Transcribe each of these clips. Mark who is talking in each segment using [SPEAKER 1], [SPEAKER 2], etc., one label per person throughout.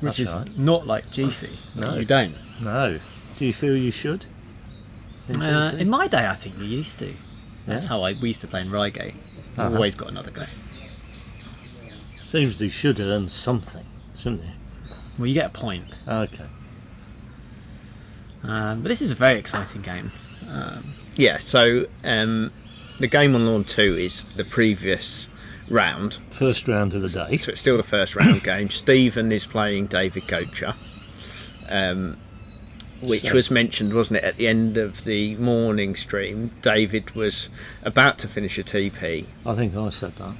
[SPEAKER 1] which
[SPEAKER 2] That's
[SPEAKER 1] is
[SPEAKER 2] right.
[SPEAKER 1] not like GC.
[SPEAKER 2] No.
[SPEAKER 1] You don't.
[SPEAKER 2] No. Do you feel you should?
[SPEAKER 1] In my day, I think we used to. That's
[SPEAKER 2] Yeah.
[SPEAKER 1] how we used to play in Reigate.
[SPEAKER 2] Uh-huh.
[SPEAKER 1] Always got another go.
[SPEAKER 2] Seems they should have done something, shouldn't they?
[SPEAKER 1] Well, you get a point.
[SPEAKER 2] Okay.
[SPEAKER 1] But this is a very exciting game.
[SPEAKER 3] Yeah, so the game on Lawn 2 is the previous round.
[SPEAKER 2] First round of the day.
[SPEAKER 3] So it's still the first round game. Stephen is playing David Gocher, which was mentioned, wasn't it, at the end of the morning stream. David was about to finish a TP
[SPEAKER 2] I think I said that.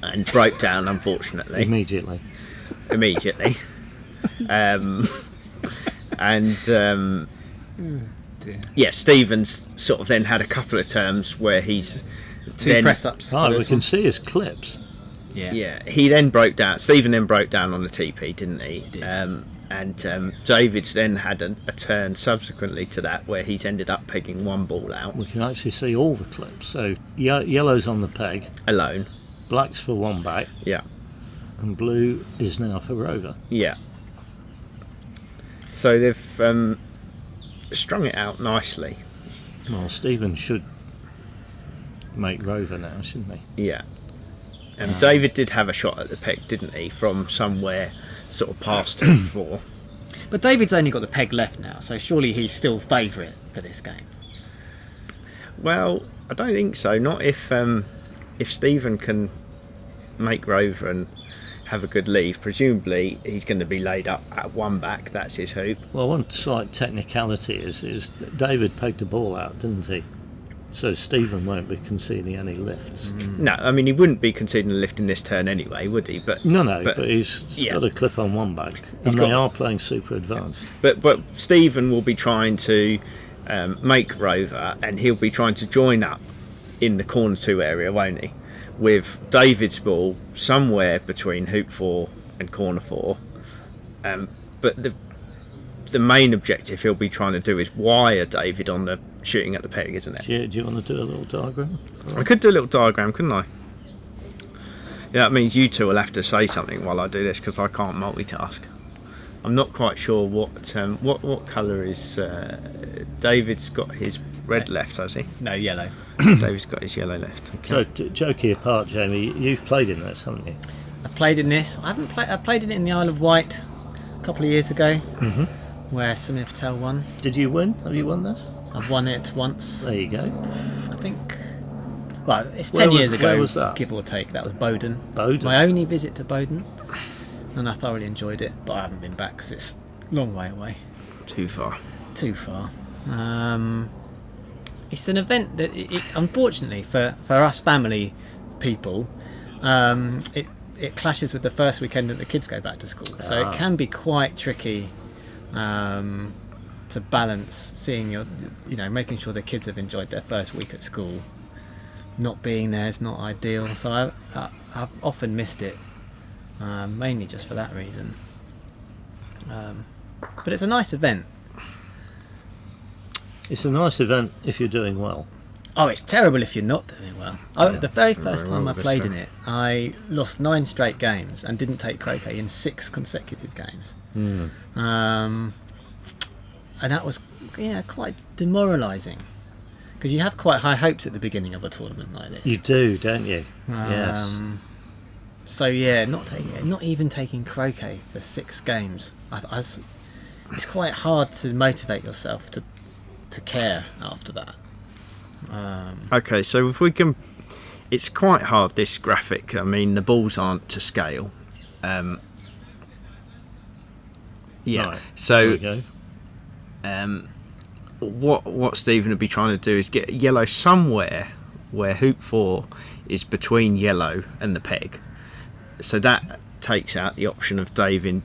[SPEAKER 3] and broke down, unfortunately.
[SPEAKER 2] Immediately.
[SPEAKER 3] Yeah, Stephen's sort of then had a couple of terms where he's
[SPEAKER 1] Two
[SPEAKER 3] then,
[SPEAKER 1] press-ups.
[SPEAKER 2] Oh,
[SPEAKER 1] for
[SPEAKER 2] we
[SPEAKER 1] this
[SPEAKER 2] can
[SPEAKER 1] one.
[SPEAKER 2] see his clips.
[SPEAKER 1] Yeah.
[SPEAKER 3] he then broke down. Stephen then broke down on the TP, didn't he?
[SPEAKER 1] He did.
[SPEAKER 3] And David's then had a turn subsequently to that where he's ended up pegging one ball out
[SPEAKER 2] We can actually see all the clips. So yellow's on the peg,
[SPEAKER 3] alone.
[SPEAKER 2] black's for one back,
[SPEAKER 3] Yeah,
[SPEAKER 2] and blue is now for Rover.
[SPEAKER 3] yeah. So they've strung it out nicely.
[SPEAKER 2] Well, Stephen should make Rover now, shouldn't he?
[SPEAKER 3] Yeah. And David did have a shot at the peg, didn't he, from somewhere sort of past him before.
[SPEAKER 1] But David's only got the peg left now, so surely he's still favourite for this game.
[SPEAKER 3] Well, I don't think so. Not if Stephen can make Rover and have a good leave. Presumably he's going to be laid up at one back. That's his hoop.
[SPEAKER 2] Well, one slight technicality is David pegged the ball out, didn't he? So Stephen won't be conceding any lifts.
[SPEAKER 3] No, I mean he wouldn't be conceding a lift in this turn anyway, would he? But
[SPEAKER 2] No, but he's
[SPEAKER 3] yeah.
[SPEAKER 2] got a clip on one back,
[SPEAKER 3] He's
[SPEAKER 2] and
[SPEAKER 3] got-
[SPEAKER 2] they are playing super advanced.
[SPEAKER 3] But Stephen will be trying to make Rover, and he'll be trying to join up in the corner 2 area, won't he? With David's ball somewhere between hoop 4 and corner 4. But the main objective he'll be trying to do is wire David on the shooting at the peg, isn't it?
[SPEAKER 2] Do you want to do a little diagram?
[SPEAKER 3] I could do a little diagram, couldn't I? Yeah, that means you two will have to say something while I do this because I can't multitask. I'm not quite sure what colour is. David's got his red left, has he?
[SPEAKER 1] No, yellow.
[SPEAKER 3] David's got his yellow left. Okay.
[SPEAKER 2] So, joking apart, Jamie, you've played in this, haven't you?
[SPEAKER 1] I've played in this. I played in it in the Isle of Wight a couple of years ago, where Samir Patel won.
[SPEAKER 2] Did you win? Have you won this?
[SPEAKER 1] I've won it once.
[SPEAKER 2] There you go.
[SPEAKER 1] I think. Well, it's
[SPEAKER 2] Where
[SPEAKER 1] 10
[SPEAKER 2] was-
[SPEAKER 1] years ago,
[SPEAKER 2] where was that?
[SPEAKER 1] give or take. That was Bowden.
[SPEAKER 2] Bowden.
[SPEAKER 1] My only visit to Bowden, and I thoroughly enjoyed it. But I haven't been back because it's a long way away.
[SPEAKER 3] Too far.
[SPEAKER 1] Too far. It's an event that, unfortunately, for us family people, it clashes with the first weekend that the kids go back to school. So it can be quite tricky to balance seeing making sure the kids have enjoyed their first week at school. Not being there is not ideal. So I've often missed it, mainly just for that reason. But it's a nice event.
[SPEAKER 2] It's a nice event if you're doing well.
[SPEAKER 1] Oh, it's terrible if you're not doing well. The very first time I
[SPEAKER 3] well,
[SPEAKER 1] played
[SPEAKER 3] so.
[SPEAKER 1] in it, I lost 9 straight games and didn't take croquet in 6 consecutive games. And that was quite demoralising because you have quite high hopes at the beginning of a tournament like this.
[SPEAKER 2] You do, don't you? Yes.
[SPEAKER 1] So not even taking croquet for 6 games. It's quite hard to motivate yourself to care after that.
[SPEAKER 3] Okay, so if we can, it's quite hard. This graphic. I mean, the balls aren't to scale. Yeah.
[SPEAKER 2] Right, there
[SPEAKER 3] So
[SPEAKER 2] we go.
[SPEAKER 3] what Stephen would be trying to do is get yellow somewhere where hoop 4 is between yellow and the peg. So that takes out the option of David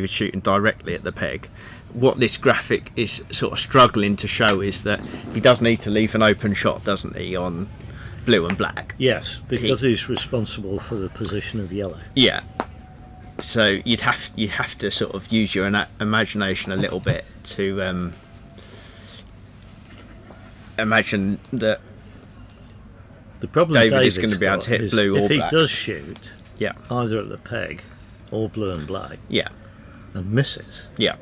[SPEAKER 3] shooting directly at the peg. What this graphic is sort of struggling to show is that he does need to leave an open shot, doesn't he, on blue and black?
[SPEAKER 2] Yes, because he's responsible for the position of yellow.
[SPEAKER 3] Yeah. So you have to sort of use your imagination a little bit to imagine that
[SPEAKER 2] The problem
[SPEAKER 3] David is
[SPEAKER 2] David's
[SPEAKER 3] going to be able to
[SPEAKER 2] got
[SPEAKER 3] hit
[SPEAKER 2] is
[SPEAKER 3] blue or
[SPEAKER 2] if
[SPEAKER 3] black.
[SPEAKER 2] he does shoot
[SPEAKER 3] Yeah.
[SPEAKER 2] either at the peg or blue and black,
[SPEAKER 3] Yeah.
[SPEAKER 2] and misses,
[SPEAKER 3] Yeah.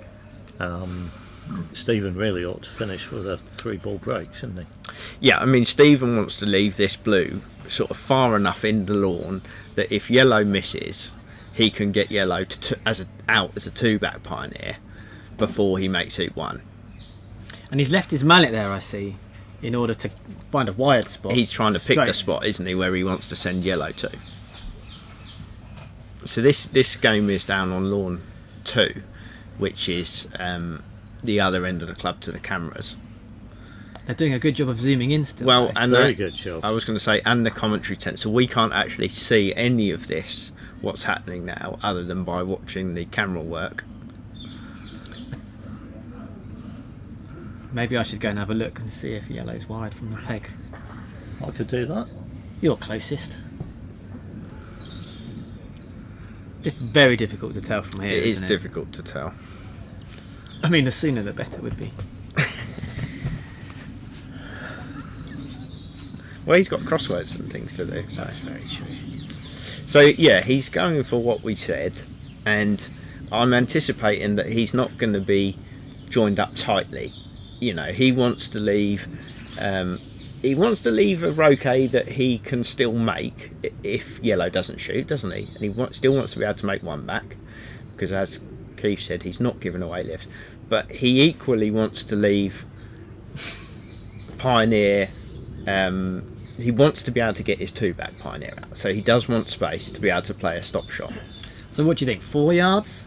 [SPEAKER 2] Stephen really ought to finish with a 3-ball break, shouldn't he?
[SPEAKER 3] Yeah, I mean, Stephen wants to leave this blue sort of far enough in the lawn that if yellow misses, he can get yellow as a 2-back pioneer before he makes it 1.
[SPEAKER 1] And he's left his mallet there, I see, in order to find a wired spot.
[SPEAKER 3] He's trying to pick the
[SPEAKER 1] Straight.
[SPEAKER 3] spot, isn't he, where he wants to send yellow to. So this game is down on lawn 2, which is the other end of the club to the cameras.
[SPEAKER 1] They're doing a good job of zooming in still.
[SPEAKER 3] Well,
[SPEAKER 1] though.
[SPEAKER 3] and
[SPEAKER 2] Very good job.
[SPEAKER 3] I was going to say, and the commentary tent, so we can't actually see any of this, what's happening now, other than by watching the camera work.
[SPEAKER 1] Maybe I should go and have a look and see if yellow's wide from the peg.
[SPEAKER 2] I could do that.
[SPEAKER 1] You're closest. Very difficult to tell from here.
[SPEAKER 3] It is
[SPEAKER 1] isn't
[SPEAKER 3] difficult to tell.
[SPEAKER 1] I mean, the sooner the better would be.
[SPEAKER 3] Well, he's got crosswords and things to do. So.
[SPEAKER 1] That's very true.
[SPEAKER 3] So yeah, he's going for what we said, and I'm anticipating that he's not going to be joined up tightly. You know, he wants to leave. He wants to leave a roquet that he can still make if yellow doesn't shoot, doesn't he? And he still wants to be able to make 1 back, because as Keith said, he's not giving away lift. But he equally wants to leave pioneer. He wants to be able to get his 2-back pioneer out, so he does want space to be able to play a stop shot.
[SPEAKER 1] So what do you think, 4 yards?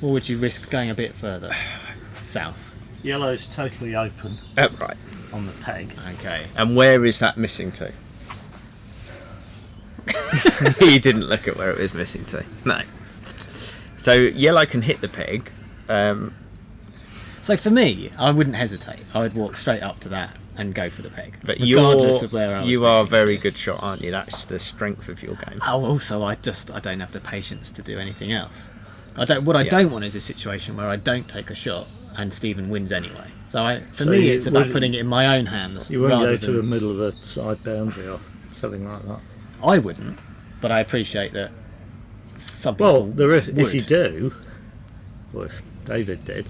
[SPEAKER 1] Or would you risk going a bit further south?
[SPEAKER 2] Yellow's totally open
[SPEAKER 3] Right.
[SPEAKER 2] on the peg.
[SPEAKER 1] Okay.
[SPEAKER 3] And where is that missing to? He didn't look at where it was missing to. No. So yellow can hit the peg.
[SPEAKER 1] So for me, I wouldn't hesitate. I would walk straight up to that and go for the peg.
[SPEAKER 3] But
[SPEAKER 1] regardless of where I was
[SPEAKER 3] you are a
[SPEAKER 1] missing
[SPEAKER 3] very
[SPEAKER 1] to.
[SPEAKER 3] good shot, aren't you? That's the strength of your game.
[SPEAKER 1] Oh, also, I don't have the patience to do anything else. I don't want is a situation where I don't take a shot and Stephen wins anyway. So
[SPEAKER 2] So
[SPEAKER 1] me,
[SPEAKER 2] you
[SPEAKER 1] it's about
[SPEAKER 2] wouldn't-
[SPEAKER 1] putting it in my own hands.
[SPEAKER 2] You wouldn't
[SPEAKER 1] rather
[SPEAKER 2] go to the
[SPEAKER 1] than-
[SPEAKER 2] middle of a side boundary or something like that.
[SPEAKER 1] I wouldn't, but I appreciate that some people
[SPEAKER 2] Well, there is,
[SPEAKER 1] would.
[SPEAKER 2] if you do, or if David did,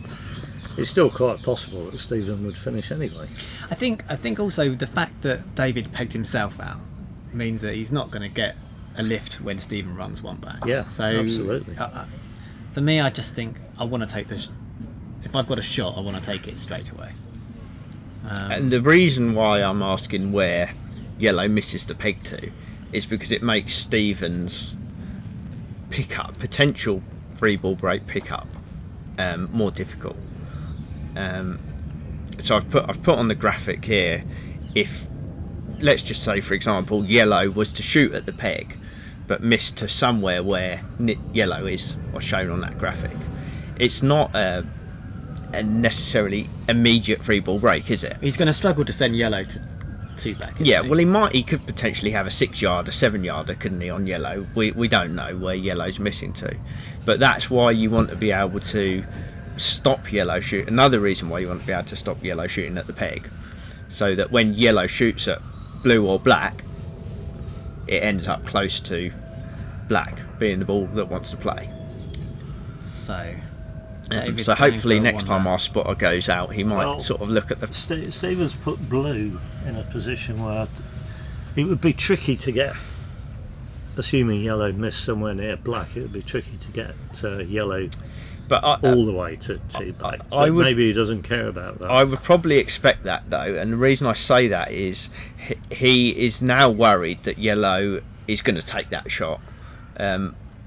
[SPEAKER 2] it's still quite possible that Stephen would finish anyway.
[SPEAKER 1] I think also the fact that David pegged himself out means that he's not going to get a lift when Stephen runs 1 back.
[SPEAKER 2] Yeah,
[SPEAKER 1] so
[SPEAKER 2] absolutely.
[SPEAKER 1] For me, I just think I want to take this. If I've got a shot, I want to take it straight away.
[SPEAKER 3] And the reason why I'm asking where yellow misses the peg to is because it makes Stephen's potential 3-ball break pickup more difficult. So I've put on the graphic here, if let's just say, for example, yellow was to shoot at the peg but missed to somewhere where yellow is, or shown on that graphic, it's not a necessarily immediate 3-ball break, is it?
[SPEAKER 1] He's going to struggle to send yellow to 2-back.
[SPEAKER 3] Yeah, well, he could potentially have a 6-yarder, 7-yarder, couldn't he, on yellow? We don't know where yellow's missing to, but that's why you want to be able to stop yellow shoot. Another reason why you want to be able to stop yellow shooting at the peg, so that when yellow shoots at blue or black, it ends up close to black being the ball that wants to play.
[SPEAKER 1] So
[SPEAKER 3] So hopefully next time our spotter goes out, he might sort of look at the...
[SPEAKER 2] Stephen's put blue in a position where it would be tricky to get, assuming yellow missed somewhere near black, it would be tricky to get yellow all the way to 2-back. But maybe he doesn't care about that.
[SPEAKER 3] I would probably expect that, though, and the reason I say that is he is now worried that yellow is going to take that shot,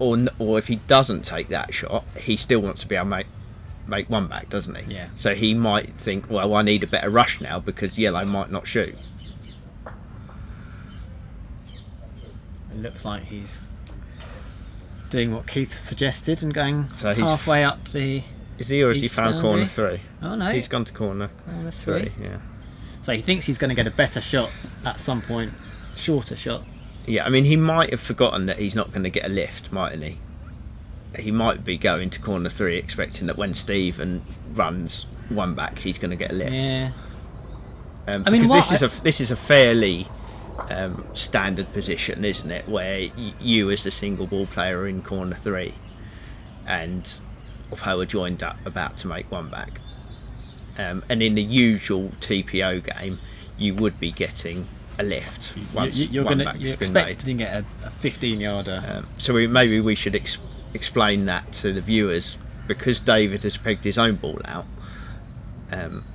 [SPEAKER 3] or if he doesn't take that shot, he still wants to be able to make 1 back, doesn't he?
[SPEAKER 1] Yeah.
[SPEAKER 3] So he might think, well, I need a better rush now because yellow might not shoot.
[SPEAKER 1] it looks like he's doing what Keith suggested and going
[SPEAKER 3] So he's
[SPEAKER 1] halfway up the...
[SPEAKER 3] Is he, or has he
[SPEAKER 1] East
[SPEAKER 3] found
[SPEAKER 1] boundary.
[SPEAKER 3] corner 3?
[SPEAKER 1] Oh no,
[SPEAKER 3] He's gone to corner
[SPEAKER 1] corner
[SPEAKER 3] 3,
[SPEAKER 1] 3.
[SPEAKER 3] yeah.
[SPEAKER 1] So he thinks he's going to get a better shot at some point, shorter shot.
[SPEAKER 3] Yeah, I mean, he might have forgotten that he's not going to get a lift, mightn't he? He might be going to corner 3 expecting that when Stephen runs 1 back, he's going to get a lift.
[SPEAKER 1] Yeah.
[SPEAKER 3] I mean, this is a fairly standard position, isn't it? Where you, as the single ball player, are in corner 3, and of how are joined up, about to make one back. And in the usual TPO game, you would be getting a lift once
[SPEAKER 1] you're
[SPEAKER 3] one
[SPEAKER 1] gonna
[SPEAKER 3] back
[SPEAKER 1] you're
[SPEAKER 3] has been made.
[SPEAKER 1] expecting it a 15-yarder.
[SPEAKER 3] So maybe we should explain that to the viewers, because David has pegged his own ball out.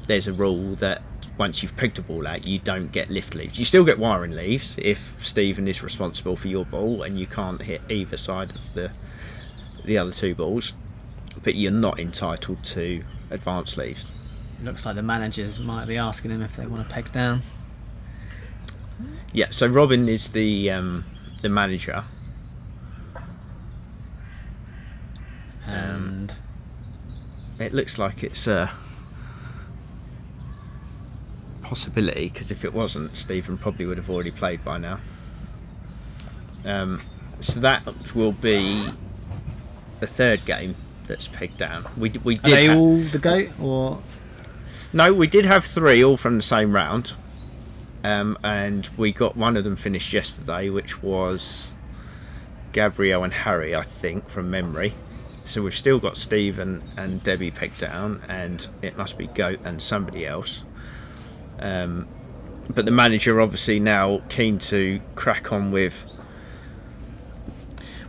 [SPEAKER 3] There's a rule that once you've pegged a ball out, you don't get lift leaves. You still get wiring leaves if Stephen is responsible for your ball and you can't hit either side of the other two balls, but you're not entitled to advance leaves.
[SPEAKER 1] Looks like the managers might be asking him if they want to peg down.
[SPEAKER 3] Yeah, so Robin is the manager,
[SPEAKER 1] And
[SPEAKER 3] it looks like it's a possibility, because if it wasn't, Stephen probably would have already played by now. So that will be the third game that's pegged down. We did.
[SPEAKER 1] are they all the goat, or
[SPEAKER 3] No, we did have 3 all from the same round, and we got one of them finished yesterday, which was Gabrielle and Harry, I think, from memory. So we've still got Stephen and Debbie pegged down, and it must be Goat and somebody else. But the manager obviously now keen to crack on with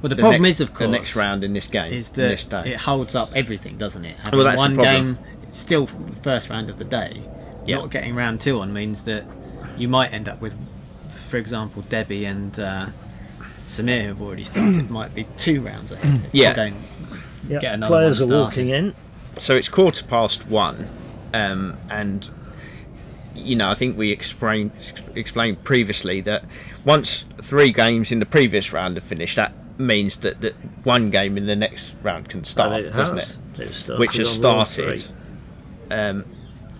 [SPEAKER 1] well, the problem
[SPEAKER 3] next,
[SPEAKER 1] is, of course,
[SPEAKER 3] the next round in this game.
[SPEAKER 1] is
[SPEAKER 3] in this
[SPEAKER 1] that
[SPEAKER 3] day.
[SPEAKER 1] it holds up everything, doesn't it? Having
[SPEAKER 3] Well, that's the
[SPEAKER 1] one
[SPEAKER 3] problem.
[SPEAKER 1] game, it's still the first round of the day.
[SPEAKER 3] Yeah.
[SPEAKER 1] Not getting round 2 on means that you might end up with, for example, Debbie and Samir, who've already started, might be 2 rounds ahead. If
[SPEAKER 3] Yeah.
[SPEAKER 1] they don't
[SPEAKER 2] Yep.
[SPEAKER 1] get another
[SPEAKER 2] Players
[SPEAKER 1] one
[SPEAKER 2] are
[SPEAKER 1] started.
[SPEAKER 2] walking in.
[SPEAKER 3] So it's 1:15, and I think we explained previously that once 3 games in the previous round are finished, that means that one game in the next round can start,
[SPEAKER 2] And it
[SPEAKER 3] doesn't
[SPEAKER 2] has.
[SPEAKER 3] it?
[SPEAKER 2] It started
[SPEAKER 3] Which has
[SPEAKER 2] on lawn
[SPEAKER 3] started.
[SPEAKER 2] 3.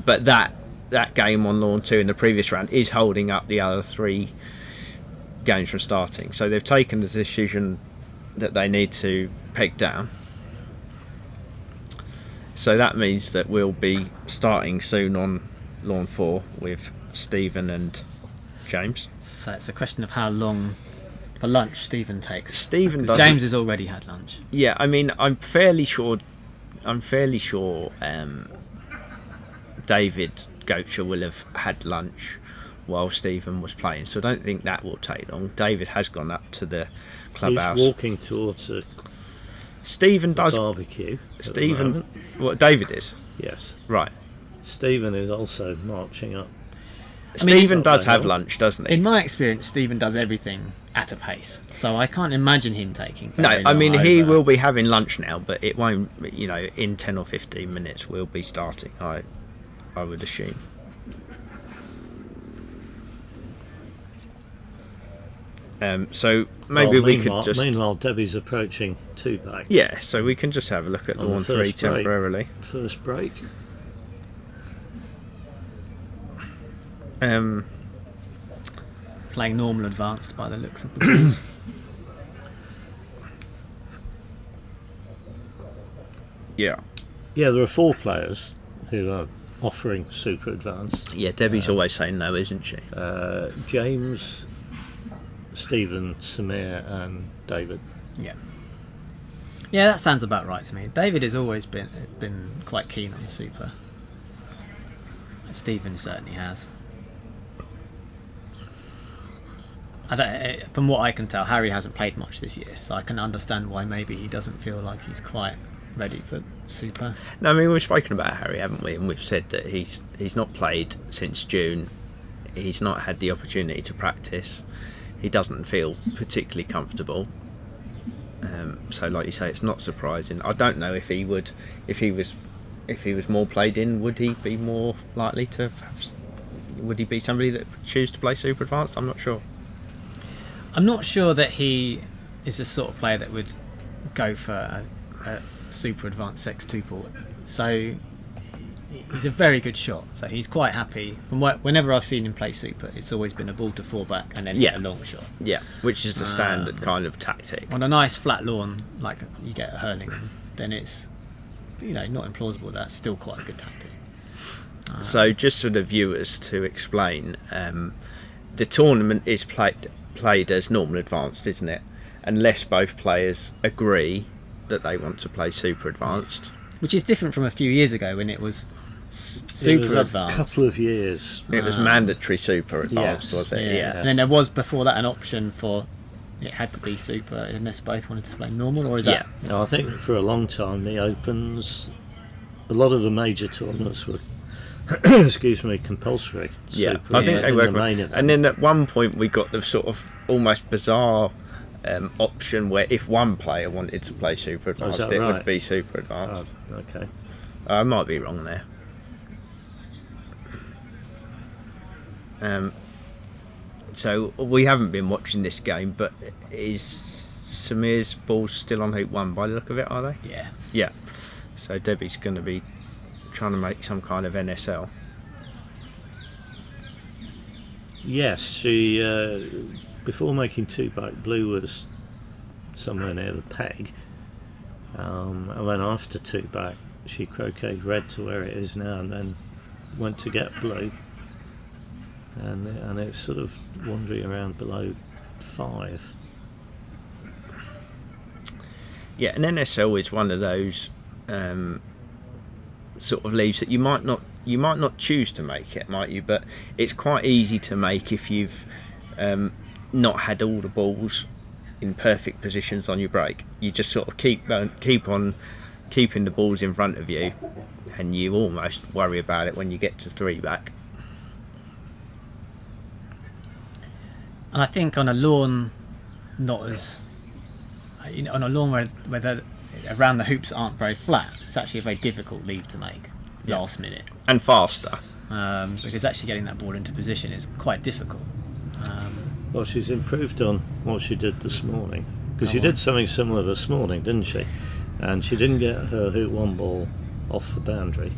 [SPEAKER 3] But that game on lawn 2 in the previous round is holding up the other 3 games from starting. So they've taken the decision that they need to peg down. So that means that we'll be starting soon on lawn 4 with Stephen and James.
[SPEAKER 1] So it's a question of how long for lunch Stephen takes.
[SPEAKER 3] Stephen
[SPEAKER 1] 'Cause
[SPEAKER 3] doesn't-
[SPEAKER 1] James has already had lunch.
[SPEAKER 3] Yeah, I mean, I'm fairly sure David Goacher will have had lunch while Stephen was playing, so I don't think that will take long. David has gone up to the clubhouse.
[SPEAKER 2] He's walking towards a
[SPEAKER 3] Stephen does.
[SPEAKER 2] barbecue. at the
[SPEAKER 3] Stephen,
[SPEAKER 2] moment.
[SPEAKER 3] what David is,
[SPEAKER 2] Yes.
[SPEAKER 3] right?
[SPEAKER 2] Stephen is also marching up.
[SPEAKER 3] Stephen
[SPEAKER 2] not
[SPEAKER 3] does
[SPEAKER 2] very
[SPEAKER 3] have
[SPEAKER 2] long.
[SPEAKER 3] lunch, doesn't he?
[SPEAKER 1] In my experience, Stephen does everything at a pace, so I can't imagine him taking.
[SPEAKER 3] No,
[SPEAKER 1] very
[SPEAKER 3] I mean
[SPEAKER 1] long
[SPEAKER 3] he
[SPEAKER 1] over.
[SPEAKER 3] will be having lunch now, but it won't. In 10 or 15 minutes we'll be starting. I would assume. So maybe we could just.
[SPEAKER 2] Meanwhile, Debbie's approaching 2 back.
[SPEAKER 3] Yeah, so we can just have a look at
[SPEAKER 2] On
[SPEAKER 3] lawn
[SPEAKER 2] the
[SPEAKER 3] 3
[SPEAKER 2] first break.
[SPEAKER 3] temporarily.
[SPEAKER 2] First break.
[SPEAKER 1] playing normal advanced by the looks of the balls.
[SPEAKER 3] Yeah.
[SPEAKER 2] Yeah, there are 4 players who are offering super advanced.
[SPEAKER 3] Yeah, Debbie's always saying no, isn't she?
[SPEAKER 2] James, Stephen, Samir and David.
[SPEAKER 1] Yeah. Yeah, that sounds about right to me. David has always been quite keen on super. Stephen certainly has. From what I can tell, Harry hasn't played much this year, so I can understand why maybe he doesn't feel like he's quite ready for super.
[SPEAKER 3] No, I mean we've spoken about Harry, haven't we? And we've said that he's not played since June. He's not had the opportunity to practice. He doesn't feel particularly comfortable. So, like you say, it's not surprising. I don't know if he was more played in, would he be more likely to? Would he be somebody that would choose to play super advanced? I'm not sure.
[SPEAKER 1] I'm not sure that he is the sort of player that would go for a super advanced sex tuple. So he's a very good shot. So he's quite happy. Whenever I've seen him play super, it's always been a ball to 4 back and then
[SPEAKER 3] Yeah.
[SPEAKER 1] a long shot.
[SPEAKER 3] Yeah, which is the standard kind of tactic.
[SPEAKER 1] On a nice flat lawn like you get at Hurlingham, then it's not implausible. That's still quite a good tactic.
[SPEAKER 3] So just for the viewers to explain, the tournament is played as normal advanced, isn't it? Unless both players agree that they want to play super advanced.
[SPEAKER 1] Which is different from a few years ago when it was
[SPEAKER 2] It
[SPEAKER 1] super
[SPEAKER 2] was
[SPEAKER 1] advanced.
[SPEAKER 2] A couple of years.
[SPEAKER 3] It was mandatory super advanced,
[SPEAKER 2] Yes.
[SPEAKER 3] was it?
[SPEAKER 1] Yeah.
[SPEAKER 3] Yeah.
[SPEAKER 1] And then there was before that an option for it had to be super unless both wanted to play normal, or is that?
[SPEAKER 2] No, I think for a long time the Opens, a lot of the major tournaments were, excuse me, compulsory.
[SPEAKER 3] Yeah,
[SPEAKER 2] super
[SPEAKER 3] I think they
[SPEAKER 2] in
[SPEAKER 3] were.
[SPEAKER 2] the main event.
[SPEAKER 3] And then at one point we got the sort of almost bizarre option where if one player wanted to play super advanced,
[SPEAKER 2] that
[SPEAKER 3] it
[SPEAKER 2] right?
[SPEAKER 3] would be super advanced.
[SPEAKER 2] Oh, okay.
[SPEAKER 3] I might be wrong there. So we haven't been watching this game, but is Samir's balls still on hoop 1 by the look of it, are they?
[SPEAKER 1] Yeah.
[SPEAKER 3] Yeah. So Debbie's going to be trying to make some kind of NSL.
[SPEAKER 2] Yes, she before making 2-back, blue was somewhere near the peg, and then after 2-back she croqueted red to where it is now, and then went to get blue, and it's sort of wandering around below 5.
[SPEAKER 3] Yeah, an NSL is one of those sort of leaves that you might not choose to make it, might you? But it's quite easy to make if you've not had all the balls in perfect positions on your break. You just sort of keep on keeping the balls in front of you, and you almost worry about it when you get to 3-back.
[SPEAKER 1] And I think on a lawn, not as on a lawn where around the hoops aren't very flat, it's actually a very difficult leave to make last minute,
[SPEAKER 3] And faster.
[SPEAKER 1] because actually getting that ball into position is quite difficult.
[SPEAKER 2] Well, she's improved on what she did this morning, because she
[SPEAKER 1] on.
[SPEAKER 2] did something similar this morning, didn't she? And she didn't get her hoop 1 ball off the boundary,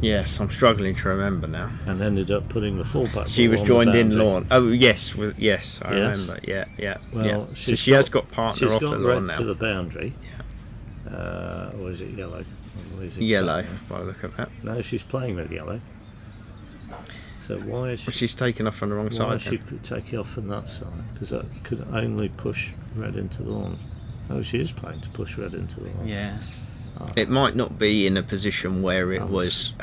[SPEAKER 3] Yes, I'm struggling to remember now.
[SPEAKER 2] and ended up putting the fullback.
[SPEAKER 3] She
[SPEAKER 2] ball
[SPEAKER 3] was
[SPEAKER 2] on the
[SPEAKER 3] joined in
[SPEAKER 2] boundary.
[SPEAKER 3] lawn. Oh yes, yes, I
[SPEAKER 2] Yes.
[SPEAKER 3] remember. Yeah, yeah,
[SPEAKER 2] Well,
[SPEAKER 3] yeah. So
[SPEAKER 2] she's
[SPEAKER 3] she has got partner
[SPEAKER 2] she's
[SPEAKER 3] off
[SPEAKER 2] got
[SPEAKER 3] the
[SPEAKER 2] red
[SPEAKER 3] lawn
[SPEAKER 2] to
[SPEAKER 3] now.
[SPEAKER 2] the boundary. Or is it yellow? Or is it
[SPEAKER 3] Yellow,
[SPEAKER 2] black?
[SPEAKER 3] by the look of that.
[SPEAKER 2] No, she's playing with yellow. So why is she?
[SPEAKER 3] Well, she's taken off on the wrong
[SPEAKER 2] Why
[SPEAKER 3] side.
[SPEAKER 2] is she
[SPEAKER 3] then.
[SPEAKER 2] taking off from that side? Because that could only push red into the lawn. Oh, she is playing to push red into the lawn.
[SPEAKER 1] Yeah.
[SPEAKER 3] It might not be in a position where it was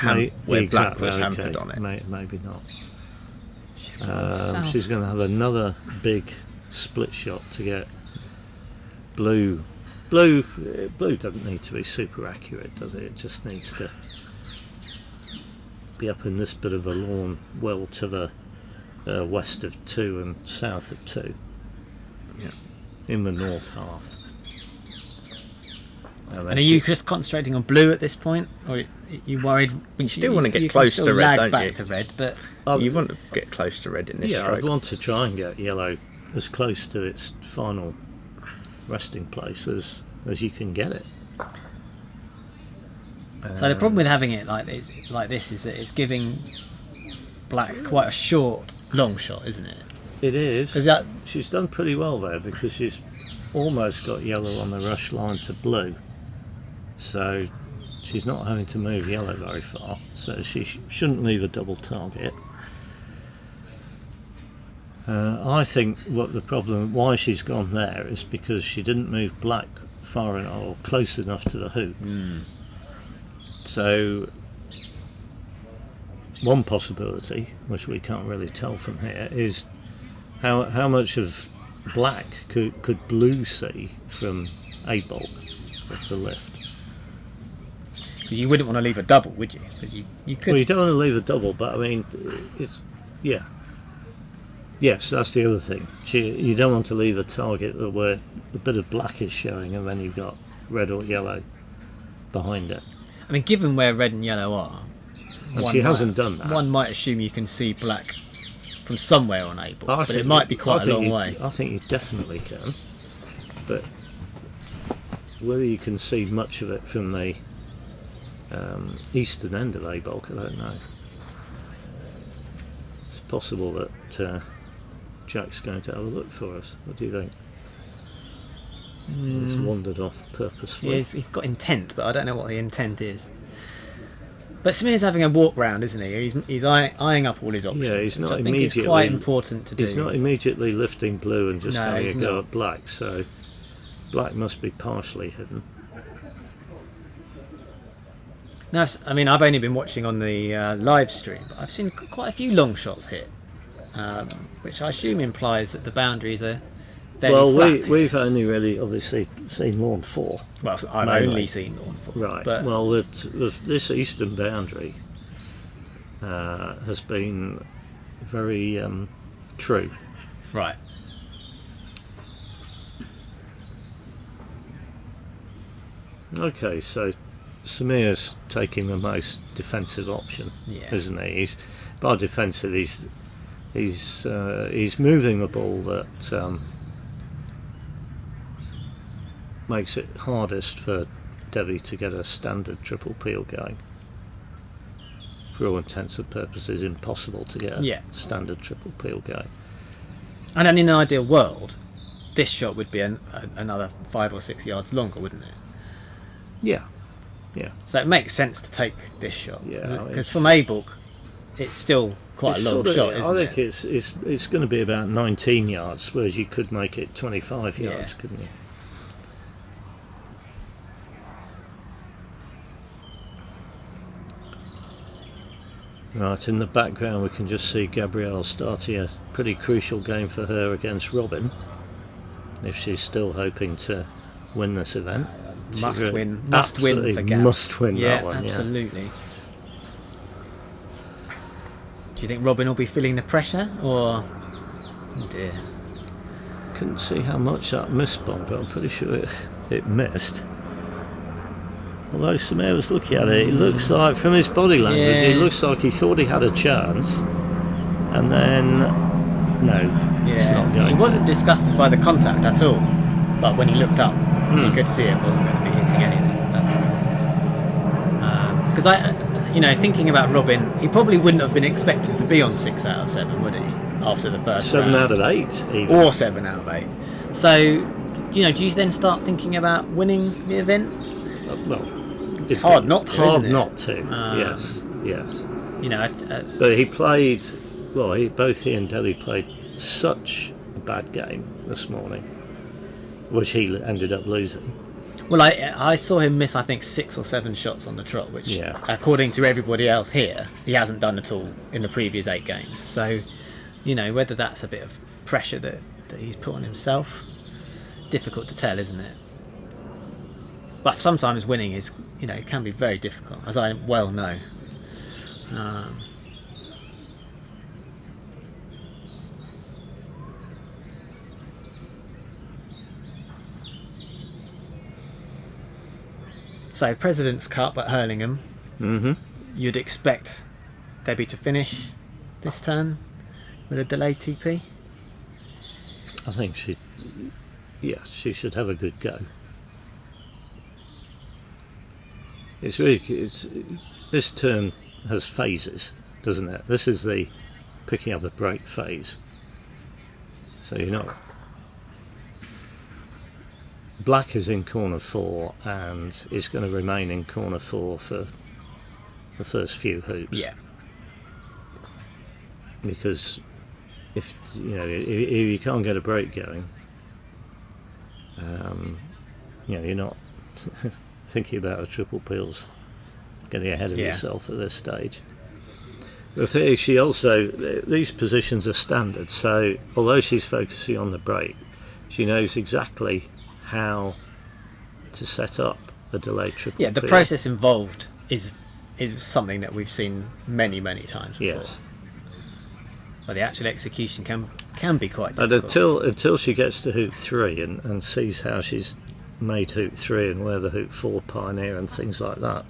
[SPEAKER 3] where black was hampered on it.
[SPEAKER 2] Maybe not.
[SPEAKER 1] She's got
[SPEAKER 2] She's going to have another big split shot to get blue. Blue doesn't need to be super accurate, does it? It just needs to be up in this bit of a lawn, well to the west of 2 and south of 2.
[SPEAKER 3] Yeah.
[SPEAKER 2] In the north half.
[SPEAKER 1] And are you just concentrating on blue at this point, or are you worried?
[SPEAKER 3] You still want to get
[SPEAKER 1] you
[SPEAKER 3] close
[SPEAKER 1] can
[SPEAKER 3] to
[SPEAKER 1] still
[SPEAKER 3] red,
[SPEAKER 1] lag
[SPEAKER 3] don't
[SPEAKER 1] back
[SPEAKER 3] you?
[SPEAKER 1] to red, but
[SPEAKER 3] You want to get close to red in this
[SPEAKER 2] Yeah,
[SPEAKER 3] stroke.
[SPEAKER 2] I'd want to try and get yellow as close to its final resting place as you can get it.
[SPEAKER 1] so the problem with having it like this is that it's giving black quite a short, long shot, isn't it?
[SPEAKER 2] It is.
[SPEAKER 1] 'Cause that-
[SPEAKER 2] She's done pretty well there, because she's almost got yellow on the rush line to blue. So she's not having to move yellow very far. So she shouldn't leave a double target. I think what the problem, why she's gone there, is because she didn't move black far enough or close enough to the hoop. So one possibility, which we can't really tell from here, is how much of black could blue see from a bulk with the lift.
[SPEAKER 1] Because you wouldn't want to leave a double, would you? Because you could.
[SPEAKER 2] Well, you don't want to leave a double, but I mean, it's yeah. Yes, that's the other thing. You don't want to leave a target where a bit of black is showing, and then you've got red or yellow behind it.
[SPEAKER 1] I mean, given where red and yellow are,
[SPEAKER 2] And she hasn't done that.
[SPEAKER 1] One might assume you can see black from somewhere on A ball, but it might be quite a long way.
[SPEAKER 2] I think you definitely can, but whether you can see much of it from the eastern end of A bulk, I don't know. It's possible that Jack's going to have a look for us. What do you think? He's wandered off purposefully.
[SPEAKER 1] Yeah, he's got intent, but I don't know what the intent is. But Smear's having a walk round, isn't he? He's eyeing up all his options.
[SPEAKER 2] Yeah, he's not
[SPEAKER 1] which I think
[SPEAKER 2] immediately.
[SPEAKER 1] is quite important to do.
[SPEAKER 2] He's not immediately lifting blue and just
[SPEAKER 1] No,
[SPEAKER 2] having a
[SPEAKER 1] he's
[SPEAKER 2] go
[SPEAKER 1] not.
[SPEAKER 2] at black. So black must be partially hidden.
[SPEAKER 1] No, I mean, I've only been watching on the live stream, but I've seen quite a few long shots hit, which I assume implies that the boundaries are fairly
[SPEAKER 2] Well,
[SPEAKER 1] flat.
[SPEAKER 2] we've only really obviously seen lawn 4.
[SPEAKER 1] Well, I've
[SPEAKER 2] mainly.
[SPEAKER 1] only seen lawn 4.
[SPEAKER 2] Right.
[SPEAKER 1] But
[SPEAKER 2] Well, this eastern boundary has been very true.
[SPEAKER 1] right.
[SPEAKER 2] Okay, so Samir's taking the most defensive option,
[SPEAKER 1] Yeah.
[SPEAKER 2] isn't he? By defensive, he's moving the ball that makes it hardest for Debbie to get a standard triple peel going. For all intents and purposes, impossible to get a standard triple peel going.
[SPEAKER 1] And then in an ideal world, this shot would be another 5 or 6 yards longer, wouldn't it?
[SPEAKER 2] Yeah.
[SPEAKER 1] So it makes sense to take this shot.
[SPEAKER 2] Yeah,
[SPEAKER 1] Because from A-Book, it's still quite a long
[SPEAKER 2] sort of,
[SPEAKER 1] shot, isn't
[SPEAKER 2] I
[SPEAKER 1] it?
[SPEAKER 2] think it's going to be about 19 yards, whereas you could make it 25
[SPEAKER 1] Yeah.
[SPEAKER 2] yards, couldn't you? Right, in the background we can just see Gabrielle starting a pretty crucial game for her against Robin, if she's still hoping to win this event.
[SPEAKER 1] Must win for
[SPEAKER 2] Absolutely
[SPEAKER 1] Gab.
[SPEAKER 2] must win that one.
[SPEAKER 1] Absolutely. Do you think Robin will be feeling the pressure, or oh dear?
[SPEAKER 2] Couldn't see how much that missed bomb, but I'm pretty sure it missed. Although Samir was looking at it, it looks like, from his body language, it looks like he thought he had a chance, and then no, it's not going.
[SPEAKER 1] He wasn't disgusted by the contact at all, but when he looked up, he could see it wasn't going to be hitting anything. Because thinking about Robin, he probably wouldn't have been expected to be on 6 out of 7, would he? After the first
[SPEAKER 2] 7
[SPEAKER 1] round.
[SPEAKER 2] out of 8, even.
[SPEAKER 1] Or 7 out of 8. So, do you then start thinking about winning the event?
[SPEAKER 2] Well,
[SPEAKER 1] it's hard not to.
[SPEAKER 2] Hard
[SPEAKER 1] isn't it?
[SPEAKER 2] not to. Yes.
[SPEAKER 1] But
[SPEAKER 2] he played. Well, both he and Debbie played such a bad game this morning, which he ended up losing.
[SPEAKER 1] Well, I saw him miss, I think, 6 or 7 shots on the trot, which, according to everybody else here, he hasn't done at all in the previous 8 games. So, whether that's a bit of pressure that he's put on himself, difficult to tell, isn't it? But sometimes winning is, it can be very difficult, as I well know. So, President's Cup at Hurlingham.
[SPEAKER 2] Mm-hmm.
[SPEAKER 1] You'd expect Debbie to finish this turn with a delayed TP?
[SPEAKER 2] I think she should have a good go. This turn has phases, doesn't it? This is the picking up the break phase. So Black is in corner 4 and is going to remain in corner 4 for the first few hoops.
[SPEAKER 1] Yeah.
[SPEAKER 2] Because if you can't get a break going, you're not thinking about a triple peels, getting ahead of yourself at this stage. The thing is, she also, these positions are standard, so although she's focusing on the break, she knows exactly how to set up a delayed triple peel.
[SPEAKER 1] Yeah, the process involved is something that we've seen many times before.
[SPEAKER 2] Yes.
[SPEAKER 1] But the actual execution can be quite difficult.
[SPEAKER 2] And until she gets to hoop 3 and sees how she's made hoop 3 and where the hoop 4 pioneer and things like that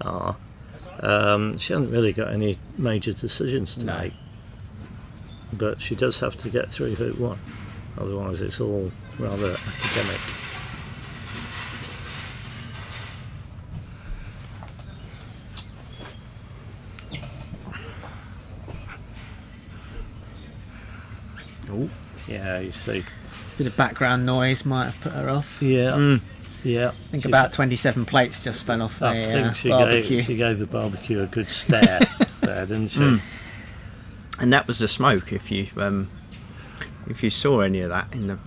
[SPEAKER 2] are, she hasn't really got any major decisions to make. But she does have to get through hoop 1, otherwise it's all rather academic.
[SPEAKER 1] Oh,
[SPEAKER 2] yeah, you see.
[SPEAKER 1] Bit of background noise might have put her off.
[SPEAKER 2] Yeah, yeah.
[SPEAKER 1] I think about 27 plates just fell off
[SPEAKER 2] I think she
[SPEAKER 1] barbecue.
[SPEAKER 2] she gave the barbecue a good stare there, didn't she?
[SPEAKER 3] And that was the smoke. If you saw any of that in the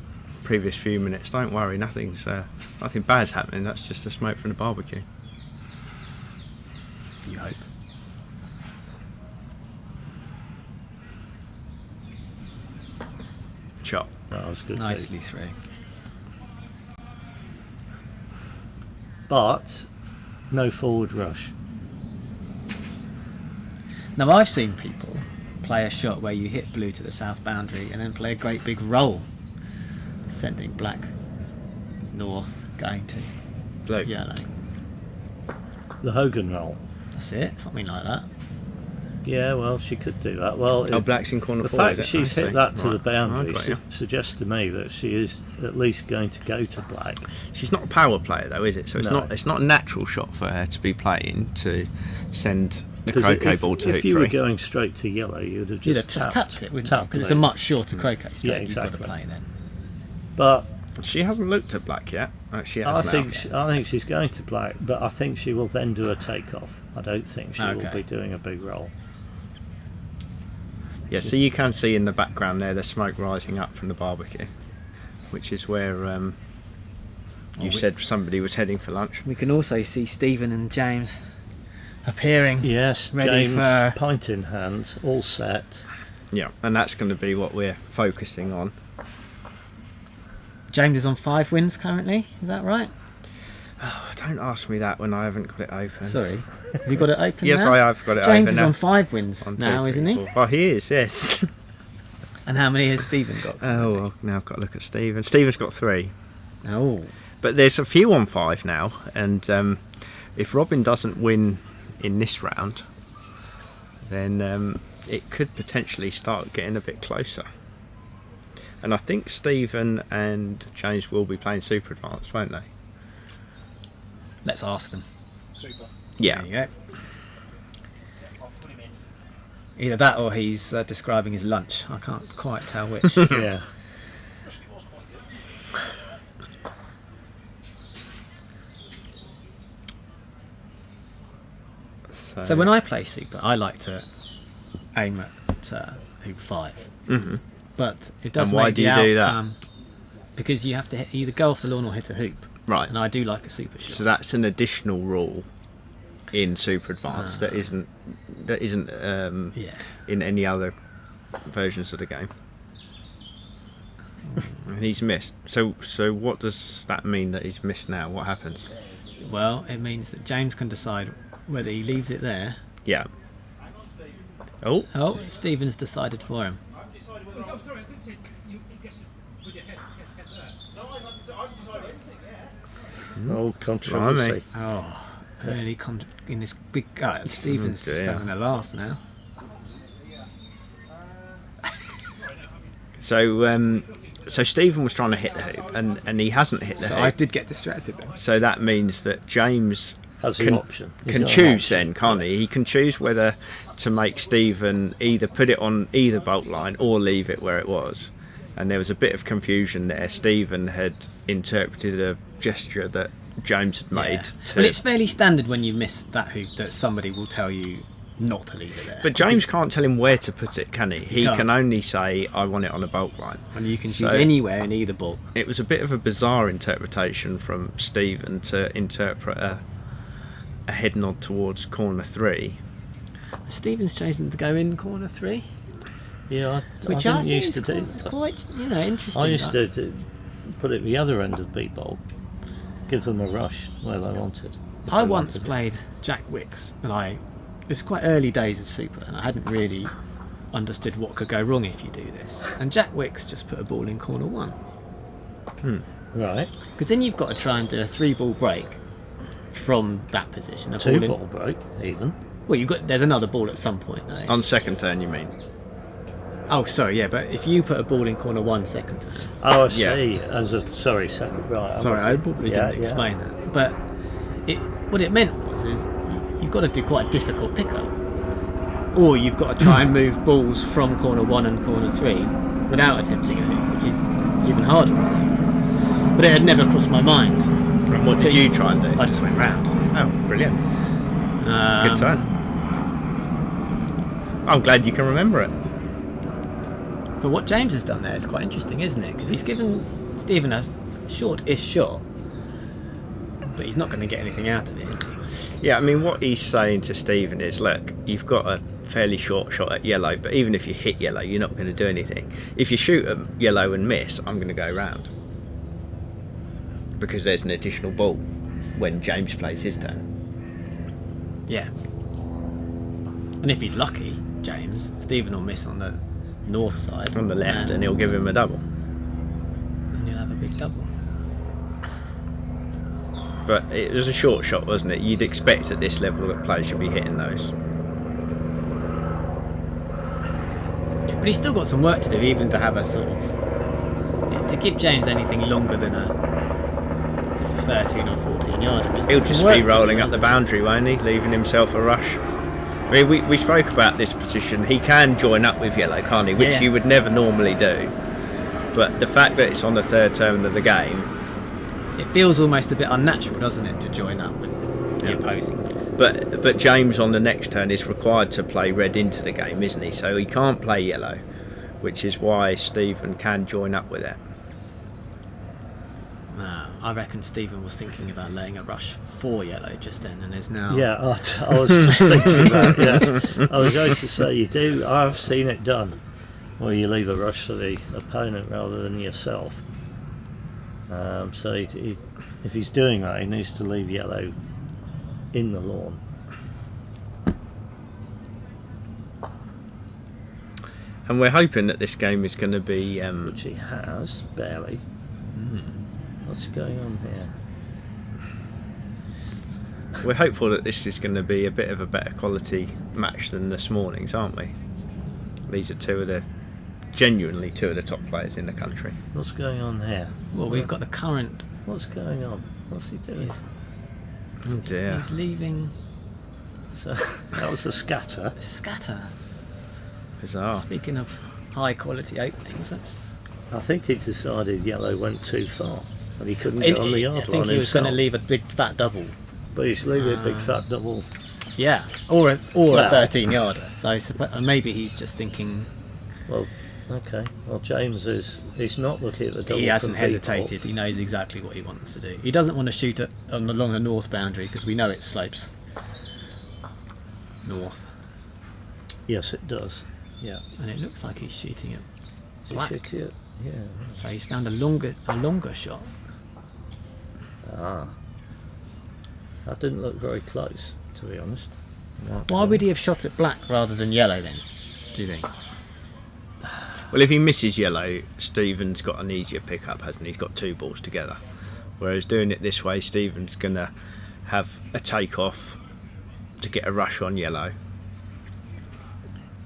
[SPEAKER 3] previous few minutes, don't worry, nothing bad's happening. That's just the smoke from the barbecue.
[SPEAKER 1] You hope.
[SPEAKER 3] Chop.
[SPEAKER 2] That was good.
[SPEAKER 1] Nicely through.
[SPEAKER 2] But no forward rush.
[SPEAKER 1] Now I've seen people play a shot where you hit blue to the south boundary and then play a great big roll, sending black north, going to
[SPEAKER 3] Blue.
[SPEAKER 1] yellow.
[SPEAKER 2] The Hogan roll.
[SPEAKER 1] That's it, something like that.
[SPEAKER 2] Yeah, well, she could do that. Well,
[SPEAKER 3] Oh, black's in corner
[SPEAKER 2] the
[SPEAKER 3] forward.
[SPEAKER 2] fact she's hit that to the boundary
[SPEAKER 3] Got you.
[SPEAKER 2] suggests to me that she is at least going to go to black.
[SPEAKER 3] She's not a power player though, is it? So it's
[SPEAKER 2] No.
[SPEAKER 3] not a natural shot for her to be playing to send the
[SPEAKER 2] 'Cause
[SPEAKER 3] croquet
[SPEAKER 2] if,
[SPEAKER 3] ball to
[SPEAKER 2] if
[SPEAKER 3] hoop
[SPEAKER 2] you were
[SPEAKER 3] three.
[SPEAKER 2] going straight to yellow, you'd have
[SPEAKER 1] You'd
[SPEAKER 2] just
[SPEAKER 1] have just tapped it, wouldn't you?
[SPEAKER 2] tapped
[SPEAKER 1] Because it's a
[SPEAKER 2] it.
[SPEAKER 1] much shorter croquet stroke
[SPEAKER 2] Yeah,
[SPEAKER 1] you've got
[SPEAKER 2] exactly.
[SPEAKER 1] to play then.
[SPEAKER 2] But
[SPEAKER 3] She hasn't looked at black yet. She has
[SPEAKER 2] I
[SPEAKER 3] now.
[SPEAKER 2] think she's going to black, but I think she will then do a takeoff. I don't think she will
[SPEAKER 1] Okay.
[SPEAKER 2] be doing a big roll.
[SPEAKER 3] Yeah, so you can see in the background there the smoke rising up from the barbecue, which is where you said somebody was heading for lunch.
[SPEAKER 1] We can also see Stephen and James appearing.
[SPEAKER 2] Yes,
[SPEAKER 1] Ready
[SPEAKER 2] James,
[SPEAKER 1] for-
[SPEAKER 2] pint in hand, all set.
[SPEAKER 3] Yeah, and that's going to be what we're focusing on.
[SPEAKER 1] James is on 5 wins currently, is that right?
[SPEAKER 3] Oh, don't ask me that when I haven't got it open.
[SPEAKER 1] Sorry. Have you got it open
[SPEAKER 3] Yes,
[SPEAKER 1] now?
[SPEAKER 3] I have got it
[SPEAKER 1] James
[SPEAKER 3] open
[SPEAKER 1] is
[SPEAKER 3] now.
[SPEAKER 1] on 5 wins
[SPEAKER 3] On
[SPEAKER 1] now,
[SPEAKER 3] 2,
[SPEAKER 1] isn't
[SPEAKER 3] 3,
[SPEAKER 1] he?
[SPEAKER 3] 4. Oh, he is, yes.
[SPEAKER 1] And how many has Stephen got?
[SPEAKER 3] Oh, well, now I've got to look at Stephen. Stephen's got 3.
[SPEAKER 1] Oh.
[SPEAKER 3] But there's a few on 5 now, and if Robin doesn't win in this round, then it could potentially start getting a bit closer. And I think Stephen and James will be playing Super Advanced, won't they?
[SPEAKER 1] Let's ask them.
[SPEAKER 3] Yeah.
[SPEAKER 1] There you go. Either that or he's describing his lunch. I can't quite tell which.
[SPEAKER 2] Yeah.
[SPEAKER 1] So when I play Super, I like to aim at hoop 5.
[SPEAKER 3] hmm
[SPEAKER 1] But it does
[SPEAKER 3] And why
[SPEAKER 1] make
[SPEAKER 3] do
[SPEAKER 1] the
[SPEAKER 3] you do that?
[SPEAKER 1] outcome because you have to either go off the lawn or hit a hoop.
[SPEAKER 3] Right.
[SPEAKER 1] And I do like a super shot.
[SPEAKER 3] So that's an additional rule in Super Advanced that isn't
[SPEAKER 1] Yeah.
[SPEAKER 3] in any other versions of the game. And he's missed. So what does that mean that he's missed now? What happens?
[SPEAKER 1] Well, it means that James can decide whether he leaves it there.
[SPEAKER 3] Yeah. Oh,
[SPEAKER 1] Oh, Stephen's decided for him.
[SPEAKER 2] Oh, controversy.
[SPEAKER 1] Oh, really in this big guy. Stephen's just
[SPEAKER 3] dear.
[SPEAKER 1] having a laugh now.
[SPEAKER 3] so Stephen was trying to hit the hoop, and he hasn't hit the
[SPEAKER 1] So
[SPEAKER 3] hoop.
[SPEAKER 1] I did get distracted then.
[SPEAKER 3] So that means that James
[SPEAKER 2] Has the
[SPEAKER 3] can,
[SPEAKER 2] option. He's
[SPEAKER 3] can
[SPEAKER 2] got an
[SPEAKER 3] choose
[SPEAKER 2] option.
[SPEAKER 3] then, can't he? He can choose whether to make Stephen either put it on either bolt line or leave it where it was. And there was a bit of confusion there. Stephen had interpreted a gesture that James had made.
[SPEAKER 1] Yeah.
[SPEAKER 3] To,
[SPEAKER 1] Well, it's fairly standard when you miss that hoop that somebody will tell you not to leave it there.
[SPEAKER 3] but James can't tell him where to put it, can he? He
[SPEAKER 1] can't.
[SPEAKER 3] can only say, I want it on a bolt line.
[SPEAKER 1] And you can choose
[SPEAKER 3] So-
[SPEAKER 1] anywhere in either ball.
[SPEAKER 3] It was a bit of a bizarre interpretation from Stephen to interpret a head nod towards corner 3.
[SPEAKER 1] Stephen's chosen to go in corner 3,
[SPEAKER 2] Yeah,
[SPEAKER 1] which
[SPEAKER 2] I
[SPEAKER 1] I
[SPEAKER 2] didn't
[SPEAKER 1] think
[SPEAKER 2] used
[SPEAKER 1] is
[SPEAKER 2] to do.
[SPEAKER 1] quite, it's quite, interesting.
[SPEAKER 2] I used
[SPEAKER 1] that.
[SPEAKER 2] to put it the other end of the bowl, give them a rush where they wanted. if
[SPEAKER 1] I
[SPEAKER 2] they
[SPEAKER 1] once
[SPEAKER 2] wanted it.
[SPEAKER 1] played Jack Wicks, and it's quite early days of Super, and I hadn't really understood what could go wrong if you do this. And Jack Wicks just put a ball in corner 1,
[SPEAKER 2] Right,
[SPEAKER 1] because then you've got to try and do a 3-ball break from that position. A
[SPEAKER 2] 2
[SPEAKER 1] ball in-
[SPEAKER 2] ball break even.
[SPEAKER 1] Well, there's another ball at some point, though.
[SPEAKER 3] On second turn, you mean?
[SPEAKER 1] Oh, sorry, yeah, but if you put a ball in corner 1 second turn.
[SPEAKER 2] Oh, I
[SPEAKER 3] Yeah.
[SPEAKER 2] see. As a second, right. I'm
[SPEAKER 1] Sorry,
[SPEAKER 2] with
[SPEAKER 1] I
[SPEAKER 2] you.
[SPEAKER 1] probably
[SPEAKER 2] Yeah,
[SPEAKER 1] didn't explain that. But what it meant is you've got to do quite a difficult pickup. Or you've got to try and move balls from corner 1 and corner 3 without attempting a hoop, which is even harder. I think. But it had never crossed my mind.
[SPEAKER 3] And what did you try and do?
[SPEAKER 1] I just went round.
[SPEAKER 3] Oh, brilliant. Good turn. I'm glad you can remember it.
[SPEAKER 1] But what James has done there is quite interesting, isn't it? Because he's given Stephen has short-ish shot, but he's not going to get anything out of it, is he?
[SPEAKER 3] Yeah, I mean, what he's saying to Stephen is, look, you've got a fairly short shot at yellow, but even if you hit yellow, you're not going to do anything. If you shoot at yellow and miss, I'm going to go round. Because there's an additional ball when James plays his turn.
[SPEAKER 1] Yeah. And if he's lucky, James, Stephen will miss on the north side.
[SPEAKER 3] On the left, and he'll give him a double.
[SPEAKER 1] And he'll have a big double.
[SPEAKER 3] But it was a short shot, wasn't it? You'd expect at this level that players should be hitting those.
[SPEAKER 1] But he's still got some work to do, even to have a sort of... to give James anything longer than a 13 or 14 yarder.
[SPEAKER 3] He'll just be rolling up the boundary, won't he? Leaving himself a rush. I mean, we spoke about this position. He can join up with yellow, can't he? Which you would never normally do. But the fact that it's on the third turn of the game...
[SPEAKER 1] It feels almost a bit unnatural, doesn't it, to join up with the opposing.
[SPEAKER 3] But James on the next turn is required to play red into the game, isn't he? So he can't play yellow, which is why Stephen can join up with it.
[SPEAKER 1] I reckon Stephen was thinking about laying a rush for yellow just then, and there's now...
[SPEAKER 2] Yeah, I was just thinking about it. I was going to say, you do. I've seen it done, where you leave a rush for the opponent rather than yourself. So if he's doing that, he needs to leave yellow in the lawn.
[SPEAKER 3] And we're hoping that this game is going to be...
[SPEAKER 2] which he has, barely. What's going on here?
[SPEAKER 3] We're hopeful that this is going to be a bit of a better quality match than this morning's, aren't we? These are genuinely two of the top players in the country.
[SPEAKER 2] What's going on here?
[SPEAKER 1] Well, we've got the current...
[SPEAKER 2] What's going on? What's he doing?
[SPEAKER 3] Oh dear.
[SPEAKER 1] He's leaving...
[SPEAKER 2] So that was a scatter.
[SPEAKER 1] Scatter.
[SPEAKER 3] Bizarre.
[SPEAKER 1] Speaking of high quality openings, that's...
[SPEAKER 2] I think he decided yellow went too far and he couldn't get on the yard line himself.
[SPEAKER 1] I think he was going to leave a big fat double.
[SPEAKER 2] But he's leaving a big fat double.
[SPEAKER 1] Yeah, or a 13 yarder. So maybe he's just thinking...
[SPEAKER 2] Well, okay. Well, James he's not looking at the double.
[SPEAKER 1] He hasn't
[SPEAKER 2] from
[SPEAKER 1] hesitated.
[SPEAKER 2] people.
[SPEAKER 1] He knows exactly what he wants to do. He doesn't want to shoot it along the north boundary because we know it slopes north.
[SPEAKER 2] Yes, it does. Yeah.
[SPEAKER 1] And it looks like he's shooting it
[SPEAKER 2] He
[SPEAKER 1] black.
[SPEAKER 2] shoots it. Yeah.
[SPEAKER 1] So he's found a longer shot.
[SPEAKER 2] That didn't look very close, to be honest.
[SPEAKER 1] Why would he have shot it black rather than yellow then, do you think?
[SPEAKER 3] Well, if he misses yellow, Stephen's got an easier pickup, hasn't he? He's got two balls together. Whereas doing it this way, Stephen's going to have a take-off to get a rush on yellow.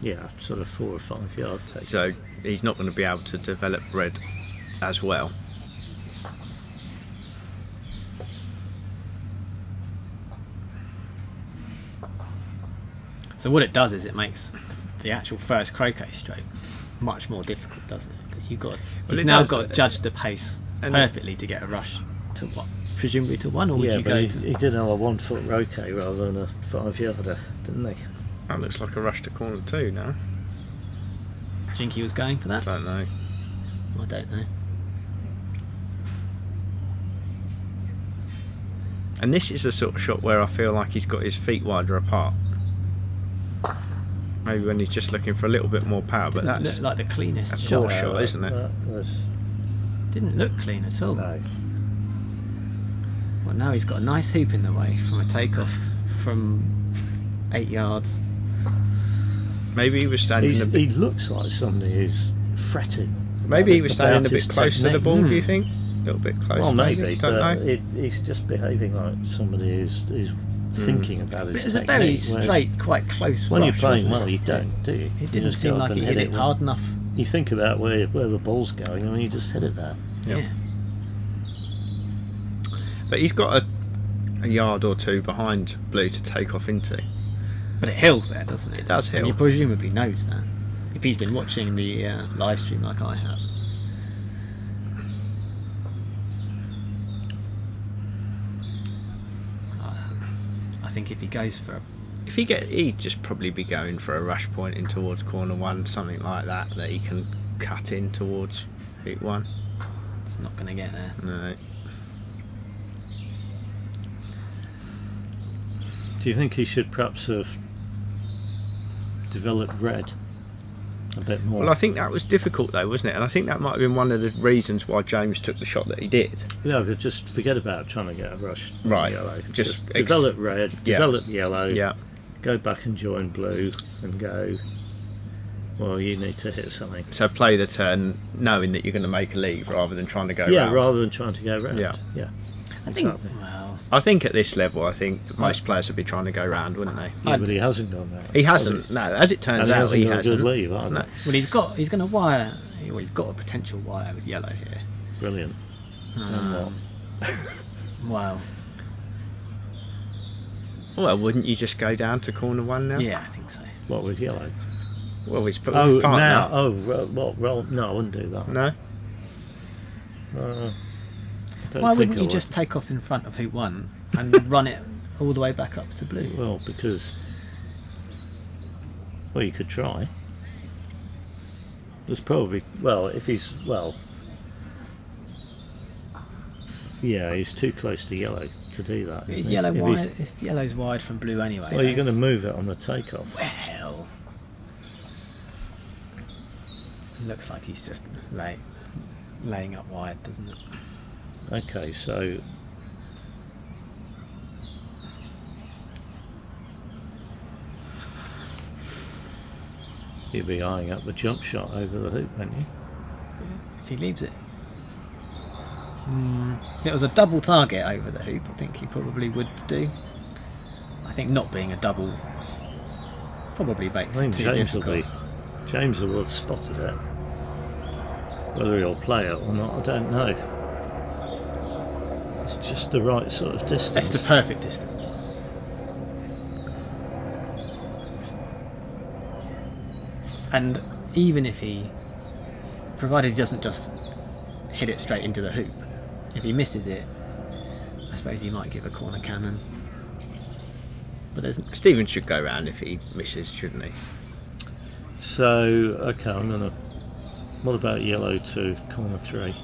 [SPEAKER 2] Yeah, sort of 4 or 5 yard take.
[SPEAKER 3] So he's not going to be able to develop red as well.
[SPEAKER 1] So what it does is it makes the actual first croquet stroke much more difficult, doesn't it? Because he's now got to judge the pace perfectly to get a rush to what? Presumably to 1, or would you go to...
[SPEAKER 2] He did have a 1 foot roquet rather than a 5 yarder, didn't he?
[SPEAKER 3] That looks like a rush to corner 2 now.
[SPEAKER 1] Do you think he was going for that?
[SPEAKER 3] Don't know.
[SPEAKER 1] I don't know.
[SPEAKER 3] And this is the sort of shot where I feel like he's got his feet wider apart. Maybe when he's just looking for a little bit more power, but that's
[SPEAKER 1] look like the cleanest
[SPEAKER 3] a
[SPEAKER 1] shot.
[SPEAKER 3] poor shot, isn't it?
[SPEAKER 1] Didn't look clean at all.
[SPEAKER 2] No.
[SPEAKER 1] Well, now he's got a nice hoop in the way from a takeoff from 8 yards.
[SPEAKER 3] Maybe he was standing a bit...
[SPEAKER 2] He looks like somebody who's fretting.
[SPEAKER 3] Maybe he was standing a
[SPEAKER 2] about
[SPEAKER 3] bit
[SPEAKER 2] his
[SPEAKER 3] close to the
[SPEAKER 2] technique.
[SPEAKER 3] ball, do you think? A little bit close.
[SPEAKER 2] Well, maybe,
[SPEAKER 3] Don't
[SPEAKER 2] but
[SPEAKER 3] know.
[SPEAKER 2] he's just behaving like somebody who's thinking about his
[SPEAKER 1] But it was a
[SPEAKER 2] technique.
[SPEAKER 1] very
[SPEAKER 2] whereas
[SPEAKER 1] straight, quite close
[SPEAKER 2] when
[SPEAKER 1] rush,
[SPEAKER 2] you're playing
[SPEAKER 1] wasn't
[SPEAKER 2] well,
[SPEAKER 1] it?
[SPEAKER 2] you don't, do you?
[SPEAKER 1] It
[SPEAKER 2] You
[SPEAKER 1] didn't
[SPEAKER 2] just
[SPEAKER 1] seem
[SPEAKER 2] go up
[SPEAKER 1] like
[SPEAKER 2] and
[SPEAKER 1] he hit it
[SPEAKER 2] when-
[SPEAKER 1] hard enough.
[SPEAKER 2] You think about where the ball's going, and you just hit it there.
[SPEAKER 1] Yeah.
[SPEAKER 3] But he's got a yard or 2 behind blue to take off into.
[SPEAKER 1] But it hills there, doesn't it?
[SPEAKER 3] It does
[SPEAKER 1] And
[SPEAKER 3] hill.
[SPEAKER 1] he presumably knows that. If he's been watching the live stream like I have. I think if he goes for
[SPEAKER 3] He'd just probably be going for a rush point in towards corner 1, something like that he can cut in towards hoop 1.
[SPEAKER 1] not going to get there.
[SPEAKER 3] No.
[SPEAKER 2] Do you think he should perhaps have developed red a bit more?
[SPEAKER 3] Well, I think that was difficult though, wasn't it? And I think that might have been one of the reasons why James took the shot that he did.
[SPEAKER 2] Yeah, but just forget about trying to get a rush on
[SPEAKER 3] Right.
[SPEAKER 2] yellow.
[SPEAKER 3] Just
[SPEAKER 2] develop red,
[SPEAKER 3] Yeah.
[SPEAKER 2] develop yellow,
[SPEAKER 3] Yeah.
[SPEAKER 2] go back and join blue and go, well, you need to hit something.
[SPEAKER 3] So play the turn knowing that you're going to make a leave rather than trying to go
[SPEAKER 2] Yeah,
[SPEAKER 3] round.
[SPEAKER 2] rather than trying to go round.
[SPEAKER 3] Yeah.
[SPEAKER 2] Yeah.
[SPEAKER 1] I think.
[SPEAKER 2] Exactly.
[SPEAKER 1] Well,
[SPEAKER 3] I think at this level, I think most players would be trying to go round, wouldn't they?
[SPEAKER 2] Yeah, but he hasn't done that.
[SPEAKER 3] He hasn't. No, as it turns
[SPEAKER 2] And
[SPEAKER 3] out, he
[SPEAKER 2] got a
[SPEAKER 3] hasn't.
[SPEAKER 2] good leave either.
[SPEAKER 3] No.
[SPEAKER 1] well, he's going to wire. Well, he's got a potential wire with yellow here.
[SPEAKER 2] Brilliant. Done what?
[SPEAKER 1] Wow.
[SPEAKER 3] Well, wouldn't you just go down to corner one now?
[SPEAKER 1] Yeah, I think so.
[SPEAKER 2] What with yellow?
[SPEAKER 3] Well, he's put
[SPEAKER 2] Oh,
[SPEAKER 3] the part
[SPEAKER 2] now. Oh, roll. No, I wouldn't do that.
[SPEAKER 3] No.
[SPEAKER 2] I don't
[SPEAKER 1] Why
[SPEAKER 2] think
[SPEAKER 1] wouldn't
[SPEAKER 2] I
[SPEAKER 1] you
[SPEAKER 2] would.
[SPEAKER 1] just take off in front of hoop 1 and run it all the way back up to blue?
[SPEAKER 2] Well, because. Well, you could try. There's probably. Well, if he's. Well. Yeah, he's too close to yellow to do that.
[SPEAKER 1] Is
[SPEAKER 2] isn't he?
[SPEAKER 1] yellow
[SPEAKER 2] If
[SPEAKER 1] wide?
[SPEAKER 2] he's-
[SPEAKER 1] If yellow's wide from blue anyway.
[SPEAKER 2] Well, you're going to move it on the takeoff.
[SPEAKER 1] Well, it looks like he's just laying up wide, doesn't it?
[SPEAKER 2] Okay, so. You'd be eyeing up the jump shot over the hoop, wouldn't you?
[SPEAKER 1] If he leaves it. If it was a double target over the hoop, I think he probably would do. I think not being a double probably
[SPEAKER 2] I
[SPEAKER 1] makes it
[SPEAKER 2] think
[SPEAKER 1] too
[SPEAKER 2] James
[SPEAKER 1] difficult.
[SPEAKER 2] James will have spotted it. Whether he'll play it or not, I don't know. It's just the right sort of distance.
[SPEAKER 1] That's the perfect distance. And even if he, provided he doesn't just hit it straight into the hoop, if he misses it, I suppose he might give a corner cannon. But there's
[SPEAKER 3] Stephen should go round if he misses, shouldn't he?
[SPEAKER 2] So, okay, I'm going to. What about yellow to corner 3?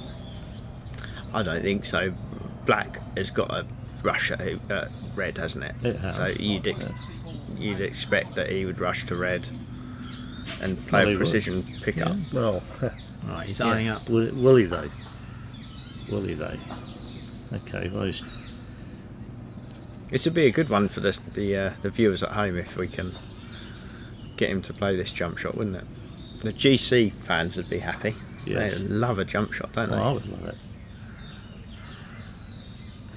[SPEAKER 3] I don't think so. Black has got a rush at red, hasn't it?
[SPEAKER 2] It has.
[SPEAKER 3] So
[SPEAKER 2] Yes.
[SPEAKER 3] you'd expect that he would rush to red and play
[SPEAKER 2] Well, he
[SPEAKER 3] a precision pick-up.
[SPEAKER 2] Well,
[SPEAKER 1] right, he's eyeing
[SPEAKER 2] yeah.
[SPEAKER 1] up.
[SPEAKER 2] Will he though? Will he though? Okay, well, he's
[SPEAKER 3] This would be a good one for the viewers at home if we can get him to play this jump shot, wouldn't it? The GC fans would be happy.
[SPEAKER 2] Yes.
[SPEAKER 3] They love a jump shot, don't
[SPEAKER 2] well, I
[SPEAKER 3] they?
[SPEAKER 2] would love it.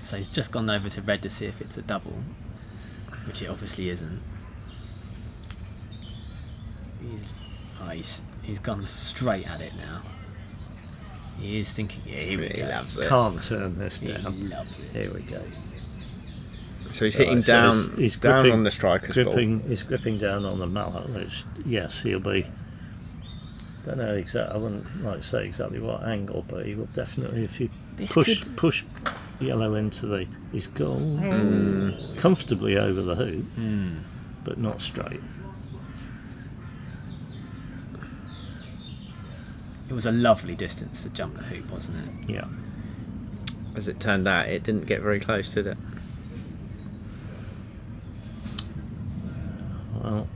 [SPEAKER 1] So he's just gone over to red to see if it's a double, which it obviously isn't. He's gone straight at it now. He is thinking, yeah, here we
[SPEAKER 3] He
[SPEAKER 1] go.
[SPEAKER 3] loves it.
[SPEAKER 2] Can't turn this
[SPEAKER 1] He
[SPEAKER 2] down.
[SPEAKER 1] loves it.
[SPEAKER 2] Here we go.
[SPEAKER 3] So he's hitting
[SPEAKER 2] Right, so
[SPEAKER 3] down,
[SPEAKER 2] he's
[SPEAKER 3] down
[SPEAKER 2] gripping-
[SPEAKER 3] on the striker's ball.
[SPEAKER 2] He's gripping down on the mallet, which, yes, he'll be. Don't know exactly. I wouldn't like to say exactly what angle, but he will definitely. If you
[SPEAKER 1] This
[SPEAKER 2] push
[SPEAKER 1] could-
[SPEAKER 2] yellow into the, he's gone comfortably over the hoop, but not straight.
[SPEAKER 1] It was a lovely distance to jump the hoop, wasn't it?
[SPEAKER 2] Yeah.
[SPEAKER 3] As it turned out, it didn't get very close, did it?
[SPEAKER 2] Well,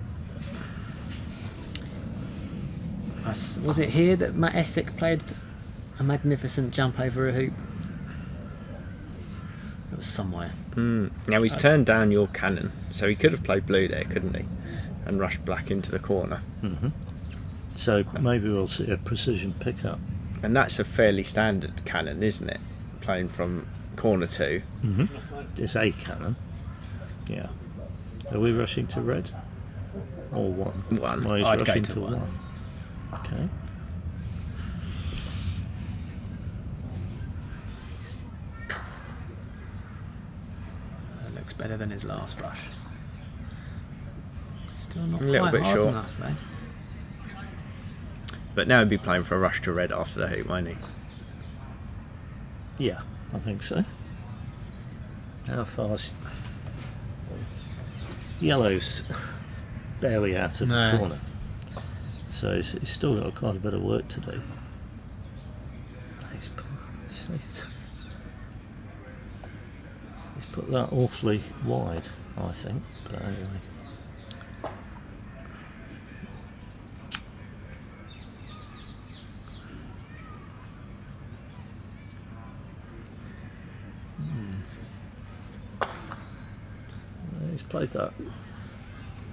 [SPEAKER 1] Was it here that Matt Essick played a magnificent jump over a hoop? It was somewhere.
[SPEAKER 3] Now he's
[SPEAKER 1] That's-
[SPEAKER 3] turned down your cannon, so he could have played blue there, couldn't he? And rushed black into the corner.
[SPEAKER 2] so maybe we'll see a precision pickup.
[SPEAKER 3] And that's a fairly standard cannon, isn't it? Playing from corner 2.
[SPEAKER 2] It's a cannon. Yeah. Are we rushing to red? Or 1?
[SPEAKER 3] One.
[SPEAKER 2] Well, he's
[SPEAKER 1] I'd go
[SPEAKER 2] rushing
[SPEAKER 1] to
[SPEAKER 2] to
[SPEAKER 1] one.
[SPEAKER 2] 1. Okay.
[SPEAKER 1] That looks better than his last brush. Still not
[SPEAKER 3] A little
[SPEAKER 1] quite
[SPEAKER 3] bit
[SPEAKER 1] hard
[SPEAKER 3] short.
[SPEAKER 1] enough, though.
[SPEAKER 3] But now he'd be playing for a rush to red after the hoop, won't he?
[SPEAKER 2] Yeah, I think so. How far's yellow's barely out of
[SPEAKER 1] No.
[SPEAKER 2] the corner, so he's still got quite a bit of work to do. He's He's put that awfully wide, I think. But anyway. He's played that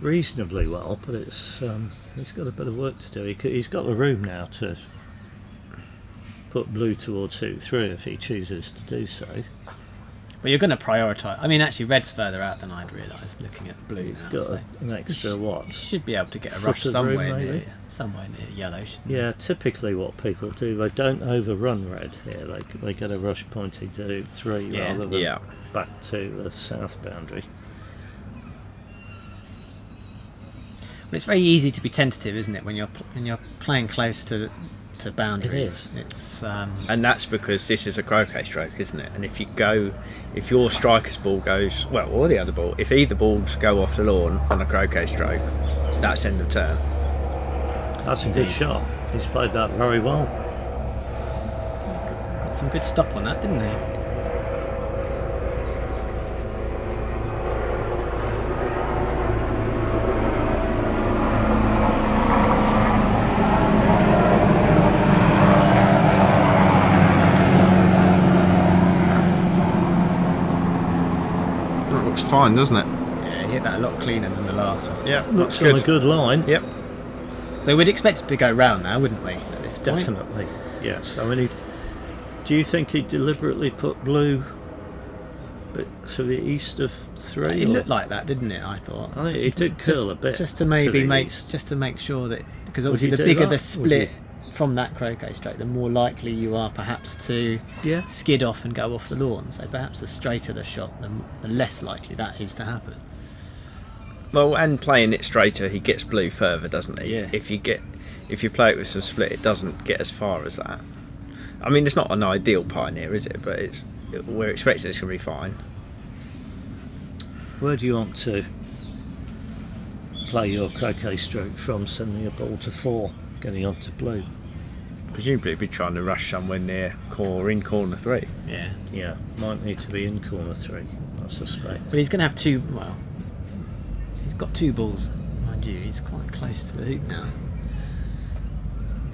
[SPEAKER 2] reasonably well, but he's got a bit of work to do. He's got the room now to put blue towards suit 3 if he chooses to do so.
[SPEAKER 1] Well, you're going to prioritise. I mean, actually, red's further out than I'd realised looking at blue.
[SPEAKER 2] He's
[SPEAKER 1] now,
[SPEAKER 2] got
[SPEAKER 1] so
[SPEAKER 2] an extra what?
[SPEAKER 1] You should be able to get a
[SPEAKER 2] Foot
[SPEAKER 1] rush
[SPEAKER 2] of room,
[SPEAKER 1] somewhere
[SPEAKER 2] maybe?
[SPEAKER 1] near yellow. Shouldn't
[SPEAKER 2] Yeah, typically what people do, they don't overrun red here. They get a rush pointing to 3
[SPEAKER 1] Yeah.
[SPEAKER 2] rather than
[SPEAKER 3] Yeah.
[SPEAKER 2] back to the south boundary.
[SPEAKER 1] But it's very easy to be tentative, isn't it, when you're playing close to boundaries? It's
[SPEAKER 3] And that's because this is a croquet stroke, isn't it? And if your striker's ball goes, well, or the other ball, if either balls go off the lawn on a croquet stroke, that's end of turn.
[SPEAKER 2] That's a good shot. He's played that very well.
[SPEAKER 1] got some good stop on that, didn't he?
[SPEAKER 3] That looks fine, doesn't it?
[SPEAKER 1] Yeah, he hit that a lot cleaner than the last one.
[SPEAKER 3] Yeah,
[SPEAKER 2] Looks on a good line.
[SPEAKER 3] Yep.
[SPEAKER 1] So we'd expect it to go round now, wouldn't we, at this point?
[SPEAKER 2] Definitely. Yes. I mean, do you think he deliberately put blue bit to the east of 3?
[SPEAKER 1] It
[SPEAKER 2] or-
[SPEAKER 1] looked like that, didn't it? I thought.
[SPEAKER 2] I think it did curl a bit.
[SPEAKER 1] Just to maybe
[SPEAKER 2] the east.
[SPEAKER 1] just to make sure that, because
[SPEAKER 2] Would
[SPEAKER 1] obviously
[SPEAKER 2] you
[SPEAKER 1] the
[SPEAKER 2] do
[SPEAKER 1] bigger
[SPEAKER 2] that?
[SPEAKER 1] the
[SPEAKER 2] Would
[SPEAKER 1] split
[SPEAKER 2] you-
[SPEAKER 1] from that croquet stroke, the more likely you are perhaps to
[SPEAKER 2] Yeah.
[SPEAKER 1] skid off and go off the lawn. So perhaps the straighter the shot, the less likely that is to happen.
[SPEAKER 3] Well, and playing it straighter, he gets blue further, doesn't he?
[SPEAKER 1] Yeah.
[SPEAKER 3] If you play it with some split, it doesn't get as far as that. I mean, it's not an ideal pioneer, is it? But we're expecting it's going to be fine.
[SPEAKER 2] Where do you want to play your croquet stroke from, sending a ball to 4, getting on to blue?
[SPEAKER 3] Presumably, he'd be trying to rush somewhere near in corner 3.
[SPEAKER 1] Yeah.
[SPEAKER 2] Yeah, might need to be in corner 3, I suspect.
[SPEAKER 1] But he's going to have two. Well, he's got 2 balls, mind you. He's quite close to the hoop now.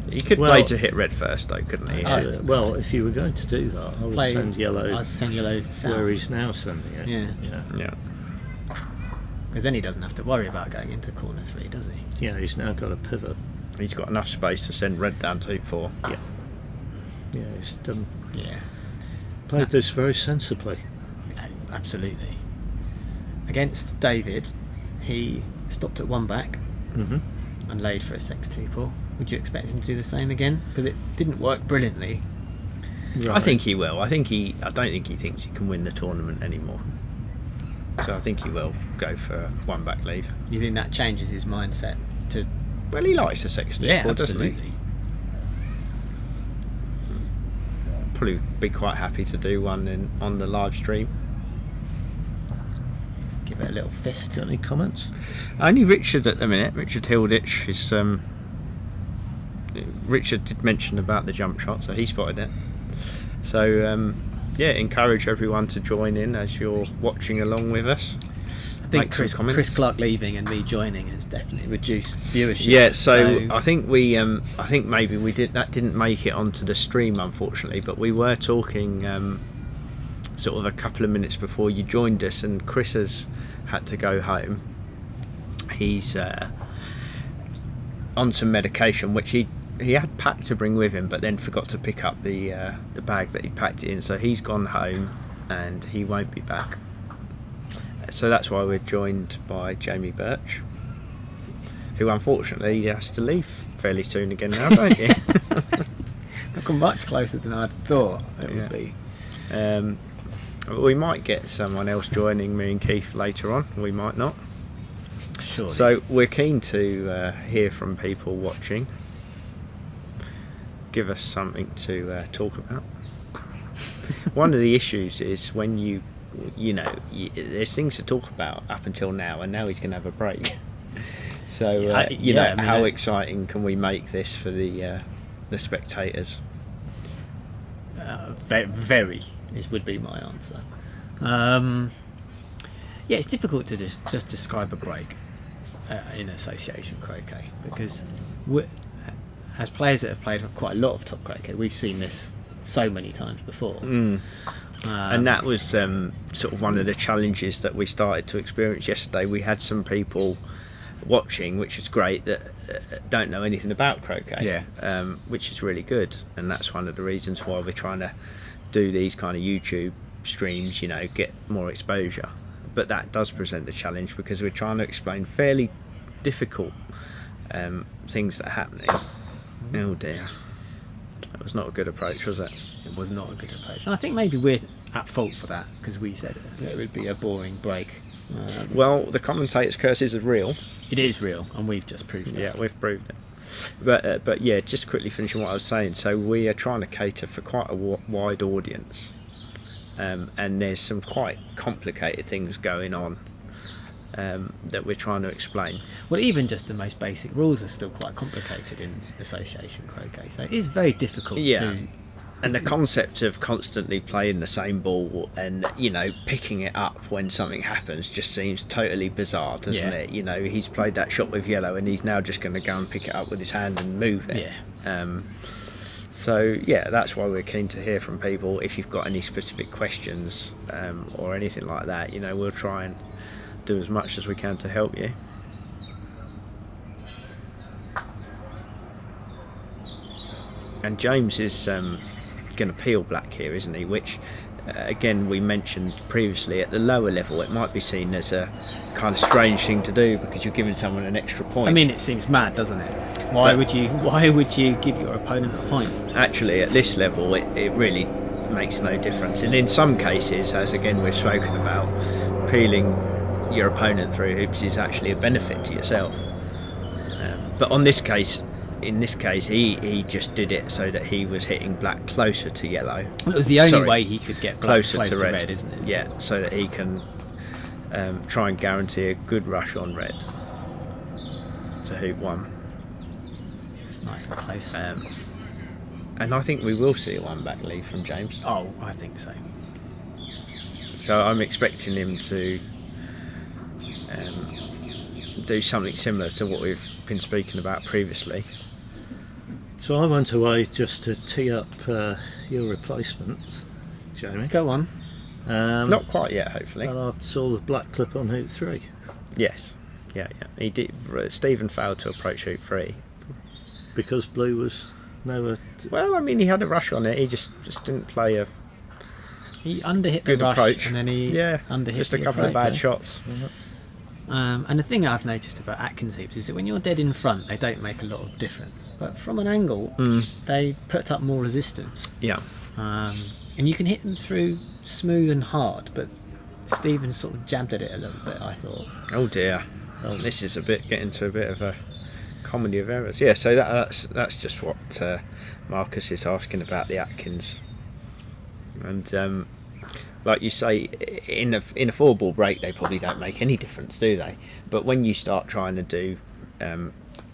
[SPEAKER 3] He could
[SPEAKER 2] Well-
[SPEAKER 3] play to hit red first, though, couldn't he?
[SPEAKER 1] I think
[SPEAKER 2] Well,
[SPEAKER 1] so.
[SPEAKER 2] if you were going to do that, I would send yellow
[SPEAKER 1] I'll send yellow south.
[SPEAKER 2] where he's now sending it.
[SPEAKER 1] Yeah.
[SPEAKER 3] Yeah.
[SPEAKER 1] Because then he doesn't have to worry about going into corner 3, does he?
[SPEAKER 2] Yeah, he's now got a pivot.
[SPEAKER 3] He's got enough space to send red down to hoop 4.
[SPEAKER 2] Yeah. Yeah, he's done.
[SPEAKER 1] Yeah.
[SPEAKER 2] Played this very sensibly.
[SPEAKER 1] Absolutely. Against David, he stopped at 1 back
[SPEAKER 2] Mm-hmm.
[SPEAKER 1] and laid for a 6-2 pull. Would you expect him to do the same again? Because it didn't work brilliantly.
[SPEAKER 2] Right.
[SPEAKER 3] I think he will. I don't think he thinks he can win the tournament anymore. So I think he will go for 1 back leave.
[SPEAKER 1] You think that changes his mindset to?
[SPEAKER 3] Well, he likes a 6-2
[SPEAKER 1] Yeah,
[SPEAKER 3] pull, doesn't
[SPEAKER 1] absolutely.
[SPEAKER 3] he? Probably be quite happy to do one on the live stream.
[SPEAKER 1] Give it a little fist.
[SPEAKER 2] Got any comments?
[SPEAKER 3] Only Richard at the minute. Richard Hilditch is. Richard did mention about the jump shot, so he spotted it. So yeah, encourage everyone to join in as you're watching along with us.
[SPEAKER 1] I think
[SPEAKER 3] Make some comments.
[SPEAKER 1] Chris Clark leaving and me joining has definitely reduced viewership.
[SPEAKER 3] Yeah, so I think I think maybe that didn't make it onto the stream, unfortunately, but we were talking sort of a couple of minutes before you joined us, and Chris has had to go home. He's on some medication, which he had packed to bring with him, but then forgot to pick up the bag that he packed it in, so he's gone home and he won't be back. So that's why we're joined by Jamie Birch, who unfortunately has to leave fairly soon again now, don't you?
[SPEAKER 1] I've come much closer than I'd thought it would be.
[SPEAKER 3] We might get someone else joining me and Keith later on, we might not.
[SPEAKER 1] Surely.
[SPEAKER 3] So we're keen to hear from people watching. Give us something to talk about. One of the issues is when you know, there's things to talk about up until now, and now he's going to have a break. So you know,
[SPEAKER 1] I mean,
[SPEAKER 3] how
[SPEAKER 1] it's-
[SPEAKER 3] exciting can we make this for the spectators?
[SPEAKER 1] Very would be my answer. It's difficult to just describe a break in association croquet, because as players that have played quite a lot of top croquet, we've seen this so many times before.
[SPEAKER 3] And that was sort of one of the challenges that we started to experience yesterday. We had some people watching, which is great, that don't know anything about croquet, which is really good, and that's one of the reasons why we're trying to do these kind of YouTube streams, get more exposure. But that does present a challenge, because we're trying to explain fairly difficult things that are happening. Oh dear, that was not a good approach, was it?
[SPEAKER 1] It was not a good approach, and I think maybe we're at fault for that, because we said it would be a boring break.
[SPEAKER 3] Well, the commentator's curses are real.
[SPEAKER 1] It is real, and we've just proved it.
[SPEAKER 3] Yeah, we've proved it. But yeah, just quickly finishing what I was saying. So we are trying to cater for quite a wide audience, and there's some quite complicated things going on that we're trying to explain.
[SPEAKER 1] Well, even just the most basic rules are still quite complicated in association croquet, so it is very difficult to...
[SPEAKER 3] And the concept of constantly playing the same ball and, picking it up when something happens just seems totally bizarre, doesn't it? He's played that shot with yellow and he's now just going to go and pick it up with his hand and move it. So that's why we're keen to hear from people. If you've got any specific questions or anything like that, we'll try and do as much as we can to help you. And James is going to peel black here, isn't he? Which again, we mentioned previously, at the lower level it might be seen as a kind of strange thing to do, because you're giving someone an extra point.
[SPEAKER 1] I mean, it seems mad, doesn't it? Why would you give your opponent a point?
[SPEAKER 3] Actually, at this level it really makes no difference, and in some cases, as again we've spoken about, peeling your opponent through hoops is actually a benefit to yourself. But in this case, he just did it so that he was hitting black closer to yellow.
[SPEAKER 1] It was the only way he could get black closer to red, isn't it?
[SPEAKER 3] Yeah, so that he can try and guarantee a good rush on red to hoop 1.
[SPEAKER 1] It's nice and close.
[SPEAKER 3] And I think we will see a 1-back lead from James.
[SPEAKER 1] Oh, I think so.
[SPEAKER 3] So I'm expecting him to do something similar to what we've been speaking about previously.
[SPEAKER 2] So I went away just to tee up your replacement, Jamie.
[SPEAKER 1] Go on.
[SPEAKER 3] Not quite yet, hopefully.
[SPEAKER 2] And I saw the black clip on hoop 3.
[SPEAKER 3] Yes. Yeah. He did. Stephen failed to approach hoop 3
[SPEAKER 2] because blue was nowhere.
[SPEAKER 3] Well, I mean, he had a rush on it. He just didn't play a.
[SPEAKER 1] He underhit
[SPEAKER 3] good
[SPEAKER 1] the rush,
[SPEAKER 3] approach,
[SPEAKER 1] and then he underhit
[SPEAKER 3] just a
[SPEAKER 1] the
[SPEAKER 3] couple of bad shots.
[SPEAKER 1] And the thing I've noticed about Atkins hoops is that when you're dead in front, they don't make a lot of difference. But from an angle, they put up more resistance.
[SPEAKER 3] Yeah.
[SPEAKER 1] And you can hit them through smooth and hard, but Stephen sort of jabbed at it a little bit, I thought.
[SPEAKER 3] Oh dear. This is getting to a bit of a comedy of errors. Yeah, so that's just what Marcus is asking about the Atkins. And like you say, in a 4-ball break, they probably don't make any difference, do they? But when you start trying to do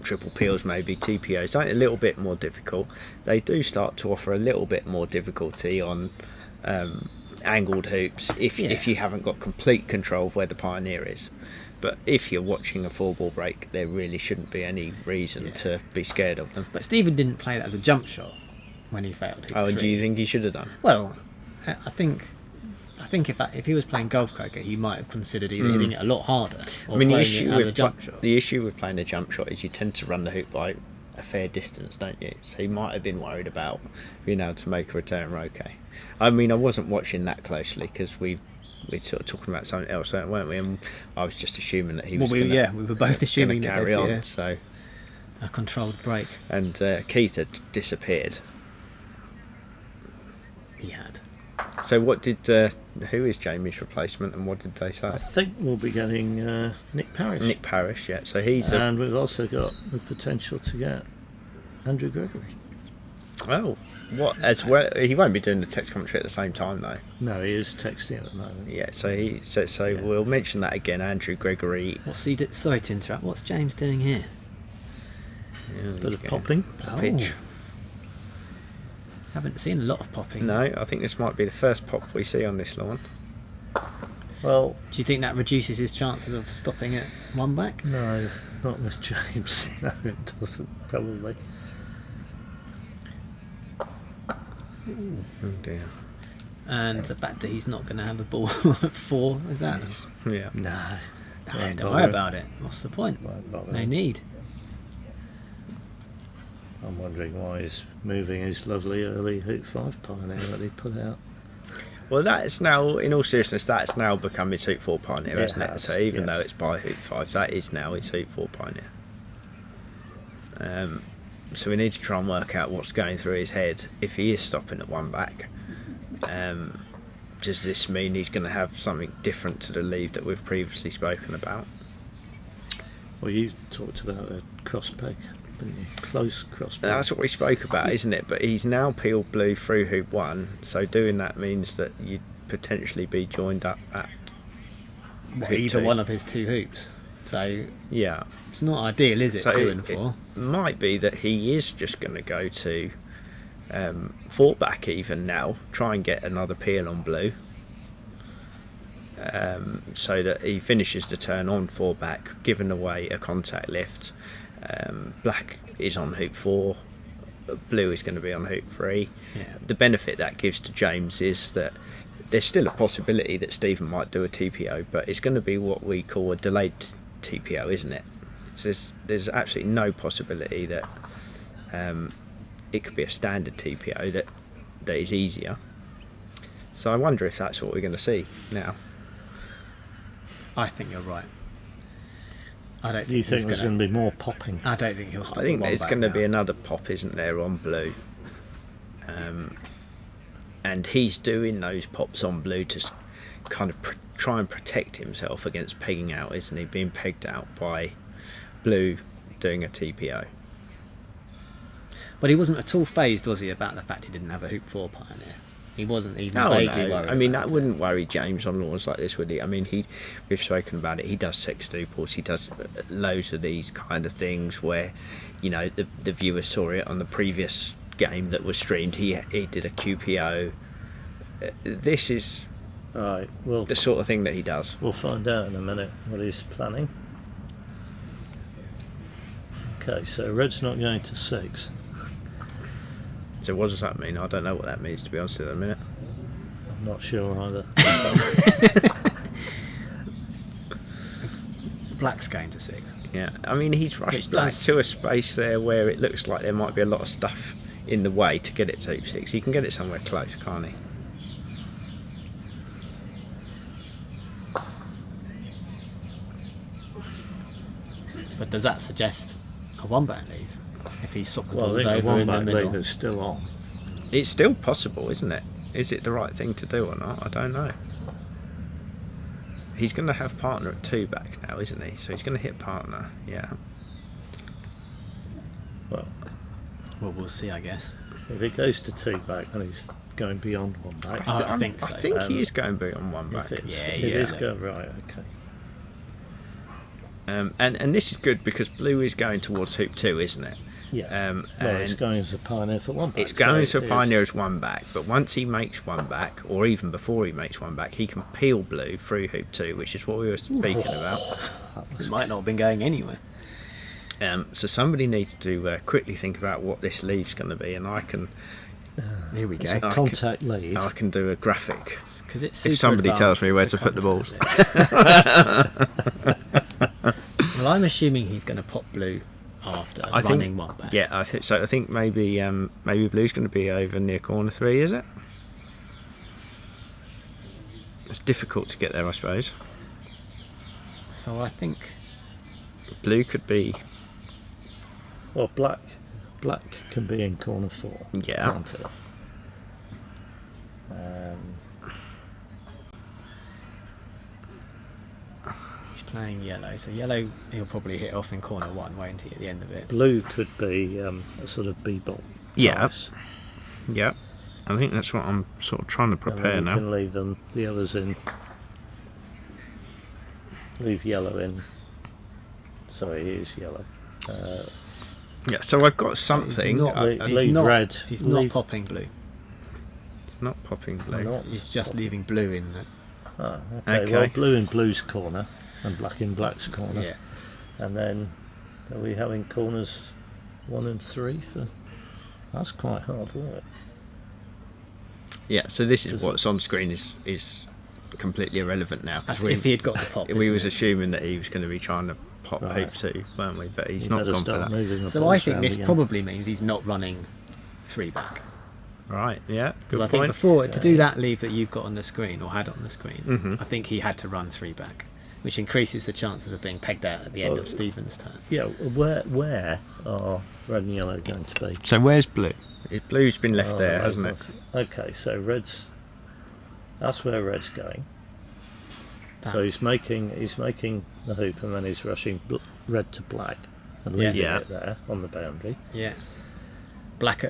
[SPEAKER 3] triple peels, maybe TPOs, something a little bit more difficult, they do start to offer a little bit more difficulty on angled hoops if you haven't got complete control of where the pioneer is. But if you're watching a 4-ball break, there really shouldn't be any reason to be scared of them.
[SPEAKER 1] But Stephen didn't play that as a jump shot when he failed.
[SPEAKER 3] And do you think he should have done?
[SPEAKER 1] Well, I think if he was playing golf croquet, he might have considered either hitting it a lot harder or playing it as a jump shot.
[SPEAKER 3] The issue with playing a jump shot is you tend to run the hoop by a fair distance, don't you? So he might have been worried about being able to make a return roquet. I mean, I wasn't watching that closely because we're sort of talking about something else, weren't we? And I was just assuming that he was
[SPEAKER 1] we were both assuming
[SPEAKER 3] that carry on. So
[SPEAKER 1] a controlled break.
[SPEAKER 3] And Keith had disappeared.
[SPEAKER 1] He had.
[SPEAKER 3] So what did who is Jamie's replacement, and what did they say?
[SPEAKER 2] I think we'll be getting Nick Parrish.
[SPEAKER 3] Nick Parrish, yeah. So he's
[SPEAKER 2] and we've also got the potential to get Andrew Gregory.
[SPEAKER 3] Oh, what as well? He won't be doing the text commentary at the same time, though.
[SPEAKER 2] No, he is texting at the moment.
[SPEAKER 3] Yeah. So we'll mention that again. Andrew Gregory.
[SPEAKER 1] Sorry to interrupt. What's James doing here?
[SPEAKER 2] Bit of popping.
[SPEAKER 3] Pitch.
[SPEAKER 1] Haven't seen a lot of popping.
[SPEAKER 3] No, I think this might be the first pop we see on this lawn.
[SPEAKER 2] Well,
[SPEAKER 1] Do you think that reduces his chances of stopping at one back?
[SPEAKER 2] no, not with James. No, it doesn't, probably.
[SPEAKER 3] Oh dear.
[SPEAKER 1] And the fact that he's not going to have a ball at 4, is that?
[SPEAKER 3] Yeah.
[SPEAKER 2] No.
[SPEAKER 1] No, don't worry about it. What's the point?
[SPEAKER 2] Won't bother
[SPEAKER 1] No
[SPEAKER 2] him.
[SPEAKER 1] need.
[SPEAKER 2] I'm wondering why he's moving his lovely early Hoop 5 Pioneer that he put out.
[SPEAKER 3] Well, that's now, in all seriousness, that's now become his Hoop 4 Pioneer,
[SPEAKER 2] It
[SPEAKER 3] hasn't it?
[SPEAKER 2] has,
[SPEAKER 3] So even
[SPEAKER 2] yes.
[SPEAKER 3] though it's by Hoop 5, that is now his Hoop 4 Pioneer. So we need to try and work out what's going through his head if he is stopping at one back. Does this mean he's going to have something different to the lead that we've previously spoken about?
[SPEAKER 2] Well, you talked about a cross peg, didn't you? Close cross peg.
[SPEAKER 3] That's what we spoke about, isn't it? But he's now peeled blue through Hoop 1, so doing that means that you'd potentially be joined up at Hoop
[SPEAKER 1] Either
[SPEAKER 3] 2.
[SPEAKER 1] one of his 2 hoops. So
[SPEAKER 3] Yeah.
[SPEAKER 1] it's not ideal, is it?
[SPEAKER 3] So
[SPEAKER 1] 2 and 4.
[SPEAKER 3] it might be that he is just going to go to 4 back even now, try and get another peel on blue, so that he finishes the turn on 4 back, giving away a contact lift. Black is on Hoop 4, blue is going to be on Hoop 3.
[SPEAKER 1] Yeah.
[SPEAKER 3] The benefit that gives to James is that there's still a possibility that Stephen might do a TPO, but it's going to be what we call a delayed TPO, isn't it? So there's absolutely no possibility that it could be a standard TPO that is easier. So I wonder if that's what we're going to see now.
[SPEAKER 1] I think you're right. I don't
[SPEAKER 2] Do you
[SPEAKER 1] think
[SPEAKER 2] think there's going to be more popping?
[SPEAKER 1] I don't think he'll stop.
[SPEAKER 3] I think
[SPEAKER 1] at one
[SPEAKER 3] there's
[SPEAKER 1] back
[SPEAKER 3] going to
[SPEAKER 1] now.
[SPEAKER 3] be another pop, isn't there, on blue? And he's doing those pops on blue to kind of try and protect himself against pegging out, isn't he? Being pegged out by blue doing a TPO.
[SPEAKER 1] But he wasn't at all phased, was he, about the fact he didn't have a Hoop 4 Pioneer? He wasn't even
[SPEAKER 3] Oh
[SPEAKER 1] vaguely
[SPEAKER 3] no!
[SPEAKER 1] worried.
[SPEAKER 3] I mean,
[SPEAKER 1] about
[SPEAKER 3] that
[SPEAKER 1] it.
[SPEAKER 3] wouldn't worry James on lawns like this, would he? I mean, we've spoken about it. He does sextuples. He does loads of these kind of things where, you know, the viewer saw it on the previous game that was streamed. He did a QPO. This is
[SPEAKER 2] Right, well,
[SPEAKER 3] the sort of thing that he does.
[SPEAKER 2] we'll find out in a minute what he's planning. Okay, so red's not going to 6.
[SPEAKER 3] So what does that mean? I don't know what that means, to be honest, in a minute.
[SPEAKER 2] I'm not sure either.
[SPEAKER 1] Black's going to 6.
[SPEAKER 3] Yeah, I mean, he's rushed
[SPEAKER 1] Which
[SPEAKER 3] black
[SPEAKER 1] does-
[SPEAKER 3] to a space there where it looks like there might be a lot of stuff in the way to get it to Hoop 6. He can get it somewhere close, can't he?
[SPEAKER 1] But does that suggest a 1 back leave? If he's swapped the
[SPEAKER 2] Well, I
[SPEAKER 1] balls
[SPEAKER 2] think the
[SPEAKER 1] over
[SPEAKER 2] one
[SPEAKER 1] in the
[SPEAKER 2] back
[SPEAKER 1] middle.
[SPEAKER 2] leave is still on.
[SPEAKER 3] It's still possible, isn't it? Is it the right thing to do or not? I don't know. He's going to have partner at 2 back now, isn't he? So he's going to hit partner, yeah.
[SPEAKER 2] Well,
[SPEAKER 1] Well, we'll see, I guess.
[SPEAKER 2] if it goes to 2 back, then he's going beyond 1 back.
[SPEAKER 1] I think so.
[SPEAKER 3] I think he
[SPEAKER 2] Um,
[SPEAKER 3] is going big on 1 back.
[SPEAKER 2] If it's,
[SPEAKER 1] Yeah,
[SPEAKER 2] it
[SPEAKER 1] yeah.
[SPEAKER 2] is going right, okay.
[SPEAKER 3] And this is good because blue is going towards Hoop 2, isn't it?
[SPEAKER 2] Yeah.
[SPEAKER 3] Well,
[SPEAKER 2] Well, it's going as a pioneer for 1 back.
[SPEAKER 3] It's going
[SPEAKER 2] so
[SPEAKER 3] to
[SPEAKER 2] it
[SPEAKER 3] Pioneer
[SPEAKER 2] is-
[SPEAKER 3] as 1 back, but once he makes 1 back, or even before he makes 1 back, he can peel blue through Hoop 2, which is what we were speaking about.
[SPEAKER 1] It might not have been going anywhere.
[SPEAKER 3] So somebody needs to quickly think about what this leave's going to be, and I can
[SPEAKER 1] Here we
[SPEAKER 2] It's
[SPEAKER 1] go.
[SPEAKER 2] a contact leave.
[SPEAKER 3] I can do a graphic.
[SPEAKER 1] Because it's
[SPEAKER 3] If
[SPEAKER 1] super
[SPEAKER 3] somebody tells
[SPEAKER 1] advanced,
[SPEAKER 3] me where
[SPEAKER 1] it's a
[SPEAKER 3] to put the balls.
[SPEAKER 1] contact leave. Well, I'm assuming he's going to pop blue after
[SPEAKER 3] I
[SPEAKER 1] running
[SPEAKER 3] think,
[SPEAKER 1] 1 back.
[SPEAKER 3] yeah, I think maybe blue's going to be over near corner 3, is it? It's difficult to get there, I suppose.
[SPEAKER 1] So I think
[SPEAKER 3] Blue could be,
[SPEAKER 2] Well, black can be in corner 4.
[SPEAKER 3] Yeah.
[SPEAKER 2] Can't it?
[SPEAKER 1] he's playing yellow. So yellow, he'll probably hit off in corner 1, won't he, at the end of it?
[SPEAKER 2] Blue could be a sort of b-ball.
[SPEAKER 3] Yeah.
[SPEAKER 2] price,
[SPEAKER 3] yeah. I think that's what I'm sort of trying to
[SPEAKER 2] and
[SPEAKER 3] prepare
[SPEAKER 2] then you
[SPEAKER 3] now.
[SPEAKER 2] can leave the others in. Leave yellow in. Sorry, it is yellow.
[SPEAKER 3] Yeah, so I've got something.
[SPEAKER 1] He's not,
[SPEAKER 2] leave
[SPEAKER 1] he's not,
[SPEAKER 2] red,
[SPEAKER 1] he's not
[SPEAKER 2] leave-
[SPEAKER 1] popping blue.
[SPEAKER 3] popping blue?
[SPEAKER 2] Not
[SPEAKER 1] He's just
[SPEAKER 2] popping.
[SPEAKER 1] leaving blue in the.
[SPEAKER 2] Oh, okay. Well, blue in blue's corner and black in black's corner.
[SPEAKER 1] Yeah.
[SPEAKER 2] And then are we having corners 1 and 3 for? That's quite hard work.
[SPEAKER 3] Yeah, so this is
[SPEAKER 2] Does
[SPEAKER 3] what's on screen is completely irrelevant now. 'Cause
[SPEAKER 1] That's if he had got the pop.
[SPEAKER 3] we
[SPEAKER 1] isn't
[SPEAKER 3] was
[SPEAKER 1] it?
[SPEAKER 3] assuming that he was going to be trying to pop
[SPEAKER 2] Right.
[SPEAKER 3] hoop 2, weren't we? But he's
[SPEAKER 2] You
[SPEAKER 3] not
[SPEAKER 2] better
[SPEAKER 3] gone for
[SPEAKER 2] start
[SPEAKER 3] that.
[SPEAKER 2] moving the
[SPEAKER 1] So I
[SPEAKER 2] balls
[SPEAKER 1] think
[SPEAKER 2] round
[SPEAKER 1] this
[SPEAKER 2] again.
[SPEAKER 1] probably means he's not running 3 back.
[SPEAKER 3] Right, yeah, good
[SPEAKER 1] Because I think
[SPEAKER 3] point.
[SPEAKER 1] before, to do that leave that you've got on the screen, or had on the screen,
[SPEAKER 3] Mhm.
[SPEAKER 1] I think he had to run 3 back, which increases the chances of being pegged out at the end of Stephen's turn.
[SPEAKER 2] Yeah, where are red and yellow going to be?
[SPEAKER 3] So where's blue? Blue's been left
[SPEAKER 2] Oh,
[SPEAKER 3] there,
[SPEAKER 2] right,
[SPEAKER 3] hasn't it?
[SPEAKER 2] Okay, so red's. That's where red's going.
[SPEAKER 1] That-
[SPEAKER 2] So he's making the hoop and then he's rushing red to black and leaving
[SPEAKER 3] Yeah.
[SPEAKER 2] it there on the boundary.
[SPEAKER 1] Yeah. Black's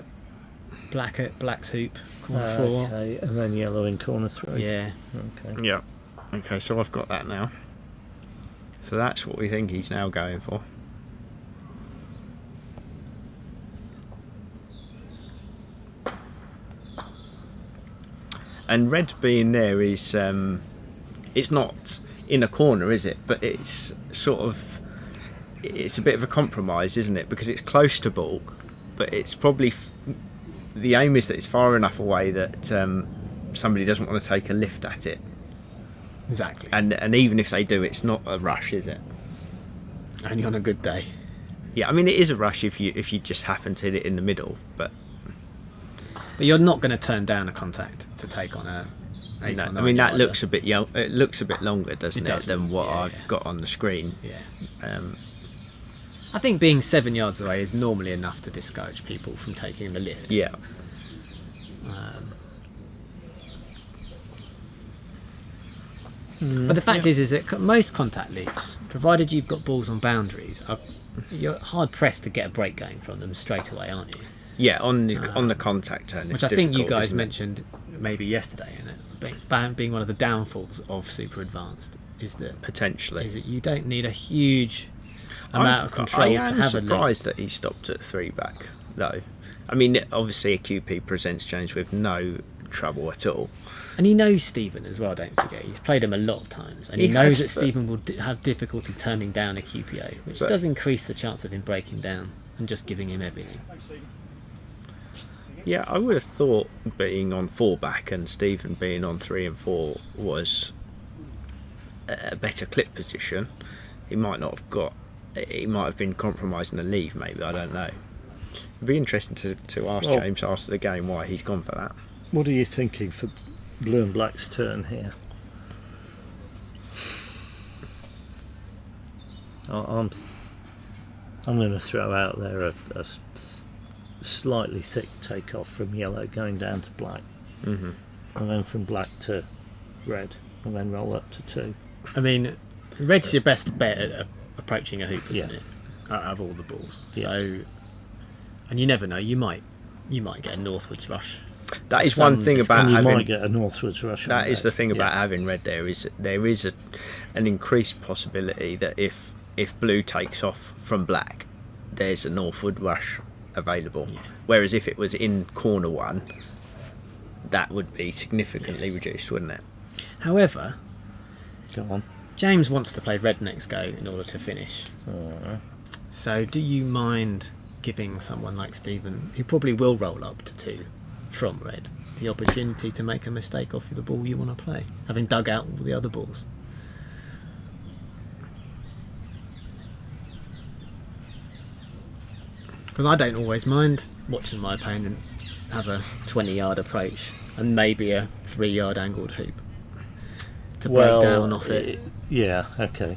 [SPEAKER 1] hoop, corner 4.
[SPEAKER 2] Okay, and then yellow in corner 3.
[SPEAKER 1] Yeah.
[SPEAKER 2] Okay.
[SPEAKER 3] Yeah. Okay, so I've got that now. So that's what we think he's now going for. And red being there is, it's not in a corner, is it? But it's sort of, it's a bit of a compromise, isn't it? Because it's close to ball, but it's probably, the aim is that it's far enough away that somebody doesn't want to take a lift at it.
[SPEAKER 1] Exactly.
[SPEAKER 3] And even if they do, it's not a rush, is it?
[SPEAKER 1] Only on a good day.
[SPEAKER 3] Yeah, I mean it is a rush if you just happen to hit it in the middle, but
[SPEAKER 1] But you're not going to turn down a contact to take on a 8
[SPEAKER 3] no,
[SPEAKER 1] or 9
[SPEAKER 3] I mean that
[SPEAKER 1] yarder.
[SPEAKER 3] looks a bit young. It looks a bit longer, doesn't
[SPEAKER 1] It
[SPEAKER 3] it,
[SPEAKER 1] does,
[SPEAKER 3] than what
[SPEAKER 1] yeah,
[SPEAKER 3] I've
[SPEAKER 1] yeah.
[SPEAKER 3] got on the screen.
[SPEAKER 1] Yeah.
[SPEAKER 3] Um,
[SPEAKER 1] I think being 7 yards away is normally enough to discourage people from taking the lift.
[SPEAKER 3] yeah,
[SPEAKER 1] But the fact is that most contact loops, provided you've got balls on boundaries, you're hard pressed to get a break going from them straight away, aren't you?
[SPEAKER 3] yeah. On the contact turn,
[SPEAKER 1] Which
[SPEAKER 3] it's
[SPEAKER 1] I think you
[SPEAKER 3] difficult,
[SPEAKER 1] guys
[SPEAKER 3] isn't it?
[SPEAKER 1] mentioned maybe yesterday, in it being one of the downfalls of super advanced is that
[SPEAKER 3] Potentially.
[SPEAKER 1] you don't need a huge amount of control
[SPEAKER 3] I
[SPEAKER 1] to
[SPEAKER 3] am
[SPEAKER 1] have a lead.
[SPEAKER 3] surprised that he stopped at 3 back, though. I mean, obviously a QP presents James with no trouble at all.
[SPEAKER 1] And he knows Stephen as well, don't forget. He's played him a lot of times. And he
[SPEAKER 3] He
[SPEAKER 1] knows
[SPEAKER 3] has,
[SPEAKER 1] that
[SPEAKER 3] but-
[SPEAKER 1] Stephen will have difficulty turning down a QPO, which
[SPEAKER 3] But-
[SPEAKER 1] does increase the chance of him breaking down and just giving him everything.
[SPEAKER 3] Yeah, I would have thought being on 4 back and Stephen being on 3 and 4 was a better clip position. He might not have got. He might have been compromising the leave, maybe. I don't know. It'd be interesting to ask
[SPEAKER 2] Well-
[SPEAKER 3] James after the game why he's gone for that.
[SPEAKER 2] What are you thinking for blue and black's turn here? I'm going to throw out there a slightly thick takeoff from yellow going down to black,
[SPEAKER 3] Mm-hmm.
[SPEAKER 2] and then from black to red, and then roll up to 2.
[SPEAKER 1] I mean, red's your best bet at approaching a hoop, isn't
[SPEAKER 2] Yeah.
[SPEAKER 1] it? Out of all the balls.
[SPEAKER 2] Yeah.
[SPEAKER 1] So, and you never know. You might get a northwards rush.
[SPEAKER 3] That is
[SPEAKER 1] Some
[SPEAKER 3] one thing
[SPEAKER 1] dis-
[SPEAKER 3] about
[SPEAKER 2] And you
[SPEAKER 3] having.
[SPEAKER 2] might get a northwards rush.
[SPEAKER 3] That
[SPEAKER 2] on
[SPEAKER 3] is
[SPEAKER 2] red.
[SPEAKER 3] the thing about
[SPEAKER 2] Yeah.
[SPEAKER 3] having red. There is an increased possibility that if blue takes off from black, there's a northward rush available.
[SPEAKER 1] Yeah.
[SPEAKER 3] Whereas if it was in corner 1, that would be significantly reduced, wouldn't it?
[SPEAKER 1] However,
[SPEAKER 2] Go on.
[SPEAKER 1] James wants to play red next go in order to finish. So, do you mind giving someone like Stephen, who probably will roll up to 2 from red, the opportunity to make a mistake off the ball you want to play, having dug out all the other balls? Because I don't always mind watching my opponent have a 20-yard approach and maybe a 3-yard angled hoop to break down off it.
[SPEAKER 2] Yeah, okay.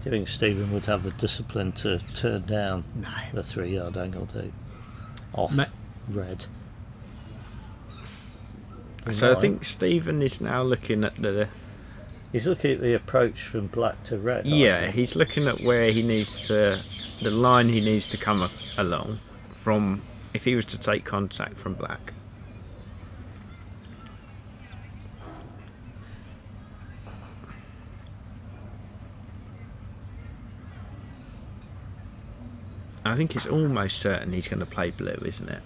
[SPEAKER 2] Do you think Stephen would have the discipline to turn down
[SPEAKER 1] No.
[SPEAKER 2] the 3-yard angled hoop off
[SPEAKER 1] Ma-
[SPEAKER 2] red?
[SPEAKER 3] So I
[SPEAKER 2] Right.
[SPEAKER 3] think Stephen is now looking at the.
[SPEAKER 2] He's looking at the approach from black to red. I
[SPEAKER 3] Yeah,
[SPEAKER 2] think.
[SPEAKER 3] he's looking at where he needs to, the line he needs to come along from if he was to take contact from black. I think it's almost certain he's going to play blue, isn't it?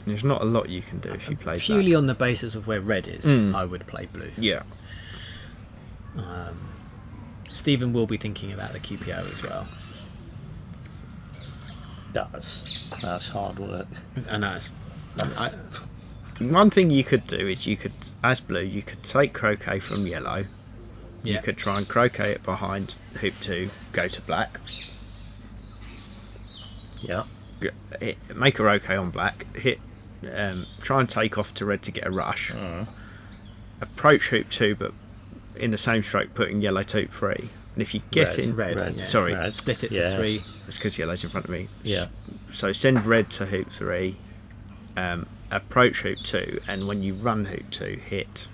[SPEAKER 3] There's not a lot you can do if you play
[SPEAKER 1] Purely
[SPEAKER 3] black.
[SPEAKER 1] on the basis of where red is,
[SPEAKER 3] Mm.
[SPEAKER 1] I would play blue.
[SPEAKER 3] Yeah.
[SPEAKER 1] Stephen will be thinking about the QPO as well,
[SPEAKER 2] That's hard work.
[SPEAKER 1] and that's.
[SPEAKER 3] One thing you could do is as blue, you could take croquet from yellow.
[SPEAKER 1] Yeah.
[SPEAKER 3] You could try and croquet it behind hoop 2, go to black.
[SPEAKER 2] Yeah.
[SPEAKER 3] Make a croquet on black, try and take off to red to get a rush. Approach hoop 2, but in the same stroke putting yellow to hoop 3. And if you get
[SPEAKER 2] Red.
[SPEAKER 3] in
[SPEAKER 1] Red.
[SPEAKER 2] Red.
[SPEAKER 1] Yeah.
[SPEAKER 3] Sorry.
[SPEAKER 2] Red.
[SPEAKER 1] Split it to
[SPEAKER 2] Yes.
[SPEAKER 1] 3.
[SPEAKER 3] it's because yellow's in front of me.
[SPEAKER 2] Yeah.
[SPEAKER 3] So send red to hoop 3, approach hoop 2, and when you run hoop 2, hit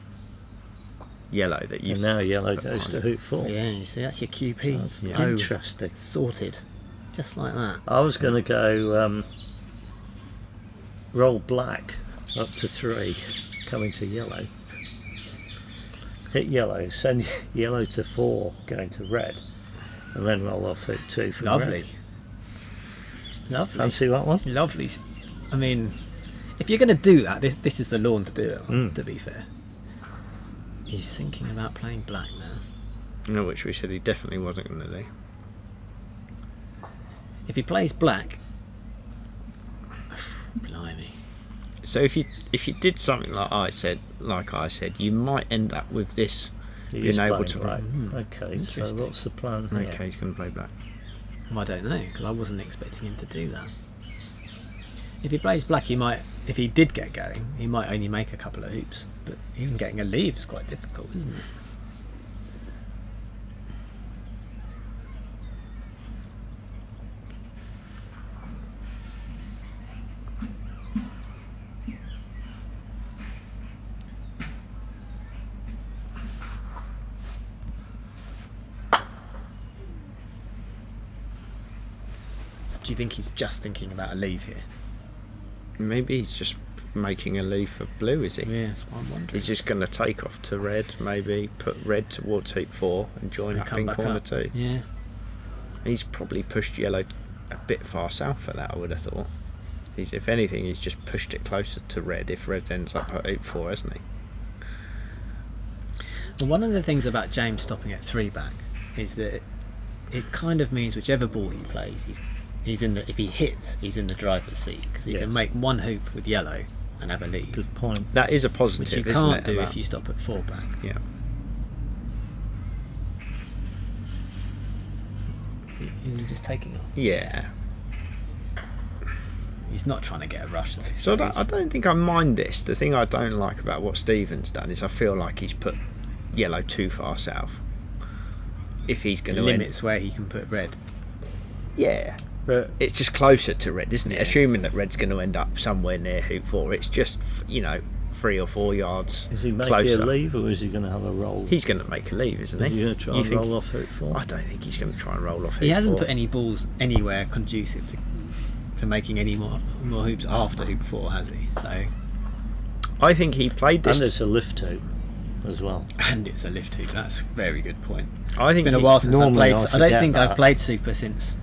[SPEAKER 3] yellow that you've
[SPEAKER 2] And now yellow goes to hoop 4.
[SPEAKER 1] Yeah, you see, that's your QP.
[SPEAKER 2] That's
[SPEAKER 3] Yeah.
[SPEAKER 2] interesting.
[SPEAKER 1] Sorted. Just like that.
[SPEAKER 2] I was going to go roll black up to 3, coming to yellow. Hit yellow, send yellow to 4, going to red, and then roll off hoop 2 from
[SPEAKER 1] Lovely.
[SPEAKER 2] red.
[SPEAKER 1] Lovely.
[SPEAKER 2] Fancy that one?
[SPEAKER 1] Lovely. I mean, if you're going to do that, this is the lawn to do it on,
[SPEAKER 2] Mm.
[SPEAKER 1] to be fair. He's thinking about playing black now.
[SPEAKER 3] No, which we said he definitely wasn't going to do.
[SPEAKER 1] If he plays black, blimey.
[SPEAKER 3] So if you did something like I said, you might end up with this
[SPEAKER 2] He
[SPEAKER 3] being
[SPEAKER 2] is
[SPEAKER 3] able
[SPEAKER 2] playing
[SPEAKER 3] to.
[SPEAKER 2] black. Okay, so
[SPEAKER 1] Interesting.
[SPEAKER 2] what's the plan here?
[SPEAKER 3] Okay, he's going to play black.
[SPEAKER 1] I don't know, because I wasn't expecting him to do that. If he plays black, he might. If he did get going, he might only make a couple of hoops. But even getting a lead is quite difficult, isn't it? Do you think he's just thinking about a leave here?
[SPEAKER 3] Maybe he's just making a leave for blue, is he?
[SPEAKER 1] Yeah, that's what I'm wondering.
[SPEAKER 3] He's just going to take off to red, maybe put red towards hoop 4 and join
[SPEAKER 1] And
[SPEAKER 3] up
[SPEAKER 1] come
[SPEAKER 3] in
[SPEAKER 1] back
[SPEAKER 3] corner
[SPEAKER 1] up.
[SPEAKER 3] 2.
[SPEAKER 1] Yeah.
[SPEAKER 3] He's probably pushed yellow a bit far south for that, I would have thought. If anything, he's just pushed it closer to red if red ends up at hoop 4, hasn't he?
[SPEAKER 1] Well, one of the things about James stopping at 3 back is that it kind of means whichever ball he plays, he's in the. If he hits, he's in the driver's seat because he
[SPEAKER 2] Yes.
[SPEAKER 1] can make one hoop with yellow and have a lead,
[SPEAKER 2] Good point.
[SPEAKER 3] That is a
[SPEAKER 1] which
[SPEAKER 3] positive,
[SPEAKER 1] you
[SPEAKER 3] isn't
[SPEAKER 1] can't
[SPEAKER 3] it?
[SPEAKER 1] do
[SPEAKER 3] about-
[SPEAKER 1] if you stop at 4 back.
[SPEAKER 3] Yeah.
[SPEAKER 1] Is he just taking off?
[SPEAKER 3] Yeah.
[SPEAKER 1] He's not trying to get a rush though.
[SPEAKER 3] So
[SPEAKER 1] he's-
[SPEAKER 3] I don't think I mind this. The thing I don't like about what Stephen's done is I feel like he's put yellow too far south. If he's going to
[SPEAKER 1] limits where he can put red.
[SPEAKER 3] yeah,
[SPEAKER 2] But
[SPEAKER 3] it's just closer to red, isn't it?
[SPEAKER 1] Yeah.
[SPEAKER 3] Assuming that red's going to end up somewhere near hoop 4, it's just 3 or 4 yards
[SPEAKER 2] is he making
[SPEAKER 3] closer.
[SPEAKER 2] a leave or is he going to have a roll?
[SPEAKER 3] He's going to make a leave, isn't
[SPEAKER 2] Is
[SPEAKER 3] he?
[SPEAKER 2] he going to try
[SPEAKER 3] You
[SPEAKER 2] and
[SPEAKER 3] think-
[SPEAKER 2] roll off hoop 4?
[SPEAKER 3] I don't think he's going to try and roll off.
[SPEAKER 1] He
[SPEAKER 3] hoop
[SPEAKER 1] hasn't
[SPEAKER 3] 4.
[SPEAKER 1] put any balls anywhere conducive to making any more hoops after hoop 4, has he? So,
[SPEAKER 3] I think he played this.
[SPEAKER 2] And it's a lift hoop as well.
[SPEAKER 1] and it's a lift hoop. That's a very good point.
[SPEAKER 3] I
[SPEAKER 1] It's
[SPEAKER 3] think
[SPEAKER 1] been a
[SPEAKER 3] he-
[SPEAKER 1] while since I
[SPEAKER 2] normally
[SPEAKER 1] played.
[SPEAKER 2] I
[SPEAKER 1] I don't
[SPEAKER 2] forget
[SPEAKER 1] think I've
[SPEAKER 2] that.
[SPEAKER 1] played Super since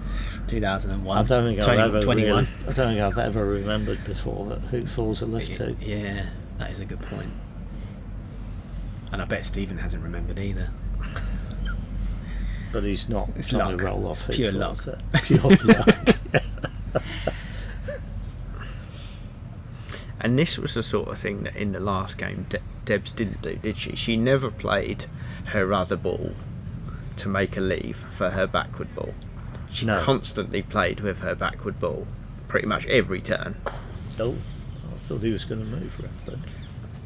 [SPEAKER 1] 2001.
[SPEAKER 2] I don't think I've ever
[SPEAKER 1] 21.
[SPEAKER 2] I don't think I've ever remembered before that hoop 4's a lift hoop.
[SPEAKER 1] Yeah, that is a good point. And I bet Stephen hasn't remembered either.
[SPEAKER 2] But he's not
[SPEAKER 1] It's
[SPEAKER 2] trying
[SPEAKER 1] luck.
[SPEAKER 2] to roll off
[SPEAKER 1] It's
[SPEAKER 2] hoop
[SPEAKER 1] pure
[SPEAKER 2] 4,
[SPEAKER 1] luck.
[SPEAKER 2] is it? Pure luck.
[SPEAKER 3] And this was the sort of thing that in the last game Debs didn't do, did she? She never played her other ball to make a leave for her backward ball. She
[SPEAKER 2] No.
[SPEAKER 3] constantly played with her backward ball, pretty much every turn.
[SPEAKER 2] Oh, I thought he was going to move red then.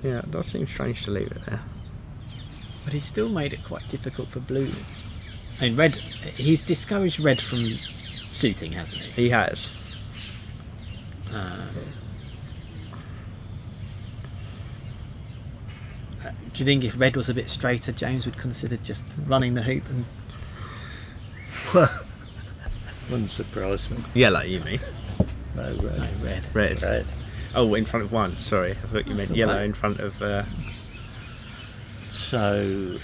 [SPEAKER 3] Yeah, it does seem strange to leave it there.
[SPEAKER 1] But he's still made it quite difficult for blue. I mean, red. He's discouraged red from shooting, hasn't he?
[SPEAKER 3] He has.
[SPEAKER 1] Do you think if red was a bit straighter, James would consider just running the hoop and
[SPEAKER 2] Wouldn't surprise me.
[SPEAKER 3] Yellow, you mean?
[SPEAKER 2] No red.
[SPEAKER 1] no red?
[SPEAKER 3] Red.
[SPEAKER 2] Red.
[SPEAKER 3] Oh, in front of one. Sorry, I thought you
[SPEAKER 1] That's
[SPEAKER 3] meant
[SPEAKER 1] all
[SPEAKER 3] yellow
[SPEAKER 1] right.
[SPEAKER 3] in front of
[SPEAKER 2] So,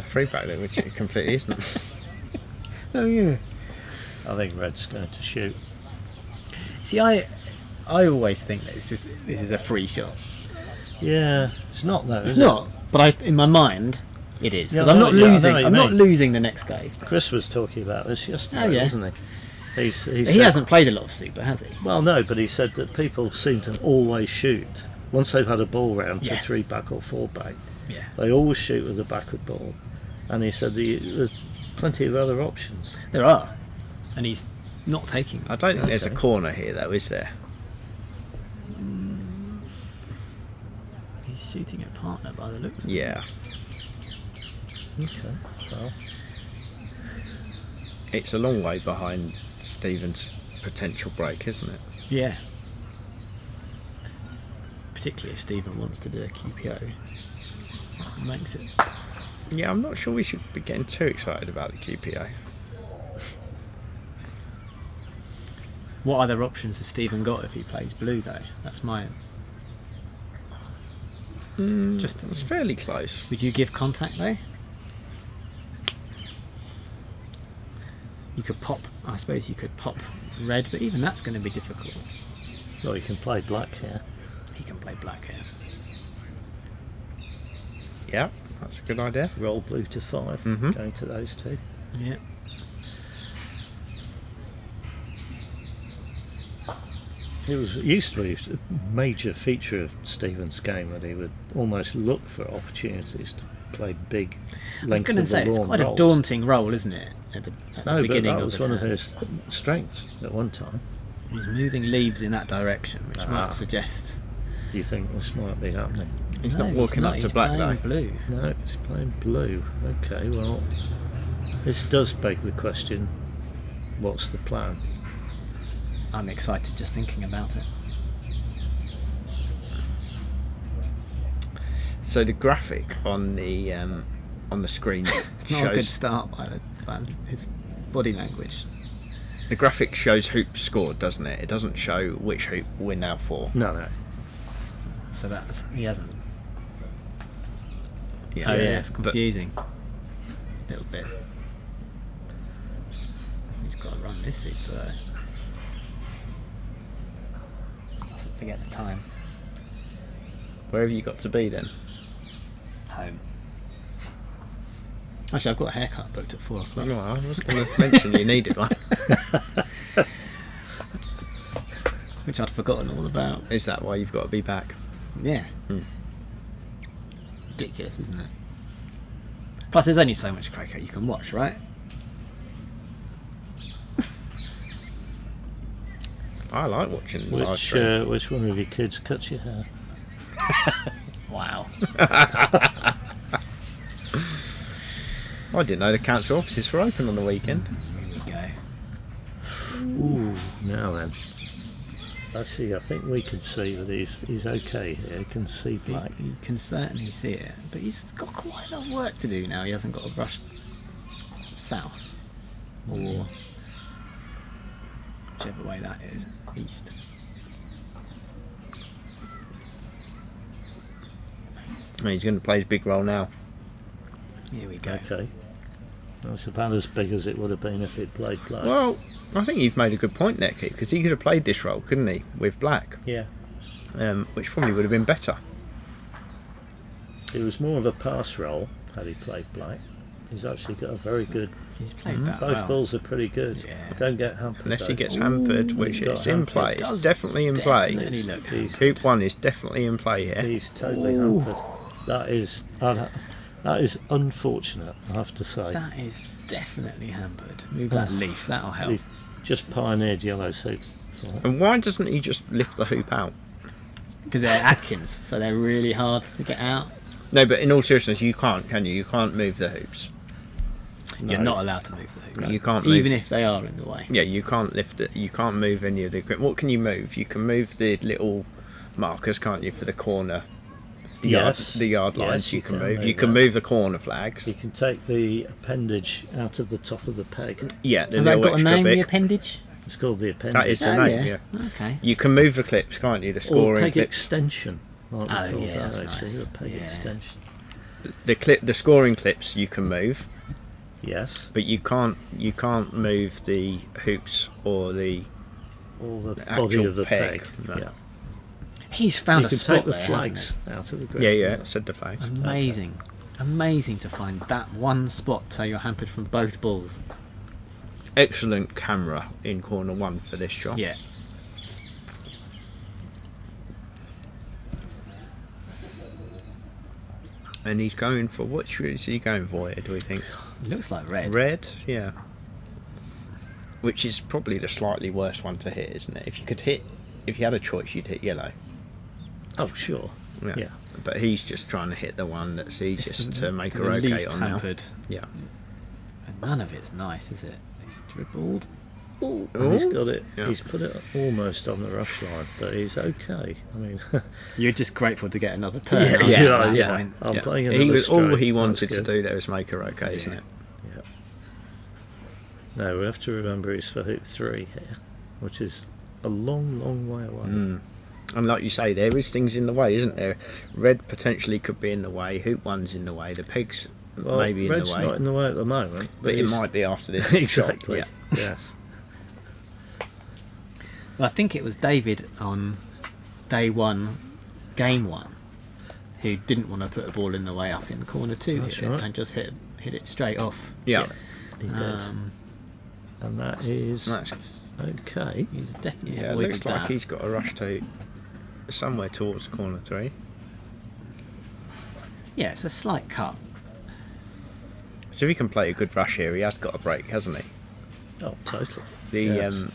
[SPEAKER 3] free back then, which it completely isn't.
[SPEAKER 1] Oh yeah.
[SPEAKER 2] I think red's going to shoot.
[SPEAKER 1] See, I I always think that this is a free shot.
[SPEAKER 2] Yeah, it's not though.
[SPEAKER 1] It's
[SPEAKER 2] is
[SPEAKER 1] not, but in my mind, it is because
[SPEAKER 2] Yeah,
[SPEAKER 1] I'm not
[SPEAKER 2] yeah, I know
[SPEAKER 1] losing.
[SPEAKER 2] what you
[SPEAKER 1] I'm not
[SPEAKER 2] mean.
[SPEAKER 1] losing the next game.
[SPEAKER 2] it? Chris was talking about this yesterday,
[SPEAKER 1] Oh, yeah.
[SPEAKER 2] wasn't he? He
[SPEAKER 1] He
[SPEAKER 2] said,
[SPEAKER 1] hasn't played a lot of Super, has he?
[SPEAKER 2] Well, no, but he said that people seem to always shoot once they've had a ball round to
[SPEAKER 1] Yeah.
[SPEAKER 2] 3 back or 4 back.
[SPEAKER 1] Yeah.
[SPEAKER 2] They always shoot with a backward ball, and he said there's plenty of other options.
[SPEAKER 1] There are, and he's not taking.
[SPEAKER 3] I don't think there's a
[SPEAKER 2] Okay.
[SPEAKER 3] corner here, though, is there?
[SPEAKER 1] He's shooting at partner by the looks of it.
[SPEAKER 3] Yeah.
[SPEAKER 2] Okay, well,
[SPEAKER 3] It's a long way behind Stephen's potential break, isn't it?
[SPEAKER 1] Yeah. Particularly if Stephen wants to do a QPO. It makes it.
[SPEAKER 3] Yeah, I'm not sure we should be getting too excited about the QPO.
[SPEAKER 1] What other options has Stephen got if he plays blue, though? That's my. Just.
[SPEAKER 3] It's fairly close.
[SPEAKER 1] Would you give contact though? You could pop. I suppose you could pop red, but even that's going to be difficult.
[SPEAKER 2] well, you can play black here.
[SPEAKER 1] He can play black here.
[SPEAKER 3] Yeah, that's a good idea.
[SPEAKER 2] Roll blue to 5,
[SPEAKER 3] Mhm.
[SPEAKER 2] going to those two.
[SPEAKER 1] Yeah.
[SPEAKER 2] It used to be a major feature of Stephen's game that he would almost look for opportunities to play big
[SPEAKER 1] I was
[SPEAKER 2] length
[SPEAKER 1] going to
[SPEAKER 2] of
[SPEAKER 1] say
[SPEAKER 2] the
[SPEAKER 1] it's
[SPEAKER 2] lawn
[SPEAKER 1] quite a
[SPEAKER 2] rolls.
[SPEAKER 1] daunting role, isn't it? At the
[SPEAKER 2] No, but
[SPEAKER 1] beginning
[SPEAKER 2] that
[SPEAKER 1] of
[SPEAKER 2] was
[SPEAKER 1] the
[SPEAKER 2] one of
[SPEAKER 1] turn.
[SPEAKER 2] his strengths at one time.
[SPEAKER 1] He's moving leaves in that direction, which
[SPEAKER 2] Ah.
[SPEAKER 1] might suggest.
[SPEAKER 2] Do you think this might be happening?
[SPEAKER 3] He's
[SPEAKER 1] No,
[SPEAKER 3] not walking up to
[SPEAKER 1] he's
[SPEAKER 3] black,
[SPEAKER 1] playing
[SPEAKER 3] though.
[SPEAKER 1] Blue.
[SPEAKER 2] No, he's playing blue. Okay, well, this does beg the question, what's the plan?
[SPEAKER 1] I'm excited just thinking about it.
[SPEAKER 3] So the graphic on the screen
[SPEAKER 1] It's not a good
[SPEAKER 3] shows
[SPEAKER 1] start by the fan. His body language.
[SPEAKER 3] the graphic shows hoops scored, doesn't it? It doesn't show which hoop we're now for.
[SPEAKER 2] No.
[SPEAKER 1] So that's he hasn't.
[SPEAKER 3] Yeah,
[SPEAKER 1] Oh yeah, it's
[SPEAKER 3] but
[SPEAKER 1] confusing. A little bit. He's got to run this hoop first. Mustn't forget the time.
[SPEAKER 3] where have you got to be then?
[SPEAKER 1] Home. Actually, I've got a haircut booked at 4 o'clock.
[SPEAKER 3] No, I was going to mention you needed one.
[SPEAKER 1] Which I'd forgotten all about.
[SPEAKER 3] Is that why you've got to be back?
[SPEAKER 1] Yeah.
[SPEAKER 3] Hmm.
[SPEAKER 1] Ridiculous, isn't it? Plus, there's only so much croquet you can watch, right?
[SPEAKER 3] I like watching the live stream.
[SPEAKER 2] Which one of your kids cuts your hair?
[SPEAKER 1] Wow.
[SPEAKER 3] I didn't know the council offices were open on the weekend.
[SPEAKER 1] Here we go.
[SPEAKER 2] Ooh, now then. Actually, I think we can see that he's okay here. He can see black.
[SPEAKER 1] You can certainly see it, but he's got quite a lot of work to do now. He hasn't got to brush south or whichever way that is, east.
[SPEAKER 3] He's going to play his big role now.
[SPEAKER 1] Here we go.
[SPEAKER 2] Okay. That's about as big as it would have been if he'd played black.
[SPEAKER 3] Well, I think you've made a good point there, Keith, because he could have played this role, couldn't he, with black,
[SPEAKER 2] Yeah.
[SPEAKER 3] which probably would have been better.
[SPEAKER 2] It was more of a pass role had he played black. He's actually got a very good.
[SPEAKER 1] He's played that
[SPEAKER 2] Both
[SPEAKER 1] well.
[SPEAKER 2] balls are pretty good.
[SPEAKER 1] Yeah.
[SPEAKER 2] Don't get hampered.
[SPEAKER 3] Unless he
[SPEAKER 2] though.
[SPEAKER 3] gets hampered, which
[SPEAKER 2] He's got
[SPEAKER 3] it's in
[SPEAKER 2] hampered.
[SPEAKER 3] play.
[SPEAKER 1] It
[SPEAKER 3] It's
[SPEAKER 1] does
[SPEAKER 3] definitely in play.
[SPEAKER 1] definitely look
[SPEAKER 2] He's-
[SPEAKER 3] Coop 1 is definitely in play here.
[SPEAKER 2] He's totally
[SPEAKER 1] Ooh.
[SPEAKER 2] hampered. That is unfortunate, I have to say.
[SPEAKER 1] That is definitely hampered. Move that leaf, that'll help.
[SPEAKER 2] He's just pioneered yellow soup for it.
[SPEAKER 3] And why doesn't he just lift the hoop out?
[SPEAKER 1] Because they're Atkins, so they're really hard to get out.
[SPEAKER 3] No, but in all seriousness, you can't, can you? You can't move the hoops.
[SPEAKER 1] You're
[SPEAKER 2] No.
[SPEAKER 1] not allowed to move the hoop.
[SPEAKER 3] You can't
[SPEAKER 1] even
[SPEAKER 3] move-
[SPEAKER 1] if they are in the way.
[SPEAKER 3] Yeah, you can't lift it. You can't move any of the equipment. What can you move? You can move the little markers, can't you, for the corner?
[SPEAKER 2] Yes.
[SPEAKER 3] The yard
[SPEAKER 2] Yes,
[SPEAKER 3] lines you can move.
[SPEAKER 2] move
[SPEAKER 3] You can
[SPEAKER 2] that.
[SPEAKER 3] move the corner flags.
[SPEAKER 2] You can take the appendage out of the top of the peg.
[SPEAKER 3] Yeah, the
[SPEAKER 1] Has that
[SPEAKER 3] little
[SPEAKER 1] got a
[SPEAKER 3] extra
[SPEAKER 1] name,
[SPEAKER 3] bit.
[SPEAKER 1] the appendage?
[SPEAKER 2] It's called the appendage.
[SPEAKER 3] That is the
[SPEAKER 1] Oh,
[SPEAKER 3] name,
[SPEAKER 1] yeah.
[SPEAKER 3] yeah.
[SPEAKER 1] Okay.
[SPEAKER 3] You can move the clips, can't you? The
[SPEAKER 2] Or
[SPEAKER 3] scoring
[SPEAKER 2] peg
[SPEAKER 3] clips.
[SPEAKER 2] extension. Like we
[SPEAKER 1] Oh,
[SPEAKER 2] call
[SPEAKER 1] yeah,
[SPEAKER 2] that,
[SPEAKER 1] that's
[SPEAKER 2] actually,
[SPEAKER 1] nice.
[SPEAKER 2] a peg
[SPEAKER 1] Yeah.
[SPEAKER 2] extension.
[SPEAKER 3] The scoring clips you can move,
[SPEAKER 2] Yes.
[SPEAKER 3] but you can't move the hoops or the
[SPEAKER 2] or the
[SPEAKER 3] The
[SPEAKER 2] body
[SPEAKER 3] actual
[SPEAKER 2] of the
[SPEAKER 3] peg,
[SPEAKER 2] peg.
[SPEAKER 3] no.
[SPEAKER 2] Yeah.
[SPEAKER 1] He's found
[SPEAKER 2] You
[SPEAKER 1] a
[SPEAKER 2] can
[SPEAKER 1] spot
[SPEAKER 2] take the
[SPEAKER 1] there, hasn't
[SPEAKER 2] flags out of the grip.
[SPEAKER 3] Yeah, said the flags.
[SPEAKER 1] he? Amazing. Amazing to find that one spot so you're hampered from both balls.
[SPEAKER 3] Excellent camera in corner 1 for this shot.
[SPEAKER 1] Yeah.
[SPEAKER 3] And he's going for, which is he going for here, do we think?
[SPEAKER 1] It looks like red.
[SPEAKER 3] Red, yeah. Which is probably the slightly worse one to hit, isn't it? If you had a choice, you'd hit yellow.
[SPEAKER 2] Oh, sure. Yeah.
[SPEAKER 3] But he's just trying to hit the one that's easiest to make
[SPEAKER 1] the
[SPEAKER 3] her okay
[SPEAKER 1] least
[SPEAKER 3] on
[SPEAKER 1] hampered.
[SPEAKER 3] now. Yeah.
[SPEAKER 1] And none of it's nice, is it? He's dribbled.
[SPEAKER 2] And he's got it.
[SPEAKER 3] Yeah.
[SPEAKER 2] He's put it almost on the rush line, but he's okay. I mean,
[SPEAKER 1] You're just grateful to get another turn.
[SPEAKER 2] Yeah,
[SPEAKER 1] aren't you,
[SPEAKER 2] yeah,
[SPEAKER 1] at that
[SPEAKER 2] yeah.
[SPEAKER 1] point?
[SPEAKER 2] I'm
[SPEAKER 3] Yeah.
[SPEAKER 2] playing
[SPEAKER 3] He
[SPEAKER 2] another
[SPEAKER 3] was all
[SPEAKER 2] stroke.
[SPEAKER 3] he
[SPEAKER 2] That's
[SPEAKER 3] wanted to
[SPEAKER 2] good.
[SPEAKER 3] do there was make her okay, isn't
[SPEAKER 1] Yeah.
[SPEAKER 3] it?
[SPEAKER 2] Yeah. No, we have to remember he's for hoop 3 here, which is a long, long way away.
[SPEAKER 3] Mm. And like you say, there is things in the way, isn't there? Red potentially could be in the way. Hoop 1's in the way. The peg's
[SPEAKER 2] Well,
[SPEAKER 3] maybe in
[SPEAKER 2] Red's
[SPEAKER 3] the way.
[SPEAKER 2] not in the way at the moment,
[SPEAKER 3] But it
[SPEAKER 2] he's-
[SPEAKER 3] might be after this.
[SPEAKER 2] exactly.
[SPEAKER 3] shot.
[SPEAKER 2] Yes.
[SPEAKER 1] Well, I think it was David on day 1, game 1, who didn't want to put a ball in the way up in corner 2
[SPEAKER 2] That's
[SPEAKER 1] here
[SPEAKER 2] right.
[SPEAKER 1] and just hit it straight off.
[SPEAKER 3] Yeah.
[SPEAKER 2] He did.
[SPEAKER 1] Um,
[SPEAKER 2] And that is
[SPEAKER 3] That's,
[SPEAKER 2] okay.
[SPEAKER 1] he's definitely
[SPEAKER 3] yeah, it
[SPEAKER 1] avoided
[SPEAKER 3] looks
[SPEAKER 1] that.
[SPEAKER 3] like he's got a rush to somewhere towards corner 3.
[SPEAKER 1] Yeah, it's a slight cut.
[SPEAKER 3] So if he can play a good rush here, he has got a break, hasn't he?
[SPEAKER 2] Oh, totally.
[SPEAKER 3] The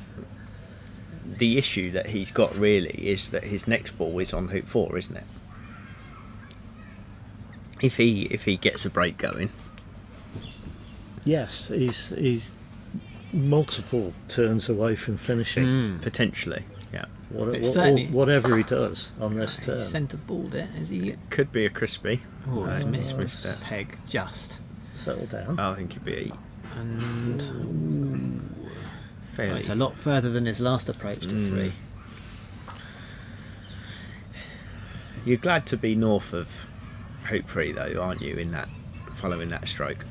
[SPEAKER 3] the issue that he's got really is that his next ball is on hoop 4, isn't it? If he gets a break going,
[SPEAKER 2] Yes, he's multiple turns away from finishing.
[SPEAKER 3] potentially, yeah,
[SPEAKER 1] It's certainly-
[SPEAKER 2] Whatever he does on this
[SPEAKER 1] He's
[SPEAKER 2] turn.
[SPEAKER 1] sent a ball there, is he?
[SPEAKER 3] could be a crispy.
[SPEAKER 1] Oh, he's
[SPEAKER 3] No,
[SPEAKER 1] missed
[SPEAKER 3] missed it.
[SPEAKER 1] peg just.
[SPEAKER 2] Settle down.
[SPEAKER 3] I think it'd be
[SPEAKER 1] And
[SPEAKER 3] fairly.
[SPEAKER 1] it's a lot further than his last approach to 3.
[SPEAKER 3] You're glad to be north of hoop 3 though, aren't you? In that, following that stroke,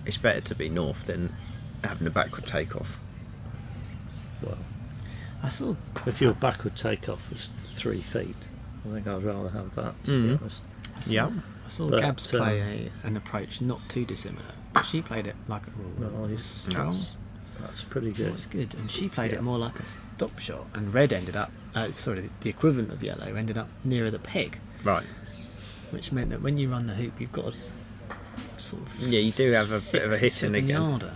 [SPEAKER 3] it's better to be north than having a backward takeoff.
[SPEAKER 2] Well,
[SPEAKER 1] I saw
[SPEAKER 2] if your backward takeoff was 3 feet, I think I'd rather have that, to be honest.
[SPEAKER 1] I saw,
[SPEAKER 3] Yeah.
[SPEAKER 1] I saw
[SPEAKER 2] But,
[SPEAKER 1] Gabs play an approach not too dissimilar, but she played it like a
[SPEAKER 2] Nice.
[SPEAKER 1] strong.
[SPEAKER 2] That's pretty
[SPEAKER 1] It
[SPEAKER 2] good.
[SPEAKER 1] was good, and she played
[SPEAKER 2] Yeah.
[SPEAKER 1] it more like a stop shot. And red ended up, the equivalent of yellow ended up nearer the peg,
[SPEAKER 3] Right.
[SPEAKER 1] which meant that when you run the hoop, you've got to sort of
[SPEAKER 3] Yeah, you do have a bit of a hit in
[SPEAKER 1] 6 or 7
[SPEAKER 3] again.
[SPEAKER 1] yarder.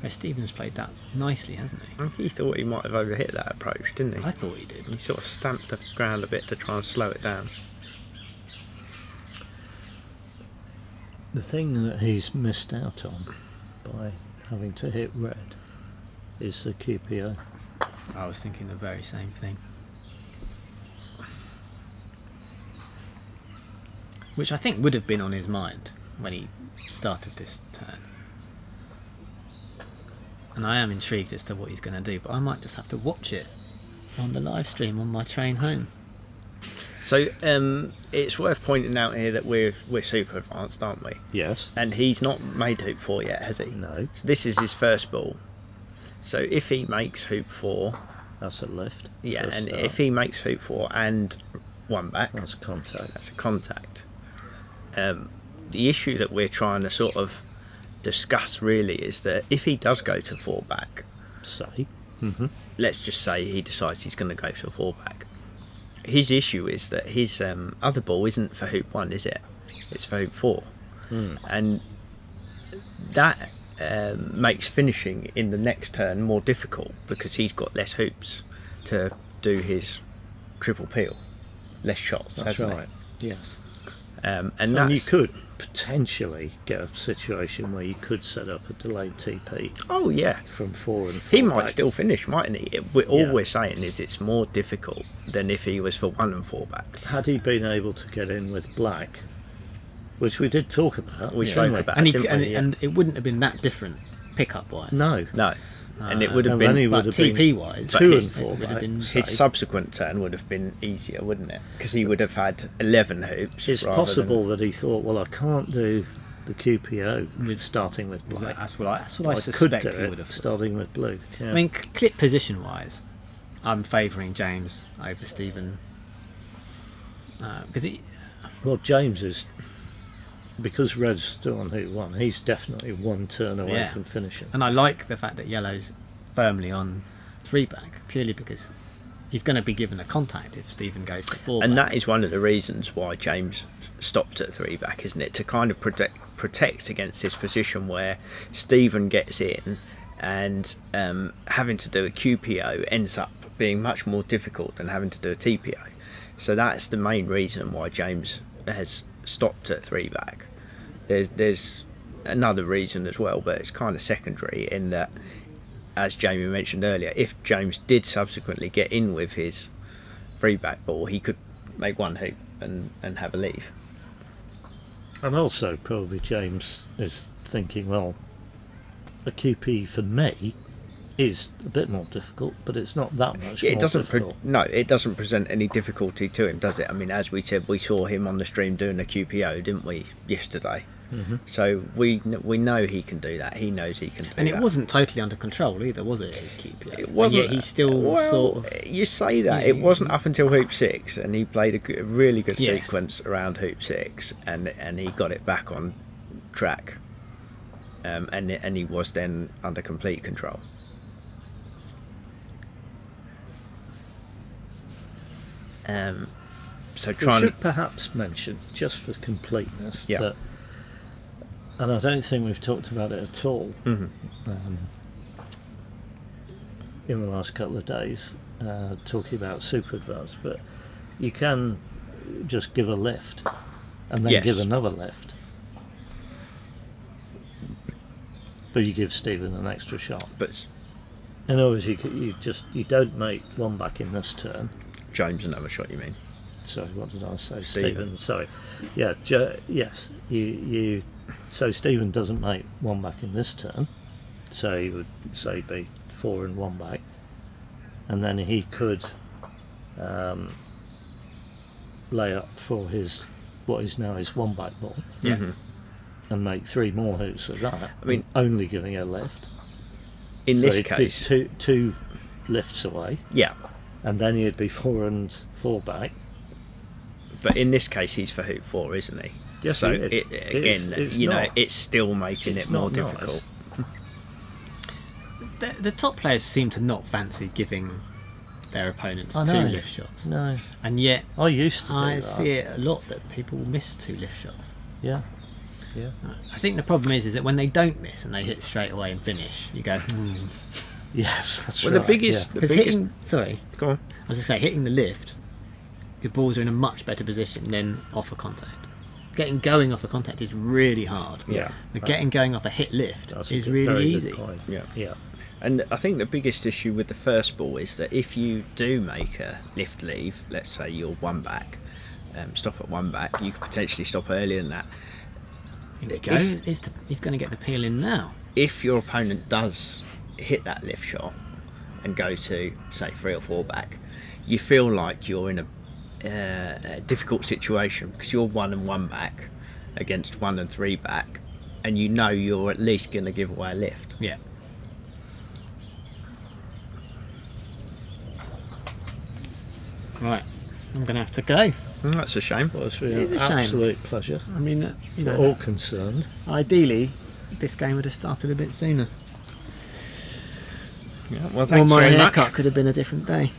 [SPEAKER 1] Where Stevens played that nicely, hasn't he?
[SPEAKER 3] I think he thought he might have overhit that approach, didn't he?
[SPEAKER 1] I thought he did.
[SPEAKER 3] He sort of stamped the ground a bit to try and slow it down.
[SPEAKER 2] The thing that he's missed out on by having to hit red is the QPO.
[SPEAKER 1] I was thinking the very same thing. Which I think would have been on his mind when he started this turn. And I am intrigued as to what he's going to do, but I might just have to watch it on the live stream on my train home.
[SPEAKER 3] So it's worth pointing out here that we're super advanced, aren't we?
[SPEAKER 2] Yes.
[SPEAKER 3] And he's not made hoop 4 yet, has he?
[SPEAKER 2] No.
[SPEAKER 3] So this is his first ball. So if he makes hoop 4,
[SPEAKER 2] That's a lift.
[SPEAKER 3] yeah,
[SPEAKER 2] First
[SPEAKER 3] and
[SPEAKER 2] start.
[SPEAKER 3] if he makes hoop 4 and 1 back,
[SPEAKER 2] That's contact.
[SPEAKER 3] that's a contact. The issue that we're trying to sort of discuss really is that if he does go to 4 back,
[SPEAKER 2] Say.
[SPEAKER 3] let's just say he decides he's going to go to a 4 back. His issue is that his other ball isn't for hoop 1, is it? It's for hoop 4. And that makes finishing in the next turn more difficult because he's got less hoops to do his triple peel, less shots.
[SPEAKER 2] That's
[SPEAKER 3] hasn't
[SPEAKER 2] right. Yes.
[SPEAKER 3] he? And
[SPEAKER 2] And
[SPEAKER 3] that's,
[SPEAKER 2] you could potentially get a situation where you could set up a delayed TP
[SPEAKER 3] oh yeah,
[SPEAKER 2] from 4 and 4
[SPEAKER 3] he might
[SPEAKER 2] back.
[SPEAKER 3] still finish, mightn't he? All
[SPEAKER 2] Yeah.
[SPEAKER 3] we're saying is it's more difficult than if he was for 1 and 4 back.
[SPEAKER 2] Had he been able to get in with black, which we did talk about.
[SPEAKER 3] We
[SPEAKER 2] didn't
[SPEAKER 3] spoke
[SPEAKER 2] we?
[SPEAKER 3] about
[SPEAKER 1] And,
[SPEAKER 3] it, didn't we?
[SPEAKER 1] and it wouldn't have been that different pickup wise.
[SPEAKER 2] No.
[SPEAKER 3] No, and it would have
[SPEAKER 2] and then he
[SPEAKER 3] been.
[SPEAKER 2] would
[SPEAKER 1] But
[SPEAKER 2] have been
[SPEAKER 1] TP wise,
[SPEAKER 2] 2
[SPEAKER 3] his-
[SPEAKER 2] and 4
[SPEAKER 1] it would have
[SPEAKER 2] back.
[SPEAKER 1] been-
[SPEAKER 3] His
[SPEAKER 2] say.
[SPEAKER 3] subsequent turn would have been easier, wouldn't it? Because he would have had 11 hoops.
[SPEAKER 2] It's
[SPEAKER 3] rather
[SPEAKER 2] possible that he thought, well, I can't do the QPO
[SPEAKER 1] With-
[SPEAKER 2] starting with black.
[SPEAKER 1] that's what I
[SPEAKER 2] I could
[SPEAKER 1] suspect
[SPEAKER 2] do
[SPEAKER 1] he would
[SPEAKER 2] it
[SPEAKER 1] have thought.
[SPEAKER 2] starting with blue. Yeah.
[SPEAKER 1] I mean, clip position wise, I'm favouring James over Stephen because
[SPEAKER 2] Well, James is, because Red's still on hoop 1, he's definitely one turn away
[SPEAKER 1] Yeah.
[SPEAKER 2] from finishing.
[SPEAKER 1] and I like the fact that Yellow's firmly on 3-back purely because he's going to be given a contact if Stephen goes to 4-back.
[SPEAKER 3] And that is one of the reasons why James stopped at 3-back, isn't it? To kind of protect against this position where Stephen gets in and having to do a QPO ends up being much more difficult than having to do a TPO. So that's the main reason why James has stopped at 3-back. There's another reason as well, but it's kind of secondary in that, as Jamie mentioned earlier, if James did subsequently get in with his 3-back ball, he could make one hoop and have a leave.
[SPEAKER 2] And also, probably James is thinking, well, a QP for me is a bit more difficult, but it's not that much
[SPEAKER 3] Yeah,
[SPEAKER 2] more
[SPEAKER 3] it doesn't.
[SPEAKER 2] difficult.
[SPEAKER 3] It doesn't present any difficulty to him, does it? I mean, as we said, we saw him on the stream doing a QPO, didn't we, yesterday?
[SPEAKER 2] Mhm.
[SPEAKER 3] So we know he can do that. He knows he can do
[SPEAKER 1] And
[SPEAKER 3] that.
[SPEAKER 1] it wasn't totally under control either, was it? His QPO.
[SPEAKER 3] It wasn't.
[SPEAKER 1] And yet he still
[SPEAKER 3] well,
[SPEAKER 1] sort of.
[SPEAKER 3] You say that
[SPEAKER 1] Yeah.
[SPEAKER 3] it wasn't up until hoop 6, and he played a really good
[SPEAKER 1] Yeah.
[SPEAKER 3] sequence around hoop 6, and he got it back on track, and he was then under complete control. So
[SPEAKER 2] We
[SPEAKER 3] trying.
[SPEAKER 2] should perhaps mention, just for completeness,
[SPEAKER 3] Yeah.
[SPEAKER 2] that, and I don't think we've talked about it at all
[SPEAKER 3] Mhm.
[SPEAKER 2] in the last couple of days, talking about super advance, but you can just give a lift and then
[SPEAKER 3] Yes.
[SPEAKER 2] give another lift. But you give Stephen an extra shot.
[SPEAKER 3] But
[SPEAKER 2] In other words, you don't make 1-back in this turn.
[SPEAKER 3] James, another shot, you mean?
[SPEAKER 2] Sorry, what did I say?
[SPEAKER 3] Stephen.
[SPEAKER 2] Sorry. Yeah. Yes. So Stephen doesn't make 1-back in this turn. So he would say be 4 and 1-back, and then he could lay up for his what is now his 1-back ball
[SPEAKER 1] Yeah.
[SPEAKER 3] Mhm.
[SPEAKER 2] and make 3 more hoops with that.
[SPEAKER 3] I mean-
[SPEAKER 2] only giving a lift.
[SPEAKER 3] In
[SPEAKER 2] So
[SPEAKER 3] this
[SPEAKER 2] he'd be
[SPEAKER 3] case,
[SPEAKER 2] two lifts away,
[SPEAKER 3] yeah.
[SPEAKER 2] and then he'd be 4 and 4-back.
[SPEAKER 3] But in this case, he's for hoop 4, isn't he?
[SPEAKER 2] Yes,
[SPEAKER 3] so
[SPEAKER 2] he is.
[SPEAKER 3] again,
[SPEAKER 2] It's
[SPEAKER 3] you know,
[SPEAKER 2] not-
[SPEAKER 3] it's still making
[SPEAKER 2] it's
[SPEAKER 3] it more
[SPEAKER 2] not nice.
[SPEAKER 3] difficult.
[SPEAKER 1] The top players seem to not fancy giving their opponents
[SPEAKER 2] I
[SPEAKER 1] 2
[SPEAKER 2] know.
[SPEAKER 1] lift shots.
[SPEAKER 2] No,
[SPEAKER 1] And yet
[SPEAKER 2] I used to do
[SPEAKER 1] I
[SPEAKER 2] that.
[SPEAKER 1] see it a lot that people miss 2 lift shots.
[SPEAKER 2] Yeah.
[SPEAKER 1] I think the problem is that when they don't miss and they hit straight away and finish, you go,
[SPEAKER 2] Yes, that's
[SPEAKER 3] Well,
[SPEAKER 2] right.
[SPEAKER 3] the biggest,
[SPEAKER 1] Because
[SPEAKER 3] Go on.
[SPEAKER 1] I was going to say, hitting the lift, your balls are in a much better position than off a contact. Getting going off a contact is really hard.
[SPEAKER 2] Yeah.
[SPEAKER 1] But getting going off a hit lift
[SPEAKER 2] That's a
[SPEAKER 1] is
[SPEAKER 2] good-
[SPEAKER 1] really
[SPEAKER 2] very good
[SPEAKER 1] easy.
[SPEAKER 2] point.
[SPEAKER 3] Yeah.
[SPEAKER 2] Yeah.
[SPEAKER 3] And I think the biggest issue with the first ball is that if you do make a lift leave, let's say you're 1-back, stop at 1-back, you could potentially stop earlier than that.
[SPEAKER 1] Here we go. He's going to get the peel in now.
[SPEAKER 3] If your opponent does hit that lift shot and go to, say, 3 or 4-back, you feel like you're in a difficult situation because you're 1 and 1-back against 1 and 3-back, and you know you're at least going to give away a lift.
[SPEAKER 1] Yeah. Right. I'm going to have to go.
[SPEAKER 3] That's a shame.
[SPEAKER 2] Well, it's been
[SPEAKER 1] It is
[SPEAKER 2] an
[SPEAKER 1] a shame.
[SPEAKER 2] absolute pleasure.
[SPEAKER 1] I mean, you
[SPEAKER 2] For
[SPEAKER 1] know,
[SPEAKER 2] all concerned.
[SPEAKER 1] ideally, this game would have started a bit sooner.
[SPEAKER 3] Yeah, well,
[SPEAKER 1] Or
[SPEAKER 3] thanks
[SPEAKER 1] my
[SPEAKER 3] very
[SPEAKER 1] haircut
[SPEAKER 3] much.
[SPEAKER 1] could have been a different day.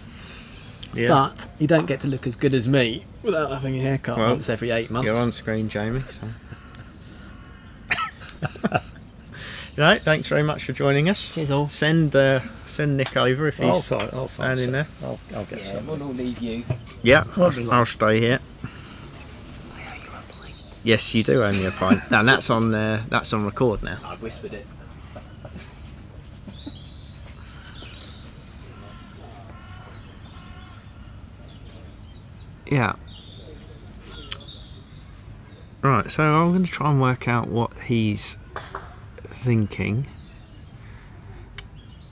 [SPEAKER 2] Yeah.
[SPEAKER 1] But you don't get to look as good as me without having a haircut
[SPEAKER 3] Well,
[SPEAKER 1] once every 8 months.
[SPEAKER 3] You're on screen, Jamie. So. Right, thanks very much for joining us.
[SPEAKER 1] Cheers all.
[SPEAKER 3] Send Nick over if he's
[SPEAKER 2] I'll find
[SPEAKER 3] standing
[SPEAKER 2] some.
[SPEAKER 3] there.
[SPEAKER 2] I'll get some.
[SPEAKER 1] we'll all leave you.
[SPEAKER 3] Yeah,
[SPEAKER 2] Won't be long.
[SPEAKER 3] I'll stay here. Yes, you do owe me a pint. And that's on record now.
[SPEAKER 1] I've whispered it.
[SPEAKER 3] Yeah. Right, so I'm going to try and work out what he's thinking.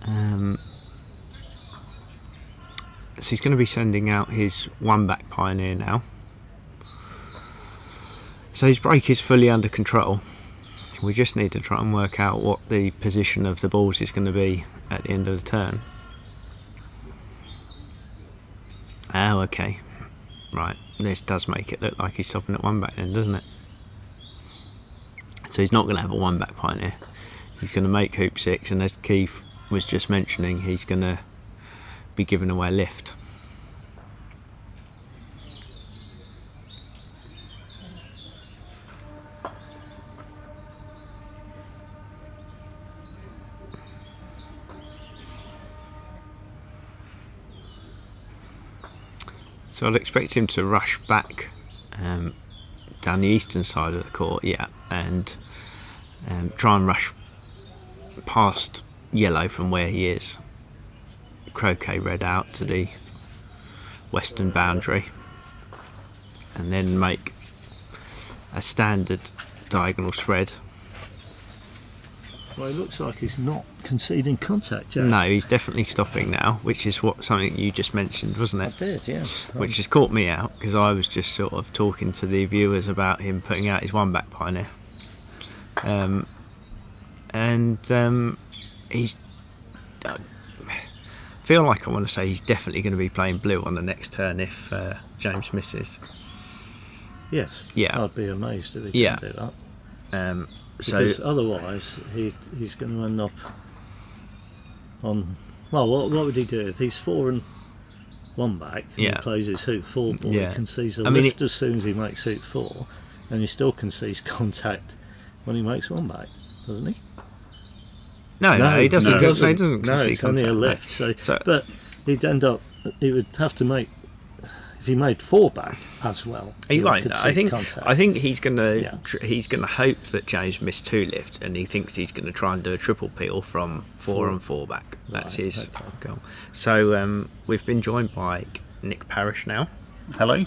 [SPEAKER 3] So he's going to be sending out his 1-back pioneer now. So his break is fully under control. We just need to try and work out what the position of the balls is going to be at the end of the turn. Oh, okay. Right. This does make it look like he's stopping at one back then, doesn't it? So he's not going to have a one back pioneer. He's going to make hoop 6, and as Keith was just mentioning, he's going to be giving away a lift. So I'd expect him to rush back down the eastern side of the court, and try and rush past yellow from where he is. Croquet red out to the western boundary, and then make a standard diagonal spread.
[SPEAKER 2] Well, it looks like he's not conceding contact, Jack.
[SPEAKER 3] No, he's definitely stopping now, which is something you just mentioned, wasn't it?
[SPEAKER 2] I did, yeah.
[SPEAKER 3] Which has caught me out, because I was just sort of talking to the viewers about him putting out his one back pioneer. He's feel like I want to say he's definitely going to be playing blue on the next turn if James misses.
[SPEAKER 2] Yes.
[SPEAKER 3] Yeah.
[SPEAKER 2] I'd be amazed if he can do that. Because otherwise he's going to end up on. Well, what would he do if he's 4 and 1 back and he plays his hoop 4 ball? He concedes a lift as soon as he makes hoop 4, and he still concedes contact when he makes 1 back, doesn't he?
[SPEAKER 3] No, he doesn't.
[SPEAKER 2] No,
[SPEAKER 3] He doesn't
[SPEAKER 2] no, it's only a lift. So, but he'd end up. He would have to make. If he made 4 back as well,
[SPEAKER 3] he won't. I think he's gonna hope that James missed 2 lift, and he thinks he's gonna try and do a triple peel from 4 and 4 back. That's his goal. So we've been joined by Nick Parrish now.
[SPEAKER 4] Hello.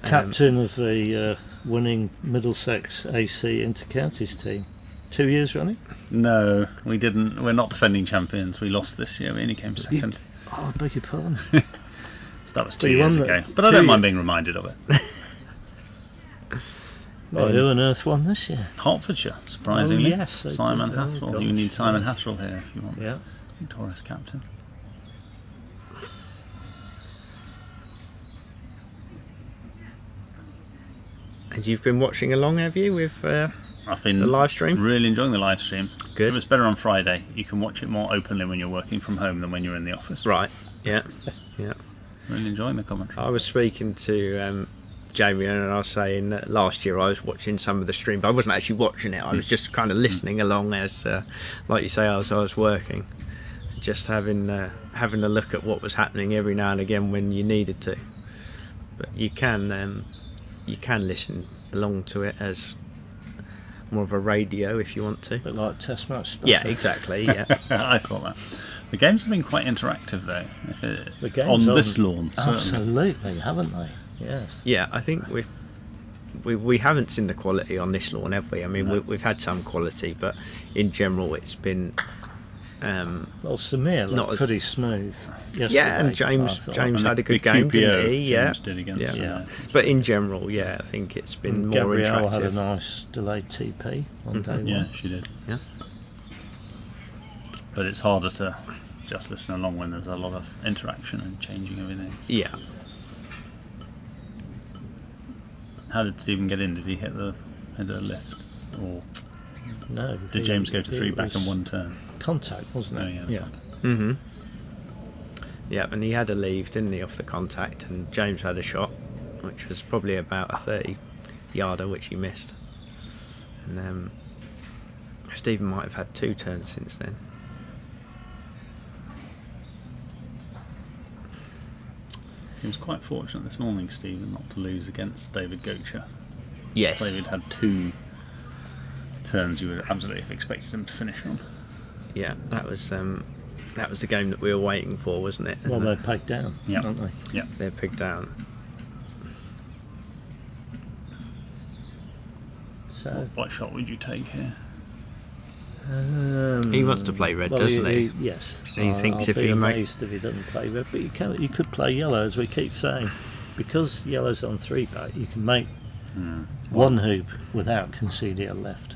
[SPEAKER 2] Captain of the winning Middlesex AC Intercounties team. 2 years running?
[SPEAKER 4] No, we didn't. We're not defending champions. We lost this year. We only came second.
[SPEAKER 2] I beg your pardon.
[SPEAKER 4] That was 2 years ago, but I don't mind being reminded of it.
[SPEAKER 2] Well, who on earth won this year?
[SPEAKER 4] Hertfordshire, surprisingly.
[SPEAKER 2] Oh, yes,
[SPEAKER 4] Simon Hattrell. You need Simon Hattrell here if you want.
[SPEAKER 2] Yeah.
[SPEAKER 4] Victorious captain.
[SPEAKER 3] And you've been watching along, have you, with
[SPEAKER 4] I've been
[SPEAKER 3] the live stream?
[SPEAKER 4] Really enjoying the live stream.
[SPEAKER 3] Good.
[SPEAKER 4] It was better on Friday. You can watch it more openly when you're working from home than when you're in the office.
[SPEAKER 3] Right. Yeah.
[SPEAKER 4] Really enjoying the commentary.
[SPEAKER 3] I was speaking to Jamie, and I was saying that last year I was watching some of the stream, but I wasn't actually watching it. I was just kind of listening along as, like you say, as I was working, just having a look at what was happening every now and again when you needed to. But you can listen along to it as more of a radio if you want to.
[SPEAKER 2] A bit like test match stuff.
[SPEAKER 3] Yeah, exactly. Yeah.
[SPEAKER 4] I thought that. The games have been quite interactive though.
[SPEAKER 2] The games
[SPEAKER 4] on this lawn,
[SPEAKER 2] absolutely, haven't they? Yes.
[SPEAKER 3] Yeah, I think we haven't seen the quality on this lawn, have we? I mean, we've had some quality, but in general, it's been.
[SPEAKER 2] Well, Samir looked pretty smooth yesterday.
[SPEAKER 3] Yeah, and James had a good game, didn't he? Yeah,
[SPEAKER 4] James did against,
[SPEAKER 3] yeah. But in general, I think it's been more
[SPEAKER 2] Gabrielle
[SPEAKER 3] interactive.
[SPEAKER 2] had a nice delayed TP on day 1.
[SPEAKER 4] Yeah, she did.
[SPEAKER 3] Yeah.
[SPEAKER 4] But it's harder to just listen along when there's a lot of interaction and changing everything.
[SPEAKER 3] Yeah.
[SPEAKER 4] How did Stephen get in? Did he hit a lift? Or
[SPEAKER 2] no?
[SPEAKER 4] Did James go to 3 back and 1 turn?
[SPEAKER 2] Contact, wasn't it?
[SPEAKER 4] Oh, yeah.
[SPEAKER 3] Mm-hmm. Yeah, and he had a leave, didn't he, off the contact, and James had a shot, which was probably about a 30-yarder, which he missed. And Stephen might have had 2 turns since then.
[SPEAKER 4] He was quite fortunate this morning, Stephen, not to lose against David Gocher.
[SPEAKER 3] Yes.
[SPEAKER 4] David had 2 turns you would absolutely have expected him to finish on.
[SPEAKER 3] Yeah, that was the game that we were waiting for, wasn't it?
[SPEAKER 2] Well, they're pegged down, aren't they?
[SPEAKER 4] Yeah.
[SPEAKER 3] They're pegged down.
[SPEAKER 2] So,
[SPEAKER 4] what shot would you take here?
[SPEAKER 3] He wants to play red, doesn't he?
[SPEAKER 2] Yes.
[SPEAKER 3] He thinks if
[SPEAKER 2] he
[SPEAKER 3] he
[SPEAKER 2] amazed if he doesn't play red, but you could play yellow, as we keep saying, because yellow's on 3 back. You can make 1 hoop without conceding a left.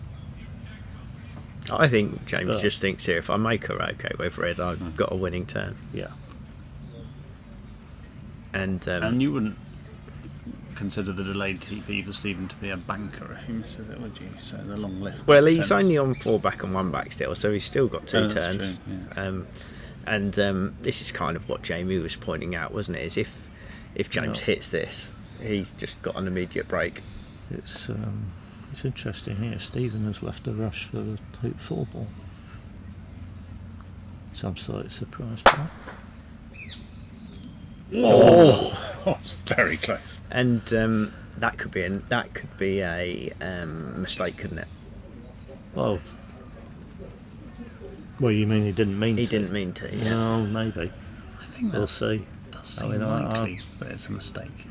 [SPEAKER 3] I think James just thinks here, if I make her okay with red, I've got a winning turn.
[SPEAKER 2] Yeah.
[SPEAKER 4] And you wouldn't consider the delayed TP for Stephen to be a banker if he misses it, would you? So the long lift.
[SPEAKER 3] Well,
[SPEAKER 4] makes
[SPEAKER 3] he's
[SPEAKER 4] sense.
[SPEAKER 3] only on 4 back and 1 back still, so he's still got 2
[SPEAKER 4] That's
[SPEAKER 3] turns.
[SPEAKER 4] true, yeah.
[SPEAKER 3] And this is kind of what Jamie was pointing out, wasn't it? Is if James hits this, he's just got an immediate break.
[SPEAKER 2] It's interesting here. Stephen has left a rush for the hoop 4 ball. Some slight surprise by that.
[SPEAKER 4] Oh, that's very close.
[SPEAKER 3] And that could be a mistake, couldn't it?
[SPEAKER 2] Well, you mean he didn't mean to?
[SPEAKER 3] He didn't mean to. Yeah.
[SPEAKER 2] No, maybe.
[SPEAKER 4] I think
[SPEAKER 2] We'll
[SPEAKER 4] that
[SPEAKER 2] see.
[SPEAKER 4] does seem likely that it's a mistake.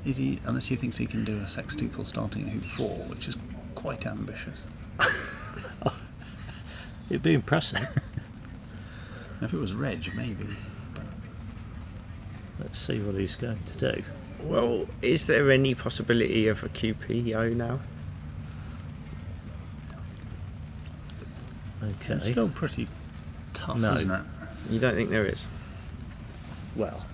[SPEAKER 4] Unless he thinks he can do a sextuple starting at hoop 4, which is quite ambitious.
[SPEAKER 2] It'd be impressive.
[SPEAKER 4] If it was Reg, maybe.
[SPEAKER 2] Let's see what he's going to do.
[SPEAKER 3] Well, is there any possibility of a QPO now?
[SPEAKER 2] Okay.
[SPEAKER 4] It's still pretty tough,
[SPEAKER 2] No.
[SPEAKER 4] isn't it?
[SPEAKER 3] You don't think there is?
[SPEAKER 2] Well,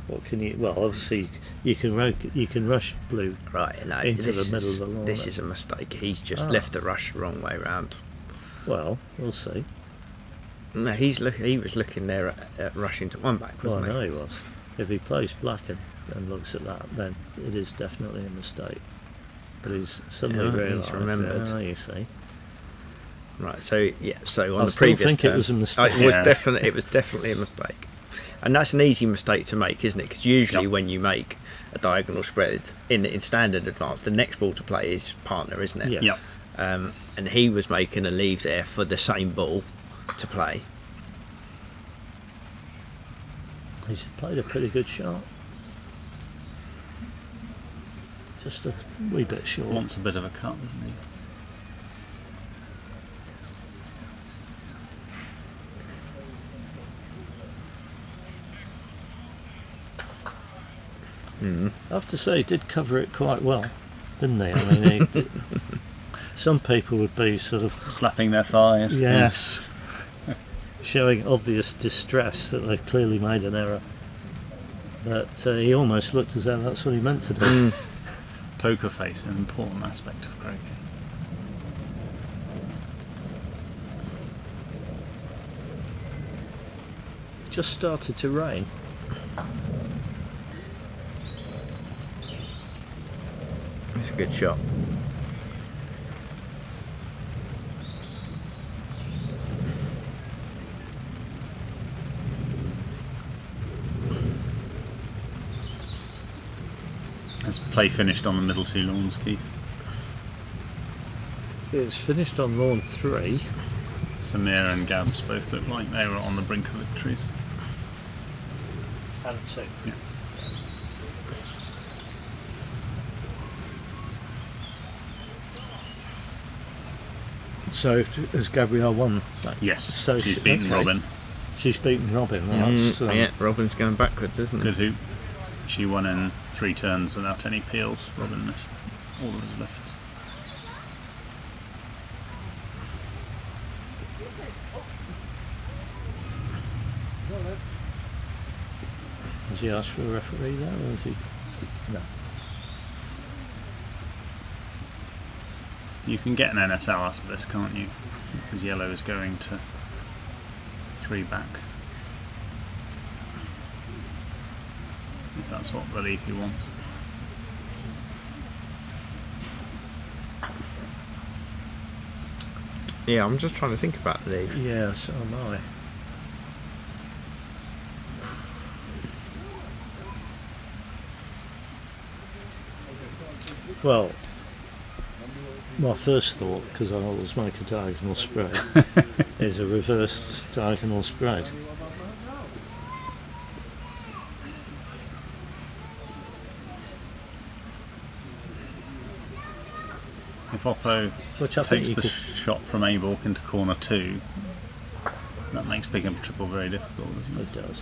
[SPEAKER 2] what can you? Well, obviously you can rush blue
[SPEAKER 3] Right, no.
[SPEAKER 2] into the middle of the lawn.
[SPEAKER 3] This is a mistake. He's just
[SPEAKER 2] Ah.
[SPEAKER 3] left the rush the wrong way round.
[SPEAKER 2] Well, we'll see.
[SPEAKER 3] No, he was looking there at rushing to 1 back,
[SPEAKER 2] Well, I
[SPEAKER 3] wasn't
[SPEAKER 2] know he was. If he plays black and looks at that, then it is definitely a mistake. But he's suddenly
[SPEAKER 3] Yeah, he's
[SPEAKER 2] realised.
[SPEAKER 3] remembered.
[SPEAKER 2] Yeah, you see.
[SPEAKER 3] he? Right. So yeah. So on
[SPEAKER 2] I
[SPEAKER 3] the
[SPEAKER 2] still
[SPEAKER 3] previous
[SPEAKER 2] think it
[SPEAKER 3] turn,
[SPEAKER 2] was a mistake.
[SPEAKER 3] It was
[SPEAKER 4] Yeah.
[SPEAKER 3] definitely a mistake, and that's an easy mistake to make, isn't it? Because usually
[SPEAKER 4] Yep.
[SPEAKER 3] when you make a diagonal spread in standard advance, the next ball to play is partner, isn't it?
[SPEAKER 2] Yes.
[SPEAKER 4] Yep.
[SPEAKER 3] And he was making a leave there for the same ball to play.
[SPEAKER 2] He's played a pretty good shot. Just a wee bit short.
[SPEAKER 4] Wants a bit of a cut, doesn't he?
[SPEAKER 2] I have to say, he did cover it quite well, didn't he? I mean, some people would be sort of
[SPEAKER 4] Slapping their thighs.
[SPEAKER 2] yes, showing obvious distress that they clearly made an error. But he almost looked as though that's what he meant to do.
[SPEAKER 4] Poker face, an important aspect of croquet.
[SPEAKER 2] Just started to rain.
[SPEAKER 3] It's a good shot.
[SPEAKER 4] Has play finished on the middle 2 lawns, Keith?
[SPEAKER 2] It's finished on lawn 3.
[SPEAKER 4] Samir and Gabs both look like they were on the brink of victories.
[SPEAKER 2] And 2.
[SPEAKER 4] Yeah.
[SPEAKER 2] So has Gabrielle won that?
[SPEAKER 4] Yes,
[SPEAKER 2] So
[SPEAKER 4] she's beaten
[SPEAKER 2] okay.
[SPEAKER 4] Robin.
[SPEAKER 2] She's beaten Robin. That's,
[SPEAKER 3] Yeah, Robin's going backwards, isn't
[SPEAKER 4] Good
[SPEAKER 3] he?
[SPEAKER 4] hoop. She won in 3 turns without any peels. Robin missed all of his lifts.
[SPEAKER 2] Has he asked for a referee there, or is he? No.
[SPEAKER 4] You can get an NSL out of this, can't you? Because yellow is going to 3 back. If that's what relief he wants.
[SPEAKER 3] Yeah, I'm just trying to think about the leave.
[SPEAKER 2] Yeah, so am I. Well, my first thought, because I always make a diagonal spread, is a reversed diagonal spread.
[SPEAKER 4] If Oppo
[SPEAKER 2] Which I think
[SPEAKER 4] takes
[SPEAKER 2] you
[SPEAKER 4] the
[SPEAKER 2] could.
[SPEAKER 4] shot from A-Balk into corner 2, that makes pick and triple very difficult, doesn't it?
[SPEAKER 2] It does.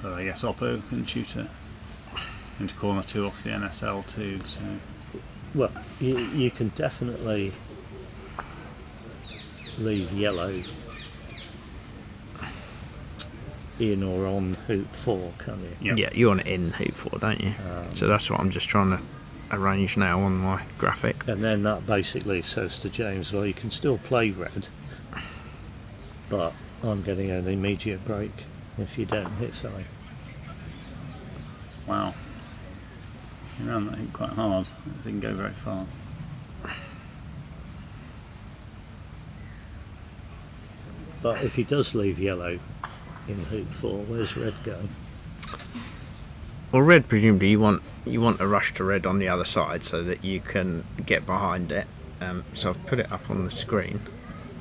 [SPEAKER 4] So I guess Oppo can shoot it into corner 2 off the NSL too. So
[SPEAKER 2] Well, you can definitely leave yellow in or on hoop 4, can you?
[SPEAKER 4] Yep.
[SPEAKER 3] Yeah, you want it in hoop 4, don't you? So that's what I'm just trying to arrange now on my graphic.
[SPEAKER 2] And then that basically says to James, well, you can still play red, but I'm getting an immediate break if you don't hit something.
[SPEAKER 4] wow, he ran that hoop quite hard. It didn't go very far.
[SPEAKER 2] But if he does leave yellow in hoop 4, where's red going?
[SPEAKER 3] Well, red, presumably you want a rush to red on the other side so that you can get behind it. So I've put it up on the screen.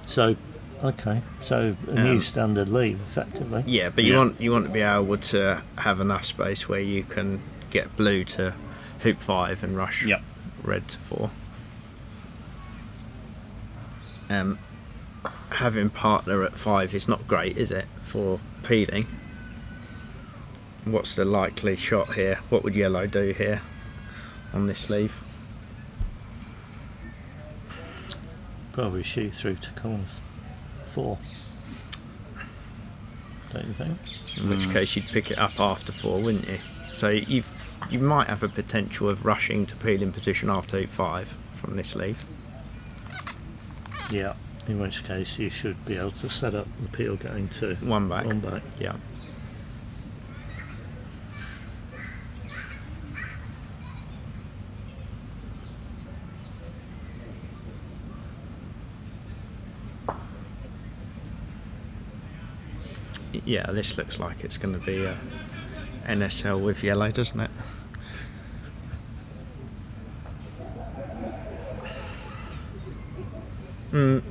[SPEAKER 2] So, okay, so a new standard leave effectively.
[SPEAKER 3] Yeah, but you want to be able to have enough space where you can get blue to hoop 5 and rush
[SPEAKER 4] Yep.
[SPEAKER 3] red to 4. Having partner at 5 is not great, is it, for peeling? What's the likely shot here? What would yellow do here on this leaf?
[SPEAKER 2] Probably shoot through to corner 4. Don't you think?
[SPEAKER 3] In which case you'd pick it up after 4, wouldn't you? So you might have a potential of rushing to peel in position after hoop 5 from this leaf.
[SPEAKER 2] Yeah. In which case you should be able to set up the peel going to
[SPEAKER 3] One back.
[SPEAKER 2] one back.
[SPEAKER 3] Yeah. Yeah, this looks like it's going to be a NSL with yellow, doesn't it?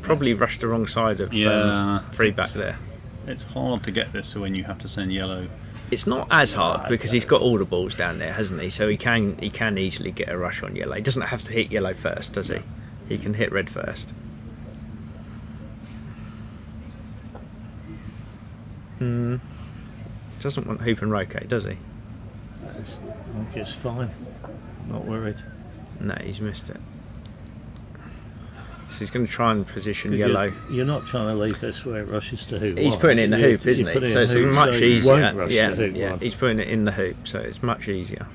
[SPEAKER 3] Probably rushed the wrong side of three back there.
[SPEAKER 4] It's hard to get this when you have to send yellow.
[SPEAKER 3] It's not as hard because he's got all the balls down there, hasn't he? So he can easily get a rush on yellow. He doesn't have to hit yellow first, does he? He can hit red first. Doesn't want hoop and roquet, does he?
[SPEAKER 2] That's just fine. Not worried.
[SPEAKER 3] No, he's missed it. So he's going to try and position yellow.
[SPEAKER 2] You're not trying to leave this where it rushes to hoop.
[SPEAKER 3] He's
[SPEAKER 2] one.
[SPEAKER 3] putting it in the hoop,
[SPEAKER 2] You
[SPEAKER 3] isn't
[SPEAKER 2] put
[SPEAKER 3] he?
[SPEAKER 2] it
[SPEAKER 3] So
[SPEAKER 2] in
[SPEAKER 3] it's
[SPEAKER 2] hoop,
[SPEAKER 3] much
[SPEAKER 2] so it
[SPEAKER 3] easier.
[SPEAKER 2] won't rush
[SPEAKER 3] Yeah,
[SPEAKER 2] to hoop
[SPEAKER 3] yeah.
[SPEAKER 2] one.
[SPEAKER 3] He's putting it in the hoop, so it's much easier.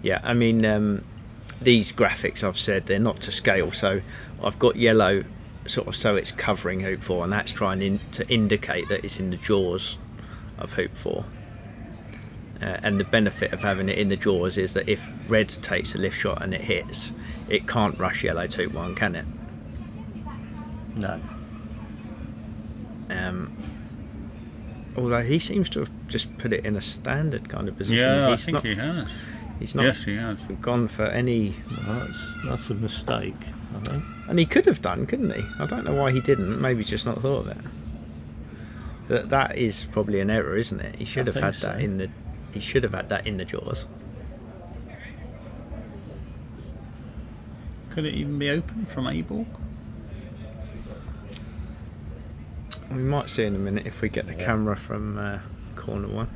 [SPEAKER 3] Yeah, I mean, these graphics I've said they're not to scale, so I've got yellow sort of so it's covering hoop 4, and that's trying to indicate that it's in the jaws of hoop 4. And the benefit of having it in the jaws is that if red takes a lift shot and it hits, it can't rush yellow to hoop 1, can it?
[SPEAKER 2] No.
[SPEAKER 3] Although he seems to have just put it in a standard kind of position.
[SPEAKER 4] Yeah,
[SPEAKER 3] He's
[SPEAKER 4] I think
[SPEAKER 3] not,
[SPEAKER 4] he has.
[SPEAKER 3] He's not
[SPEAKER 4] Yes, he has.
[SPEAKER 3] gone for any.
[SPEAKER 2] Well, that's a mistake, I think.
[SPEAKER 3] And he could have done, couldn't he? I don't know why he didn't. Maybe he's just not thought of it. That is probably an error, isn't it? He should have had that in the. He should have had that in the jaws.
[SPEAKER 4] Could it even be open from a ball?
[SPEAKER 3] We might see in a minute if we get the camera from corner 1.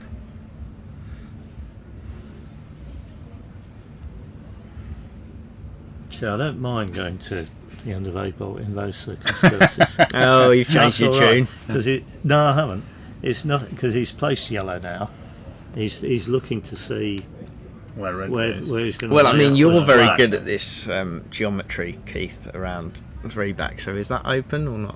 [SPEAKER 2] See, I don't mind going to the end of A-ball in those circumstances.
[SPEAKER 3] Oh, you've changed your tune.
[SPEAKER 2] No, I haven't. It's nothing because he's placed yellow now. He's looking to see
[SPEAKER 4] Where red
[SPEAKER 2] where
[SPEAKER 4] goes.
[SPEAKER 2] he's going to.
[SPEAKER 3] Well, I mean, you're
[SPEAKER 2] where's
[SPEAKER 3] very
[SPEAKER 2] black.
[SPEAKER 3] good at this geometry, Keith, around 3 back. So is that open or not?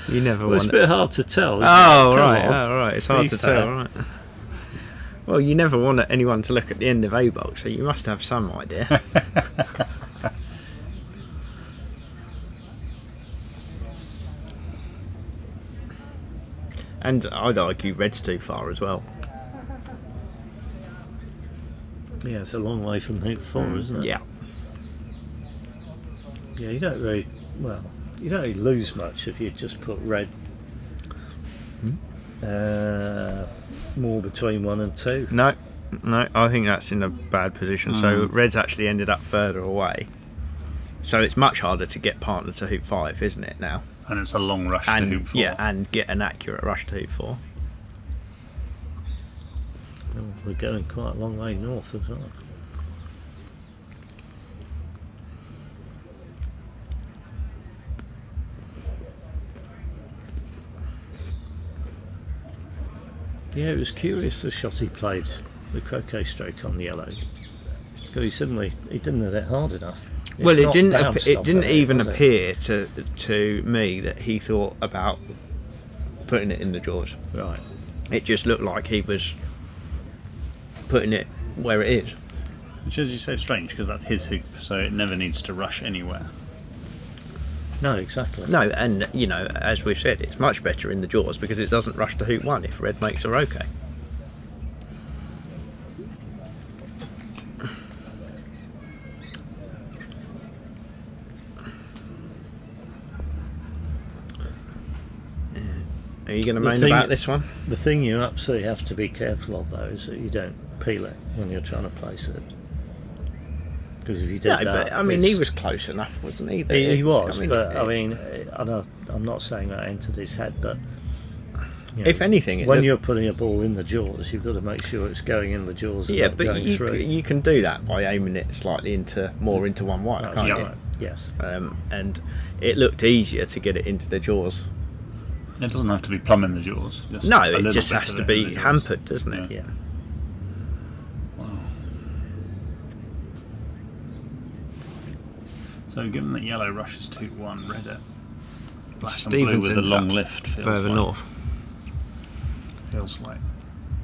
[SPEAKER 3] You never
[SPEAKER 2] Well, it's a
[SPEAKER 3] want.
[SPEAKER 2] bit hard to tell. isn't
[SPEAKER 3] Oh
[SPEAKER 2] it? Come
[SPEAKER 3] right,
[SPEAKER 2] on.
[SPEAKER 3] oh right. It's hard
[SPEAKER 2] Be
[SPEAKER 3] to
[SPEAKER 2] fair.
[SPEAKER 3] tell, right? Well, you never want anyone to look at the end of A bolt, so you must have some idea. And I'd argue red's too far as well.
[SPEAKER 2] Yeah, it's a long way from hoop 4, isn't it?
[SPEAKER 3] Yeah.
[SPEAKER 2] Yeah, you don't really lose much if you just put red more between 1 and 2.
[SPEAKER 3] No, I think that's in a bad position. So red's actually ended up further away. So it's much harder to get partner to hoop 5, isn't it now?
[SPEAKER 4] And it's a long rush to
[SPEAKER 3] and
[SPEAKER 4] hoop 4.
[SPEAKER 3] yeah, and get an accurate rush to hoop 4.
[SPEAKER 2] Oh, we're going quite a long way north as well. Yeah, it was curious the shot he played, the croquet stroke on the yellow. Because he didn't hit it hard enough.
[SPEAKER 3] Well,
[SPEAKER 2] It's
[SPEAKER 3] it
[SPEAKER 2] not
[SPEAKER 3] didn't.
[SPEAKER 2] bounced
[SPEAKER 3] It
[SPEAKER 2] off
[SPEAKER 3] didn't
[SPEAKER 2] it,
[SPEAKER 3] even
[SPEAKER 2] was it?
[SPEAKER 3] appear to me that he thought about putting it in the jaws.
[SPEAKER 2] Right.
[SPEAKER 3] It just looked like he was putting it where it is.
[SPEAKER 4] Which is, you say, strange, because that's his hoop, so it never needs to rush anywhere.
[SPEAKER 2] No, exactly.
[SPEAKER 3] No, and you know, as we've said, it's much better in the jaws because it doesn't rush to hoop 1 if red makes a okay. Are you going to
[SPEAKER 2] The
[SPEAKER 3] moan
[SPEAKER 2] thing-
[SPEAKER 3] about this one?
[SPEAKER 2] The thing you absolutely have to be careful of, though, is that you don't peel it when you're trying to place it. Because if you did
[SPEAKER 3] No,
[SPEAKER 2] that,
[SPEAKER 3] but I mean, he
[SPEAKER 2] it's-
[SPEAKER 3] was close enough, wasn't he? that
[SPEAKER 2] He was,
[SPEAKER 3] I mean,
[SPEAKER 2] but I mean, I'm not saying that entered his head, but you know,
[SPEAKER 3] if anything,
[SPEAKER 2] when you're putting a ball in the jaws, you've got to make sure it's going in the jaws. And
[SPEAKER 3] yeah,
[SPEAKER 2] not
[SPEAKER 3] but
[SPEAKER 2] going through.
[SPEAKER 3] you can do that by aiming it slightly more into one wire,
[SPEAKER 2] That's
[SPEAKER 3] can't
[SPEAKER 2] right, yes.
[SPEAKER 3] you? And it looked easier to get it into the jaws.
[SPEAKER 4] It doesn't have to be plumb in the jaws. Just
[SPEAKER 3] No,
[SPEAKER 4] a
[SPEAKER 3] it
[SPEAKER 4] little
[SPEAKER 3] just
[SPEAKER 4] bit
[SPEAKER 3] has
[SPEAKER 4] of
[SPEAKER 3] to
[SPEAKER 4] it in
[SPEAKER 3] be
[SPEAKER 4] the jaws.
[SPEAKER 3] hampered, doesn't it?
[SPEAKER 2] Yeah.
[SPEAKER 4] Wow. So given that yellow rushes 2-1, red at black and blue
[SPEAKER 3] Stevens
[SPEAKER 4] with a
[SPEAKER 3] ended
[SPEAKER 4] long
[SPEAKER 3] up
[SPEAKER 4] lift feels
[SPEAKER 3] further
[SPEAKER 4] like,
[SPEAKER 3] north.
[SPEAKER 4] Feels like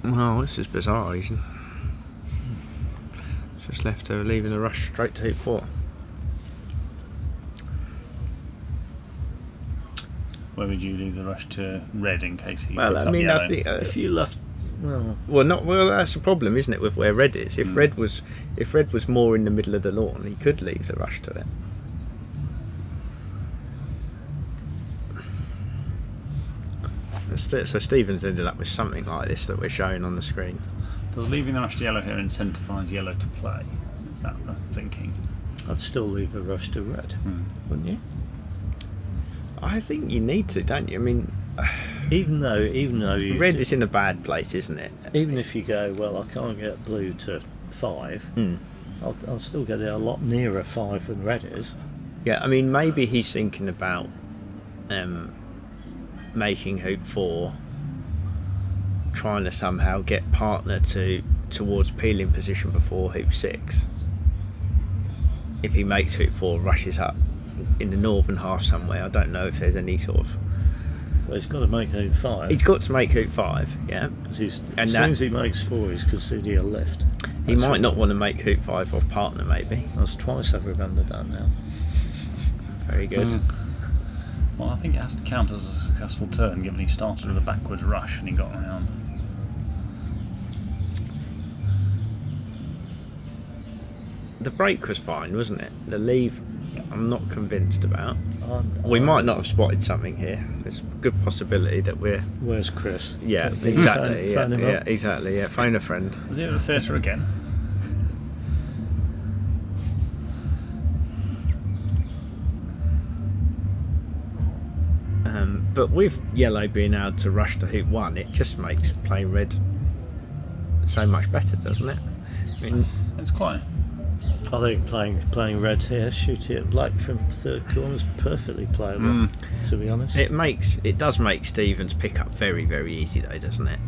[SPEAKER 3] Well, this is bizarre. He's just left her leaving the rush straight to hoop 4.
[SPEAKER 4] where would you leave the rush to red in case he
[SPEAKER 3] Well,
[SPEAKER 4] picks
[SPEAKER 3] I
[SPEAKER 4] up
[SPEAKER 3] mean,
[SPEAKER 4] yellow?
[SPEAKER 3] I think
[SPEAKER 2] If you left, well,
[SPEAKER 3] well, that's the problem, isn't it, with where red is? If
[SPEAKER 4] Mm.
[SPEAKER 3] red was more in the middle of the lawn, he could leave the rush to it. So Stevens ended up with something like this that we're showing on the screen.
[SPEAKER 4] Does leaving the rush to yellow here incentivise yellow to play? Is that the thinking?
[SPEAKER 2] I'd still leave the rush to red,
[SPEAKER 4] Hmm.
[SPEAKER 2] wouldn't you?
[SPEAKER 3] I think you need to, don't you? I mean,
[SPEAKER 2] Even though you
[SPEAKER 3] red is in a bad place, isn't it?
[SPEAKER 2] even if you go, well, I can't get blue to 5,
[SPEAKER 3] Hmm.
[SPEAKER 2] I'll still get it a lot nearer 5 than red is.
[SPEAKER 3] Yeah, I mean, maybe he's thinking about making hoop 4, trying to somehow get partner towards peeling position before hoop 6. If he makes hoop 4, rushes up in the northern half somewhere, I don't know if there's any sort of...
[SPEAKER 2] Well, he's got to make hoop 5.
[SPEAKER 3] He's got to make hoop 5, yeah.
[SPEAKER 2] Because
[SPEAKER 3] and
[SPEAKER 2] as soon as he makes 4, he's conceding a lift.
[SPEAKER 3] He might not want to make hoop 5 off partner, maybe.
[SPEAKER 2] That's twice I've remembered that now.
[SPEAKER 3] Very good.
[SPEAKER 4] Hmm. Well, I think it has to count as a successful turn, given he started with a backwards rush and he got around.
[SPEAKER 3] The break was fine, wasn't it? The leave, I'm not convinced about. We
[SPEAKER 2] I'm-
[SPEAKER 3] might not have spotted something here. There's a good possibility that we're...
[SPEAKER 2] Where's Chris?
[SPEAKER 3] Yeah,
[SPEAKER 2] Can you
[SPEAKER 3] exactly.
[SPEAKER 2] phone him
[SPEAKER 3] Yeah,
[SPEAKER 2] up?
[SPEAKER 3] exactly. Yeah, phone a friend.
[SPEAKER 4] Was he at the theatre again?
[SPEAKER 3] But with yellow being able to rush to hoop 1, it just makes playing red so much better, doesn't it? I mean,
[SPEAKER 4] It's quite.
[SPEAKER 2] I think playing red here, shooting at black from third corner is perfectly playable. To be honest,
[SPEAKER 3] it does make Stevens pick up very, very easy though, doesn't it?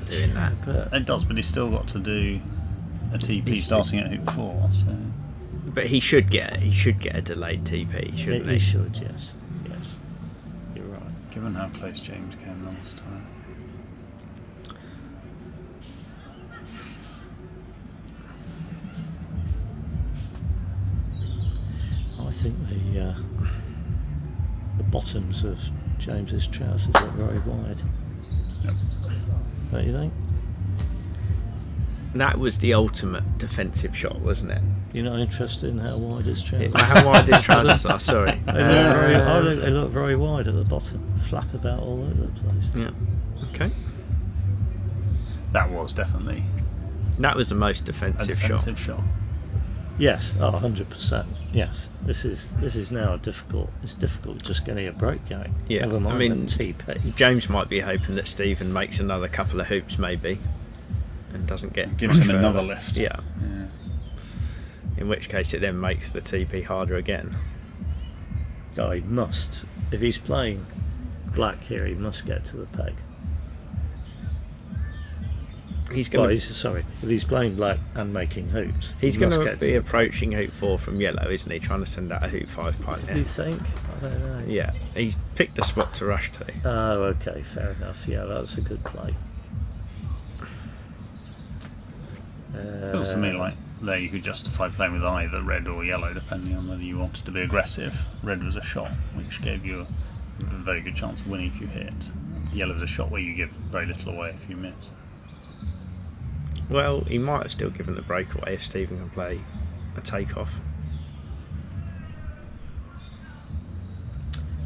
[SPEAKER 3] Doing that.
[SPEAKER 2] but
[SPEAKER 4] It does, but he's still got to do a TP
[SPEAKER 3] He's
[SPEAKER 4] starting at hoop 4, so...
[SPEAKER 3] But he should get a delayed TP, shouldn't
[SPEAKER 2] he
[SPEAKER 3] he?
[SPEAKER 2] should, yes, you're right.
[SPEAKER 4] Given how close James came last time.
[SPEAKER 2] I think the bottoms of James's trousers are very wide.
[SPEAKER 4] Yep.
[SPEAKER 2] Don't you think?
[SPEAKER 3] That was the ultimate defensive shot, wasn't it?
[SPEAKER 2] You're not interested in how wide his trousers are?
[SPEAKER 3] How wide his trousers are, sorry.
[SPEAKER 2] I think they look very wide at the bottom, flap about all over the place.
[SPEAKER 3] Yeah. Okay.
[SPEAKER 4] That was definitely
[SPEAKER 3] That was the most
[SPEAKER 4] a
[SPEAKER 3] defensive shot.
[SPEAKER 4] defensive shot.
[SPEAKER 2] Yes, 100%. Yes, this is now difficult. It's difficult just getting a break going.
[SPEAKER 3] Yeah,
[SPEAKER 2] Never mind
[SPEAKER 3] I mean,
[SPEAKER 2] the TP.
[SPEAKER 3] James might be hoping that Stephen makes another couple of hoops maybe, and doesn't get
[SPEAKER 4] Gives
[SPEAKER 3] much
[SPEAKER 4] him another
[SPEAKER 3] further.
[SPEAKER 4] lift.
[SPEAKER 3] Yeah.
[SPEAKER 4] Yeah.
[SPEAKER 3] In which case, it then makes the TP harder again.
[SPEAKER 2] Oh, he must. If he's playing black here, he must get to the peg.
[SPEAKER 3] He's
[SPEAKER 2] Well,
[SPEAKER 3] going to
[SPEAKER 2] sorry. If he's playing black and making hoops,
[SPEAKER 3] he's
[SPEAKER 2] he
[SPEAKER 3] going
[SPEAKER 2] must
[SPEAKER 3] to
[SPEAKER 2] get
[SPEAKER 3] be
[SPEAKER 2] to the
[SPEAKER 3] approaching hoop 4 from yellow, isn't he? Trying to send out a hoop 5
[SPEAKER 2] peg. Do you
[SPEAKER 3] pioneer.
[SPEAKER 2] think? I don't know.
[SPEAKER 3] Yeah, he's picked a spot to rush to.
[SPEAKER 2] Oh, okay, fair enough. Yeah, that's a good play.
[SPEAKER 4] Feels to me like there you could justify playing with either red or yellow depending on whether you wanted to be aggressive. Red was a shot which gave you a very good chance of winning if you hit. Yellow was a shot where you give very little away if you miss.
[SPEAKER 3] Well, he might have still given the breakaway if Stephen can play a takeoff.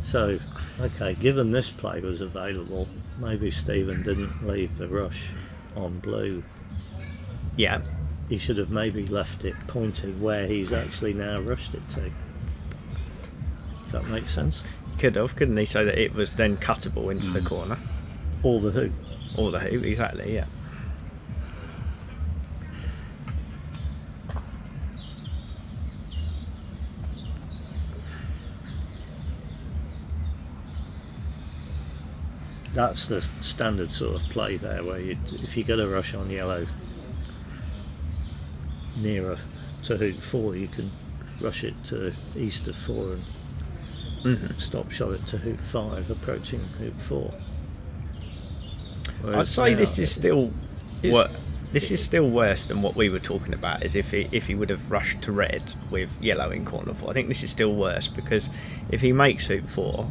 [SPEAKER 2] So, okay, given this play was available, maybe Stephen didn't leave the rush on blue.
[SPEAKER 3] Yeah,
[SPEAKER 2] He should have maybe left it pointing where he's actually now rushed it to. Does that make sense?
[SPEAKER 3] could have, couldn't he? So that it was then cuttable into the corner.
[SPEAKER 2] Or the hoop.
[SPEAKER 3] Or the hoop, exactly, yeah.
[SPEAKER 2] That's the standard sort of play there, where if you get a rush on yellow nearer to hoop 4, you can rush it to east of 4 and stop shot it to hoop 5, approaching hoop 4.
[SPEAKER 3] I'd say this is still
[SPEAKER 2] it's-
[SPEAKER 3] this is still worse than what we were talking about. Is if he would have rushed to red with yellow in corner 4. I think this is still worse because if he makes hoop 4,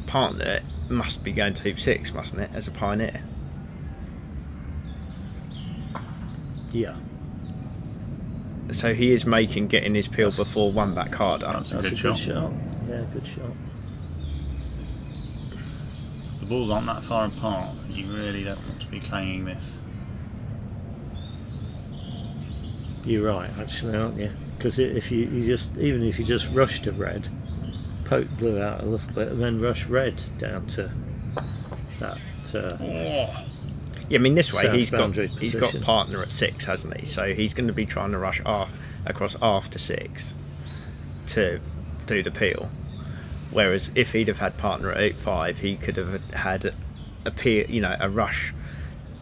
[SPEAKER 3] partner must be going to hoop 6, mustn't it, as a pioneer?
[SPEAKER 2] Yeah,
[SPEAKER 3] So he is making getting his peel before 1 back harder.
[SPEAKER 4] That's a
[SPEAKER 2] that's
[SPEAKER 4] good
[SPEAKER 2] a good
[SPEAKER 4] shot.
[SPEAKER 2] shot. Yeah, good shot.
[SPEAKER 4] If the balls aren't that far apart, you really don't want to be clanging this.
[SPEAKER 2] You're right, actually, aren't you? Because if you even if you just rush to red, poke blue out a little bit, and then rush red down to that.
[SPEAKER 4] Oh,
[SPEAKER 3] Yeah, I mean this way
[SPEAKER 2] South
[SPEAKER 3] he's got
[SPEAKER 2] boundary position.
[SPEAKER 3] partner at 6, hasn't he? So he's going to be trying to rush across after 6 to do the peel. Whereas if he'd have had partner at hoop 5, he could have had a peel, a rush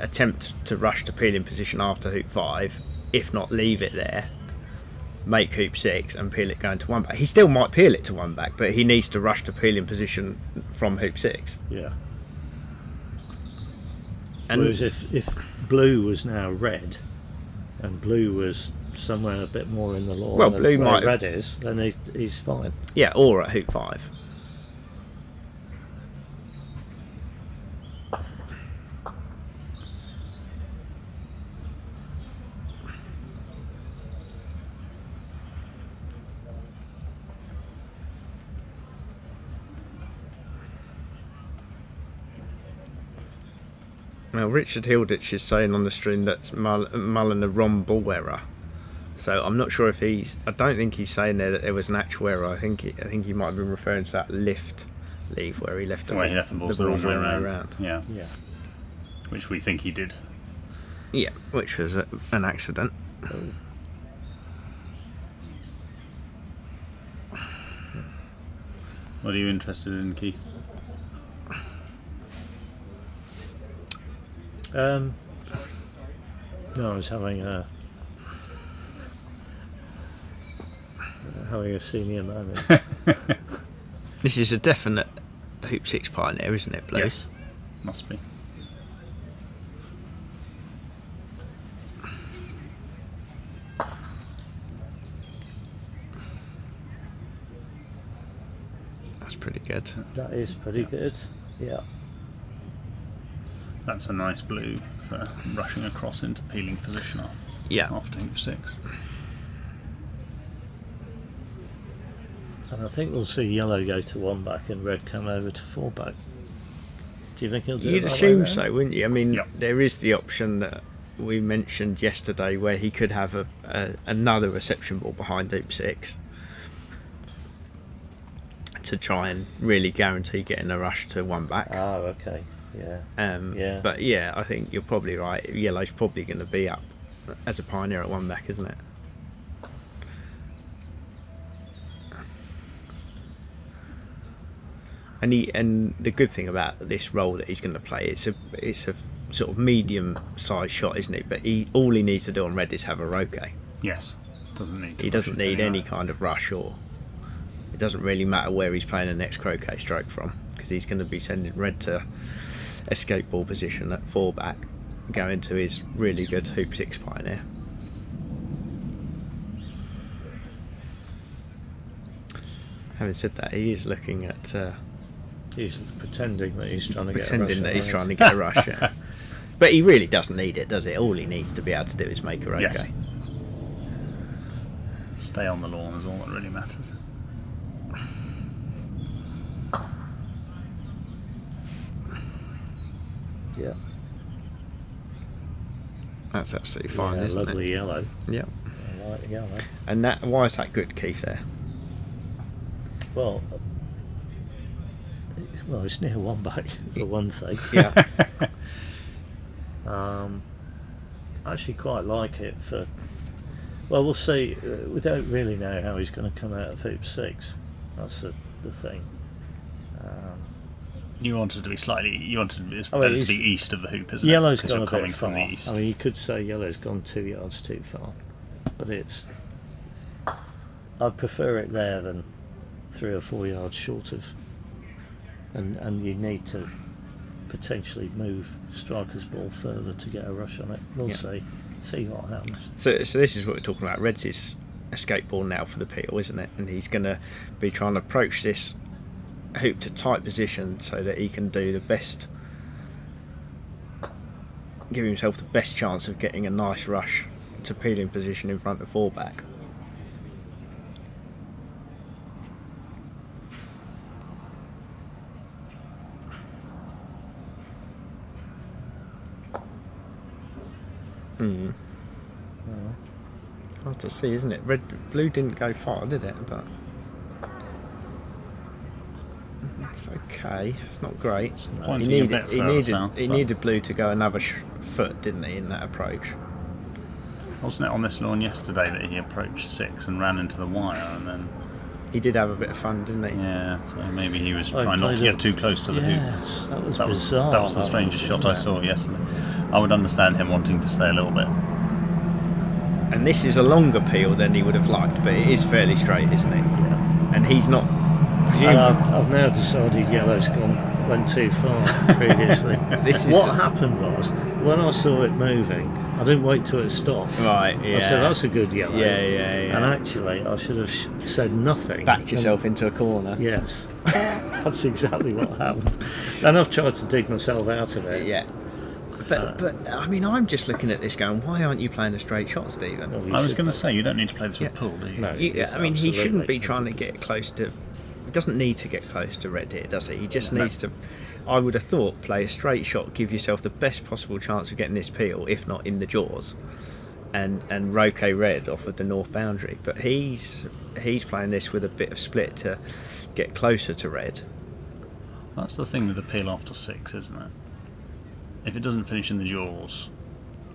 [SPEAKER 3] attempt to rush to peel in position after hoop 5, if not leave it there, make hoop 6 and peel it going to 1 back. He still might peel it to 1 back, but he needs to rush to peel in position from hoop 6.
[SPEAKER 2] Yeah.
[SPEAKER 3] And
[SPEAKER 2] Whereas if blue was now red, and blue was somewhere a bit more in the lawn
[SPEAKER 3] Well,
[SPEAKER 2] than
[SPEAKER 3] blue
[SPEAKER 2] where
[SPEAKER 3] might have-
[SPEAKER 2] red is, then he's fine.
[SPEAKER 3] yeah, or at hoop 5. Now, Richard Hilditch is saying on the stream that Mullen a wrong ball error. So I'm not sure if I don't think he's saying there that there was an actual error. I think he might have been referring to that lift leave where he left the
[SPEAKER 4] where he left the balls the wrong way around. Yeah,
[SPEAKER 2] Yeah.
[SPEAKER 4] which we think he did.
[SPEAKER 3] Yeah, which was an accident.
[SPEAKER 4] What are you interested in, Keith?
[SPEAKER 2] No, I was having a senior moment.
[SPEAKER 3] This is a definite hoop 6 pioneer, isn't it, Blue?
[SPEAKER 4] Yes, must be.
[SPEAKER 3] That's pretty good.
[SPEAKER 2] That is pretty good. Yeah.
[SPEAKER 4] That's a nice blue for rushing across into peeling position
[SPEAKER 3] Yeah.
[SPEAKER 4] after hoop 6.
[SPEAKER 2] And I think we'll see yellow go to 1 back and red come over to 4 back. Do you think he'll do it
[SPEAKER 3] You'd
[SPEAKER 2] that way
[SPEAKER 3] assume
[SPEAKER 2] round?
[SPEAKER 3] so, wouldn't you? I mean,
[SPEAKER 4] Yeah.
[SPEAKER 3] there is the option that we mentioned yesterday where he could have another reception ball behind hoop 6 to try and really guarantee getting a rush to one back.
[SPEAKER 2] Oh, okay. Yeah.
[SPEAKER 3] But yeah, I think you're probably right. Yellow's probably going to be up as a pioneer at one back, isn't it? And the good thing about this role that he's going to play, it's a sort of medium-sized shot, isn't it? But all he needs to do on red is have a roquet.
[SPEAKER 4] Yes,
[SPEAKER 3] He doesn't need any kind of rush, or it doesn't really matter where he's playing the next croquet stroke from, because he's going to be sending red to escape ball position at 4 back, going to his really good hoop 6 pioneer. Having said that, he is looking at.
[SPEAKER 2] He's pretending that he's trying to get a rush.
[SPEAKER 3] Pretending that he's trying to get a rush, yeah. But he really doesn't need it, does it? All he needs to be able to do is make a roquet.
[SPEAKER 4] Yes. Stay on the lawn is all that really matters.
[SPEAKER 2] Yeah.
[SPEAKER 3] That's absolutely fine, isn't
[SPEAKER 2] lovely
[SPEAKER 3] it?
[SPEAKER 2] yellow.
[SPEAKER 3] Yeah.
[SPEAKER 2] I like the yellow.
[SPEAKER 3] And why is that good, Keith, there?
[SPEAKER 2] Well, it's near one back, for one thing.
[SPEAKER 3] Yeah.
[SPEAKER 2] I actually quite like it for. Well, we'll see. We don't really know how he's going to come out of hoop 6. That's the thing.
[SPEAKER 4] You wanted to be slightly. You wanted it to be east of the hoop, isn't
[SPEAKER 2] Yellow's
[SPEAKER 4] it?
[SPEAKER 2] gone a
[SPEAKER 4] Because you're coming
[SPEAKER 2] bit
[SPEAKER 4] from
[SPEAKER 2] far.
[SPEAKER 4] the east.
[SPEAKER 2] I mean, you could say yellow's gone 2 yards too far, but I prefer it there than 3 or 4 yards short of. And you need to potentially move striker's ball further to get a rush on it. We'll see what happens.
[SPEAKER 3] So this is what we're talking about. Red's his escape ball now for the peel, isn't it? And he's going to be trying to approach this hoop to tight position so that he can do the best, give himself the best chance of getting a nice rush to peeling position in front of 4 back. Hard to see, isn't it? Blue didn't go far, did it? But it's okay. It's not great. He needed blue to go another foot, didn't he, in that approach?
[SPEAKER 4] Wasn't it on this lawn yesterday that he approached 6 and ran into the wire, and then
[SPEAKER 3] He did have a bit of fun, didn't he?
[SPEAKER 4] yeah, so maybe he was trying not to get too close to the hoop.
[SPEAKER 2] Yes, that was bizarre.
[SPEAKER 4] That was the strangest shot I saw yesterday. I would understand him wanting to stay a little bit.
[SPEAKER 3] And this is a longer peel than he would have liked, but it is fairly straight, isn't it?
[SPEAKER 2] Yeah.
[SPEAKER 3] And he's not.
[SPEAKER 2] I've now decided yellow's went too far previously. What happened was, when I saw it moving, I didn't wait till it stopped.
[SPEAKER 3] Right, yeah.
[SPEAKER 2] I said, that's a good yellow.
[SPEAKER 3] Yeah.
[SPEAKER 2] And actually, I should have said nothing.
[SPEAKER 3] Backed yourself into a corner.
[SPEAKER 2] Yes. That's exactly what happened. And I've tried to dig myself out of it.
[SPEAKER 3] Yeah. But I mean, I'm just looking at this going, why aren't you playing a straight shot, Stephen?
[SPEAKER 2] Well,
[SPEAKER 4] I was going to say, you don't need to play this with pull, do you?
[SPEAKER 2] No.
[SPEAKER 3] I mean, he shouldn't be
[SPEAKER 2] absolutely
[SPEAKER 3] trying to get close to. He doesn't need to get close to red here, does he? He just needs to. I would have thought play a straight shot, give yourself the best possible chance of getting this peel, if not in the jaws, and roquet red off of the north boundary. But he's playing this with a bit of split to get closer to red.
[SPEAKER 4] That's the thing with the peel after 6, isn't it? If it doesn't finish in the jaws,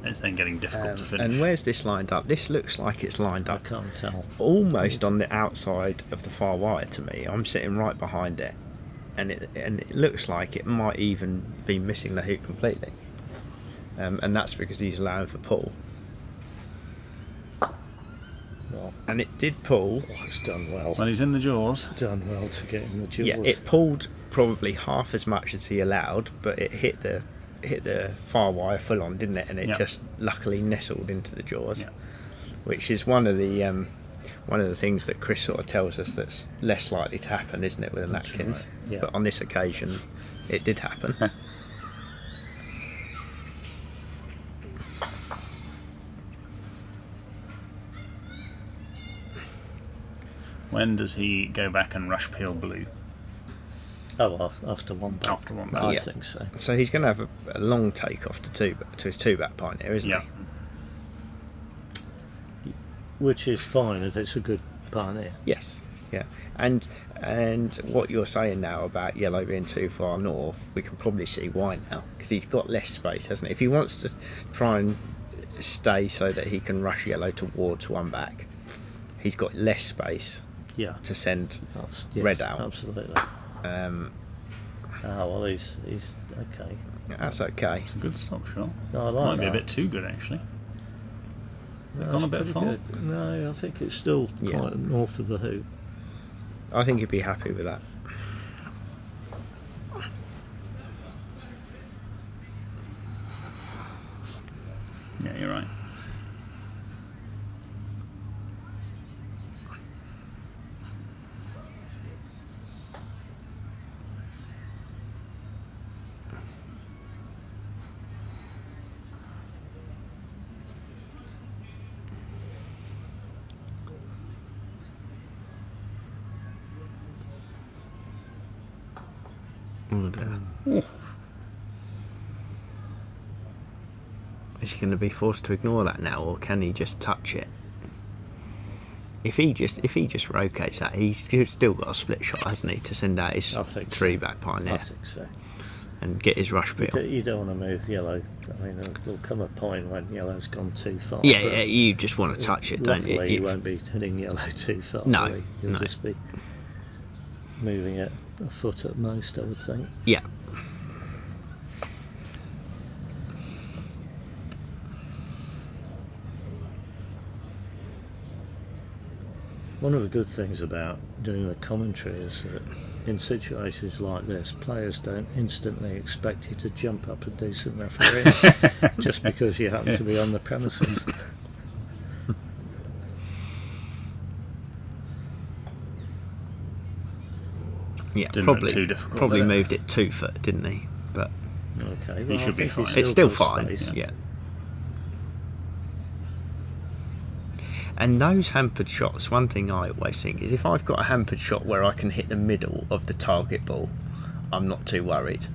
[SPEAKER 4] it's then getting difficult to finish.
[SPEAKER 3] And where's this lined up? This looks like it's lined
[SPEAKER 2] I
[SPEAKER 3] up
[SPEAKER 2] can't tell.
[SPEAKER 3] almost on the outside of the far wire to me. I'm sitting right behind it, and it looks like it might even be missing the hoop completely. And that's because he's allowing for pull.
[SPEAKER 2] Well,
[SPEAKER 3] And it did pull.
[SPEAKER 2] it's done well.
[SPEAKER 4] Well, he's in the jaws.
[SPEAKER 2] Done well to get in the jaws.
[SPEAKER 3] Yeah, it pulled probably half as much as he allowed, but it hit the far wire full on, didn't it? And it just luckily nestled into the jaws, which is one of the things that Chris sort of tells us that's less likely to happen, isn't it, with an Atkins?
[SPEAKER 2] Right, yeah.
[SPEAKER 3] But on this occasion, it did happen.
[SPEAKER 4] When does he go back and rush peel blue?
[SPEAKER 2] Oh, after one back.
[SPEAKER 4] After one back.
[SPEAKER 2] I
[SPEAKER 3] Yeah.
[SPEAKER 2] think so.
[SPEAKER 3] So he's going to have a long take off to his 2-back pioneer, isn't
[SPEAKER 4] Yeah.
[SPEAKER 3] he?
[SPEAKER 2] Which is fine if it's a good pioneer.
[SPEAKER 3] Yes. Yeah. And what you're saying now about yellow being too far north, we can probably see why now, because he's got less space, hasn't he? If he wants to try and stay so that he can rush yellow towards one back, he's got less space
[SPEAKER 2] Yeah.
[SPEAKER 3] to send
[SPEAKER 2] That's
[SPEAKER 3] red out.
[SPEAKER 2] Absolutely. Well, he's okay.
[SPEAKER 3] That's okay.
[SPEAKER 4] It's a good stop shot.
[SPEAKER 2] No, I like
[SPEAKER 4] Might be a
[SPEAKER 2] that.
[SPEAKER 4] bit too good, actually.
[SPEAKER 2] No,
[SPEAKER 4] Gone a
[SPEAKER 2] it's
[SPEAKER 4] bit
[SPEAKER 2] pretty
[SPEAKER 4] far?
[SPEAKER 2] good. No, I think it's still
[SPEAKER 3] Yeah.
[SPEAKER 2] quite north of the hoop.
[SPEAKER 3] I think he'd be happy with that.
[SPEAKER 4] Yeah, you're right.
[SPEAKER 3] Is he going to be forced to ignore that now, or can he just touch it? If he just rotates that, he's still got a split shot, hasn't he, to send out his
[SPEAKER 2] I think so.
[SPEAKER 3] 3-back pioneer
[SPEAKER 2] I think so.
[SPEAKER 3] and get his rush bill.
[SPEAKER 2] You don't want to move yellow. I mean, there'll come a point when yellow's gone too far.
[SPEAKER 3] Yeah,
[SPEAKER 2] but
[SPEAKER 3] yeah, you just want to touch it, don't you?
[SPEAKER 2] luckily, you won't be hitting yellow too far.
[SPEAKER 3] No,
[SPEAKER 2] will you? You'll
[SPEAKER 3] no.
[SPEAKER 2] just be moving it a foot at most, I would think.
[SPEAKER 3] Yeah.
[SPEAKER 2] One of the good things about doing the commentary is that in situations like this, players don't instantly expect you to jump up and do some refereeing just because you happen to be on the premises.
[SPEAKER 3] Yeah,
[SPEAKER 4] Didn't
[SPEAKER 3] probably
[SPEAKER 4] look too difficult,
[SPEAKER 3] probably
[SPEAKER 4] did it?
[SPEAKER 3] moved it 2 foot, didn't he? But
[SPEAKER 2] Okay,
[SPEAKER 4] He
[SPEAKER 2] well,
[SPEAKER 4] should
[SPEAKER 2] I
[SPEAKER 4] be
[SPEAKER 2] think
[SPEAKER 4] fine.
[SPEAKER 2] he's
[SPEAKER 3] it's still
[SPEAKER 2] got
[SPEAKER 3] fine.
[SPEAKER 2] space.
[SPEAKER 3] Yeah. And those hampered shots, one thing I always think is if I've got a hampered shot where I can hit the middle of the target ball, I'm not too worried.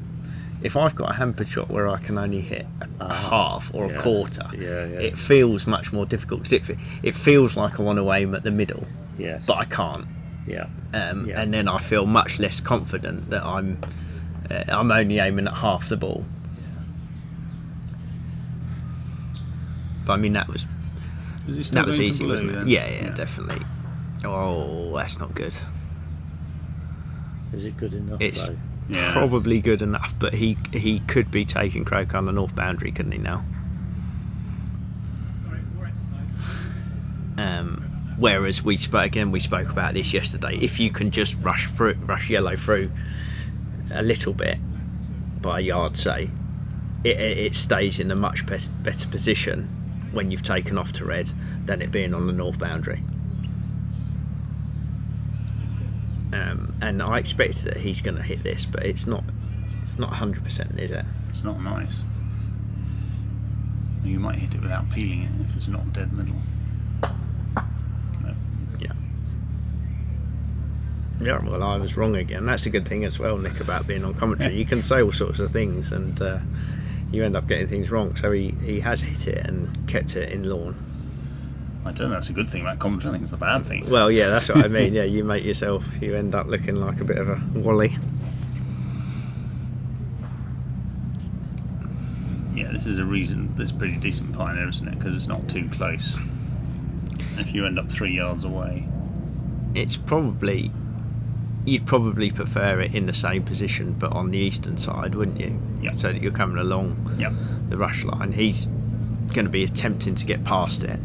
[SPEAKER 3] If I've got a hampered shot where I can only hit a half or
[SPEAKER 2] yeah.
[SPEAKER 3] a quarter,
[SPEAKER 2] Yeah.
[SPEAKER 3] it feels much more difficult because it feels like I want to aim at the middle,
[SPEAKER 2] Yes.
[SPEAKER 3] but I can't.
[SPEAKER 2] Yeah.
[SPEAKER 3] And then I feel much less confident that I'm only aiming at half the ball. But I mean that was
[SPEAKER 4] Is he still
[SPEAKER 3] that was
[SPEAKER 4] going to
[SPEAKER 3] easy,
[SPEAKER 4] blue
[SPEAKER 3] wasn't it?
[SPEAKER 4] then?
[SPEAKER 3] Yeah, definitely. Oh, that's not good.
[SPEAKER 2] Is it good enough
[SPEAKER 3] It's
[SPEAKER 2] though?
[SPEAKER 4] Yeah.
[SPEAKER 3] probably good enough, but he could be taking Croquet on the north boundary, couldn't he now? Whereas we spoke about this yesterday. If you can just rush yellow through a little bit by a yard, say, it stays in a much better position when you've taken off to red than it being on the north boundary. And I expect that he's going to hit this, but it's not 100%, is it?
[SPEAKER 4] It's not nice. You might hit it without peeling it if it's not dead middle. No.
[SPEAKER 3] Yeah, well, I was wrong again. That's a good thing as well, Nick, about being on commentary. You can say all sorts of things and you end up getting things wrong. So he has hit it and kept it in lawn.
[SPEAKER 4] I don't know, that's a good thing about commentary. I think it's the bad thing.
[SPEAKER 3] Well, yeah, that's what I mean. Yeah, you end up looking like a bit of a wally.
[SPEAKER 4] Yeah, this is a reason there's pretty decent pioneer, isn't it? Because it's not too close. If you end up 3 yards away,
[SPEAKER 3] You'd probably prefer it in the same position, but on the eastern side, wouldn't you?
[SPEAKER 4] Yep.
[SPEAKER 3] So that you're coming along
[SPEAKER 4] yep.
[SPEAKER 3] the rush line. He's going to be attempting to get past it,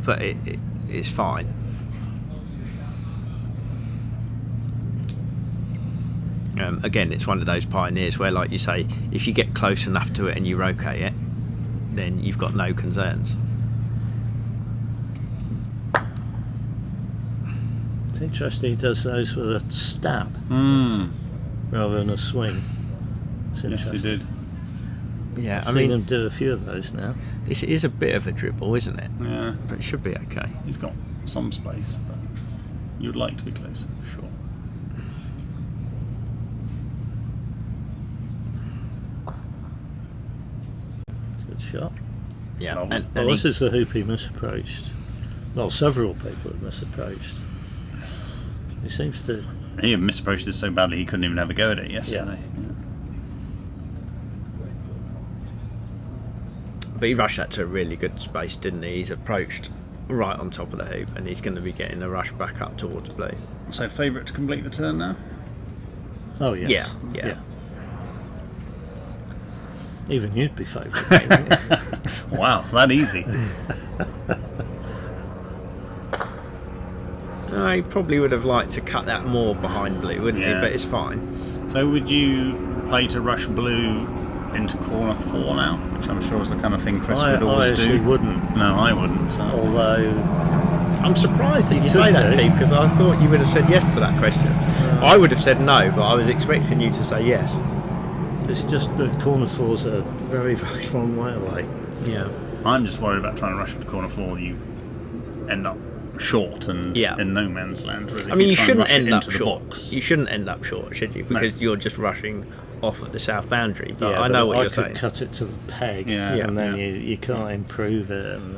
[SPEAKER 3] but it's fine. Again, it's one of those pioneers where, like you say, if you get close enough to it and you rotate it, then you've got no concerns.
[SPEAKER 2] It's interesting he does those with a stab rather than a swing. It's
[SPEAKER 4] Yes,
[SPEAKER 2] interesting.
[SPEAKER 4] he did.
[SPEAKER 3] Yeah,
[SPEAKER 2] I've seen him do a few of those now.
[SPEAKER 3] this is a bit of a dribble, isn't it?
[SPEAKER 4] Yeah,
[SPEAKER 3] But it should be okay.
[SPEAKER 4] he's got some space, but you'd like to be closer, for sure.
[SPEAKER 2] good shot.
[SPEAKER 3] Yeah,
[SPEAKER 4] Lovely.
[SPEAKER 3] and
[SPEAKER 2] Well,
[SPEAKER 3] he-
[SPEAKER 2] this is the hoop he misapproached. Well, several people have misapproached. He seems to.
[SPEAKER 4] He had misapproached it so badly he couldn't even have a go at it yesterday.
[SPEAKER 3] but he rushed that to a really good space, didn't he? He's approached right on top of the hoop, and he's going to be getting a rush back up towards blue.
[SPEAKER 4] So favourite to complete the turn now?
[SPEAKER 2] Oh yes.
[SPEAKER 3] Yeah.
[SPEAKER 2] Even you'd be favourite.
[SPEAKER 4] Wow, that easy.
[SPEAKER 3] He probably would have liked to cut that more behind blue, wouldn't he?
[SPEAKER 4] Yeah.
[SPEAKER 3] But it's fine.
[SPEAKER 4] So would you play to rush blue into corner 4 now? Which I'm sure is the kind of thing Chris would
[SPEAKER 2] I
[SPEAKER 4] always
[SPEAKER 2] actually
[SPEAKER 4] do.
[SPEAKER 2] wouldn't.
[SPEAKER 4] No, I wouldn't. So.
[SPEAKER 2] Although
[SPEAKER 3] I'm surprised that you
[SPEAKER 2] Could
[SPEAKER 3] say that,
[SPEAKER 2] do.
[SPEAKER 3] Keith, because I thought you would have said yes to that question. I would have said no, but I was expecting you to say yes.
[SPEAKER 2] it's just that corner 4's a very, very long way away.
[SPEAKER 3] Yeah.
[SPEAKER 4] I'm just worried about trying to rush into corner 4. You end up short and
[SPEAKER 3] Yeah.
[SPEAKER 4] in no man's land. Whereas if
[SPEAKER 3] I mean, you
[SPEAKER 4] try and
[SPEAKER 3] shouldn't
[SPEAKER 4] rush it
[SPEAKER 3] end up
[SPEAKER 4] into the
[SPEAKER 3] short.
[SPEAKER 4] box-
[SPEAKER 3] You shouldn't end up short, should you? Because you're just rushing off at the south boundary. But I
[SPEAKER 2] but
[SPEAKER 3] know what you're
[SPEAKER 2] I
[SPEAKER 3] saying.
[SPEAKER 2] could cut it to the peg,
[SPEAKER 4] Yeah,
[SPEAKER 2] and then
[SPEAKER 4] yeah.
[SPEAKER 2] you can't improve it. And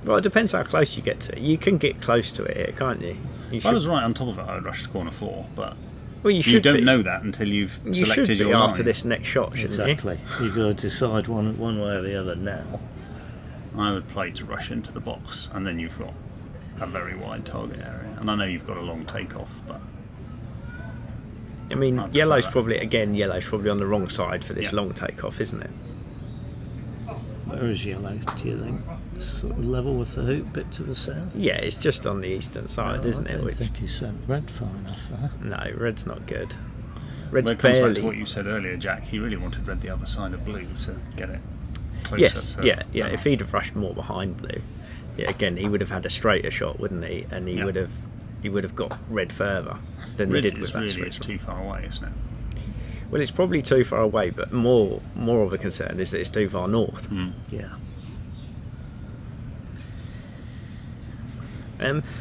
[SPEAKER 3] Well, it depends how close you get to it. You can get close to it here, can't you? You
[SPEAKER 4] If I was right on top of it, I would rush to corner 4. But
[SPEAKER 3] well, you
[SPEAKER 4] you
[SPEAKER 3] should
[SPEAKER 4] don't
[SPEAKER 3] be.
[SPEAKER 4] know that until you've
[SPEAKER 3] You should
[SPEAKER 4] selected
[SPEAKER 3] be
[SPEAKER 4] your
[SPEAKER 3] after
[SPEAKER 4] line.
[SPEAKER 3] this next shot, shouldn't
[SPEAKER 2] exactly, you've got to decide one way or the other now.
[SPEAKER 4] I would play to rush into the box, and then you've got a very wide target area. And I know you've got a long takeoff, but
[SPEAKER 3] you? I mean,
[SPEAKER 4] I'd prefer
[SPEAKER 3] yellow's
[SPEAKER 4] that.
[SPEAKER 3] probably on the wrong side for this
[SPEAKER 4] Yeah.
[SPEAKER 3] long takeoff, isn't it?
[SPEAKER 2] Where is yellow, do you think? Sort of level with the hoop, bit to the south?
[SPEAKER 3] Yeah, it's just on the eastern side, isn't
[SPEAKER 2] I
[SPEAKER 3] it?
[SPEAKER 2] don't
[SPEAKER 3] Which
[SPEAKER 2] think you sent red far enough there.
[SPEAKER 3] no, red's not good. Red's
[SPEAKER 4] when it comes back to what
[SPEAKER 3] barely.
[SPEAKER 4] you said earlier, Jack, he really wanted red the other side of blue to get it closer.
[SPEAKER 3] Yes,
[SPEAKER 4] to
[SPEAKER 3] yeah.
[SPEAKER 4] the
[SPEAKER 3] If he'd have rushed more behind blue, yeah, again he would have had a straighter shot, wouldn't he? And he
[SPEAKER 4] Yeah.
[SPEAKER 3] would have got red further than
[SPEAKER 4] red
[SPEAKER 3] he did
[SPEAKER 4] is
[SPEAKER 3] with that
[SPEAKER 4] really
[SPEAKER 3] switch.
[SPEAKER 4] it's too far away, isn't it?
[SPEAKER 3] Well, it's probably too far away, but more of a concern is that it's too far north.
[SPEAKER 2] Yeah.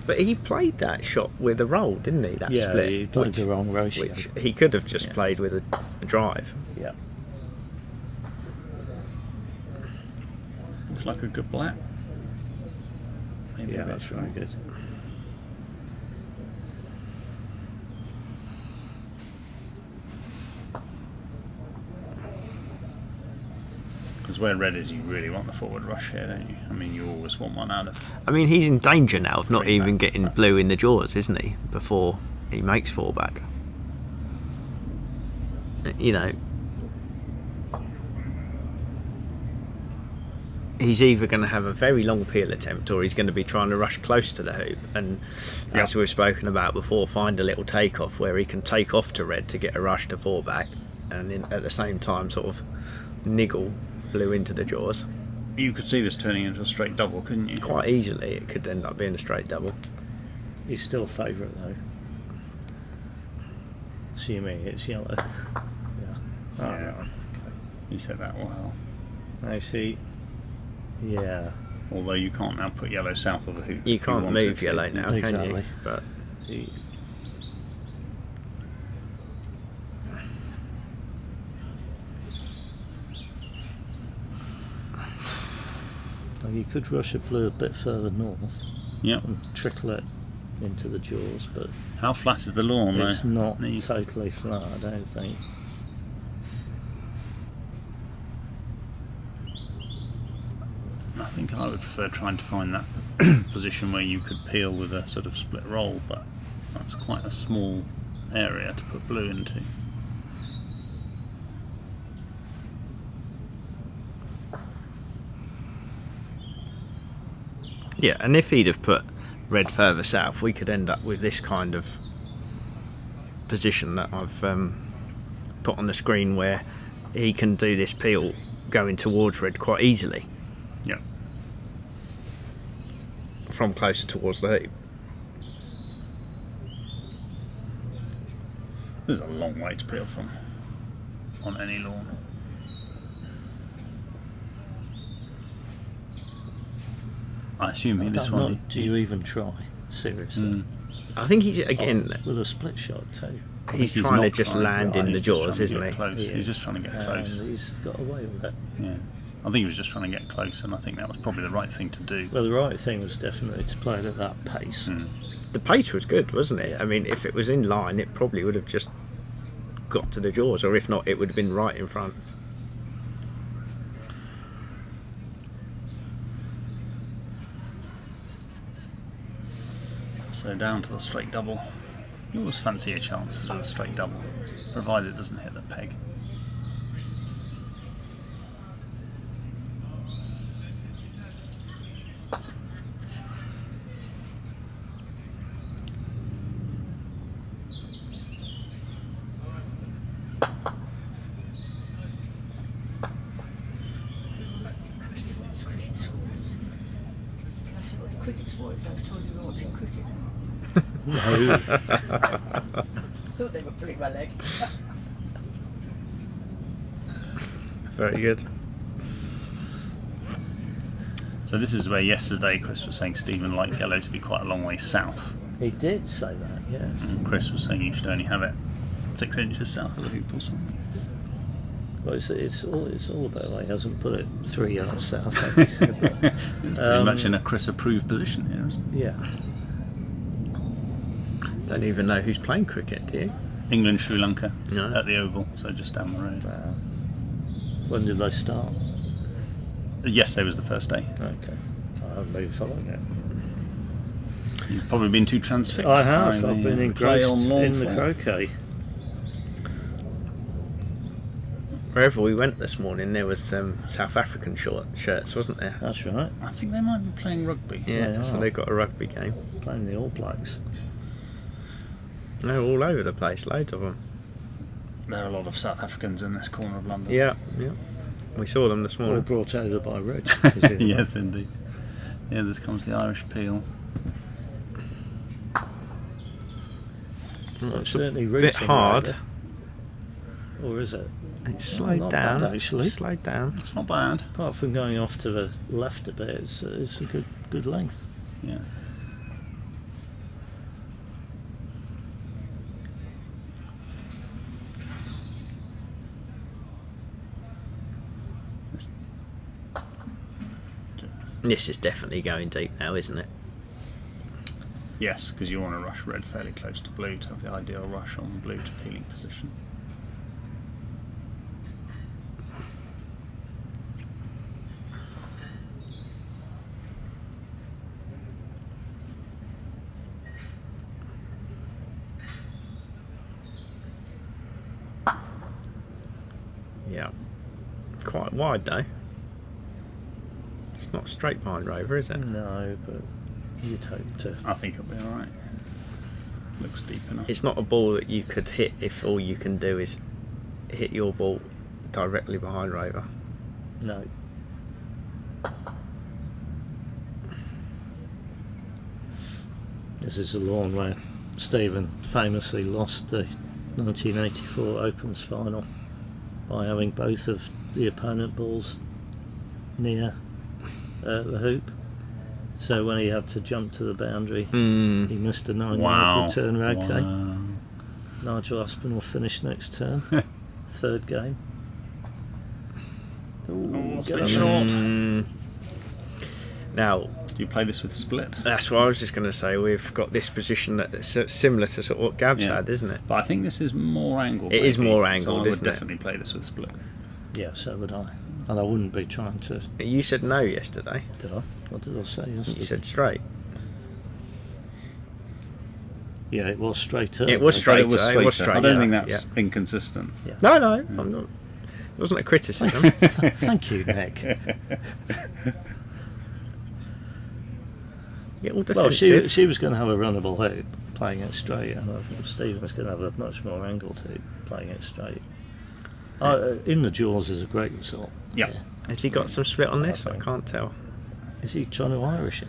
[SPEAKER 3] But he played that shot with a roll, didn't he? That
[SPEAKER 2] Yeah,
[SPEAKER 3] split,
[SPEAKER 2] he played the wrong ratio.
[SPEAKER 3] which he could have just
[SPEAKER 4] Yeah.
[SPEAKER 3] played with a drive.
[SPEAKER 2] Yeah.
[SPEAKER 4] Looks like a good black. Maybe
[SPEAKER 2] Yeah,
[SPEAKER 4] a bit
[SPEAKER 2] that's very good.
[SPEAKER 4] Because where red is, you really want the forward rush here, don't you? I mean, you always want one out of.
[SPEAKER 3] I mean, he's in danger now of not
[SPEAKER 4] Three
[SPEAKER 3] even
[SPEAKER 4] back.
[SPEAKER 3] getting blue in the jaws, isn't he? Before he makes 4 back. You know, he's either going to have a very long peel attempt or he's going to be trying to rush close to the hoop. And as we've spoken about before, find a little takeoff where he can take off to red to get a rush to 4 back, and at the same time sort of niggle blue into the jaws.
[SPEAKER 4] You could see this turning into a straight double, couldn't you?
[SPEAKER 3] Quite easily, it could end up being a straight double.
[SPEAKER 2] He's still favourite though. Assuming it's yellow. Yeah.
[SPEAKER 4] Yeah. You said that well.
[SPEAKER 2] I see. Yeah.
[SPEAKER 4] Although you can't now put yellow south of the hoop.
[SPEAKER 3] You
[SPEAKER 4] if
[SPEAKER 3] can't
[SPEAKER 4] wanted
[SPEAKER 3] move
[SPEAKER 4] to.
[SPEAKER 3] yellow now, can you?
[SPEAKER 2] Exactly.
[SPEAKER 3] But
[SPEAKER 2] Well, you could rush a blue a bit further north
[SPEAKER 4] Yep.
[SPEAKER 2] and trickle it into the jaws, but
[SPEAKER 4] How flat is the lawn, though?
[SPEAKER 2] it's not
[SPEAKER 4] No, you-
[SPEAKER 2] totally flat, I don't think.
[SPEAKER 4] I think I would prefer trying to find that position where you could peel with a sort of split roll, but that's quite a small area to put blue into.
[SPEAKER 3] yeah, and if he'd have put red further south, we could end up with this kind of position that I've put on the screen, where he can do this peel going towards red quite easily
[SPEAKER 4] Yeah.
[SPEAKER 3] from closer towards the hoop.
[SPEAKER 4] There's a long way to peel from on any lawn. I assume this
[SPEAKER 2] I'm
[SPEAKER 4] one.
[SPEAKER 2] not- do you even try? Seriously.
[SPEAKER 4] Mm.
[SPEAKER 3] I think he's again
[SPEAKER 2] With a split shot too.
[SPEAKER 3] he's
[SPEAKER 4] He's
[SPEAKER 3] trying to
[SPEAKER 4] not
[SPEAKER 3] just
[SPEAKER 4] trying,
[SPEAKER 3] land
[SPEAKER 4] right,
[SPEAKER 3] in the
[SPEAKER 4] he's just
[SPEAKER 3] jaws,
[SPEAKER 4] trying to
[SPEAKER 3] isn't
[SPEAKER 4] get
[SPEAKER 3] he?
[SPEAKER 4] close.
[SPEAKER 2] He
[SPEAKER 4] He's
[SPEAKER 2] is.
[SPEAKER 4] just trying to get
[SPEAKER 2] And
[SPEAKER 4] close.
[SPEAKER 2] he's got away with it.
[SPEAKER 4] Yeah. I think he was just trying to get close, and I think that was probably the right thing to do.
[SPEAKER 2] Well, the right thing was definitely to play it at that pace.
[SPEAKER 3] The pace was good, wasn't it? I mean, if it was in line, it probably would have just got to the jaws, or if not, it would have been right in front.
[SPEAKER 4] So down to the straight double. You always fancy your chances with a straight double, provided it doesn't hit the peg.
[SPEAKER 5] Cricket's what it sounds told you were watching cricket.
[SPEAKER 2] No.
[SPEAKER 5] Thought they were pretty my leg.
[SPEAKER 3] Very good.
[SPEAKER 4] So this is where yesterday Chris was saying Stephen likes yellow to be quite a long way south.
[SPEAKER 2] He did say that, yes.
[SPEAKER 4] And Chris was saying you should only have it 6 inches south of the hoop or something.
[SPEAKER 2] Well, it's all about like he hasn't put it 3 yards south.
[SPEAKER 4] It's pretty much in a Chris approved position here, isn't it?
[SPEAKER 2] Yeah.
[SPEAKER 3] Don't even know who's playing cricket, do you?
[SPEAKER 4] England, Sri Lanka
[SPEAKER 3] No.
[SPEAKER 4] at the Oval, so just down the road.
[SPEAKER 2] Wow. When did they start?
[SPEAKER 4] Yesterday was the first day.
[SPEAKER 2] Okay. I haven't been following it.
[SPEAKER 4] You've probably been too transfixed.
[SPEAKER 2] I have.
[SPEAKER 4] by
[SPEAKER 2] I've
[SPEAKER 4] the
[SPEAKER 2] been
[SPEAKER 4] play
[SPEAKER 2] engrossed
[SPEAKER 4] on lawn
[SPEAKER 2] in the
[SPEAKER 4] form.
[SPEAKER 2] croquet.
[SPEAKER 3] Wherever we went this morning, there was South African shirts, wasn't there?
[SPEAKER 2] That's right.
[SPEAKER 4] I think they might be playing rugby.
[SPEAKER 3] Yeah,
[SPEAKER 2] They
[SPEAKER 3] so
[SPEAKER 2] are.
[SPEAKER 3] they've got a rugby game.
[SPEAKER 2] Playing the All Blacks.
[SPEAKER 3] They're all over the place, loads of them.
[SPEAKER 4] There are a lot of South Africans in this corner of London.
[SPEAKER 3] Yeah, yeah. We saw them this
[SPEAKER 2] All
[SPEAKER 3] morning.
[SPEAKER 2] brought over by Reg.
[SPEAKER 4] Yes, indeed. Yeah, this comes the Irish peel.
[SPEAKER 2] Well,
[SPEAKER 3] It's
[SPEAKER 2] certainly
[SPEAKER 3] a bit
[SPEAKER 2] rooting
[SPEAKER 3] hard.
[SPEAKER 2] over. Or is it?
[SPEAKER 3] It's slowed
[SPEAKER 2] not
[SPEAKER 3] down.
[SPEAKER 2] bad, actually.
[SPEAKER 3] Slowed down.
[SPEAKER 4] It's not bad.
[SPEAKER 2] Apart from going off to the left a bit, it's a good length.
[SPEAKER 4] Yeah.
[SPEAKER 3] This is definitely going deep now, isn't it?
[SPEAKER 4] Yes, because you want to rush red fairly close to blue to have the ideal rush on blue to peeling position.
[SPEAKER 3] Yeah. Quite wide though. It's not straight behind Rover, is it?
[SPEAKER 2] No, but you'd hope to.
[SPEAKER 4] I think it'll be alright. Looks deep enough.
[SPEAKER 3] It's not a ball that you could hit if all you can do is hit your ball directly behind Rover.
[SPEAKER 2] No. This is a lawn where Stephen famously lost the 1984 Opens final by having both of the opponent balls near the hoop. So when he had to jump to the boundary, he missed a 9-yard return croquet.
[SPEAKER 4] Wow.
[SPEAKER 2] Nigel Aspinall finished next turn. Third game. Ooh,
[SPEAKER 4] it's
[SPEAKER 2] get
[SPEAKER 4] a bit
[SPEAKER 2] on
[SPEAKER 4] short.
[SPEAKER 2] there.
[SPEAKER 3] Now,
[SPEAKER 4] Do you play this with split?
[SPEAKER 3] that's what I was just going to say. We've got this position that's similar to sort of what Gab's
[SPEAKER 4] Yeah.
[SPEAKER 3] had, isn't it?
[SPEAKER 4] But I think this is more angled.
[SPEAKER 3] It is
[SPEAKER 4] maybe,
[SPEAKER 3] more
[SPEAKER 4] so
[SPEAKER 3] angled,
[SPEAKER 4] I would
[SPEAKER 3] isn't it?
[SPEAKER 4] definitely play this with split.
[SPEAKER 2] Yeah, so would I. And I wouldn't be trying to.
[SPEAKER 3] You said no yesterday.
[SPEAKER 2] Did I? What did I say yesterday?
[SPEAKER 3] You said straight.
[SPEAKER 2] Yeah, it was straight up.
[SPEAKER 3] It was straight.
[SPEAKER 4] It was
[SPEAKER 3] It was
[SPEAKER 4] straighter. I
[SPEAKER 3] straight,
[SPEAKER 4] don't
[SPEAKER 3] yeah.
[SPEAKER 4] think that's inconsistent.
[SPEAKER 3] No, no, I'm not. It wasn't a criticism.
[SPEAKER 2] Thank you, Nick.
[SPEAKER 3] Yeah, all
[SPEAKER 2] Well,
[SPEAKER 3] defensive.
[SPEAKER 2] she was going to have a runnable hoop playing it straight, and I think Stephen was going to have a much more angled hoop playing it straight. In the jaws is a great result.
[SPEAKER 4] Yeah.
[SPEAKER 3] Has he got some split on this? I
[SPEAKER 2] think.
[SPEAKER 3] can't tell.
[SPEAKER 2] Is he trying to Irish it?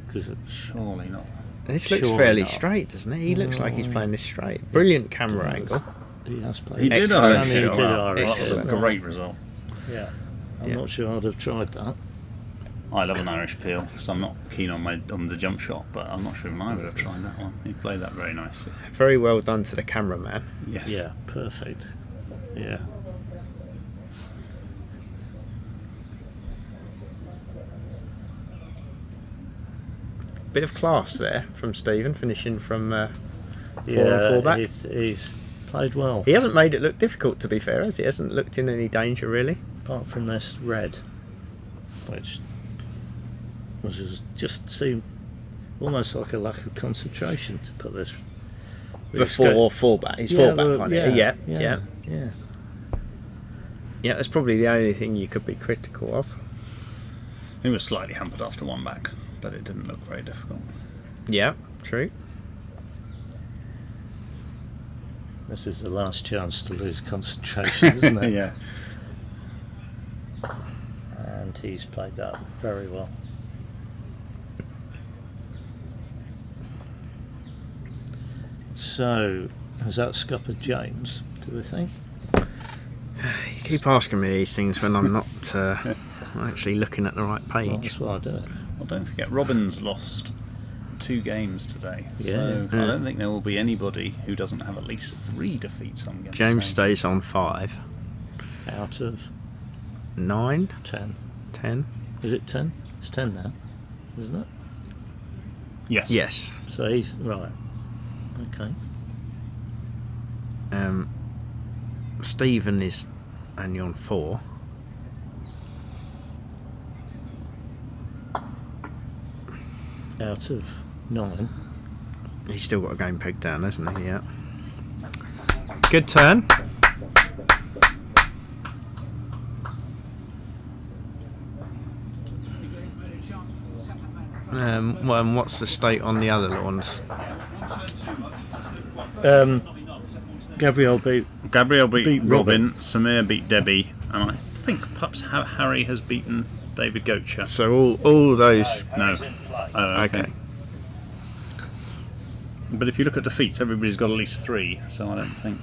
[SPEAKER 2] Because
[SPEAKER 4] Surely not.
[SPEAKER 3] This looks
[SPEAKER 2] Surely
[SPEAKER 3] fairly
[SPEAKER 2] not.
[SPEAKER 3] straight, doesn't it? He looks like he's playing this straight. Brilliant camera angle.
[SPEAKER 2] he has played.
[SPEAKER 4] He did
[SPEAKER 3] Excellent.
[SPEAKER 4] Irish.
[SPEAKER 2] And he
[SPEAKER 4] it.
[SPEAKER 2] did
[SPEAKER 4] Wow.
[SPEAKER 2] Irish
[SPEAKER 4] That was a
[SPEAKER 3] it.
[SPEAKER 4] great result.
[SPEAKER 2] Yeah. I'm
[SPEAKER 3] Yeah.
[SPEAKER 2] not sure I'd have tried that.
[SPEAKER 4] I love an Irish peel because I'm not keen on the jump shot, but I'm not sure even I would have tried that one. He played that very nicely.
[SPEAKER 3] Very well done to the cameraman.
[SPEAKER 4] Yes.
[SPEAKER 2] Yeah, perfect. Yeah.
[SPEAKER 3] bit of class there from Stephen, finishing from 4 and 4 back.
[SPEAKER 2] He's played well.
[SPEAKER 3] He hasn't made it look difficult, to be fair, has he? Hasn't looked in any danger, really.
[SPEAKER 2] Apart from this red, which just seemed almost like a lack of concentration to put this.
[SPEAKER 3] Before 4 back. He's 4 back on it. Yeah. Yeah, that's probably the only thing you could be critical of.
[SPEAKER 4] He was slightly hampered after 1 back, but it didn't look very difficult.
[SPEAKER 3] Yeah, true.
[SPEAKER 2] This is the last chance to lose concentration, isn't it?
[SPEAKER 4] Yeah.
[SPEAKER 2] And he's played that very well. So, has that scuppered James, do we think?
[SPEAKER 3] You keep asking me these things when I'm not actually looking at the right
[SPEAKER 2] Well,
[SPEAKER 3] page.
[SPEAKER 2] that's why I do it.
[SPEAKER 4] Well, don't forget, Robin's lost 2 games today.
[SPEAKER 2] Yeah.
[SPEAKER 4] So
[SPEAKER 3] Yeah.
[SPEAKER 4] I don't think there will be anybody who doesn't have at least 3 defeats on against
[SPEAKER 3] James
[SPEAKER 4] Sam.
[SPEAKER 3] stays on 5.
[SPEAKER 2] Out of
[SPEAKER 3] 9,
[SPEAKER 2] 10.
[SPEAKER 3] 10.
[SPEAKER 2] Is it 10? It's 10 now, isn't it?
[SPEAKER 4] Yes.
[SPEAKER 3] Yes.
[SPEAKER 2] So he's right. Okay.
[SPEAKER 3] Stephen is only on 4.
[SPEAKER 2] Out of 9.
[SPEAKER 3] He's still got a game pegged down, hasn't he? Yeah. Good turn. Well, and what's the state on the other lawns?
[SPEAKER 2] Gabrielle beat
[SPEAKER 4] beat
[SPEAKER 2] Robin.
[SPEAKER 4] Robin, Samir beat Debbie, and I think perhaps Harry has beaten David Gocher.
[SPEAKER 3] So all those.
[SPEAKER 4] No. Oh,
[SPEAKER 3] Okay.
[SPEAKER 4] But if you look at defeats, everybody's got at least 3, so I don't think.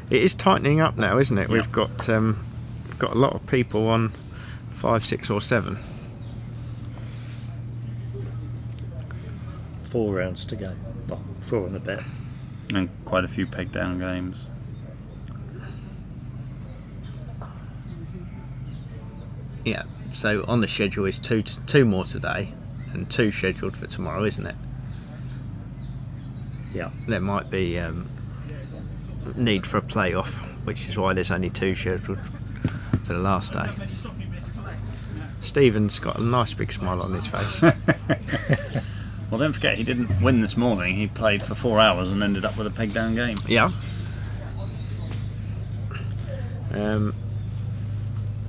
[SPEAKER 3] It is tightening up now, isn't it?
[SPEAKER 4] Yeah.
[SPEAKER 3] We've got a lot of people on 5, 6, or 7.
[SPEAKER 2] 4 rounds to go. Well, 4 and a bit.
[SPEAKER 4] And quite a few peg down games.
[SPEAKER 3] Yeah. So on the schedule is two more today, and 2 scheduled for tomorrow, isn't it?
[SPEAKER 2] Yeah.
[SPEAKER 3] There might be need for a playoff, which is why there's only 2 scheduled for the last day. Stephen's got a nice big smile on his face.
[SPEAKER 4] Well, don't forget, he didn't win this morning. He played for 4 hours and ended up with a peg down game.
[SPEAKER 3] Yeah.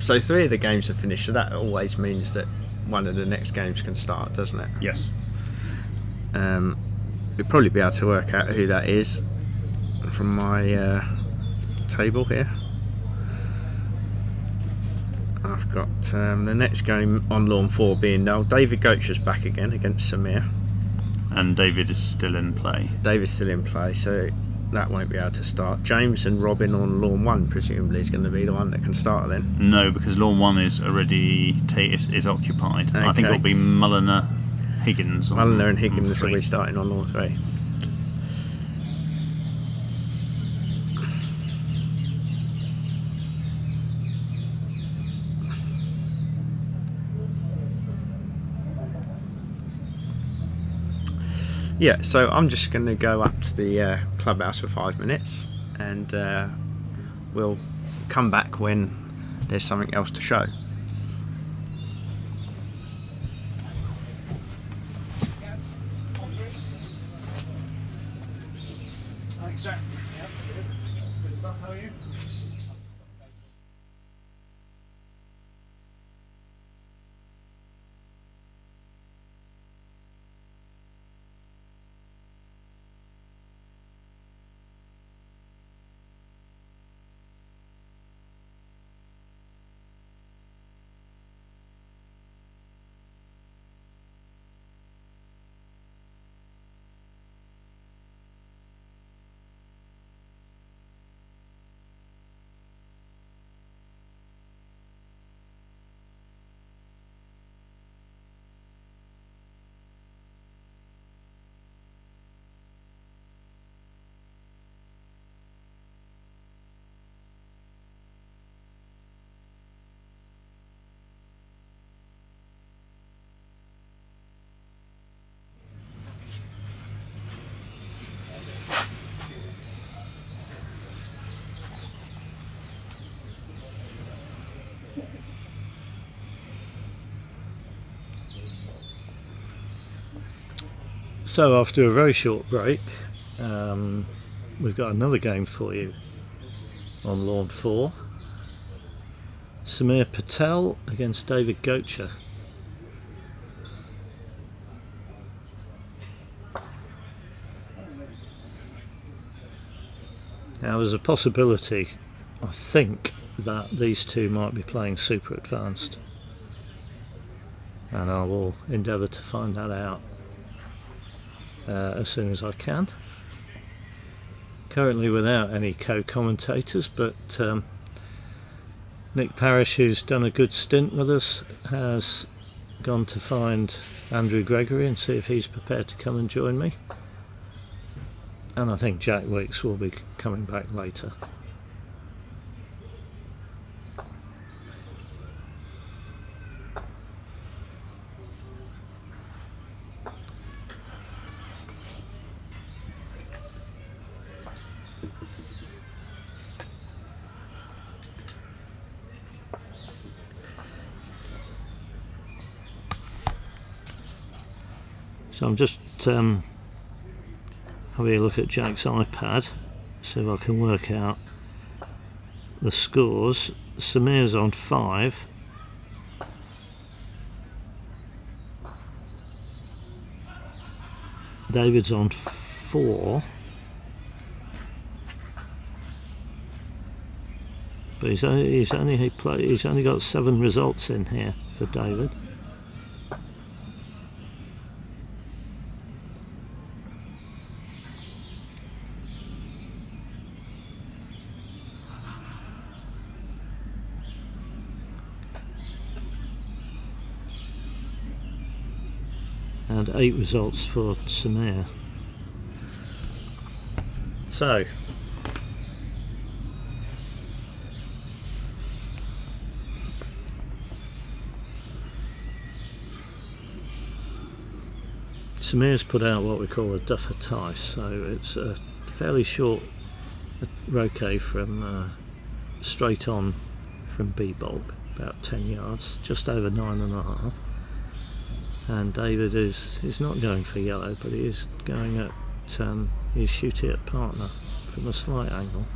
[SPEAKER 3] So 3 of the games are finished, so that always means that one of the next games can start, doesn't it?
[SPEAKER 4] Yes.
[SPEAKER 3] We'll probably be able to work out who that is from my table here. I've got the next game on lawn 4 being now David Gocher's back again against Samir.
[SPEAKER 4] And David is still in play.
[SPEAKER 3] David's still in play, so that won't be able to start. James and Robin on lawn 1 presumably is going to be the one that can start then.
[SPEAKER 4] No, because lawn 1 is already is occupied.
[SPEAKER 3] Okay.
[SPEAKER 4] I think it'll be Mulliner, Higgins. On,
[SPEAKER 3] Mulliner and
[SPEAKER 4] on
[SPEAKER 3] Higgins will
[SPEAKER 4] 3.
[SPEAKER 3] be starting on lawn 3. Yeah, so I'm just going to go up to the clubhouse for 5 minutes, and we'll come back when there's something else to show.
[SPEAKER 4] Thanks, Jack. Good stuff. How are you?
[SPEAKER 2] So after a very short break, we've got another game for you on Lawn 4. Samir Patel against David Gocher. Now there's a possibility, I think, that these two might be playing Super Advanced, and I will endeavour to find that out as soon as I can. Currently without any co-commentators, but Nick Parrish, who's done a good stint with us, has gone to find Andrew Gregory and see if he's prepared to come and join me. And I think Jack Weeks will be coming back later. So I'm just having a look at Jack's iPad, see if I can work out the scores. Samir's on 5. David's on 4. But he's only got 7 results in here for David. And 8 results for Samir. So Samir's put out what we call a duffer tice, so it's a fairly short roquet from straight on from B bulk, about 10 yards, just over 9.5. And David is not going for yellow, but he is going at he's shooting at partner from a slight angle.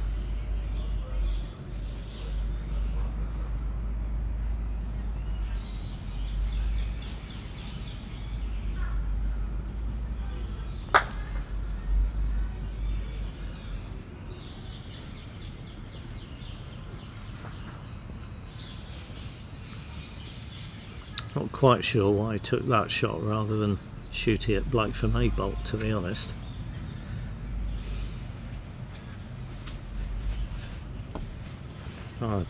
[SPEAKER 2] Not quite sure why he took that shot rather than shooting at black from A bolt, to be honest. I'm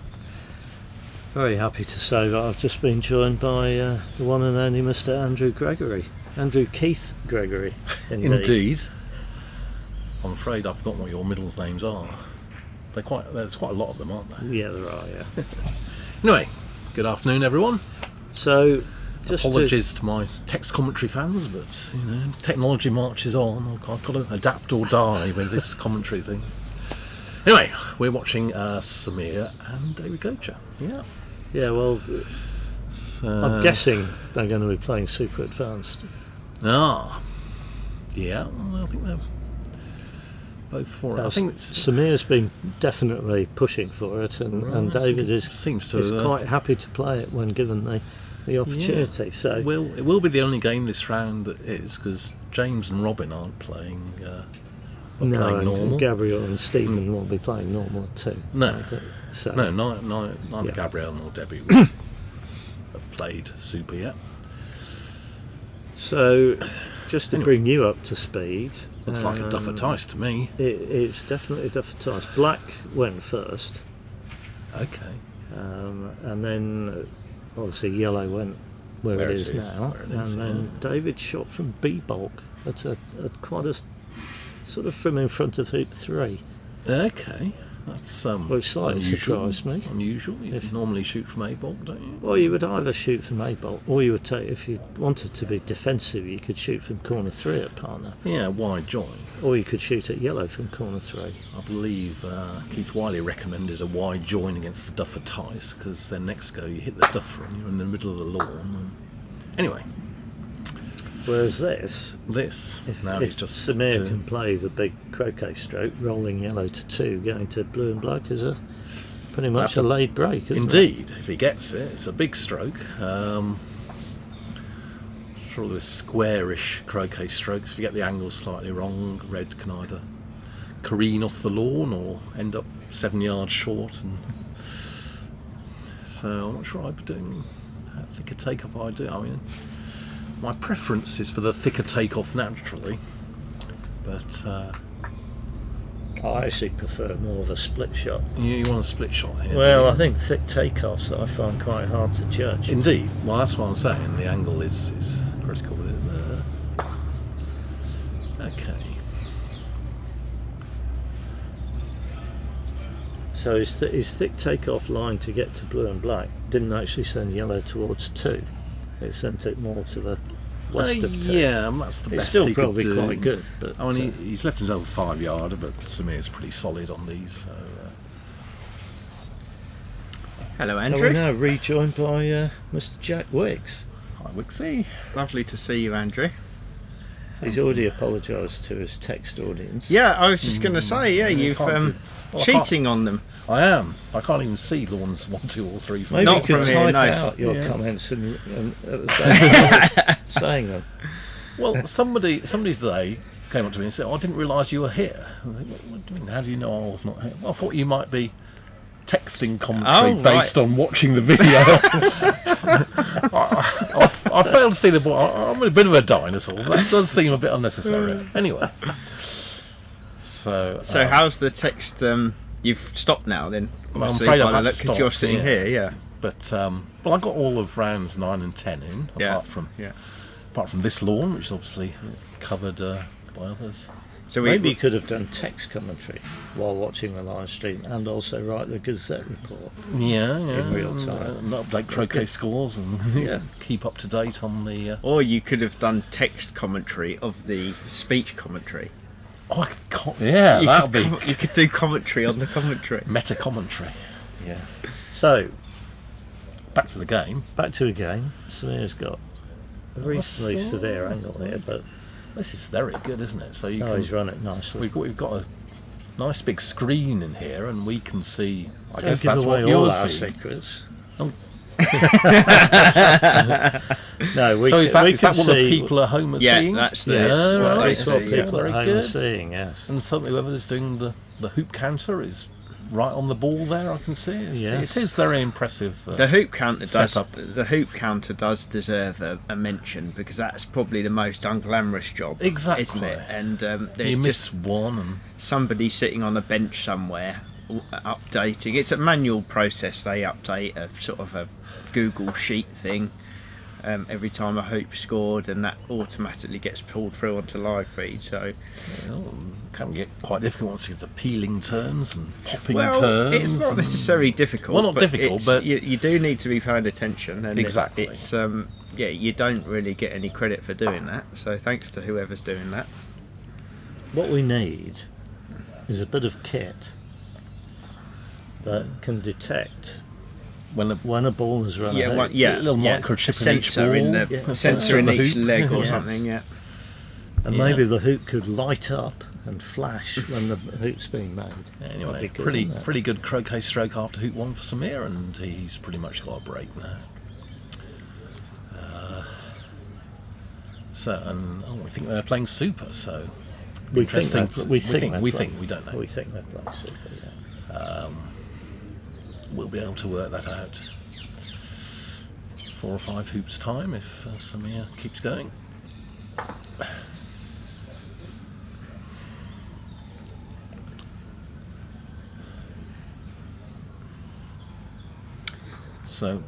[SPEAKER 2] very happy to say that I've just been joined by the one and only Mr. Andrew Gregory. Andrew Keith Gregory, indeed.
[SPEAKER 6] Indeed. I'm afraid I've forgotten what your middle names are. There's quite a lot of them, aren't there?
[SPEAKER 2] Yeah, there are, yeah.
[SPEAKER 6] Anyway, good afternoon, everyone.
[SPEAKER 2] So, just
[SPEAKER 6] apologies to my text commentary fans, but you know, technology marches on. I've got to adapt or die with this commentary thing. Anyway, we're watching Samir and David Gocher.
[SPEAKER 2] Yeah, well,
[SPEAKER 6] So,
[SPEAKER 2] I'm guessing they're going to be playing Super Advanced.
[SPEAKER 6] yeah. Well, I think they're both for it. I think
[SPEAKER 2] Samir's been definitely pushing for it, and David is quite happy to play it when given the opportunity.
[SPEAKER 6] Yeah.
[SPEAKER 2] So
[SPEAKER 6] it will be the only game this round that is, because James and Robin aren't playing. Playing normal.
[SPEAKER 2] Gabriel and Stephen will be playing normal too.
[SPEAKER 6] No,
[SPEAKER 2] so
[SPEAKER 6] neither Gabrielle nor Debbie have played Super yet.
[SPEAKER 2] So, just to bring you up to speed,
[SPEAKER 6] looks like a duffer tice to me.
[SPEAKER 2] It's definitely a duffer tice. Black went first.
[SPEAKER 6] Okay.
[SPEAKER 2] And then obviously yellow went where it is now, then David shot from B bulk. That's a quite a sort of from in front of hoop 3.
[SPEAKER 6] Okay, that's
[SPEAKER 2] which slightly surprised me.
[SPEAKER 6] Unusual. You normally shoot from A bolt, don't you?
[SPEAKER 2] Well, you would either shoot from A bolt, or you would take, if you wanted to be defensive, you could shoot from corner 3 at partner.
[SPEAKER 6] Yeah, wide join.
[SPEAKER 2] Or you could shoot at yellow from corner 3.
[SPEAKER 6] I believe Keith Wiley recommended a wide join against the duffer tice, because then next go you hit the duffer and you're in the middle of the lawn. Anyway.
[SPEAKER 2] Whereas this,
[SPEAKER 6] Now
[SPEAKER 2] if
[SPEAKER 6] he's just
[SPEAKER 2] Samir can play the big croquet stroke, rolling yellow to 2, going to blue and black is pretty much
[SPEAKER 6] That's
[SPEAKER 2] a laid break, isn't it?
[SPEAKER 6] indeed, if he gets it, it's a big stroke. Sort of squarish croquet strokes. If you get the angle slightly wrong, red can either careen off the lawn or end up 7 yards short. And so I'm not sure I'd be doing a thicker takeoff. I mean, my preference is for the thicker takeoff naturally, but
[SPEAKER 2] I actually prefer more of a split shot.
[SPEAKER 6] you want a split shot here.
[SPEAKER 2] Well,
[SPEAKER 6] do
[SPEAKER 2] I
[SPEAKER 6] you?
[SPEAKER 2] think thick takeoffs I find quite hard to judge.
[SPEAKER 6] Indeed. Well, that's what I'm saying. The angle is critical with it. Okay.
[SPEAKER 2] So his thick takeoff line to get to blue and black didn't actually send yellow towards 2. It sent it more to the west of 2.
[SPEAKER 6] Yeah, that's the
[SPEAKER 2] It's
[SPEAKER 6] best
[SPEAKER 2] still
[SPEAKER 6] he
[SPEAKER 2] probably
[SPEAKER 6] could do.
[SPEAKER 2] quite good, but
[SPEAKER 6] I mean, he's left himself a 5-yarder, but Samir's pretty solid on these. So,
[SPEAKER 3] Hello,
[SPEAKER 2] and
[SPEAKER 3] Andrew.
[SPEAKER 2] we're now rejoined by Mr. Jack Wicks.
[SPEAKER 6] hi, Wixie.
[SPEAKER 3] Lovely to see you, Andrew.
[SPEAKER 2] He's already apologised to his text audience.
[SPEAKER 3] Yeah, I was just going to say, you've
[SPEAKER 6] can't do- well, I
[SPEAKER 3] cheating on them.
[SPEAKER 6] I am. I can't even see lawns 1, 2, or 3.
[SPEAKER 2] Maybe
[SPEAKER 3] Not
[SPEAKER 2] you could
[SPEAKER 3] from here,
[SPEAKER 2] type
[SPEAKER 3] no.
[SPEAKER 2] out your
[SPEAKER 6] Yeah.
[SPEAKER 2] comments and at the same time saying them.
[SPEAKER 6] Well, somebody today came up to me and said, I didn't realise you were here. I think, what do you mean? How do you know I was not here? Well, I thought you might be texting commentary
[SPEAKER 3] Oh,
[SPEAKER 6] based on watching the video. I failed to see the ball. I'm a bit of a dinosaur. That does seem a bit unnecessary. Anyway. So
[SPEAKER 3] How's the text? You've stopped now, then?
[SPEAKER 6] I'm
[SPEAKER 3] Obviously,
[SPEAKER 6] afraid
[SPEAKER 3] by
[SPEAKER 6] I've
[SPEAKER 3] the
[SPEAKER 6] had
[SPEAKER 3] look,
[SPEAKER 6] to
[SPEAKER 3] 'cause
[SPEAKER 6] stop,
[SPEAKER 3] you're sitting
[SPEAKER 6] yeah.
[SPEAKER 3] here, yeah.
[SPEAKER 6] But well, I got all of rounds 9 and 10 in,
[SPEAKER 3] Yeah,
[SPEAKER 6] apart from this lawn, which is obviously covered by others.
[SPEAKER 3] So
[SPEAKER 2] Maybe you could have done text commentary while watching the live stream and also write the Gazette report.
[SPEAKER 6] Yeah,
[SPEAKER 2] In real
[SPEAKER 6] and,
[SPEAKER 2] time.
[SPEAKER 6] and update croquet scores and
[SPEAKER 2] Yeah.
[SPEAKER 6] keep up to date on the.
[SPEAKER 3] Or you could have done text commentary of the speech commentary.
[SPEAKER 6] Oh, yeah,
[SPEAKER 3] You
[SPEAKER 6] that'll
[SPEAKER 3] could
[SPEAKER 6] be
[SPEAKER 3] you could do commentary on the commentary.
[SPEAKER 6] meta commentary. Yes.
[SPEAKER 2] So,
[SPEAKER 6] Back to the game.
[SPEAKER 2] back to the game. Samir's got a reasonably
[SPEAKER 6] so-
[SPEAKER 2] severe angle here, but
[SPEAKER 6] This is very good, isn't it? So you can.
[SPEAKER 2] he's run it nicely.
[SPEAKER 6] We've got a nice big screen in here, and we can see. I
[SPEAKER 2] Don't
[SPEAKER 6] guess
[SPEAKER 2] give
[SPEAKER 6] that's
[SPEAKER 2] away
[SPEAKER 6] what
[SPEAKER 2] all
[SPEAKER 6] you're
[SPEAKER 2] our
[SPEAKER 6] seeing.
[SPEAKER 2] secrets.
[SPEAKER 6] Oh.
[SPEAKER 2] No, we
[SPEAKER 6] So is that,
[SPEAKER 2] we
[SPEAKER 6] is
[SPEAKER 2] can
[SPEAKER 6] that what the
[SPEAKER 2] see.
[SPEAKER 6] people at home are
[SPEAKER 3] Yeah,
[SPEAKER 6] seeing?
[SPEAKER 3] that's the-
[SPEAKER 6] Yeah,
[SPEAKER 3] well,
[SPEAKER 6] right.
[SPEAKER 2] That's what
[SPEAKER 3] Yeah,
[SPEAKER 2] people
[SPEAKER 6] very
[SPEAKER 2] at home
[SPEAKER 6] good.
[SPEAKER 2] are seeing, yes.
[SPEAKER 6] And certainly whoever's doing the hoop counter is right on the ball there. I can see.
[SPEAKER 2] Yes.
[SPEAKER 6] It is very impressive.
[SPEAKER 3] The hoop counter does.
[SPEAKER 6] Setup.
[SPEAKER 3] The hoop counter does deserve a mention because that's probably the most unglamorous job,
[SPEAKER 6] Exactly.
[SPEAKER 3] isn't it? And there's
[SPEAKER 6] you miss
[SPEAKER 3] just
[SPEAKER 6] one, and
[SPEAKER 3] somebody sitting on a bench somewhere updating. It's a manual process. They update a sort of a Google sheet thing every time a hoop scored, and that automatically gets pulled through onto live feed. So,
[SPEAKER 6] can get quite difficult once you get the peeling turns and popping
[SPEAKER 3] well,
[SPEAKER 6] turns.
[SPEAKER 3] it's not
[SPEAKER 6] and-
[SPEAKER 3] necessarily difficult.
[SPEAKER 6] Well, not
[SPEAKER 3] but
[SPEAKER 6] difficult,
[SPEAKER 3] it's-
[SPEAKER 6] but-
[SPEAKER 3] you do need to be paying attention. And
[SPEAKER 6] Exactly.
[SPEAKER 3] It's yeah, you don't really get any credit for doing that. So thanks to whoever's doing that.
[SPEAKER 2] What we need is a bit of kit that can detect
[SPEAKER 6] when the
[SPEAKER 2] when a ball has run
[SPEAKER 3] Yeah,
[SPEAKER 2] out.
[SPEAKER 3] well, yeah,
[SPEAKER 6] a little
[SPEAKER 3] yeah.
[SPEAKER 6] microchip in each
[SPEAKER 3] sensor in
[SPEAKER 6] ball.
[SPEAKER 3] the
[SPEAKER 2] Yeah.
[SPEAKER 3] sensor in
[SPEAKER 6] the
[SPEAKER 3] each
[SPEAKER 6] hoop.
[SPEAKER 3] leg or
[SPEAKER 2] Yes.
[SPEAKER 3] something. Yeah.
[SPEAKER 2] And
[SPEAKER 6] Yeah.
[SPEAKER 2] maybe the hoop could light up and flash when the hoop's being made. That'd
[SPEAKER 6] Anyway,
[SPEAKER 2] be good,
[SPEAKER 6] pretty
[SPEAKER 2] wouldn't it?
[SPEAKER 6] pretty good croquet stroke after hoop 1 for Samir, and he's pretty much got a break now. And we think they're playing super, so
[SPEAKER 2] We think
[SPEAKER 6] interesting.
[SPEAKER 2] that- we think
[SPEAKER 6] we
[SPEAKER 2] they're
[SPEAKER 6] think we don't know.
[SPEAKER 2] We think they're playing super, yeah.
[SPEAKER 6] We'll be able to work that out. 4 or 5 hoops time if Samir keeps going. So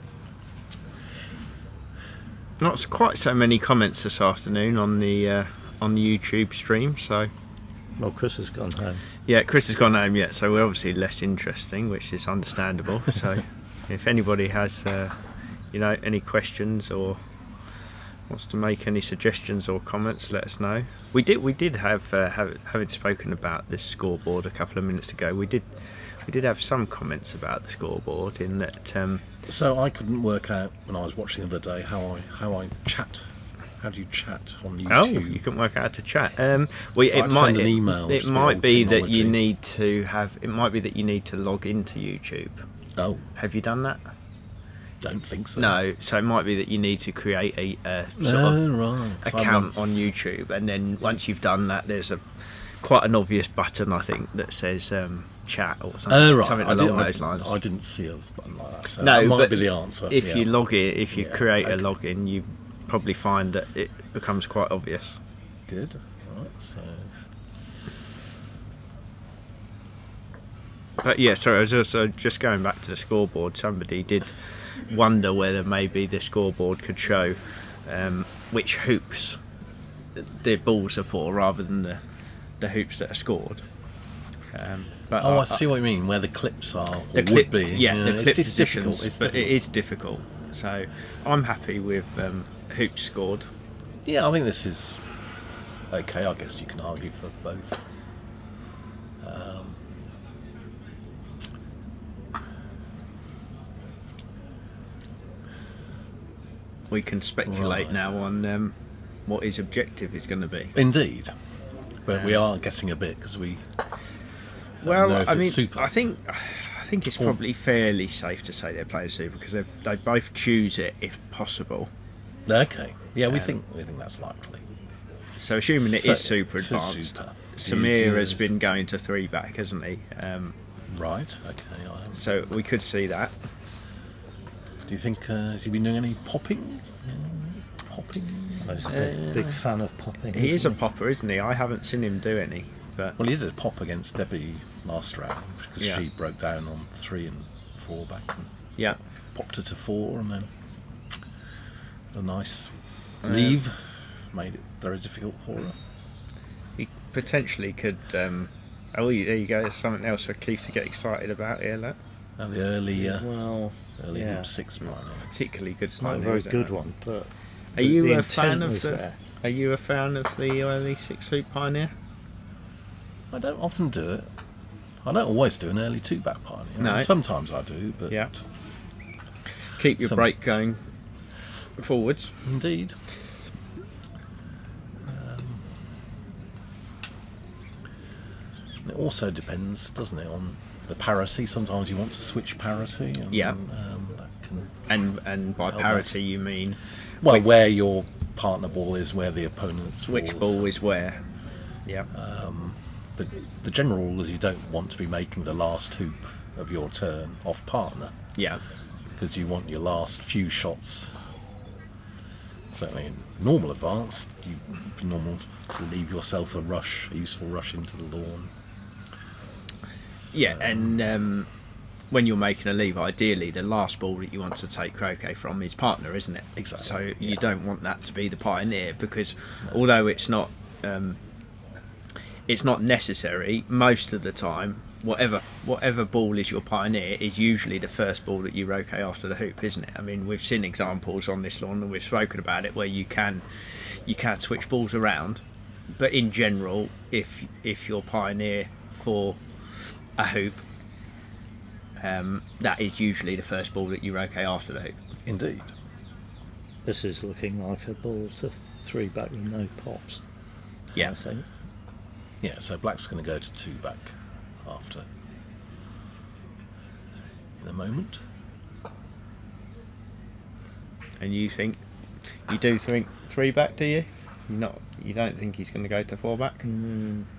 [SPEAKER 3] Not quite so many comments this afternoon on the YouTube stream. So
[SPEAKER 2] Well, Chris has gone home.
[SPEAKER 3] yeah, Chris has gone home yet, so we're obviously less interesting, which is understandable. So if anybody has any questions or wants to make any suggestions or comments, let us know. We did have having spoken about this scoreboard a couple of minutes ago. We did have some comments about the scoreboard in that.
[SPEAKER 6] So I couldn't work out when I was watching the other day how I chat How do you chat on YouTube?
[SPEAKER 3] Oh, you can work out how to chat. Well, it
[SPEAKER 6] I'd
[SPEAKER 3] might
[SPEAKER 6] send an email,
[SPEAKER 3] It
[SPEAKER 6] just the
[SPEAKER 3] might
[SPEAKER 6] old
[SPEAKER 3] be that
[SPEAKER 6] technology.
[SPEAKER 3] you need to have. It might be that you need to log into YouTube.
[SPEAKER 6] Oh,
[SPEAKER 3] Have you done that?
[SPEAKER 6] don't think so.
[SPEAKER 3] No. So it might be that you need to create a sort of
[SPEAKER 6] right. So I've
[SPEAKER 3] account on YouTube, and then once you've done that, there's quite an obvious button, I think, that says chat or something,
[SPEAKER 6] Right.
[SPEAKER 3] something
[SPEAKER 6] I
[SPEAKER 3] along
[SPEAKER 6] did-
[SPEAKER 3] those lines.
[SPEAKER 6] I didn't see a button like that. So
[SPEAKER 3] No,
[SPEAKER 6] that might
[SPEAKER 3] but
[SPEAKER 6] be the answer.
[SPEAKER 3] If
[SPEAKER 6] yeah.
[SPEAKER 3] you log it, if you
[SPEAKER 6] Yeah,
[SPEAKER 3] create a
[SPEAKER 6] okay.
[SPEAKER 3] login, you probably find that it becomes quite obvious.
[SPEAKER 6] Good. Right. So.
[SPEAKER 3] But yeah, sorry, I was also just going back to the scoreboard. Somebody did wonder whether maybe the scoreboard could show which hoops the balls are for, rather than the hoops that are scored. But
[SPEAKER 6] Oh, I see what you mean. Where the clips are, or
[SPEAKER 3] the clip,
[SPEAKER 6] would be.
[SPEAKER 3] yeah, the
[SPEAKER 6] it's
[SPEAKER 3] clip
[SPEAKER 6] just difficult.
[SPEAKER 3] positions,
[SPEAKER 6] It's
[SPEAKER 3] but
[SPEAKER 6] difficult.
[SPEAKER 3] it is difficult. So I'm happy with hoops scored.
[SPEAKER 6] Yeah, I think this is okay. I guess you can argue for both.
[SPEAKER 3] We can speculate
[SPEAKER 6] Right.
[SPEAKER 3] now on what his objective is going to be.
[SPEAKER 6] Indeed, but we are guessing a bit because we.
[SPEAKER 3] Well,
[SPEAKER 6] know if
[SPEAKER 3] I
[SPEAKER 6] it's
[SPEAKER 3] mean,
[SPEAKER 6] super.
[SPEAKER 3] I think it's probably fairly safe to say they're playing super, because they both choose it if possible.
[SPEAKER 6] Okay. Yeah, we think that's likely.
[SPEAKER 3] So assuming it
[SPEAKER 6] So-
[SPEAKER 3] is super
[SPEAKER 6] so
[SPEAKER 3] advanced,
[SPEAKER 6] super.
[SPEAKER 3] Samir has
[SPEAKER 6] Yes.
[SPEAKER 3] been going to 3-back, hasn't he?
[SPEAKER 6] Right. Okay.
[SPEAKER 3] So we could see that.
[SPEAKER 6] Do you think has he been doing any popping? Popping.
[SPEAKER 2] He's a big fan of popping.
[SPEAKER 3] He is a
[SPEAKER 2] isn't
[SPEAKER 3] popper, isn't he? I haven't seen him do any, but
[SPEAKER 6] Well, he did a pop against Debbie last round because
[SPEAKER 3] Yeah.
[SPEAKER 6] she broke down on 3 and 4 back and
[SPEAKER 3] yeah.
[SPEAKER 6] popped her to 4, and then a nice leave made it very difficult for her.
[SPEAKER 3] He potentially could. Oh, there you go. There's something else for Keith to get excited about here. Look,
[SPEAKER 6] And the early,
[SPEAKER 2] Well,
[SPEAKER 6] early
[SPEAKER 2] yeah.
[SPEAKER 6] hoop 6 pioneer.
[SPEAKER 3] particularly good.
[SPEAKER 2] It's not a
[SPEAKER 3] pioneer,
[SPEAKER 2] very
[SPEAKER 3] isn't
[SPEAKER 2] good
[SPEAKER 3] it?
[SPEAKER 2] one, but
[SPEAKER 3] Are you
[SPEAKER 2] the
[SPEAKER 3] a fan
[SPEAKER 2] intent
[SPEAKER 3] of
[SPEAKER 2] was
[SPEAKER 3] the?
[SPEAKER 2] there.
[SPEAKER 3] Are you a fan of the early 6-hoop pioneer?
[SPEAKER 6] I don't often do it. I don't always do an early 2-back pioneer.
[SPEAKER 3] No.
[SPEAKER 6] Sometimes I do, but
[SPEAKER 3] Yeah. Keep your
[SPEAKER 6] Some-
[SPEAKER 3] break going forwards.
[SPEAKER 6] indeed. It also depends, doesn't it, on the parity. Sometimes you want to switch parity. And,
[SPEAKER 3] Yeah.
[SPEAKER 6] that can,
[SPEAKER 3] And by
[SPEAKER 6] Help
[SPEAKER 3] parity you mean
[SPEAKER 6] well, where your partner ball is, where the opponent's
[SPEAKER 3] which
[SPEAKER 6] ball is.
[SPEAKER 3] ball is where. Yeah.
[SPEAKER 6] The general rule is you don't want to be making the last hoop of your turn off partner,
[SPEAKER 3] Yeah.
[SPEAKER 6] because you want your last few shots. Certainly in normal advance, it'd be normal to leave yourself a useful rush into the lawn.
[SPEAKER 3] Yeah, and when you're making a leave, ideally the last ball that you want to take croquet from is partner, isn't it?
[SPEAKER 6] Exactly,
[SPEAKER 3] So you
[SPEAKER 6] yeah.
[SPEAKER 3] don't want that to be the pioneer, because although it's not necessary, most of the time whatever ball is your pioneer is usually the first ball that you roquet after the hoop, isn't it? I mean, we've seen examples on this lawn and we've spoken about it where you can switch balls around, but in general, if you're pioneer for a hoop, that is usually the first ball that you roquet after the hoop.
[SPEAKER 6] Indeed.
[SPEAKER 2] This is looking like a ball to 3-back with no pops.
[SPEAKER 3] Yeah.
[SPEAKER 2] I think.
[SPEAKER 6] Yeah, so black's going to go to 2-back after in a moment.
[SPEAKER 3] And you do think 3-back, do you? You don't think he's going to go to 4-back?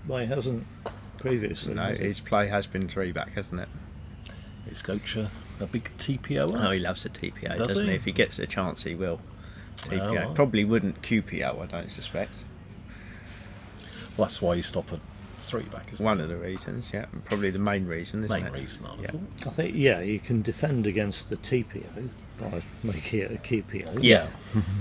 [SPEAKER 2] Well, he hasn't previously.
[SPEAKER 3] No,
[SPEAKER 2] has he?
[SPEAKER 3] his play has been 3-back, hasn't it?
[SPEAKER 6] Is Gocha a big TPO?
[SPEAKER 3] Oh, he loves a TPO,
[SPEAKER 6] Does
[SPEAKER 3] doesn't
[SPEAKER 6] he?
[SPEAKER 3] he? If he gets a chance, he will. TPO.
[SPEAKER 6] Oh, well.
[SPEAKER 3] Probably wouldn't QPO, I don't suspect.
[SPEAKER 6] Well, that's why you stop at 3-back, isn't
[SPEAKER 3] One
[SPEAKER 6] it?
[SPEAKER 3] of the reasons, yeah. Probably the main reason, isn't
[SPEAKER 6] Main
[SPEAKER 3] it?
[SPEAKER 6] reason, I
[SPEAKER 3] Yeah.
[SPEAKER 6] thought.
[SPEAKER 2] I think, yeah, you can defend against the TPO by making it a QPO.
[SPEAKER 3] Yeah.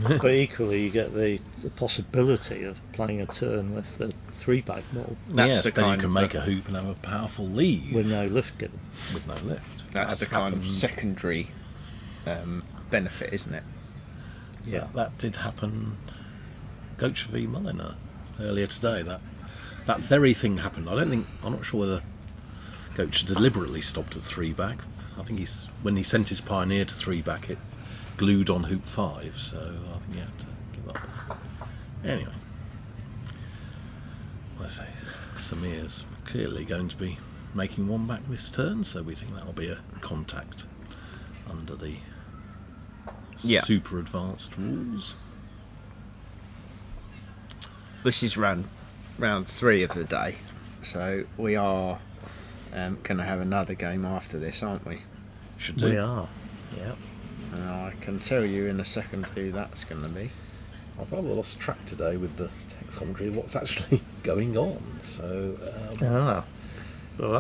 [SPEAKER 2] But equally, you get the possibility of playing a turn with the 3-back ball
[SPEAKER 3] That's
[SPEAKER 6] Yes,
[SPEAKER 3] the
[SPEAKER 6] then you
[SPEAKER 3] kind
[SPEAKER 6] can
[SPEAKER 3] of
[SPEAKER 6] make a hoop and have a powerful lead
[SPEAKER 2] with no lift given.
[SPEAKER 6] with no lift.
[SPEAKER 3] That's the kind of
[SPEAKER 6] happened-
[SPEAKER 3] secondary benefit, isn't it?
[SPEAKER 2] Yeah.
[SPEAKER 6] That did happen. Gocha v Mulliner earlier today. That very thing happened. I'm not sure whether Gocha deliberately stopped at 3-back. I think when he sent his pioneer to 3-back, it glued on hoop 5. So I think he had to give But anyway, I say Samir's clearly going to be making one back this turn, so we think that'll be a contact under the super advanced rules.
[SPEAKER 3] This is round 3 of the day, so we are going to have another game after this, aren't we?
[SPEAKER 6] Should do.
[SPEAKER 2] We are. Yeah.
[SPEAKER 3] I can tell you in a second who that's going to be.
[SPEAKER 6] I've rather lost track today with the text commentary of what's actually going on. So
[SPEAKER 2] Well,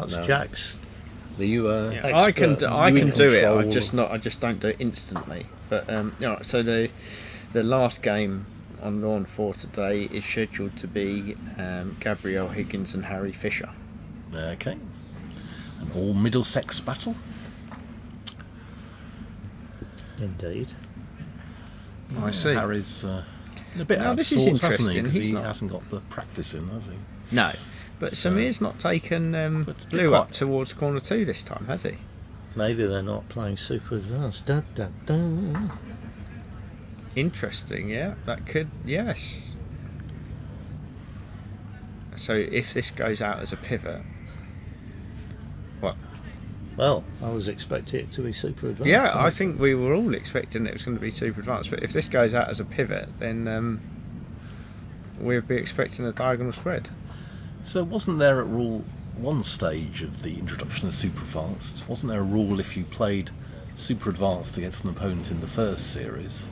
[SPEAKER 2] that's
[SPEAKER 6] No.
[SPEAKER 2] Jack's.
[SPEAKER 3] I can do it. I
[SPEAKER 6] control.
[SPEAKER 3] just don't do it instantly. But so the last game on Lawn 4 today is scheduled to be Gabrielle Higgins and Harry Fisher.
[SPEAKER 6] Okay. An all Middlesex battle.
[SPEAKER 2] Indeed.
[SPEAKER 3] I see.
[SPEAKER 6] Harry's a bit
[SPEAKER 3] Now,
[SPEAKER 6] out of
[SPEAKER 3] this is
[SPEAKER 6] sorts, hasn't he?
[SPEAKER 3] interesting.
[SPEAKER 6] 'Cause
[SPEAKER 3] He's
[SPEAKER 6] he
[SPEAKER 3] not-
[SPEAKER 6] hasn't got the practice in, has he?
[SPEAKER 3] No, but
[SPEAKER 6] So-
[SPEAKER 3] Samir's not taken
[SPEAKER 6] But
[SPEAKER 3] Blue
[SPEAKER 6] quite-
[SPEAKER 3] up towards corner 2 this time, has he?
[SPEAKER 2] Maybe they're not playing super advanced. Da, da, da.
[SPEAKER 3] Interesting, yeah. That could, yes. So if this goes out as a pivot, what?
[SPEAKER 2] Well, I was expecting it to be super advanced.
[SPEAKER 3] Yeah, I think we were all expecting it was going to be super advanced. But if this goes out as a pivot, then we'd be expecting a diagonal spread.
[SPEAKER 6] So wasn't there at rule 1 stage of the introduction of super advanced? Wasn't there a rule if you played super advanced against an opponent in the first series,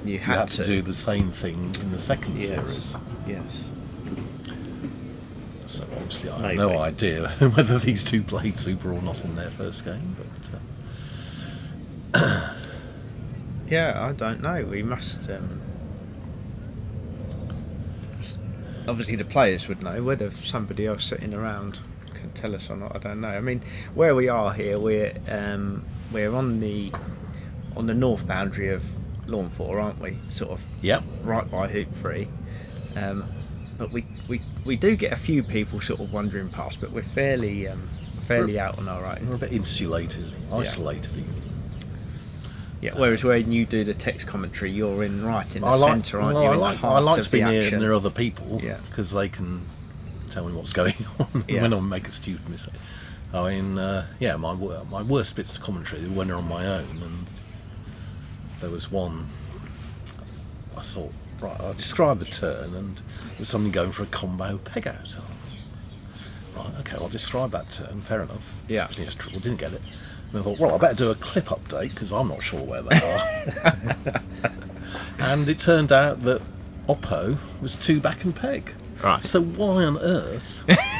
[SPEAKER 3] You
[SPEAKER 6] you
[SPEAKER 3] had
[SPEAKER 6] had to do the same thing in the second
[SPEAKER 2] Yes.
[SPEAKER 6] series?
[SPEAKER 2] Yes.
[SPEAKER 6] So obviously I have
[SPEAKER 2] Maybe.
[SPEAKER 6] no idea whether these two played super or not in their first game, but
[SPEAKER 3] Yeah, I don't know. We must. Obviously, the players would know. Whether somebody else sitting around can tell us or not, I don't know. I mean, where we are here, we're on the north boundary of Lawn 4, aren't we? Sort of
[SPEAKER 6] yep.
[SPEAKER 3] right by Hoop 3. But we do get a few people sort of wandering past, but we're fairly out on our own.
[SPEAKER 6] We're a bit insulated, isolated even.
[SPEAKER 3] Yeah. Whereas when you do the text commentary, you're right in the centre, aren't you?
[SPEAKER 6] I
[SPEAKER 3] In the
[SPEAKER 6] like
[SPEAKER 3] heart
[SPEAKER 6] to
[SPEAKER 3] of
[SPEAKER 6] be
[SPEAKER 3] the
[SPEAKER 6] near,
[SPEAKER 3] action.
[SPEAKER 6] near other people,
[SPEAKER 3] Yeah.
[SPEAKER 6] because they can tell me what's going on
[SPEAKER 3] Yeah.
[SPEAKER 6] when I make a stupid mistake. I mean, my worst bits of commentary were when they're on my own, and there was one I saw. Right, I described the turn, and there was somebody going for a combo peg out. Right, okay, I'll describe that turn. Fair enough.
[SPEAKER 3] Yeah.
[SPEAKER 6] Yes, true. Didn't get it. And I thought, well, I better do a clip update because I'm not sure where they are. And it turned out that Oppo was 2 back and peg.
[SPEAKER 3] Right.
[SPEAKER 6] So why on earth?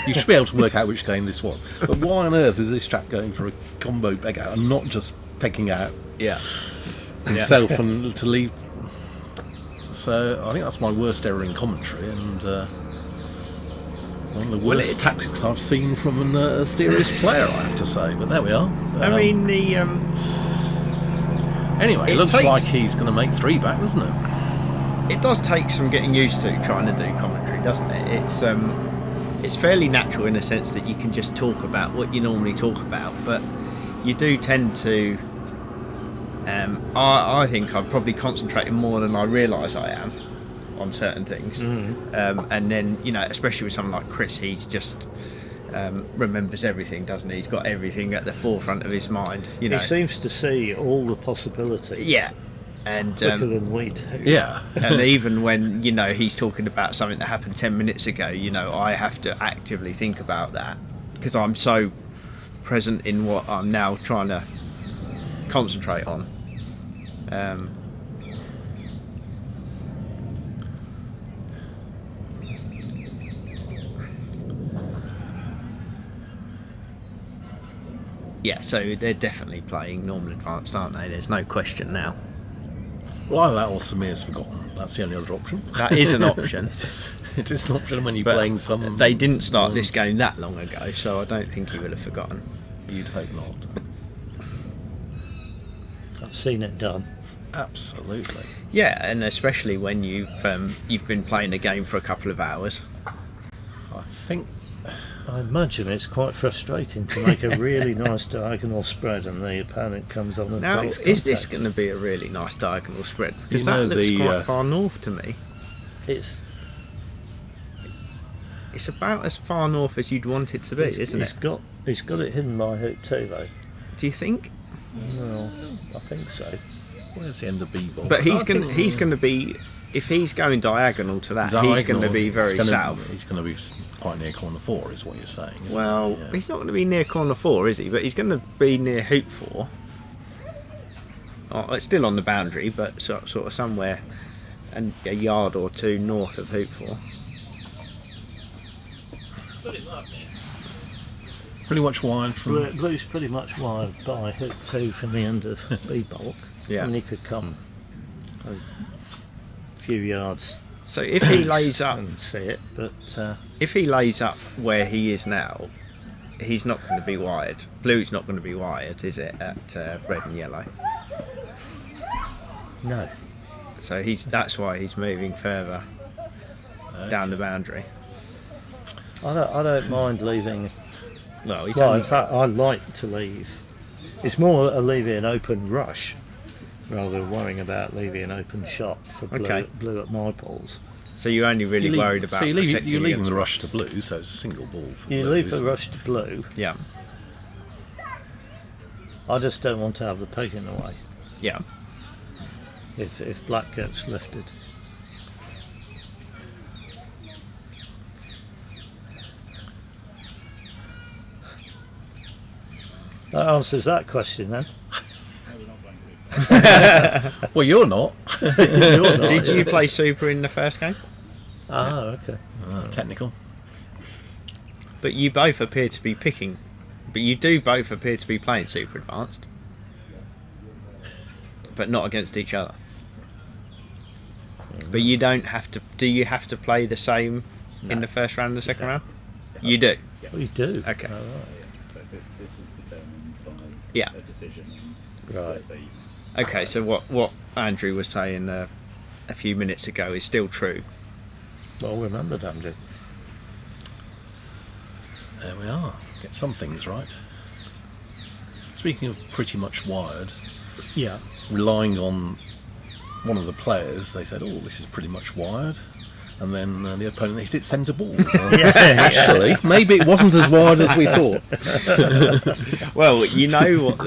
[SPEAKER 6] You should be able to work out which game this was. But why on earth is this chap going for a combo peg out and not just pegging out
[SPEAKER 3] Yeah.
[SPEAKER 6] himself and to leave? So I think that's my worst error in commentary, and one of the worst tactics I've seen from a serious player, I have to say. But there we are.
[SPEAKER 3] I mean, the
[SPEAKER 6] anyway, it
[SPEAKER 3] it
[SPEAKER 6] looks
[SPEAKER 3] takes-
[SPEAKER 6] like he's going to make 3 back, doesn't it?
[SPEAKER 3] it does take some getting used to trying to do commentary, doesn't it? It's fairly natural in a sense that you can just talk about what you normally talk about, but you do tend to. I think I'm probably concentrating more than I realise I am on certain things, and then especially with someone like Chris, he's just remembers everything, doesn't he? He's got everything at the forefront of his mind.
[SPEAKER 2] He seems to see all the possibilities.
[SPEAKER 3] Yeah, and
[SPEAKER 2] Quicker than we do.
[SPEAKER 6] Yeah.
[SPEAKER 3] and even when he's talking about something that happened 10 minutes ago, I have to actively think about that because I'm so present in what I'm now trying to concentrate on. Yeah, so they're definitely playing normal advanced, aren't they? There's no question now.
[SPEAKER 6] Well, either that or Samir's forgotten. That's the only other option.
[SPEAKER 3] That is an option.
[SPEAKER 6] It is an option when you're
[SPEAKER 3] But
[SPEAKER 6] playing some.
[SPEAKER 3] they didn't start this game that long ago, so I don't think he would have forgotten.
[SPEAKER 6] You'd hope not.
[SPEAKER 2] I've seen it done.
[SPEAKER 6] Absolutely.
[SPEAKER 3] Yeah, and especially when you've been playing a game for a couple of hours.
[SPEAKER 6] I think
[SPEAKER 2] I imagine it's quite frustrating to make a really nice diagonal spread and the opponent comes on and
[SPEAKER 3] Now,
[SPEAKER 2] takes
[SPEAKER 3] is this
[SPEAKER 2] contact.
[SPEAKER 3] going to be a really nice diagonal spread? Because
[SPEAKER 6] You know,
[SPEAKER 3] that looks
[SPEAKER 6] the,
[SPEAKER 3] quite far north to me.
[SPEAKER 2] It's
[SPEAKER 3] About as far north as you'd want it to be, isn't it?
[SPEAKER 2] He's got it hidden by hoop too, though.
[SPEAKER 3] Do you think?
[SPEAKER 2] No, I think so.
[SPEAKER 6] Where's the end of B-ball?
[SPEAKER 3] But he's going to be, if he's going diagonal to that, he's going to be very south.
[SPEAKER 6] He's going to be quite near corner 4, is what you're saying. Isn't
[SPEAKER 3] Well,
[SPEAKER 6] he? Yeah.
[SPEAKER 3] he's not going to be near corner 4, is he? But he's going to be near hoop 4. Oh, it's still on the boundary, but sort of somewhere and a yard or two north of hoop 4.
[SPEAKER 6] Pretty much wide from.
[SPEAKER 2] Blue's pretty much wide by hoop 2 from the end of B-bulk.
[SPEAKER 3] Yeah.
[SPEAKER 2] And he could come a few yards
[SPEAKER 3] So if he lays up,
[SPEAKER 2] and see it, but
[SPEAKER 3] if he lays up where he is now, he's not going to be wired. Blue's not going to be wired, is it? At red and yellow.
[SPEAKER 2] no.
[SPEAKER 3] So that's why he's moving further down the boundary.
[SPEAKER 2] I don't mind leaving.
[SPEAKER 3] Well, he's
[SPEAKER 2] Well,
[SPEAKER 3] only,
[SPEAKER 2] in fact, I like to leave. It's more a leave an open rush rather than worrying about leaving an open shot for
[SPEAKER 3] Okay.
[SPEAKER 2] blue at my balls.
[SPEAKER 3] so you're only really worried about
[SPEAKER 6] so
[SPEAKER 3] protecting
[SPEAKER 6] you're leaving
[SPEAKER 3] against
[SPEAKER 6] the rush to blue, so it's a single ball. For
[SPEAKER 2] You
[SPEAKER 6] blue,
[SPEAKER 2] leave a
[SPEAKER 6] isn't it?
[SPEAKER 2] rush to blue.
[SPEAKER 3] Yeah,
[SPEAKER 2] I just don't want to have the peg in the way
[SPEAKER 3] yeah.
[SPEAKER 2] if black gets lifted. That answers that question then.
[SPEAKER 6] Well, you're not.
[SPEAKER 2] You're not,
[SPEAKER 3] Did
[SPEAKER 2] yeah.
[SPEAKER 3] you play super in the first game?
[SPEAKER 2] Ah, okay.
[SPEAKER 6] Technical.
[SPEAKER 3] But you both appear to be picking. But you do both appear to be playing super advanced. But not against each other. But you don't have to. Do you have to play the same in the first round and the second round? You do.
[SPEAKER 2] Well, you do.
[SPEAKER 3] Okay.
[SPEAKER 2] Oh,
[SPEAKER 4] So this was determined by
[SPEAKER 3] Yeah.
[SPEAKER 4] a decision on
[SPEAKER 2] Right.
[SPEAKER 4] Thursday.
[SPEAKER 3] Okay. So what Andrew was saying a few minutes ago is still true.
[SPEAKER 2] well remembered, Andrew.
[SPEAKER 6] There we are. Get some things right. Speaking of pretty much wired,
[SPEAKER 2] Yeah.
[SPEAKER 6] relying on one of the players, they said, "Oh, this is pretty much wired," and then the opponent hit it centre ball. So actually, maybe it wasn't as wide as we thought.
[SPEAKER 3] Well, you know what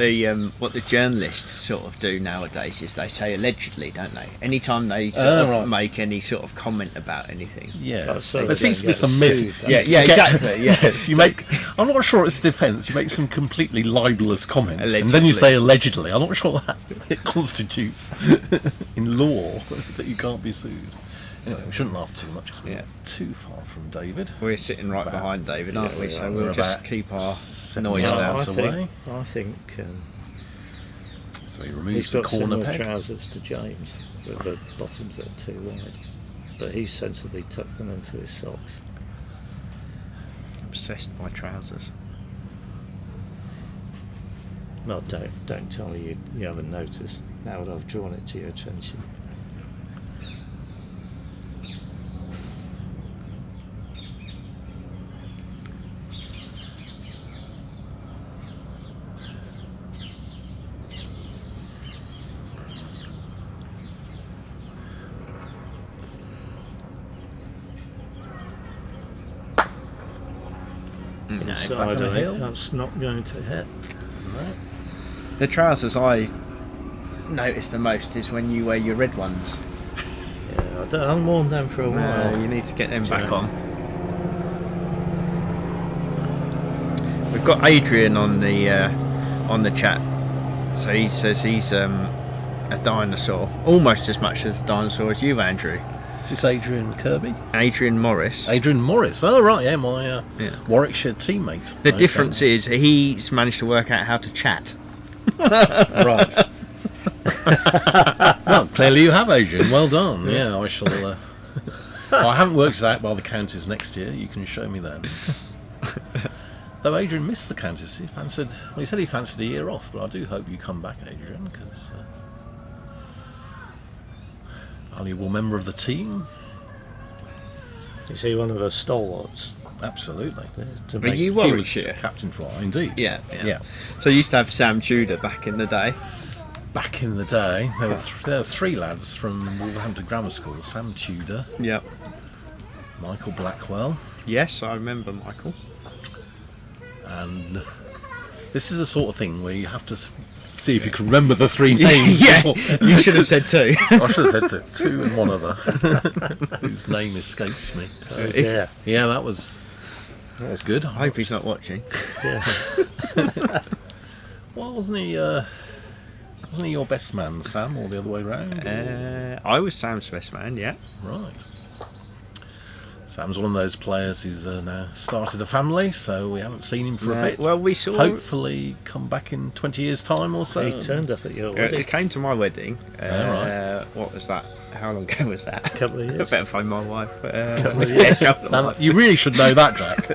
[SPEAKER 3] the journalists sort of do nowadays is they say allegedly, don't they? Anytime they sort of
[SPEAKER 6] right.
[SPEAKER 3] make any sort of comment about anything.
[SPEAKER 6] Yeah,
[SPEAKER 2] So
[SPEAKER 6] there
[SPEAKER 2] they
[SPEAKER 6] seems to
[SPEAKER 2] don't
[SPEAKER 6] be some
[SPEAKER 2] get
[SPEAKER 6] myth.
[SPEAKER 2] sued,
[SPEAKER 3] Yeah, yeah, exactly. Yeah.
[SPEAKER 6] Yes, you make. I'm not sure it's defence. You make some completely libelous comments, and then
[SPEAKER 3] Allegedly.
[SPEAKER 6] you say allegedly. I'm not sure that it constitutes in law that you can't be sued. Anyway, we shouldn't laugh too much because we're
[SPEAKER 3] Yeah.
[SPEAKER 6] not too far from David.
[SPEAKER 3] We're sitting right
[SPEAKER 6] About-
[SPEAKER 3] behind David, aren't
[SPEAKER 6] yeah,
[SPEAKER 3] we?
[SPEAKER 6] we
[SPEAKER 3] So
[SPEAKER 6] are.
[SPEAKER 3] we'll
[SPEAKER 6] We're
[SPEAKER 3] just
[SPEAKER 6] about
[SPEAKER 3] keep our
[SPEAKER 6] 7
[SPEAKER 3] noise
[SPEAKER 6] yards
[SPEAKER 3] down.
[SPEAKER 6] away.
[SPEAKER 2] I think
[SPEAKER 6] So he
[SPEAKER 2] he's
[SPEAKER 6] removes the
[SPEAKER 2] got
[SPEAKER 6] corner
[SPEAKER 2] similar
[SPEAKER 6] peg.
[SPEAKER 2] trousers to James with the bottoms that are too wide, but he's sensibly tucked them into his socks.
[SPEAKER 3] Obsessed by trousers.
[SPEAKER 2] No, don't tell me you haven't noticed. Now that I've drawn it to your attention.
[SPEAKER 3] No, it's
[SPEAKER 2] Side
[SPEAKER 6] not gonna
[SPEAKER 2] of it,
[SPEAKER 6] hit?
[SPEAKER 2] that's not going to hit.
[SPEAKER 3] The trousers I notice the most is when you wear your red ones.
[SPEAKER 2] Yeah, I haven't worn them for a while.
[SPEAKER 3] You need to get them back
[SPEAKER 2] Yeah.
[SPEAKER 3] on. We've got Adrian on the chat. So he says he's a dinosaur, almost as much as a dinosaur as you, Andrew.
[SPEAKER 6] Is this Adrian Kirby?
[SPEAKER 3] Adrian Morris.
[SPEAKER 6] Adrian Morris. Oh, right, yeah, my
[SPEAKER 3] Yeah.
[SPEAKER 6] Warwickshire teammate.
[SPEAKER 3] The
[SPEAKER 6] Okay.
[SPEAKER 3] difference is he's managed to work out how to chat.
[SPEAKER 6] Right. Well, clearly you have, Adrian. Well done. Yeah, I shall. Well, I haven't worked it out by the counties next year. You can show me then. Though Adrian missed the counties, he said he fancied a year off. But I do hope you come back, Adrian, because valuable member of the team.
[SPEAKER 2] Is he one of the stalwarts?
[SPEAKER 6] absolutely.
[SPEAKER 2] To
[SPEAKER 3] Were
[SPEAKER 2] make-
[SPEAKER 3] you
[SPEAKER 6] He was
[SPEAKER 3] Warwickshire?
[SPEAKER 6] captain for indeed.
[SPEAKER 3] Yeah,
[SPEAKER 6] Yeah.
[SPEAKER 3] So you used to have Sam Tudor back in the day.
[SPEAKER 6] Back in the day, there were three lads from Wolverhampton Grammar School: Sam Tudor,
[SPEAKER 3] Yeah.
[SPEAKER 6] Michael Blackwell,
[SPEAKER 3] Yes, I remember Michael.
[SPEAKER 6] and this is the sort of thing where you have to see if you can remember the three names.
[SPEAKER 3] Yeah,
[SPEAKER 6] before-
[SPEAKER 3] you should have said two.
[SPEAKER 6] I should have said two and one other, whose name escapes me.
[SPEAKER 2] Yeah.
[SPEAKER 6] Yeah, that was good.
[SPEAKER 3] I hope he's not watching.
[SPEAKER 6] Well, wasn't he your best man, Sam, or the other way round?
[SPEAKER 3] I was Sam's best man, yeah.
[SPEAKER 6] Right. Sam's one of those players who's now started a family, so we haven't seen him for a bit.
[SPEAKER 3] Well, we saw.
[SPEAKER 6] Hopefully come back in 20 years' time or so.
[SPEAKER 2] He turned up at your wedding.
[SPEAKER 3] It came to my wedding.
[SPEAKER 6] Right.
[SPEAKER 3] What was that? How long ago was that?
[SPEAKER 2] A couple of
[SPEAKER 3] I
[SPEAKER 2] years.
[SPEAKER 3] better find my wife.
[SPEAKER 2] Couple of years.
[SPEAKER 3] couple of
[SPEAKER 6] Now,
[SPEAKER 3] months.
[SPEAKER 6] you really should know that, Jack.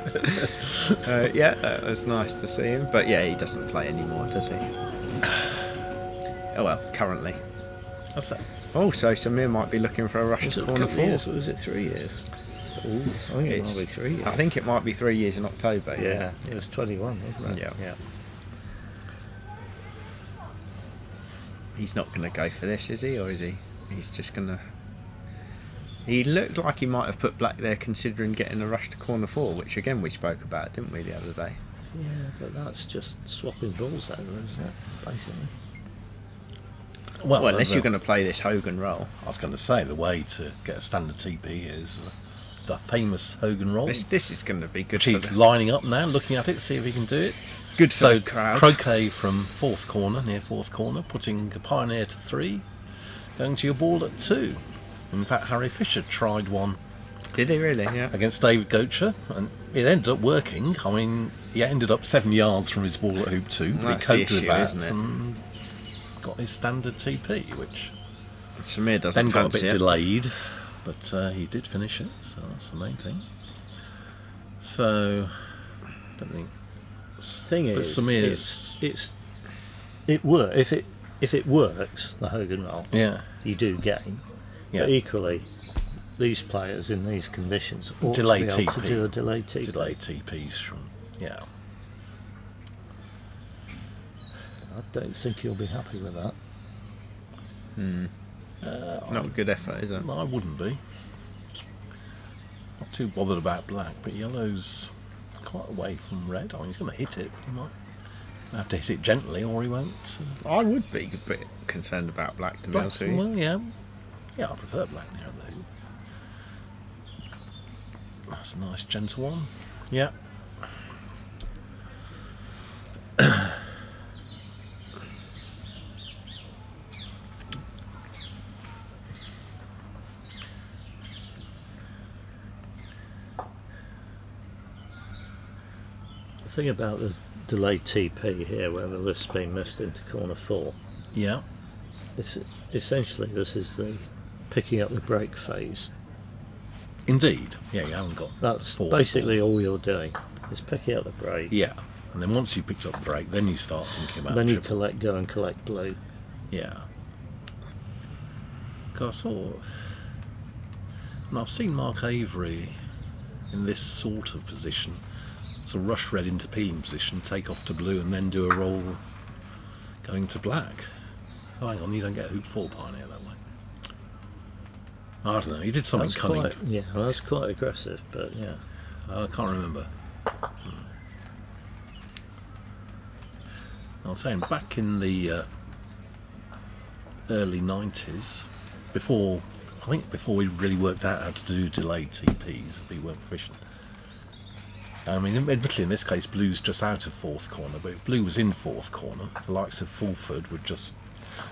[SPEAKER 3] Yeah, that was nice to see him. But yeah, he doesn't play anymore, does he? Oh well, currently.
[SPEAKER 6] That's it.
[SPEAKER 3] Oh, so Samir might be looking for a rush
[SPEAKER 2] Was
[SPEAKER 3] to
[SPEAKER 2] it a
[SPEAKER 3] corner
[SPEAKER 2] couple of years,
[SPEAKER 3] four.
[SPEAKER 2] or was it 3 years? Ooh, I think it might be 3 years.
[SPEAKER 3] I think it might be 3 years in October.
[SPEAKER 2] Yeah, it was 21, wasn't it?
[SPEAKER 3] Yeah. He's not going to go for this, is he? Or is he? He's just going to... He looked like he might have put Black there considering getting a rush to corner four, which again we spoke about, didn't we, the other day?
[SPEAKER 2] Yeah, but that's just swapping balls over, isn't it? Basically.
[SPEAKER 6] Well,
[SPEAKER 3] Unless you're going to play this Hogan role.
[SPEAKER 6] I was going to say, the way to get a standard TP is the famous Hogan roll.
[SPEAKER 3] This is going to be good
[SPEAKER 6] Which
[SPEAKER 3] for
[SPEAKER 6] he's
[SPEAKER 3] the,
[SPEAKER 6] lining up now, looking at it, see if he can do it.
[SPEAKER 3] good for
[SPEAKER 6] So,
[SPEAKER 3] the crowd.
[SPEAKER 6] croquet from fourth corner, near fourth corner, putting a pioneer to 3, going to your ball at 2. In fact, Harry Fisher tried one
[SPEAKER 3] Did he really? Yeah.
[SPEAKER 6] against David Gocher, and it ended up working. I mean, he ended up 7 yards from his ball at hoop 2, but
[SPEAKER 3] That's
[SPEAKER 6] he
[SPEAKER 3] the
[SPEAKER 6] coped with
[SPEAKER 3] issue,
[SPEAKER 6] that
[SPEAKER 3] isn't it?
[SPEAKER 6] and got his standard TP, which
[SPEAKER 3] Samir doesn't
[SPEAKER 6] then got a
[SPEAKER 3] fancy
[SPEAKER 6] bit
[SPEAKER 3] it.
[SPEAKER 6] delayed, but he did finish it, so that's the main thing. So, don't think.
[SPEAKER 2] Thing
[SPEAKER 6] But
[SPEAKER 2] is,
[SPEAKER 6] Samir's,
[SPEAKER 2] if it works, the Hogan roll,
[SPEAKER 6] yeah,
[SPEAKER 2] you do gain.
[SPEAKER 6] yeah.
[SPEAKER 2] But equally, these players in these conditions ought
[SPEAKER 6] Delay
[SPEAKER 2] to be able
[SPEAKER 6] TP.
[SPEAKER 2] to do a delayed TP.
[SPEAKER 6] Delay TPs from, yeah.
[SPEAKER 2] I don't think he'll be happy with that.
[SPEAKER 3] Not a good effort, is it?
[SPEAKER 6] I wouldn't be. Not too bothered about black, but yellow's quite away from red. I mean, he's going to hit it, but he might have to hit it gently, or he won't.
[SPEAKER 3] I would be a bit concerned about Black, to be
[SPEAKER 6] Black,
[SPEAKER 3] honest with you.
[SPEAKER 6] well, yeah, I prefer black now, though. That's a nice gentle one. Yeah.
[SPEAKER 2] The thing about the delayed TP here, where the lift's been missed into corner 4,
[SPEAKER 6] Yeah.
[SPEAKER 2] essentially this is the picking up the break phase.
[SPEAKER 6] Indeed. Yeah, you haven't got.
[SPEAKER 2] That's
[SPEAKER 6] fourth
[SPEAKER 2] basically all you're doing, is picking up the break.
[SPEAKER 6] Yeah. And then once you've picked up the break, then you start thinking about
[SPEAKER 2] Then you
[SPEAKER 6] triple.
[SPEAKER 2] go and collect blue.
[SPEAKER 6] Yeah. 'Cause I saw, and I've seen Mark Avery in this sort of position, so rush red into peeling position, take off to blue, and then do a roll going to black. Oh, hang on, you don't get a hoop 4 pioneer that way. I don't know, he did something
[SPEAKER 2] That's
[SPEAKER 6] cunning.
[SPEAKER 2] quite, yeah, well, that's quite aggressive, but yeah.
[SPEAKER 6] I can't remember. I was saying, back in the early 90s, I think before we really worked out how to do delayed TPs, we weren't proficient. I mean, admittedly in this case, blue's just out of fourth corner, but if blue was in fourth corner, the likes of Fulford would just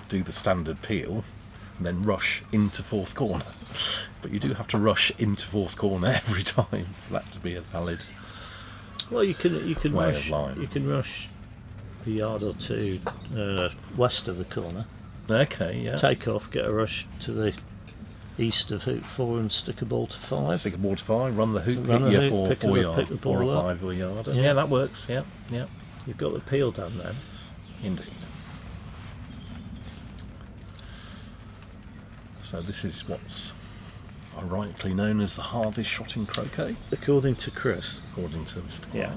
[SPEAKER 6] do the standard peel and then rush into fourth corner. But you do have to rush into fourth corner every time for that to be a valid.
[SPEAKER 2] Well, you can
[SPEAKER 6] Way of
[SPEAKER 2] rush.
[SPEAKER 6] line.
[SPEAKER 2] You can rush a yard or two west of the corner.
[SPEAKER 6] Okay, yeah.
[SPEAKER 2] Take off, get a rush to the east of hoop 4 and stick a ball to 5.
[SPEAKER 6] Stick a ball to 5, run the hoop,
[SPEAKER 2] Run
[SPEAKER 6] hit
[SPEAKER 2] the
[SPEAKER 6] your
[SPEAKER 2] hoop,
[SPEAKER 6] 4
[SPEAKER 2] pick it up, pick the
[SPEAKER 6] 4
[SPEAKER 2] ball
[SPEAKER 6] or
[SPEAKER 2] up.
[SPEAKER 6] 5 yard.
[SPEAKER 2] Yeah.
[SPEAKER 6] Yeah, that works. Yeah, yeah,
[SPEAKER 2] You've got the peel done then.
[SPEAKER 6] indeed. So this is what's ironically known as the hardest shot in croquet,
[SPEAKER 2] According to Chris.
[SPEAKER 6] according to Mr.
[SPEAKER 2] Yeah.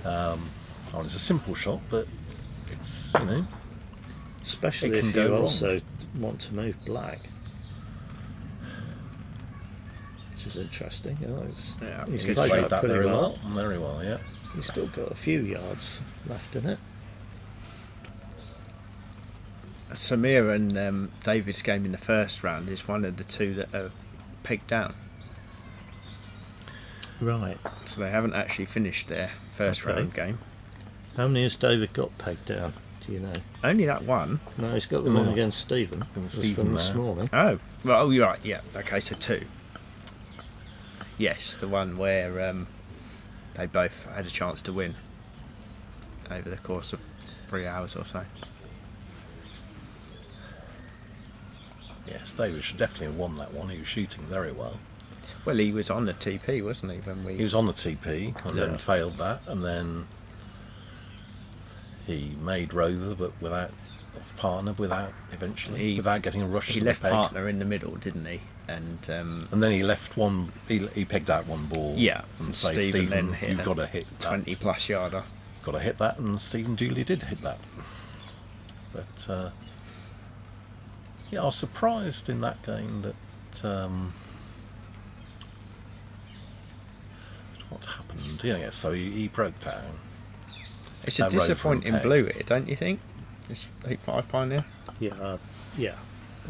[SPEAKER 6] Clark. Oh, it's a simple shot, but it's,
[SPEAKER 2] Especially
[SPEAKER 6] It can
[SPEAKER 2] if
[SPEAKER 6] go
[SPEAKER 2] you
[SPEAKER 6] wrong.
[SPEAKER 2] also want to move black. Which is interesting.
[SPEAKER 3] Yeah,
[SPEAKER 2] He's
[SPEAKER 6] he's
[SPEAKER 2] played
[SPEAKER 6] played
[SPEAKER 2] that
[SPEAKER 6] that
[SPEAKER 2] pretty
[SPEAKER 6] very
[SPEAKER 2] well.
[SPEAKER 6] well. Very well, yeah.
[SPEAKER 2] He's still got a few yards left in it.
[SPEAKER 3] Samir and David's game in the first round is one of the two that are pegged down.
[SPEAKER 2] Right.
[SPEAKER 3] So they haven't actually finished their first
[SPEAKER 2] Okay.
[SPEAKER 3] round game.
[SPEAKER 2] How many has David got pegged down? Do you know?
[SPEAKER 3] Only that one.
[SPEAKER 2] No, he's got the one
[SPEAKER 6] No.
[SPEAKER 2] against Stephen. It was
[SPEAKER 6] Stephen
[SPEAKER 2] from this
[SPEAKER 6] there.
[SPEAKER 2] morning.
[SPEAKER 3] Oh, well, oh, you're right. Yeah. Okay, so two. Yes, the one where they both had a chance to win over the course of 3 hours or so.
[SPEAKER 6] Yes, David should definitely have won that one. He was shooting very well.
[SPEAKER 3] Well, he was on the TP, wasn't he? When
[SPEAKER 6] He was on the TP and
[SPEAKER 3] Yeah.
[SPEAKER 6] then failed that, and then he made Rover, but without partner,
[SPEAKER 3] He-
[SPEAKER 6] without getting a rush
[SPEAKER 3] he
[SPEAKER 6] to the
[SPEAKER 3] left
[SPEAKER 6] peg.
[SPEAKER 3] partner in the middle, didn't he? And
[SPEAKER 6] And then he left one. He pegged out one ball.
[SPEAKER 3] Yeah,
[SPEAKER 6] and say,
[SPEAKER 3] Stephen
[SPEAKER 6] Stephen,
[SPEAKER 3] then hit
[SPEAKER 6] you've
[SPEAKER 3] a
[SPEAKER 6] got to hit that.
[SPEAKER 3] 20 plus yarder.
[SPEAKER 6] Got to hit that, and Stephen duly did hit that. But yeah, I was surprised in that game that what happened. Yeah, so he broke down.
[SPEAKER 3] It's a
[SPEAKER 6] Rover and
[SPEAKER 3] disappointing
[SPEAKER 6] peg.
[SPEAKER 3] blue here, don't you think? This Heat 5 Pioneer.
[SPEAKER 2] Yeah, yeah.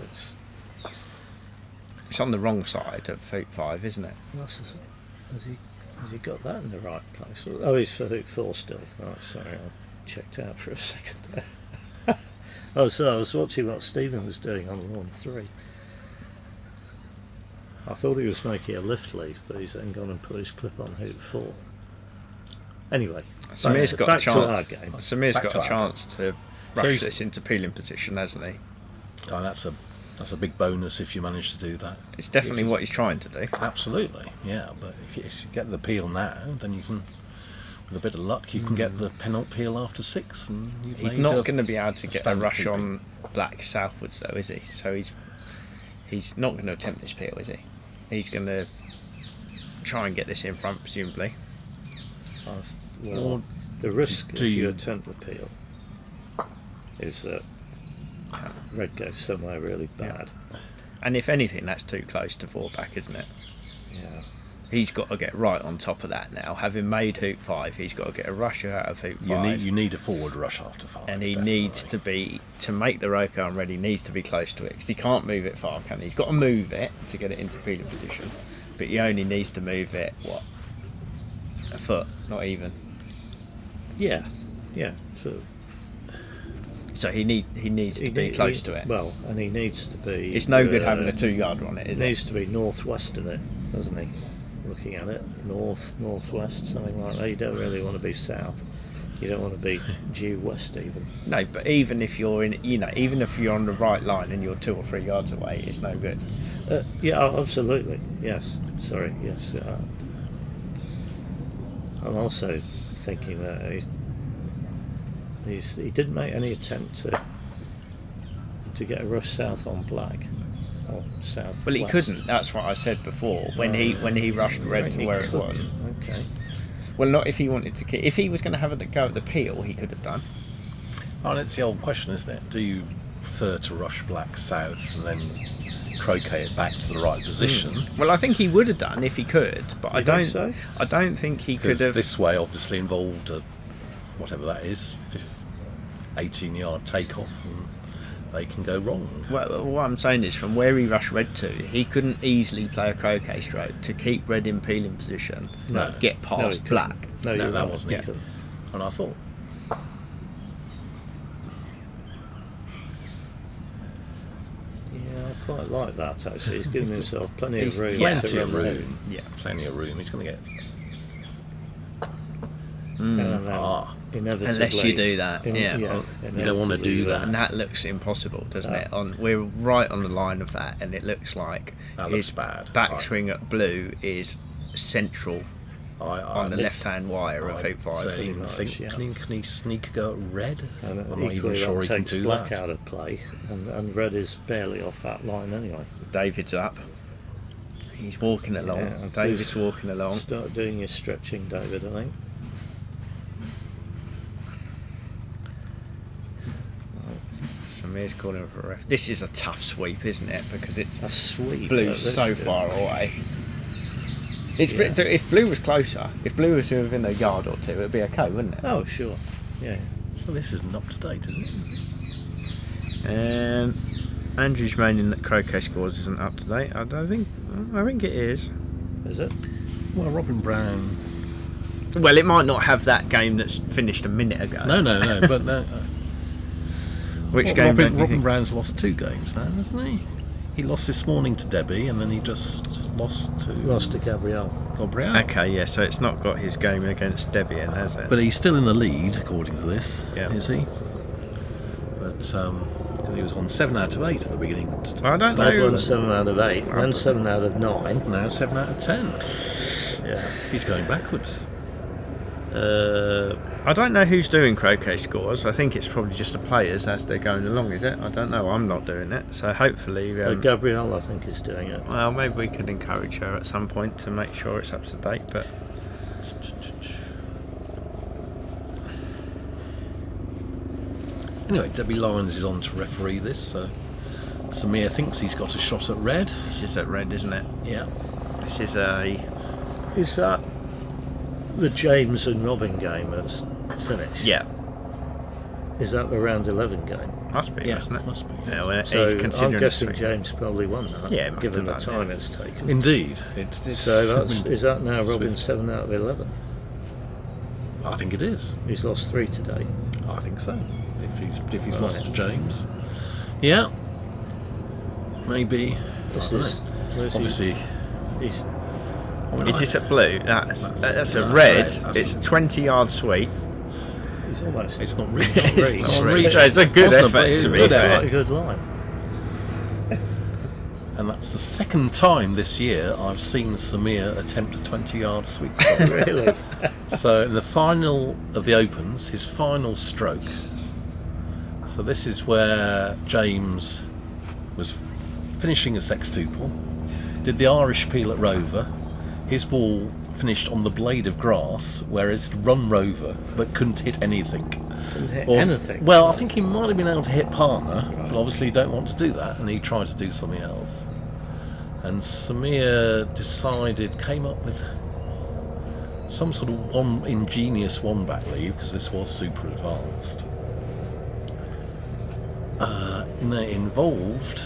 [SPEAKER 2] It's
[SPEAKER 3] It's on the wrong side of Heat 5, isn't it?
[SPEAKER 2] has he got that in the right place? Oh, he's for hoop 4 still. Right, sorry, I checked out for a second there. Oh, so I was watching what Stephen was doing on lawn 3. I thought he was making a lift leave, but he's then gone and put his clip on hoop 4. Anyway,
[SPEAKER 3] Samir's got a
[SPEAKER 2] back to
[SPEAKER 3] chance.
[SPEAKER 2] our game.
[SPEAKER 3] Samir's
[SPEAKER 6] Back
[SPEAKER 3] got
[SPEAKER 6] to
[SPEAKER 3] a
[SPEAKER 6] our
[SPEAKER 3] chance to rush
[SPEAKER 6] he's-
[SPEAKER 3] this into peeling position, hasn't he?
[SPEAKER 6] Oh, that's a big bonus if you manage to do that.
[SPEAKER 3] It's definitely what he's trying to do.
[SPEAKER 6] Absolutely, yeah. But if you get the peel now, then you can, with a bit of luck, you can get the penalty peel after 6, and you've
[SPEAKER 3] He's
[SPEAKER 6] made
[SPEAKER 3] not
[SPEAKER 6] a-
[SPEAKER 3] going to be able to get a
[SPEAKER 6] standard
[SPEAKER 3] rush
[SPEAKER 6] TP.
[SPEAKER 3] on black southwards, though, is he? So he's not going to attempt this peel, is he? He's going to try and get this in front, presumably.
[SPEAKER 2] Well,
[SPEAKER 6] Or
[SPEAKER 2] the risk
[SPEAKER 6] do
[SPEAKER 2] if you
[SPEAKER 6] you-
[SPEAKER 2] attempt the peel is that red goes somewhere really bad.
[SPEAKER 3] And if anything, that's too close to 4 back, isn't it?
[SPEAKER 2] Yeah.
[SPEAKER 3] He's got to get right on top of that now. Having made hoop 5, he's got to get a rush out of hoop 5.
[SPEAKER 6] you need a forward rush after 5,
[SPEAKER 3] and he
[SPEAKER 6] definitely.
[SPEAKER 3] needs to make the rope arm ready, needs to be close to it, because he can't move it far, can he? He's got to move it to get it into peeling position, but he only needs to move it, a foot, not even.
[SPEAKER 2] Yeah. So
[SPEAKER 3] So he needs to be close to it.
[SPEAKER 2] Well, and he needs to be.
[SPEAKER 3] It's no good having a 2-yarder on it,
[SPEAKER 2] He
[SPEAKER 3] is
[SPEAKER 2] needs
[SPEAKER 3] it?
[SPEAKER 2] to be northwest of it, doesn't he? Looking at it, northwest, something like that. You don't really want to be south. You don't want to be due west even.
[SPEAKER 3] No, but even if you're even if you're on the right line and you're 2 or 3 yards away, it's no good.
[SPEAKER 2] Yeah, absolutely. Yes. Sorry. Yes. I'm also thinking that he didn't make any attempt to get a rush south on black or south.
[SPEAKER 3] Well, he couldn't. That's what I said before. When he rushed red to where it was.
[SPEAKER 2] Okay.
[SPEAKER 3] Well, not if he wanted to keep. If he was going to have a go at the peel, he could have done.
[SPEAKER 6] Oh, and it's the old question, isn't it? Do you prefer to rush black south and then croquet it back to the right position?
[SPEAKER 3] Well, I think he would have done if he could, but I
[SPEAKER 2] You
[SPEAKER 3] don't.
[SPEAKER 2] think so?
[SPEAKER 3] I don't think he could
[SPEAKER 6] Because
[SPEAKER 3] have.
[SPEAKER 6] this way obviously involved whatever that is, 18-yard takeoff, and they can go wrong.
[SPEAKER 3] Well, what I'm saying is, from where he rushed red to, he couldn't easily play a croquet stroke to keep red in peeling position,
[SPEAKER 6] No.
[SPEAKER 3] get
[SPEAKER 2] No, he
[SPEAKER 3] past
[SPEAKER 2] couldn't.
[SPEAKER 3] black.
[SPEAKER 2] No,
[SPEAKER 6] No,
[SPEAKER 2] you're
[SPEAKER 6] that
[SPEAKER 2] right.
[SPEAKER 6] wasn't
[SPEAKER 3] Yeah.
[SPEAKER 6] it. And I thought,
[SPEAKER 2] Yeah, I quite like that actually. He's giving himself plenty
[SPEAKER 3] He's
[SPEAKER 2] of room
[SPEAKER 6] plenty
[SPEAKER 2] to
[SPEAKER 6] of
[SPEAKER 2] run ahead.
[SPEAKER 6] room.
[SPEAKER 3] Yeah.
[SPEAKER 6] Plenty of room. He's going to get.
[SPEAKER 2] And then
[SPEAKER 6] Ah.
[SPEAKER 2] inevitably,
[SPEAKER 3] Unless you do that, yeah.
[SPEAKER 6] You don't wanna
[SPEAKER 2] inevitably
[SPEAKER 6] do
[SPEAKER 2] you
[SPEAKER 6] that.
[SPEAKER 3] And that looks impossible, doesn't
[SPEAKER 2] No.
[SPEAKER 3] it? We're right on the line of that, and it looks like
[SPEAKER 6] That
[SPEAKER 3] his
[SPEAKER 6] looks bad.
[SPEAKER 3] backswing at blue is central on the left-hand wire of hoop 5.
[SPEAKER 2] pretty much, yeah.
[SPEAKER 6] Can he sneak a go at red?
[SPEAKER 2] And
[SPEAKER 6] I'm not even
[SPEAKER 2] equally
[SPEAKER 6] sure
[SPEAKER 2] that
[SPEAKER 6] he can
[SPEAKER 2] takes
[SPEAKER 6] do
[SPEAKER 2] black
[SPEAKER 6] that.
[SPEAKER 2] out of play, and red is barely off that line anyway.
[SPEAKER 3] David's up. He's walking along.
[SPEAKER 2] Yeah,
[SPEAKER 3] David's walking along.
[SPEAKER 2] Start doing your stretching, David, I think.
[SPEAKER 3] Samir's calling for a ref. This is a tough sweep, isn't it? Because it's
[SPEAKER 2] A sweep.
[SPEAKER 3] Blue's
[SPEAKER 2] That's
[SPEAKER 3] so
[SPEAKER 2] good.
[SPEAKER 3] far away. It's
[SPEAKER 2] Yeah.
[SPEAKER 3] if Blue was closer, if Blue was within a yard or two, it'd be okay, wouldn't it?
[SPEAKER 2] Oh, sure. Yeah.
[SPEAKER 6] Well, this isn't up to date, is it?
[SPEAKER 3] Andrew's moaning that Croquet Scores isn't up to date. I think it is.
[SPEAKER 2] Is it?
[SPEAKER 6] Well, Robin Brown.
[SPEAKER 3] Well, it might not have that game that's finished a minute ago.
[SPEAKER 6] No, but no.
[SPEAKER 3] Which
[SPEAKER 6] Well,
[SPEAKER 3] game? don't you
[SPEAKER 6] Robin
[SPEAKER 3] think-
[SPEAKER 6] Brown's lost 2 games now, hasn't he? He lost this morning to Debbie, and then he just lost to
[SPEAKER 2] Gabrielle.
[SPEAKER 6] Gabriel.
[SPEAKER 3] Okay, yeah. So it's not got his game against Debbie in, has it?
[SPEAKER 6] But he's still in the lead, according to this.
[SPEAKER 3] Yeah.
[SPEAKER 6] Is he? But he was on 7 out of 8 at the beginning.
[SPEAKER 3] I don't
[SPEAKER 2] I've
[SPEAKER 3] know.
[SPEAKER 2] won 7 out of 8, then 7 out of 9.
[SPEAKER 6] Now 7 out of 10.
[SPEAKER 2] Yeah.
[SPEAKER 6] He's going backwards.
[SPEAKER 3] I don't know who's doing Croquet Scores. I think it's probably just the players as they're going along, is it? I don't know. I'm not doing it. So hopefully...
[SPEAKER 2] Gabrielle, I think, is doing it.
[SPEAKER 3] well, maybe we could encourage her at some point to make sure it's up to date, but...
[SPEAKER 6] Anyway, Debbie Lyons is on to referee this, so Samir thinks he's got a shot at red.
[SPEAKER 3] This is at red, isn't it?
[SPEAKER 6] Yeah.
[SPEAKER 3] This is a...
[SPEAKER 2] Is that the James and Robin game that's finished?
[SPEAKER 3] Yeah.
[SPEAKER 2] Is that the round 11 game?
[SPEAKER 3] Must be, mustn't it?
[SPEAKER 6] Must be.
[SPEAKER 3] Yeah, well,
[SPEAKER 2] So
[SPEAKER 3] he's
[SPEAKER 2] I'm
[SPEAKER 3] considering
[SPEAKER 2] guessing
[SPEAKER 3] a swing.
[SPEAKER 2] James probably won that.
[SPEAKER 3] Yeah, it must
[SPEAKER 2] given the
[SPEAKER 3] have done,
[SPEAKER 2] time
[SPEAKER 3] yeah.
[SPEAKER 2] it's taken.
[SPEAKER 6] Indeed.
[SPEAKER 2] So is that now Robin's 7 out of 11?
[SPEAKER 6] I think it is.
[SPEAKER 2] He's lost 3 today.
[SPEAKER 6] I think so. If he's
[SPEAKER 2] Right.
[SPEAKER 6] lost to James. Yeah. Maybe. I
[SPEAKER 2] This
[SPEAKER 6] don't
[SPEAKER 2] is
[SPEAKER 6] know.
[SPEAKER 2] where's he?
[SPEAKER 6] Obviously.
[SPEAKER 2] He's
[SPEAKER 3] Is this a blue? That's a
[SPEAKER 6] That's
[SPEAKER 3] red.
[SPEAKER 6] red.
[SPEAKER 3] It's a 20-yard sweep.
[SPEAKER 2] almost.
[SPEAKER 6] It's not really.
[SPEAKER 3] It's
[SPEAKER 6] It's
[SPEAKER 3] not
[SPEAKER 6] not
[SPEAKER 3] really.
[SPEAKER 6] really.
[SPEAKER 3] So it's a good
[SPEAKER 6] Wasn't
[SPEAKER 3] effort,
[SPEAKER 6] but
[SPEAKER 3] to be
[SPEAKER 6] good
[SPEAKER 3] fair.
[SPEAKER 2] Quite a good line.
[SPEAKER 6] And that's the second time this year I've seen Samir attempt a 20-yard sweep.
[SPEAKER 2] Really?
[SPEAKER 6] So in the final of the Opens, his final stroke. So this is where James was finishing a sextuple, did the Irish peel at Rover. His ball finished on the blade of grass, where it's run Rover, but couldn't hit anything.
[SPEAKER 2] Couldn't hit
[SPEAKER 6] Or-
[SPEAKER 2] anything.
[SPEAKER 6] Well, I think he might have been able to hit partner, but obviously he don't want to do that, and he tried to do something else. And Samir came up with some sort of ingenious one-back lead, because this was super advanced. And it involved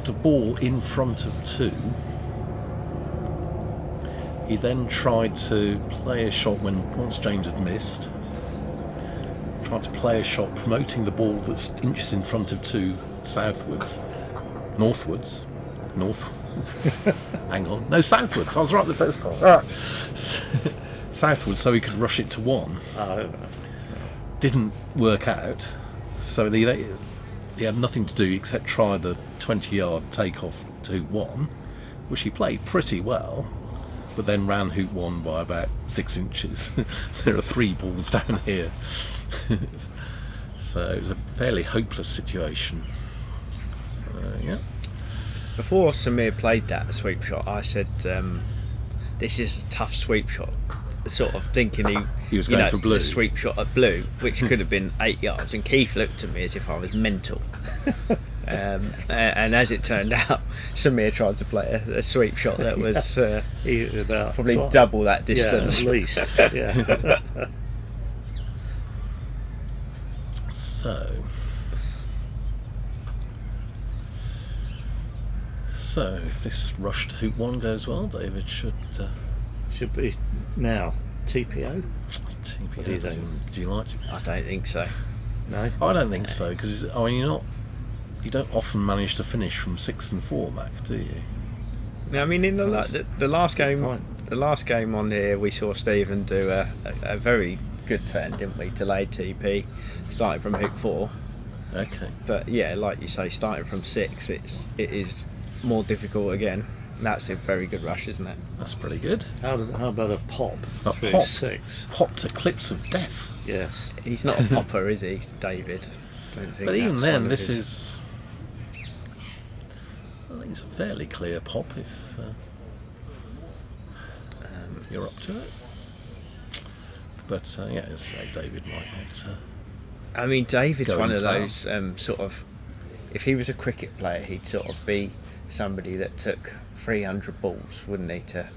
[SPEAKER 6] a ball in front of 2. He then tried to play a shot once James had missed. Tried to play a shot promoting the ball that's inches in front of 2 northwards. Hang on. No, southwards. I was right the first time. Southwards, so he could rush it to 1.
[SPEAKER 2] Oh,
[SPEAKER 6] Didn't work out. So he had nothing to do except try the 20-yard takeoff to 1, which he played pretty well, but then ran hoop 1 by about 6 inches. There are 3 balls down here. So it was a fairly hopeless situation. So, yeah.
[SPEAKER 3] Before Samir played that sweep shot, I said, this is a tough sweep shot. Sort of thinking
[SPEAKER 6] He was going for blue.
[SPEAKER 3] the sweep shot at blue, which could have been 8 yards, and Keith looked at me as if I was mental. And as it turned out, Samir tried to play a sweep shot that was
[SPEAKER 2] about
[SPEAKER 3] probably
[SPEAKER 2] twice.
[SPEAKER 3] double that distance.
[SPEAKER 2] Yeah, at least. Yeah.
[SPEAKER 6] So if this rush to hoop 1 goes well, David should
[SPEAKER 2] Should be now TPO.
[SPEAKER 6] TPO.
[SPEAKER 2] What do you think?
[SPEAKER 6] Do you like it?
[SPEAKER 3] I don't think so.
[SPEAKER 2] No.
[SPEAKER 6] I don't think so, because you don't often manage to finish from 6 and 4, Mac, do you?
[SPEAKER 3] I mean, in the last game,
[SPEAKER 2] point.
[SPEAKER 3] the last game on here, we saw Stephen do a very good turn, didn't we? Delayed TP, starting from hoop 4.
[SPEAKER 6] Okay.
[SPEAKER 3] But yeah, like you say, starting from 6, it is more difficult again. That's a very good rush, isn't it?
[SPEAKER 6] That's pretty good.
[SPEAKER 2] How about a pop?
[SPEAKER 6] A
[SPEAKER 2] through
[SPEAKER 6] pop.
[SPEAKER 2] 6.
[SPEAKER 6] Pop to clips of death.
[SPEAKER 2] Yes.
[SPEAKER 3] He's not a popper, is he, David? Don't think.
[SPEAKER 6] But even
[SPEAKER 3] that's
[SPEAKER 6] then,
[SPEAKER 3] one of
[SPEAKER 6] this
[SPEAKER 3] his-
[SPEAKER 6] is... it's a fairly clear pop if you're up to it. But yeah, as I say, David might not.
[SPEAKER 3] I mean, David's
[SPEAKER 6] Going
[SPEAKER 3] one of
[SPEAKER 6] far.
[SPEAKER 3] those sort of. If he was a cricket player, he'd sort of be somebody that took 300 balls, wouldn't he, to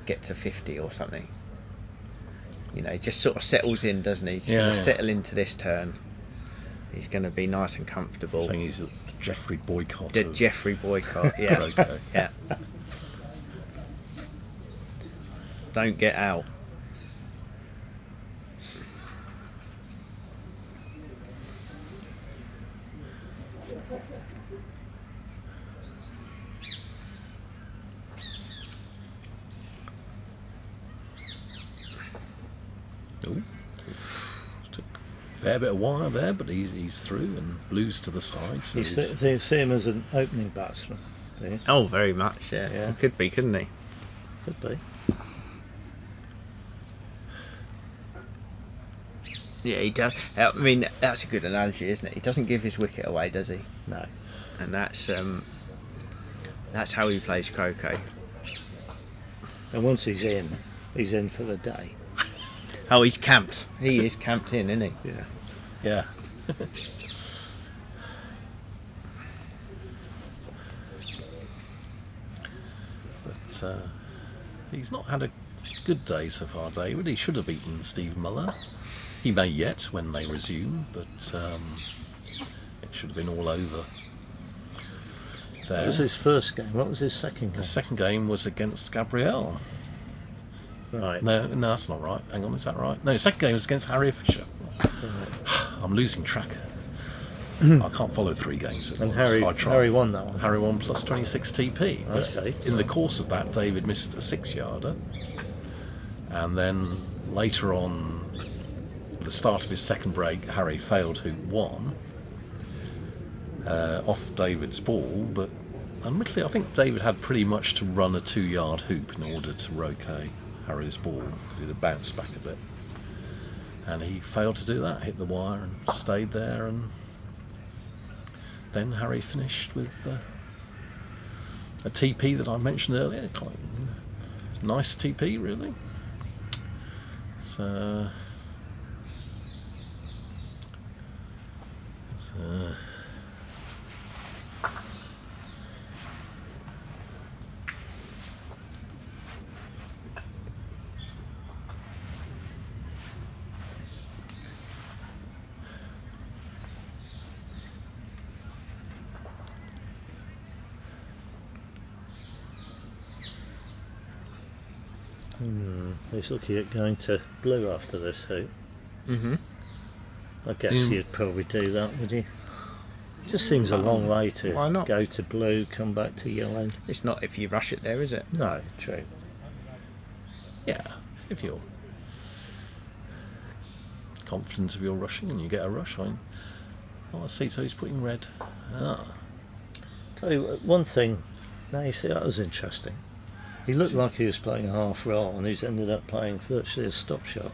[SPEAKER 3] get to 50 or something. You know, just sort of settles in, doesn't he? He's going to settle into this turn. He's going to be nice and comfortable.
[SPEAKER 6] Saying he's a Jeffrey Boycott.
[SPEAKER 3] The
[SPEAKER 6] of
[SPEAKER 3] Jeffrey Boycott, yeah.
[SPEAKER 6] Croquet.
[SPEAKER 3] Yeah. Don't get out.
[SPEAKER 6] Ooh. Took a fair bit of wire there, but he's through and blues to the side. So
[SPEAKER 2] You see him as an opening batsman, do you?
[SPEAKER 3] Oh, very much, yeah.
[SPEAKER 2] Yeah.
[SPEAKER 3] He could be, couldn't he?
[SPEAKER 2] Could be.
[SPEAKER 3] Yeah, he does. I mean, that's a good analogy, isn't it? He doesn't give his wicket away, does he?
[SPEAKER 2] No.
[SPEAKER 3] And that's how he plays croquet.
[SPEAKER 2] And once he's in for the day.
[SPEAKER 3] Oh, he's camped. He is camped in, isn't he?
[SPEAKER 2] Yeah.
[SPEAKER 6] yeah. But he's not had a good day so far, David. He should have beaten Steve Muller. He may yet when they resume, but it should have been all over.
[SPEAKER 2] That
[SPEAKER 6] There.
[SPEAKER 2] was his first game. What was his second
[SPEAKER 6] The
[SPEAKER 2] game?
[SPEAKER 6] second game was against Gabrielle.
[SPEAKER 2] Right.
[SPEAKER 6] No, that's not right. Hang on, is that right? No, the second game was against Harry Fisher. I'm losing track. I can't follow 3 games at
[SPEAKER 2] And
[SPEAKER 6] once. I try.
[SPEAKER 2] Harry won that one.
[SPEAKER 6] Harry won plus 26 TP. But
[SPEAKER 2] Okay.
[SPEAKER 6] in the course of that, David missed a 6-yarder. And then later on, at the start of his second break, Harry failed hoop 1 off David's ball. But admittedly, I think David had pretty much to run a 2-yard hoop in order to roquet Harry's ball, because it had bounced back a bit. And he failed to do that, hit the wire and stayed there. And then Harry finished with a TP that I mentioned earlier. Quite nice TP, really. So,
[SPEAKER 2] He's looking at going to blue after this hoop.
[SPEAKER 3] Mm-hmm.
[SPEAKER 2] I guess
[SPEAKER 6] Mm.
[SPEAKER 2] you'd probably do that, would you? It just seems a long way to
[SPEAKER 3] Why not?
[SPEAKER 2] go to blue, come back to yellow.
[SPEAKER 3] It's not if you rush it there, is it?
[SPEAKER 2] No, true.
[SPEAKER 6] yeah, if you're confident of your rushing and you get a rush, I see, so he's putting red.
[SPEAKER 2] Tell you one thing, now you see that was interesting. He looked like he was playing a half roll and he's ended up playing virtually a stop shot.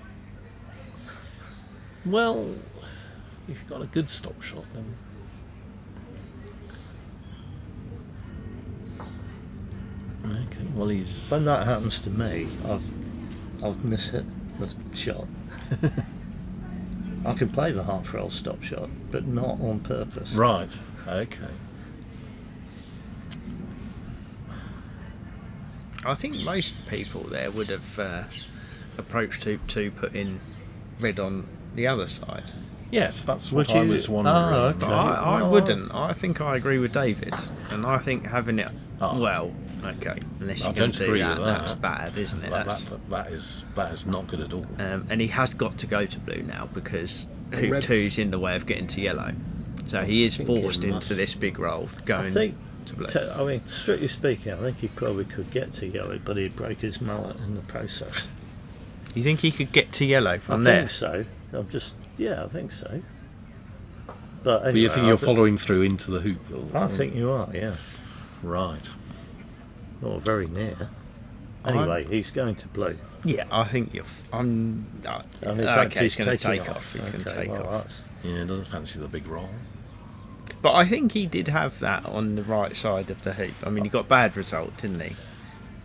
[SPEAKER 6] Well, if you've got a good stop shot, then okay. Well, he's
[SPEAKER 2] When that happens to me, I've mishit the shot. I can play the half roll stop shot, but not on purpose.
[SPEAKER 6] right. Okay.
[SPEAKER 3] I think most people there would have approached hoop 2, put in red on the other side.
[SPEAKER 6] Yes, that's
[SPEAKER 2] Would
[SPEAKER 6] what I
[SPEAKER 2] you-
[SPEAKER 6] was wondering.
[SPEAKER 2] Oh, okay.
[SPEAKER 3] But I
[SPEAKER 2] No,
[SPEAKER 3] wouldn't. I think I agree with David, and I think having it
[SPEAKER 6] Oh.
[SPEAKER 3] well, okay, unless
[SPEAKER 6] I
[SPEAKER 3] you can
[SPEAKER 6] don't
[SPEAKER 3] do
[SPEAKER 6] agree
[SPEAKER 3] that,
[SPEAKER 6] with that.
[SPEAKER 3] that's bad, isn't it?
[SPEAKER 6] That is not good at all.
[SPEAKER 3] And he has got to go to blue now because hoop
[SPEAKER 6] Red-
[SPEAKER 3] 2's in the way of getting to yellow, so he is
[SPEAKER 6] think
[SPEAKER 3] forced
[SPEAKER 6] he
[SPEAKER 3] into
[SPEAKER 6] must-
[SPEAKER 3] this big role
[SPEAKER 2] I
[SPEAKER 3] going
[SPEAKER 2] think,
[SPEAKER 3] to blue.
[SPEAKER 2] I mean, strictly speaking, I think he probably could get to yellow, but he'd break his mallet in the process.
[SPEAKER 3] You think he could get to yellow from
[SPEAKER 2] I
[SPEAKER 3] there?
[SPEAKER 2] think so. I think so. But
[SPEAKER 6] But
[SPEAKER 2] anyway,
[SPEAKER 6] you think you're following through into the hoop?
[SPEAKER 2] I think you are, yeah.
[SPEAKER 6] Right.
[SPEAKER 2] Or very near. Anyway, he's going to blue.
[SPEAKER 3] Yeah, I think you're.
[SPEAKER 2] And in fact,
[SPEAKER 3] okay, he's going to
[SPEAKER 2] taking
[SPEAKER 3] take off. He's going to
[SPEAKER 2] Okay,
[SPEAKER 3] take
[SPEAKER 2] well,
[SPEAKER 3] off.
[SPEAKER 2] that's-
[SPEAKER 6] Yeah, doesn't fancy the big roll.
[SPEAKER 3] But I think he did have that on the right side of the hoop. I mean, he got bad result, didn't he?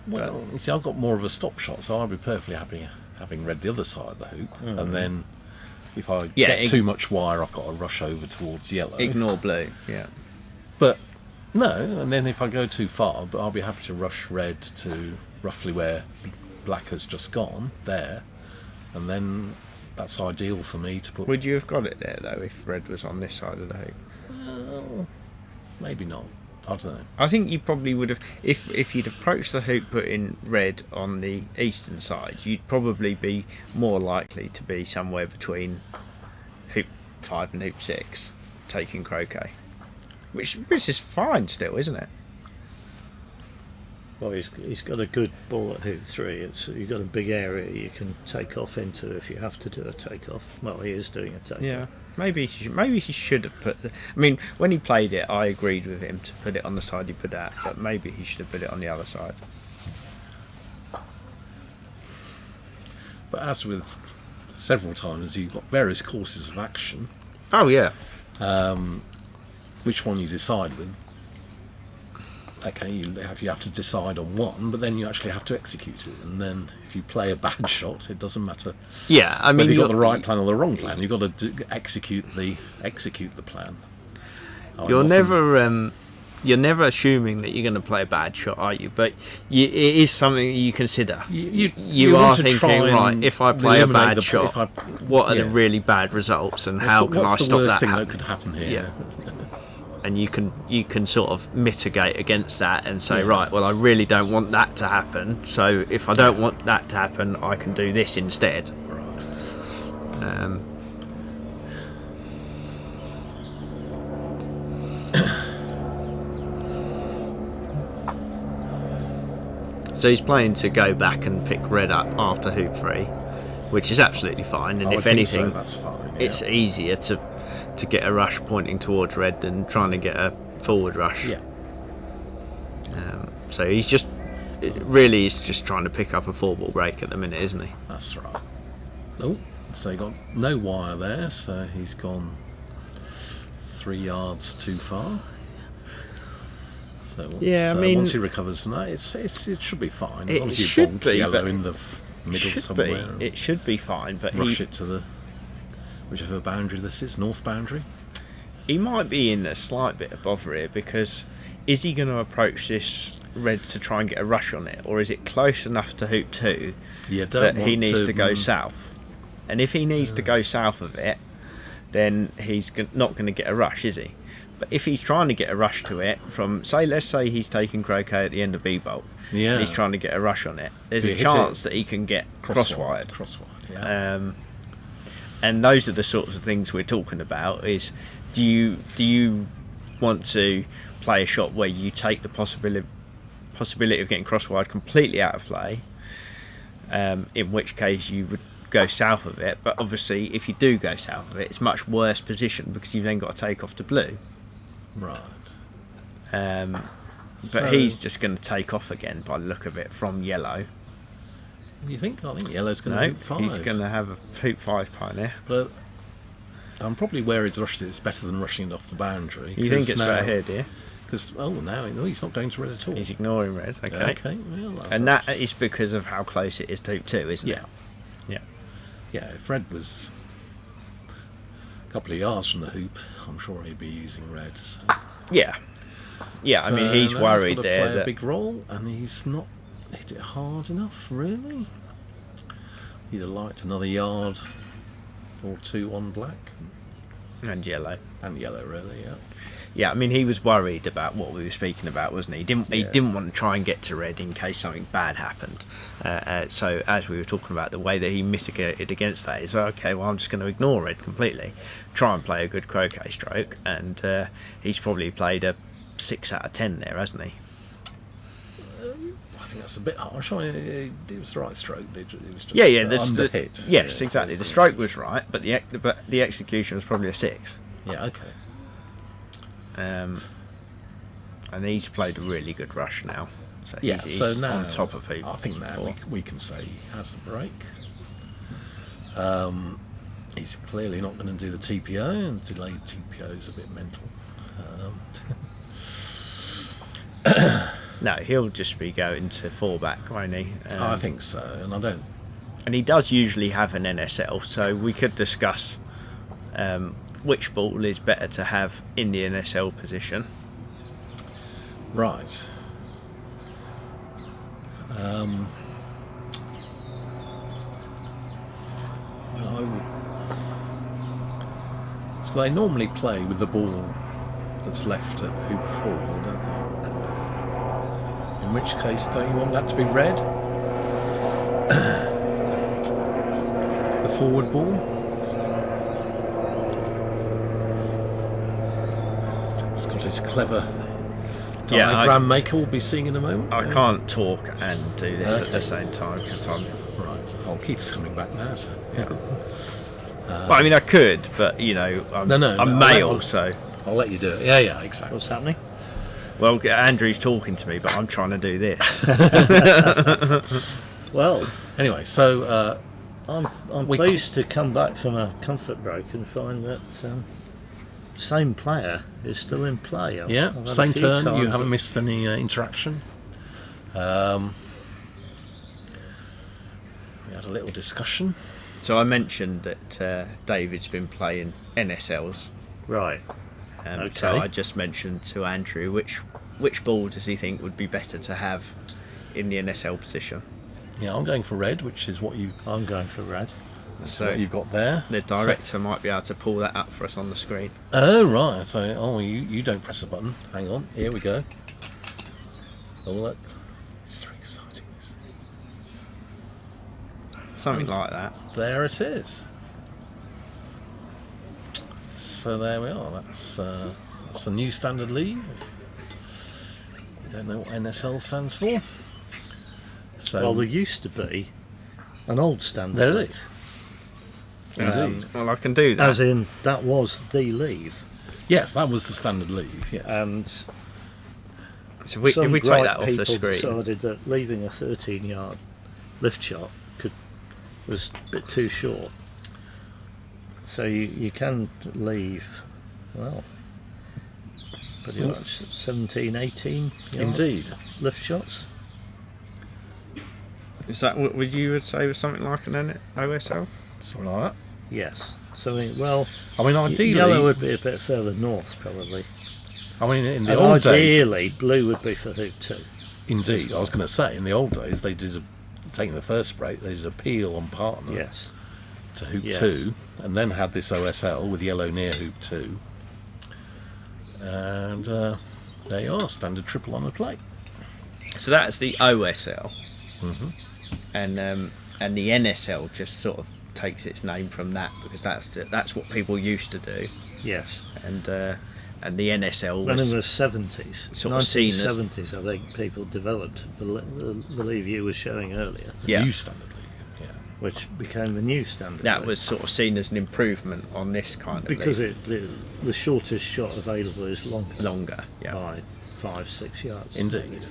[SPEAKER 6] Well, you see, I've got more of a stop shot, so I'd be perfectly happy having red the other side of the hoop, and then if I get too much wire, I've got to rush over towards yellow.
[SPEAKER 3] Ignore blue, yeah.
[SPEAKER 6] But no, and then if I go too far, but I'll be happy to rush red to roughly where black has just gone, there, and then that's ideal for me to put...
[SPEAKER 3] Would you have got it there, though, if red was on this side of the hoop?
[SPEAKER 6] Well, maybe not. I don't know.
[SPEAKER 3] I think you probably would have, if you'd approached the hoop putting red on the eastern side, you'd probably be more likely to be somewhere between hoop 5 and hoop 6, taking croquet. Which is fine still, isn't it?
[SPEAKER 2] Well, he's got a good ball at hoop 3. You've got a big area you can take off into if you have to do a takeoff. Well, he is doing a takeoff.
[SPEAKER 3] Yeah. Maybe he should have put. I mean, when he played it, I agreed with him to put it on the side he put at, but maybe he should have put it on the other side.
[SPEAKER 6] But as with several times, you've got various courses of action.
[SPEAKER 3] Oh yeah.
[SPEAKER 6] Which one you decide with? Okay, you have to decide on one, but then you actually have to execute it. And then if you play a bad shot, it doesn't matter.
[SPEAKER 3] Yeah, I mean,
[SPEAKER 6] whether you've got the right plan or the wrong plan. You've got to execute the plan.
[SPEAKER 3] You're never assuming that you're going to play a bad shot, are you? But it is something you consider. You are thinking, right? If I play a bad shot, what are the really bad results, and how can I stop that?
[SPEAKER 6] What's the worst thing that could happen here?
[SPEAKER 3] Yeah. And you can sort of mitigate against that and say, right, well, I really don't want that to happen. So if I don't want that to happen, I can do this instead.
[SPEAKER 6] Right.
[SPEAKER 3] So he's playing to go back and pick red up after hoop 3, which is absolutely fine. And if anything,
[SPEAKER 6] that's fine,
[SPEAKER 3] it's easier to get a rush pointing towards red than trying to get a forward rush.
[SPEAKER 6] Yeah.
[SPEAKER 3] So he's just trying to pick up a 4-ball break at the minute, isn't he?
[SPEAKER 6] That's right. Oh, so he got no wire there, so he's gone 3 yards too far. So once he recovers from that, it should be fine. As long as you
[SPEAKER 3] should
[SPEAKER 6] bonk
[SPEAKER 3] be,
[SPEAKER 6] yellow in the middle somewhere.
[SPEAKER 3] It should be fine, but
[SPEAKER 6] rush it to the whichever boundary this is, north boundary.
[SPEAKER 3] He might be in a slight bit of bother here, because is he going to approach this red to try and get a rush on it, or is it close enough to hoop 2 that he needs to go south? And if he needs to go south of it, then he's not going to get a rush, is he? But if he's trying to get a rush to it from, let's say he's taking croquet at the end of B-bolt, and he's trying to get a rush on it, there's a chance that he can get crosswired.
[SPEAKER 6] Yeah.
[SPEAKER 3] And those are the sorts of things we're talking about. Is do you want to play a shot where you take the possibility of getting crosswired completely out of play, in which case you would go south of it, but obviously if you do go south of it, it's much worse position because you've then got to take off to blue.
[SPEAKER 6] Right.
[SPEAKER 3] But he's just going to take off again by the look of it from yellow.
[SPEAKER 6] You think? I think yellow's going to hoop 5.
[SPEAKER 3] He's going to have a hoop 5 pioneer.
[SPEAKER 6] But I'm probably where he's rushed it. It's better than rushing it off the boundary.
[SPEAKER 3] You think it's better here, do you?
[SPEAKER 6] Because no, he's not going to red at all.
[SPEAKER 3] He's ignoring red. Okay.
[SPEAKER 6] Okay. Well,
[SPEAKER 3] and that is because of how close it is to hoop 2, isn't it?
[SPEAKER 6] Yeah. Yeah. If red was a couple of yards from the hoop, I'm sure he'd be using red. So.
[SPEAKER 3] Yeah. I mean, he's worried
[SPEAKER 6] he's
[SPEAKER 3] there
[SPEAKER 6] play
[SPEAKER 3] that
[SPEAKER 6] a big role, and he's not hit it hard enough, really. He'd have liked another yard or 2 on black
[SPEAKER 3] and yellow.
[SPEAKER 6] And yellow, really. Yeah.
[SPEAKER 3] Yeah, I mean, he was worried about what we were speaking about, wasn't he? He didn't want to try and get to red in case something bad happened. So as we were talking about, the way that he mitigated against that is, okay, well, I'm just going to ignore red completely, try and play a good croquet stroke, and he's probably played a 6 out of 10 there, hasn't he?
[SPEAKER 6] I think that's a bit harsh. I mean, it was the right stroke. It was just
[SPEAKER 3] underhit. Yes, exactly. The stroke was right, but the execution was probably a 6.
[SPEAKER 6] Yeah, okay.
[SPEAKER 3] And he's played a really good rush now. So he's
[SPEAKER 6] now
[SPEAKER 3] on top of hoop.
[SPEAKER 6] I think now we can say he has the break. He's clearly not going to do the TPO, and delayed TPO is a bit mental.
[SPEAKER 3] No, he'll just be going to 4-back, won't he?
[SPEAKER 6] I think so, and I don't.
[SPEAKER 3] And he does usually have an NSL, so we could discuss which ball is better to have in the NSL position.
[SPEAKER 6] Right. So they normally play with the ball that's left at hoop 4, don't they? In which case, don't you want that to be red? The forward ball? It's got its clever diagram maker we'll be seeing in a moment.
[SPEAKER 3] I can't talk and do this at the same time because I'm...
[SPEAKER 6] Right. Oh, Keith's coming back now, so... Yeah.
[SPEAKER 3] Well, I mean, I could, but, you know, I'm male, so...
[SPEAKER 6] I'll let you do it. Yeah, exactly.
[SPEAKER 2] What's happening?
[SPEAKER 3] Well, Andrew's talking to me, but I'm trying to do this.
[SPEAKER 2] Well,
[SPEAKER 6] anyway, so
[SPEAKER 2] I'm pleased to come back from a comfort break and find that same player is still in play. I've had
[SPEAKER 6] same
[SPEAKER 2] a few
[SPEAKER 6] turn. You
[SPEAKER 2] times
[SPEAKER 6] haven't missed any interaction. We had a little discussion.
[SPEAKER 3] So I mentioned that David's been playing NSLs.
[SPEAKER 2] Right.
[SPEAKER 3] Okay. So I just mentioned to Andrew which ball does he think would be better to have in the NSL position.
[SPEAKER 6] Yeah, I'm going for red, which is what
[SPEAKER 2] I'm going for red.
[SPEAKER 6] So what you've got there.
[SPEAKER 3] The director might be able to pull that up for us on the screen.
[SPEAKER 6] Oh right. So you don't press a button. Hang on. Here we go. Oh look. It's very exciting.
[SPEAKER 3] Something like that.
[SPEAKER 6] There it is. So there we are. That's the new standard league. You don't know what NSL stands for. So
[SPEAKER 2] Well, there used to be an old standard.
[SPEAKER 6] there it
[SPEAKER 2] league.
[SPEAKER 6] is. Indeed.
[SPEAKER 3] Well, I can do that.
[SPEAKER 2] As in, that was the leave.
[SPEAKER 6] Yes, that was the standard league. Yes.
[SPEAKER 2] And
[SPEAKER 3] So if we
[SPEAKER 2] some
[SPEAKER 3] take
[SPEAKER 2] bright
[SPEAKER 3] that off the
[SPEAKER 2] people
[SPEAKER 3] screen,
[SPEAKER 2] decided that leaving a 13-yard lift shot was a bit too short. So you can leave, well, pretty much 17, 18 yard
[SPEAKER 6] Indeed.
[SPEAKER 2] lift shots.
[SPEAKER 3] is that what would you would say was something like an OSL?
[SPEAKER 6] Something like that.
[SPEAKER 2] Yes. So, well,
[SPEAKER 6] I mean, ideally,
[SPEAKER 2] yellow would be a bit further north, probably.
[SPEAKER 6] I mean, in the
[SPEAKER 2] And
[SPEAKER 6] old days.
[SPEAKER 2] ideally, blue would be for hoop 2.
[SPEAKER 6] Indeed, I was going to say, in the old days, they did taking the first break, they did a peel on partner
[SPEAKER 2] Yes.
[SPEAKER 6] to hoop
[SPEAKER 2] Yes.
[SPEAKER 6] 2, and then had this OSL with yellow near hoop 2, and there you are, standard triple on the plate.
[SPEAKER 3] So that's the OSL,
[SPEAKER 6] Mm-hmm.
[SPEAKER 3] and the NSL just sort of takes its name from that because that's what people used to do,
[SPEAKER 2] Yes.
[SPEAKER 3] and the NSL
[SPEAKER 2] When in
[SPEAKER 3] was
[SPEAKER 2] the 70s,
[SPEAKER 3] sort of seen as-
[SPEAKER 2] 1970s, I think people developed the leave you were showing earlier,
[SPEAKER 3] yeah,
[SPEAKER 6] New standard league, yeah.
[SPEAKER 2] which became the new standard.
[SPEAKER 3] that
[SPEAKER 2] league.
[SPEAKER 3] was sort of seen as an improvement on this kind of
[SPEAKER 2] because
[SPEAKER 3] league.
[SPEAKER 2] the shortest shot available is
[SPEAKER 3] Longer, yeah.
[SPEAKER 2] by 5-6 yards.
[SPEAKER 6] Indeed.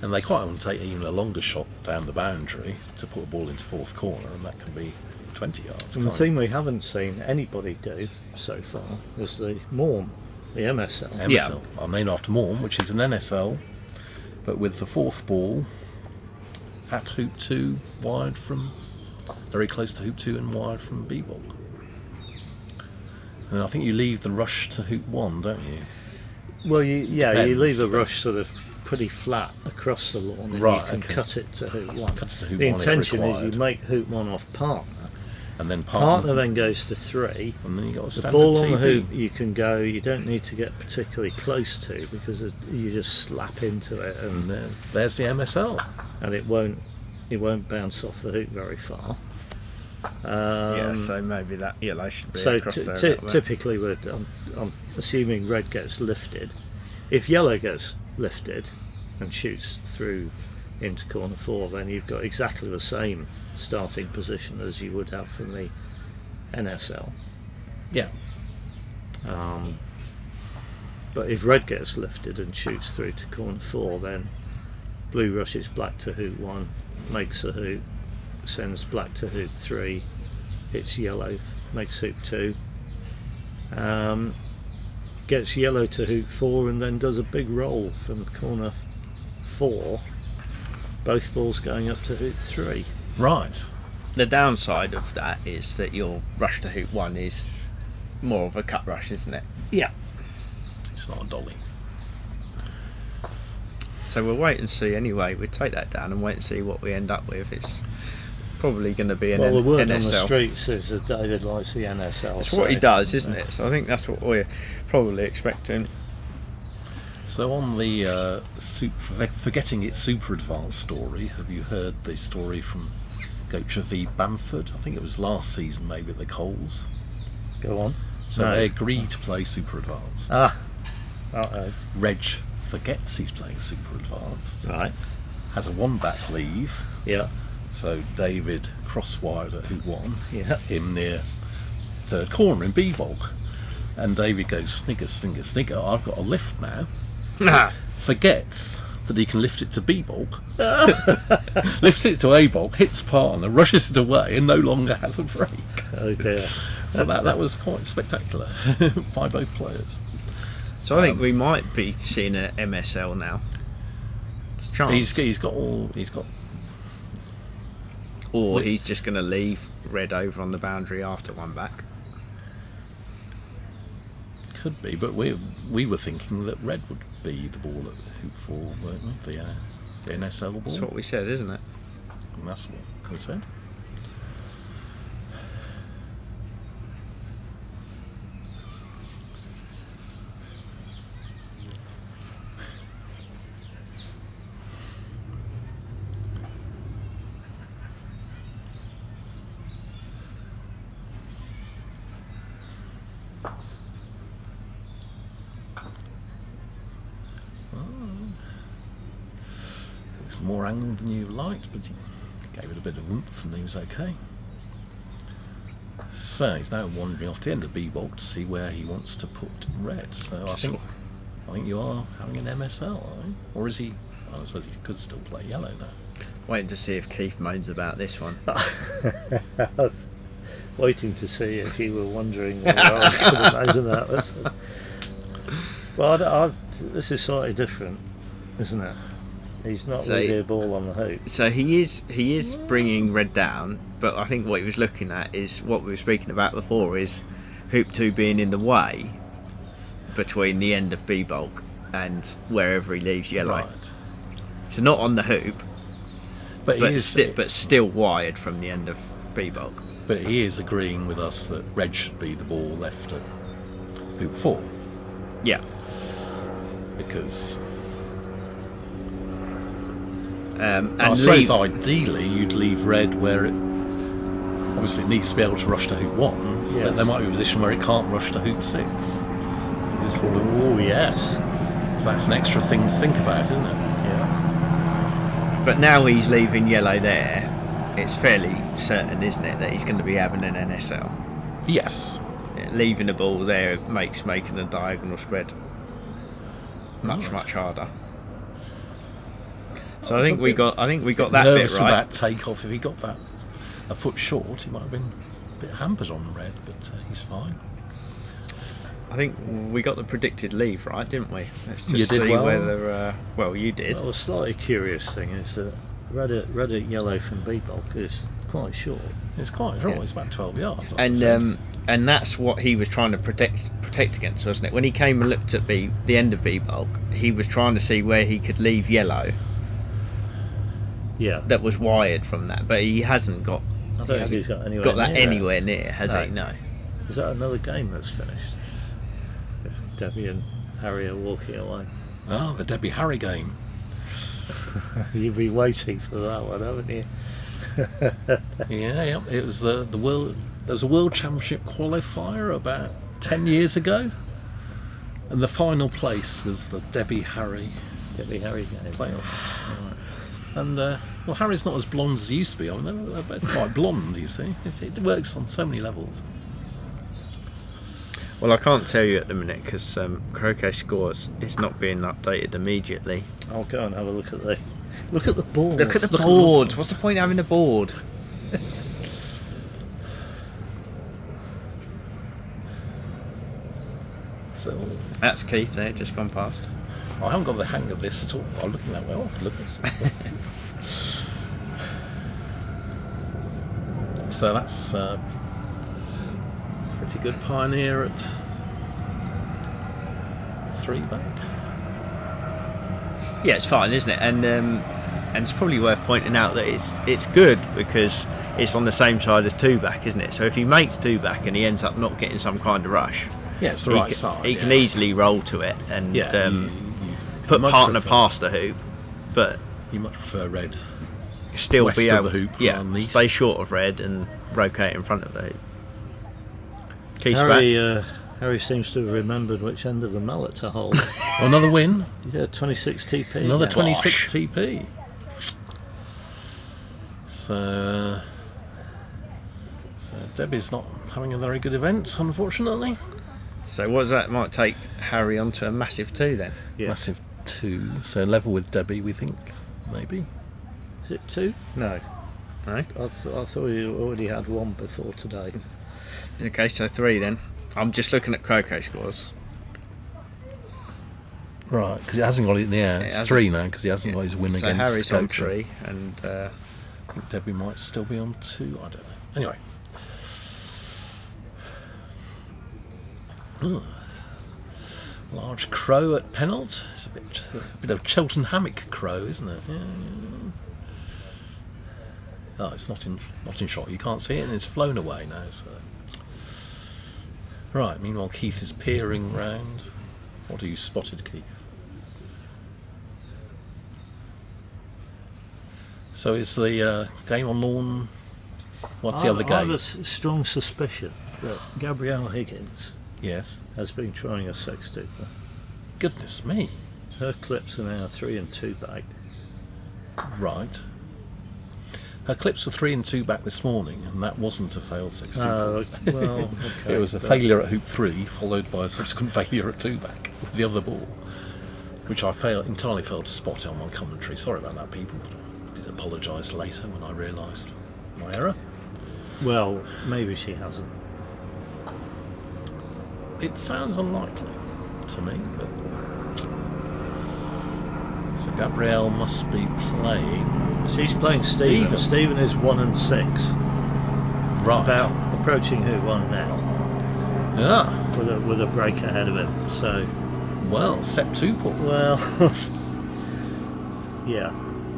[SPEAKER 6] And they quite often take even a longer shot down the boundary to put a ball into fourth corner, and that can be 20 yards.
[SPEAKER 2] And the
[SPEAKER 6] can't
[SPEAKER 2] thing we haven't seen anybody do so far is the MORM, the MSL.
[SPEAKER 6] it? NSL. I'm named after Morm, which is an NSL, but with the fourth ball at hoop 2, wide from, very close to hoop 2 and wide from b-ball. And I think you leave the rush to hoop 1, don't you?
[SPEAKER 2] Well, you
[SPEAKER 6] Depends,
[SPEAKER 2] leave the
[SPEAKER 6] but-
[SPEAKER 2] rush sort of pretty flat across the lawn, and
[SPEAKER 6] Right,
[SPEAKER 2] you can
[SPEAKER 6] okay.
[SPEAKER 2] cut it to hoop 1.
[SPEAKER 6] Cut it to hoop
[SPEAKER 2] The
[SPEAKER 6] 1 if
[SPEAKER 2] intention is
[SPEAKER 6] required.
[SPEAKER 2] you make hoop 1 off partner.
[SPEAKER 6] And then
[SPEAKER 2] Partner then goes to 3.
[SPEAKER 6] and then you got a
[SPEAKER 2] The
[SPEAKER 6] standard
[SPEAKER 2] ball on the
[SPEAKER 6] TB.
[SPEAKER 2] hoop you can go, you don't need to get particularly close to because you just slap into it
[SPEAKER 6] And there's the MSL.
[SPEAKER 2] and it won't bounce off the hoop very far.
[SPEAKER 3] Yeah, so maybe that yellow should be
[SPEAKER 2] So
[SPEAKER 3] across there. a little bit.
[SPEAKER 2] typically I'm assuming red gets lifted. If yellow gets lifted and shoots through into corner 4, then you've got exactly the same starting position as you would have from the NSL.
[SPEAKER 6] Yeah.
[SPEAKER 2] But if red gets lifted and shoots through to corner 4, then blue rushes black to hoop 1, makes a hoop, sends black to hoop 3, hits yellow, makes hoop 2. gets yellow to hoop 4 and then does a big roll from corner 4. Both balls going up to hoop 3.
[SPEAKER 6] Right.
[SPEAKER 3] The downside of that is that your rush to hoop 1 is more of a cut rush, isn't it?
[SPEAKER 2] Yeah.
[SPEAKER 6] It's not a dolly.
[SPEAKER 3] So we'll wait and see anyway. We'll take that down and wait and see what we end up with. It's probably going to be an
[SPEAKER 2] Well, the word
[SPEAKER 3] NSL.
[SPEAKER 2] on the streets is that David likes the NSL.
[SPEAKER 3] It's what he does, isn't it? So I think that's what we're probably expecting.
[SPEAKER 6] So on the forgetting its super advanced story, have you heard the story from Gocher v Bamford? I think it was last season, maybe at the Coles.
[SPEAKER 2] Go on.
[SPEAKER 6] So
[SPEAKER 2] No.
[SPEAKER 6] they agreed to play super advanced.
[SPEAKER 2] Uh-oh.
[SPEAKER 6] Reg forgets he's playing super advanced.
[SPEAKER 2] Right.
[SPEAKER 6] Has a 1-back leave.
[SPEAKER 2] Yeah.
[SPEAKER 6] So David cross-wired at hoop 1.
[SPEAKER 2] Yeah.
[SPEAKER 6] Him near third corner in B-bog. And David goes, snigger, snigger, snigger, I've got a lift now. Forgets that he can lift it to B-bog. Lifts it to A-bog, hits partner, rushes it away and no longer has a break.
[SPEAKER 2] Oh dear.
[SPEAKER 6] So that was quite spectacular by both players.
[SPEAKER 3] So I think we might be seeing an MSL now. It's a chance.
[SPEAKER 6] He's got.
[SPEAKER 3] Or he's just going to leave red over on the boundary after 1 back.
[SPEAKER 6] Could be, but we were thinking that red would be the ball at hoop 4, weren't we? The NSL ball.
[SPEAKER 3] That's what we said, isn't it?
[SPEAKER 6] And that's what we said. More angled than you liked, but he gave it a bit of oomph and he was okay. So he's now wandering off to the end of B-bog to see where he wants to put red. So I think you are having an MSL, are you? Or is he? I suppose he could still play yellow now.
[SPEAKER 3] Waiting to see if Keith moans about this one.
[SPEAKER 2] I was waiting to see if you were wondering whether I was going to moan about this. Well, this is slightly different, isn't it? He's not really a ball on the hoop.
[SPEAKER 3] So he is bringing red down, but I think what he was looking at is what we were speaking about before, is hoop 2 being in the way between the end of B-bulk and wherever he leaves yellow.
[SPEAKER 6] Right.
[SPEAKER 3] So not on the hoop,
[SPEAKER 6] But
[SPEAKER 3] but still wired from the end of B-bulk.
[SPEAKER 6] But he is agreeing with us that red should be the ball left at hoop 4.
[SPEAKER 3] Yeah.
[SPEAKER 6] Because
[SPEAKER 3] And
[SPEAKER 6] I suppose ideally you'd leave red where it obviously needs to be able to rush to hoop 1,
[SPEAKER 2] Yes.
[SPEAKER 6] but there might be a position where it can't rush to hoop 6.
[SPEAKER 2] Oh yes.
[SPEAKER 6] So that's an extra thing to think about, isn't it?
[SPEAKER 2] Yeah.
[SPEAKER 3] But now he's leaving yellow there, it's fairly certain, isn't it, that he's going to be having an NSL.
[SPEAKER 6] Yes.
[SPEAKER 3] Leaving the ball there makes making a diagonal spread much harder. So I think we got that bit
[SPEAKER 6] Nervous
[SPEAKER 3] right.
[SPEAKER 6] about takeoff. If he got that a foot short, he might have been a bit hampered on red, but he's fine.
[SPEAKER 2] I
[SPEAKER 3] I think we got the predicted leave right, didn't we? Let's just
[SPEAKER 6] You did
[SPEAKER 3] see
[SPEAKER 6] well.
[SPEAKER 3] whether. Well, you did.
[SPEAKER 2] Well, a slightly curious thing is that red at yellow from B-bulk is quite short.
[SPEAKER 6] It's quite short. It's about 12 yards. I
[SPEAKER 3] And
[SPEAKER 6] think.
[SPEAKER 3] and that's what he was trying to protect against, wasn't it? When he came and looked at the end of B-bulk, he was trying to see where he could leave yellow
[SPEAKER 2] Yeah.
[SPEAKER 3] that was wired from that, but he hasn't got.
[SPEAKER 2] I don't think he's got anywhere
[SPEAKER 3] got that
[SPEAKER 2] near it.
[SPEAKER 3] anywhere near, has
[SPEAKER 2] No.
[SPEAKER 3] he? No.
[SPEAKER 2] Is that another game that's finished? If Debbie and Harry are walking away.
[SPEAKER 6] Oh, the Debbie Harry game.
[SPEAKER 2] You've been waiting for that one, haven't you?
[SPEAKER 6] Yeah. It was the world. There was a World Championship qualifier about 10 years ago, and the final place was the Debbie Harry
[SPEAKER 2] Debbie Harry game.
[SPEAKER 6] playoff. And well, Harry's not as blonde as he used to be. I mean, they're both quite blonde. You see, it works on so many levels.
[SPEAKER 3] Well, I can't tell you at the minute because Croquet Scores is not being updated immediately.
[SPEAKER 2] I'll go and have a look at the board.
[SPEAKER 3] Look at the board. What's the point of having a board? That's Keith there, just gone past.
[SPEAKER 6] I haven't got the hang of this at all. I'm looking that way. I could look at this. So that's pretty good. Pioneer at 3 back.
[SPEAKER 3] Yeah, it's fine, isn't it? And it's probably worth pointing out that it's good because it's on the same side as 2 back, isn't it? So if he makes 2 back and he ends up not getting some kind of rush,
[SPEAKER 6] Yeah, it's the right side.
[SPEAKER 3] he can easily roll to it and
[SPEAKER 6] you
[SPEAKER 3] put
[SPEAKER 6] much
[SPEAKER 3] partner
[SPEAKER 6] prefer-
[SPEAKER 3] past the hoop, but
[SPEAKER 6] You much prefer red.
[SPEAKER 3] still
[SPEAKER 6] West
[SPEAKER 3] be
[SPEAKER 6] of
[SPEAKER 3] able,
[SPEAKER 6] the hoop
[SPEAKER 3] yeah,
[SPEAKER 6] rather than east.
[SPEAKER 3] stay short of red and rotate in front of the hoop. Keith's back.
[SPEAKER 2] Harry seems to have remembered which end of the mallet to hold.
[SPEAKER 6] Another win.
[SPEAKER 2] Yeah, 26 TP.
[SPEAKER 6] Another
[SPEAKER 2] yeah.
[SPEAKER 6] 26 TP. So Debbie's not having a very good event, unfortunately.
[SPEAKER 3] So what does that might take Harry onto a massive 2 then?
[SPEAKER 2] Yeah.
[SPEAKER 6] Massive 2. So level with Debbie, we think, maybe.
[SPEAKER 2] Is it 2? No.
[SPEAKER 3] No?
[SPEAKER 2] I thought you already had 1 before today.
[SPEAKER 3] Okay, so 3 then. I'm just looking at croquet scores.
[SPEAKER 6] Right, because it hasn't got it in the air.
[SPEAKER 3] It
[SPEAKER 6] It's
[SPEAKER 3] hasn't.
[SPEAKER 6] 3 now because he hasn't got his win
[SPEAKER 3] So
[SPEAKER 6] against
[SPEAKER 3] Harry's on
[SPEAKER 6] Coacher.
[SPEAKER 3] 3 and
[SPEAKER 6] I think Debbie might still be on 2. I don't know. Anyway. Large crow at Penalt. It's a bit of Cheltenham hammock crow, isn't it? Yeah. Oh, it's not in shot. You can't see it, and it's flown away now. So, right. Meanwhile, Keith is peering round. What have you spotted, Keith? So is the game on lawn? What's the other
[SPEAKER 2] I have
[SPEAKER 6] game?
[SPEAKER 2] a strong suspicion that Gabrielle Higgins
[SPEAKER 6] Yes.
[SPEAKER 2] has been trying a sextuple.
[SPEAKER 6] Goodness me.
[SPEAKER 2] Her clips are now 3 and 2 back.
[SPEAKER 6] Right. Her clips were 3 and 2 back this morning, and that wasn't a failed 6
[SPEAKER 2] Oh, well, okay.
[SPEAKER 6] It was a
[SPEAKER 2] but-
[SPEAKER 6] failure at hoop 3, followed by a subsequent failure at 2 back with the other ball, which I entirely failed to spot on my commentary. Sorry about that, people. I did apologise later when I realised my error.
[SPEAKER 2] Well, maybe she hasn't.
[SPEAKER 6] It sounds unlikely to me, but so Gabrielle must be playing.
[SPEAKER 2] She's playing Stephen. Stephen is 1 and 6.
[SPEAKER 6] Right.
[SPEAKER 2] About approaching who 1 now,
[SPEAKER 6] Yeah.
[SPEAKER 2] with a break ahead of him. So,
[SPEAKER 6] Well, septuple.
[SPEAKER 2] well, yeah,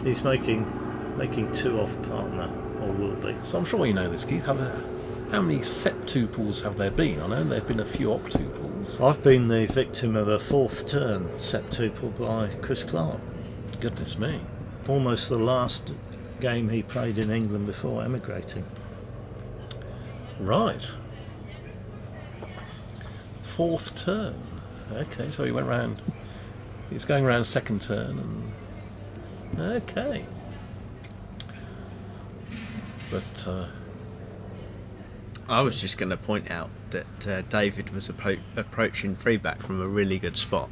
[SPEAKER 2] he's making 2 off partner, or will be.
[SPEAKER 6] So I'm sure you know this, Keith. How many septuples have there been? I know there have been a few octuples.
[SPEAKER 2] I've been the victim of a 4th turn septuple by Chris Clark.
[SPEAKER 6] Goodness me.
[SPEAKER 2] Almost the last game he played in England before emigrating.
[SPEAKER 6] Right. 4th turn. Okay, so he went round. He was going round 2nd turn, and okay. But
[SPEAKER 3] I was just going to point out that David was approaching 3 back from a really good spot.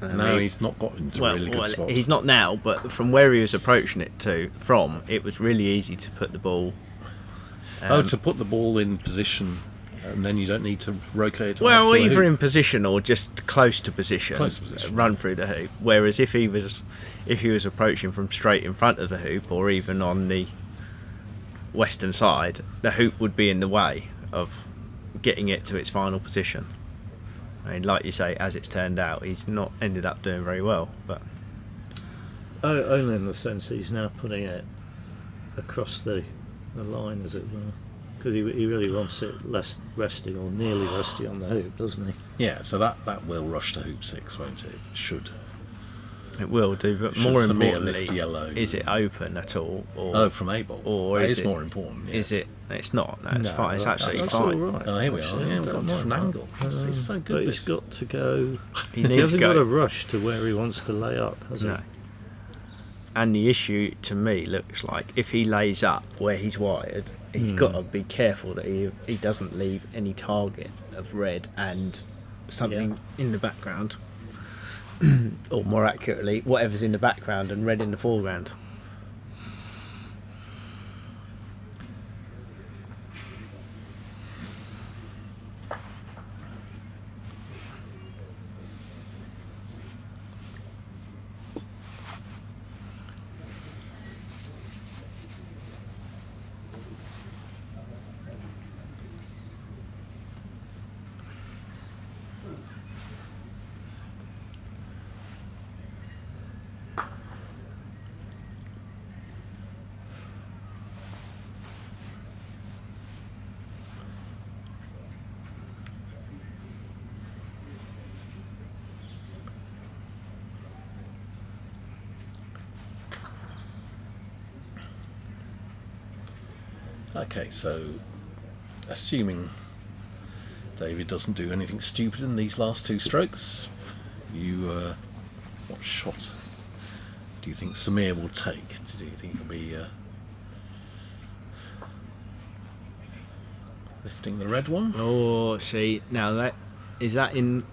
[SPEAKER 6] now he's not got into a really good spot.
[SPEAKER 3] He's not now, but from where he was approaching it from, it was really easy to put the ball.
[SPEAKER 6] To put the ball in position, and then you don't need to rotate it.
[SPEAKER 3] Well,
[SPEAKER 6] after the
[SPEAKER 3] either
[SPEAKER 6] hoop.
[SPEAKER 3] in position or just close to position.
[SPEAKER 6] Close to position.
[SPEAKER 3] Run through the hoop. Whereas if he was approaching from straight in front of the hoop, or even on the western side, the hoop would be in the way of getting it to its final position. I mean, like you say, as it's turned out, he's not ended up doing very well. But
[SPEAKER 2] Only in the sense he's now putting it across the line, as it were. Because he really wants it less resting, or nearly resting on the hoop, doesn't he?
[SPEAKER 6] Yeah, so that will rush to hoop 6, won't it? It should.
[SPEAKER 3] it will do. But
[SPEAKER 6] Should
[SPEAKER 3] more
[SPEAKER 6] Samir
[SPEAKER 3] importantly,
[SPEAKER 6] lift yellow?
[SPEAKER 3] is it open at all? Or
[SPEAKER 6] Oh, from A-ball.
[SPEAKER 3] or
[SPEAKER 6] That
[SPEAKER 3] is
[SPEAKER 6] is
[SPEAKER 3] it-
[SPEAKER 6] more important. Yes.
[SPEAKER 3] is it? It's not. No, it's
[SPEAKER 2] No,
[SPEAKER 3] fine. It's absolutely
[SPEAKER 2] that's
[SPEAKER 3] fine.
[SPEAKER 2] all right.
[SPEAKER 6] Oh, here we are.
[SPEAKER 2] Actually,
[SPEAKER 6] Yeah,
[SPEAKER 2] I
[SPEAKER 6] we've got
[SPEAKER 2] don't
[SPEAKER 6] a different
[SPEAKER 2] mind
[SPEAKER 6] angle. It's so good.
[SPEAKER 2] But he's
[SPEAKER 6] this.
[SPEAKER 2] got to go.
[SPEAKER 3] He
[SPEAKER 2] He
[SPEAKER 3] needs to
[SPEAKER 2] hasn't got
[SPEAKER 3] go.
[SPEAKER 2] a rush to where he wants to lay up, has
[SPEAKER 3] No.
[SPEAKER 2] he?
[SPEAKER 3] And the issue to me looks like if he lays up where he's wired, he's got to be careful that he doesn't leave any target of red and something in the background, or more accurately, whatever's in the background and red in the foreground.
[SPEAKER 6] Okay, so assuming David doesn't do anything stupid in these last 2 strokes, you what shot do you think Samir will take? Do you think he'll be lifting the red one?
[SPEAKER 3] Oh, see, now that is that in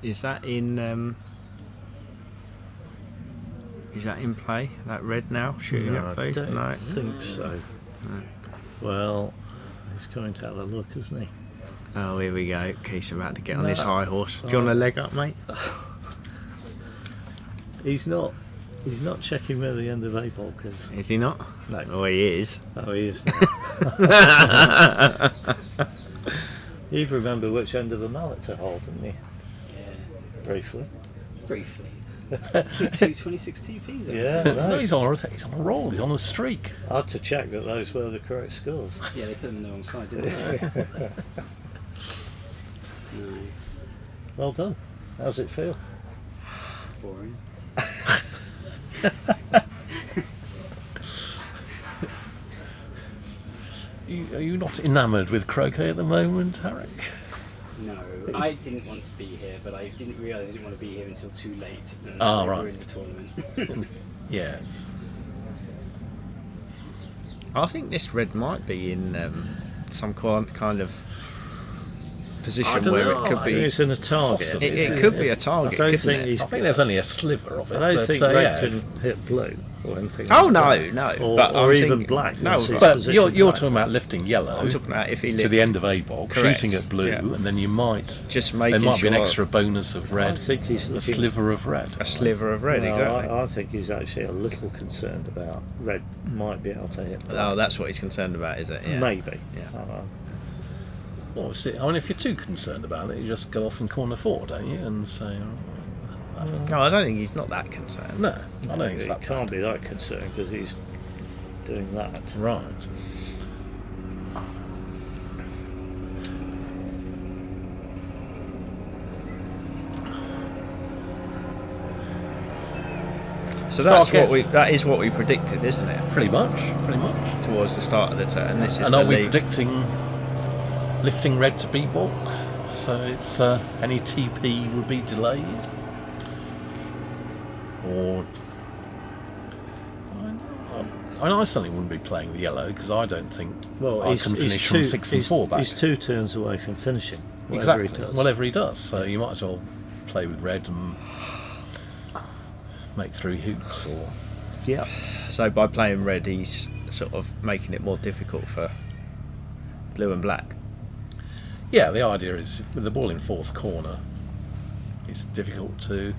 [SPEAKER 3] play? That red now shooting
[SPEAKER 2] No,
[SPEAKER 3] at blue?
[SPEAKER 2] I don't
[SPEAKER 3] No.
[SPEAKER 2] think so.
[SPEAKER 3] No.
[SPEAKER 2] Well, he's going to have a look, isn't he?
[SPEAKER 3] Oh, here we go. Keith's about to get on
[SPEAKER 2] No.
[SPEAKER 3] his high horse. Do you want a leg up, mate?
[SPEAKER 2] He's not checking where the end of a bulk is.
[SPEAKER 3] Is he not?
[SPEAKER 2] No.
[SPEAKER 3] Oh, he is.
[SPEAKER 2] Oh, he is now. You remember which end of the mallet to hold, didn't you?
[SPEAKER 7] Yeah,
[SPEAKER 2] Briefly.
[SPEAKER 7] briefly. 226 TPs.
[SPEAKER 2] Yeah,
[SPEAKER 6] No,
[SPEAKER 2] no.
[SPEAKER 6] he's on a roll. He's on a streak.
[SPEAKER 2] I had to check that those were the correct scores.
[SPEAKER 7] Yeah, they put them in the wrong side, didn't they? No,
[SPEAKER 2] Well done. How's it feel?
[SPEAKER 7] boring.
[SPEAKER 6] Are you not enamoured with croquet at the moment, Harry?
[SPEAKER 7] No, I didn't want to be here, but I didn't realise I didn't want to be here until too late. And
[SPEAKER 6] Ah,
[SPEAKER 7] I
[SPEAKER 6] right.
[SPEAKER 7] ruined the tournament.
[SPEAKER 6] Yes.
[SPEAKER 3] I think this red might be in some kind of
[SPEAKER 6] I
[SPEAKER 3] position
[SPEAKER 6] don't
[SPEAKER 3] where
[SPEAKER 6] know.
[SPEAKER 3] it could be.
[SPEAKER 2] It's in a target.
[SPEAKER 6] Possibly.
[SPEAKER 3] It could be a target.
[SPEAKER 2] I don't
[SPEAKER 3] couldn't
[SPEAKER 2] think
[SPEAKER 3] it?
[SPEAKER 2] he's.
[SPEAKER 6] I think there's only a sliver of it.
[SPEAKER 2] I don't
[SPEAKER 6] but,
[SPEAKER 2] think red
[SPEAKER 6] yeah.
[SPEAKER 2] can hit blue or anything.
[SPEAKER 3] Oh
[SPEAKER 2] like
[SPEAKER 3] no,
[SPEAKER 2] that.
[SPEAKER 3] no.
[SPEAKER 2] Or,
[SPEAKER 3] but
[SPEAKER 2] or
[SPEAKER 3] I'm
[SPEAKER 2] even
[SPEAKER 3] thinking,
[SPEAKER 2] black.
[SPEAKER 3] No,
[SPEAKER 2] once he's
[SPEAKER 3] right.
[SPEAKER 6] But
[SPEAKER 2] positioned
[SPEAKER 6] you're
[SPEAKER 2] black.
[SPEAKER 6] talking about lifting yellow
[SPEAKER 3] I'm talking about if he
[SPEAKER 6] to
[SPEAKER 3] lived,
[SPEAKER 6] the end of a bulk,
[SPEAKER 3] Correct,
[SPEAKER 6] shooting at blue,
[SPEAKER 3] yeah.
[SPEAKER 6] and then you might
[SPEAKER 3] just
[SPEAKER 6] there
[SPEAKER 3] making
[SPEAKER 6] might
[SPEAKER 3] sure
[SPEAKER 6] be an extra bonus of
[SPEAKER 2] I
[SPEAKER 6] red,
[SPEAKER 2] think he's
[SPEAKER 6] a
[SPEAKER 2] looking.
[SPEAKER 6] sliver of red.
[SPEAKER 3] a sliver of red.
[SPEAKER 2] Well,
[SPEAKER 3] Exactly.
[SPEAKER 2] I think he's actually a little concerned about red might be able to hit black.
[SPEAKER 3] Oh, that's what he's concerned about, is it? Yeah.
[SPEAKER 2] Maybe.
[SPEAKER 3] Yeah.
[SPEAKER 6] Well, see, I mean, if you're too concerned about it, you just go off in corner 4, don't you, and say,
[SPEAKER 3] No, I don't think he's not that concerned.
[SPEAKER 6] no, I don't think it's
[SPEAKER 2] He
[SPEAKER 6] that
[SPEAKER 2] can't
[SPEAKER 6] bad.
[SPEAKER 2] be that concerned because he's doing that.
[SPEAKER 6] Right.
[SPEAKER 3] So
[SPEAKER 6] So
[SPEAKER 3] that's
[SPEAKER 6] I guess-
[SPEAKER 3] that is what we predicted, isn't it?
[SPEAKER 6] Pretty much.
[SPEAKER 3] Towards the start of the turn. This is
[SPEAKER 6] And
[SPEAKER 3] the
[SPEAKER 6] are we
[SPEAKER 3] lead.
[SPEAKER 6] predicting lifting red to B bulk? So it's any TP would be delayed? Or... I certainly wouldn't be playing the yellow because I don't think I can finish from 6 and 4 back.
[SPEAKER 2] He's 2 turns away from finishing. Whatever
[SPEAKER 6] Exactly,
[SPEAKER 2] he does.
[SPEAKER 6] whatever he does. So you might as well play with red and make 3 hoops or...
[SPEAKER 2] Yeah.
[SPEAKER 3] So by playing red, he's sort of making it more difficult for blue and black.
[SPEAKER 6] Yeah, the idea is with the ball in 4th corner, it's difficult to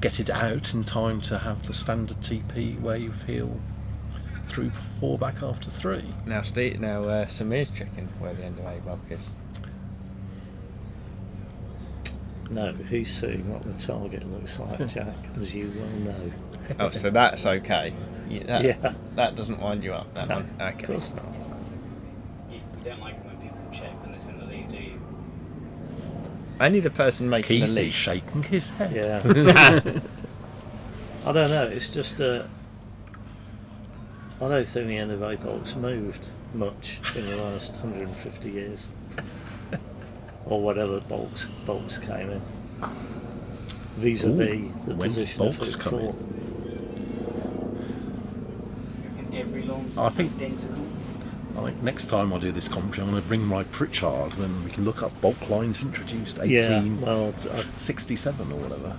[SPEAKER 6] get it out in time to have the standard TP where you feel through 4 back after 3.
[SPEAKER 3] Now, Samir's checking where the end of A bulk is.
[SPEAKER 2] No, he's seeing what the target looks like, Jack, as you well know.
[SPEAKER 3] Oh, so that's okay.
[SPEAKER 2] Yeah.
[SPEAKER 3] That doesn't wind you up. That
[SPEAKER 2] No,
[SPEAKER 3] one.
[SPEAKER 2] of
[SPEAKER 3] Okay.
[SPEAKER 2] course not.
[SPEAKER 7] You don't like it when people check when they're in the lead, do you?
[SPEAKER 3] Only the person making
[SPEAKER 6] Keith
[SPEAKER 3] the
[SPEAKER 6] is
[SPEAKER 3] lead.
[SPEAKER 6] shaking his head.
[SPEAKER 2] Yeah. I don't know, it's just I don't think the end of A bulk's moved much in the last 150 years. Or whatever bulks came in. Vis-a-vis
[SPEAKER 6] Ooh,
[SPEAKER 2] the
[SPEAKER 6] when
[SPEAKER 2] position
[SPEAKER 6] bulks
[SPEAKER 2] of it
[SPEAKER 6] come in?
[SPEAKER 2] before.
[SPEAKER 7] Every long
[SPEAKER 6] I think-
[SPEAKER 7] identical.
[SPEAKER 6] I think next time I do this commentary, I'm going to bring my Pritchard, then we can look up bulk lines introduced,
[SPEAKER 2] Yeah, well,
[SPEAKER 6] 1867 or whatever.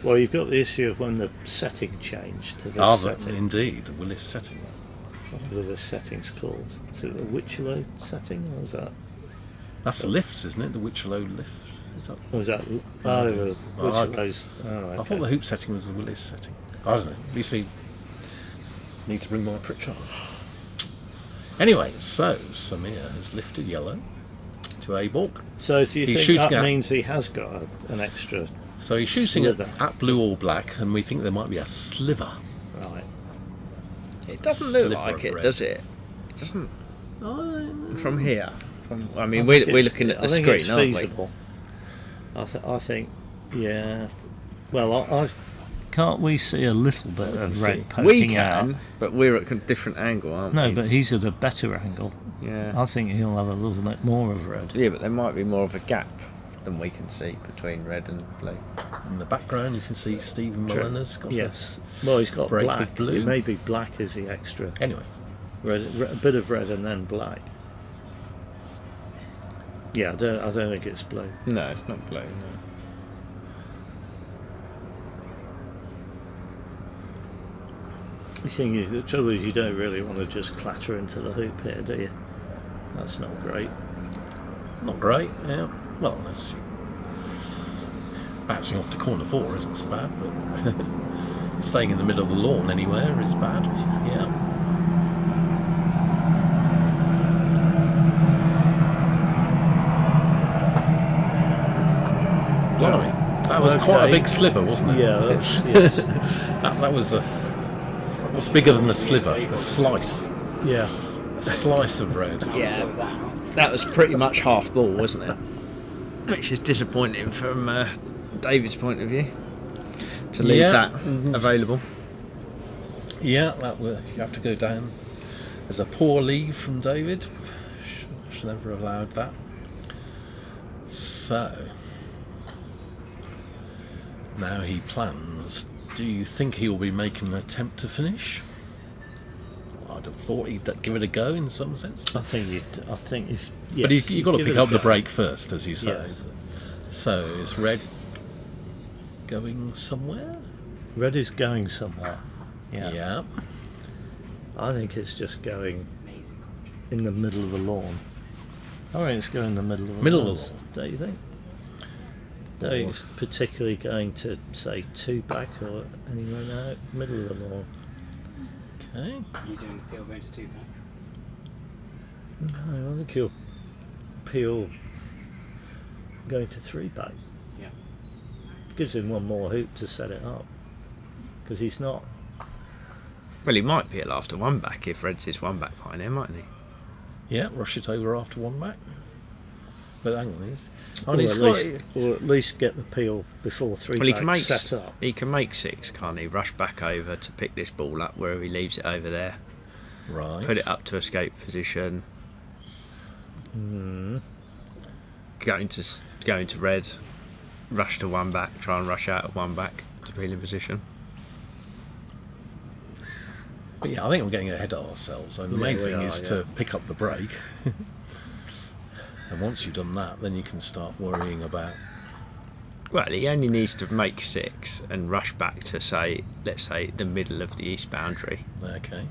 [SPEAKER 2] well, you've got the issue of when the setting changed to this setting.
[SPEAKER 6] Indeed, the Willis setting.
[SPEAKER 2] Whatever the setting's called. Is it the Wichlow setting, or is that?
[SPEAKER 6] That's the lifts, isn't it? The Wichlow lift. Is that?
[SPEAKER 2] Or is that? Oh, the Wichlow's. Oh, okay.
[SPEAKER 6] I thought the hoop setting was the Willis setting. I don't know. You see, need to bring my Pritchard. Anyway, so Samir has lifted yellow to A bulk.
[SPEAKER 2] So do you
[SPEAKER 6] He's
[SPEAKER 2] think
[SPEAKER 6] shooting
[SPEAKER 2] that
[SPEAKER 6] at-
[SPEAKER 2] means he has got an extra?
[SPEAKER 6] So he's shooting
[SPEAKER 2] Slither.
[SPEAKER 6] at blue or black, and we think there might be a sliver.
[SPEAKER 2] Right.
[SPEAKER 3] It doesn't look
[SPEAKER 6] Sliver
[SPEAKER 3] like
[SPEAKER 6] of
[SPEAKER 3] it,
[SPEAKER 6] red.
[SPEAKER 3] does it? It doesn't. From here. I mean,
[SPEAKER 2] I
[SPEAKER 3] we're
[SPEAKER 2] think it's-
[SPEAKER 3] looking at the
[SPEAKER 2] I think
[SPEAKER 3] screen,
[SPEAKER 2] it's
[SPEAKER 3] aren't
[SPEAKER 2] feasible. I think, yeah. Well, Can't we see a little bit of red poking
[SPEAKER 3] We
[SPEAKER 2] out?
[SPEAKER 3] can, but we're at a different angle, aren't
[SPEAKER 2] No,
[SPEAKER 3] we?
[SPEAKER 2] but he's at a better angle.
[SPEAKER 3] Yeah.
[SPEAKER 2] I think he'll have a little bit more of red.
[SPEAKER 3] Yeah, but there might be more of a gap than we can see between red and blue.
[SPEAKER 6] In the background, you can see Stephen
[SPEAKER 2] True.
[SPEAKER 6] Mullen's got
[SPEAKER 2] Yes. Well, he's got
[SPEAKER 6] break with
[SPEAKER 2] black.
[SPEAKER 6] blue.
[SPEAKER 2] It may be black as the extra.
[SPEAKER 6] Anyway,
[SPEAKER 2] Red, a bit of red and then black. Yeah, I don't think it's blue.
[SPEAKER 3] No, it's not blue. No.
[SPEAKER 2] The thing is, the trouble is, you don't really want to just clatter into the hoop here, do you? That's not great.
[SPEAKER 6] not great. Yeah. Well, that's bouncing off to corner 4 isn't so bad, but staying in the middle of the lawn anywhere is bad. Yeah. Blimey. That was quite a big sliver, wasn't it?
[SPEAKER 2] Yeah, yes.
[SPEAKER 6] that was a. What's bigger than a sliver? A slice.
[SPEAKER 2] Yeah.
[SPEAKER 6] A slice of red.
[SPEAKER 3] Yeah, that was pretty much half ball, wasn't it? Which is disappointing from David's point of view, to leave that available.
[SPEAKER 6] Yeah, that will. You have to go down. There's a poor leave from David. Should never have allowed that. So now he plans. Do you think he will be making an attempt to finish? I'd have thought he'd give it a go in some sense.
[SPEAKER 2] I think if. Yes,
[SPEAKER 6] But you've got to
[SPEAKER 2] give
[SPEAKER 6] pick
[SPEAKER 2] it a
[SPEAKER 6] up the
[SPEAKER 2] go.
[SPEAKER 6] break first, as you say.
[SPEAKER 2] Yes.
[SPEAKER 6] So is red going somewhere?
[SPEAKER 2] Red is going somewhere.
[SPEAKER 6] Yeah.
[SPEAKER 2] I think it's just going in the middle of the lawn. I think it's going in the middle of the
[SPEAKER 6] Middle
[SPEAKER 2] lawn.
[SPEAKER 6] of the lawn.
[SPEAKER 2] Don't you think? Don't think it's particularly going to, say, 2 back or anywhere now. Middle of the lawn.
[SPEAKER 6] Okay.
[SPEAKER 7] You doing the peel going to 2 back?
[SPEAKER 2] No, I think he'll peel going to 3 back.
[SPEAKER 7] Yeah.
[SPEAKER 2] Gives him one more hoop to set it up. Because he's not.
[SPEAKER 3] Well, he might peel after 1 back if red's his 1 back pioneer, mightn't he?
[SPEAKER 6] Yeah, rush it over after 1 back. But hang on,
[SPEAKER 2] Or at least get the peel before 3
[SPEAKER 3] Well, he
[SPEAKER 2] back
[SPEAKER 3] can make
[SPEAKER 2] set up.
[SPEAKER 3] he can make 6, can't he? Rush back over to pick this ball up wherever he leaves it over there.
[SPEAKER 6] right.
[SPEAKER 3] Put it up to escape position. Go into red. Rush to 1 back. Try and rush out of 1 back to peeling position.
[SPEAKER 6] But yeah, I think we're getting ahead of ourselves. So the main
[SPEAKER 2] we
[SPEAKER 6] thing
[SPEAKER 2] are,
[SPEAKER 6] is to pick up the break. And once you've done that, then you can start worrying about.
[SPEAKER 3] Well, he only needs to make 6 and rush back to let's say, the middle of the east boundary.
[SPEAKER 6] Okay.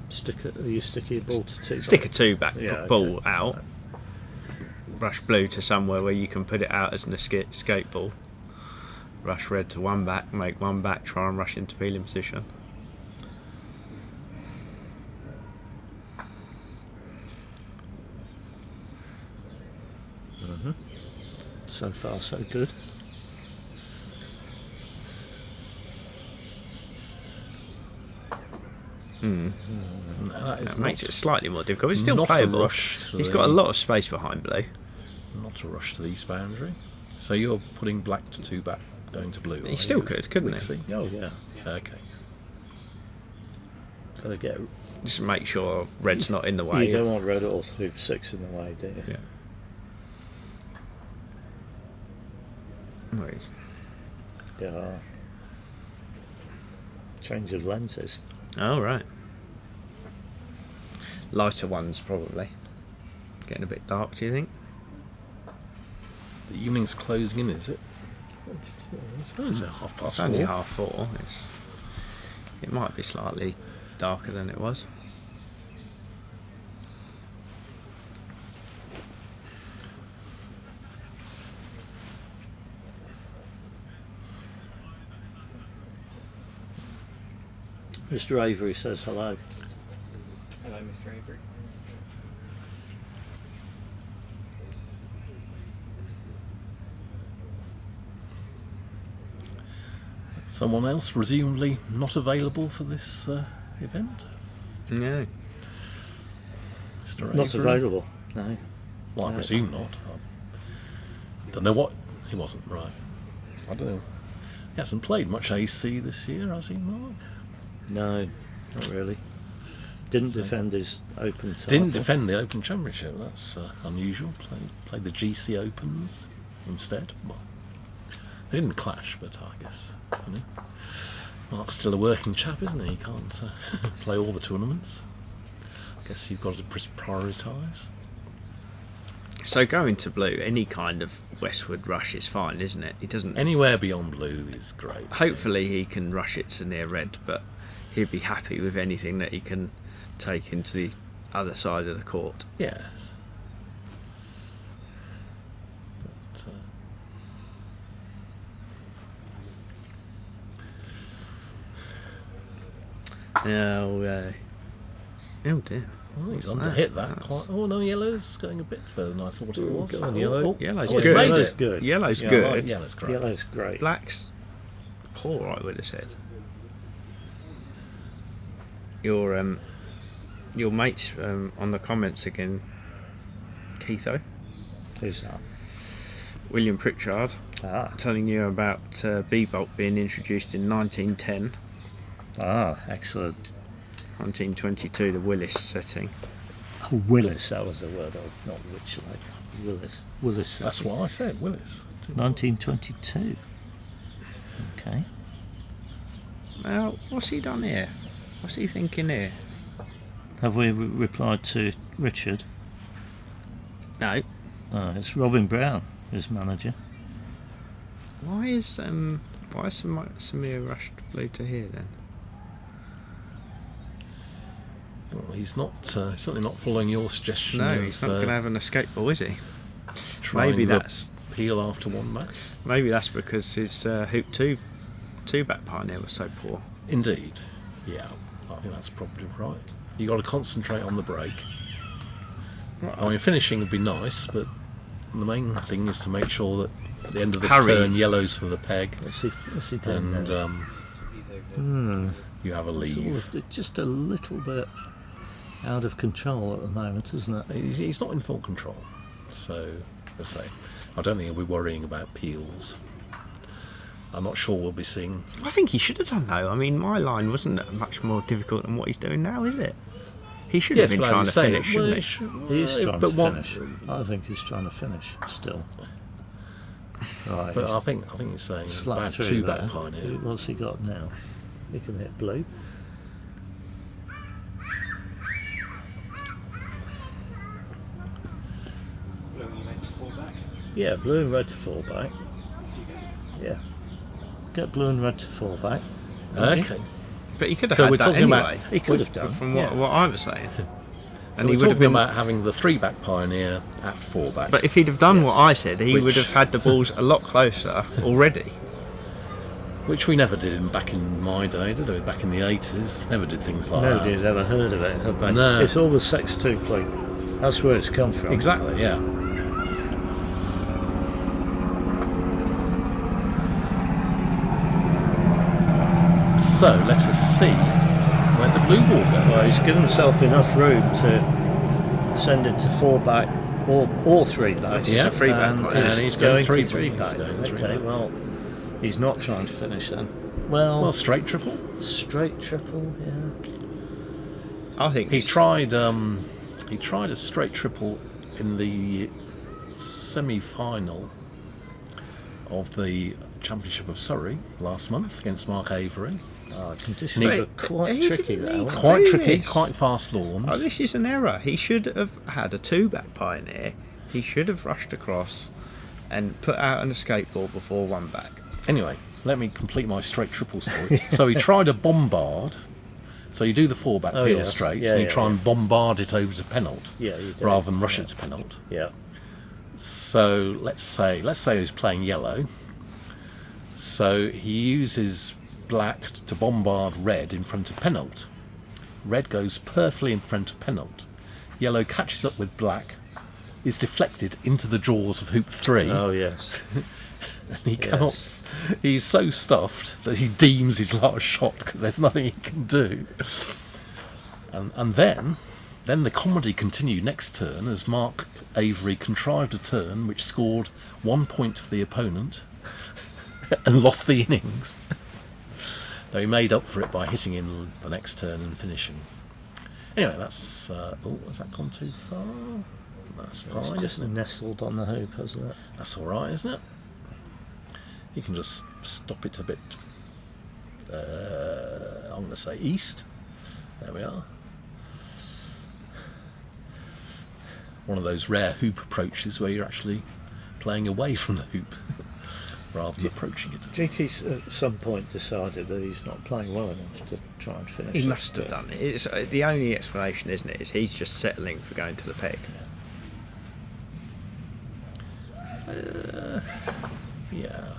[SPEAKER 2] You stick your ball to 2
[SPEAKER 3] Stick a
[SPEAKER 2] back.
[SPEAKER 3] 2 back
[SPEAKER 2] Yeah,
[SPEAKER 3] ball
[SPEAKER 2] okay.
[SPEAKER 3] out. Rush blue to somewhere where you can put it out as an escape ball. Rush red to 1 back, make 1 back, try and rush into peeling position.
[SPEAKER 2] So far, so good.
[SPEAKER 6] No, that is
[SPEAKER 3] That makes
[SPEAKER 6] not-
[SPEAKER 3] it slightly more difficult. It's still
[SPEAKER 6] not a
[SPEAKER 3] playable.
[SPEAKER 6] rush to
[SPEAKER 3] He's
[SPEAKER 6] the-
[SPEAKER 3] got a lot of space behind blue.
[SPEAKER 6] Not a rush to the east boundary. So you're putting black to 2 back, going to blue.
[SPEAKER 3] He
[SPEAKER 6] are
[SPEAKER 3] still
[SPEAKER 6] you?
[SPEAKER 3] could, couldn't he?
[SPEAKER 6] Wixie?
[SPEAKER 2] Oh yeah.
[SPEAKER 6] Okay.
[SPEAKER 2] Got to get.
[SPEAKER 3] Just make sure red's not in the way.
[SPEAKER 2] You don't want red or hoop 6 in the way, do you?
[SPEAKER 3] Yeah. Well, he's-
[SPEAKER 2] Yeah. Change of lenses.
[SPEAKER 3] Oh, right. Lighter ones, probably. Getting a bit dark, do you think?
[SPEAKER 6] The evening's closing in, is it? It's only half past
[SPEAKER 3] It's only
[SPEAKER 6] 4.
[SPEAKER 3] 4:30. It might be slightly darker than it was.
[SPEAKER 2] Mr. Avery says hello.
[SPEAKER 7] Hello, Mr. Avery.
[SPEAKER 6] Someone else presumably not available for this event?
[SPEAKER 3] No.
[SPEAKER 6] Mr.
[SPEAKER 2] Not
[SPEAKER 6] Avery?
[SPEAKER 2] available. No.
[SPEAKER 6] Well, I
[SPEAKER 2] No.
[SPEAKER 6] presume not. I don't know what. He wasn't, right. I don't know. He hasn't played much AC this year, has he, Mark?
[SPEAKER 2] No, not really. Didn't defend his Open title.
[SPEAKER 6] Didn't defend the Open Championship. That's unusual. Played the GC Opens instead. Well, they didn't clash, but I guess Mark's still a working chap, isn't he? He can't play all the tournaments. I guess you've got to prioritise.
[SPEAKER 3] So going to blue, any kind of westward rush is fine, isn't it? He doesn't.
[SPEAKER 6] Anywhere beyond blue is great.
[SPEAKER 3] Hopefully he can rush it to near red, but he'd be happy with anything that he can take into the other side of the court.
[SPEAKER 6] Yes.
[SPEAKER 3] Now, oh dear.
[SPEAKER 6] Oh, he's
[SPEAKER 3] What's
[SPEAKER 6] underhit that
[SPEAKER 3] That's-
[SPEAKER 6] quite. Oh no, yellow's going a bit further than I thought it was.
[SPEAKER 2] Go on, yellow.
[SPEAKER 3] Yellow's
[SPEAKER 6] it's
[SPEAKER 3] good.
[SPEAKER 6] made
[SPEAKER 2] Yellow's
[SPEAKER 6] it.
[SPEAKER 2] good.
[SPEAKER 3] Yellow's
[SPEAKER 2] Yeah, I
[SPEAKER 3] good.
[SPEAKER 2] like
[SPEAKER 6] Yellow's great.
[SPEAKER 2] Yellow's great.
[SPEAKER 3] Black's poor, I would have said. Your mates on the comments again, Keitho,
[SPEAKER 2] Who's that?
[SPEAKER 3] William Pritchard,
[SPEAKER 2] Ah,
[SPEAKER 3] telling you about B-Bolt being introduced in 1910,
[SPEAKER 2] excellent.
[SPEAKER 3] 1922, the Willis setting.
[SPEAKER 2] Oh, Willis, that was the word. Not Rich, like Willis. Willis.
[SPEAKER 6] That's what I said, Willis.
[SPEAKER 2] 1922. Okay.
[SPEAKER 3] Now, what's he done here? What's he thinking here?
[SPEAKER 2] Have we replied to Richard?
[SPEAKER 3] No.
[SPEAKER 2] It's Robin Brown, his manager.
[SPEAKER 3] Why is Samir rushed blue to here then?
[SPEAKER 6] Well, he's not certainly not following your suggestion.
[SPEAKER 3] No,
[SPEAKER 6] of,
[SPEAKER 3] he's not going to have an escape ball, is he?
[SPEAKER 6] trying
[SPEAKER 3] Maybe
[SPEAKER 6] the
[SPEAKER 3] that's
[SPEAKER 6] peel after one match.
[SPEAKER 3] maybe that's because his hoop two back pioneer was so poor.
[SPEAKER 6] Indeed. Yeah, I think that's probably right. You got to concentrate on the break. I mean, finishing would be nice, but the main thing is to make sure that at the end of this
[SPEAKER 3] Hurries.
[SPEAKER 6] turn, yellow's for the peg,
[SPEAKER 2] What's he doing
[SPEAKER 6] and
[SPEAKER 2] now?
[SPEAKER 6] you have a leave.
[SPEAKER 2] It's just a little bit out of control at the moment, isn't it?
[SPEAKER 6] He's not in full control, so as I say, I don't think he'll be worrying about peels. I'm not sure we'll be seeing.
[SPEAKER 3] I think he should have done though. I mean, my line wasn't much more difficult than what he's doing now, is it? He should have been
[SPEAKER 6] but
[SPEAKER 3] trying
[SPEAKER 6] as
[SPEAKER 3] to
[SPEAKER 6] I say,
[SPEAKER 3] finish, shouldn't he?
[SPEAKER 2] He's trying
[SPEAKER 6] but
[SPEAKER 2] to
[SPEAKER 6] what-
[SPEAKER 2] finish. I think he's trying to finish still. Right.
[SPEAKER 6] But
[SPEAKER 2] he's
[SPEAKER 6] I think he's saying
[SPEAKER 2] slapped
[SPEAKER 6] about
[SPEAKER 2] through
[SPEAKER 6] two
[SPEAKER 2] there.
[SPEAKER 6] back pioneer.
[SPEAKER 2] What's he got now? He can hit blue.
[SPEAKER 7] Blue and red to fall back.
[SPEAKER 2] Yeah, blue and red to fall back. Yeah. Get blue and red to fall back.
[SPEAKER 6] Okay.
[SPEAKER 3] But he could have
[SPEAKER 6] So
[SPEAKER 3] had
[SPEAKER 6] we're
[SPEAKER 3] that
[SPEAKER 6] talking
[SPEAKER 3] anyway.
[SPEAKER 2] He could have done.
[SPEAKER 3] From
[SPEAKER 2] yeah.
[SPEAKER 3] what I was saying.
[SPEAKER 6] And
[SPEAKER 3] he
[SPEAKER 6] we're
[SPEAKER 3] would have
[SPEAKER 6] talking
[SPEAKER 3] been.
[SPEAKER 6] about having the three back pioneer at four back.
[SPEAKER 3] But if he'd have done what I said, he
[SPEAKER 6] Which-
[SPEAKER 3] would have had the balls a lot closer already.
[SPEAKER 6] Which we never did back in my day, did we? Back in the 80s, never did things like that.
[SPEAKER 2] Nobody's ever heard of it, have they?
[SPEAKER 6] No.
[SPEAKER 2] It's all the sex 2 play. That's where it's come from.
[SPEAKER 6] Exactly, yeah. So let us see where the blue ball goes.
[SPEAKER 2] Well, he's given himself enough room to send it to 4 back or 3 back.
[SPEAKER 3] This is a 3 back
[SPEAKER 2] and,
[SPEAKER 3] play.
[SPEAKER 6] and
[SPEAKER 2] he's
[SPEAKER 6] he's
[SPEAKER 2] going
[SPEAKER 6] going
[SPEAKER 2] to 3
[SPEAKER 6] 3
[SPEAKER 2] back.
[SPEAKER 6] back. He's going
[SPEAKER 2] Okay,
[SPEAKER 6] 3
[SPEAKER 2] well, he's not trying to finish then. Well,
[SPEAKER 6] Straight triple.
[SPEAKER 2] straight triple, yeah.
[SPEAKER 3] I think
[SPEAKER 6] He tried a straight triple in the semi-final of the Championship of Surrey last month against Mark Avery.
[SPEAKER 2] Conditions
[SPEAKER 6] But
[SPEAKER 2] are quite
[SPEAKER 3] he
[SPEAKER 2] tricky
[SPEAKER 3] didn't
[SPEAKER 2] there.
[SPEAKER 3] need
[SPEAKER 2] weren't
[SPEAKER 3] to
[SPEAKER 2] they?
[SPEAKER 6] Quite
[SPEAKER 3] do
[SPEAKER 6] tricky,
[SPEAKER 3] this.
[SPEAKER 6] quite fast lawns.
[SPEAKER 3] Oh, this is an error. He should have had a 2 back pioneer. He should have rushed across and put out an escape ball before 1 back.
[SPEAKER 6] Anyway, let me complete my straight triple story. So he tried a bombard. So you do the 4 back
[SPEAKER 2] Oh,
[SPEAKER 6] peel
[SPEAKER 2] yeah.
[SPEAKER 6] straight,
[SPEAKER 2] Yeah,
[SPEAKER 6] and you
[SPEAKER 2] yeah,
[SPEAKER 6] try
[SPEAKER 2] yeah.
[SPEAKER 6] and bombard it over to penalt,
[SPEAKER 2] Yeah, you do.
[SPEAKER 6] rather than rush
[SPEAKER 2] Yeah.
[SPEAKER 6] it to penalt.
[SPEAKER 2] Yeah.
[SPEAKER 6] So let's say he's playing yellow. So he uses black to bombard red in front of penalt. Red goes perfectly in front of penalt. Yellow catches up with black, is deflected into the jaws of hoop 3,
[SPEAKER 2] Oh, yes.
[SPEAKER 6] and he cannot. He's so stuffed that he deems his last shot because there's nothing he can do. And then the comedy continued next turn as Mark Avery contrived a turn which scored 1 point for the opponent and lost the innings. Though he made up for it by hitting in the next turn and finishing. Anyway, that's... has that gone too far? That's fine,
[SPEAKER 2] It's just
[SPEAKER 6] isn't it?
[SPEAKER 2] nestled on the hoop, hasn't it?
[SPEAKER 6] That's alright, isn't it? You can just stop it a bit... I'm going to say east. There we are. One of those rare hoop approaches where you're actually playing away from the hoop rather than approaching it.
[SPEAKER 2] Do you think he's at some point decided that he's not playing well enough to try and finish?
[SPEAKER 3] He must have done it. It's, the only explanation, isn't it, is he's just settling for going to the peg.
[SPEAKER 6] Yeah.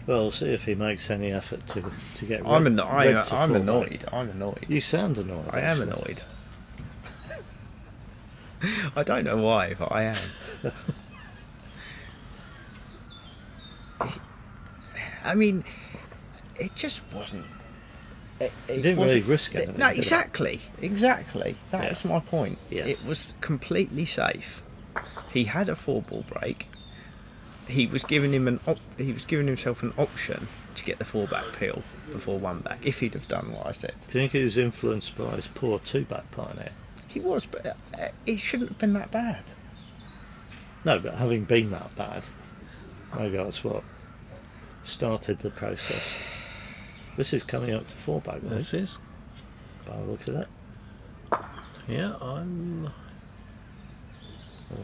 [SPEAKER 2] Well, we'll see if he makes any effort to get red,
[SPEAKER 3] I'm
[SPEAKER 2] red to fall
[SPEAKER 3] annoyed.
[SPEAKER 2] back.
[SPEAKER 3] I'm annoyed.
[SPEAKER 2] You sound annoyed.
[SPEAKER 3] I am
[SPEAKER 2] actually.
[SPEAKER 3] annoyed. I don't know why, but I am. I mean, it just wasn't. It
[SPEAKER 2] didn't really risk anything,
[SPEAKER 3] No,
[SPEAKER 2] did it?
[SPEAKER 3] exactly. That
[SPEAKER 2] Yeah.
[SPEAKER 3] was my point.
[SPEAKER 2] Yes.
[SPEAKER 3] It was completely safe. He had a 4-ball break. He was giving himself an option to get the 4-back peel before 1-back. If he'd have done what I said,
[SPEAKER 2] Do you think he was influenced by his poor 2-back pioneer?
[SPEAKER 3] he was, but it shouldn't have been that bad.
[SPEAKER 2] No, but having been that bad, maybe that's what started the process. This is coming up to 4-back,
[SPEAKER 6] This is.
[SPEAKER 2] by the look of it.
[SPEAKER 6] Yeah, I'm...
[SPEAKER 2] Oh,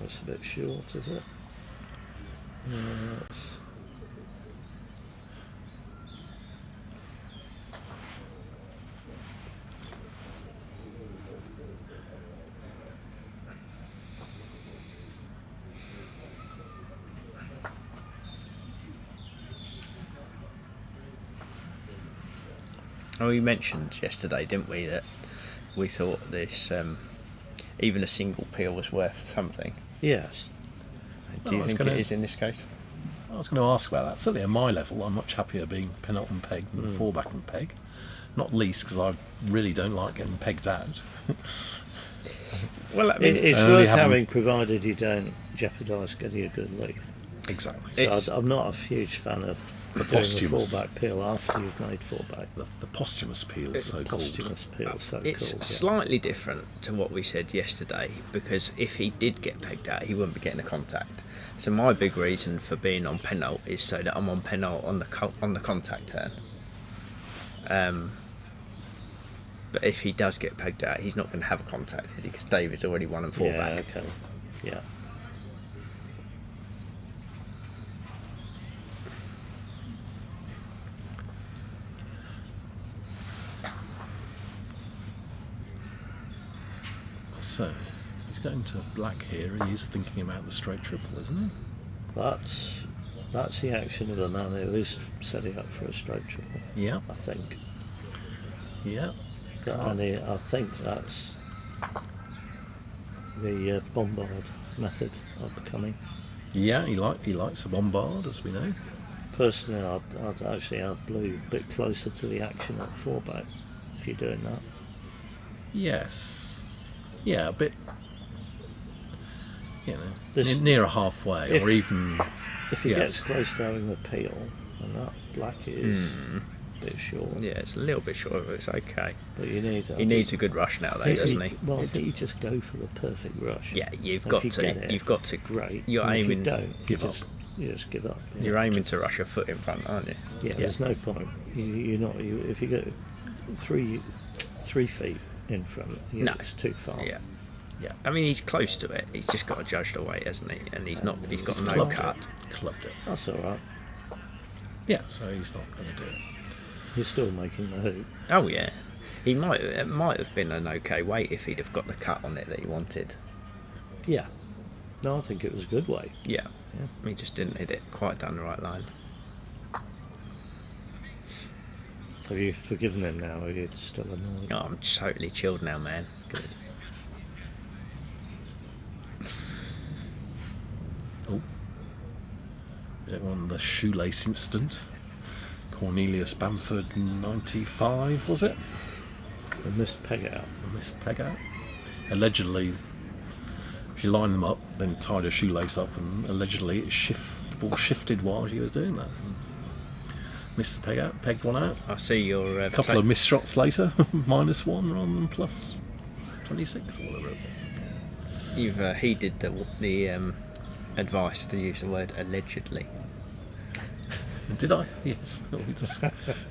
[SPEAKER 2] it's a bit short, is it? It's...
[SPEAKER 3] Oh, we mentioned yesterday, didn't we, that we thought this, even a single peel was worth something.
[SPEAKER 2] Yes.
[SPEAKER 3] Do you
[SPEAKER 6] I was
[SPEAKER 3] think
[SPEAKER 6] gonna-
[SPEAKER 3] it is in this case?
[SPEAKER 6] I was going to ask about that. Certainly at my level, I'm much happier being penult and peg than 4-back and peg. Not least because I really don't like getting pegged out.
[SPEAKER 3] Well, I mean,
[SPEAKER 2] It's
[SPEAKER 6] only
[SPEAKER 2] worth
[SPEAKER 6] having-
[SPEAKER 2] having, provided you don't jeopardise getting a good leave.
[SPEAKER 6] Exactly.
[SPEAKER 2] So
[SPEAKER 3] It's-
[SPEAKER 2] I'm not a huge fan of
[SPEAKER 6] The
[SPEAKER 2] doing a
[SPEAKER 6] posthumous.
[SPEAKER 2] 4-back peel after you've made 4-back.
[SPEAKER 6] The posthumous peel,
[SPEAKER 3] It's
[SPEAKER 6] so called.
[SPEAKER 2] Posthumous peel, so
[SPEAKER 3] it's
[SPEAKER 2] called.
[SPEAKER 3] slightly different to what we said yesterday, because if he did get pegged out, he wouldn't be getting a contact. So my big reason for being on penalt is so that I'm on penalt on the contact turn. But if he does get pegged out, he's not going to have a contact, is he? Because David's already 1 and 4
[SPEAKER 2] Yeah,
[SPEAKER 3] back.
[SPEAKER 2] okay. Yeah.
[SPEAKER 6] So, he's going to black here. He's thinking about the straight triple, isn't he?
[SPEAKER 2] That's the action of the man who is setting up for a straight triple,
[SPEAKER 6] Yeah,
[SPEAKER 2] I think.
[SPEAKER 6] yeah.
[SPEAKER 2] I think that's the bombard method of coming.
[SPEAKER 6] Yeah, he likes the bombard, as we know.
[SPEAKER 2] Personally, I'd actually have blue a bit closer to the action at 4-back if you're doing that.
[SPEAKER 6] Yes. Yeah, a bit, you know,
[SPEAKER 2] This-
[SPEAKER 6] near a halfway,
[SPEAKER 2] if-
[SPEAKER 6] or even...
[SPEAKER 2] If he
[SPEAKER 6] Yeah.
[SPEAKER 2] gets close to having the peel, and that black is a bit short.
[SPEAKER 3] Yeah, it's a little bit short, but it's okay.
[SPEAKER 2] But you need.
[SPEAKER 3] He needs a good rush now, though, doesn't he?
[SPEAKER 2] Well, I think you just go for the perfect rush.
[SPEAKER 3] Yeah, you've
[SPEAKER 2] And
[SPEAKER 3] got
[SPEAKER 2] if you
[SPEAKER 3] to.
[SPEAKER 2] get it,
[SPEAKER 3] You've got to.
[SPEAKER 2] Great.
[SPEAKER 3] You're
[SPEAKER 2] And if
[SPEAKER 3] aiming.
[SPEAKER 2] you don't,
[SPEAKER 6] give up.
[SPEAKER 2] you just give up.
[SPEAKER 3] You're aiming to rush a foot in front, aren't you?
[SPEAKER 2] Yeah, there's no point. You're not. If you go 3 feet in front,
[SPEAKER 3] No.
[SPEAKER 2] it's too far.
[SPEAKER 3] Yeah. Yeah. I mean, he's close to it. He's just got to judge the weight, hasn't he? And he's not. He's got no
[SPEAKER 6] Clubbed
[SPEAKER 3] cut.
[SPEAKER 6] it. Clubbed it.
[SPEAKER 2] That's all right.
[SPEAKER 6] Yeah, so he's not going to do it.
[SPEAKER 2] You're still making the hoop.
[SPEAKER 3] Oh yeah. It might have been an okay weight if he'd have got the cut on it that he wanted.
[SPEAKER 2] Yeah. No, I think it was a good weight.
[SPEAKER 3] Yeah.
[SPEAKER 2] Yeah.
[SPEAKER 3] He just didn't hit it quite down the right line.
[SPEAKER 2] Have you forgiven him now, or are you still annoyed?
[SPEAKER 3] Oh, I'm totally chilled now, man.
[SPEAKER 2] Good.
[SPEAKER 6] Oh. Bit on the shoelace incident. Cornelius Bamford, 95, was it?
[SPEAKER 2] I missed peg out.
[SPEAKER 6] A missed peg out. Allegedly, She lined them up, then tied her shoelace up, and allegedly the ball shifted while she was doing that. And missed the peg out, pegged one out.
[SPEAKER 3] I see your
[SPEAKER 6] A couple of missed shots later, -1 rather than plus 26 or whatever it was.
[SPEAKER 3] You've heeded the advice to use the word allegedly.
[SPEAKER 6] Did I? Yes. We were just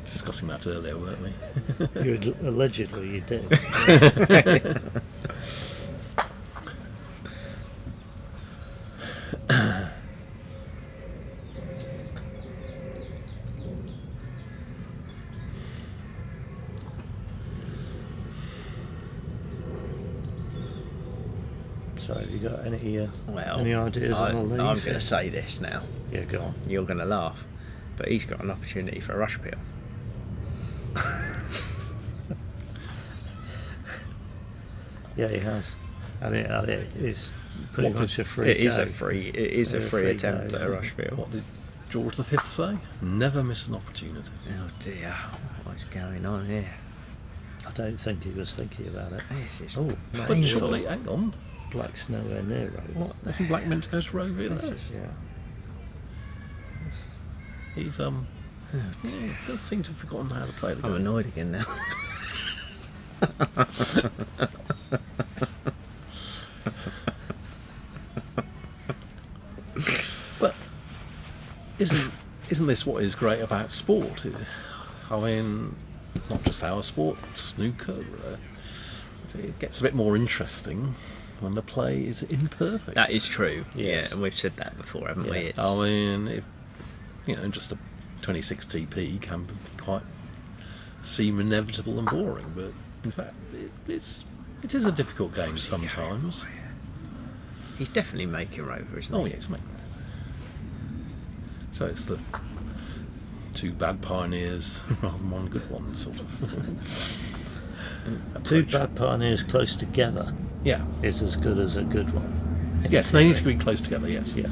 [SPEAKER 6] discussing that earlier, weren't we?
[SPEAKER 2] Allegedly, you did. So, have you got any ideas on the leave?
[SPEAKER 3] I'm going to say this now.
[SPEAKER 2] Yeah, go on.
[SPEAKER 3] You're going to laugh, but he's got an opportunity for a rush peel.
[SPEAKER 2] Yeah, he has, and it is pretty much a free.
[SPEAKER 3] It is
[SPEAKER 2] go.
[SPEAKER 3] it is a free attempt at a rush peel.
[SPEAKER 6] What did George V say? Never miss an opportunity.
[SPEAKER 3] Oh dear, what's going on here?
[SPEAKER 2] I don't think he was thinking about it.
[SPEAKER 3] This is
[SPEAKER 2] Oh,
[SPEAKER 6] But
[SPEAKER 3] painful.
[SPEAKER 6] surely, hang on.
[SPEAKER 2] Black's nowhere near Rover.
[SPEAKER 6] What? Isn't Black meant to go to Rover?
[SPEAKER 3] This is-
[SPEAKER 2] Yeah.
[SPEAKER 6] He's he does seem to have forgotten how to play the
[SPEAKER 3] I'm
[SPEAKER 6] game.
[SPEAKER 3] annoyed again now.
[SPEAKER 6] But isn't this what is great about sport? I mean, not just our sport, snooker. It gets a bit more interesting when the play is imperfect.
[SPEAKER 3] That is true.
[SPEAKER 2] Yes.
[SPEAKER 3] Yeah, and we've said that before, haven't we?
[SPEAKER 2] Yeah.
[SPEAKER 3] It's,
[SPEAKER 6] I mean, just a 26 TP can seem inevitable and boring, but in fact, it is a difficult game sometimes.
[SPEAKER 3] he's definitely making Rover, isn't he?
[SPEAKER 6] Oh yes, mate. So it's the two bad pioneers rather than one good one, sort of.
[SPEAKER 2] Two
[SPEAKER 6] approach.
[SPEAKER 2] bad pioneers close together
[SPEAKER 6] Yeah.
[SPEAKER 2] is as good as a good one.
[SPEAKER 6] Yes, they need to be close together. Yes.
[SPEAKER 2] Yeah.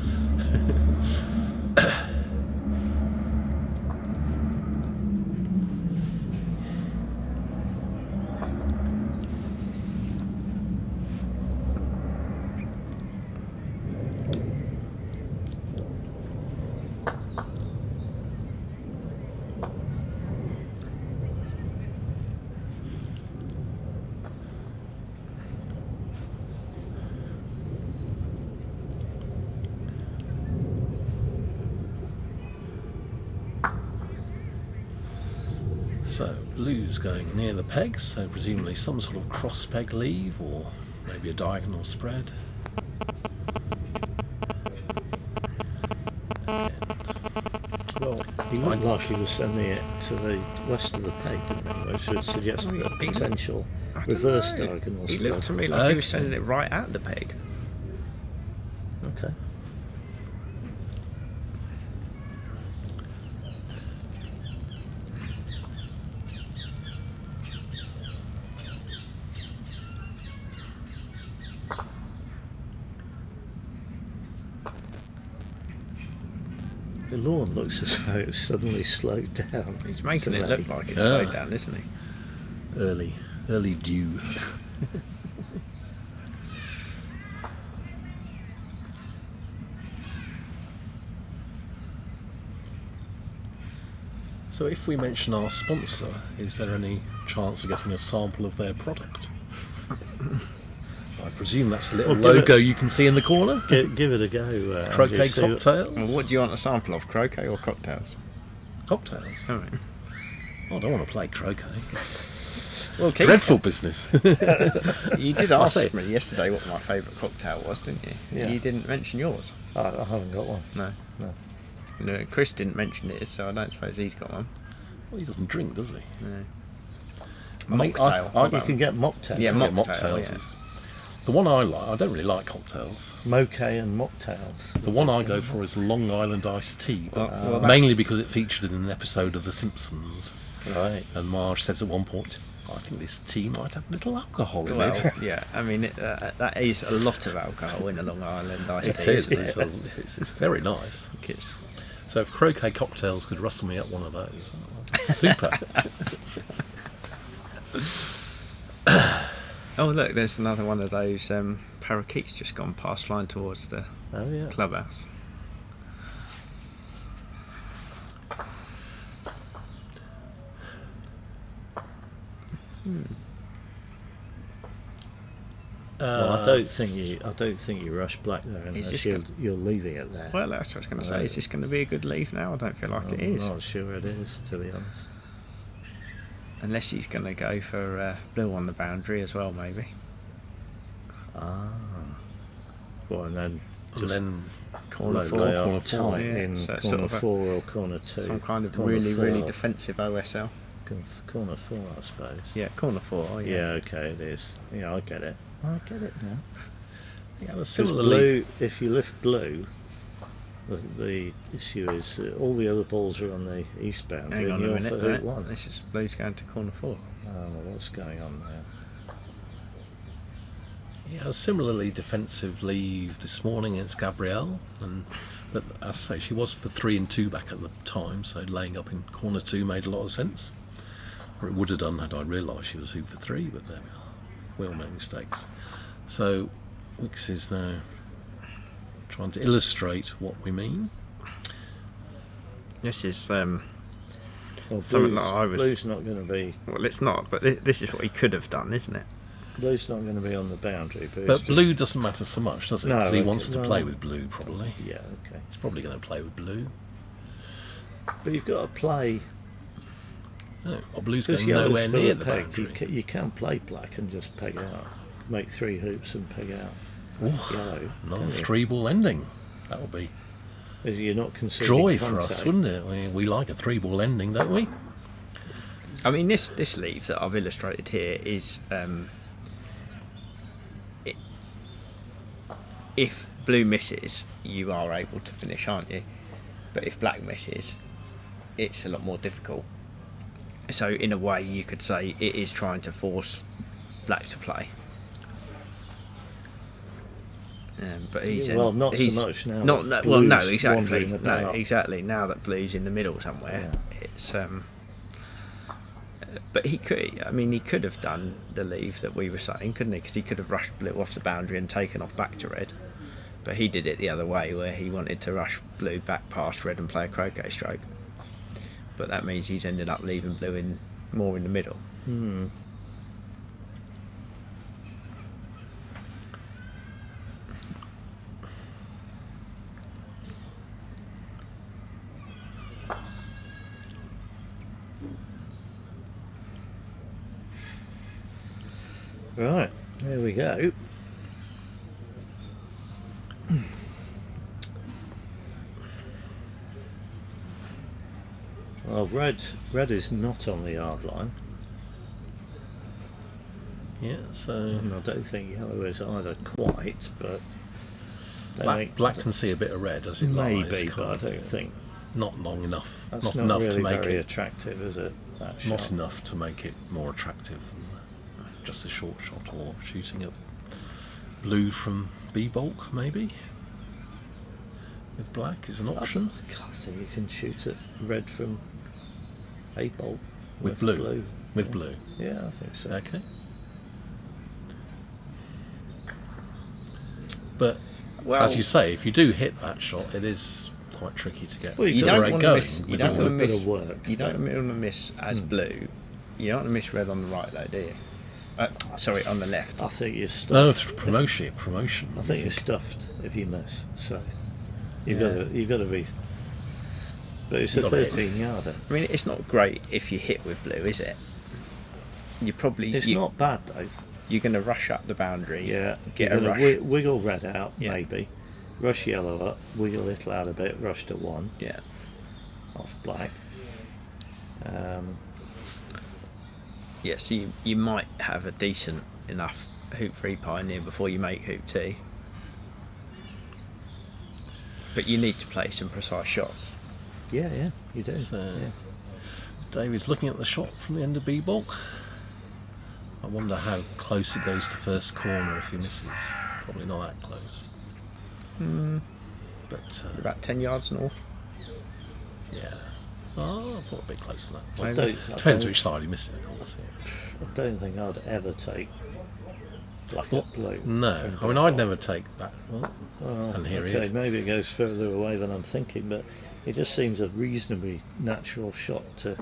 [SPEAKER 6] So blue's going near the pegs, so presumably some sort of cross peg leave or maybe a diagonal spread.
[SPEAKER 2] Well, he looked like he was sending it to the west of the peg, didn't he? Which would suggest a potential
[SPEAKER 3] I don't
[SPEAKER 2] reverse
[SPEAKER 3] know.
[SPEAKER 2] diagonal
[SPEAKER 3] He
[SPEAKER 2] spread.
[SPEAKER 3] looked to me like he was
[SPEAKER 6] Okay.
[SPEAKER 3] sending it right at the peg.
[SPEAKER 2] Okay. The lawn looks as though it's suddenly slowed down.
[SPEAKER 3] He's making it
[SPEAKER 2] today.
[SPEAKER 3] look like it's
[SPEAKER 6] Yeah.
[SPEAKER 3] slowed down, isn't he?
[SPEAKER 6] Early dew. So if we mention our sponsor, is there any chance of getting a sample of their product? I presume that's the little
[SPEAKER 2] Well, give
[SPEAKER 6] logo you can see in the corner.
[SPEAKER 2] Give it a go.
[SPEAKER 6] Croquet
[SPEAKER 2] Andy, see what-
[SPEAKER 6] cocktails.
[SPEAKER 3] Well, what do you want a sample of, croquet or cocktails?
[SPEAKER 6] Cocktails.
[SPEAKER 3] All right.
[SPEAKER 6] Oh, I don't want to play croquet.
[SPEAKER 3] Well, Keith,
[SPEAKER 6] Dreadful business.
[SPEAKER 3] you did
[SPEAKER 6] I
[SPEAKER 3] ask
[SPEAKER 6] say-
[SPEAKER 3] me yesterday what my favourite cocktail was, didn't you?
[SPEAKER 2] Yeah.
[SPEAKER 3] You didn't mention yours.
[SPEAKER 2] I haven't got one.
[SPEAKER 3] No.
[SPEAKER 2] No.
[SPEAKER 3] No, Chris didn't mention it, so I don't suppose he's got one.
[SPEAKER 6] Well, he doesn't drink, does he?
[SPEAKER 3] No.
[SPEAKER 6] Mate,
[SPEAKER 3] Mocktail.
[SPEAKER 6] I-
[SPEAKER 3] What
[SPEAKER 2] You
[SPEAKER 3] about
[SPEAKER 2] can get mocktails.
[SPEAKER 3] Yeah,
[SPEAKER 6] get
[SPEAKER 3] mocktail,
[SPEAKER 6] mocktails.
[SPEAKER 3] yeah.
[SPEAKER 6] The one I like, I don't really like cocktails.
[SPEAKER 2] Mocha and mocktails.
[SPEAKER 6] The one I go for is Long Island iced tea, but
[SPEAKER 3] Well, that-
[SPEAKER 6] mainly because it featured in an episode of The Simpsons.
[SPEAKER 2] Right.
[SPEAKER 6] And Marge says at one point, I think this tea might have a little alcohol in
[SPEAKER 3] Well,
[SPEAKER 6] it.
[SPEAKER 3] yeah, I mean, that is a lot of alcohol in a Long Island iced
[SPEAKER 6] It
[SPEAKER 3] tea.
[SPEAKER 6] is.
[SPEAKER 3] isn't
[SPEAKER 6] It's,
[SPEAKER 3] it?
[SPEAKER 6] it's very nice.
[SPEAKER 3] It's-
[SPEAKER 6] So if Croquet Cocktails could rustle me up one of those, super.
[SPEAKER 3] Oh, look, there's another one of those parakeet's just gone past, flying towards the
[SPEAKER 2] Oh yeah.
[SPEAKER 3] clubhouse.
[SPEAKER 2] Well, I don't think you rush black there unless
[SPEAKER 3] just
[SPEAKER 2] you're leaving it there.
[SPEAKER 3] Well, that's what I was going to say. Is this going to be a good leave now? I don't feel like it is.
[SPEAKER 2] I'm not sure it is, to be honest.
[SPEAKER 3] Unless he's going to go for blue on the boundary as well, maybe.
[SPEAKER 2] Ah. Well, and then
[SPEAKER 3] Corner
[SPEAKER 2] lay
[SPEAKER 3] four,
[SPEAKER 2] up
[SPEAKER 3] corner
[SPEAKER 2] tight
[SPEAKER 3] four, yeah.
[SPEAKER 2] in
[SPEAKER 3] So
[SPEAKER 2] corner
[SPEAKER 3] sort of
[SPEAKER 2] 4 or corner 2.
[SPEAKER 3] some kind of
[SPEAKER 2] Corner
[SPEAKER 3] really,
[SPEAKER 2] 4,
[SPEAKER 3] really defensive OSL.
[SPEAKER 2] Corner 4, I suppose.
[SPEAKER 3] Yeah, corner 4. Oh,
[SPEAKER 2] Yeah,
[SPEAKER 3] yeah.
[SPEAKER 2] okay, it is. Yeah, I get it. I get it now.
[SPEAKER 6] Yeah,
[SPEAKER 2] Because
[SPEAKER 6] similarly,
[SPEAKER 2] blue, if you lift blue, the issue is all the other balls are on the east boundary
[SPEAKER 3] Hang
[SPEAKER 2] and
[SPEAKER 3] on a
[SPEAKER 2] you're
[SPEAKER 3] minute.
[SPEAKER 2] for hoop 1.
[SPEAKER 3] This is blue's going to corner 4.
[SPEAKER 2] Oh, well, what's going on there?
[SPEAKER 6] yeah, similarly defensive leave this morning against Gabrielle, but as I say, she was for 3 and 2 back at the time, so laying up in corner 2 made a lot of sense. Or it would have done had I realised she was hoop for 3, but there we are. We all make mistakes. So Wicks is now trying to illustrate what we mean.
[SPEAKER 3] This is
[SPEAKER 2] Well,
[SPEAKER 3] something that I was.
[SPEAKER 2] blue's not going to be.
[SPEAKER 3] Well, it's not, but this is what he could have done, isn't it?
[SPEAKER 2] Blue's not going to be on the boundary, but,
[SPEAKER 6] But
[SPEAKER 2] it's
[SPEAKER 6] blue doesn't matter so much, does it?
[SPEAKER 2] No,
[SPEAKER 6] Because he
[SPEAKER 2] okay,
[SPEAKER 6] wants to
[SPEAKER 2] well-
[SPEAKER 6] play with blue, probably.
[SPEAKER 2] Just, yeah, okay.
[SPEAKER 6] He's probably going to play with blue.
[SPEAKER 2] But you've got to play.
[SPEAKER 6] No, well, blue's
[SPEAKER 2] Because
[SPEAKER 6] going
[SPEAKER 2] yellow's
[SPEAKER 6] nowhere
[SPEAKER 2] full
[SPEAKER 6] near
[SPEAKER 2] of
[SPEAKER 6] the
[SPEAKER 2] peg.
[SPEAKER 6] boundary.
[SPEAKER 2] You can't play black and just peg out. Make 3 hoops and peg out yellow.
[SPEAKER 6] Another
[SPEAKER 2] can you?
[SPEAKER 6] 3-ball ending. That would be
[SPEAKER 2] You're not conceding
[SPEAKER 6] joy for
[SPEAKER 2] contact.
[SPEAKER 6] us, wouldn't it? We like a 3-ball ending, don't we?
[SPEAKER 3] I mean, this leave that I've illustrated here is if blue misses, you are able to finish, aren't you? But if black misses, it's a lot more difficult. So in a way, you could say it is trying to force black to play. But he's
[SPEAKER 2] Well, not so
[SPEAKER 3] he's
[SPEAKER 2] much now
[SPEAKER 3] Not
[SPEAKER 2] that
[SPEAKER 3] well, no,
[SPEAKER 2] blue's
[SPEAKER 3] exactly,
[SPEAKER 2] wandering about.
[SPEAKER 3] no, exactly. Now that blue's in the middle somewhere, it's. But he could. I mean, he could have done the leave that we were saying, couldn't he? Because he could have rushed blue off the boundary and taken off back to red. But he did it the other way, where he wanted to rush blue back past red and play a croquet stroke. But that means he's ended up leaving blue in more in the middle.
[SPEAKER 2] Hmm. Right, there we go. Well, red is not on the yard line,
[SPEAKER 6] Yeah, so
[SPEAKER 2] and I don't think yellow is either quite, but
[SPEAKER 6] black can see a bit of red as it lies.
[SPEAKER 2] maybe, but I
[SPEAKER 6] can't
[SPEAKER 2] don't
[SPEAKER 6] it?
[SPEAKER 2] think
[SPEAKER 6] Not long enough.
[SPEAKER 2] that's
[SPEAKER 6] Not
[SPEAKER 2] not
[SPEAKER 6] enough
[SPEAKER 2] really
[SPEAKER 6] to make
[SPEAKER 2] very
[SPEAKER 6] it.
[SPEAKER 2] attractive, is it? That
[SPEAKER 6] Not
[SPEAKER 2] shot?
[SPEAKER 6] enough to make it more attractive than just a short shot or shooting at blue from B bulk, maybe. With black is an option.
[SPEAKER 2] I think you can shoot at red from A bolt
[SPEAKER 6] With blue. With blue.
[SPEAKER 2] Yeah, I think so.
[SPEAKER 6] Okay. But
[SPEAKER 3] Well,
[SPEAKER 6] as you say, if you do hit that shot, it is quite tricky to get.
[SPEAKER 2] Well,
[SPEAKER 3] you
[SPEAKER 2] got
[SPEAKER 3] don't
[SPEAKER 6] break
[SPEAKER 3] want to
[SPEAKER 6] going
[SPEAKER 3] miss. You
[SPEAKER 6] with
[SPEAKER 3] don't
[SPEAKER 6] all
[SPEAKER 3] want to
[SPEAKER 6] the-
[SPEAKER 2] bit
[SPEAKER 3] miss.
[SPEAKER 2] of work,
[SPEAKER 3] You don't
[SPEAKER 2] don't
[SPEAKER 3] want to miss as blue. You don't want to miss red on the right, though, do you? Sorry, on the left.
[SPEAKER 2] I think you're stuffed.
[SPEAKER 6] No, it's promotion.
[SPEAKER 2] I think you're stuffed if you miss. So you've
[SPEAKER 3] Yeah.
[SPEAKER 2] got to be. But it's a
[SPEAKER 6] You've got to hit.
[SPEAKER 2] 13-yarder.
[SPEAKER 3] I mean, it's not great if you hit with blue, is it? You probably
[SPEAKER 2] It's not bad though.
[SPEAKER 3] You're going to rush up the boundary.
[SPEAKER 2] Yeah,
[SPEAKER 3] Get
[SPEAKER 2] you're
[SPEAKER 3] a
[SPEAKER 2] gonna
[SPEAKER 3] rush.
[SPEAKER 2] wiggle red out,
[SPEAKER 3] Yeah.
[SPEAKER 2] maybe. Rush yellow up, wiggle it out a bit, rush to 1
[SPEAKER 3] Yeah.
[SPEAKER 2] off black.
[SPEAKER 3] Yeah. So you might have a decent enough hoop 3 pioneer before you make hoop 2. But you need to play some precise shots.
[SPEAKER 2] Yeah, you do.
[SPEAKER 6] So,
[SPEAKER 2] yeah.
[SPEAKER 6] David's looking at the shot from the end of B bulk. I wonder how close it goes to first corner if he misses. Probably not that close. But
[SPEAKER 3] About 10 yards north.
[SPEAKER 6] yeah. Oh, I thought a bit closer than that.
[SPEAKER 2] I
[SPEAKER 6] Well,
[SPEAKER 2] don't-
[SPEAKER 6] depends which side he misses, of course. Yeah.
[SPEAKER 2] I don't think I'd ever take black
[SPEAKER 6] What?
[SPEAKER 2] and blue.
[SPEAKER 6] No,
[SPEAKER 2] from
[SPEAKER 6] I mean, I'd never take that. Well,
[SPEAKER 2] Oh,
[SPEAKER 6] And here he
[SPEAKER 2] okay,
[SPEAKER 6] is.
[SPEAKER 2] maybe it goes further away than I'm thinking, but it just seems a reasonably natural shot to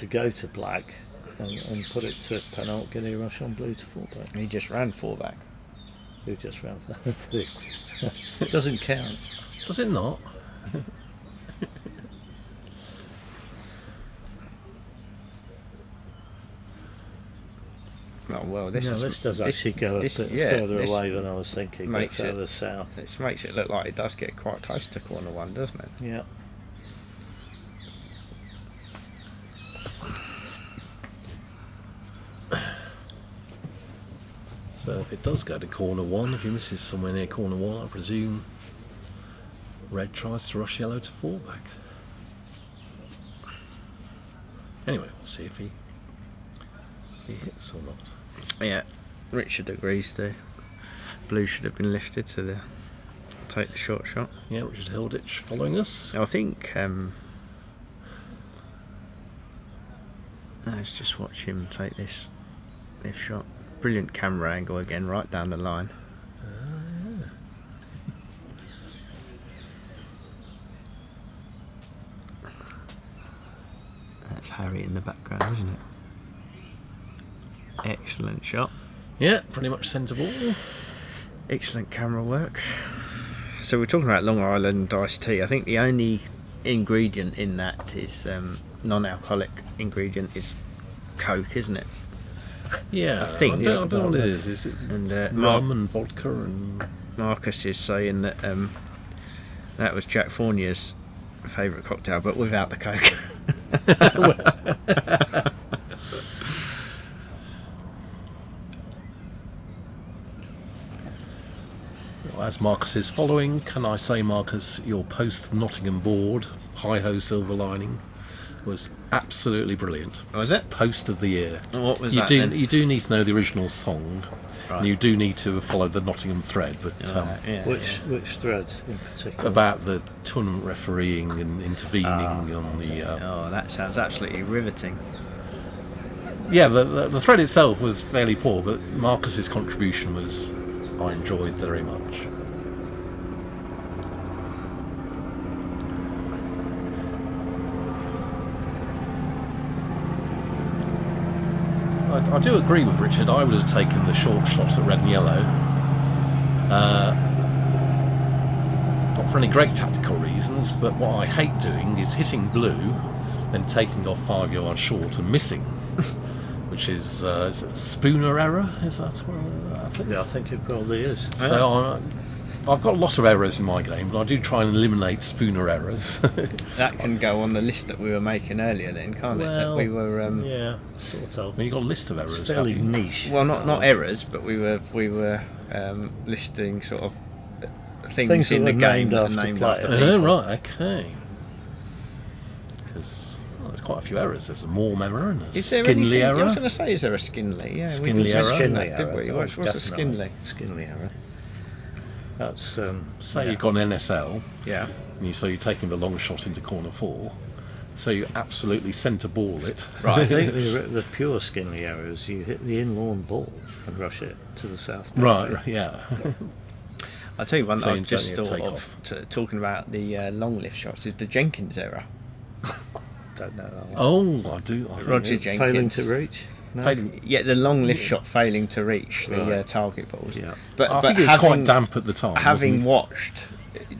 [SPEAKER 2] go to black and put it to penalt, get a rush on blue to fullback.
[SPEAKER 3] He just ran fullback.
[SPEAKER 2] Who just ran for that? It doesn't count.
[SPEAKER 6] does it not?
[SPEAKER 3] Oh well, this
[SPEAKER 2] No,
[SPEAKER 3] is,
[SPEAKER 2] this does actually go a bit further
[SPEAKER 3] this
[SPEAKER 2] away than I was thinking. A bit
[SPEAKER 3] makes it-
[SPEAKER 2] further south.
[SPEAKER 3] This makes it look like it does get quite close to corner one, doesn't it?
[SPEAKER 2] Yeah.
[SPEAKER 6] So if it does go to corner one, if he misses somewhere near corner one, I presume red tries to rush yellow to fullback. Anyway, we'll see if he hits or not.
[SPEAKER 3] Yeah, Richard agrees the blue should have been lifted to take the short shot.
[SPEAKER 6] Yeah, Richard Hilditch following us.
[SPEAKER 3] I think let's just watch him take this shot. Brilliant camera angle again, right down the line. That's Harry in the background, isn't it? Excellent shot.
[SPEAKER 6] Yeah, pretty much centre ball.
[SPEAKER 3] Excellent camera work. So we're talking about Long Island iced tea. I think the only ingredient in that is non-alcoholic ingredient is Coke, isn't it?
[SPEAKER 6] Yeah,
[SPEAKER 3] I think,
[SPEAKER 6] I don't know what it is. Is it
[SPEAKER 3] And
[SPEAKER 6] rum and vodka and...
[SPEAKER 3] Marcus is saying that that was Jack Fournier's favourite cocktail, but without the Coke.
[SPEAKER 6] As Marcus is following, can I say, Marcus, your post-Nottingham board, Hi-Ho Silver Lining, was absolutely brilliant.
[SPEAKER 3] Was it?
[SPEAKER 6] Post of the year.
[SPEAKER 3] What was
[SPEAKER 6] You
[SPEAKER 3] that
[SPEAKER 6] do
[SPEAKER 3] then?
[SPEAKER 6] you do need to know the original song.
[SPEAKER 3] Right.
[SPEAKER 6] And you do need to follow the Nottingham thread, but
[SPEAKER 3] Yeah,
[SPEAKER 2] Which thread in particular?
[SPEAKER 6] about the tournament refereeing and intervening on the...
[SPEAKER 3] Oh, that sounds absolutely riveting.
[SPEAKER 6] Yeah, the thread itself was fairly poor, but Marcus's contribution was... I enjoyed very much. I do agree with Richard. I would have taken the short shot at red and yellow. Not for any great tactical reasons, but what I hate doing is hitting blue, then taking off 5 yards short and missing, which is it Spooner error? Is that what I think?
[SPEAKER 2] Yeah, I think it probably is.
[SPEAKER 6] So I've got a lot of errors in my game, but I do try and eliminate Spooner errors.
[SPEAKER 3] That can go on the list that we were making earlier then, can't it? That
[SPEAKER 2] Well,
[SPEAKER 3] we were
[SPEAKER 2] yeah, sort of.
[SPEAKER 6] Well, you've got a list of errors.
[SPEAKER 2] It's fairly
[SPEAKER 6] haven't you?
[SPEAKER 2] niche.
[SPEAKER 3] well, not errors, but we were listing sort of things
[SPEAKER 2] that
[SPEAKER 3] in the
[SPEAKER 2] were
[SPEAKER 3] game
[SPEAKER 2] named
[SPEAKER 3] that are
[SPEAKER 2] after
[SPEAKER 3] named
[SPEAKER 2] players.
[SPEAKER 3] after
[SPEAKER 6] Oh,
[SPEAKER 3] people.
[SPEAKER 6] right, okay. Because there's quite a few errors. There's a Morm error and a
[SPEAKER 3] Is there
[SPEAKER 6] Skinley
[SPEAKER 3] anything?
[SPEAKER 6] error.
[SPEAKER 3] I was going to say, is there a Skinley? Yeah,
[SPEAKER 6] Skinley
[SPEAKER 3] we
[SPEAKER 6] error.
[SPEAKER 3] discussed
[SPEAKER 2] Skinley
[SPEAKER 3] that, didn't we?
[SPEAKER 2] error,
[SPEAKER 3] What's a
[SPEAKER 2] definitely.
[SPEAKER 3] Skinley?
[SPEAKER 2] Skinley error. That's
[SPEAKER 6] Say
[SPEAKER 2] yeah.
[SPEAKER 6] you've got an NSL,
[SPEAKER 3] Yeah.
[SPEAKER 6] and so you're taking the long shot into corner 4, so you absolutely centre ball it.
[SPEAKER 2] I think the pure Skinley error is you hit the in-lawn ball and rush it to the south boundary.
[SPEAKER 6] Right, yeah.
[SPEAKER 3] I'll tell you one
[SPEAKER 6] So
[SPEAKER 3] that I
[SPEAKER 6] you
[SPEAKER 3] just
[SPEAKER 6] don't need
[SPEAKER 3] thought
[SPEAKER 6] to
[SPEAKER 3] of talking about the long lift shots is the Jenkins error.
[SPEAKER 2] Don't know that one.
[SPEAKER 6] Oh, I do. I think
[SPEAKER 3] Roger
[SPEAKER 6] it-
[SPEAKER 3] Jenkins.
[SPEAKER 2] Failing to reach? No?
[SPEAKER 6] Failing-
[SPEAKER 3] Yeah, the long lift shot failing to reach the
[SPEAKER 2] Right.
[SPEAKER 3] target balls.
[SPEAKER 2] Yeah.
[SPEAKER 3] But
[SPEAKER 6] I
[SPEAKER 3] but
[SPEAKER 6] think it was
[SPEAKER 3] having,
[SPEAKER 6] quite damp at the time.
[SPEAKER 3] having
[SPEAKER 6] wasn't
[SPEAKER 3] watched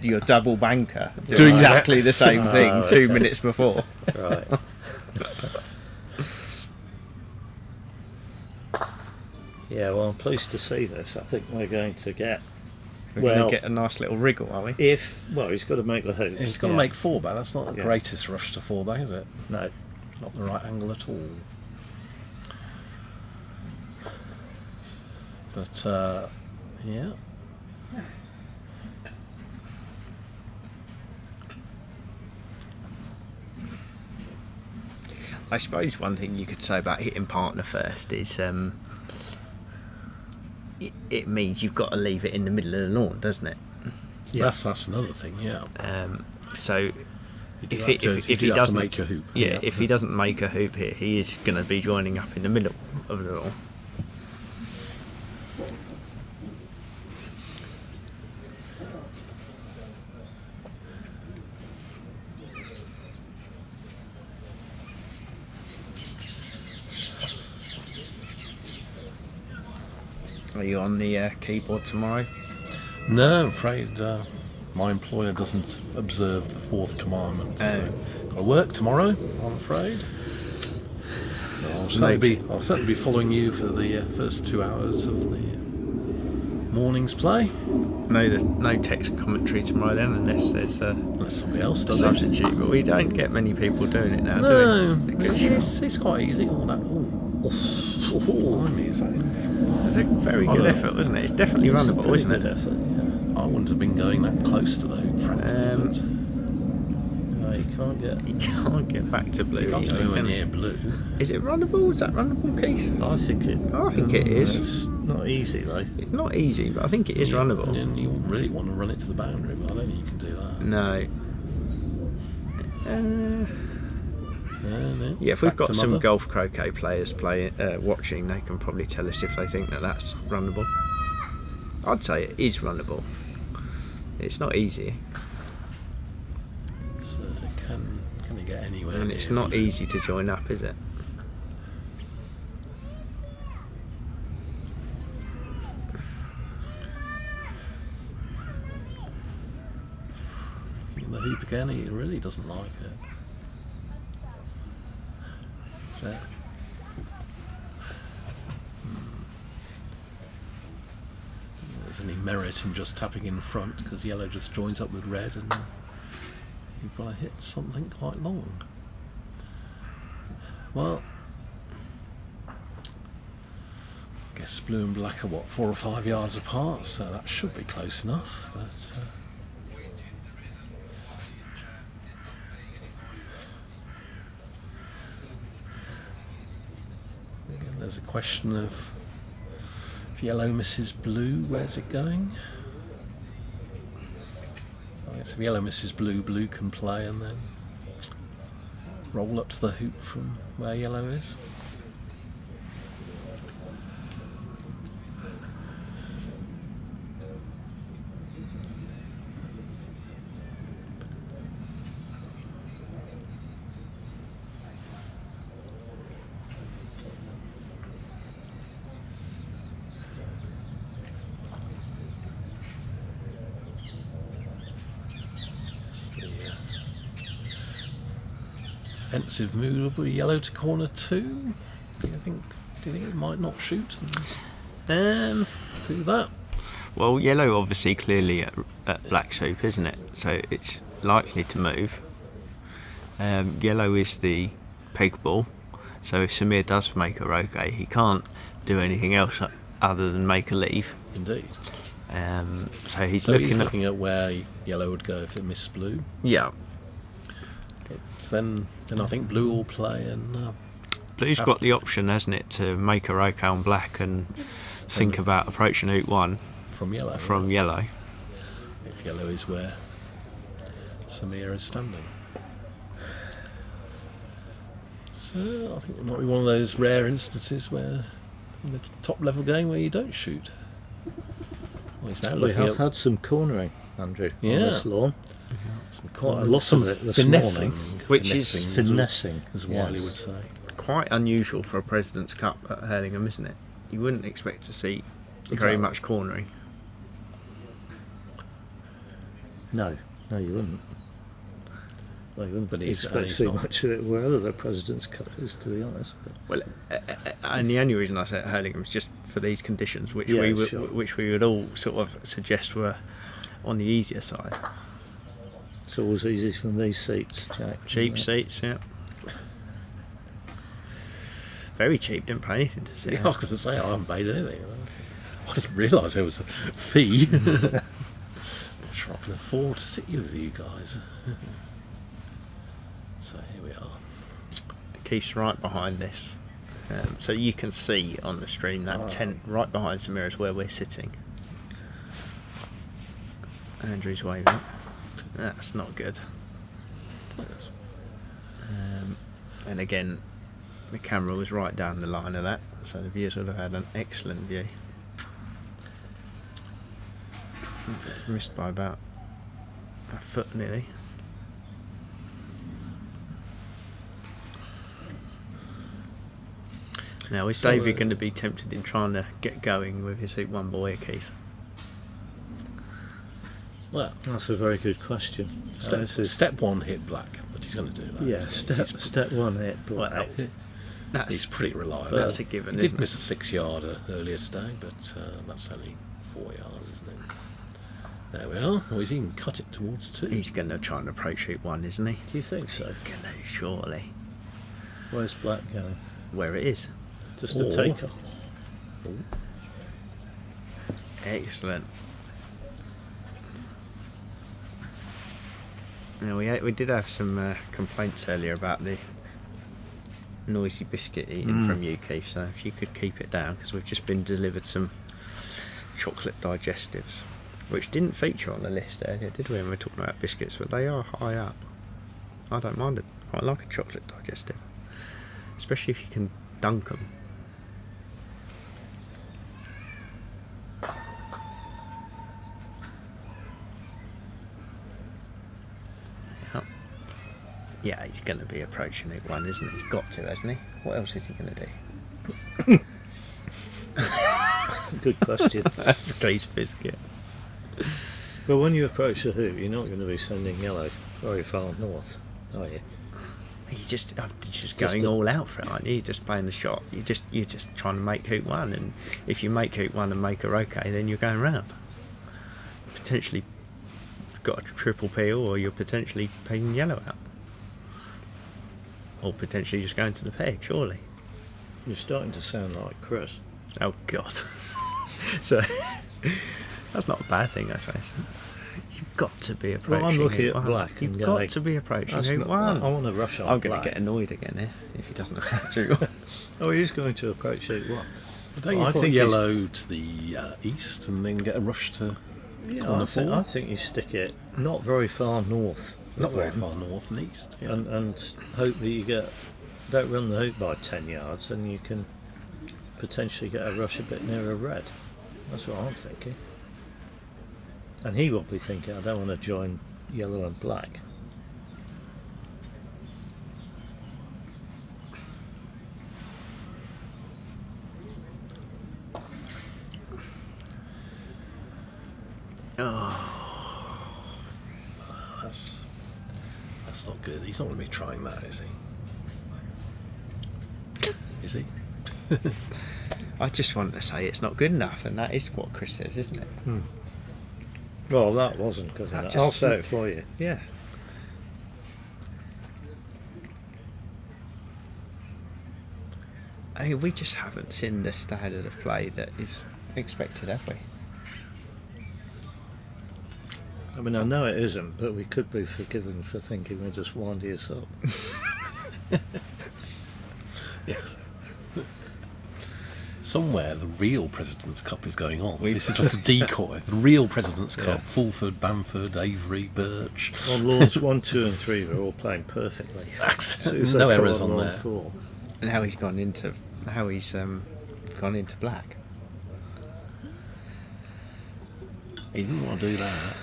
[SPEAKER 3] your double banker do
[SPEAKER 6] Doing
[SPEAKER 3] exactly
[SPEAKER 6] that.
[SPEAKER 3] the same thing
[SPEAKER 2] Oh,
[SPEAKER 3] 2
[SPEAKER 2] okay.
[SPEAKER 3] minutes before.
[SPEAKER 2] Right. Yeah, well, I'm pleased to see this. I think we're going to get...
[SPEAKER 3] We're
[SPEAKER 2] Well-
[SPEAKER 3] going to get a nice little wriggle, are we?
[SPEAKER 2] Well, he's got to make the hoops.
[SPEAKER 6] it? He's got to
[SPEAKER 2] yeah.
[SPEAKER 6] make 4 back. That's not the
[SPEAKER 2] Yeah.
[SPEAKER 6] greatest rush to 4 back, is it?
[SPEAKER 2] No.
[SPEAKER 6] Not the right angle at all. But, yeah.
[SPEAKER 3] I suppose one thing you could say about hitting partner first is it means you've got to leave it in the middle of the lawn, doesn't it?
[SPEAKER 2] Yeah.
[SPEAKER 6] That's another thing, yeah.
[SPEAKER 3] So
[SPEAKER 6] You do
[SPEAKER 3] if
[SPEAKER 6] have
[SPEAKER 3] he,
[SPEAKER 6] to-
[SPEAKER 3] if
[SPEAKER 6] you
[SPEAKER 3] he
[SPEAKER 6] do have to
[SPEAKER 3] doesn't
[SPEAKER 6] make your hoop.
[SPEAKER 3] yeah, if he doesn't make a hoop here, he is going to be joining up in the middle of the lawn. Are you on the keyboard tomorrow?
[SPEAKER 6] No, I'm afraid my employer doesn't observe the fourth commandment. So got to work tomorrow, I'm afraid. I'll certainly be following you for the first 2 hours of the morning's play.
[SPEAKER 3] No text commentary tomorrow then, unless there's
[SPEAKER 6] Unless somebody else
[SPEAKER 3] a
[SPEAKER 6] does
[SPEAKER 3] substitute. But we don't get many people doing it now,
[SPEAKER 6] No,
[SPEAKER 3] do we?
[SPEAKER 6] it's quite easy. All that. Blimey, is that in?
[SPEAKER 3] It's a very good effort, wasn't it? It's definitely runnable, isn't it?
[SPEAKER 2] Effort, yeah.
[SPEAKER 6] I wouldn't have been going that close to the hoop, frankly.
[SPEAKER 2] No, you
[SPEAKER 3] can't get back to blue.
[SPEAKER 6] But
[SPEAKER 3] easily,
[SPEAKER 6] nowhere
[SPEAKER 3] can
[SPEAKER 6] near
[SPEAKER 3] you?
[SPEAKER 6] blue.
[SPEAKER 3] Is it runnable? Is that runnable, Keith?
[SPEAKER 2] I think it
[SPEAKER 3] is.
[SPEAKER 2] It's not easy though.
[SPEAKER 3] It's not easy, but I think it is runnable.
[SPEAKER 6] And you really want to run it to the boundary, but I don't think you can do that.
[SPEAKER 3] No.
[SPEAKER 6] No.
[SPEAKER 3] Yeah, if we've
[SPEAKER 6] Back
[SPEAKER 3] got
[SPEAKER 6] to
[SPEAKER 3] some
[SPEAKER 6] mother.
[SPEAKER 3] golf croquet players watching, they can probably tell us if they think that that's runnable. I'd say it is runnable. It's not easy,
[SPEAKER 6] So can you get anywhere?
[SPEAKER 3] and it's
[SPEAKER 6] near
[SPEAKER 3] not
[SPEAKER 6] blue?
[SPEAKER 3] easy to join up, is it?
[SPEAKER 6] The hoop again, he really doesn't like it. So, there's any merit in just tapping in front because yellow just joins up with red and you've got to hit something quite long. Well, I guess blue and black are 4 or 5 yards apart, so that should be close enough. But again, there's a question of if yellow misses blue, where's it going? I guess if yellow misses blue, blue can play and then roll up to the hoop from where yellow is. Defensive move will be yellow to corner 2. Do you think it might not shoot and do that?
[SPEAKER 3] Well, yellow obviously clearly at black soup, isn't it? So it's likely to move. Yellow is the peg ball, so if Samir does make a roquet, he can't do anything else other than make a leave.
[SPEAKER 6] Indeed.
[SPEAKER 3] So he's
[SPEAKER 6] So
[SPEAKER 3] looking
[SPEAKER 6] he's looking at where yellow would go if it missed blue.
[SPEAKER 3] Yeah.
[SPEAKER 6] Then I think blue will play and
[SPEAKER 3] Blue's got the option, hasn't it, to make a roquet on black and think about approaching hoop 1
[SPEAKER 6] from yellow.
[SPEAKER 3] from yellow.
[SPEAKER 6] If yellow is where Samir is standing. So I think it might be one of those rare instances where in the top level game where you don't shoot. Well, he's now
[SPEAKER 2] We
[SPEAKER 6] looking
[SPEAKER 2] have
[SPEAKER 6] at
[SPEAKER 2] had some cornering, Andrew, on
[SPEAKER 6] Yeah.
[SPEAKER 2] this lawn. Quite a lot
[SPEAKER 6] some
[SPEAKER 2] of it this
[SPEAKER 6] finessing,
[SPEAKER 2] morning.
[SPEAKER 3] Which is
[SPEAKER 2] Finessing,
[SPEAKER 6] as Wiley
[SPEAKER 2] yes.
[SPEAKER 6] would say.
[SPEAKER 3] quite unusual for a President's Cup at Hurlingham, isn't it? You wouldn't expect to see very
[SPEAKER 6] Exactly.
[SPEAKER 3] much cornering.
[SPEAKER 2] No, you wouldn't. No, you wouldn't
[SPEAKER 6] But he's-
[SPEAKER 2] expect to
[SPEAKER 6] he's
[SPEAKER 2] see
[SPEAKER 6] not.
[SPEAKER 2] much of it wherever the President's Cup is, to be honest. But
[SPEAKER 3] Well, and the only reason I say at Hurlingham is just for these conditions, which
[SPEAKER 2] Yeah,
[SPEAKER 3] we would all sort of suggest were on the easier side.
[SPEAKER 2] it's always easy from these seats, Jack.
[SPEAKER 3] Cheap
[SPEAKER 2] isn't it?
[SPEAKER 3] seats, yeah. Very cheap, didn't pay anything to sit.
[SPEAKER 6] Yeah, I was going to say I haven't paid anything. I didn't realise there was a fee. I'm sure I can afford to sit here with you guys. So here we are.
[SPEAKER 3] Keith's right behind this, so you can see on the stream that tent right behind Samir is where we're sitting. Andrew's waving. That's not good. And again, the camera was right down the line of that, so the viewers would have had an excellent view. Missed by about a foot nearly. Now, is
[SPEAKER 6] So,
[SPEAKER 3] David going to be tempted in trying to get going with his hoop one ball here, Keith?
[SPEAKER 6] Well,
[SPEAKER 2] That's a very good question. This is-
[SPEAKER 6] step one hit black, but he's going to do that.
[SPEAKER 2] yeah,
[SPEAKER 6] isn't he?
[SPEAKER 2] step one hit black.
[SPEAKER 3] Well,
[SPEAKER 6] He's
[SPEAKER 3] that's
[SPEAKER 6] pretty reliable.
[SPEAKER 3] that's a given,
[SPEAKER 6] He did
[SPEAKER 3] isn't
[SPEAKER 6] miss
[SPEAKER 3] it?
[SPEAKER 6] a 6-yarder earlier today, but that's only 4 yards, isn't it? There we are. Oh, he's even cut it towards 2.
[SPEAKER 3] He's going to try and approach hoop one, isn't he?
[SPEAKER 2] Do you think so?
[SPEAKER 3] Going to, surely.
[SPEAKER 2] Where's black going?
[SPEAKER 3] Where it is.
[SPEAKER 2] Just a
[SPEAKER 6] Or-
[SPEAKER 2] taker.
[SPEAKER 3] Excellent. Now, we did have some complaints earlier about the noisy biscuit eating from you, Keith, so if you could keep it down, because we've just been delivered some chocolate digestives, which didn't feature on the list earlier, did we, when we were talking about biscuits, but they are high up. I don't mind it. I quite like a chocolate digestive, especially if you can dunk them. Yeah, he's going to be approaching it one, isn't he? He's got to, hasn't he? What else is he going to do?
[SPEAKER 2] Good question.
[SPEAKER 3] That's a case biscuit.
[SPEAKER 2] But when you approach the hoop, you're not going to be sending yellow very far north, are you?
[SPEAKER 3] You're just going
[SPEAKER 2] a-
[SPEAKER 3] all out for it, aren't you? You're just playing the shot. You're just trying to make hoop one, and if you make hoop one and make her okay, then you're going round. Potentially got a triple peel, or you're potentially peeling yellow out. Or potentially just going to the peg, surely.
[SPEAKER 2] You're starting to sound like Chris.
[SPEAKER 3] Oh God. So that's not a bad thing, I suppose. You've got to be approaching.
[SPEAKER 2] Well, I'm looking
[SPEAKER 3] hoop
[SPEAKER 2] at
[SPEAKER 3] one.
[SPEAKER 2] black
[SPEAKER 3] You've
[SPEAKER 2] and
[SPEAKER 3] got
[SPEAKER 2] going,
[SPEAKER 3] to be approaching
[SPEAKER 2] That's
[SPEAKER 3] hoop
[SPEAKER 2] not,
[SPEAKER 3] one.
[SPEAKER 2] I want to rush on
[SPEAKER 3] I'm going
[SPEAKER 2] black.
[SPEAKER 3] to get annoyed again here if he doesn't approach hoop one.
[SPEAKER 2] Oh, he's going to approach hoop one.
[SPEAKER 6] Don't you
[SPEAKER 2] I
[SPEAKER 6] put
[SPEAKER 2] think
[SPEAKER 6] yellow to the east and then get a rush to
[SPEAKER 2] Yeah,
[SPEAKER 6] corner four?
[SPEAKER 2] I think you stick it not very far north.
[SPEAKER 6] Not
[SPEAKER 2] of
[SPEAKER 6] very
[SPEAKER 2] one,
[SPEAKER 6] far north and east. Yeah.
[SPEAKER 2] and hope that you don't run the hoop by 10 yards, and you can potentially get a rush a bit nearer red. That's what I'm thinking. And he will be thinking, I don't want to join yellow and black.
[SPEAKER 6] That's not good. He's not going to be trying that, is he? Is he?
[SPEAKER 3] I just want to say it's not good enough, and that is what Chris says, isn't it?
[SPEAKER 2] Well, that wasn't good
[SPEAKER 3] That
[SPEAKER 2] enough.
[SPEAKER 3] just-
[SPEAKER 2] I'll say it for you.
[SPEAKER 3] Yeah. I mean, we just haven't seen the standard of play that is expected, have we?
[SPEAKER 2] I mean, I know it isn't, but we could be forgiven for thinking we're just winding us up.
[SPEAKER 6] Yes. Somewhere the real President's Cup is going on.
[SPEAKER 3] We've-
[SPEAKER 6] This is just a decoy. The real President's
[SPEAKER 3] Yeah.
[SPEAKER 6] Cup. Fulford, Bamford, Avery, Birch.
[SPEAKER 2] On Lords 1, 2 and 3 were all playing perfectly. As
[SPEAKER 6] No
[SPEAKER 2] they
[SPEAKER 6] errors
[SPEAKER 2] come
[SPEAKER 6] on
[SPEAKER 2] Lord
[SPEAKER 6] there.
[SPEAKER 2] 4.
[SPEAKER 3] And how he's gone into black.
[SPEAKER 6] He didn't want to do that.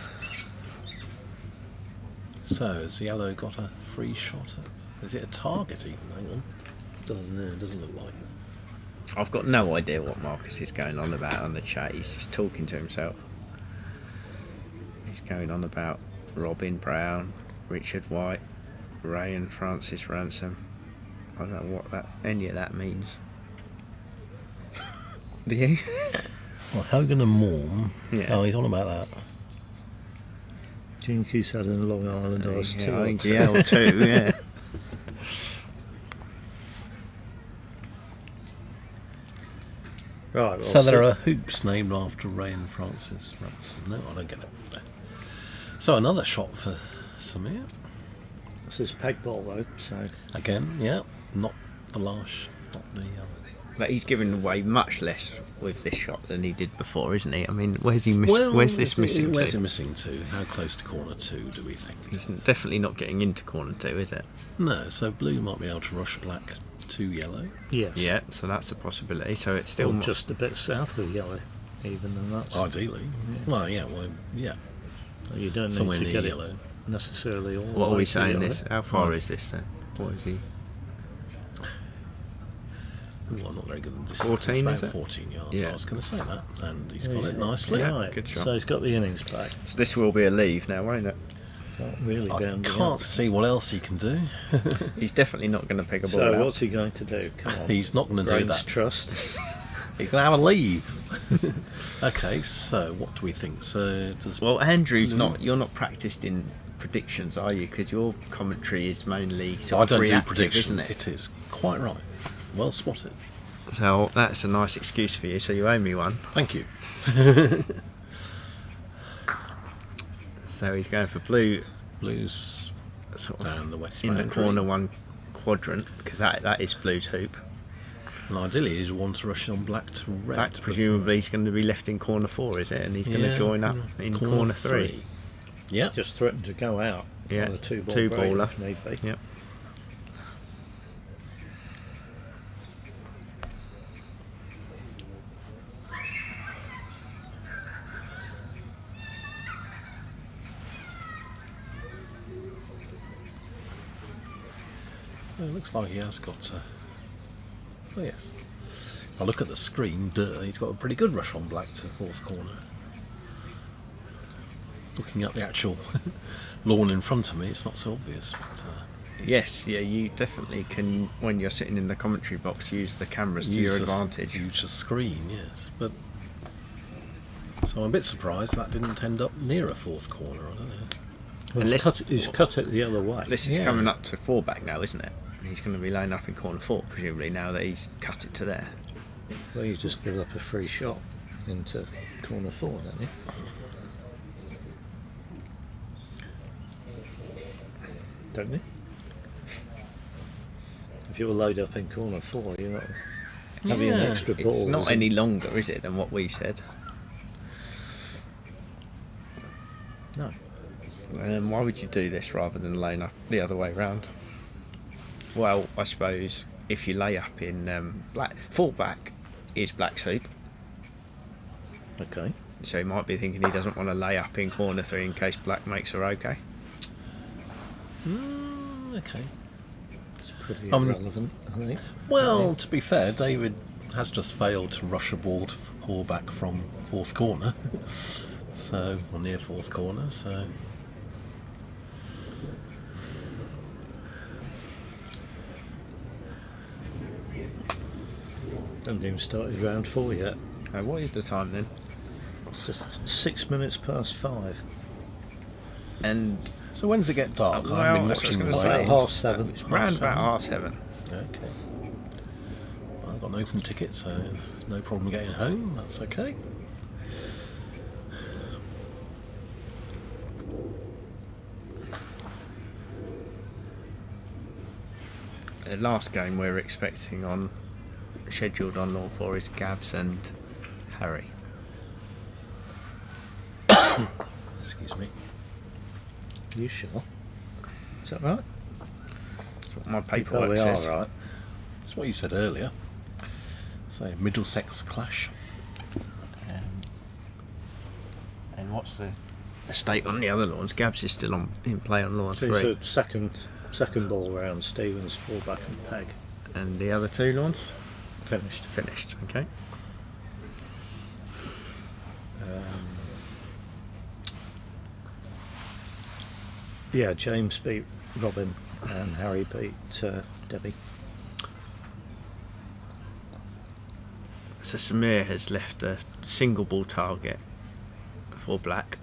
[SPEAKER 6] So, has yellow got a free shot? Is it a target even? Hang on. Doesn't look like it.
[SPEAKER 3] I've got no idea what Marcus is going on about on the chat. He's just talking to himself. He's going on about Robin Brown, Richard White, Ray and Francis Ransom. I don't know what any of that means. Do you?
[SPEAKER 6] Well, Hogan and Morm.
[SPEAKER 3] Yeah.
[SPEAKER 6] Oh, he's on about that.
[SPEAKER 2] Do you think he's had in Long Island or
[SPEAKER 3] Yeah,
[SPEAKER 2] two?
[SPEAKER 3] I think yeah, or two, yeah.
[SPEAKER 2] Right, well,
[SPEAKER 6] So there are hoops named after Ray and Francis Ransom. No, I don't get it. So another shot for Samir.
[SPEAKER 2] This is peg ball though, so
[SPEAKER 6] Again, yeah. Not the last, not the...
[SPEAKER 3] But he's given away much less with this shot than he did before, isn't he? I mean, where's this missing
[SPEAKER 6] Where's
[SPEAKER 3] to?
[SPEAKER 6] it missing to? How close to corner 2 do we think?
[SPEAKER 3] He's definitely not getting into corner 2, is it?
[SPEAKER 6] No, so blue might be able to rush black to yellow.
[SPEAKER 2] yes.
[SPEAKER 3] Yeah, so that's a possibility. So it's still
[SPEAKER 2] Or just a bit south of yellow, even, and that's
[SPEAKER 6] Ideally. Well, yeah,
[SPEAKER 2] you don't
[SPEAKER 6] somewhere
[SPEAKER 2] need to
[SPEAKER 6] near
[SPEAKER 2] get
[SPEAKER 6] yellow.
[SPEAKER 2] it necessarily all.
[SPEAKER 3] What
[SPEAKER 2] the
[SPEAKER 3] are
[SPEAKER 2] way
[SPEAKER 3] we
[SPEAKER 2] to
[SPEAKER 3] saying
[SPEAKER 2] yellow.
[SPEAKER 3] this? How far is this then? What is he?
[SPEAKER 6] I'm not very good at distance.
[SPEAKER 3] 14,
[SPEAKER 6] it's
[SPEAKER 3] is
[SPEAKER 6] about
[SPEAKER 3] it?
[SPEAKER 6] 14 yards.
[SPEAKER 3] Yeah.
[SPEAKER 6] I was going to say that, and he's got it nicely.
[SPEAKER 3] Yeah.
[SPEAKER 2] Right,
[SPEAKER 3] good shot.
[SPEAKER 2] so he's got the innings back.
[SPEAKER 3] So this will be a leave now, won't it?
[SPEAKER 2] Can't really
[SPEAKER 6] I
[SPEAKER 2] be anything
[SPEAKER 6] can't
[SPEAKER 2] else.
[SPEAKER 6] see what else he can do.
[SPEAKER 3] He's definitely not going to pick a ball
[SPEAKER 2] So
[SPEAKER 3] out.
[SPEAKER 2] what's he going to do? Come on.
[SPEAKER 6] He's not going to do
[SPEAKER 2] Brains
[SPEAKER 6] that.
[SPEAKER 2] trust.
[SPEAKER 6] He's going to have a leave. Okay, so what do we think? So does
[SPEAKER 3] Well, Andrew's not. You're not practiced in predictions, are you? Because your commentary is mainly
[SPEAKER 6] I
[SPEAKER 3] sort of
[SPEAKER 6] don't do
[SPEAKER 3] reactive,
[SPEAKER 6] prediction.
[SPEAKER 3] isn't it?
[SPEAKER 6] It is quite right. Well spotted.
[SPEAKER 3] So that's a nice excuse for you. So you owe me one.
[SPEAKER 6] Thank you.
[SPEAKER 3] So he's going for blue,
[SPEAKER 6] Blues
[SPEAKER 3] sort of
[SPEAKER 6] down the west
[SPEAKER 3] in the
[SPEAKER 6] boundary.
[SPEAKER 3] corner one quadrant, because that is blue's hoop.
[SPEAKER 6] And ideally, he'd want to rush on black to red.
[SPEAKER 3] That
[SPEAKER 6] but-
[SPEAKER 3] presumably he's going to be left in corner 4, is it? And he's going
[SPEAKER 6] Yeah,
[SPEAKER 3] to join up in corner 3.
[SPEAKER 6] Yeah.
[SPEAKER 2] Just threatened to go out
[SPEAKER 3] Yeah,
[SPEAKER 2] on a two-ball
[SPEAKER 3] two-baller.
[SPEAKER 2] break if need be.
[SPEAKER 3] Yep.
[SPEAKER 6] Well, it looks like he has got. Oh yes. If I look at the screen, he's got a pretty good rush on black to fourth corner. Looking at the actual lawn in front of me, it's not so obvious. But,
[SPEAKER 3] Yes, yeah, you definitely can, when you're sitting in the commentary box, use the cameras to your
[SPEAKER 6] use the-
[SPEAKER 3] advantage.
[SPEAKER 6] Use the screen, yes. But so I'm a bit surprised that didn't end up near a fourth corner. I don't know.
[SPEAKER 2] Well,
[SPEAKER 3] Unless-
[SPEAKER 2] he's cut it the other way.
[SPEAKER 3] This is
[SPEAKER 6] Yeah.
[SPEAKER 3] coming up to 4 back now, isn't it? He's going to be laying up in corner 4, presumably, now that he's cut it to there.
[SPEAKER 2] Well, you just give up a free shot into corner 4, don't you? Don't you? If you were laid up in corner 4, you're not having an
[SPEAKER 6] Yeah.
[SPEAKER 2] extra ball.
[SPEAKER 3] It's not
[SPEAKER 2] is it?
[SPEAKER 3] any longer, is it, than what we said?
[SPEAKER 2] No.
[SPEAKER 3] Why would you do this rather than laying up the other way round? Well, I suppose if you lay up in black, 4 back is black's hoop,
[SPEAKER 2] Okay.
[SPEAKER 3] so he might be thinking he doesn't want to lay up in corner 3 in case black makes her okay.
[SPEAKER 6] Okay.
[SPEAKER 2] It's pretty
[SPEAKER 6] Um,
[SPEAKER 2] irrelevant, I think.
[SPEAKER 6] Well, to be fair, David has just failed to rush a ball to pull back from fourth corner. So, or near fourth corner, so.
[SPEAKER 2] Haven't even started round 4 yet.
[SPEAKER 3] What is the time then?
[SPEAKER 2] It's just 6 minutes past 5.
[SPEAKER 3] And
[SPEAKER 6] So when does it get dark?
[SPEAKER 3] well,
[SPEAKER 6] I've been
[SPEAKER 3] that's what I was
[SPEAKER 6] watching
[SPEAKER 3] going
[SPEAKER 6] the
[SPEAKER 3] to say.
[SPEAKER 6] lanes.
[SPEAKER 2] About 7:30.
[SPEAKER 3] It's round about 7:30.
[SPEAKER 6] Okay. Well, I've got an open ticket, so no problem getting home. That's okay.
[SPEAKER 3] The last game we're expecting on, scheduled on lawn 4 is Gabs and Harry.
[SPEAKER 6] Excuse me.
[SPEAKER 2] You sure? Is that right?
[SPEAKER 3] That's what my
[SPEAKER 2] Oh,
[SPEAKER 3] paperwork
[SPEAKER 2] we
[SPEAKER 3] says.
[SPEAKER 2] are, right.
[SPEAKER 6] That's what you said earlier. So Middlesex clash.
[SPEAKER 3] And what's the state on the other lawns? Gabs is still in play on lawn
[SPEAKER 2] So
[SPEAKER 3] 3.
[SPEAKER 2] it's a second ball round. Stevens, 4 back and peg.
[SPEAKER 3] And the other 2 lawns?
[SPEAKER 2] Finished.
[SPEAKER 3] Finished, okay.
[SPEAKER 2] Yeah, James beat Robin and Harry beat Debbie.
[SPEAKER 3] So Samir has left a single ball target for black.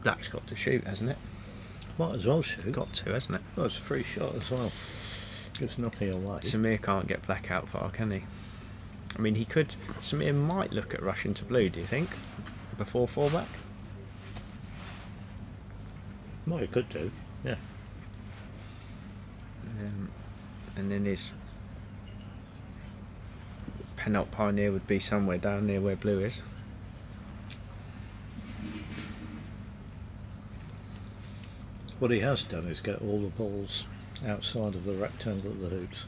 [SPEAKER 3] Black's got to shoot, hasn't it?
[SPEAKER 2] Might as well shoot.
[SPEAKER 3] Got to, hasn't it?
[SPEAKER 2] Well, it's a free shot as well. Gives nothing away.
[SPEAKER 3] Samir can't get black out far, can he? I mean, he could. Samir might look at rushing to blue, do you think? Before 4 back?
[SPEAKER 2] Well, you could do. Yeah.
[SPEAKER 3] And then his penalty pioneer would be somewhere down near where blue is.
[SPEAKER 2] What he has done is get all the balls outside of the rectangle of the hoops.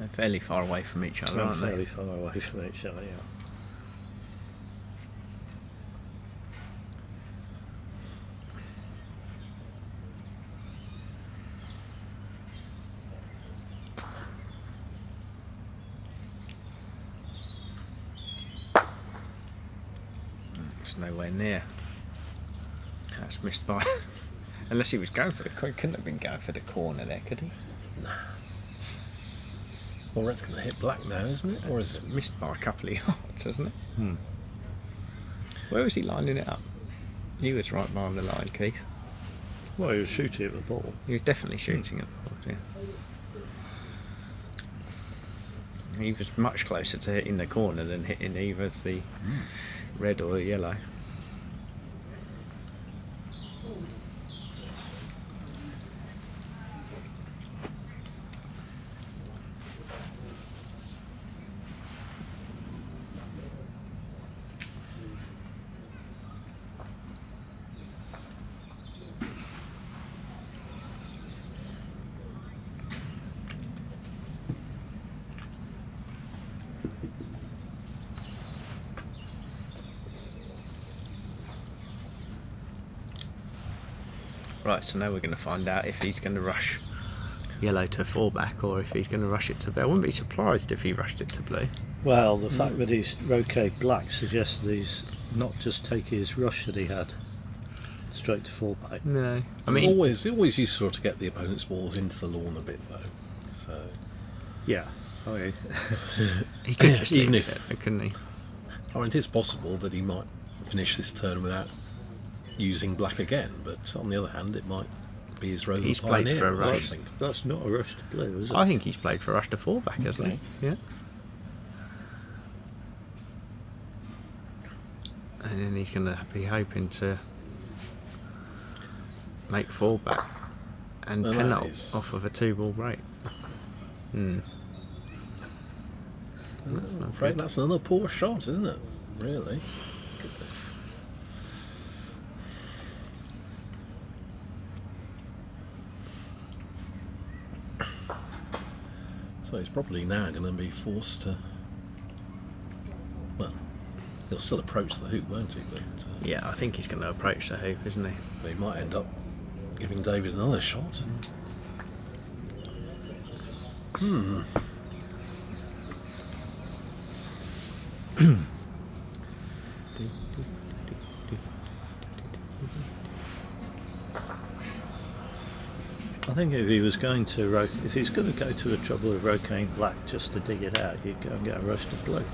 [SPEAKER 3] They're fairly far away from each other,
[SPEAKER 2] I'm
[SPEAKER 3] aren't
[SPEAKER 2] fairly
[SPEAKER 3] they?
[SPEAKER 2] far away from each other, yeah.
[SPEAKER 3] It's nowhere near. That's missed by. Unless he was going for the corner. Couldn't have been going for the corner there, could he?
[SPEAKER 6] Well, red's going to hit black now, isn't it? Or is it?
[SPEAKER 3] Missed by a couple of yards, hasn't it?
[SPEAKER 2] Hmm.
[SPEAKER 3] Where was he lining it up? He was right behind the line, Keith.
[SPEAKER 2] Well, he was shooting at the ball.
[SPEAKER 3] He was definitely shooting at the ball, yeah. He was much closer to hitting the corner than hitting either the red or the yellow. Right, so now we're going to find out if he's going to rush yellow to fullback or if he's going to rush it to blue. I wouldn't be surprised if he rushed it to blue.
[SPEAKER 2] Well, the fact that he's Croquet black suggests that he's not just taking his rush that he had straight to fullback.
[SPEAKER 3] No, I
[SPEAKER 6] It
[SPEAKER 3] mean,
[SPEAKER 6] always useful to get the opponent's balls into the lawn a bit, though. So
[SPEAKER 2] Yeah. I mean,
[SPEAKER 3] he could just
[SPEAKER 6] even
[SPEAKER 3] leave
[SPEAKER 6] if-
[SPEAKER 3] it, couldn't he?
[SPEAKER 6] I mean, it is possible that he might finish this turn without using black again, but on the other hand, it might be his Rover
[SPEAKER 3] He's played
[SPEAKER 6] Pioneer
[SPEAKER 3] for a
[SPEAKER 6] or
[SPEAKER 3] rush.
[SPEAKER 6] something.
[SPEAKER 2] that's not a rush to blue, is it?
[SPEAKER 3] I think he's played for rush to fullback, hasn't
[SPEAKER 2] Okay.
[SPEAKER 3] he? Yeah. And then he's going to be hoping to make fullback and
[SPEAKER 6] Well, that
[SPEAKER 3] penalty
[SPEAKER 6] is-
[SPEAKER 3] off of a 2-ball break. Hmm. That's
[SPEAKER 6] I'm
[SPEAKER 3] not
[SPEAKER 6] afraid
[SPEAKER 3] good.
[SPEAKER 6] that's another poor shot, isn't it? Really. So he's probably now going to be forced to. Well, he'll still approach the hoop, won't he? But
[SPEAKER 3] Yeah, I think he's going to approach the hoop, isn't he?
[SPEAKER 6] he might end up giving David another shot.
[SPEAKER 2] I think if he was going to, if he's going to go to the trouble of Croquet black just to dig it out, he'd go and get a rush to blue.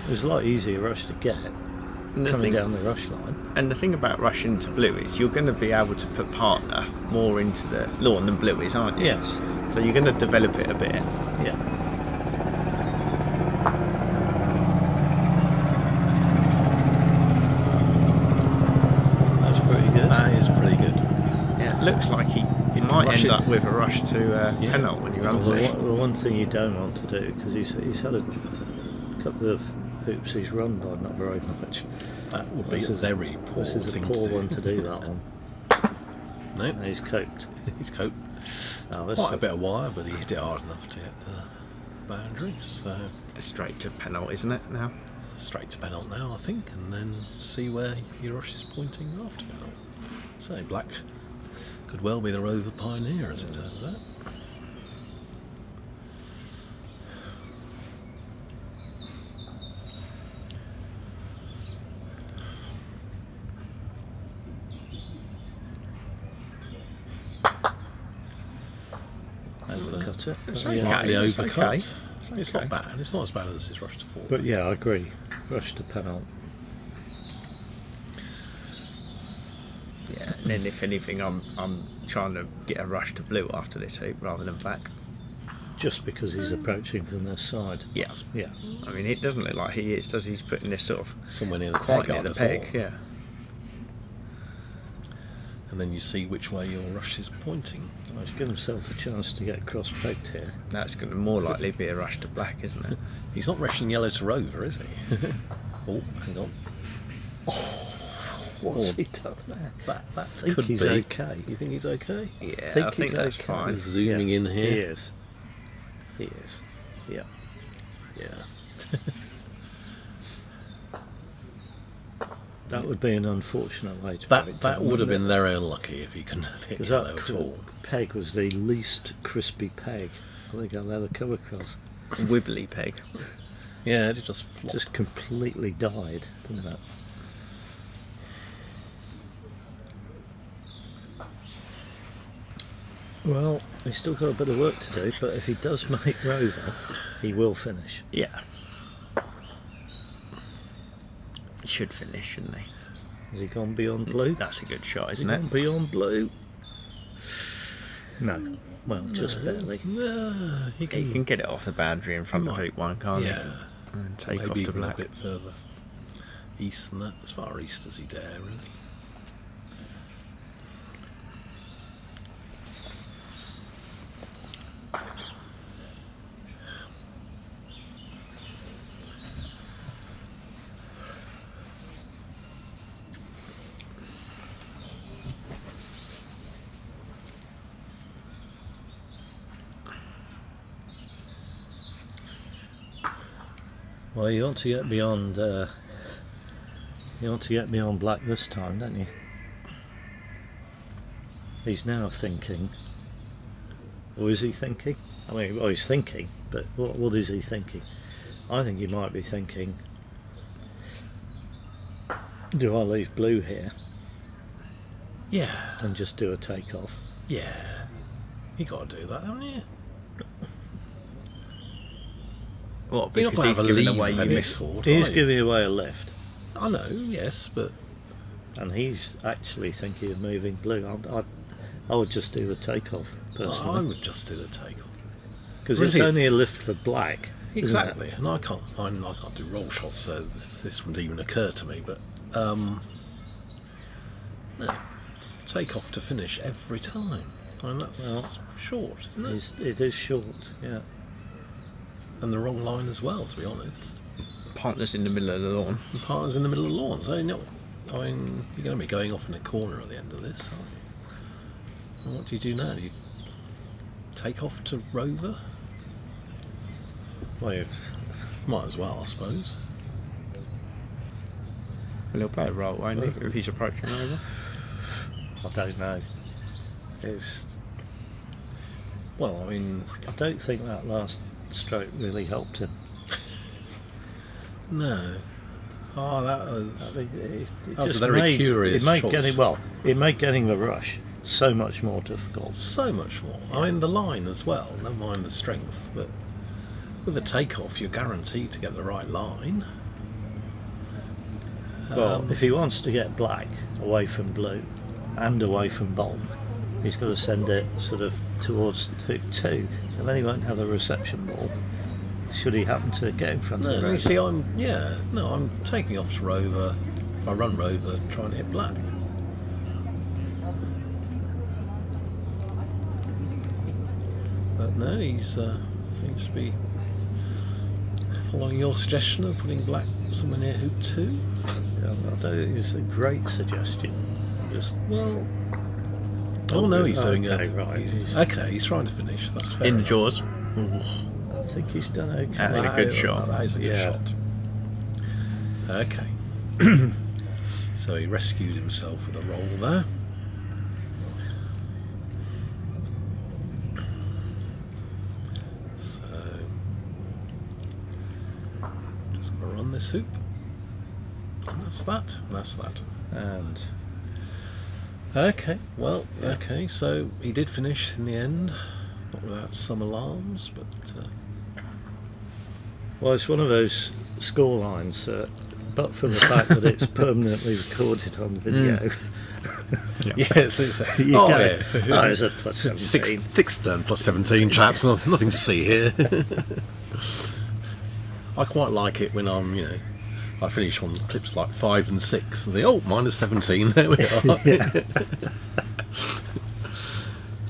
[SPEAKER 2] It was a lot easier rush to get
[SPEAKER 3] And the
[SPEAKER 2] coming
[SPEAKER 3] thing,
[SPEAKER 2] down the rush line.
[SPEAKER 3] and the thing about rushing to blue is you're going to be able to put partner more into the lawn than blue is, aren't you?
[SPEAKER 2] Yes.
[SPEAKER 3] So you're going to develop it a bit.
[SPEAKER 2] Yeah. That's pretty good.
[SPEAKER 6] That is pretty good.
[SPEAKER 3] Yeah, it looks like he might
[SPEAKER 6] rush
[SPEAKER 3] end
[SPEAKER 6] it.
[SPEAKER 3] up with a rush to penalty when he runs
[SPEAKER 2] Well,
[SPEAKER 3] it.
[SPEAKER 2] the one thing you don't want to do, because he's had a couple of hoops he's run by not very much.
[SPEAKER 6] That would be
[SPEAKER 2] This
[SPEAKER 6] a
[SPEAKER 2] is-
[SPEAKER 6] very poor
[SPEAKER 2] This is a
[SPEAKER 6] thing
[SPEAKER 2] poor
[SPEAKER 6] to do.
[SPEAKER 2] one to do, that one.
[SPEAKER 6] No,
[SPEAKER 2] And he's coped.
[SPEAKER 6] he's coped.
[SPEAKER 2] Now, this
[SPEAKER 6] Quite a bit of wire, but he hit it hard enough to hit the boundary. So
[SPEAKER 3] Straight to penalty, isn't it, now?
[SPEAKER 6] straight to penalty now, I think, and then see where he rushes pointing after penalty. So black could well be the Rover Pioneer, as it turns out.
[SPEAKER 2] Overcut it.
[SPEAKER 3] It's
[SPEAKER 2] But
[SPEAKER 3] okay.
[SPEAKER 2] yeah.
[SPEAKER 6] Slightly
[SPEAKER 3] it's
[SPEAKER 6] overcut.
[SPEAKER 3] okay.
[SPEAKER 6] It's
[SPEAKER 3] okay.
[SPEAKER 6] not bad. It's not as bad as his rush to 4.
[SPEAKER 2] But yeah, I agree. Rush to penalty.
[SPEAKER 3] Yeah, and then if anything, I'm trying to get a rush to blue after this hoop rather than black.
[SPEAKER 2] Just because he's approaching from this side.
[SPEAKER 3] Yeah.
[SPEAKER 2] Yeah.
[SPEAKER 3] I mean, it doesn't look like he is, does he? He's putting this sort of
[SPEAKER 6] Somewhere near the
[SPEAKER 3] quite
[SPEAKER 6] peg,
[SPEAKER 3] near
[SPEAKER 6] I'd
[SPEAKER 3] the
[SPEAKER 6] have
[SPEAKER 3] peg,
[SPEAKER 6] thought.
[SPEAKER 3] yeah.
[SPEAKER 6] And then you see which way your rush is pointing.
[SPEAKER 2] Well, he's given himself a chance to get cross-pegged here.
[SPEAKER 3] That's going to more likely be a rush to black, isn't it?
[SPEAKER 6] He's not rushing yellow to Rover, is he? Oh, hang on.
[SPEAKER 2] What's
[SPEAKER 6] Oh,
[SPEAKER 2] he done there?
[SPEAKER 6] That
[SPEAKER 2] I think
[SPEAKER 6] could
[SPEAKER 2] he's
[SPEAKER 6] be.
[SPEAKER 2] okay.
[SPEAKER 6] You think he's okay?
[SPEAKER 3] Yeah,
[SPEAKER 2] think
[SPEAKER 3] I think
[SPEAKER 2] he's
[SPEAKER 3] that's
[SPEAKER 2] okay.
[SPEAKER 3] fine.
[SPEAKER 6] Zooming in here.
[SPEAKER 2] He is. He is. Yeah.
[SPEAKER 6] Yeah.
[SPEAKER 2] That would be an unfortunate way to
[SPEAKER 6] That
[SPEAKER 2] break
[SPEAKER 6] that
[SPEAKER 2] down,
[SPEAKER 6] would have
[SPEAKER 2] wouldn't
[SPEAKER 6] been
[SPEAKER 2] it?
[SPEAKER 6] their own lucky if you couldn't have hit
[SPEAKER 2] Because
[SPEAKER 6] yellow
[SPEAKER 2] that
[SPEAKER 6] at all.
[SPEAKER 2] peg was the least crispy peg I think I'll ever come across.
[SPEAKER 3] Wibbly peg.
[SPEAKER 6] Yeah, it just flopped.
[SPEAKER 2] Just completely died, didn't it? Well, he's still got a bit of work to do, but if he does make Rover, he will finish.
[SPEAKER 3] Yeah. He should finish, shouldn't he?
[SPEAKER 2] Has he gone beyond blue?
[SPEAKER 3] That's a good shot,
[SPEAKER 2] Has he
[SPEAKER 3] isn't it?
[SPEAKER 2] gone beyond blue? No. Well, just barely.
[SPEAKER 6] Yeah, he
[SPEAKER 3] He can get it off the boundary in front of
[SPEAKER 6] Might.
[SPEAKER 3] hoop one, can't
[SPEAKER 6] Yeah.
[SPEAKER 3] he? And take
[SPEAKER 6] Maybe
[SPEAKER 3] off to
[SPEAKER 6] even
[SPEAKER 3] black.
[SPEAKER 6] a bit further east than that, as far east as he dare, really.
[SPEAKER 2] Well, you want to get beyond. You want to get beyond black this time, don't you? He's now thinking. Or is he thinking? I mean, well, he's thinking, but what is he thinking? I think he might be thinking. Do I leave blue here
[SPEAKER 6] Yeah,
[SPEAKER 2] and just do a takeoff?
[SPEAKER 6] yeah. You got to do that, haven't you?
[SPEAKER 3] What?
[SPEAKER 6] You're not
[SPEAKER 3] Because
[SPEAKER 6] gonna
[SPEAKER 3] he's
[SPEAKER 6] have a
[SPEAKER 3] giving
[SPEAKER 6] lead
[SPEAKER 3] away
[SPEAKER 6] with
[SPEAKER 3] you
[SPEAKER 6] any
[SPEAKER 3] miss.
[SPEAKER 6] sort,
[SPEAKER 2] He's
[SPEAKER 6] are you?
[SPEAKER 2] giving away a lift,
[SPEAKER 6] I know, yes, but
[SPEAKER 2] and he's actually thinking of moving blue. I would just do a takeoff
[SPEAKER 6] I
[SPEAKER 2] personally,
[SPEAKER 6] would just do the takeoff.
[SPEAKER 2] because it's
[SPEAKER 6] Really?
[SPEAKER 2] only a lift for black. isn't it?
[SPEAKER 6] Exactly, and I can't do roll shots, so this wouldn't even occur to me. But no, take off to finish every time. I mean, that's
[SPEAKER 2] Well,
[SPEAKER 6] short, isn't it?
[SPEAKER 2] It is short, yeah.
[SPEAKER 6] And the wrong line as well, to be honest.
[SPEAKER 3] Partners in the middle of the lawn.
[SPEAKER 6] The partner's in the middle of the lawn, so no, I mean, you're going to be going off in a corner at the end of this, aren't you? And what do you do now? Do you take off to Rover?
[SPEAKER 2] Well,
[SPEAKER 6] Might as well, I suppose.
[SPEAKER 3] Well, he'll play a role, won't he? If he's approaching over.
[SPEAKER 2] I don't know.
[SPEAKER 6] Well, I mean,
[SPEAKER 2] I don't think that last stroke really helped him.
[SPEAKER 6] no. Oh, that was.
[SPEAKER 2] I think it
[SPEAKER 6] That was
[SPEAKER 2] just
[SPEAKER 6] a very
[SPEAKER 2] made,
[SPEAKER 6] curious
[SPEAKER 2] it made
[SPEAKER 6] choice.
[SPEAKER 2] getting the rush so much more difficult.
[SPEAKER 6] So much more. I mean, the line as well, never mind the strength, but with a takeoff, you're guaranteed to get the right line.
[SPEAKER 2] Well, if he wants to get black away from blue and away from bomb, he's got to send it sort of towards hook 2, and then he won't have a reception ball should he happen to get in front of
[SPEAKER 6] No,
[SPEAKER 2] the
[SPEAKER 6] you
[SPEAKER 2] road.
[SPEAKER 6] see, I'm taking off to Rover. If I run Rover, trying to hit black. But no, he's seems to be following your suggestion of putting black somewhere near hoop 2.
[SPEAKER 2] Yeah, I don't think it's a great suggestion. Just
[SPEAKER 6] Well, oh no, he's doing
[SPEAKER 2] okay,
[SPEAKER 6] it.
[SPEAKER 2] right.
[SPEAKER 6] He's trying to finish. That's fair
[SPEAKER 3] In the
[SPEAKER 6] enough.
[SPEAKER 3] jaws.
[SPEAKER 2] I think he's done okay.
[SPEAKER 3] That's a good shot.
[SPEAKER 6] That is a good
[SPEAKER 2] Yeah.
[SPEAKER 6] shot. Okay. So he rescued himself with a roll there. So just gonna run this hoop. And that's that. And that's that.
[SPEAKER 2] And
[SPEAKER 6] Okay, well, okay, so he did finish in the end, not without some alarms, but
[SPEAKER 2] well, it's one of those score lines, but for the fact that it's permanently recorded on video.
[SPEAKER 6] yes, it's
[SPEAKER 2] You
[SPEAKER 6] oh,
[SPEAKER 2] go,
[SPEAKER 6] yeah.
[SPEAKER 2] oh, it's a plus 17.
[SPEAKER 6] Six turn plus 17 chaps, nothing to see here. I quite like it when I finish on clips like 5 and 6 and think, oh, minus 17, there we are.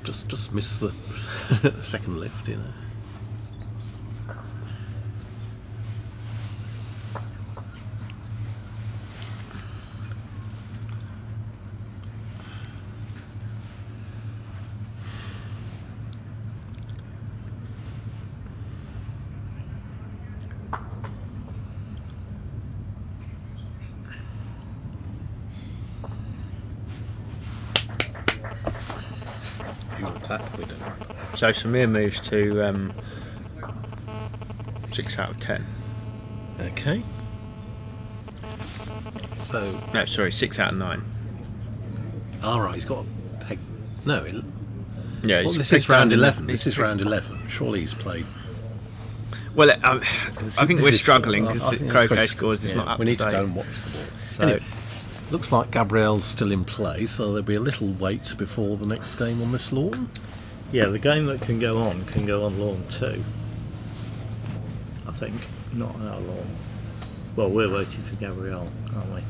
[SPEAKER 6] just miss the second lift, That we don't.
[SPEAKER 3] So Samir moves to 6 out of 10.
[SPEAKER 6] Okay. So,
[SPEAKER 3] No, sorry, 6 out of 9.
[SPEAKER 6] all right, he's got a peg. No,
[SPEAKER 3] Yeah,
[SPEAKER 6] well,
[SPEAKER 3] he's
[SPEAKER 6] this
[SPEAKER 3] picked
[SPEAKER 6] is round
[SPEAKER 3] down-
[SPEAKER 6] 11.
[SPEAKER 3] he's
[SPEAKER 6] This is
[SPEAKER 3] picked-
[SPEAKER 6] round 11. Surely he's played.
[SPEAKER 3] Well, I think
[SPEAKER 6] This
[SPEAKER 3] we're
[SPEAKER 6] is-
[SPEAKER 3] struggling
[SPEAKER 6] I
[SPEAKER 3] because
[SPEAKER 6] think it's
[SPEAKER 3] Croquet
[SPEAKER 6] very-
[SPEAKER 3] scores is
[SPEAKER 6] yeah,
[SPEAKER 3] not up
[SPEAKER 6] we
[SPEAKER 3] to
[SPEAKER 6] need to
[SPEAKER 3] date.
[SPEAKER 6] go and watch the ball.
[SPEAKER 3] So,
[SPEAKER 6] Anyway, looks like Gabrielle's still in play, so there'll be a little wait before the next game on this lawn.
[SPEAKER 2] Yeah, the game that can go on lawn 2. I think, not our lawn. Well, we're waiting for Gabrielle, aren't we?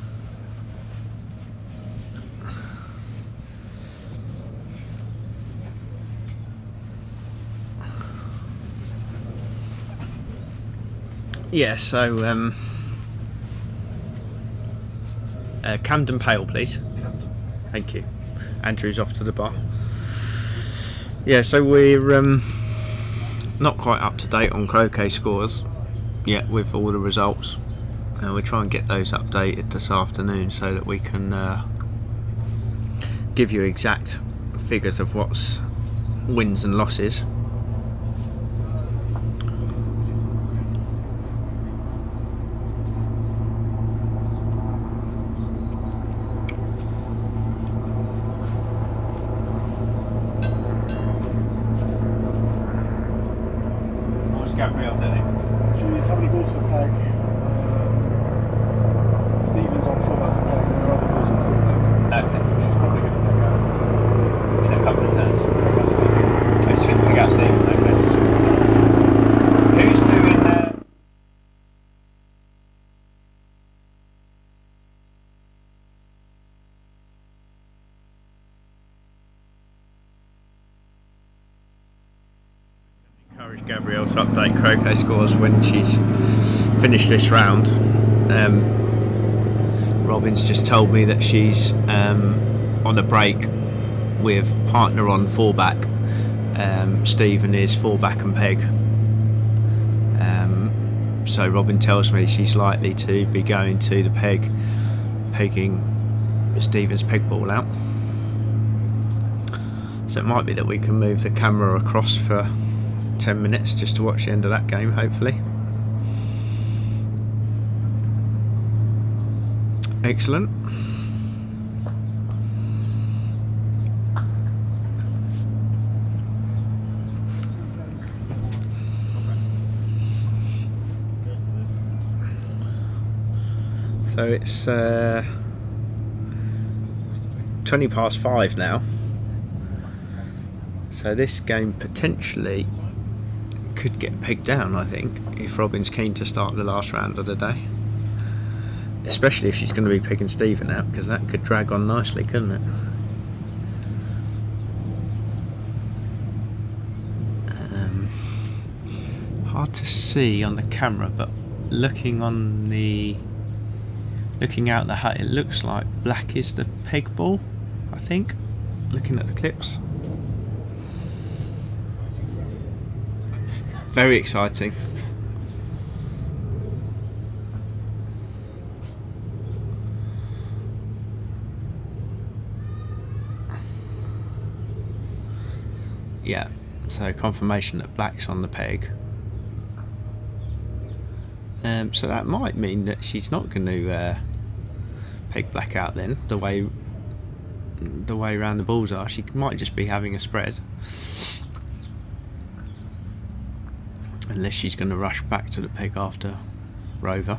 [SPEAKER 3] yeah, so Camden Pale, please. Thank you. Andrew's off to the bar. Yeah, so we're not quite up to date on Croquet scores yet with all the results. We'll try and get those updated this afternoon so that we can give you exact figures of what's wins and losses. What's Gabrielle doing?
[SPEAKER 8] She's having a go to a peg. Stephen's on fullback and peg, and her other ball's on fullback.
[SPEAKER 3] Okay.
[SPEAKER 8] So she's probably going to peg out.
[SPEAKER 3] In a couple of turns.
[SPEAKER 8] Peg out Stephen.
[SPEAKER 3] It's just to out Stephen, okay. Who's doing encourage Gabrielle to update Croquet scores when she's finished this round. Robin's just told me that she's on a break with partner on fullback. Stephen is fullback and peg. So Robin tells me she's likely to be going to the peg, pegging Stephen's peg ball out. So it might be that we can move the camera across for 10 minutes just to watch the end of that game, hopefully. Excellent. So it's 20 past 5 now. So this game potentially could get pegged down, I think, if Robin's keen to start the last round of the day. Especially if she's going to be picking Stephen out, because that could drag on nicely, couldn't it? Hard to see on the camera, but looking out the hut, it looks like black is the peg ball, I think, looking at the clips. Very exciting. Yeah, so confirmation that black's on the peg. So that might mean that she's not going to peg black out then, the way around the balls are. She might just be having a spread. Unless she's going to rush back to the peg after Rover.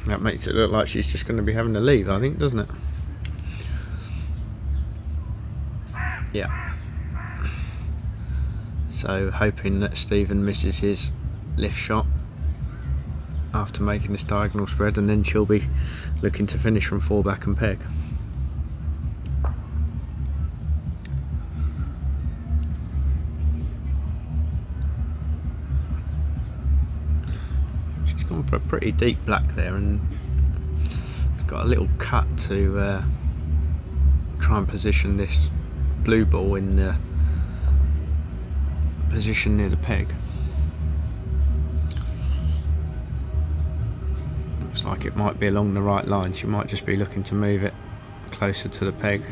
[SPEAKER 3] That makes it look like she's just going to be having to leave, I think, doesn't it? Yeah. So hoping that Stephen misses his lift shot after making this diagonal spread, and then she'll be looking to finish from fullback and peg. pretty deep black there, and got a little cut to try and position this blue ball in the position near the peg. Looks like it might be along the right line. She might just be looking to move it closer to the peg.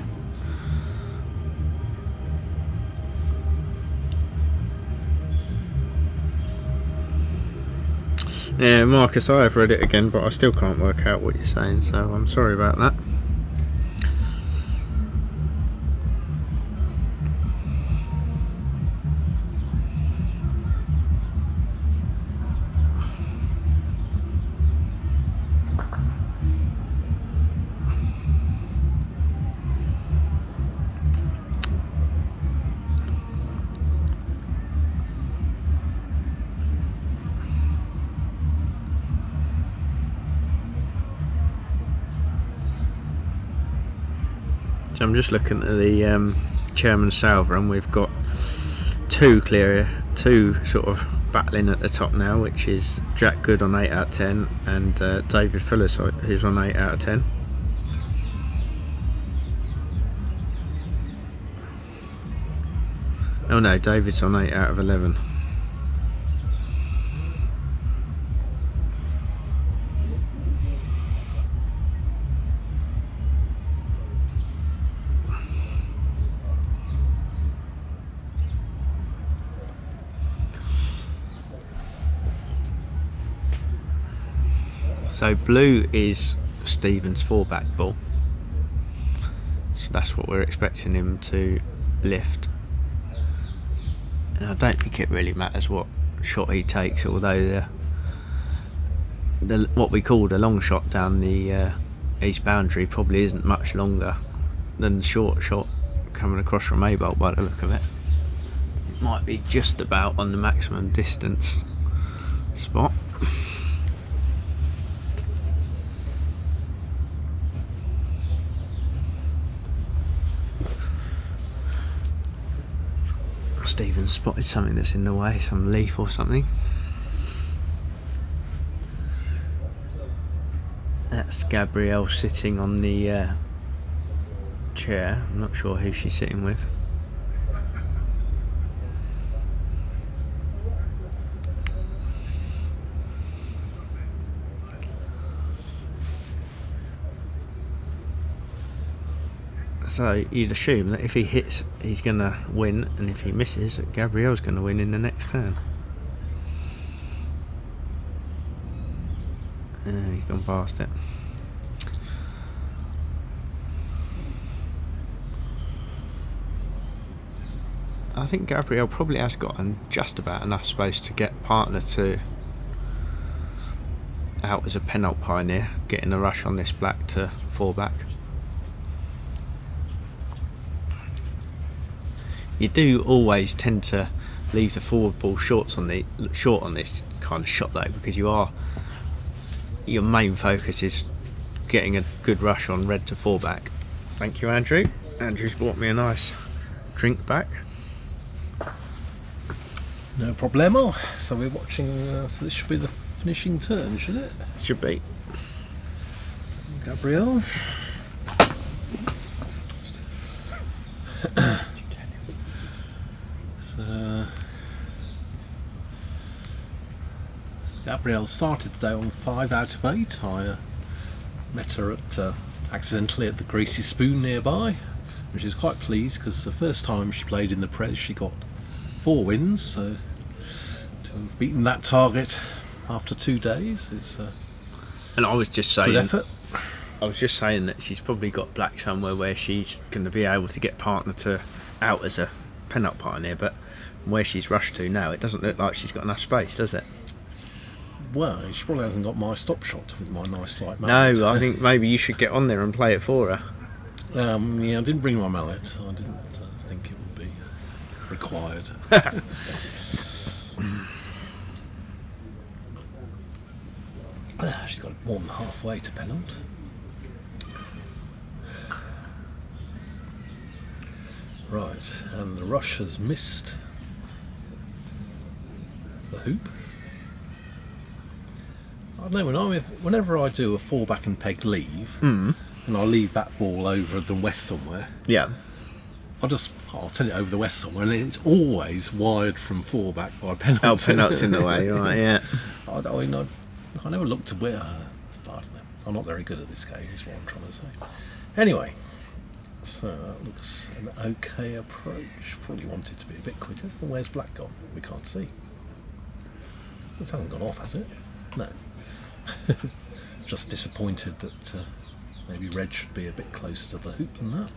[SPEAKER 3] Yeah, Marcus, I have read it again, but I still can't work out what you're saying, so I'm sorry about that. So I'm just looking at the chairman's salver, and we've got two sort of battling at the top now, which is Jack Good on 8 out of 10 and David Phillips, who's on 8 out of 10. Oh no, David's on 8 out of 11. So blue is Stephen's 4-back ball, so that's what we're expecting him to lift, and I don't think it really matters what shot he takes, although the what we call the long shot down the east boundary probably isn't much longer than the short shot coming across from A-bolt by the look of it. It might be just about on the maximum distance spot. Stephen's spotted something that's in the way, some leaf or something. That's Gabrielle sitting on the chair. I'm not sure who she's sitting with. So you'd assume that if he hits, he's going to win, and if he misses, Gabrielle's going to win in the next turn. He's gone past it. I think Gabrielle probably has gotten just about enough space to get partner to out as a penalt pioneer, getting a rush on this black to 4-back. You do always tend to leave the forward ball short on this kind of shot though, because your main focus is getting a good rush on red to 4-back. Thank you, Andrew. Andrew's brought me a nice drink back.
[SPEAKER 6] No problemo. So we're watching, so this should be the finishing turn, shouldn't it?
[SPEAKER 3] Should be.
[SPEAKER 6] Gabrielle. Gabrielle started today on 5 out of 8. I met her accidentally at the Greasy Spoon nearby, and she was quite pleased because the first time she played in the Prez she got 4 wins, so to have beaten that target after 2 days is
[SPEAKER 3] and I was just saying,
[SPEAKER 6] good effort.
[SPEAKER 3] I was just saying that she's probably got black somewhere where she's going to be able to get partner to out as a penalt pioneer, but where she's rushed to now, it doesn't look like she's got enough space, does it?
[SPEAKER 6] Well, she probably hasn't got my stop shot with my nice light
[SPEAKER 3] No,
[SPEAKER 6] mallet.
[SPEAKER 3] I think maybe you should get on there and play it for her.
[SPEAKER 6] Yeah, I didn't bring my mallet. I didn't think it would be required. She's got more than halfway to penalt. Right, and the rush has missed the hoop. I don't know, whenever I do a 4-back and peg leave,
[SPEAKER 3] Mm.
[SPEAKER 6] and I leave that ball over the west somewhere,
[SPEAKER 3] Yeah.
[SPEAKER 6] I'll turn it over the west somewhere, and it's always wired from 4-back by penalty.
[SPEAKER 3] Oh, penalty's in the way, right? Yeah.
[SPEAKER 6] I never looked to where. I don't know. I'm not very good at this game, is what I'm trying to say. Anyway, so that looks an okay approach. Probably want it to be a bit quicker. Well, where's black gone? We can't see. It hasn't gone off, has it? No. Just disappointed that maybe red should be a bit closer to the hoop than that.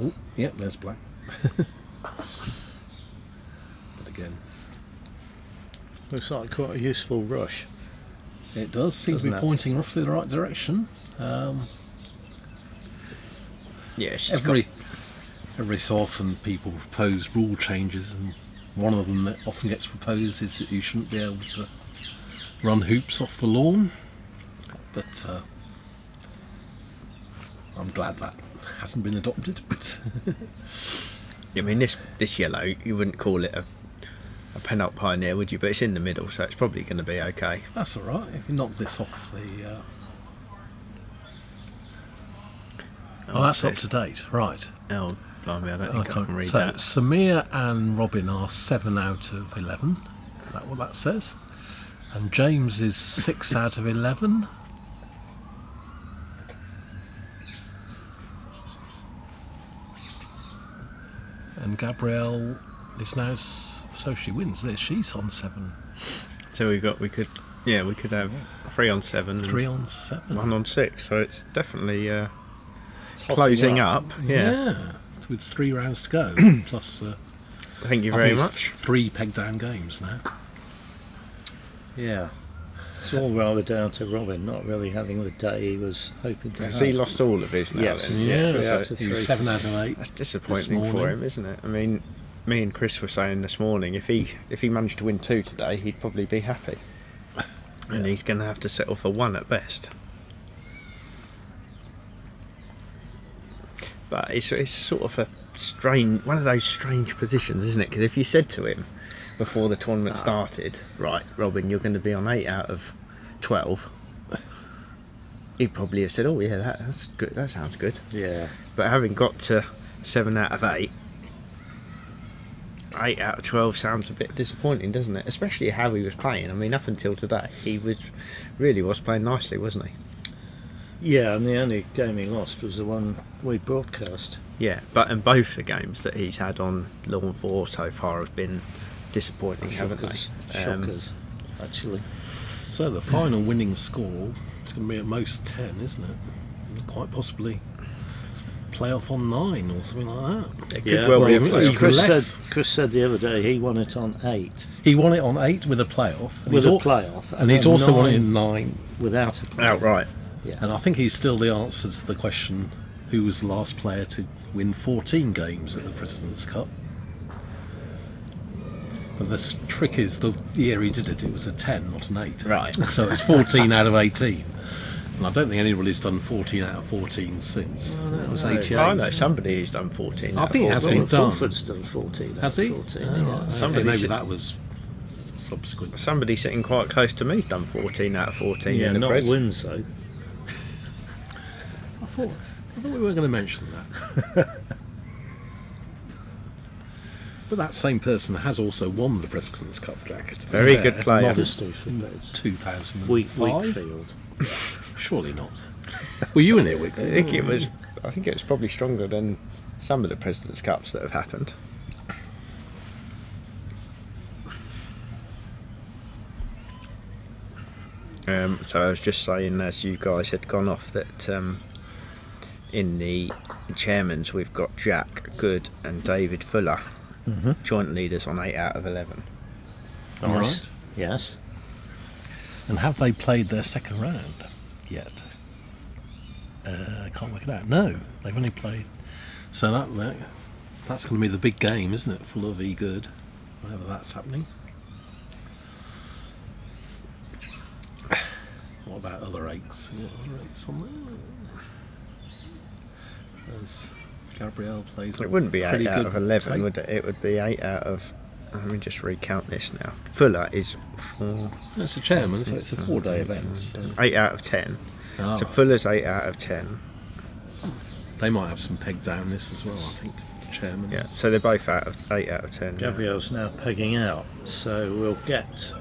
[SPEAKER 6] Oh, yep, there's black. But again,
[SPEAKER 2] Looks like quite a useful rush.
[SPEAKER 6] it does seem to be
[SPEAKER 2] Doesn't it?
[SPEAKER 6] pointing roughly the right direction.
[SPEAKER 3] Yeah, she's got...
[SPEAKER 6] Every so often people propose rule changes, and one of them that often gets proposed is that you shouldn't be able to run hoops off the lawn. But I'm glad that hasn't been adopted. But
[SPEAKER 3] I mean, this yellow, you wouldn't call it a penalty pioneer, would you? But it's in the middle, so it's probably going to be okay.
[SPEAKER 6] that's all right. If you knock this off the... Oh, that's up to date, right.
[SPEAKER 3] Oh, blimey, I don't think I can read
[SPEAKER 6] so
[SPEAKER 3] that.
[SPEAKER 6] Samir and Robin are 7 out of 11. Is that what that says? And James is 6 out of 11. And Gabrielle is now, so she wins this. She's on 7.
[SPEAKER 3] So we could have 3 on 7,
[SPEAKER 6] 3 on 7.
[SPEAKER 3] 1 on 6. So it's definitely closing up. Yeah.
[SPEAKER 6] With 3 rounds to go. Plus,
[SPEAKER 3] Thank you
[SPEAKER 6] I
[SPEAKER 3] very
[SPEAKER 6] think it's
[SPEAKER 3] much.
[SPEAKER 6] 3 peg down games now.
[SPEAKER 2] Yeah. It's all rather down to Robin not really having the day he was hoping to
[SPEAKER 3] Has
[SPEAKER 2] have.
[SPEAKER 3] he lost all of his now?
[SPEAKER 2] Yes.
[SPEAKER 3] Then?
[SPEAKER 6] Yeah,
[SPEAKER 2] three out
[SPEAKER 6] so
[SPEAKER 2] of
[SPEAKER 6] he was
[SPEAKER 2] 3.
[SPEAKER 6] 7 out of 8.
[SPEAKER 3] That's
[SPEAKER 6] This
[SPEAKER 3] disappointing for
[SPEAKER 6] morning.
[SPEAKER 3] him, isn't it? I mean, me and Chris were saying this morning, if he managed to win 2 today, he'd probably be happy. And he's going to have to settle for 1 at best. But it's sort of one of those strange positions, isn't it? Because if you said to him before the tournament started, right, Robin, you're going to be on 8 out of 12, he'd probably have said, oh yeah, that's good, that sounds good.
[SPEAKER 2] Yeah.
[SPEAKER 3] But having got to 7 out of 8, 8 out of 12 sounds a bit disappointing, doesn't it? Especially how he was playing. I mean, up until today, he was playing nicely, wasn't he?
[SPEAKER 2] Yeah, and the only game he lost was the one we broadcast.
[SPEAKER 3] Yeah, and both the games that he's had on Lawn 4 so far have been disappointing, haven't they?
[SPEAKER 2] Shockers, actually.
[SPEAKER 6] So the final winning score is going to be at most 10, isn't it? Quite possibly playoff on 9 or something like that.
[SPEAKER 3] It could well be a
[SPEAKER 6] well,
[SPEAKER 3] playoff.
[SPEAKER 6] even less.
[SPEAKER 2] Chris said the other day he won it on 8
[SPEAKER 6] He won it on 8 with a playoff. And
[SPEAKER 2] with
[SPEAKER 6] he's
[SPEAKER 2] a playoff,
[SPEAKER 6] and he's
[SPEAKER 2] then
[SPEAKER 6] also won it
[SPEAKER 2] 9
[SPEAKER 6] in 9.
[SPEAKER 2] without a playoff.
[SPEAKER 3] Outright.
[SPEAKER 2] Yeah.
[SPEAKER 6] And I think he's still the answer to the question, who was the last player to win 14 games at the President's Cup? But the trick is, the year he did it, it was a 10, not an 8.
[SPEAKER 3] Right.
[SPEAKER 6] So it's 14 out of 18. And I don't think anybody's done 14 out of 14 since. It was 88.
[SPEAKER 3] I know somebody who's done 14.
[SPEAKER 6] I
[SPEAKER 3] out of
[SPEAKER 6] think it has
[SPEAKER 3] 14.
[SPEAKER 6] been done.
[SPEAKER 2] Fulford's done 14.
[SPEAKER 6] Has he?
[SPEAKER 2] 14,
[SPEAKER 6] Oh,
[SPEAKER 2] yeah.
[SPEAKER 6] right.
[SPEAKER 3] Somebody
[SPEAKER 6] Maybe
[SPEAKER 3] said-
[SPEAKER 6] that was subsequent.
[SPEAKER 3] Somebody sitting quite close to me's done 14 out of 14
[SPEAKER 2] Yeah,
[SPEAKER 3] in the
[SPEAKER 2] not
[SPEAKER 3] Pres.
[SPEAKER 2] wins though.
[SPEAKER 6] I thought we weren't going to mention that. But that same person has also won the President's Cup, Jack. to be
[SPEAKER 3] Very
[SPEAKER 6] fair.
[SPEAKER 3] good player.
[SPEAKER 2] Modesty forbid.
[SPEAKER 6] 2005?
[SPEAKER 2] Wakefield.
[SPEAKER 6] Surely not. Were you in it, Wicks?
[SPEAKER 3] I think it was probably stronger than some of the President's Cups that have happened. So I was just saying, as you guys had gone off, that in the chairmans we've got Jack Good and David Fuller, joint leaders on 8 out of 11.
[SPEAKER 6] All right.
[SPEAKER 2] Yes.
[SPEAKER 6] And have they played their second round yet? I can't work it out. No, they've only played. So that's going to be the big game, isn't it? Fuller v Good, whenever that's happening. What about other 8s? You got other 8s on there? As Gabrielle plays.
[SPEAKER 3] It wouldn't be 8
[SPEAKER 6] pretty
[SPEAKER 3] out
[SPEAKER 6] good
[SPEAKER 3] of 11,
[SPEAKER 6] tape.
[SPEAKER 3] would it? It would be 8 out of Let me just recount this now. Fuller is 4.
[SPEAKER 6] That's the chairman, so it's a 4-day event. So.
[SPEAKER 3] 8 out of 10.
[SPEAKER 6] Ah,
[SPEAKER 3] So
[SPEAKER 6] right.
[SPEAKER 3] Fuller's 8 out of 10.
[SPEAKER 6] They might have some peg down this as well, I think. Chairman.
[SPEAKER 3] Yeah. So they're both 8 out of 10.
[SPEAKER 2] Gabriel's now pegging out, so we'll get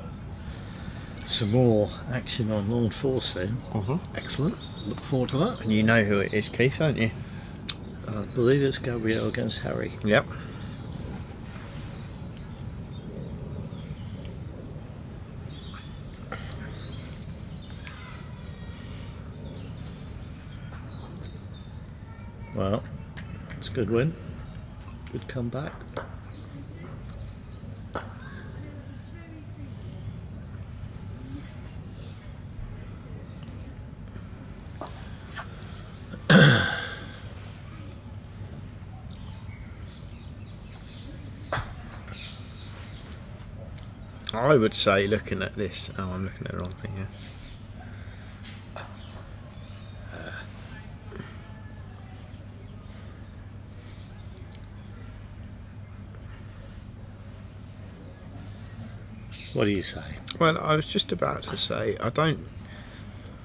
[SPEAKER 2] some more action on Lawn 4 soon.
[SPEAKER 6] Excellent. Look forward to that.
[SPEAKER 3] And you know who it is, Keith, don't you?
[SPEAKER 2] I believe it's Gabriel against Harry.
[SPEAKER 3] Yep.
[SPEAKER 2] Well, it's a good win. Good comeback.
[SPEAKER 3] I would say, looking at this, oh, I'm looking at the wrong thing here.
[SPEAKER 2] What do you say?
[SPEAKER 3] Well, I was just about to say, I don't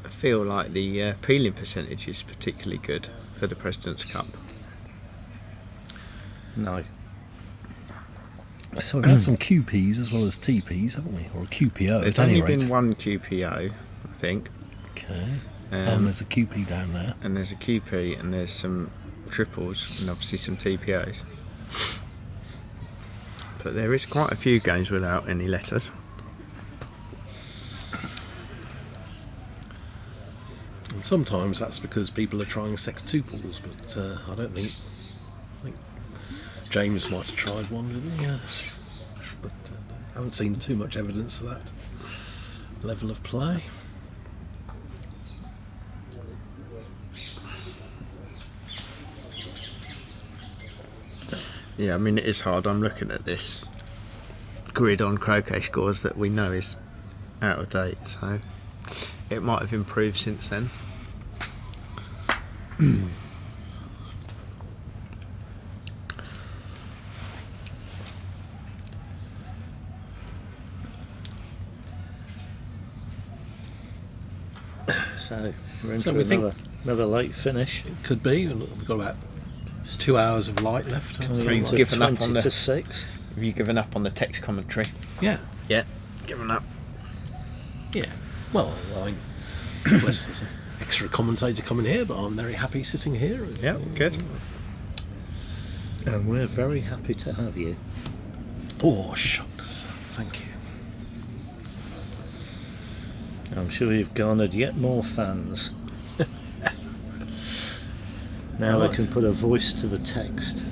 [SPEAKER 3] feel like the peeling percentage is particularly good for the President's Cup.
[SPEAKER 2] No.
[SPEAKER 6] So we've had some QPs as well as TPs, haven't we? Or a QPO.
[SPEAKER 3] There's
[SPEAKER 6] at any
[SPEAKER 3] only
[SPEAKER 6] rate.
[SPEAKER 3] been one QPO, I think.
[SPEAKER 6] Okay. And there's a QP down there.
[SPEAKER 3] And there's a QP, and there's some triples, and obviously some TPOs. But there is quite a few games without any letters.
[SPEAKER 6] And sometimes that's because people are trying sextuples, but I don't think. I think James might have tried one, didn't he? Yeah. But I haven't seen too much evidence of that level of play.
[SPEAKER 3] Yeah, I mean, it is hard. I'm looking at this grid on Croquet scores that we know is out of date, so it might have improved since then.
[SPEAKER 2] So we're in
[SPEAKER 6] So
[SPEAKER 2] for
[SPEAKER 6] we think-
[SPEAKER 2] another late finish.
[SPEAKER 6] It could be. We've got about 2 hours of light left.
[SPEAKER 2] Coming
[SPEAKER 3] So you've
[SPEAKER 2] on to
[SPEAKER 3] given up on
[SPEAKER 2] 20
[SPEAKER 3] the-
[SPEAKER 2] to 6.
[SPEAKER 3] Have you given up on the text commentary?
[SPEAKER 6] Yeah.
[SPEAKER 3] Yeah, given up.
[SPEAKER 6] Yeah. Well, I mean, unless there's an extra commentator coming here, but I'm very happy sitting here.
[SPEAKER 3] Yeah, good.
[SPEAKER 2] And we're very happy to have you.
[SPEAKER 6] Oh, shucks. Thank you.
[SPEAKER 2] I'm sure you've garnered yet more fans. Now
[SPEAKER 6] Right.
[SPEAKER 2] I can put a voice to the text.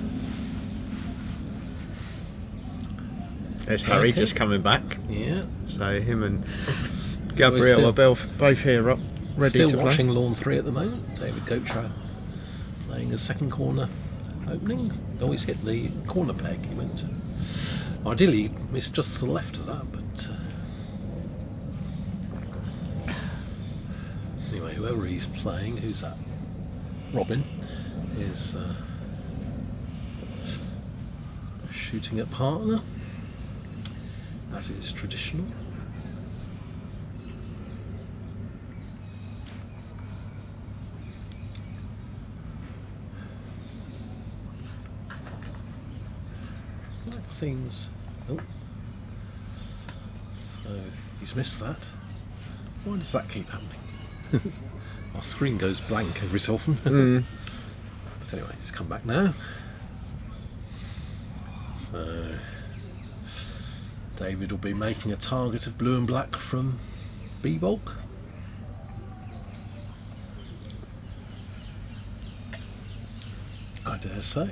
[SPEAKER 3] There's Harry
[SPEAKER 6] Okay.
[SPEAKER 3] just coming back.
[SPEAKER 6] Yeah.
[SPEAKER 3] So him and Gabriel
[SPEAKER 6] still-
[SPEAKER 3] are both here up, ready
[SPEAKER 6] Still
[SPEAKER 3] to play.
[SPEAKER 6] watching Lawn 3 at the moment. David Gotra playing a second corner opening. Always hit the corner peg. He went to. Ideally, he missed just to the left of that, but. Anyway, whoever he's playing, who's that? Robin is shooting at partner, as is traditional. That seems. Oh. So he's missed that. Why does that keep happening? Our screen goes blank every so often. But anyway, he's come back now. So David will be making a target of blue and black from B-Bulk. I dare say.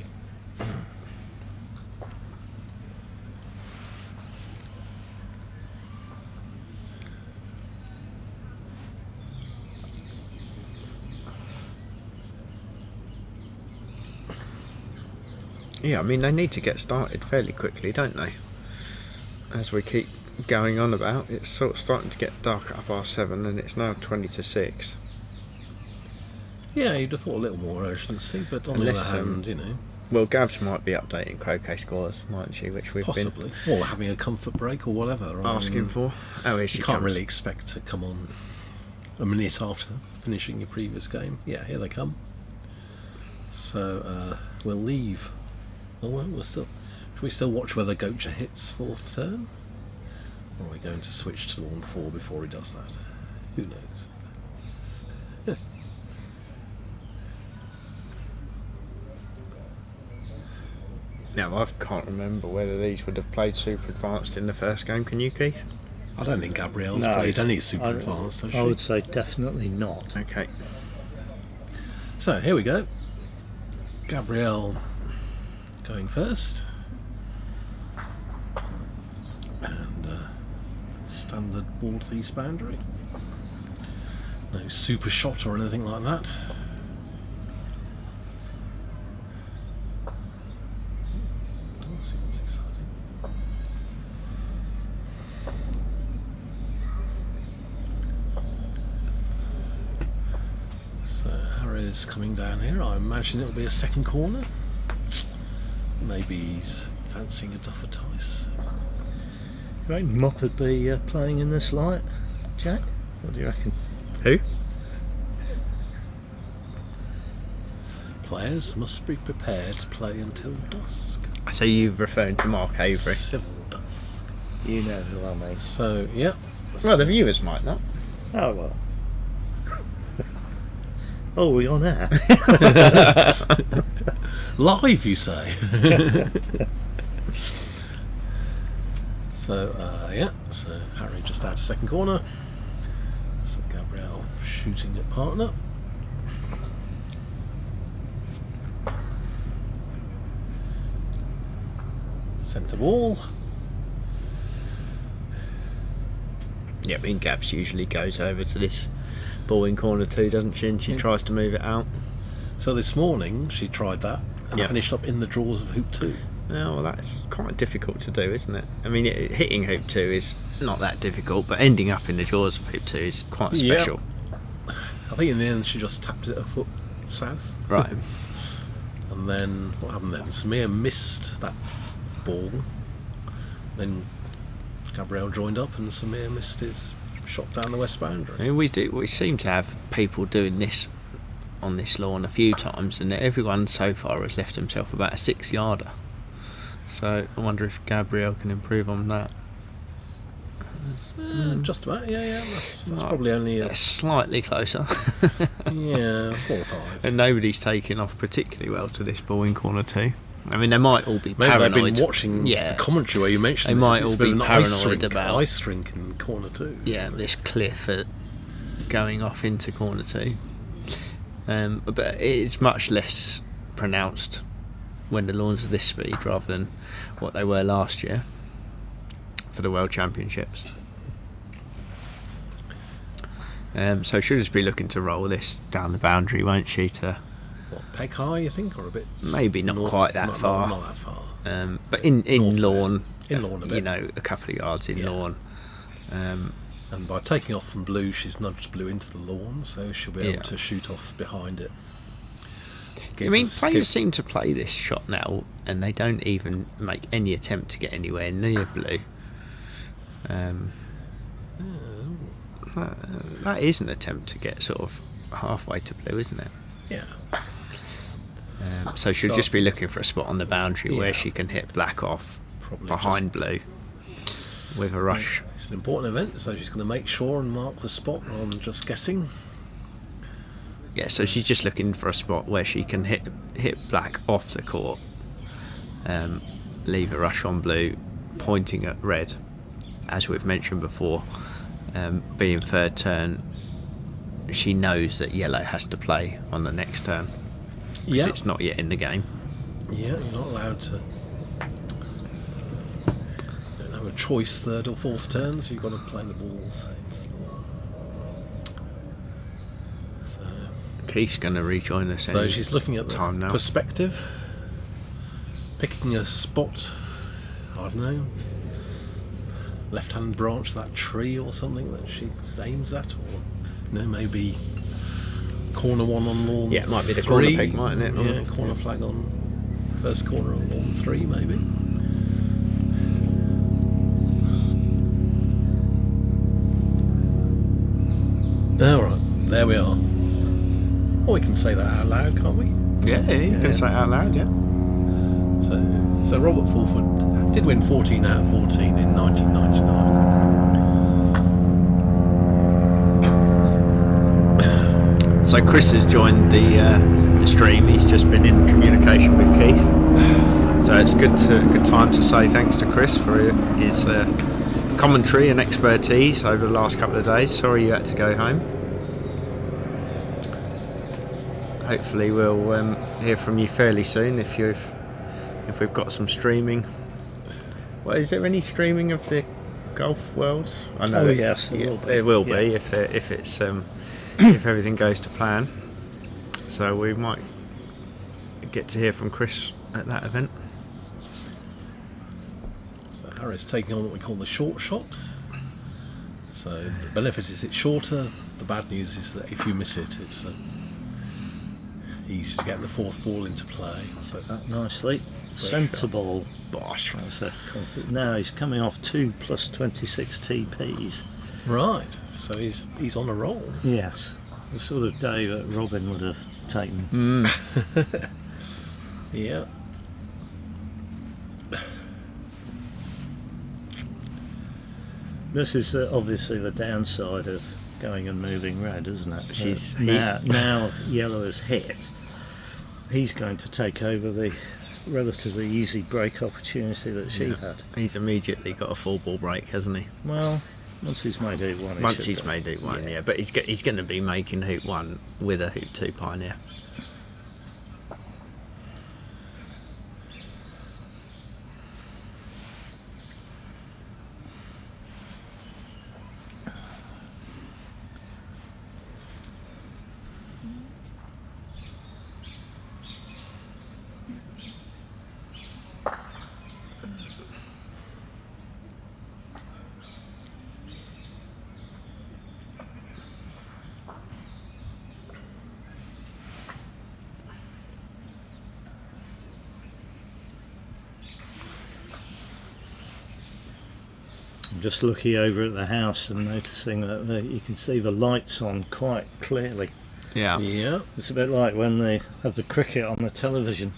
[SPEAKER 3] Yeah, I mean, they need to get started fairly quickly, don't they? As we keep going on about, it's sort of starting to get dark at 7:30, and it's now 20 to 6.
[SPEAKER 6] Yeah, you'd have thought a little more urgency, but on
[SPEAKER 3] Unless,
[SPEAKER 6] the other hand, you know.
[SPEAKER 3] Well, Gabs might be updating croquet scores, mightn't she? Which we've
[SPEAKER 6] Possibly. Or having a comfort break or whatever.
[SPEAKER 3] been asking for. Oh, here she
[SPEAKER 6] You can't
[SPEAKER 3] comes.
[SPEAKER 6] really expect to come on a minute after finishing your previous game. Yeah, here they come. So we'll leave. Oh well, should we still watch whether Gocha hits 4th turn? Or are we going to switch to lawn 4 before he does that? Who knows?
[SPEAKER 3] Now, I can't remember whether these would have played Super Advanced in the first game. Can you, Keith?
[SPEAKER 6] I don't think Gabrielle's
[SPEAKER 2] No,
[SPEAKER 6] played any Super
[SPEAKER 2] I-
[SPEAKER 6] Advanced, has she?
[SPEAKER 2] I would say definitely not.
[SPEAKER 3] Okay.
[SPEAKER 6] So here we go. Gabrielle going first. And standard ball to east boundary. No super shot or anything like that. Oh, see, that's exciting. So Harry's coming down here. I imagine it'll be a second corner. Maybe he's fancying a Duffer Tice.
[SPEAKER 2] You reckon Mop would be playing in this light, Jack? What do you reckon?
[SPEAKER 3] Who?
[SPEAKER 6] Players must be prepared to play until dusk.
[SPEAKER 3] So you're referring to Mark Avery.
[SPEAKER 6] Civil dusk.
[SPEAKER 2] You know who I mean.
[SPEAKER 6] So, yeah.
[SPEAKER 3] Well, the viewers might not.
[SPEAKER 2] Oh well. Oh, we on air?
[SPEAKER 6] Live, you say? So, yeah. So, Harry just out of second corner. So, Gabrielle shooting at partner. Centre ball.
[SPEAKER 3] Yeah, I mean, Gabs usually goes over to this ball in corner 2, doesn't she? And she tries to move it out.
[SPEAKER 6] So this morning she tried that and
[SPEAKER 3] Yeah.
[SPEAKER 6] finished up in the drawers of hoop 2.
[SPEAKER 3] Oh, well, that's quite difficult to do, isn't it? I mean, hitting hoop 2 is not that difficult, but ending up in the jaws of hoop 2 is quite
[SPEAKER 6] Yeah.
[SPEAKER 3] special.
[SPEAKER 6] I think in the end she just tapped it a foot south.
[SPEAKER 3] Right.
[SPEAKER 6] And then, what happened then? Samir missed that ball. Then Gabrielle joined up and Samir missed his shot down the west
[SPEAKER 3] I
[SPEAKER 6] boundary.
[SPEAKER 3] mean, we seem to have people doing this on this lawn a few times, and everyone so far has left himself about a 6-yarder. So I wonder if Gabrielle can improve on that.
[SPEAKER 6] Just about, yeah. That's
[SPEAKER 3] Right.
[SPEAKER 6] probably only
[SPEAKER 3] It's slightly closer.
[SPEAKER 6] 4 or 5.
[SPEAKER 3] And nobody's taken off particularly well to this ball in corner 2. I mean, they might all be
[SPEAKER 6] Maybe
[SPEAKER 3] paranoid.
[SPEAKER 6] they've been watching
[SPEAKER 3] Yeah.
[SPEAKER 6] the commentary where you mentioned
[SPEAKER 3] They
[SPEAKER 6] this.
[SPEAKER 3] might
[SPEAKER 6] It's
[SPEAKER 3] all
[SPEAKER 6] a bit
[SPEAKER 3] be
[SPEAKER 6] of an
[SPEAKER 3] paranoid about-
[SPEAKER 6] ice rink in corner 2.
[SPEAKER 3] Yeah, this cliff going off into corner 2. But it's much less pronounced when the lawns are this speed rather than what they were last year for the World Championships. So she'll just be looking to roll this down the boundary, won't she? To
[SPEAKER 6] What, peg high, you think, or a bit?
[SPEAKER 3] maybe not
[SPEAKER 6] north-
[SPEAKER 3] quite that far.
[SPEAKER 6] Not that far.
[SPEAKER 3] But in
[SPEAKER 6] North
[SPEAKER 3] lawn,
[SPEAKER 6] there. In lawn a bit.
[SPEAKER 3] you know, a couple of yards in
[SPEAKER 6] Yeah.
[SPEAKER 3] lawn.
[SPEAKER 6] And by taking off from blue, she's nudged blue into the lawn, so she'll be
[SPEAKER 3] Yeah.
[SPEAKER 6] able to shoot off behind it.
[SPEAKER 3] I mean, players seem to play this shot now, and they don't even make any attempt to get anywhere near blue. That is an attempt to get sort of halfway to blue, isn't it?
[SPEAKER 6] Yeah.
[SPEAKER 3] So she'll
[SPEAKER 6] So-
[SPEAKER 3] just be looking for a spot on the boundary where
[SPEAKER 6] Yeah.
[SPEAKER 3] she can hit black off
[SPEAKER 6] Probably
[SPEAKER 3] behind blue with a rush.
[SPEAKER 6] It's an important event, so she's going to make sure and mark the spot rather than just guessing.
[SPEAKER 3] Yeah, so she's just looking for a spot where she can hit black off the court, leave a rush on blue, pointing at red, as we've mentioned before. Being third turn, she knows that yellow has to play on the next turn because
[SPEAKER 6] Yeah.
[SPEAKER 3] it's not yet in the game.
[SPEAKER 6] Yeah, you're not allowed to. Don't have a choice third or fourth turn, so you've got to play the balls. So
[SPEAKER 3] Keith's going to rejoin us.
[SPEAKER 6] So
[SPEAKER 3] any
[SPEAKER 6] she's looking at the
[SPEAKER 3] time now.
[SPEAKER 6] perspective, picking a spot, I don't know, left-hand branch of that tree or something that she aims at, or maybe corner 1 on lawn.
[SPEAKER 3] Yeah, it might be the
[SPEAKER 6] 3.
[SPEAKER 3] corner peg, mightn't it?
[SPEAKER 6] Yeah, corner flag on First corner on 3 maybe. Alright, there we are. Well, we can say that out loud, can't we?
[SPEAKER 3] Yeah, you can say it out loud, yeah.
[SPEAKER 6] So Robert Fulford did win 14 out of 14 in 1999.
[SPEAKER 3] So Chris has joined the stream. He's just been in communication with Keith. So it's good time to say thanks to Chris for his commentary and expertise over the last couple of days. Sorry you had to go home. Hopefully we'll hear from you fairly soon if we've got some streaming. Well, is there any streaming of the Golf Worlds? I know.
[SPEAKER 2] Oh yes,
[SPEAKER 3] it will be
[SPEAKER 2] yeah.
[SPEAKER 3] if it's if everything goes to plan. So we might get to hear from Chris at that event.
[SPEAKER 6] So Harris taking on what we call the short shot. So the benefit is it's shorter. The bad news is that if you miss it, it's easy to get the fourth ball into play.
[SPEAKER 2] Put that nicely. Centre ball.
[SPEAKER 3] Bosh.
[SPEAKER 2] That's a now he's coming off 2 plus 26 TPs.
[SPEAKER 6] Right. So he's on a roll.
[SPEAKER 2] Yes. The sort of day that Robin would have taken.
[SPEAKER 6] Yeah.
[SPEAKER 2] This is obviously the downside of going and moving red, isn't it? Now yellow has hit. He's going to take over the relatively easy break opportunity that she had.
[SPEAKER 3] He's immediately got a 4-ball break, hasn't he?
[SPEAKER 2] Well, once he's made hoop 1,
[SPEAKER 3] Once he's made hoop 1, yeah. But he's going to be making hoop 1 with a hoop 2 Pioneer.
[SPEAKER 2] I'm just looking over at the house and noticing that you can see the lights on quite clearly.
[SPEAKER 3] Yeah.
[SPEAKER 6] Yeah.
[SPEAKER 2] It's a bit like when they have the cricket on the television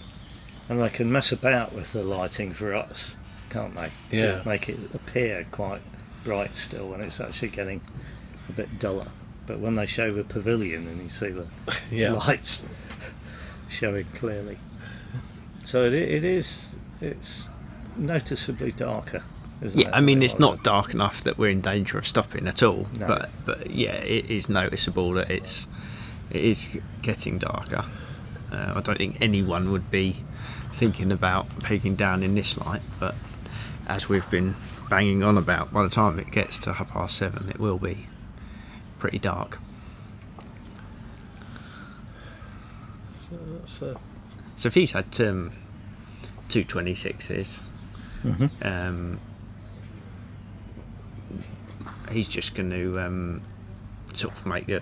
[SPEAKER 2] and they can mess about with the lighting for us, can't they?
[SPEAKER 6] Yeah.
[SPEAKER 2] To make it appear quite bright still when it's actually getting a bit duller. But when they show the pavilion and you see the lights showing clearly. So it's noticeably darker.
[SPEAKER 3] Yeah, I mean it's not dark enough that we're in danger of stopping at all,
[SPEAKER 2] No.
[SPEAKER 3] but yeah, it is noticeable that it is getting darker. I don't think anyone would be thinking about pegging down in this light, but as we've been banging on about, by the time it gets to 7:30 it will be pretty dark.
[SPEAKER 6] So
[SPEAKER 3] if he's had 2 26s, he's just going to sort of make a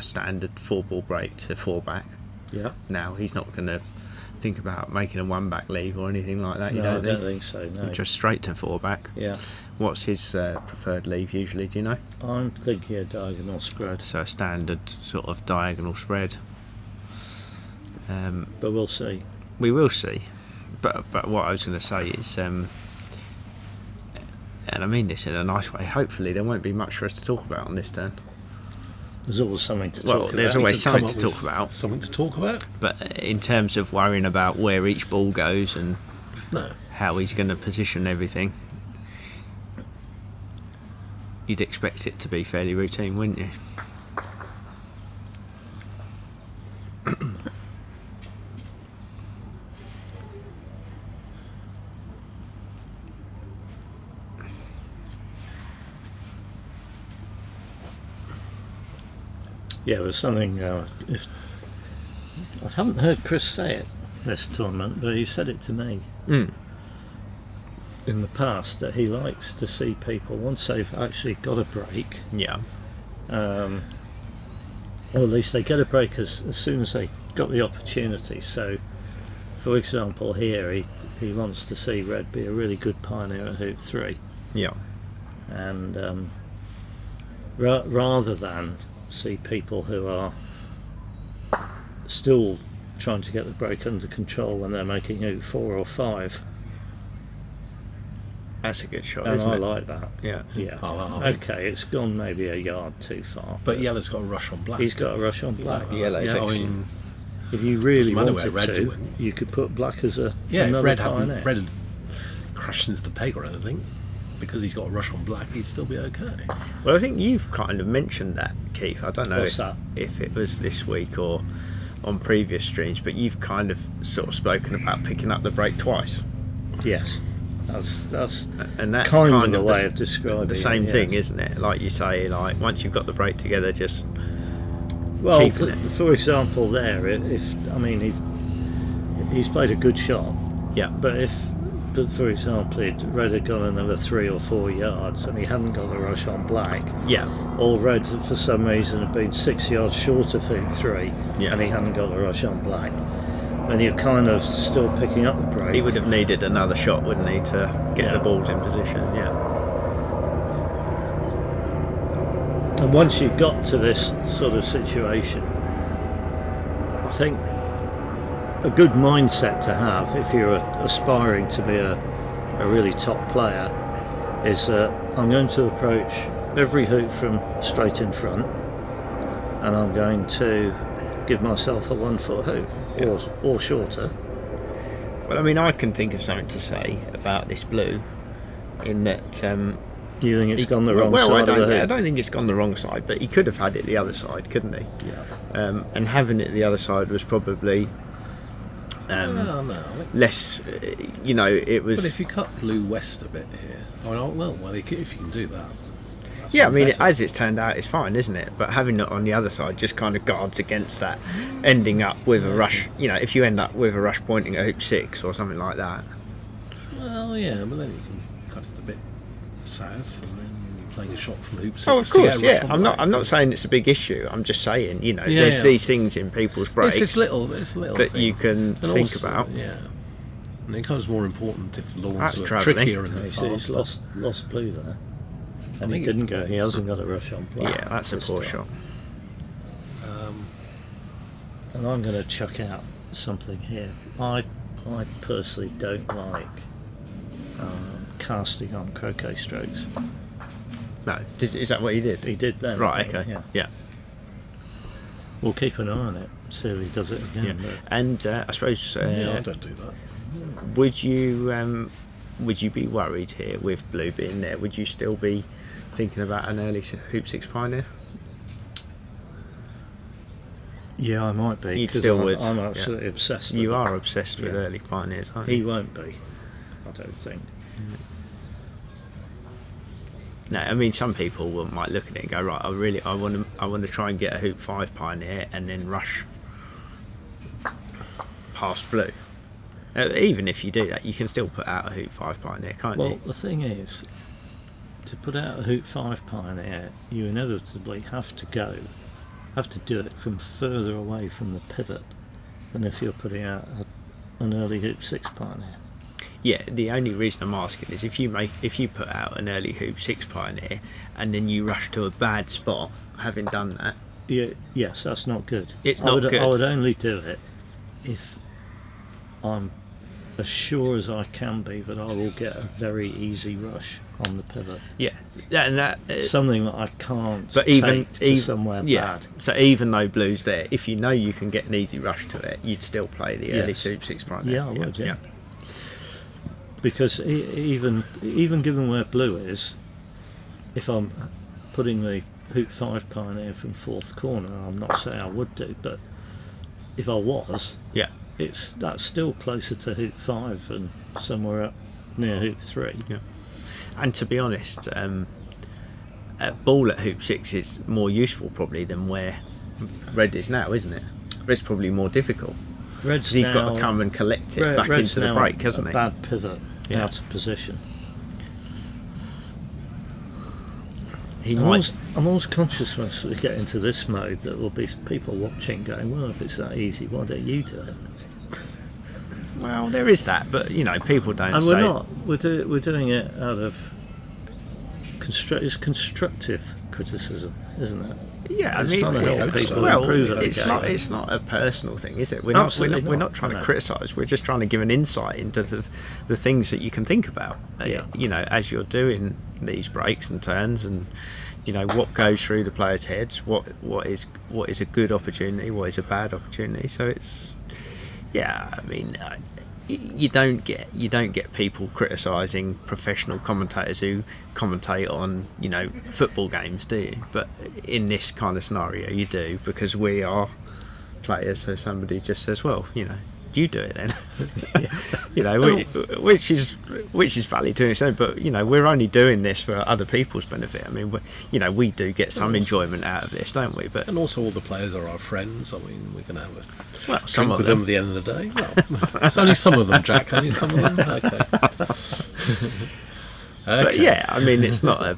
[SPEAKER 3] standard 4-ball break to 4 back.
[SPEAKER 2] Yeah.
[SPEAKER 3] Now he's not going to think about making a 1 back leave or anything like that.
[SPEAKER 2] No, I don't think so. No.
[SPEAKER 3] Just straight to 4 back.
[SPEAKER 2] Yeah.
[SPEAKER 3] What's his preferred leave usually? Do you know?
[SPEAKER 2] I'm thinking a diagonal spread.
[SPEAKER 3] So a standard sort of diagonal spread.
[SPEAKER 2] But we'll see.
[SPEAKER 3] We will see. But what I was going to say is, and I mean this in a nice way, hopefully there won't be much for us to talk about on this turn.
[SPEAKER 2] There's always something to talk
[SPEAKER 3] Well,
[SPEAKER 2] about.
[SPEAKER 3] there's always
[SPEAKER 6] come
[SPEAKER 3] something
[SPEAKER 6] up
[SPEAKER 3] to
[SPEAKER 6] with
[SPEAKER 3] talk about.
[SPEAKER 6] Something to talk about?
[SPEAKER 3] But in terms of worrying about where each ball goes and how he's going to position everything, you'd expect it to be fairly routine, wouldn't you?
[SPEAKER 2] Yeah, there's something. If I haven't heard Chris say it this tournament, but he said it to me in the past that he likes to see people once they've actually got a break.
[SPEAKER 3] Yeah.
[SPEAKER 2] Or at least they get a break as soon as they got the opportunity. So for example, here he wants to see red be a really good pioneer at hoop 3,
[SPEAKER 3] Yeah.
[SPEAKER 2] and rather than see people who are still trying to get the break under control when they're making hoop 4 or 5.
[SPEAKER 3] That's a good shot,
[SPEAKER 2] And
[SPEAKER 3] isn't
[SPEAKER 2] I
[SPEAKER 3] it?
[SPEAKER 2] like that.
[SPEAKER 3] Yeah.
[SPEAKER 2] Yeah.
[SPEAKER 6] Oh,
[SPEAKER 2] Okay, it's gone maybe a yard too far.
[SPEAKER 6] But yellow's got a rush on black.
[SPEAKER 2] He's got a rush on black.
[SPEAKER 3] Yellow's
[SPEAKER 2] Yeah,
[SPEAKER 6] I
[SPEAKER 3] excellent.
[SPEAKER 6] mean,
[SPEAKER 2] if you really
[SPEAKER 6] Doesn't matter where
[SPEAKER 2] wanted
[SPEAKER 6] red
[SPEAKER 2] to,
[SPEAKER 6] went.
[SPEAKER 2] you could put black as a
[SPEAKER 6] yeah, if
[SPEAKER 2] another
[SPEAKER 6] red
[SPEAKER 2] pioneer.
[SPEAKER 6] hadn't red had crashed into the peg or anything, because he's got a rush on black, he'd still be okay.
[SPEAKER 3] Well, I think you've kind of mentioned that, Keith. I don't know
[SPEAKER 2] What's that?
[SPEAKER 3] if it was this week or on previous streams, but you've kind of sort of spoken about picking up the break twice.
[SPEAKER 2] Yes, that's
[SPEAKER 3] And that's
[SPEAKER 2] kind
[SPEAKER 3] kind
[SPEAKER 2] of
[SPEAKER 3] of
[SPEAKER 2] a way of describing
[SPEAKER 3] the same
[SPEAKER 2] it,
[SPEAKER 3] thing,
[SPEAKER 2] yes.
[SPEAKER 3] isn't it? Like you say, like once you've got the break together, just
[SPEAKER 2] Well,
[SPEAKER 3] keeping it.
[SPEAKER 2] for example, there, he's played a good shot,
[SPEAKER 3] yeah,
[SPEAKER 2] but for example, red had gone another 3 or 4 yards and he hadn't got the rush on black,
[SPEAKER 3] yeah,
[SPEAKER 2] or red for some reason had been 6 yards short of hoop 3
[SPEAKER 3] Yeah.
[SPEAKER 2] and he hadn't got the rush on black, then you're kind of still picking up the break.
[SPEAKER 3] he would have needed another shot, wouldn't he, to get
[SPEAKER 2] Yeah.
[SPEAKER 3] the balls in position? Yeah,
[SPEAKER 2] And once you've got to this sort of situation, I think a good mindset to have if you're aspiring to be a really top player is I'm going to approach every hoop from straight in front, and I'm going to give myself a 1 foot hoop or shorter.
[SPEAKER 3] well, I mean, I can think of something to say about this blue, in that
[SPEAKER 2] You think it's gone the wrong
[SPEAKER 3] well,
[SPEAKER 2] side of the
[SPEAKER 3] I
[SPEAKER 2] hoop?
[SPEAKER 3] don't think it's gone the wrong side, but he could have had it the other side, couldn't he?
[SPEAKER 2] Yeah.
[SPEAKER 3] And having it the other side was probably
[SPEAKER 6] No.
[SPEAKER 3] less, it was.
[SPEAKER 6] But if you cut blue west a bit here, if you can do that. that's
[SPEAKER 3] Yeah, I mean,
[SPEAKER 6] better.
[SPEAKER 3] as it's turned out, it's fine, isn't it? But having it on the other side just kind of guards against that ending up with a rush. If you end up with a rush pointing at hoop 6 or something like that.
[SPEAKER 6] Well, yeah, but then you can cut it a bit south, and then you're playing a shot from hoop 6.
[SPEAKER 3] Oh, of
[SPEAKER 6] to get a
[SPEAKER 3] course,
[SPEAKER 6] rush
[SPEAKER 3] yeah.
[SPEAKER 6] on
[SPEAKER 3] I'm
[SPEAKER 6] black.
[SPEAKER 3] not saying it's a big issue. I'm just saying, there's
[SPEAKER 6] yeah.
[SPEAKER 3] these things in people's breaks
[SPEAKER 6] It's little
[SPEAKER 3] that you
[SPEAKER 6] things.
[SPEAKER 3] can
[SPEAKER 6] And
[SPEAKER 3] think
[SPEAKER 6] also,
[SPEAKER 3] about.
[SPEAKER 6] Yeah, and it becomes more important if lawns
[SPEAKER 3] That's
[SPEAKER 6] are
[SPEAKER 3] travelling.
[SPEAKER 6] trickier and
[SPEAKER 2] You see, he's
[SPEAKER 6] faster.
[SPEAKER 2] lost blue there, and
[SPEAKER 6] I
[SPEAKER 2] he
[SPEAKER 6] think
[SPEAKER 2] didn't go. He hasn't got a rush on black.
[SPEAKER 3] Yeah, that's a
[SPEAKER 2] this
[SPEAKER 3] poor
[SPEAKER 2] time.
[SPEAKER 3] shot.
[SPEAKER 2] And I'm going to chuck out something here. I personally don't like casting on croquet strokes.
[SPEAKER 3] No, is that what you did?
[SPEAKER 2] He did then.
[SPEAKER 3] Right,
[SPEAKER 2] I think,
[SPEAKER 3] okay.
[SPEAKER 2] Yeah.
[SPEAKER 3] Yeah.
[SPEAKER 2] We'll keep an eye on it. See if he does it
[SPEAKER 3] Yeah.
[SPEAKER 2] again. but-
[SPEAKER 3] And I suppose,
[SPEAKER 6] Yeah, I don't do that.
[SPEAKER 3] would you be worried here with blue being there? Would you still be thinking about an early hoop 6 pioneer?
[SPEAKER 2] Yeah, I might be.
[SPEAKER 3] You'd
[SPEAKER 2] 'cause
[SPEAKER 3] still
[SPEAKER 2] I'm,
[SPEAKER 3] would,
[SPEAKER 2] I'm
[SPEAKER 3] yeah.
[SPEAKER 2] absolutely obsessed with
[SPEAKER 3] You
[SPEAKER 2] it.
[SPEAKER 3] are obsessed with
[SPEAKER 2] Yeah.
[SPEAKER 3] early pioneers, aren't
[SPEAKER 2] He
[SPEAKER 3] you?
[SPEAKER 2] won't be. I don't think.
[SPEAKER 3] No, I mean, some people might look at it and go, right, I want to try and get a hoop 5 pioneer and then rush past blue. Even if you do that, you can still put out a hoop 5 pioneer, can't
[SPEAKER 2] Well,
[SPEAKER 3] you?
[SPEAKER 2] the thing is, to put out a hoop 5 pioneer, you inevitably have to do it from further away from the pivot than if you're putting out an early hoop 6 pioneer.
[SPEAKER 3] Yeah, the only reason I'm asking is if you put out an early hoop 6 pioneer and then you rush to a bad spot, having done that,
[SPEAKER 2] Yes, that's not good.
[SPEAKER 3] It's
[SPEAKER 2] I
[SPEAKER 3] not
[SPEAKER 2] would,
[SPEAKER 3] good.
[SPEAKER 2] I would only do it if I'm as sure as I can be that I will get a very easy rush on the pivot.
[SPEAKER 3] yeah, and that.
[SPEAKER 2] Something that I can't
[SPEAKER 3] But even
[SPEAKER 2] take to somewhere bad.
[SPEAKER 3] So even though blue's there, if you know you can get an easy rush to it, you'd still play the early
[SPEAKER 2] Yes.
[SPEAKER 3] hoop 6 pioneer.
[SPEAKER 2] Yeah, I would, yeah. Because even given where blue is, if I'm putting the hoop 5 pioneer from 4th corner, I'm not saying I would do, but if I was,
[SPEAKER 3] Yeah.
[SPEAKER 2] that's still closer to hoop 5 and somewhere up near hoop 3.
[SPEAKER 3] Yeah. And to be honest, a ball at hoop 6 is more useful probably than where red is now, isn't it? Red's probably more difficult.
[SPEAKER 2] Red's
[SPEAKER 3] 'Cause he's got
[SPEAKER 2] now-
[SPEAKER 3] to come and collect it back
[SPEAKER 2] Red's
[SPEAKER 3] into the
[SPEAKER 2] now
[SPEAKER 3] break, hasn't
[SPEAKER 2] a
[SPEAKER 3] he?
[SPEAKER 2] bad pivot
[SPEAKER 3] Yeah.
[SPEAKER 2] out of position.
[SPEAKER 3] He
[SPEAKER 2] I'm
[SPEAKER 3] might.
[SPEAKER 2] always conscious once we get into this mode that there'll be people watching going, well, if it's that easy, why don't you do it?
[SPEAKER 3] Well, there is that, but people don't
[SPEAKER 2] And
[SPEAKER 3] say.
[SPEAKER 2] we're not. We're doing it out of it's constructive criticism, isn't it?
[SPEAKER 3] Yeah,
[SPEAKER 2] It's trying to help people improve at the game.
[SPEAKER 3] it's not a personal thing, is it? We're
[SPEAKER 2] Absolutely
[SPEAKER 3] not trying to
[SPEAKER 2] no.
[SPEAKER 3] criticise. We're just trying to give an insight into the things that you can think about.
[SPEAKER 2] Yeah.
[SPEAKER 3] As you're doing these breaks and turns, and what goes through the players' heads, what is a good opportunity, what is a bad opportunity. So it's, you don't get people criticising professional commentators who commentate on football games, do you? But in this kind of scenario, you do, because we are players. So somebody just says, well, you do it then. Which is valid to an extent, but we're only doing this for other people's benefit. I mean, we do get some enjoyment out of this, don't we? But
[SPEAKER 6] And also, all the players are our friends. I mean, we can have a
[SPEAKER 3] some
[SPEAKER 6] drink
[SPEAKER 3] of
[SPEAKER 6] with
[SPEAKER 3] them.
[SPEAKER 6] them at the end of the day. Well, it's only some of them, Jack. Only some of them. Okay.
[SPEAKER 3] But yeah, I mean, it's not a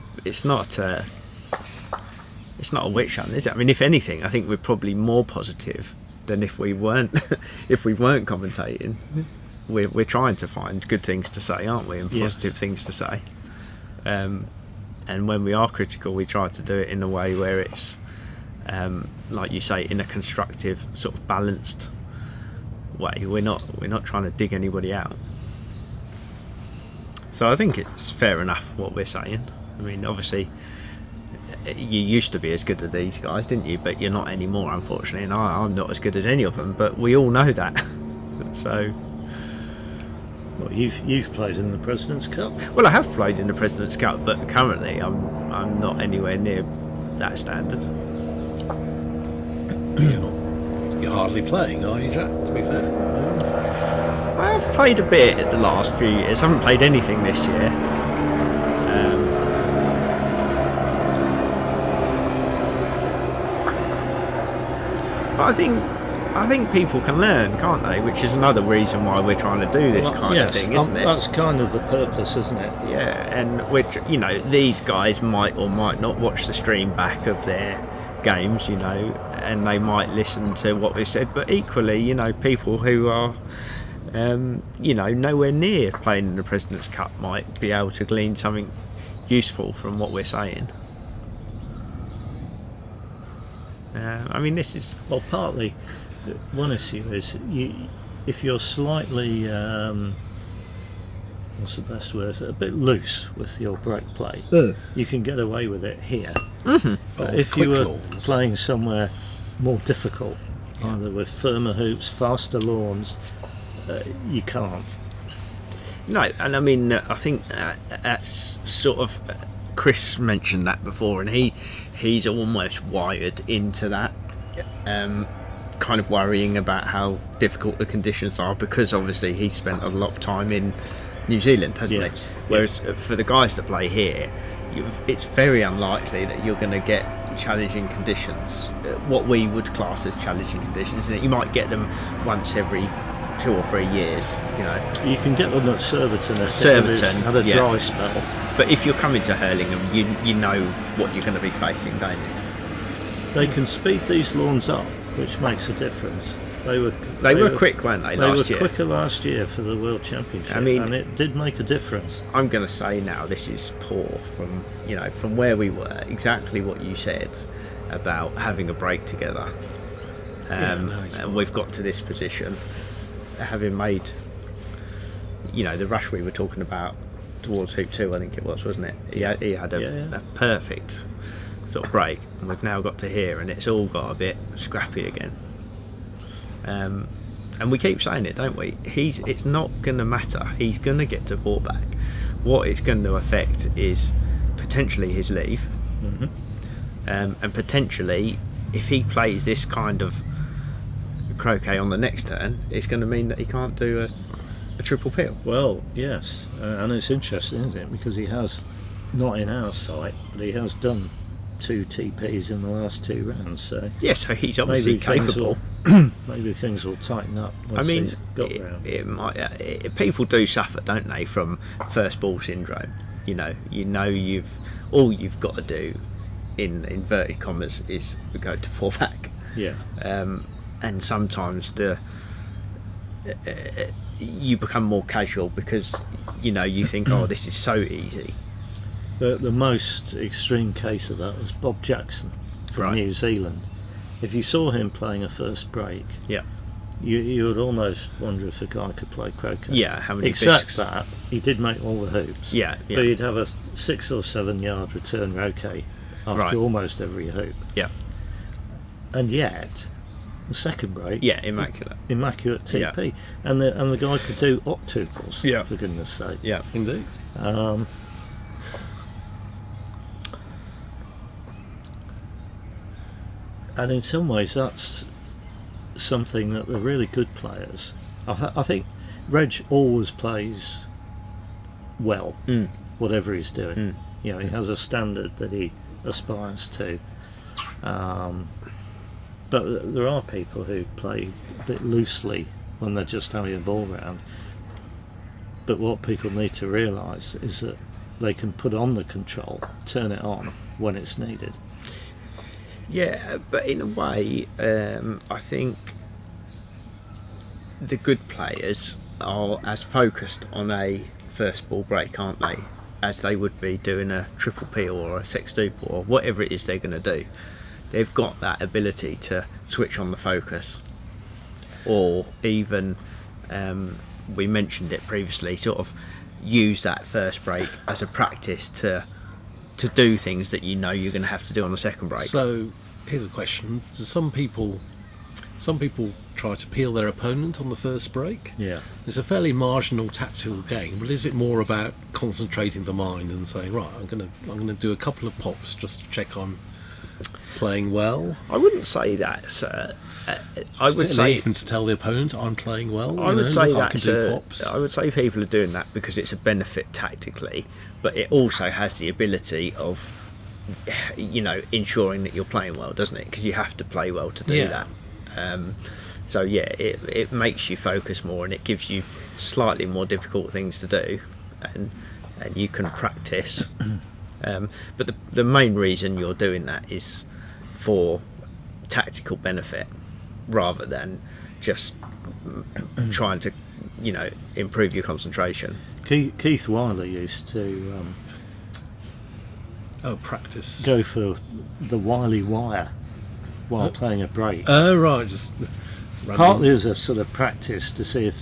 [SPEAKER 3] witch hunt, is it? I mean, if anything, I think we're probably more positive than if we weren't commentating. We're trying to find good things to say, aren't we, and positive things to say. And when we are critical, we try to do it in a way where it's, like you say, in a constructive, sort of balanced way. We're not trying to dig anybody out. So I think it's fair enough what we're saying. I mean, obviously, you used to be as good as these guys, didn't you? But you're not anymore, unfortunately, and I'm not as good as any of them. But we all know that. So,
[SPEAKER 2] Well, you've played in the President's Cup.
[SPEAKER 3] well, I have played in the President's Cup, but currently I'm not anywhere near that standard.
[SPEAKER 6] You're hardly playing, are you, Jack? To be fair.
[SPEAKER 3] I have played a bit in the last few years. I haven't played anything this year. But I think people can learn, can't they? Which is another reason why we're trying to do this kind of thing, isn't it?
[SPEAKER 2] That's kind of the purpose, isn't it?
[SPEAKER 3] Yeah, and which these guys might or might not watch the stream back of their games, and they might listen to what we said. But equally, people who are, nowhere near playing in the President's Cup might be able to glean something useful from what we're saying. I mean, this is
[SPEAKER 2] Well, partly, one issue is if you're slightly, what's the best word? A bit loose with your break play, you can get away with it here.
[SPEAKER 3] Mm-hmm.
[SPEAKER 2] But
[SPEAKER 6] Oh,
[SPEAKER 2] if you
[SPEAKER 6] quick
[SPEAKER 2] were
[SPEAKER 6] lawns.
[SPEAKER 2] playing somewhere more difficult, either with firmer hoops, faster lawns, you can't.
[SPEAKER 3] no, and I mean, I think that's sort of. Chris mentioned that before, and he's almost wired into that, kind of worrying about how difficult the conditions are, because obviously he spent a lot of time in New Zealand, hasn't
[SPEAKER 2] Yes.
[SPEAKER 3] he? Whereas for the guys that play here, it's very unlikely that you're going to get challenging conditions, what we would class as challenging conditions. You might get them once every 2 or 3 years,
[SPEAKER 2] You can get them at Surbiton if
[SPEAKER 3] Surbiton,
[SPEAKER 2] had a
[SPEAKER 3] yeah.
[SPEAKER 2] dry spell.
[SPEAKER 3] But if you're coming to Hurlingham, you know what you're going to be facing, don't you?
[SPEAKER 2] They can speed these lawns up, which makes a difference. They were
[SPEAKER 3] quick, weren't they,
[SPEAKER 2] They
[SPEAKER 3] last
[SPEAKER 2] were
[SPEAKER 3] year?
[SPEAKER 2] quicker last year for the World Championship,
[SPEAKER 3] I mean-
[SPEAKER 2] and it did make a difference.
[SPEAKER 3] I'm going to say now, this is poor from where we were. Exactly what you said about having a break together, and we've got to this position, having made, the rush we were talking about towards Hoop 2, I think it was, wasn't it? He had a perfect sort of break, and we've now got to here, and it's all got a bit scrappy again. And we keep saying it, don't we? It's not going to matter. He's going to get to fullback. What it's going to affect is potentially his leave, and potentially if he plays this kind of croquet on the next turn, it's going to mean that he can't do a triple peel.
[SPEAKER 2] Well, yes, and it's interesting, isn't it? Because he has, not in our sight, but he has done 2 TPs in the last 2 rounds. So
[SPEAKER 3] Yeah, so he's obviously capable.
[SPEAKER 2] maybe things will tighten up once
[SPEAKER 3] I mean,
[SPEAKER 2] he's got round.
[SPEAKER 3] it might. People do suffer, don't they, from first ball syndrome? All you've got to do, in inverted commas, is go to fullback.
[SPEAKER 2] Yeah.
[SPEAKER 3] And sometimes you become more casual because you think, oh, this is so easy.
[SPEAKER 2] The most extreme case of that was Bob Jackson from
[SPEAKER 3] Right.
[SPEAKER 2] New Zealand. If you saw him playing a first break,
[SPEAKER 3] Yeah.
[SPEAKER 2] you would almost wonder if the guy could play croquet.
[SPEAKER 3] Yeah, how many
[SPEAKER 2] Except
[SPEAKER 3] bisques?
[SPEAKER 2] that he did make all the hoops.
[SPEAKER 3] Yeah, yeah.
[SPEAKER 2] But he'd have a 6 or 7 yard return roquet after
[SPEAKER 3] Right.
[SPEAKER 2] almost every hoop.
[SPEAKER 3] Yeah.
[SPEAKER 2] And yet, the second break,
[SPEAKER 3] Yeah, immaculate.
[SPEAKER 2] immaculate TP, and the guy could do octuples.
[SPEAKER 3] Yeah.
[SPEAKER 2] For goodness sake.
[SPEAKER 3] Yeah.
[SPEAKER 6] Indeed.
[SPEAKER 2] And in some ways, that's something that the really good players. I think Reg always plays well, whatever he's doing. He has a standard that he aspires to. But there are people who play a bit loosely when they're just having a ball round. But what people need to realise is that they can put on the control, turn it on when it's needed.
[SPEAKER 3] Yeah, but in a way, I think the good players are as focused on a first ball break, aren't they, as they would be doing a triple P or a sextuple or whatever it is they're going to do. They've got that ability to switch on the focus, or even we mentioned it previously, sort of use that first break as a practice to do things that you're going to have to do on the second break.
[SPEAKER 6] So here's a question: do some people try to peel their opponent on the first break?
[SPEAKER 2] Yeah.
[SPEAKER 6] It's a fairly marginal tactical game, but is it more about concentrating the mind and saying, right, I'm gonna do a couple of pops just to check I'm playing well?
[SPEAKER 3] I wouldn't say that's. I would say
[SPEAKER 6] even to tell the opponent I'm playing well.
[SPEAKER 3] I would say
[SPEAKER 6] look, I can
[SPEAKER 3] that's.
[SPEAKER 6] do pops.
[SPEAKER 3] I would say people are doing that because it's a benefit tactically, but it also has the ability of, ensuring that you're playing well, doesn't it? Because you have to play well to do
[SPEAKER 6] Yeah.
[SPEAKER 3] that. So yeah, it makes you focus more and it gives you slightly more difficult things to do, and you can practice. But the main reason you're doing that is for tactical benefit rather than just trying to improve your concentration.
[SPEAKER 2] Keith Wiley used to
[SPEAKER 6] Practice.
[SPEAKER 2] go for the Wiley wire while playing a break.
[SPEAKER 6] Oh, right, just
[SPEAKER 2] Partly as a sort of practice to see if,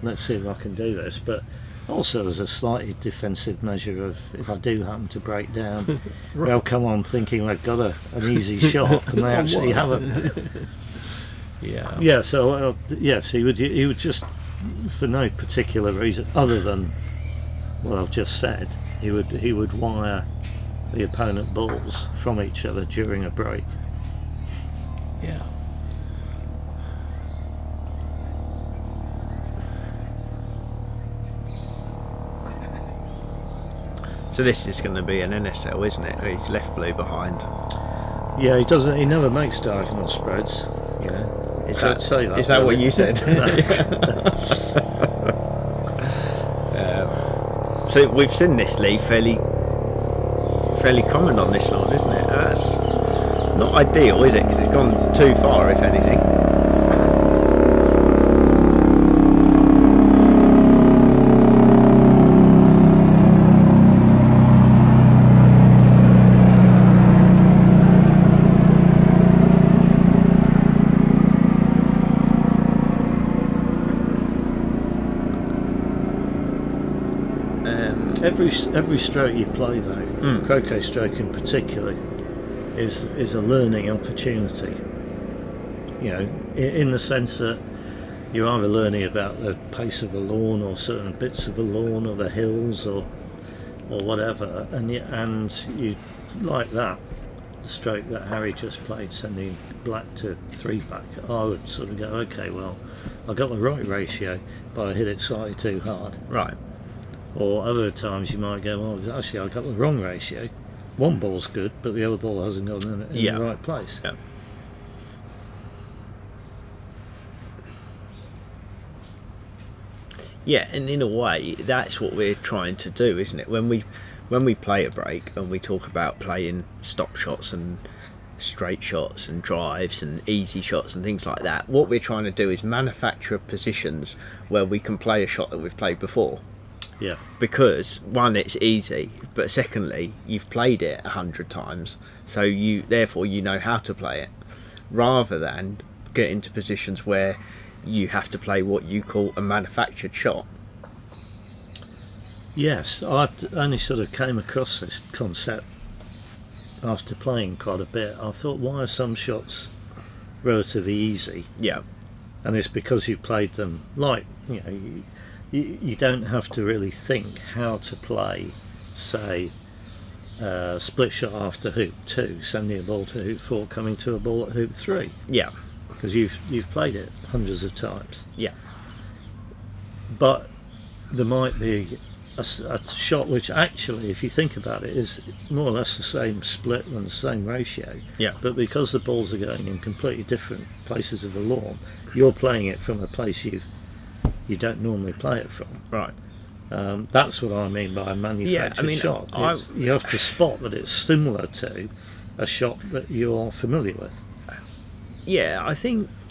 [SPEAKER 2] let's see if I can do this, but also as a slightly defensive measure of if I do happen to break down, they'll come on thinking they've got an easy shot and they actually haven't.
[SPEAKER 6] Yeah.
[SPEAKER 2] Yeah, so yes, he would just, for no particular reason other than what I've just said, he would wire the opponent balls from each other during a break.
[SPEAKER 6] Yeah.
[SPEAKER 3] So this is going to be an NSL, isn't it? He's left blue behind.
[SPEAKER 2] Yeah, he doesn't. He never makes diagonal spreads.
[SPEAKER 3] Is
[SPEAKER 2] So I'd say
[SPEAKER 3] is that what you said? So we've seen this lead fairly common on this lawn, isn't it? That's not ideal, is it? Because it's gone too far, if anything.
[SPEAKER 2] Every stroke you play, though, croquet stroke in particular, is a learning opportunity. In the sense that you're either learning about the pace of a lawn, or certain bits of a lawn, or the hills, or whatever, and you like that stroke that Harry just played, sending black to 3-back. I would sort of go, okay, well, I got the right ratio, but I hit it slightly too hard.
[SPEAKER 3] Right.
[SPEAKER 2] Or other times you might go, well, actually I got the wrong ratio. One ball's good, but the other ball hasn't gone in the right place.
[SPEAKER 3] Yeah. Yeah, and in a way, that's what we're trying to do, isn't it? When we play a break and we talk about playing stop shots and straight shots and drives and easy shots and things like that. What we're trying to do is manufacture positions where we can play a shot that we've played before.
[SPEAKER 2] Yeah.
[SPEAKER 3] Because one, it's easy, but secondly, you've played it 100 times, so therefore you know how to play it, rather than get into positions where you have to play what you call a manufactured shot.
[SPEAKER 2] Yes, I only sort of came across this concept after playing quite a bit. I thought, why are some shots relatively easy?
[SPEAKER 3] Yeah.
[SPEAKER 2] And it's because you played them like, you don't have to really think how to play, say, split shot after hoop 2, sending a ball to hoop 4, coming to a ball at hoop 3.
[SPEAKER 3] Yeah.
[SPEAKER 2] Because you've played it hundreds of times.
[SPEAKER 3] Yeah.
[SPEAKER 2] But there might be a shot which actually, if you think about it, is more or less the same split and the same ratio.
[SPEAKER 3] Yeah.
[SPEAKER 2] But because the balls are going in completely different places of the lawn, you're playing it from a place you don't normally play it from.
[SPEAKER 3] Right.
[SPEAKER 2] That's what I mean by a manufactured shot. You have to spot that it's similar to a shot that you're familiar with.
[SPEAKER 3] Yeah,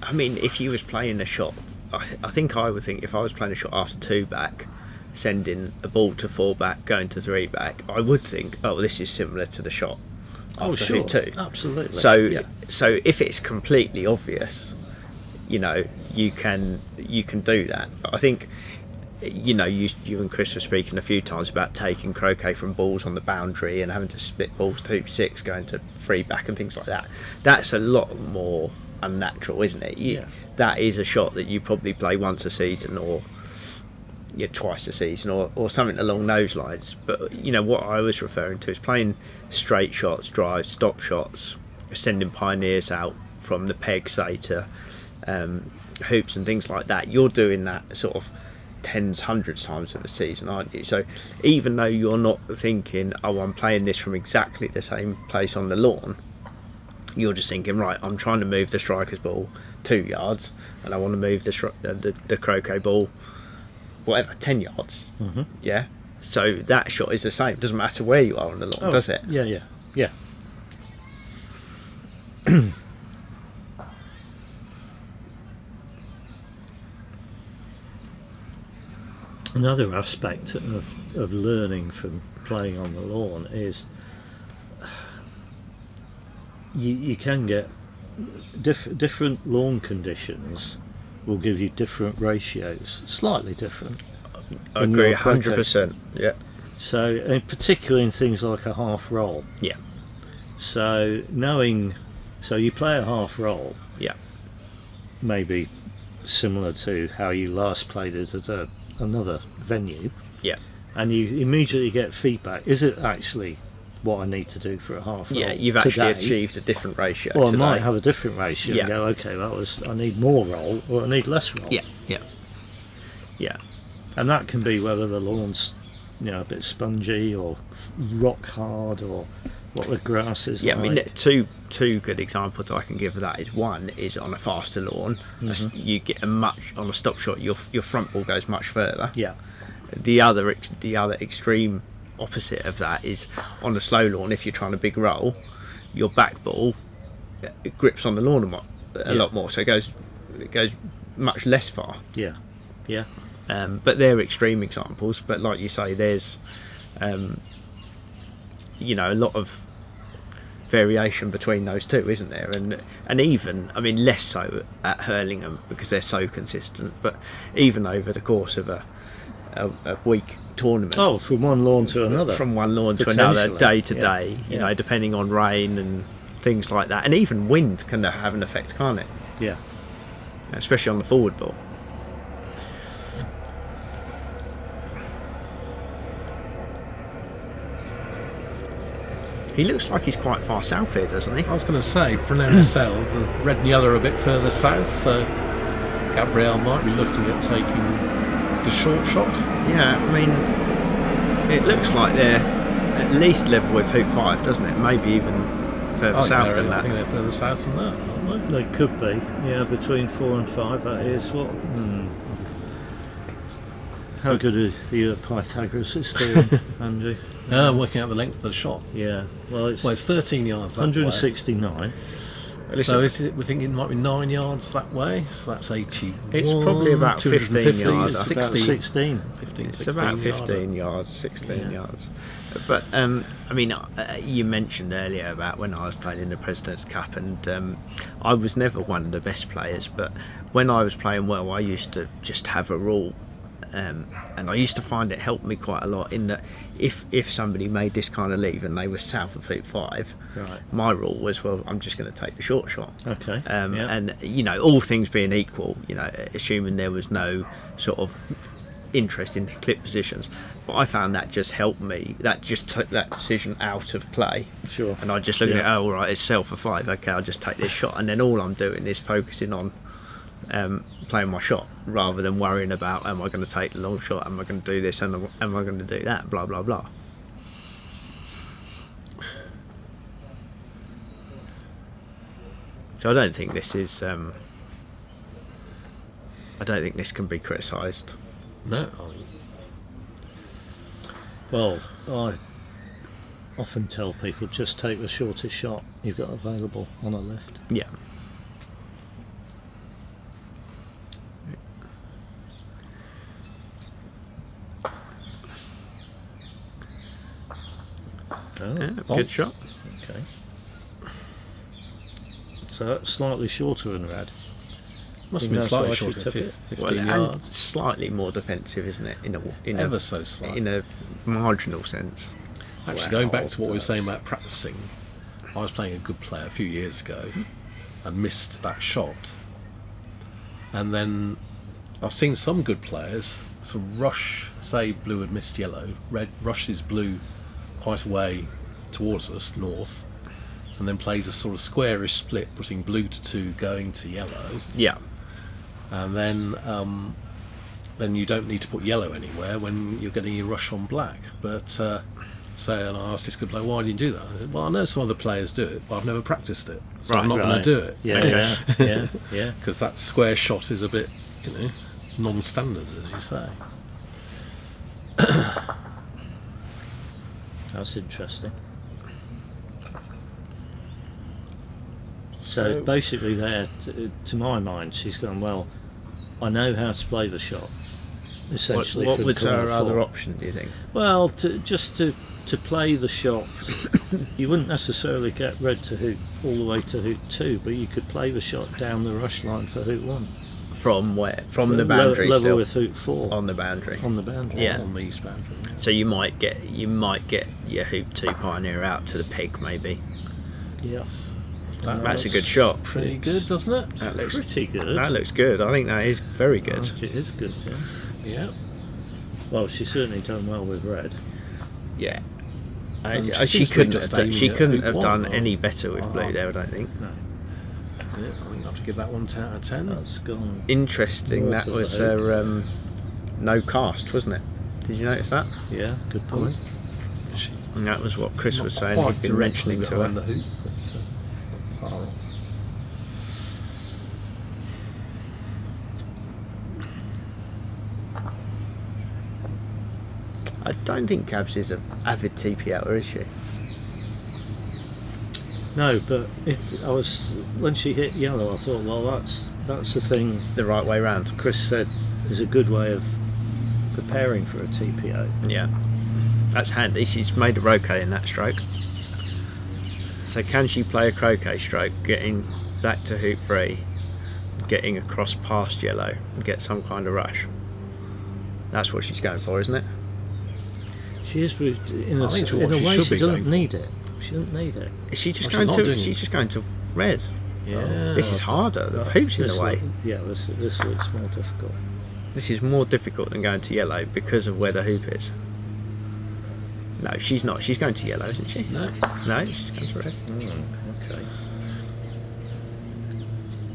[SPEAKER 3] I mean, if you was playing a shot, I think I would think if I was playing a shot after 2 back, sending a ball to 4 back, going to 3 back, I would think, oh, this is similar to the shot after
[SPEAKER 2] sure,
[SPEAKER 3] hoop 2.
[SPEAKER 2] Absolutely.
[SPEAKER 3] So if it's completely obvious, you can do that. But I think, you and Chris were speaking a few times about taking croquet from balls on the boundary and having to split balls to hoop 6, going to 3 back and things like that. That's a lot more unnatural, isn't it? That is a shot that you probably play once a season or twice a season or something along those lines. But what I was referring to is playing straight shots, drives, stop shots, sending pioneers out from the peg, say, to hoops and things like that. You're doing that sort of tens, hundreds times of a season, aren't you? So even though you're not thinking, oh, I'm playing this from exactly the same place on the lawn, you're just thinking, right, I'm trying to move the striker's ball 2 yards and I want to move the croquet ball 10 yards.
[SPEAKER 2] Mm-hmm.
[SPEAKER 3] Yeah, so that shot is the same. It doesn't matter where you are on the lawn, does it?
[SPEAKER 2] Yeah. Another aspect of learning from playing on the lawn is you can get different lawn conditions will give you different ratios, slightly different.
[SPEAKER 3] I agree 100%. Yeah.
[SPEAKER 2] So, particularly in things like a half roll.
[SPEAKER 3] Yeah.
[SPEAKER 2] So you play a half roll.
[SPEAKER 3] Yeah.
[SPEAKER 2] Maybe similar to how you last played it at another venue.
[SPEAKER 3] Yeah.
[SPEAKER 2] And you immediately get feedback. Is it actually what I need to do for a half roll?
[SPEAKER 3] Yeah, you've actually achieved a different ratio.
[SPEAKER 2] Or
[SPEAKER 3] today.
[SPEAKER 2] I might have a different ratio and go, okay, I need more roll or I need less roll.
[SPEAKER 3] Yeah.
[SPEAKER 2] And that can be whether the lawn's a bit spongy or rock hard or what the grass is like.
[SPEAKER 3] I mean, two good examples I can give of that is one is on a faster lawn, you get on a stop shot, your front ball goes much further.
[SPEAKER 2] Yeah.
[SPEAKER 3] The other extreme opposite of that is on a slow lawn. If you're trying to big roll, your back ball grips on the lawn a lot more, so it goes much less far.
[SPEAKER 2] Yeah.
[SPEAKER 3] But they're extreme examples. But like you say, there's a lot of variation between those two, isn't there? And even, I mean, less so at Hurlingham because they're so consistent. But even over the course of a week tournament.
[SPEAKER 2] Oh, from one lawn to another.
[SPEAKER 3] From one lawn to another, day to day. Depending on rain and things like that, and even wind can have an effect, can't it?
[SPEAKER 2] Yeah.
[SPEAKER 3] Especially on the forward ball. He looks like he's quite far south here, doesn't he?
[SPEAKER 6] I was going to say, for an MSL, the red and yellow are a bit further south, so Gabriel might be looking at taking the short shot.
[SPEAKER 3] Yeah, I mean, it looks like they're at least level with hoop 5, doesn't it? Maybe even further south than that.
[SPEAKER 6] I think they're further south than that, aren't they?
[SPEAKER 2] They could be, between 4 and 5, that is what. How good are you at Pythagoras' theorem, Andrew?
[SPEAKER 6] Working out the length of the shot.
[SPEAKER 2] Yeah. Well, it's
[SPEAKER 6] 13 yards that way.
[SPEAKER 2] 169.
[SPEAKER 6] So we're thinking it might be 9 yards that way. So that's 80.
[SPEAKER 3] It's probably about 15 yards.
[SPEAKER 2] It's about 16.
[SPEAKER 6] 15,
[SPEAKER 3] It's
[SPEAKER 6] 16
[SPEAKER 3] about
[SPEAKER 6] yarder.
[SPEAKER 3] 15 yards, 16
[SPEAKER 2] Yeah.
[SPEAKER 3] yards. But I mean, you mentioned earlier about when I was playing in the President's Cup, and I was never one of the best players. But when I was playing well, I used to just have a rule, and I used to find it helped me quite a lot. In that, if somebody made this kind of leave and they were south of hoop 5,
[SPEAKER 2] Right.
[SPEAKER 3] my rule was, well, I'm just going to take the short shot.
[SPEAKER 2] Okay.
[SPEAKER 3] And all things being equal, assuming there was no sort of interest in the clip positions, but I found that just helped me. That just took that decision out of play.
[SPEAKER 2] Sure.
[SPEAKER 3] And I just look at it,
[SPEAKER 2] Yeah.
[SPEAKER 3] oh, all right, it's sell for 5. Okay, I'll just take this shot, and then all I'm doing is focusing on playing my shot rather than worrying about, am I going to take the long shot? Am I going to do this? And am I going to do that? Blah blah blah. So I don't think this is. I don't think this can be criticised.
[SPEAKER 6] No.
[SPEAKER 2] Well, I often tell people just take the shortest shot you've got available on a left.
[SPEAKER 3] Yeah.
[SPEAKER 2] Oh,
[SPEAKER 3] Yeah, good shot.
[SPEAKER 2] okay. So that's slightly shorter than Rad.
[SPEAKER 6] Must have
[SPEAKER 2] Think
[SPEAKER 6] been
[SPEAKER 2] that's
[SPEAKER 6] slightly
[SPEAKER 2] why she
[SPEAKER 6] shorter,
[SPEAKER 2] took it?
[SPEAKER 6] 15
[SPEAKER 3] Well, and
[SPEAKER 6] yards.
[SPEAKER 3] slightly more defensive, isn't it?
[SPEAKER 6] Ever so slightly.
[SPEAKER 3] in a marginal sense.
[SPEAKER 6] Actually,
[SPEAKER 3] Wow,
[SPEAKER 6] going back to what we were
[SPEAKER 3] that's-
[SPEAKER 6] saying about practicing, I was playing a good player a few years ago and missed that shot. And then I've seen some good players sort of rush, say blue had missed yellow, red rushes blue quite a way towards us, north, and then plays a sort of squarish split, putting blue to 2, going to yellow.
[SPEAKER 3] Yeah.
[SPEAKER 6] And then you don't need to put yellow anywhere when you're getting your rush on black. But and I asked this good player, why do you do that? I said, well, I know some other players do it, but I've never practiced it, so I'm not going to do it.
[SPEAKER 2] Yeah, yeah.
[SPEAKER 6] Because that square shot is a bit, non-standard, as you say.
[SPEAKER 2] That's interesting. So basically, there, to my mind, she's gone, well, I know how to play the shot. Essentially,
[SPEAKER 3] What
[SPEAKER 2] from
[SPEAKER 3] was
[SPEAKER 2] corner
[SPEAKER 3] her other
[SPEAKER 2] 4.
[SPEAKER 3] option, do you think?
[SPEAKER 2] Well, to play the shot, you wouldn't necessarily get red to hoop all the way to hoop 2, but you could play the shot down the rush line for hoop 1.
[SPEAKER 3] From where? From the boundary
[SPEAKER 2] level
[SPEAKER 3] still?
[SPEAKER 2] with hoop 4
[SPEAKER 3] On the boundary.
[SPEAKER 2] on the boundary.
[SPEAKER 3] Yeah.
[SPEAKER 6] On the east boundary.
[SPEAKER 3] So you might get your hoop 2 pioneer out to the peg, maybe.
[SPEAKER 2] Yes.
[SPEAKER 3] That's a good shot.
[SPEAKER 6] Pretty good, doesn't it?
[SPEAKER 3] That looks
[SPEAKER 2] Pretty good.
[SPEAKER 3] That looks good. I think that is very good.
[SPEAKER 2] It is good. Yeah.
[SPEAKER 6] Yeah.
[SPEAKER 2] Well, she's certainly done well with red.
[SPEAKER 3] Yeah.
[SPEAKER 6] And
[SPEAKER 3] She
[SPEAKER 6] she seems to be
[SPEAKER 3] couldn't
[SPEAKER 6] just
[SPEAKER 3] have done,
[SPEAKER 6] aiming
[SPEAKER 3] she
[SPEAKER 6] at
[SPEAKER 3] couldn't
[SPEAKER 6] hoop
[SPEAKER 3] have
[SPEAKER 6] 1,
[SPEAKER 3] done
[SPEAKER 6] or-
[SPEAKER 3] any better with blue there, I don't think.
[SPEAKER 2] No,
[SPEAKER 6] Yeah, I think I have to give that 1 10 out of 10.
[SPEAKER 2] that's gone.
[SPEAKER 3] Interesting.
[SPEAKER 2] North
[SPEAKER 3] That
[SPEAKER 2] of
[SPEAKER 3] was
[SPEAKER 2] the hoop.
[SPEAKER 3] her no cast, wasn't it? Did you notice that?
[SPEAKER 2] Yeah, good point.
[SPEAKER 6] She-
[SPEAKER 3] And that was what Chris
[SPEAKER 6] not
[SPEAKER 3] was saying.
[SPEAKER 6] quite
[SPEAKER 3] He'd been
[SPEAKER 6] directly
[SPEAKER 3] mentioning to
[SPEAKER 6] behind
[SPEAKER 3] her.
[SPEAKER 6] the hoop, but far off.
[SPEAKER 3] I don't think Cabs is an avid TP outer, is she?
[SPEAKER 2] No, but I was when she hit yellow, I thought, well, that's the thing
[SPEAKER 3] The right way round.
[SPEAKER 2] Chris said is a good way of preparing for a TPO.
[SPEAKER 3] Yeah. That's handy. She's made a croquet in that stroke. So can she play a croquet stroke, getting back to hoop 3, getting across past yellow and get some kind of rush? That's what she's going for, isn't it?
[SPEAKER 2] She is, but in
[SPEAKER 6] I
[SPEAKER 2] a
[SPEAKER 6] think
[SPEAKER 2] in
[SPEAKER 6] what
[SPEAKER 2] a
[SPEAKER 6] she
[SPEAKER 2] way,
[SPEAKER 6] should
[SPEAKER 2] she
[SPEAKER 6] be
[SPEAKER 2] doesn't
[SPEAKER 6] going for.
[SPEAKER 2] need it. She doesn't need it.
[SPEAKER 3] Is she just
[SPEAKER 6] Well,
[SPEAKER 3] going
[SPEAKER 6] she's not
[SPEAKER 3] to?
[SPEAKER 6] doing
[SPEAKER 3] She's
[SPEAKER 6] it.
[SPEAKER 3] just going to red.
[SPEAKER 6] Yeah.
[SPEAKER 3] This is harder. The hoop's in the way.
[SPEAKER 2] This looks more difficult.
[SPEAKER 3] This is more difficult than going to yellow because of where the hoop is. No, she's not. She's going to yellow, isn't she?
[SPEAKER 6] No.
[SPEAKER 3] No, she's going to red.
[SPEAKER 2] Okay.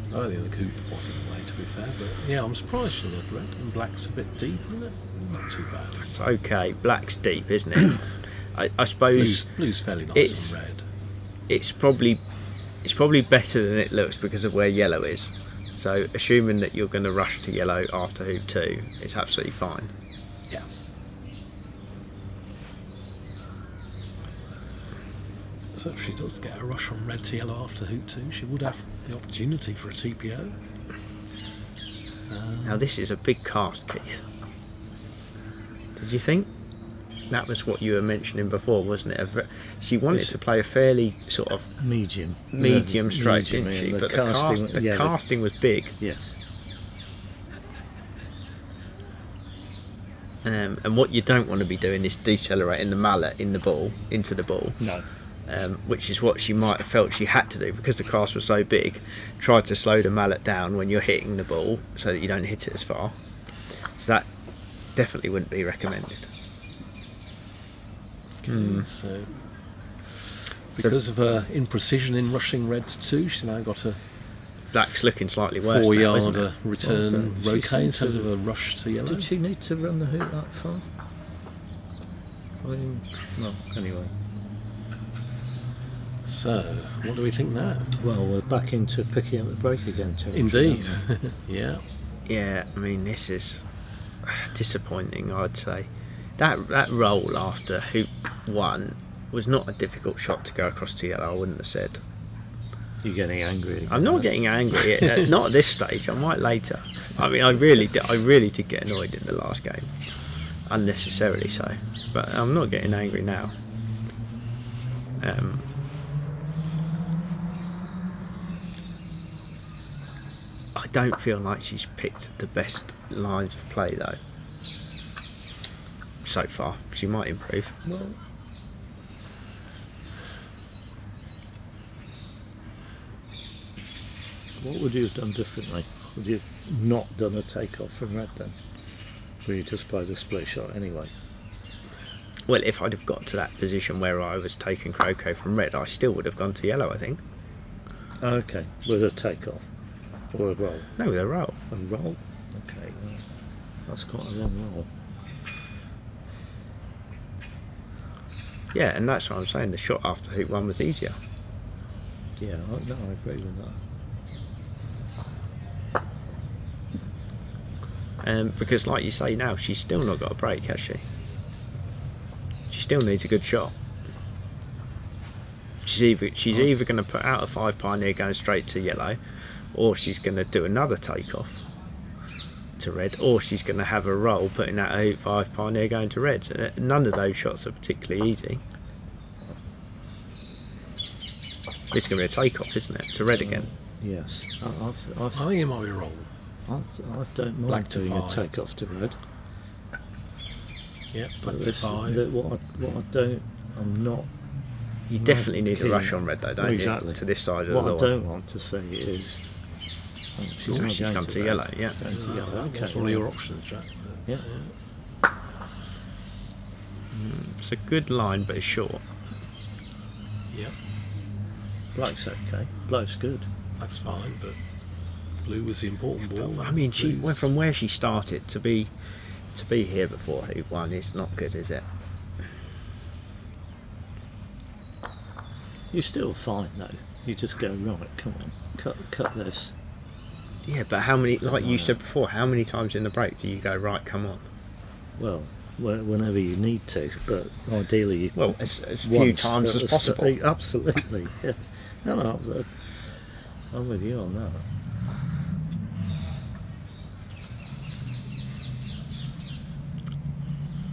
[SPEAKER 6] I don't think the hoop wasn't the way, to be fair, but yeah, I'm surprised she did red, and black's a bit deep, isn't it? Not too bad.
[SPEAKER 3] It's okay. Black's deep, isn't it? I suppose
[SPEAKER 6] Blue's fairly nice
[SPEAKER 3] it's-
[SPEAKER 6] and red.
[SPEAKER 3] it's probably better than it looks because of where yellow is. So assuming that you're going to rush to yellow after hoop 2, it's absolutely fine.
[SPEAKER 6] Yeah. So if she does get a rush on red to yellow after hoop 2, she would have the opportunity for a TPO.
[SPEAKER 3] Now this is a big cast, Keith. Did you think? That was what you were mentioning before, wasn't it? She wanted to play a fairly sort of
[SPEAKER 2] medium
[SPEAKER 3] straight, didn't she?
[SPEAKER 2] The
[SPEAKER 3] But
[SPEAKER 2] casting,
[SPEAKER 3] the casting was big.
[SPEAKER 2] Yes.
[SPEAKER 3] And what you don't want to be doing is decelerating the mallet into the ball.
[SPEAKER 2] No.
[SPEAKER 3] Which is what she might have felt she had to do because the cast was so big. Try to slow the mallet down when you're hitting the ball so that you don't hit it as far. So that definitely wouldn't be recommended.
[SPEAKER 6] So because of her imprecision in rushing red to 2, she's now got a
[SPEAKER 3] Black's looking slightly worse now, isn't it?
[SPEAKER 6] 4-yarder return roquet instead of a rush to yellow.
[SPEAKER 2] Did she need to run the hoop that far? I mean, well, anyway.
[SPEAKER 6] So, what do we think now?
[SPEAKER 2] Well, we're back into picking up the break again, territory,
[SPEAKER 6] Indeed.
[SPEAKER 2] aren't we?
[SPEAKER 6] Yeah.
[SPEAKER 3] Yeah, I mean, this is disappointing, I'd say. That roll after hoop 1 was not a difficult shot to go across to yellow, I wouldn't have said.
[SPEAKER 2] You're getting angry again.
[SPEAKER 3] I'm not getting angry, not at this stage, I might later. I mean, I really did get annoyed in the last game. Unnecessarily so. But I'm not getting angry now. I don't feel like she's picked the best lines of play though. So far, she might improve.
[SPEAKER 2] Well, what would you have done differently? Would you have not done a takeoff from red then? Would you just played a split shot anyway?
[SPEAKER 3] Well, if I'd have got to that position where I was taking croquet from red, I still would have gone to yellow, I think.
[SPEAKER 2] Okay, with a takeoff or a roll?
[SPEAKER 3] No, with a roll.
[SPEAKER 2] A roll? Okay, well, that's quite a long roll.
[SPEAKER 3] Yeah, and that's what I'm saying. The shot after hoop 1 was easier.
[SPEAKER 2] Yeah, no, I agree with that.
[SPEAKER 3] Because, like you say now, she's still not got a break, has she? She still needs a good shot. She's either going to put out a 5 pioneer going straight to yellow, or she's going to do another takeoff to red, or she's going to have a roll putting out a hoop 5 pioneer going to red. So none of those shots are particularly easy. It's going to be a takeoff, isn't it, to red again?
[SPEAKER 2] Yes.
[SPEAKER 6] I think it might be a roll.
[SPEAKER 2] I don't mind
[SPEAKER 6] Black to
[SPEAKER 2] doing a
[SPEAKER 6] 5.
[SPEAKER 2] takeoff to red.
[SPEAKER 6] Yep, black to
[SPEAKER 2] This-
[SPEAKER 6] 5.
[SPEAKER 2] I'm not.
[SPEAKER 3] You definitely need a
[SPEAKER 2] keen.
[SPEAKER 3] rush on red though, don't
[SPEAKER 2] Exactly.
[SPEAKER 3] you? To this side of
[SPEAKER 2] What
[SPEAKER 3] the
[SPEAKER 2] I
[SPEAKER 3] lawn.
[SPEAKER 2] don't want to see is.
[SPEAKER 3] She's gone to yellow, yeah.
[SPEAKER 2] Going to yellow. Okay.
[SPEAKER 6] That's one of your options, Jack.
[SPEAKER 2] Yeah.
[SPEAKER 3] It's a good line, but it's short.
[SPEAKER 6] Yep,
[SPEAKER 2] Black's okay. Black's good.
[SPEAKER 6] that's fine, but blue was the important ball.
[SPEAKER 3] I mean, she
[SPEAKER 6] Blue's-
[SPEAKER 3] went from where she started to be here before hoop 1. It's not good, is it?
[SPEAKER 2] You're still fine though. You just go right. Come on, cut this.
[SPEAKER 3] Yeah, but how many? Like you said before, how many times in the break do you go right? Come on.
[SPEAKER 2] Well, whenever you need to, but ideally you.
[SPEAKER 3] Well, as few
[SPEAKER 2] once
[SPEAKER 3] times
[SPEAKER 2] at
[SPEAKER 3] as
[SPEAKER 2] the
[SPEAKER 3] possible.
[SPEAKER 2] Absolutely. Yes. No, I'm with you on that.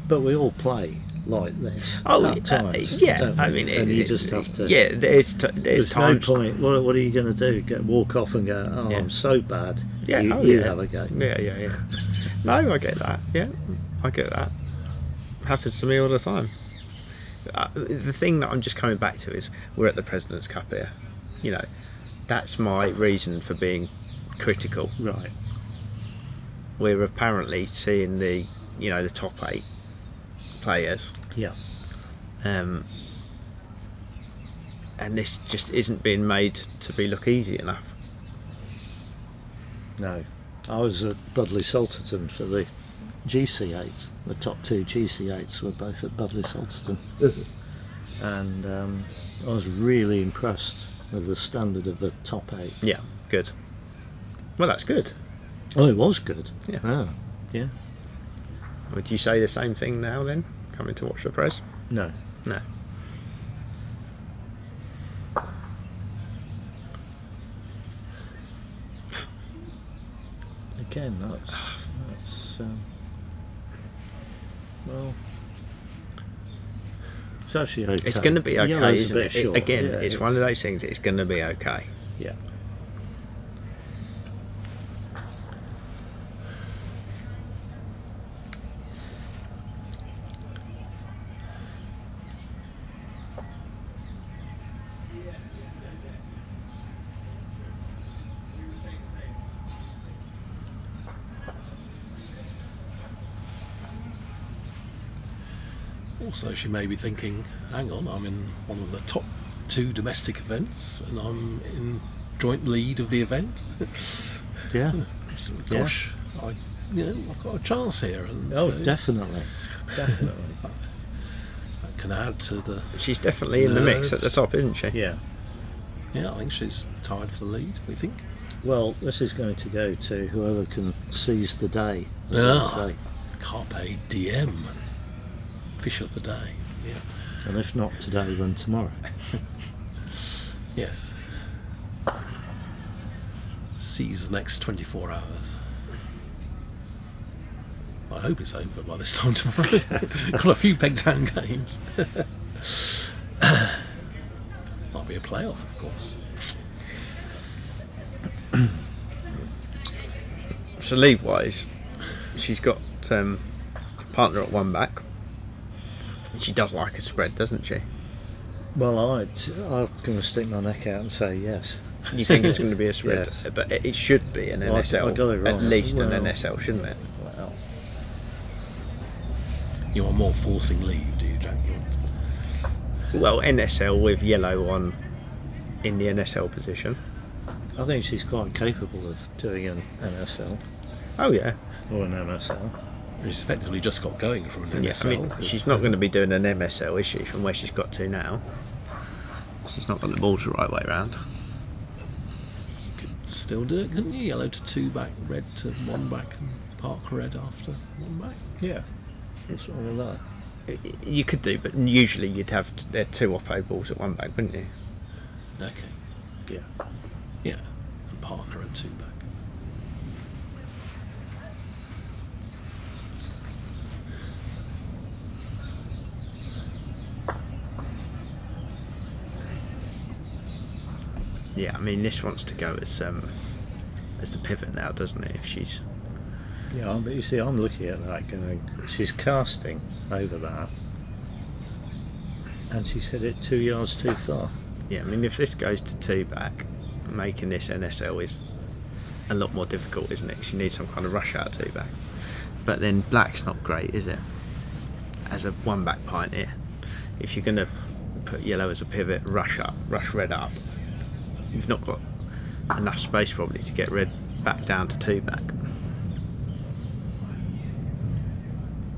[SPEAKER 2] But we all play like this.
[SPEAKER 3] Oh,
[SPEAKER 2] at times,
[SPEAKER 3] yeah.
[SPEAKER 2] don't
[SPEAKER 3] I
[SPEAKER 2] we?
[SPEAKER 3] mean,
[SPEAKER 2] and you just have to.
[SPEAKER 3] Yeah, there's
[SPEAKER 2] There's no
[SPEAKER 3] times.
[SPEAKER 2] point. What are you going to do? Walk off and go? Oh,
[SPEAKER 3] Yeah.
[SPEAKER 2] I'm so bad.
[SPEAKER 3] Yeah,
[SPEAKER 2] you,
[SPEAKER 3] oh,
[SPEAKER 2] you
[SPEAKER 3] yeah.
[SPEAKER 2] have a go.
[SPEAKER 3] Yeah. No, I get that. Yeah, I get that. Happens to me all the time. The thing that I'm just coming back to is we're at the President's Cup here. You know, that's my reason for being critical.
[SPEAKER 2] Right.
[SPEAKER 3] We're apparently seeing the top 8 players,
[SPEAKER 2] Yeah.
[SPEAKER 3] and this just isn't being made to be look easy enough.
[SPEAKER 2] No. I was at Budley Salterton for the GC8. The top 2 GC8s were both at Budley Salterton. And I was really impressed with the standard of the top 8.
[SPEAKER 3] Yeah, good. Well, that's good.
[SPEAKER 2] Oh, it was good.
[SPEAKER 3] Yeah.
[SPEAKER 2] Oh, yeah.
[SPEAKER 3] Would you say the same thing now then, coming to watch the press?
[SPEAKER 2] No.
[SPEAKER 3] No.
[SPEAKER 2] Again, that's well, it's actually okay.
[SPEAKER 3] It's going to be okay,
[SPEAKER 2] Yellow's a
[SPEAKER 3] isn't
[SPEAKER 2] bit
[SPEAKER 3] it?
[SPEAKER 2] short.
[SPEAKER 3] Again,
[SPEAKER 2] Yeah,
[SPEAKER 3] it's one of those things. It's going to be okay.
[SPEAKER 2] Yeah.
[SPEAKER 6] Also, she may be thinking, hang on, I'm in one of the top 2 domestic events and I'm in joint lead of the event.
[SPEAKER 2] Yeah.
[SPEAKER 6] So, gosh, I've got a chance here. And
[SPEAKER 2] Oh,
[SPEAKER 6] so
[SPEAKER 2] definitely. Definitely.
[SPEAKER 6] that can add to the...
[SPEAKER 3] She's definitely in the mix at the top, isn't she?
[SPEAKER 2] Yeah.
[SPEAKER 6] Yeah, I think she's tied for the lead, we think.
[SPEAKER 2] Well, this is going to go to whoever can seize the day, as
[SPEAKER 6] Yeah.
[SPEAKER 2] they say.
[SPEAKER 6] Carpe diem. Fish of the day. Yeah.
[SPEAKER 2] And if not today, then tomorrow.
[SPEAKER 6] Yes. Seize the next 24 hours. I hope it's over by this time tomorrow. Got a few peg down games. Might be a playoff, of course.
[SPEAKER 3] So leave wise, she's got a partner at one back. She does like a spread, doesn't she?
[SPEAKER 2] Well, I'm going to stick my neck out and say yes.
[SPEAKER 3] You think it's going to be a spread,
[SPEAKER 2] Yes.
[SPEAKER 3] but it should be an
[SPEAKER 2] Well, I
[SPEAKER 3] NSL,
[SPEAKER 2] got it wrong.
[SPEAKER 3] at least an
[SPEAKER 2] Well-
[SPEAKER 3] NSL, shouldn't it?
[SPEAKER 2] Well,
[SPEAKER 6] You are more forcing lead, do you, Jack?
[SPEAKER 3] Well, NSL with yellow on in the NSL position.
[SPEAKER 2] I think she's quite capable of doing an NSL
[SPEAKER 3] Oh yeah,
[SPEAKER 2] or an MSL.
[SPEAKER 6] She's effectively just got going from an
[SPEAKER 3] yeah.
[SPEAKER 6] NSL.
[SPEAKER 3] I mean, she's not going to be doing an MSL, is she? From where she's got to now, she's not got the balls the right way round.
[SPEAKER 6] Still do it, couldn't you? Yellow to 2 back, red to 1 back, and park red after 1 back.
[SPEAKER 2] Yeah. What's wrong with that?
[SPEAKER 3] You could do, but usually you'd have there 2 oppo balls at 1 back, wouldn't you?
[SPEAKER 6] Okay.
[SPEAKER 2] Yeah.
[SPEAKER 6] Yeah. And Parker at 2 back.
[SPEAKER 3] Yeah, I mean this wants to go as the pivot now, doesn't it? If she's
[SPEAKER 2] Yeah, but you see, I'm looking at that going, she's casting over that, and she said it 2 yards too far.
[SPEAKER 3] yeah, I mean if this goes to 2 back, making this NSL is a lot more difficult, isn't it? She needs some kind of rush out 2 back. But then black's not great, is it? As a 1 back pioneer, if you're going to put yellow as a pivot, rush red up, you've not got enough space probably to get red back down to 2 back.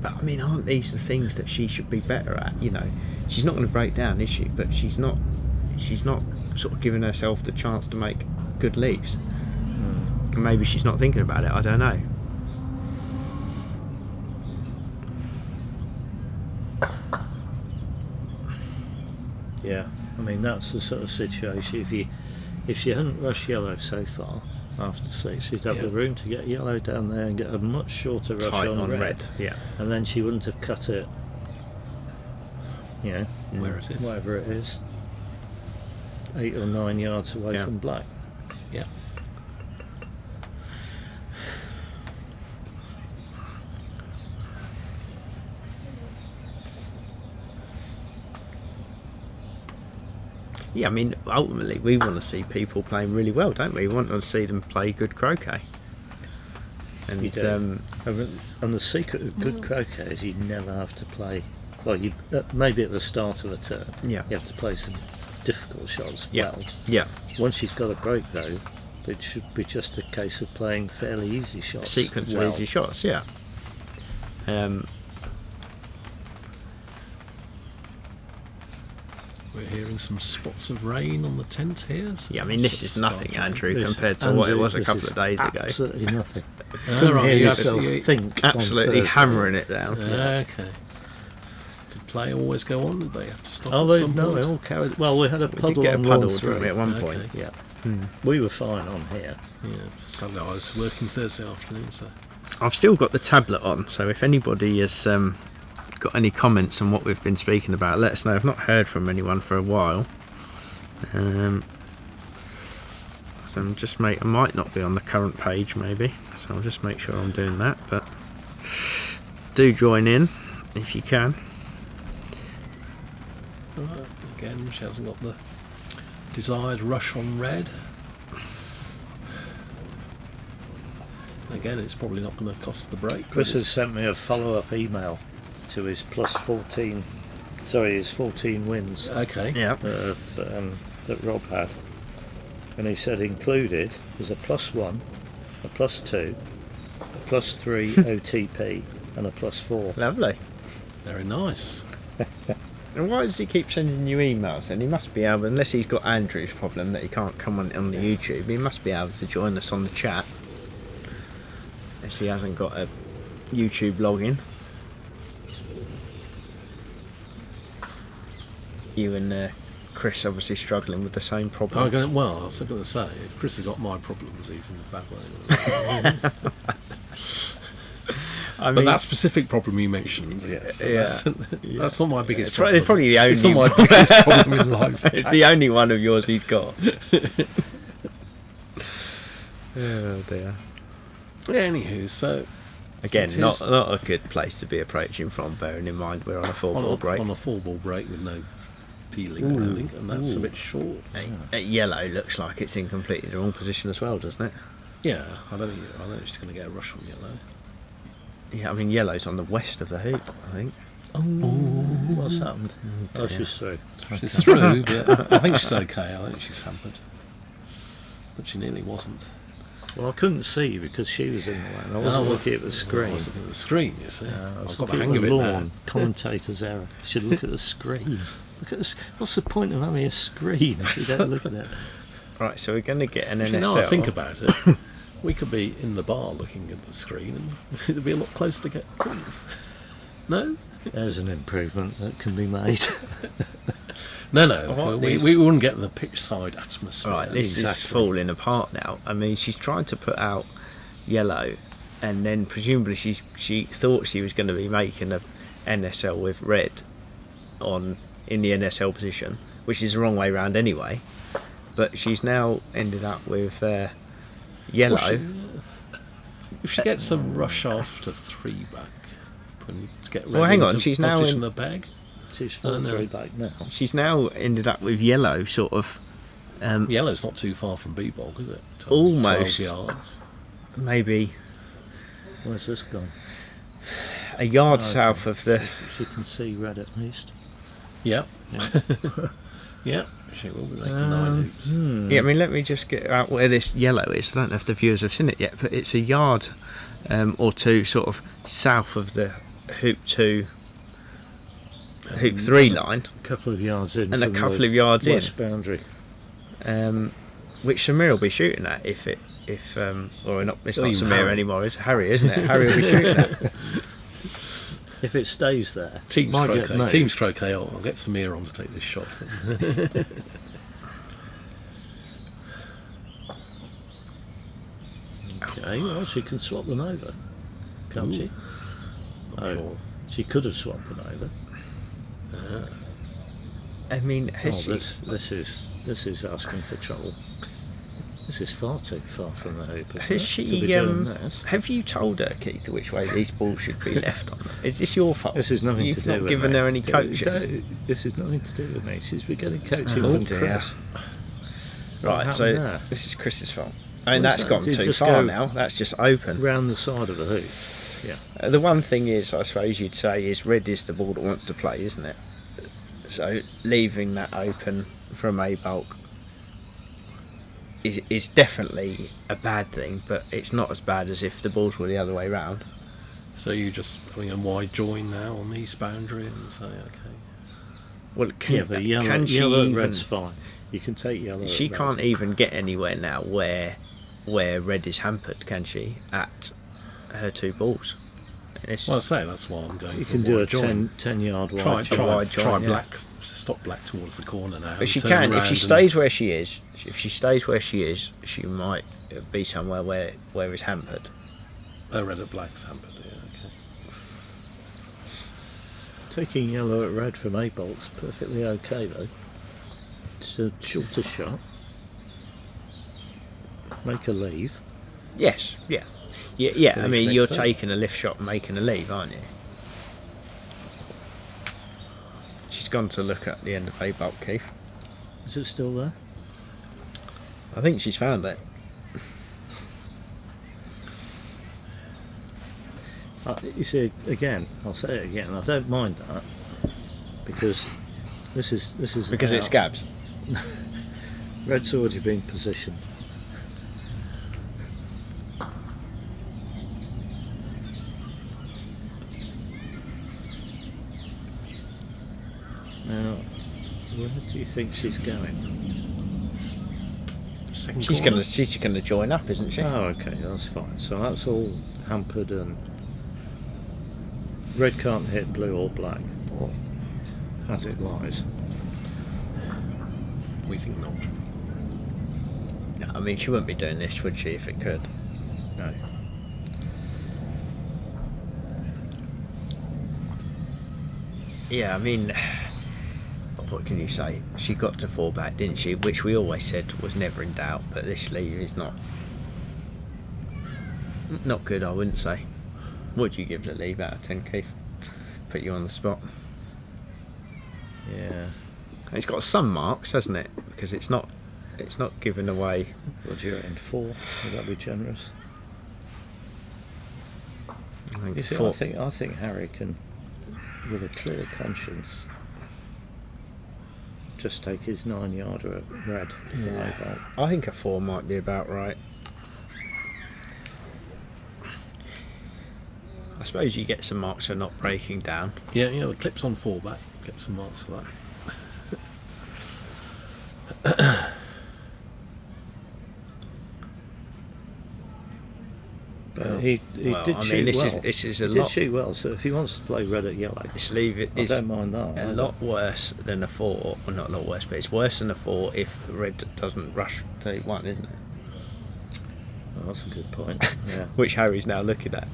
[SPEAKER 3] But I mean, aren't these the things that she should be better at? You know, she's not going to break down, is she? But she's not sort of giving herself the chance to make good leaves. And maybe she's not thinking about it. I don't know.
[SPEAKER 2] Yeah, I mean that's the sort of situation. If she hadn't rushed yellow so far after 6, she'd have the room to get yellow down there and get a much shorter rush
[SPEAKER 3] Tight
[SPEAKER 2] on red.
[SPEAKER 3] red. Yeah.
[SPEAKER 2] And then she wouldn't have cut it, you know,
[SPEAKER 6] Where it is.
[SPEAKER 2] whatever it is, 8 or 9 yards away
[SPEAKER 3] Yeah.
[SPEAKER 2] from black.
[SPEAKER 6] Yeah.
[SPEAKER 3] Yeah, I mean, ultimately, we want to see people playing really well, don't we? We want to see them play good croquet. And
[SPEAKER 2] You do. And the secret of good croquet is you never have to play. Well, you maybe at the start of a turn,
[SPEAKER 3] Yeah.
[SPEAKER 2] you have to play some difficult shots.
[SPEAKER 3] Yeah.
[SPEAKER 2] Well,
[SPEAKER 3] yeah,
[SPEAKER 2] once you've got a break though, it should be just a case of playing fairly easy
[SPEAKER 3] a
[SPEAKER 2] shots.
[SPEAKER 3] sequence
[SPEAKER 2] well.
[SPEAKER 3] of easy shots. Yeah.
[SPEAKER 6] We're hearing some spots of rain on the tent here. So
[SPEAKER 3] Yeah, I mean, this is nothing, Andrew,
[SPEAKER 2] This-
[SPEAKER 3] compared to what it
[SPEAKER 2] Andrew,
[SPEAKER 3] was a
[SPEAKER 2] this
[SPEAKER 3] couple
[SPEAKER 2] is
[SPEAKER 3] of days ago.
[SPEAKER 2] Absolutely nothing.
[SPEAKER 6] Oh, right,
[SPEAKER 2] Hear
[SPEAKER 6] you
[SPEAKER 2] yourself
[SPEAKER 6] absolutely-
[SPEAKER 2] think. on
[SPEAKER 3] Absolutely
[SPEAKER 2] Thursday.
[SPEAKER 3] hammering it down.
[SPEAKER 6] Okay. Did play always go on? Did they have to stop?
[SPEAKER 2] Oh,
[SPEAKER 6] at some
[SPEAKER 2] no,
[SPEAKER 6] point?
[SPEAKER 2] they all carried. Well, we had a
[SPEAKER 3] We
[SPEAKER 2] puddle
[SPEAKER 3] did get a
[SPEAKER 2] on
[SPEAKER 3] puddle,
[SPEAKER 2] Lawn
[SPEAKER 3] didn't we, at one
[SPEAKER 6] Okay.
[SPEAKER 3] point?
[SPEAKER 2] Yeah, we were fine on here.
[SPEAKER 6] Yeah. Saturday I was working Thursday afternoon, so.
[SPEAKER 3] I've still got the tablet on, so if anybody has got any comments on what we've been speaking about, let us know. I've not heard from anyone for a while. So I'm just I might not be on the current page, maybe. So I'll just make sure I'm doing that. But do join in if you can.
[SPEAKER 6] Right, again, she hasn't got the desired rush on red. Again, it's probably not going to cost the break.
[SPEAKER 2] Chris has sent me a follow-up email to his plus 14. Sorry, his 14 wins
[SPEAKER 6] Okay.
[SPEAKER 3] Yeah.
[SPEAKER 2] that Rob had, and he said included was a +1, a +2, a +3 OTP, and a +4.
[SPEAKER 3] Lovely.
[SPEAKER 6] Very nice.
[SPEAKER 3] And why does he keep sending you emails? And he must be able, unless he's got Andrew's problem that he can't come on the YouTube, he must be able to join us on the chat. Unless he hasn't got a YouTube login. You and Chris obviously struggling with the same problem.
[SPEAKER 6] Well, I was going to say, if Chris has got my problems, he's in a bad way.
[SPEAKER 3] I
[SPEAKER 6] But that specific problem you mentioned, yes.
[SPEAKER 3] Yeah.
[SPEAKER 6] That's not my biggest
[SPEAKER 3] it's
[SPEAKER 6] problem.
[SPEAKER 3] probably the only
[SPEAKER 6] It's not my biggest problem in life.
[SPEAKER 3] It's the only one of yours he's got. Oh dear.
[SPEAKER 6] Anywho, so
[SPEAKER 3] Again,
[SPEAKER 6] It
[SPEAKER 3] not
[SPEAKER 6] is-
[SPEAKER 3] not a good place to be approaching from, bearing in mind we're on a full ball break.
[SPEAKER 6] on a 4-ball break with no peeling, I think, and that's a bit short.
[SPEAKER 3] Yellow looks like it's in completely the wrong position as well, doesn't it?
[SPEAKER 6] Yeah, I don't think she's going to get a rush on yellow.
[SPEAKER 3] Yeah, I mean yellow's on the west of the hoop, I think.
[SPEAKER 2] What's happened? Oh,
[SPEAKER 3] dear.
[SPEAKER 2] she's through.
[SPEAKER 6] She's through, but I think she's okay. I think she's hampered, but she nearly wasn't.
[SPEAKER 2] Well, I couldn't see because she was in the way, and I wasn't looking at the
[SPEAKER 6] I
[SPEAKER 2] screen.
[SPEAKER 6] was looking at the screen, you see.
[SPEAKER 2] I was
[SPEAKER 6] I've got the
[SPEAKER 2] looking
[SPEAKER 6] hang
[SPEAKER 2] at
[SPEAKER 6] of
[SPEAKER 2] the
[SPEAKER 6] it
[SPEAKER 2] lawn.
[SPEAKER 6] now.
[SPEAKER 2] Commentator's error. You should look at the screen. Look at this. What's the point of having a screen if you don't look at it?
[SPEAKER 3] Right, so we're going to get an
[SPEAKER 6] Actually,
[SPEAKER 3] NSL.
[SPEAKER 6] now I think about it, we could be in the bar looking at the screen, and it'd be a lot closer to get points. No,
[SPEAKER 2] There's an improvement that can be made.
[SPEAKER 6] no.
[SPEAKER 3] What
[SPEAKER 6] We
[SPEAKER 3] these-
[SPEAKER 6] wouldn't get the pitch side atmosphere.
[SPEAKER 3] Right, this is
[SPEAKER 2] Exactly.
[SPEAKER 3] falling apart now. I mean, she's trying to put out yellow, and then presumably she thought she was going to be making a NSL with red in the NSL position, which is the wrong way round anyway. But she's now ended up with yellow.
[SPEAKER 6] If she gets a rush after 3 back, and to get ready
[SPEAKER 3] Well, hang on,
[SPEAKER 6] to
[SPEAKER 3] she's now
[SPEAKER 6] position
[SPEAKER 3] in-
[SPEAKER 6] the bag.
[SPEAKER 2] She's full
[SPEAKER 6] no.
[SPEAKER 2] three back now.
[SPEAKER 3] She's now ended up with yellow, sort of
[SPEAKER 6] Yellow's not too far from B-Bog, is it?
[SPEAKER 3] Almost.
[SPEAKER 6] 12 yards.
[SPEAKER 3] maybe
[SPEAKER 2] Where's this gone?
[SPEAKER 3] a yard
[SPEAKER 2] Oh,
[SPEAKER 3] south of the.
[SPEAKER 2] She can see red at least.
[SPEAKER 6] Yep.
[SPEAKER 2] Yeah.
[SPEAKER 6] Yep. She will be making 9 hoops.
[SPEAKER 3] Yeah, I mean, let me just get out where this yellow is. I don't know if the viewers have seen it yet, but it's a yard or two sort of south of the hoop 2, hoop 3 line,
[SPEAKER 2] A couple of yards in.
[SPEAKER 3] and a
[SPEAKER 2] from the
[SPEAKER 3] couple of yards in,
[SPEAKER 2] west boundary.
[SPEAKER 3] which Samir will be shooting at or not. It's
[SPEAKER 6] Oh,
[SPEAKER 3] not
[SPEAKER 6] you
[SPEAKER 3] Samir
[SPEAKER 6] Harry.
[SPEAKER 3] anymore. It's Harry, isn't it? Harry will be shooting at.
[SPEAKER 2] If it stays there,
[SPEAKER 6] Teams
[SPEAKER 2] might get
[SPEAKER 6] croquet.
[SPEAKER 2] moved.
[SPEAKER 6] Teams croquet. I'll get Samir on to take this shot.
[SPEAKER 2] Okay, well, she can swap them over, can't she?
[SPEAKER 6] Not
[SPEAKER 2] Oh,
[SPEAKER 6] sure.
[SPEAKER 2] she could have swapped them over.
[SPEAKER 3] I mean, has she?
[SPEAKER 2] This is asking for trouble. This is far too far from the hoop, isn't
[SPEAKER 3] Has
[SPEAKER 2] it,
[SPEAKER 3] she?
[SPEAKER 2] to be doing this.
[SPEAKER 3] Have you told her, Keith, which way these balls should be left on? Is this your fault?
[SPEAKER 2] This is nothing
[SPEAKER 3] You've
[SPEAKER 2] to do
[SPEAKER 3] not
[SPEAKER 2] with
[SPEAKER 3] given
[SPEAKER 2] me.
[SPEAKER 3] her any coaching.
[SPEAKER 2] This is nothing to do with me. She's been getting coaching
[SPEAKER 3] Oh,
[SPEAKER 2] from
[SPEAKER 3] dear.
[SPEAKER 2] Chris.
[SPEAKER 3] Right,
[SPEAKER 2] What
[SPEAKER 3] so
[SPEAKER 2] happened there?
[SPEAKER 3] this is Chris's fault. I mean,
[SPEAKER 2] What
[SPEAKER 3] that's
[SPEAKER 2] is that?
[SPEAKER 3] gone
[SPEAKER 2] Did it
[SPEAKER 3] too
[SPEAKER 2] just
[SPEAKER 3] far
[SPEAKER 2] go
[SPEAKER 3] now. That's just open.
[SPEAKER 2] Round the side of the hoop. Yeah.
[SPEAKER 3] The one thing is, I suppose you'd say, is red is the ball that wants to play, isn't it? So leaving that open from a bulk is definitely a bad thing, but it's not as bad as if the balls were the other way round.
[SPEAKER 6] So you just having a wide join now on the east boundary and say, okay.
[SPEAKER 3] Well,
[SPEAKER 2] Yeah, but yellow,
[SPEAKER 3] can she
[SPEAKER 2] yellow
[SPEAKER 3] even?
[SPEAKER 2] red's fine. You can take yellow.
[SPEAKER 3] She
[SPEAKER 2] at red.
[SPEAKER 3] can't even get anywhere now where red is hampered, can she? At her 2 balls. It's
[SPEAKER 6] Well, I say that's why I'm going.
[SPEAKER 2] You
[SPEAKER 6] for
[SPEAKER 2] can do a
[SPEAKER 6] join.
[SPEAKER 2] 10 yard
[SPEAKER 6] Try,
[SPEAKER 2] wide.
[SPEAKER 6] try,
[SPEAKER 2] join.
[SPEAKER 3] wide join,
[SPEAKER 6] try
[SPEAKER 3] yeah.
[SPEAKER 6] black. Stop black towards the corner now.
[SPEAKER 3] But she
[SPEAKER 6] turn
[SPEAKER 3] can, if
[SPEAKER 6] around
[SPEAKER 3] she
[SPEAKER 6] and-
[SPEAKER 3] stays where she is. If she stays where she is, she might be somewhere where it's hampered.
[SPEAKER 6] Oh, red at black's hampered. Yeah, okay.
[SPEAKER 2] Taking yellow at red from 8 bolts perfectly okay though. It's a shorter shot. Make a leave.
[SPEAKER 3] Yes, yeah. Yeah. I
[SPEAKER 6] Finish
[SPEAKER 3] mean,
[SPEAKER 6] next
[SPEAKER 3] you're
[SPEAKER 6] turn.
[SPEAKER 3] taking a lift shot and making a leave, aren't you? She's gone to look at the end of 8 bolt, Keith.
[SPEAKER 2] Is it still there?
[SPEAKER 3] I think she's found it.
[SPEAKER 2] You see, again, I'll say it again. I don't mind that because this is
[SPEAKER 3] Because it
[SPEAKER 2] about-
[SPEAKER 3] scabs.
[SPEAKER 2] Red's already been positioned. Now, where do you think she's going?
[SPEAKER 6] Second
[SPEAKER 3] She's
[SPEAKER 6] corner.
[SPEAKER 3] gonna join up, isn't she?
[SPEAKER 2] Oh, okay, that's fine. So that's all hampered, and red can't hit blue or black as it lies.
[SPEAKER 6] We think not.
[SPEAKER 3] No, I mean, she wouldn't be doing this, would she, if it could?
[SPEAKER 2] No.
[SPEAKER 3] Yeah, I mean, what can you say? She got to 4 back, didn't she? Which we always said was never in doubt, but this leave is not good, I wouldn't say. Would you give the leave out of 10, Keith? Put you on the spot.
[SPEAKER 2] Yeah.
[SPEAKER 3] It's got some marks, hasn't it? Because it's not given away.
[SPEAKER 2] What do you reckon? 4? Would that be generous?
[SPEAKER 3] I think
[SPEAKER 2] You see,
[SPEAKER 3] 4.
[SPEAKER 2] I think Harry can, with a clear conscience, just take his 9 yarder at red for
[SPEAKER 3] Yeah.
[SPEAKER 2] 8 bolt.
[SPEAKER 3] I think a 4 might be about right. I suppose you get some marks for not breaking down.
[SPEAKER 6] Yeah, the clip's on 4 back. Get some marks for that.
[SPEAKER 2] But he
[SPEAKER 3] Well,
[SPEAKER 2] did
[SPEAKER 3] I
[SPEAKER 2] shoot
[SPEAKER 3] mean, this
[SPEAKER 2] well.
[SPEAKER 3] is
[SPEAKER 2] He
[SPEAKER 3] a
[SPEAKER 2] did
[SPEAKER 3] lot.
[SPEAKER 2] shoot well, so if he wants to play red at yellow,
[SPEAKER 3] This leave
[SPEAKER 2] I
[SPEAKER 3] is
[SPEAKER 2] don't mind that.
[SPEAKER 3] a lot worse than a 4. Well, not a lot worse, but it's worse than a 4 if red doesn't rush to 1, isn't it?
[SPEAKER 2] Oh, that's a good point. Yeah.
[SPEAKER 3] Which Harry's now looking at.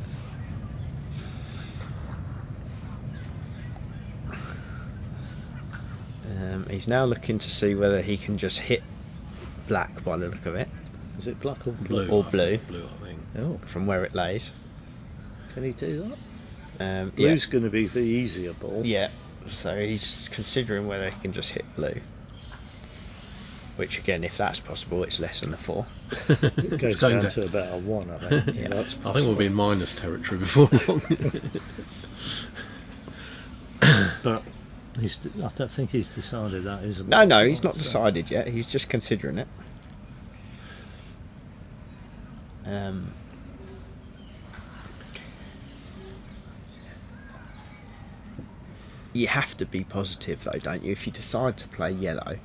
[SPEAKER 3] He's now looking to see whether he can just hit black by the look of it,
[SPEAKER 2] Is it black or blue?
[SPEAKER 3] Or
[SPEAKER 6] I
[SPEAKER 3] blue.
[SPEAKER 6] think. Blue, I think.
[SPEAKER 2] Oh,
[SPEAKER 3] from where it lays.
[SPEAKER 2] can he do that?
[SPEAKER 3] Yeah.
[SPEAKER 2] Blue's going to be the easier ball.
[SPEAKER 3] Yeah, so he's considering whether he can just hit blue. Which again, if that's possible, it's less than a 4.
[SPEAKER 2] It goes
[SPEAKER 6] It's going
[SPEAKER 2] down
[SPEAKER 6] to-
[SPEAKER 2] to about a 1, I think.
[SPEAKER 3] Yeah.
[SPEAKER 2] That's
[SPEAKER 6] I think we'll be in minus territory before long.
[SPEAKER 2] But I don't think he's decided that, is it?
[SPEAKER 3] No, he's not decided yet. He's just considering it. You have to be positive though, don't you? If you decide to play yellow,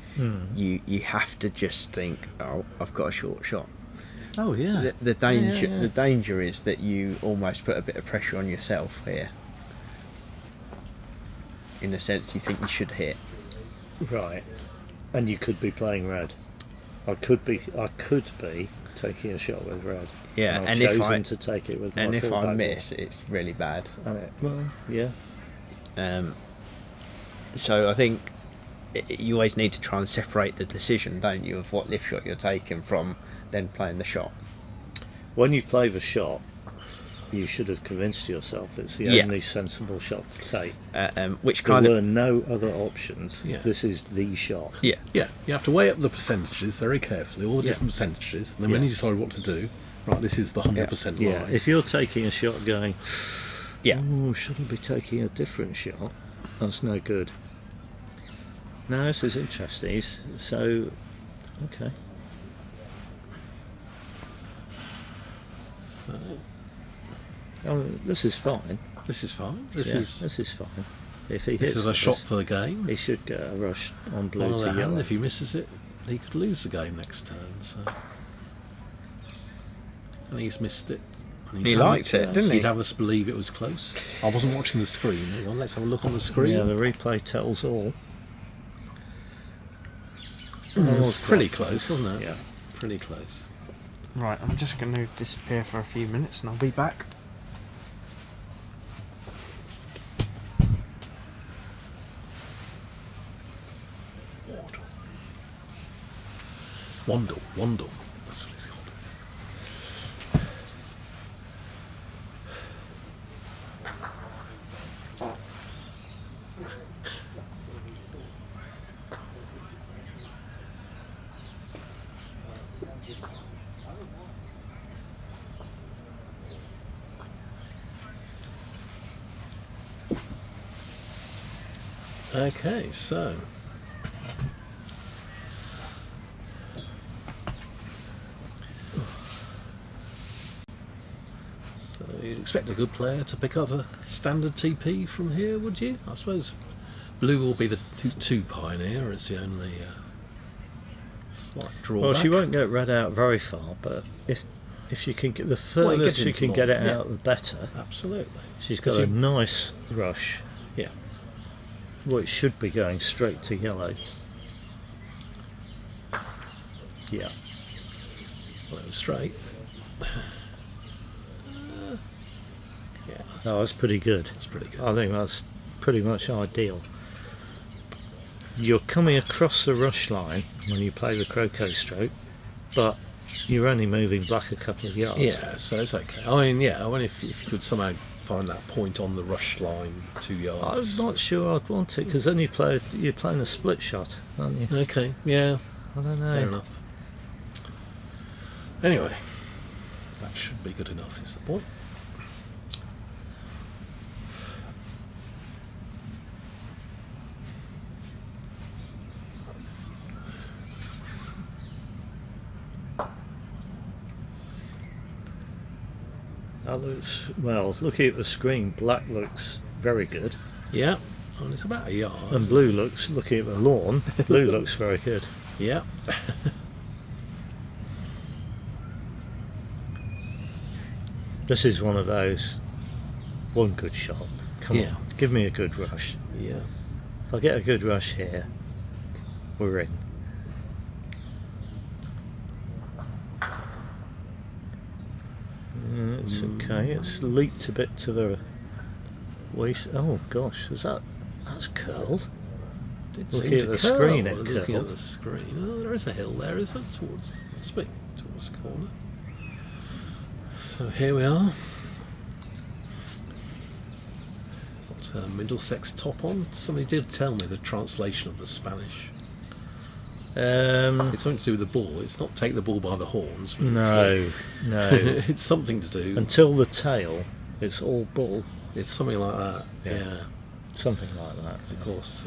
[SPEAKER 3] you have to just think, oh, I've got a short shot.
[SPEAKER 2] Oh, yeah.
[SPEAKER 3] The danger
[SPEAKER 2] Yeah.
[SPEAKER 3] the danger is that you almost put a bit of pressure on yourself here. In the sense you think you should hit.
[SPEAKER 2] Right. And you could be playing red. I could be taking a shot with red.
[SPEAKER 3] Yeah,
[SPEAKER 2] I've
[SPEAKER 3] and if
[SPEAKER 2] chosen
[SPEAKER 3] I
[SPEAKER 2] to take it with my
[SPEAKER 3] and if I
[SPEAKER 2] fullback
[SPEAKER 3] miss, it's really bad.
[SPEAKER 2] ball. Well, yeah.
[SPEAKER 3] So I think you always need to try and separate the decision, don't you, of what lift shot you're taking from then playing the shot.
[SPEAKER 2] When you play the shot, you should have convinced yourself it's the
[SPEAKER 3] Yeah.
[SPEAKER 2] only sensible shot to take.
[SPEAKER 3] Which
[SPEAKER 2] There
[SPEAKER 3] kind
[SPEAKER 2] were
[SPEAKER 3] of
[SPEAKER 2] no other options.
[SPEAKER 6] Yeah.
[SPEAKER 2] This is the shot.
[SPEAKER 3] yeah.
[SPEAKER 6] Yeah, you have to weigh up the percentages very carefully, all the
[SPEAKER 2] Yeah.
[SPEAKER 6] different percentages, and then when
[SPEAKER 2] Yeah.
[SPEAKER 6] you decide what to do, right, this is the 100%
[SPEAKER 2] Yeah,
[SPEAKER 6] line.
[SPEAKER 2] if you're taking a shot going,
[SPEAKER 3] Yeah.
[SPEAKER 2] oh, should I be taking a different shot? That's no good. No, this is interesting. So, okay. Oh, this is fine.
[SPEAKER 6] This is fine.
[SPEAKER 2] This is fine. If he
[SPEAKER 6] This
[SPEAKER 2] hits
[SPEAKER 6] is a
[SPEAKER 2] this,
[SPEAKER 6] shot for the game.
[SPEAKER 2] he should get a rush on
[SPEAKER 6] On
[SPEAKER 2] blue
[SPEAKER 6] the
[SPEAKER 2] to
[SPEAKER 6] other hand,
[SPEAKER 2] yellow.
[SPEAKER 6] if he misses it, he could lose the game next turn. So, and he's missed it. And
[SPEAKER 3] He liked it, didn't he?
[SPEAKER 6] He'd have us believe it was close. I wasn't watching the screen. Hang on, let's have a look on the screen.
[SPEAKER 2] Yeah, the replay tells all.
[SPEAKER 6] It was pretty close, wasn't it?
[SPEAKER 2] Yeah.
[SPEAKER 6] Pretty close.
[SPEAKER 3] Right, I'm just going to disappear for a few minutes and I'll be back.
[SPEAKER 6] Wandle. That's what it's called. Okay, so you'd expect a good player to pick up a standard TP from here, would you? I suppose blue will be the two pioneer. It's the only slight drawback.
[SPEAKER 2] Well, she won't get red out very far, but if she can get the
[SPEAKER 6] Well, it
[SPEAKER 2] furthest
[SPEAKER 6] gets
[SPEAKER 2] she
[SPEAKER 6] into
[SPEAKER 2] can
[SPEAKER 6] more,
[SPEAKER 2] get it
[SPEAKER 6] yeah.
[SPEAKER 2] out, the better.
[SPEAKER 6] Absolutely.
[SPEAKER 2] She's got
[SPEAKER 6] Because
[SPEAKER 2] a nice rush.
[SPEAKER 6] Yeah.
[SPEAKER 2] Well, it should be going straight to yellow. Yeah.
[SPEAKER 6] Well, it was straight. Yeah,
[SPEAKER 2] Oh, that's pretty good.
[SPEAKER 6] that's pretty good.
[SPEAKER 2] I think that's pretty much ideal. You're coming across the rush line when you play the croquet stroke, but you're only moving black a couple of yards.
[SPEAKER 6] Yeah, so it's okay. I mean, yeah, I mean, if you could somehow find that point on the rush line, 2
[SPEAKER 2] I'm
[SPEAKER 6] yards.
[SPEAKER 2] not sure I'd want it, because then you're playing a split shot, aren't you?
[SPEAKER 6] Okay, yeah,
[SPEAKER 2] I don't know.
[SPEAKER 6] fair enough. Anyway, that should be good enough, is the point.
[SPEAKER 2] That looks, well, looking at the screen, black looks very good.
[SPEAKER 6] Yeah, and it's about a yard.
[SPEAKER 2] And blue looks, looking at the lawn, blue looks very good.
[SPEAKER 6] Yeah.
[SPEAKER 2] This is one of those, one good shot. Come
[SPEAKER 6] Yeah.
[SPEAKER 2] on, give me a good rush.
[SPEAKER 6] Yeah.
[SPEAKER 2] If I get a good rush here, we're in. It's okay, it's leaked a bit to the waist. Oh gosh, that's curled?
[SPEAKER 6] Did
[SPEAKER 2] Looking
[SPEAKER 6] seem
[SPEAKER 2] at
[SPEAKER 6] to
[SPEAKER 2] the
[SPEAKER 6] curl,
[SPEAKER 2] screen, it
[SPEAKER 6] looking at
[SPEAKER 2] curled.
[SPEAKER 6] the screen. Oh, there is a hill there, is there? Towards the corner. So here we are. Got a Middlesex top on. Somebody did tell me the translation of the Spanish. It's something to do with the ball. It's not take the ball by the horns. But
[SPEAKER 2] No, no.
[SPEAKER 6] it's something to do.
[SPEAKER 2] Until the tail, it's all bull.
[SPEAKER 6] It's something like that.
[SPEAKER 2] Yeah.
[SPEAKER 6] Yeah.
[SPEAKER 2] Something like that.
[SPEAKER 6] Of course,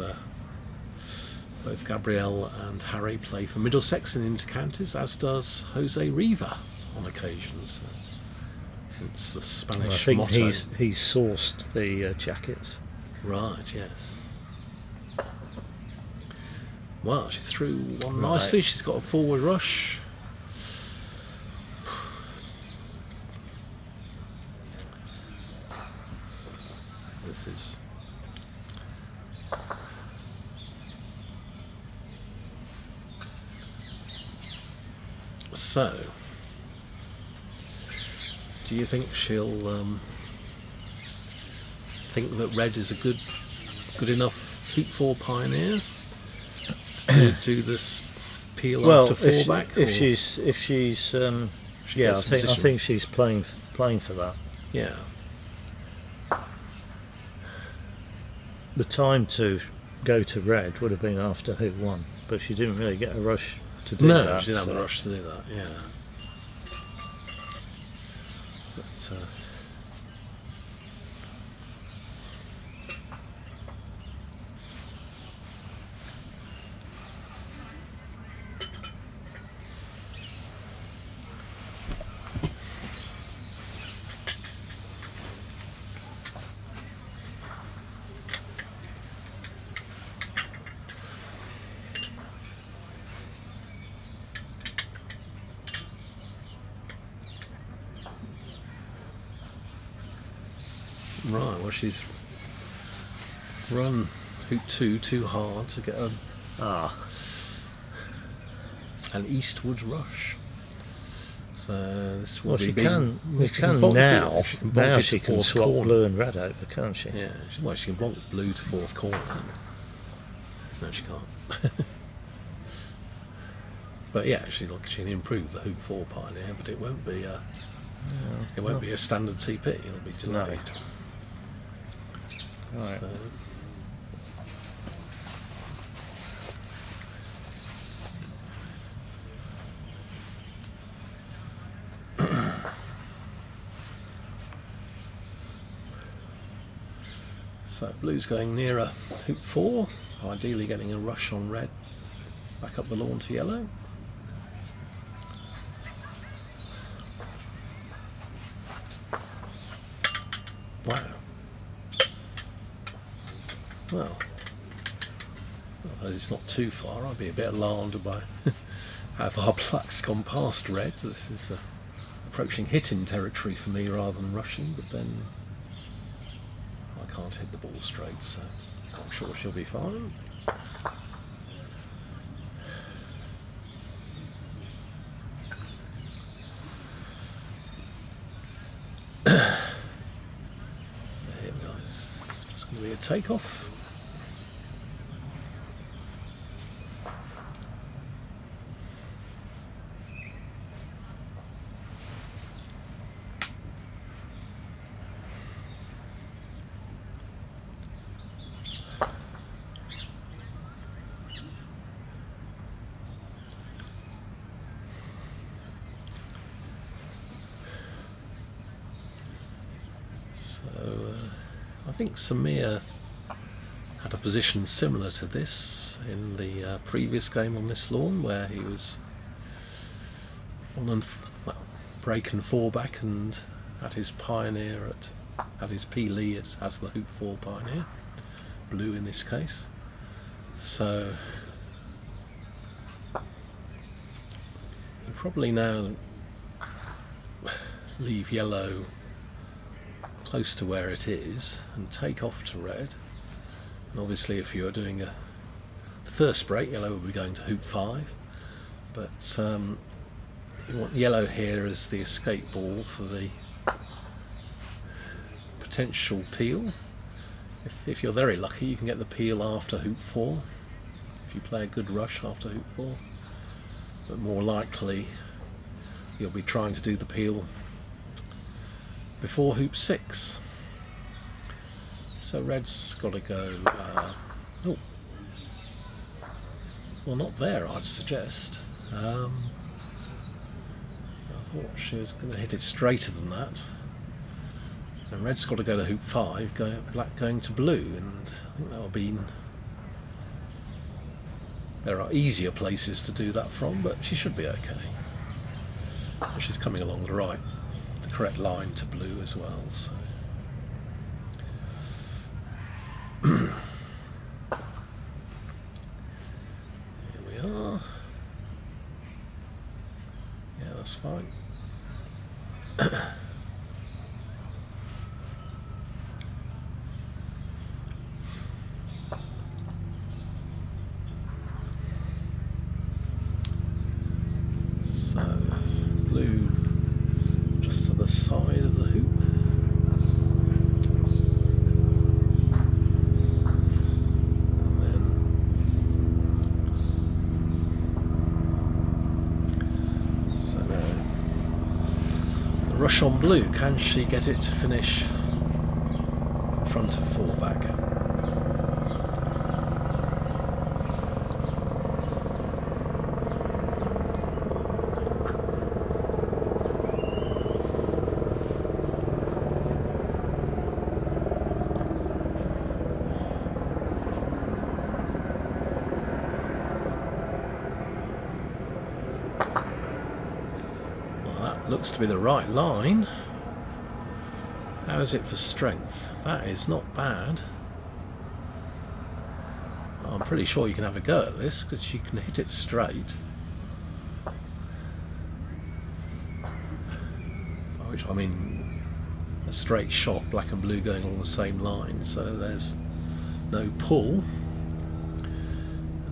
[SPEAKER 6] both Gabrielle and Harry play for Middlesex in inter-counties, as does Jose Riva on occasions. Hence the Spanish
[SPEAKER 2] I think
[SPEAKER 6] motto.
[SPEAKER 2] he's sourced the jackets.
[SPEAKER 6] Right, yes. Well, she threw one
[SPEAKER 2] Right.
[SPEAKER 6] nicely. She's got a forward rush. This is... So, do you think she'll think that red is a good enough heat 4 pioneer to do this peel
[SPEAKER 2] Well,
[SPEAKER 6] after fallback?
[SPEAKER 2] if
[SPEAKER 6] or-
[SPEAKER 2] she's
[SPEAKER 6] She
[SPEAKER 2] yeah, I
[SPEAKER 6] gets
[SPEAKER 2] think
[SPEAKER 6] position.
[SPEAKER 2] she's playing for that.
[SPEAKER 6] Yeah.
[SPEAKER 2] The time to go to red would have been after who won, but she didn't really get a rush to do
[SPEAKER 6] No,
[SPEAKER 2] that.
[SPEAKER 6] she didn't have the
[SPEAKER 2] so-
[SPEAKER 6] rush to do that, yeah. But, Right, well she's run hoop 2 too hard to get an eastwards rush. So this will
[SPEAKER 2] Well,
[SPEAKER 6] be
[SPEAKER 2] she
[SPEAKER 6] big.
[SPEAKER 2] can. We
[SPEAKER 6] She
[SPEAKER 2] can
[SPEAKER 6] block
[SPEAKER 2] now.
[SPEAKER 6] it. She can block
[SPEAKER 2] Now
[SPEAKER 6] it
[SPEAKER 2] she
[SPEAKER 6] to
[SPEAKER 2] can
[SPEAKER 6] fourth
[SPEAKER 2] swap
[SPEAKER 6] corner.
[SPEAKER 2] blue and red over, can't she?
[SPEAKER 6] Yeah, well, she can block blue to fourth corner. No, she can't. But yeah, she can improve the hoop 4 pioneer, but it won't be a standard TP. It'll be delayed.
[SPEAKER 2] Right.
[SPEAKER 6] So, so blue's going nearer hoop 4, ideally getting a rush on red, back up the lawn to yellow. Wow. Well, it's not too far. I'd be a bit alarmed by how far black's gone past red. This is approaching hitting territory for me rather than rushing, but then I can't hit the ball straight, so I'm sure she'll be fine. So here we go. It's going to be a takeoff. I think Samir had a position similar to this in the previous game on this lawn, where he was on and break and 4 back and had his pioneer had his P Lee as the hoop 4 pioneer, blue in this case. So you probably now leave yellow close to where it is and take off to red. And obviously if you're doing the first break, yellow will be going to hoop 5, but you want yellow here as the escape ball for the potential peel. If you're very lucky, you can get the peel after hoop 4 if you play a good rush after hoop 4, but more likely you'll be trying to do the peel before hoop 6. So red's got to go, oh, well, not there, I'd suggest. I thought she was going to hit it straighter than that. And red's got to go to hoop 5, black going to blue, and I think that'll be... There are easier places to do that from, but she should be okay. She's coming along the right, the correct line to blue as well. So. Here we are. Yeah, that's fine. So, blue just to the side of the hoop. Rush on blue, can she get it to finish in front of 4 back? Looks to be the right line. How is it for strength? That is not bad. I'm pretty sure you can have a go at this because you can hit it straight. Which, I mean, a straight shot, black and blue going along the same line, so there's no pull.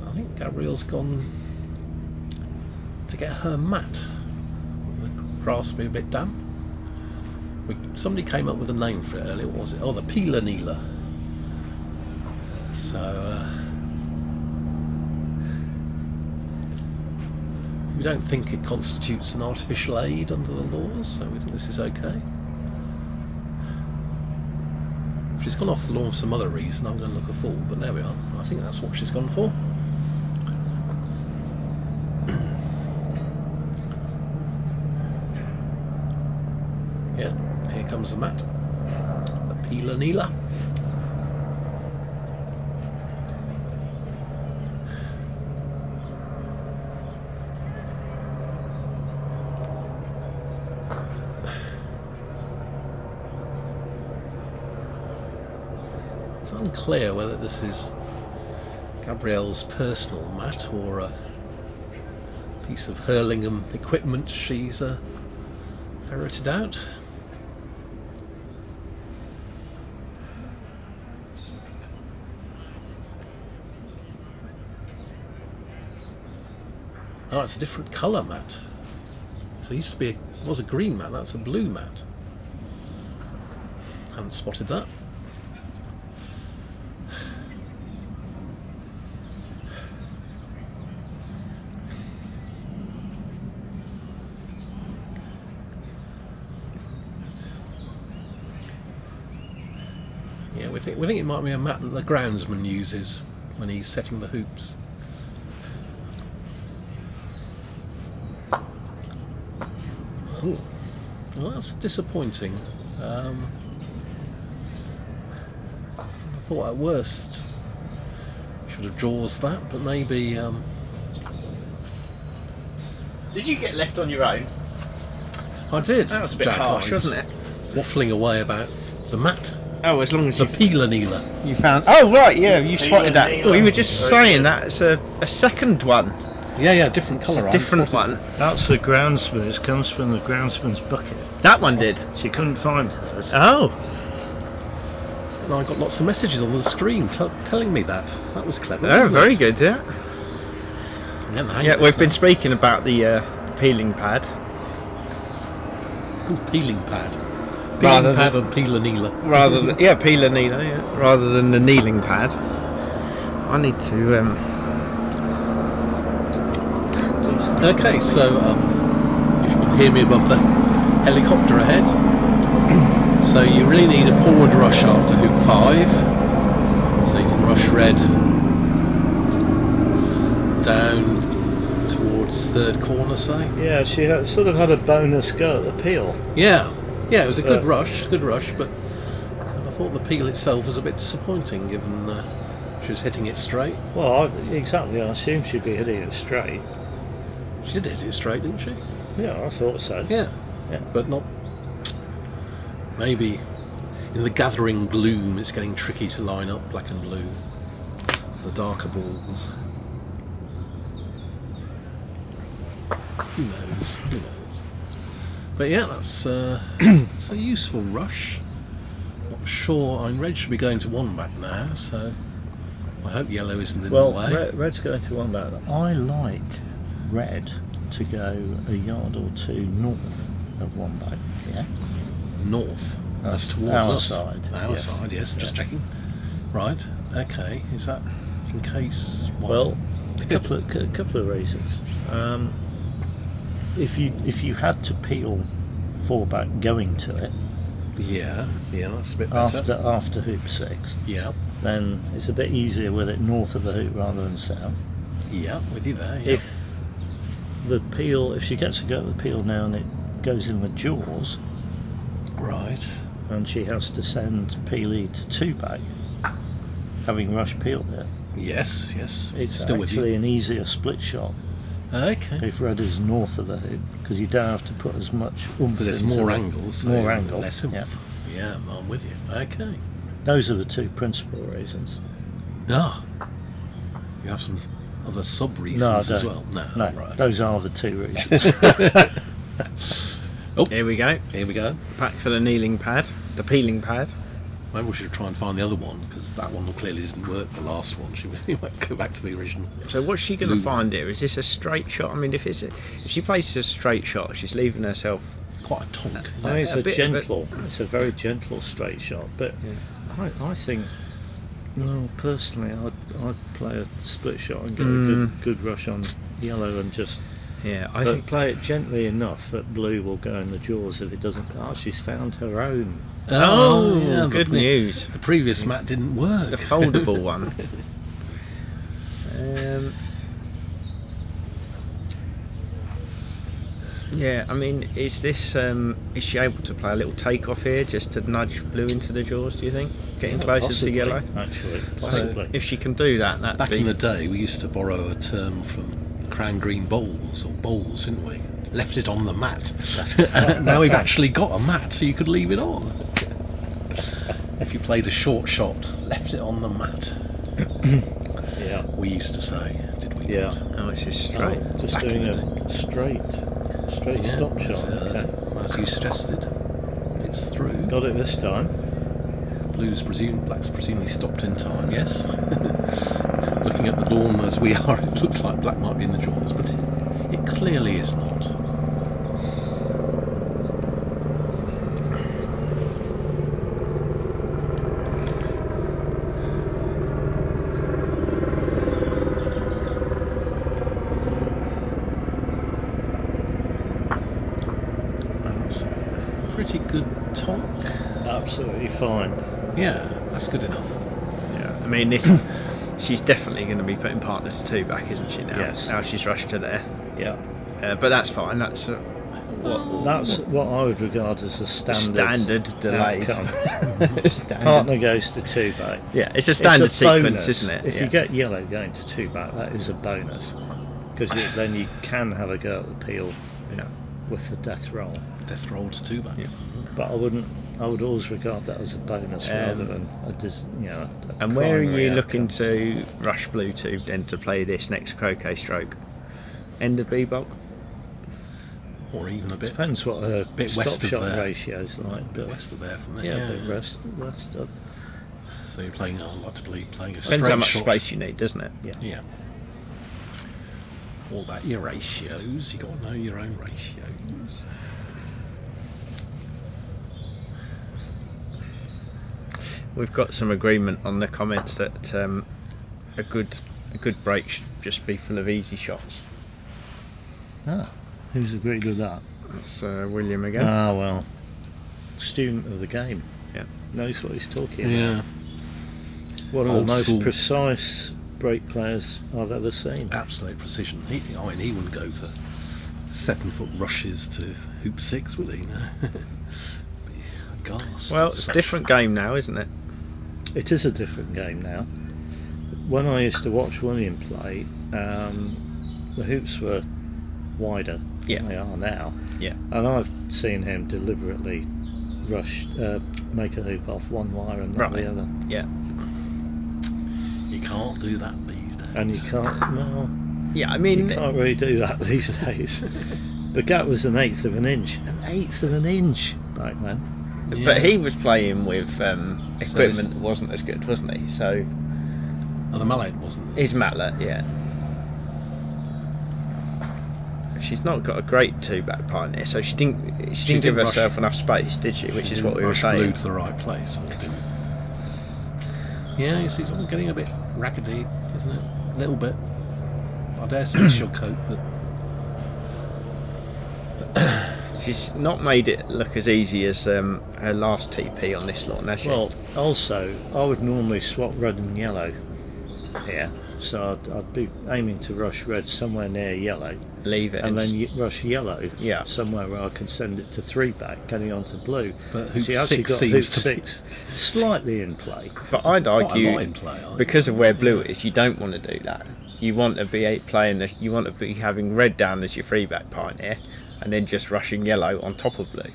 [SPEAKER 6] I think Gabrielle's gone to get her mat. The grass will be a bit damp. Somebody came up with a name for it earlier. What was it? Oh, the peeler kneeler. So we don't think it constitutes an artificial aid under the laws, so we think this is okay. If she's gone off the lawn for some other reason, I'm going to look a fool, but there we are. I think that's what she's gone for. Yeah, here comes the mat. The peeler kneeler. It's unclear whether this is Gabrielle's personal mat or a piece of Hurlingham equipment she's ferreted out. Oh, it's a different colour mat. So it used to be was a green mat, that's a blue mat. Hadn't spotted that. Yeah, we think it might be a mat that the groundsman uses when he's setting the hoops. Ooh, well, that's disappointing. I thought at worst should have jaws that, but maybe.
[SPEAKER 3] Did you get left on your own?
[SPEAKER 6] I did.
[SPEAKER 3] That was a bit
[SPEAKER 6] Jack,
[SPEAKER 3] harsh,
[SPEAKER 6] I was
[SPEAKER 3] wasn't it?
[SPEAKER 6] Waffling away about the mat,
[SPEAKER 3] Oh, as long as
[SPEAKER 6] the
[SPEAKER 3] you
[SPEAKER 6] peeler kneeler.
[SPEAKER 3] you found. Oh right, yeah, you spotted that.
[SPEAKER 2] Peeler,
[SPEAKER 3] We were just
[SPEAKER 2] very
[SPEAKER 3] saying
[SPEAKER 2] good.
[SPEAKER 3] that it's a second one.
[SPEAKER 6] Yeah, different
[SPEAKER 3] It's
[SPEAKER 6] colour.
[SPEAKER 3] a different one.
[SPEAKER 2] That's the groundsman. It comes from the groundsman's bucket.
[SPEAKER 3] That one did.
[SPEAKER 2] She couldn't find hers.
[SPEAKER 3] Oh,
[SPEAKER 6] And I got lots of messages on the stream telling me that. That was clever.
[SPEAKER 3] oh,
[SPEAKER 6] wasn't
[SPEAKER 3] very
[SPEAKER 6] it?
[SPEAKER 3] good. Yeah.
[SPEAKER 6] Yeah, the hang
[SPEAKER 3] Yeah,
[SPEAKER 6] of
[SPEAKER 3] we've
[SPEAKER 6] this
[SPEAKER 3] been
[SPEAKER 6] now.
[SPEAKER 3] speaking about the peeling pad.
[SPEAKER 6] Ooh, peeling pad.
[SPEAKER 3] Rather
[SPEAKER 6] Peeling pad and peeler kneeler.
[SPEAKER 3] Rather than peeler kneeler, yeah, rather than the kneeling pad. I need to
[SPEAKER 6] Okay, so if you can hear me above the helicopter ahead. So you really need a forward rush after hoop 5. So you can rush red down towards third corner, say.
[SPEAKER 2] Yeah, she sort of had a bonus go at the peel.
[SPEAKER 6] Yeah, it was a good rush, but I thought the peel itself was a bit disappointing given she was hitting it straight.
[SPEAKER 2] Well, exactly. I assumed she'd be hitting it straight.
[SPEAKER 6] She did hit it straight, didn't she?
[SPEAKER 2] Yeah, I thought so.
[SPEAKER 6] Yeah, but not. Maybe in the gathering gloom it's getting tricky to line up black and blue, the darker balls. Who knows? But yeah, that's it's a useful rush. Not sure. Red should be going to one back now, so I hope yellow isn't in the way.
[SPEAKER 2] Red's going to one back. I like red to go a yard or two north of one back. Yeah.
[SPEAKER 6] North. That's towards
[SPEAKER 2] our
[SPEAKER 6] us.
[SPEAKER 2] side.
[SPEAKER 6] Our side, yes. Just checking. Right. Okay. Is that in case?
[SPEAKER 2] Well, a couple of reasons. If you had to peel four back going to it
[SPEAKER 6] Yeah, that's a bit better.
[SPEAKER 2] after hoop 6,
[SPEAKER 6] Yeah,
[SPEAKER 2] then it's a bit easier with it north of the hoop rather than south.
[SPEAKER 6] yeah, with you there. Yeah.
[SPEAKER 2] If she gets to go to the peel now and it goes in the jaws,
[SPEAKER 6] Right.
[SPEAKER 2] and she has to send Peely to 2 back, having rush peeled it,
[SPEAKER 6] Yes.
[SPEAKER 2] it's
[SPEAKER 6] Still with
[SPEAKER 2] actually
[SPEAKER 6] you.
[SPEAKER 2] an easier split shot
[SPEAKER 6] Okay.
[SPEAKER 2] if red is north of the hoop, because you don't have to put as much oomph
[SPEAKER 6] But there's
[SPEAKER 2] into
[SPEAKER 6] more
[SPEAKER 2] it.
[SPEAKER 6] angles. So
[SPEAKER 2] More angle,
[SPEAKER 6] Less oomph.
[SPEAKER 2] yeah.
[SPEAKER 6] Yeah, I'm with you. Okay.
[SPEAKER 2] Those are the 2 principal reasons.
[SPEAKER 6] Ah. You have some other sub reasons
[SPEAKER 2] No, I
[SPEAKER 6] as
[SPEAKER 2] don't.
[SPEAKER 6] well. No.
[SPEAKER 2] No,
[SPEAKER 6] Right.
[SPEAKER 2] those are the 2 reasons.
[SPEAKER 6] Oh,
[SPEAKER 3] Here we go.
[SPEAKER 6] here we go.
[SPEAKER 3] Back for the kneeling pad, the peeling pad.
[SPEAKER 6] Maybe we should try and find the other one, because that one clearly didn't work, the last one. We might go back to the original.
[SPEAKER 3] So what's she going to
[SPEAKER 6] Blue.
[SPEAKER 3] find here? Is this a straight shot? I mean, if she places a straight shot, she's leaving herself.
[SPEAKER 6] Quite a tonk.
[SPEAKER 2] I mean, it's
[SPEAKER 3] A
[SPEAKER 2] a
[SPEAKER 3] bit of a-
[SPEAKER 2] gentle, it's a very gentle straight shot, but I think, well, personally, I'd play a split shot and get a good rush on yellow and just
[SPEAKER 3] Yeah, I
[SPEAKER 2] but
[SPEAKER 3] think.
[SPEAKER 2] play it gently enough that blue will go in the jaws if it doesn't. Oh, she's found her own.
[SPEAKER 3] Oh,
[SPEAKER 6] yeah,
[SPEAKER 3] good
[SPEAKER 6] the-
[SPEAKER 3] news.
[SPEAKER 6] The previous mat didn't work.
[SPEAKER 3] The foldable one. Yeah, I mean, is this? Is she able to play a little takeoff here, just to nudge blue into the jaws? Do you think, getting closer
[SPEAKER 2] Possibly,
[SPEAKER 3] to yellow?
[SPEAKER 2] Actually,
[SPEAKER 6] So,
[SPEAKER 2] possibly.
[SPEAKER 3] If she can do that, that'd
[SPEAKER 6] Back
[SPEAKER 3] be.
[SPEAKER 6] in the day, we used to borrow a term from Crown Green Bowls, or bowls, didn't we? Left it on the mat. Now we've actually got a mat, so you could leave it on. If you played a short shot, left it on the mat.
[SPEAKER 2] Yeah.
[SPEAKER 6] We used to say, did we
[SPEAKER 2] Yeah.
[SPEAKER 6] not?
[SPEAKER 3] Oh, it's just straight.
[SPEAKER 2] Oh, just
[SPEAKER 6] Back
[SPEAKER 2] doing
[SPEAKER 6] in
[SPEAKER 2] a
[SPEAKER 6] the
[SPEAKER 2] straight
[SPEAKER 6] Yeah,
[SPEAKER 2] stop shot. Okay.
[SPEAKER 6] as you suggested. It's through.
[SPEAKER 2] Got it this time.
[SPEAKER 6] Black's presumably stopped in time, yes. Looking at the dawn as we are, it looks like black might be in the jaws, but it clearly is not. That's a pretty good tonk.
[SPEAKER 2] Absolutely fine.
[SPEAKER 6] Yeah, that's good enough.
[SPEAKER 3] Yeah, I mean, this. She's definitely going to be putting partner to two back, isn't she? Now,
[SPEAKER 2] Yes.
[SPEAKER 3] Now she's rushed to there,
[SPEAKER 2] Yeah.
[SPEAKER 3] but that's fine. That's
[SPEAKER 2] That's what I would regard as a standard
[SPEAKER 3] delayed.
[SPEAKER 2] outcome.
[SPEAKER 3] Standard.
[SPEAKER 2] Partner goes to two back.
[SPEAKER 3] Yeah, it's a standard
[SPEAKER 2] It's a
[SPEAKER 3] sequence,
[SPEAKER 2] bonus.
[SPEAKER 3] isn't it?
[SPEAKER 2] If
[SPEAKER 3] Yeah.
[SPEAKER 2] you get yellow going to two back, that is a bonus, because then you can have a go at the peel
[SPEAKER 3] Yeah.
[SPEAKER 2] with the death roll.
[SPEAKER 6] Death roll to two back.
[SPEAKER 3] Yeah.
[SPEAKER 2] But I would always regard that as a bonus rather than a
[SPEAKER 3] And where are
[SPEAKER 2] primary
[SPEAKER 3] you looking
[SPEAKER 2] outcome.
[SPEAKER 3] to rush blue to then to play this next croquet stroke? End of B-block?
[SPEAKER 6] Or even a bit,
[SPEAKER 2] Depends what her
[SPEAKER 6] bit
[SPEAKER 2] stop
[SPEAKER 6] west of
[SPEAKER 2] shot
[SPEAKER 6] there.
[SPEAKER 2] ratio's like.
[SPEAKER 6] bit
[SPEAKER 2] But
[SPEAKER 6] west of there from there.
[SPEAKER 2] yeah, a bit west up.
[SPEAKER 6] So you're playing, I'd like to believe, playing a
[SPEAKER 3] Depends
[SPEAKER 6] straight
[SPEAKER 3] how much
[SPEAKER 6] shot.
[SPEAKER 3] space you need, doesn't it?
[SPEAKER 2] Yeah.
[SPEAKER 6] Yeah. All about your ratios. You got to know your own ratios.
[SPEAKER 3] We've got some agreement on the comments that a good break should just be full of easy shots.
[SPEAKER 2] Ah, who's agreed with that?
[SPEAKER 3] That's William again.
[SPEAKER 2] Ah, well, student of the game.
[SPEAKER 3] Yeah.
[SPEAKER 2] Knows what he's talking about.
[SPEAKER 6] Yeah.
[SPEAKER 2] One of
[SPEAKER 6] Old
[SPEAKER 2] the most
[SPEAKER 6] school.
[SPEAKER 2] precise break players I've ever seen.
[SPEAKER 6] Absolute precision. He wouldn't go for 7-foot rushes to hoop 6, would he? No. Be aghast
[SPEAKER 3] Well,
[SPEAKER 6] at
[SPEAKER 3] it's a
[SPEAKER 6] such-
[SPEAKER 3] different game now, isn't it?
[SPEAKER 2] It is a different game now. When I used to watch William play, the hoops were wider
[SPEAKER 3] Yeah.
[SPEAKER 2] than they are now.
[SPEAKER 3] Yeah.
[SPEAKER 2] And I've seen him deliberately make a hoop off one wire and not
[SPEAKER 3] Right.
[SPEAKER 2] the other.
[SPEAKER 3] Yeah.
[SPEAKER 6] You can't do that these days.
[SPEAKER 2] And you can't, well,
[SPEAKER 3] Yeah, I
[SPEAKER 2] you
[SPEAKER 3] mean,
[SPEAKER 2] can't really do that these days. The gap was 1/8 of an inch. 1/8 of an inch back then.
[SPEAKER 3] but he was playing with equipment that wasn't as good, wasn't he? So
[SPEAKER 6] Oh, the mallet wasn't.
[SPEAKER 3] his matlet, yeah. She's not got a great two-back pioneer, so she didn't give
[SPEAKER 6] didn't rush-
[SPEAKER 3] herself enough space, did she? Which is what we were
[SPEAKER 6] Rush blue
[SPEAKER 3] saying.
[SPEAKER 6] to the right place. Or didn't. Yeah, you see, it's all getting a bit raggedy, isn't it? A little bit. I dare say it's your coat, but
[SPEAKER 3] She's not made it look as easy as her last TP on this lot, has she?
[SPEAKER 2] Well, also, I would normally swap red and yellow here. So I'd be aiming to rush red somewhere near yellow,
[SPEAKER 3] leave it
[SPEAKER 2] and then
[SPEAKER 3] s-
[SPEAKER 2] rush yellow
[SPEAKER 3] Yeah.
[SPEAKER 2] somewhere where I can send it to three back, getting onto blue.
[SPEAKER 6] But hoop
[SPEAKER 2] She actually
[SPEAKER 6] 6
[SPEAKER 2] got
[SPEAKER 6] seems
[SPEAKER 2] hoop
[SPEAKER 6] to be-
[SPEAKER 2] 6 slightly in play.
[SPEAKER 3] But I'd
[SPEAKER 6] quite a
[SPEAKER 3] argue
[SPEAKER 6] lot in play. I think.
[SPEAKER 3] because of where blue is, you don't want to do that. You want to be playing. You want to be having red down as your free back pioneer, and then just rushing yellow on top of blue.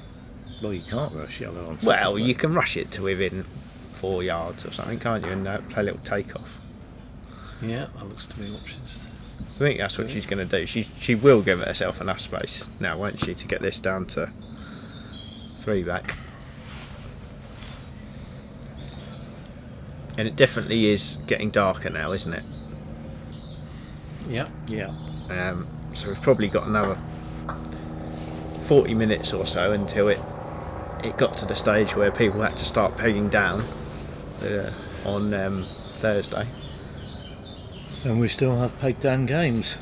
[SPEAKER 2] Well, you can't rush yellow on top
[SPEAKER 3] Well,
[SPEAKER 2] of
[SPEAKER 3] you
[SPEAKER 2] that.
[SPEAKER 3] can rush it to within 4 yards or something, can't you? And play a little takeoff.
[SPEAKER 6] Yeah, that looks to be what she's.
[SPEAKER 3] I think that's what she's going to do. She will give herself enough space now, won't she, to get this down to 3 back. And it definitely is getting darker now, isn't it?
[SPEAKER 6] Yeah.
[SPEAKER 2] Yeah.
[SPEAKER 3] So we've probably got another 40 minutes or so until it got to the stage where people had to start pegging down on Thursday.
[SPEAKER 2] And we still have peg down games.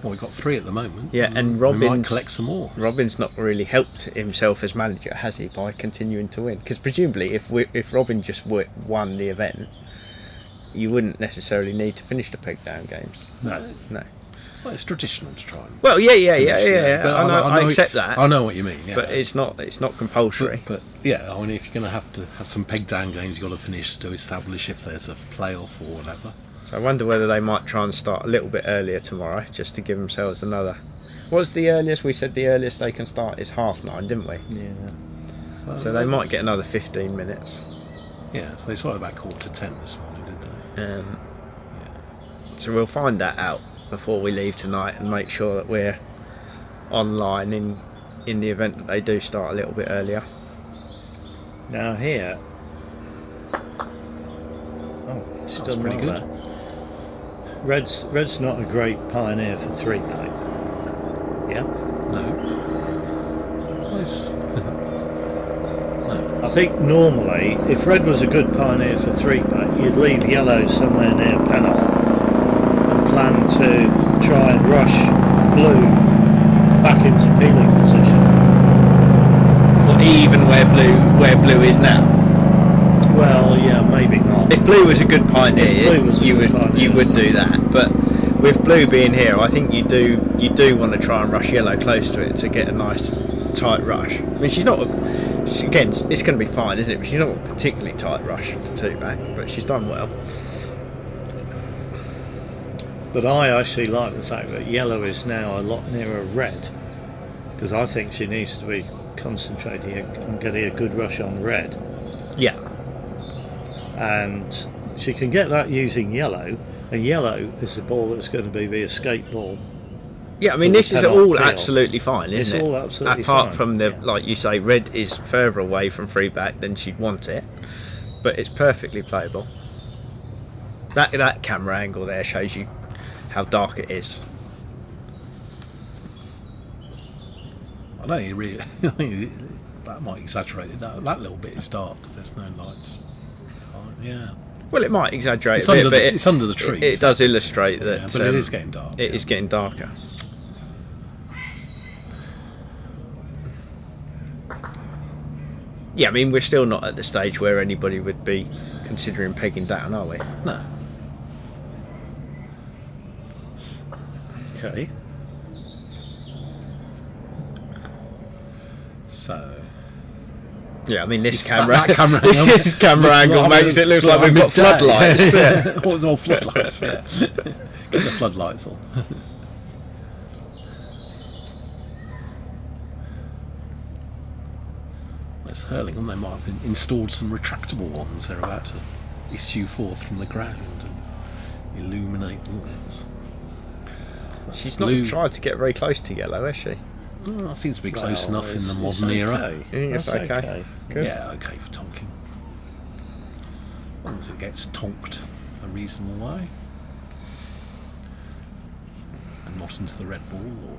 [SPEAKER 6] Well, we've got 3 at the moment.
[SPEAKER 3] Yeah, and
[SPEAKER 6] we might
[SPEAKER 3] Robin's
[SPEAKER 6] collect some more.
[SPEAKER 3] Robin's not really helped himself as manager, has he, by continuing to win? Because presumably, if Robin just won the event, you wouldn't necessarily need to finish the peg down games.
[SPEAKER 2] No.
[SPEAKER 6] Well, it's traditional to try and.
[SPEAKER 3] Well, yeah.
[SPEAKER 6] But
[SPEAKER 3] I accept that.
[SPEAKER 6] I know what you mean. Yeah.
[SPEAKER 3] But it's not compulsory.
[SPEAKER 6] But yeah, I mean, if you're going to have some peg down games, you've got to finish to establish if there's a playoff or whatever.
[SPEAKER 3] So I wonder whether they might try and start a little bit earlier tomorrow, just to give themselves another. What's the earliest? We said the earliest they can start is 9:30, didn't we?
[SPEAKER 2] Yeah.
[SPEAKER 3] So they might get another 15 minutes.
[SPEAKER 6] Yeah, so they started about 9:45 this morning, didn't they?
[SPEAKER 3] So we'll find that out before we leave tonight and make sure that we're online in the event that they do start a little bit earlier.
[SPEAKER 2] Now here. Oh, it's
[SPEAKER 6] That's
[SPEAKER 2] done
[SPEAKER 6] pretty
[SPEAKER 2] well
[SPEAKER 6] good.
[SPEAKER 2] there. Red's not a great pioneer for 3 pack. Yeah.
[SPEAKER 6] No. Nice. No.
[SPEAKER 2] I think normally, if red was a good pioneer for 3 pack, you'd leave yellow somewhere near penalty and plan to try and rush blue back into peeling position.
[SPEAKER 3] Well, even where blue is now.
[SPEAKER 2] Well, yeah, maybe not.
[SPEAKER 3] If blue was a good pioneer, you would do that. But with blue being here, I think you do want to try and rush yellow close to it to get a nice tight rush. I mean, again, it's going to be fine, isn't it? But she's not a particularly tight rush to 2 back, but she's done well.
[SPEAKER 2] But I actually like the fact that yellow is now a lot nearer red, because I think she needs to be concentrating on getting a good rush on red.
[SPEAKER 3] Yeah.
[SPEAKER 2] And she can get that using yellow, and yellow is the ball that's going to be the escape ball.
[SPEAKER 3] Yeah, I mean, this is all absolutely fine, isn't it?
[SPEAKER 2] It's all absolutely
[SPEAKER 3] Apart
[SPEAKER 2] fine.
[SPEAKER 3] from like you say, red is further away from 3 back than she'd want it, but it's perfectly playable. That camera angle there shows you how dark it is.
[SPEAKER 6] I don't think really. I think that might exaggerate it. That little bit is dark because there's no lights. Yeah.
[SPEAKER 3] Well, it might exaggerate
[SPEAKER 6] It's
[SPEAKER 3] a bit,
[SPEAKER 6] under
[SPEAKER 3] but
[SPEAKER 6] it's under the trees.
[SPEAKER 3] It does illustrate that.
[SPEAKER 6] Yeah, but it is getting dark.
[SPEAKER 3] It is getting darker. Yeah, I mean, we're still not at the stage where anybody would be considering pegging down, are we?
[SPEAKER 6] No.
[SPEAKER 2] Okay.
[SPEAKER 6] So.
[SPEAKER 3] Yeah, I mean, this
[SPEAKER 6] That
[SPEAKER 3] camera
[SPEAKER 6] camera
[SPEAKER 3] this camera angle makes it look like we've got floodlights.
[SPEAKER 6] Yeah. What was all floodlights? Yeah. Get the floodlights on. That's Hurlingham. They might have installed some retractable ones. They're about to issue forth from the ground and illuminate the walls.
[SPEAKER 3] She's
[SPEAKER 6] Blue.
[SPEAKER 3] not tried to get very close to yellow, has she?
[SPEAKER 6] That seems to be close
[SPEAKER 2] Well,
[SPEAKER 6] enough in the
[SPEAKER 2] it's
[SPEAKER 6] modern era.
[SPEAKER 2] okay.
[SPEAKER 3] You think it's
[SPEAKER 2] That's
[SPEAKER 3] okay? Good.
[SPEAKER 6] Yeah, okay for tonking. As long as it gets tonked a reasonable way. And not into the red ball or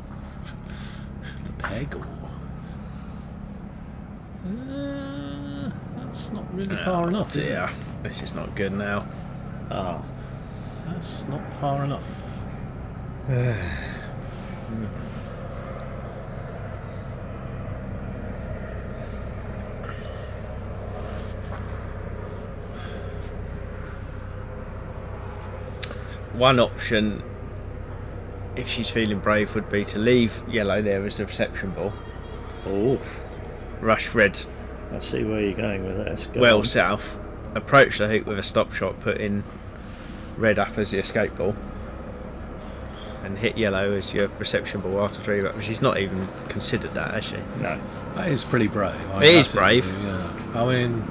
[SPEAKER 6] the peg or... that's not really far enough, is it?
[SPEAKER 3] Yeah, this is not good now.
[SPEAKER 2] Ah.
[SPEAKER 6] That's not far enough.
[SPEAKER 3] One option, if she's feeling brave, would be to leave yellow there as the reception ball.
[SPEAKER 2] Oh,
[SPEAKER 3] Rush red
[SPEAKER 2] I see where you're going with this. Go
[SPEAKER 3] well
[SPEAKER 2] on.
[SPEAKER 3] south. Approach the hoop with a stop shot, put in red up as the escape ball, and hit yellow as your reception ball after 3 back. But she's not even considered that, has she?
[SPEAKER 2] No.
[SPEAKER 6] That is pretty brave.
[SPEAKER 3] It is
[SPEAKER 6] that's
[SPEAKER 3] brave.
[SPEAKER 6] Yeah. I mean,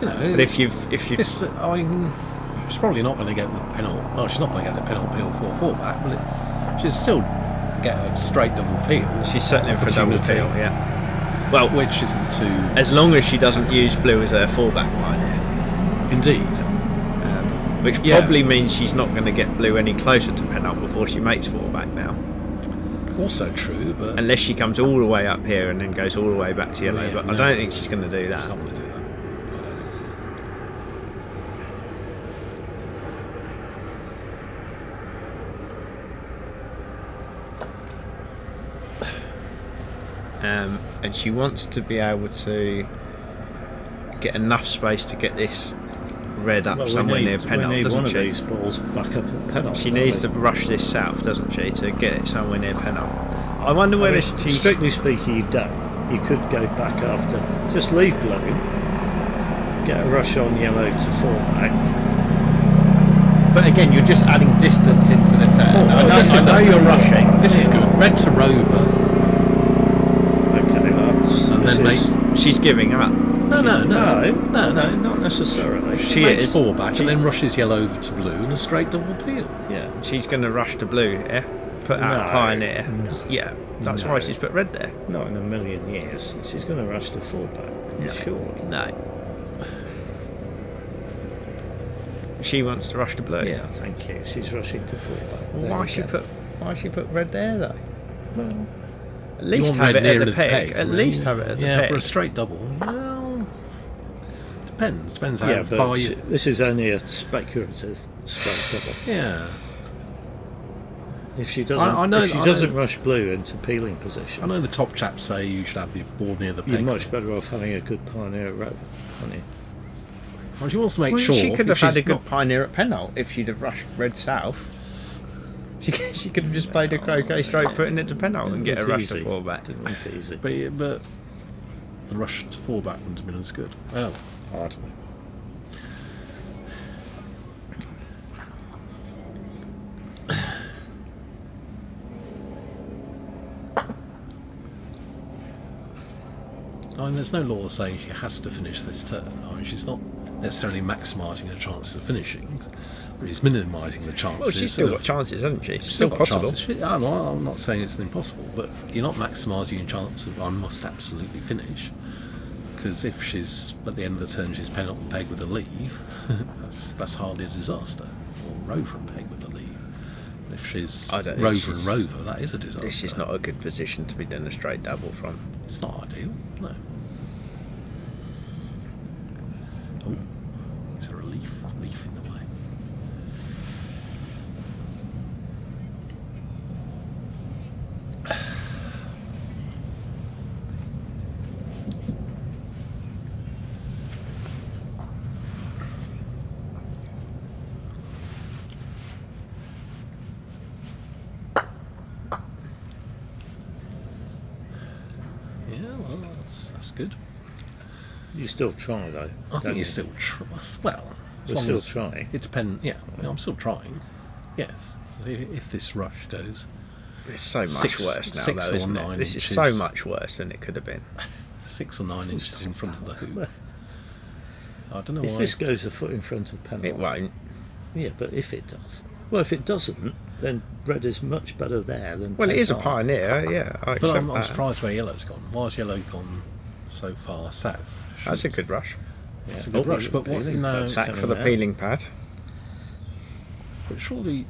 [SPEAKER 6] you know,
[SPEAKER 3] But if you
[SPEAKER 6] this, I mean, she's probably not going to get the penalty. Oh, she's not going to get the penalty peel 4-4 back, but she'll still get a straight double peel.
[SPEAKER 3] she's settling for a double
[SPEAKER 6] opportunity.
[SPEAKER 3] peel, yeah. Well,
[SPEAKER 6] which isn't too.
[SPEAKER 3] as long as she doesn't use blue as her fallback pioneer.
[SPEAKER 6] Indeed.
[SPEAKER 3] Which
[SPEAKER 6] Yeah.
[SPEAKER 3] probably means she's not going to get blue any closer to penult before she makes fallback now.
[SPEAKER 6] Also true, but
[SPEAKER 3] Unless she comes all the way up here and then goes all the way back to yellow,
[SPEAKER 6] Yeah,
[SPEAKER 3] but
[SPEAKER 6] no.
[SPEAKER 3] I don't think she's going to do that.
[SPEAKER 6] I can't really do that.
[SPEAKER 3] And she wants to be able to get enough space to get this red up somewhere near penult,
[SPEAKER 2] we need
[SPEAKER 3] doesn't
[SPEAKER 2] one
[SPEAKER 3] she?
[SPEAKER 2] of these balls back up at penult.
[SPEAKER 3] She needs to rush this south, doesn't she, to get it somewhere near penult. I wonder whether she's...
[SPEAKER 2] Strictly speaking, you don't. You could go back after. Just leave blue, get a rush on yellow to fallback.
[SPEAKER 1] But again, you're just adding distance into the turn. I know you're rushing.
[SPEAKER 6] This is good. Red to rover.
[SPEAKER 2] Okay,
[SPEAKER 6] And then
[SPEAKER 3] She's giving up.
[SPEAKER 6] No,
[SPEAKER 2] not necessarily.
[SPEAKER 6] She makes
[SPEAKER 3] is.
[SPEAKER 6] fallback and then rushes yellow over to blue and a straight double peel.
[SPEAKER 2] Yeah.
[SPEAKER 3] She's going to rush to blue here. Put out
[SPEAKER 2] No,
[SPEAKER 3] pioneer.
[SPEAKER 2] no,
[SPEAKER 3] Yeah, that's
[SPEAKER 2] no.
[SPEAKER 3] why she's put red there.
[SPEAKER 2] Not in a million years. She's going to rush to fallback. Surely.
[SPEAKER 3] No. She wants to rush to blue.
[SPEAKER 2] Yeah, thank you. She's rushing to fallback.
[SPEAKER 3] Well,
[SPEAKER 2] There
[SPEAKER 3] why
[SPEAKER 2] we go.
[SPEAKER 3] why she put red there though?
[SPEAKER 2] Well,
[SPEAKER 3] At least
[SPEAKER 6] want
[SPEAKER 3] have
[SPEAKER 6] red
[SPEAKER 3] it
[SPEAKER 6] nearer
[SPEAKER 3] at the
[SPEAKER 6] to
[SPEAKER 3] peg. At
[SPEAKER 6] really.
[SPEAKER 3] least have it at the
[SPEAKER 6] Yeah,
[SPEAKER 3] peg.
[SPEAKER 6] for a straight double. Well, depends how
[SPEAKER 2] yeah,
[SPEAKER 6] far
[SPEAKER 2] but
[SPEAKER 6] you.
[SPEAKER 2] this is only a speculative straight double.
[SPEAKER 6] Yeah.
[SPEAKER 2] If she doesn't,
[SPEAKER 6] I know-
[SPEAKER 2] if she
[SPEAKER 6] I
[SPEAKER 2] doesn't
[SPEAKER 6] know-
[SPEAKER 2] rush blue into peeling position,
[SPEAKER 6] I know the top chaps say you should have the ball near the
[SPEAKER 2] you're
[SPEAKER 6] peg.
[SPEAKER 2] much better off having a good pioneer at rover, aren't you?
[SPEAKER 6] Well, she wants to make
[SPEAKER 3] Well,
[SPEAKER 6] sure.
[SPEAKER 3] she could have
[SPEAKER 6] if
[SPEAKER 3] had a
[SPEAKER 6] she's
[SPEAKER 3] good
[SPEAKER 6] not-
[SPEAKER 3] pioneer at penult if she'd have rushed red south. She could have just played a croquet straight, putting it to penult and get a rush to fallback.
[SPEAKER 2] Didn't look easy.
[SPEAKER 6] But the rush to fallback wouldn't have been as good. Well, I don't know. I mean, there's no law saying she has to finish this turn. I mean, she's not necessarily maximising her chances of finishing, but she's minimising the chances.
[SPEAKER 3] Well, she's still
[SPEAKER 6] of-
[SPEAKER 3] got chances, hasn't she?
[SPEAKER 6] she's
[SPEAKER 3] Still
[SPEAKER 6] got
[SPEAKER 3] possible.
[SPEAKER 6] chances. I'm not saying it's impossible, but you're not maximising your chance of I must absolutely finish. Because if she's at the end of the turn, she's penult and peg with a leave, that's hardly a disaster. Or rover and peg with a leave. If she's
[SPEAKER 3] I don't think
[SPEAKER 6] rover
[SPEAKER 3] she's-
[SPEAKER 6] and rover, that is a disaster.
[SPEAKER 3] This is not a good position to be doing a straight double from.
[SPEAKER 6] It's not ideal. No. Oh, is there a leaf in the way? Yeah, well, that's good.
[SPEAKER 2] You still try though.
[SPEAKER 6] I
[SPEAKER 2] don't
[SPEAKER 6] think
[SPEAKER 2] you?
[SPEAKER 6] you're still well. as
[SPEAKER 2] We're
[SPEAKER 6] long
[SPEAKER 2] still
[SPEAKER 6] as-
[SPEAKER 2] trying.
[SPEAKER 6] It depends. Yeah, I'm still trying. Yes, if this rush goes
[SPEAKER 3] It's so much
[SPEAKER 6] Six-
[SPEAKER 3] worse now,
[SPEAKER 6] 6
[SPEAKER 3] though,
[SPEAKER 6] or
[SPEAKER 3] isn't
[SPEAKER 6] 9
[SPEAKER 3] it? This is
[SPEAKER 6] inches.
[SPEAKER 3] so much worse than it could have been.
[SPEAKER 6] 6 or 9 inches in front of the hoop, I don't know
[SPEAKER 2] If
[SPEAKER 6] why.
[SPEAKER 2] this goes a foot in front of penalt,
[SPEAKER 3] It won't.
[SPEAKER 2] Yeah, but if it does, well, if it doesn't, then red is much better there than.
[SPEAKER 3] Well, it is a
[SPEAKER 2] penalt.
[SPEAKER 3] pioneer, yeah. I
[SPEAKER 6] But
[SPEAKER 3] accept
[SPEAKER 6] I'm
[SPEAKER 3] that.
[SPEAKER 6] surprised where yellow's gone. Why has yellow gone so far south?
[SPEAKER 3] That's a good rush.
[SPEAKER 2] Yeah.
[SPEAKER 6] It's a good rush, but what?
[SPEAKER 2] peeling
[SPEAKER 6] No,
[SPEAKER 2] pad's
[SPEAKER 3] Back
[SPEAKER 2] coming
[SPEAKER 3] for the
[SPEAKER 2] out.
[SPEAKER 3] peeling pad.
[SPEAKER 6] but surely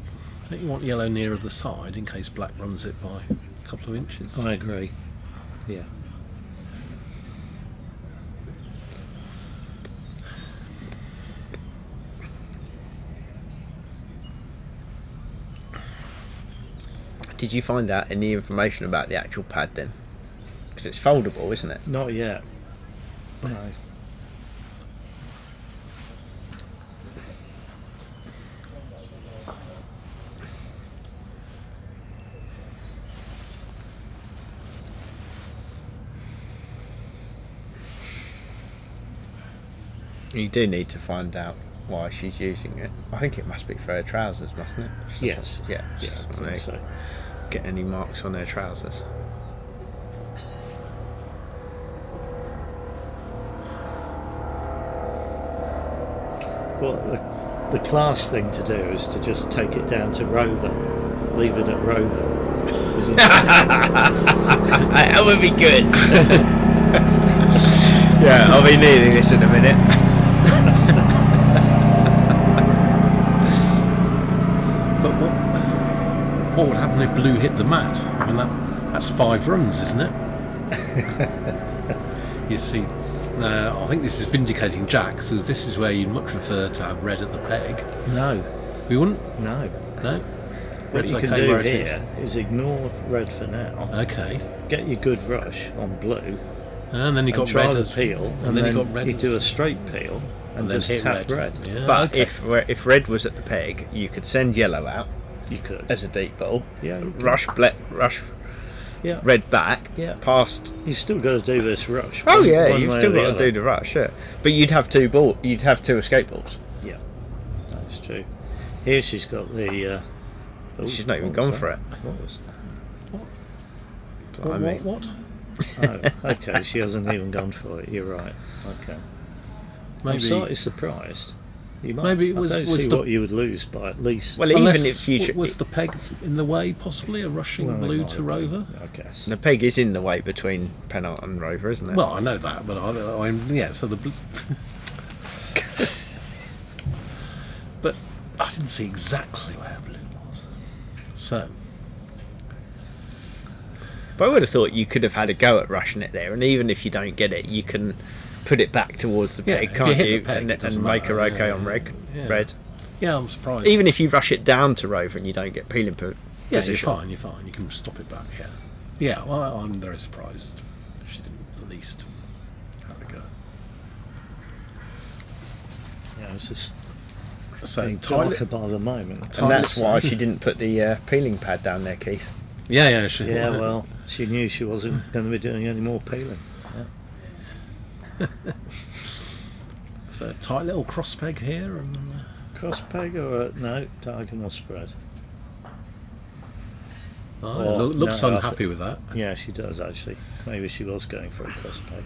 [SPEAKER 6] don't you want yellow nearer the side in case black runs it by a couple of inches?
[SPEAKER 2] I agree. Yeah.
[SPEAKER 3] Did you find out any information about the actual pad then? Because it's foldable, isn't it?
[SPEAKER 2] Not yet. No.
[SPEAKER 3] You do need to find out why she's using it. I think it must be for her trousers, mustn't it?
[SPEAKER 2] Yes.
[SPEAKER 3] Yeah.
[SPEAKER 2] Yeah,
[SPEAKER 3] just
[SPEAKER 2] I
[SPEAKER 3] wanna
[SPEAKER 2] think so.
[SPEAKER 3] Get any marks on her trousers.
[SPEAKER 2] Well, the class thing to do is to just take it down to rover, leave it at rover. Isn't it?
[SPEAKER 3] That would be good. Yeah, I'll be needing this in a minute.
[SPEAKER 6] But what would happen if blue hit the mat? I mean, that's 5 runs, isn't it? You see, now I think this is vindicating Jack, so this is where you'd much prefer to have red at the peg.
[SPEAKER 2] No,
[SPEAKER 6] We wouldn't?
[SPEAKER 2] no.
[SPEAKER 6] No?
[SPEAKER 2] What
[SPEAKER 6] Red's
[SPEAKER 2] you can
[SPEAKER 6] okay
[SPEAKER 2] do
[SPEAKER 6] where it
[SPEAKER 2] here is ignore red for now.
[SPEAKER 6] Okay.
[SPEAKER 2] Get your good rush on blue.
[SPEAKER 6] And then you
[SPEAKER 2] And
[SPEAKER 6] got
[SPEAKER 2] try
[SPEAKER 6] red
[SPEAKER 2] the
[SPEAKER 6] as
[SPEAKER 2] peel,
[SPEAKER 6] and
[SPEAKER 2] and
[SPEAKER 6] then
[SPEAKER 2] then
[SPEAKER 6] you got red
[SPEAKER 2] you
[SPEAKER 6] as-
[SPEAKER 2] do a straight peel and
[SPEAKER 6] then
[SPEAKER 2] just
[SPEAKER 6] hit
[SPEAKER 2] tap red.
[SPEAKER 6] Yeah,
[SPEAKER 3] But
[SPEAKER 6] okay.
[SPEAKER 3] if red was at the peg, you could send yellow out
[SPEAKER 2] You could.
[SPEAKER 3] as a deep ball,
[SPEAKER 2] Yeah, you could.
[SPEAKER 3] rush
[SPEAKER 2] Yeah.
[SPEAKER 3] red back,
[SPEAKER 2] Yeah.
[SPEAKER 3] past.
[SPEAKER 2] You still got to do this rush.
[SPEAKER 3] Oh
[SPEAKER 2] one-
[SPEAKER 3] yeah,
[SPEAKER 2] one
[SPEAKER 3] you've
[SPEAKER 2] way
[SPEAKER 3] still
[SPEAKER 2] or the
[SPEAKER 3] got to
[SPEAKER 2] other.
[SPEAKER 3] do the rush, yeah. But you'd have two escape balls.
[SPEAKER 2] Yeah, that's true. Here she's got the.
[SPEAKER 3] She's not even gone for it.
[SPEAKER 2] What was that?
[SPEAKER 3] Blimey.
[SPEAKER 6] What?
[SPEAKER 2] Oh, okay. She hasn't even gone for it. You're right. Okay. I'm
[SPEAKER 6] Maybe.
[SPEAKER 2] slightly surprised. You might.
[SPEAKER 6] Maybe it
[SPEAKER 2] I
[SPEAKER 6] was-
[SPEAKER 2] don't
[SPEAKER 6] was
[SPEAKER 2] see
[SPEAKER 6] the-
[SPEAKER 2] what you would lose by at least.
[SPEAKER 3] Well,
[SPEAKER 6] Unless,
[SPEAKER 3] even if you
[SPEAKER 6] was the peg in the way, possibly a rushing
[SPEAKER 2] Well, it
[SPEAKER 6] blue
[SPEAKER 2] might
[SPEAKER 6] to
[SPEAKER 2] have been,
[SPEAKER 6] Rover?
[SPEAKER 2] I guess.
[SPEAKER 3] the peg is in the way between Penalt and Rover, isn't it?
[SPEAKER 6] Well, I know that, but yeah. So the blue. But I didn't see exactly where blue was. So
[SPEAKER 3] But I would have thought you could have had a go at rushing it there, and even if you don't get it, you can put it back towards the
[SPEAKER 6] Yeah,
[SPEAKER 3] peg,
[SPEAKER 6] if
[SPEAKER 3] can't
[SPEAKER 6] you hit
[SPEAKER 3] you?
[SPEAKER 6] the peg,
[SPEAKER 3] and
[SPEAKER 6] it doesn't
[SPEAKER 3] make her
[SPEAKER 6] matter,
[SPEAKER 3] okay
[SPEAKER 6] yeah,
[SPEAKER 3] on red.
[SPEAKER 6] yeah.
[SPEAKER 3] Red.
[SPEAKER 6] yeah, I'm surprised.
[SPEAKER 3] Even if you rush it down to Rover and you don't get peeling
[SPEAKER 6] yeah,
[SPEAKER 3] position.
[SPEAKER 6] you're fine. You're fine. You can stop it back. Yeah, yeah. Well, I'm very surprised she didn't at least have a go.
[SPEAKER 2] Yeah, it's just
[SPEAKER 6] So
[SPEAKER 2] getting
[SPEAKER 6] Tyler,
[SPEAKER 2] darker by the moment.
[SPEAKER 3] And that's why she didn't put the peeling pad down there, Keith.
[SPEAKER 6] yeah.
[SPEAKER 2] Yeah, well, she knew she wasn't going to be doing any more peeling.
[SPEAKER 6] So tight little cross peg here, and
[SPEAKER 2] Cross peg or no diagonal spread?
[SPEAKER 6] looks
[SPEAKER 2] no, I
[SPEAKER 6] unhappy with that.
[SPEAKER 2] Yeah, she does actually. Maybe she was going for a cross peg.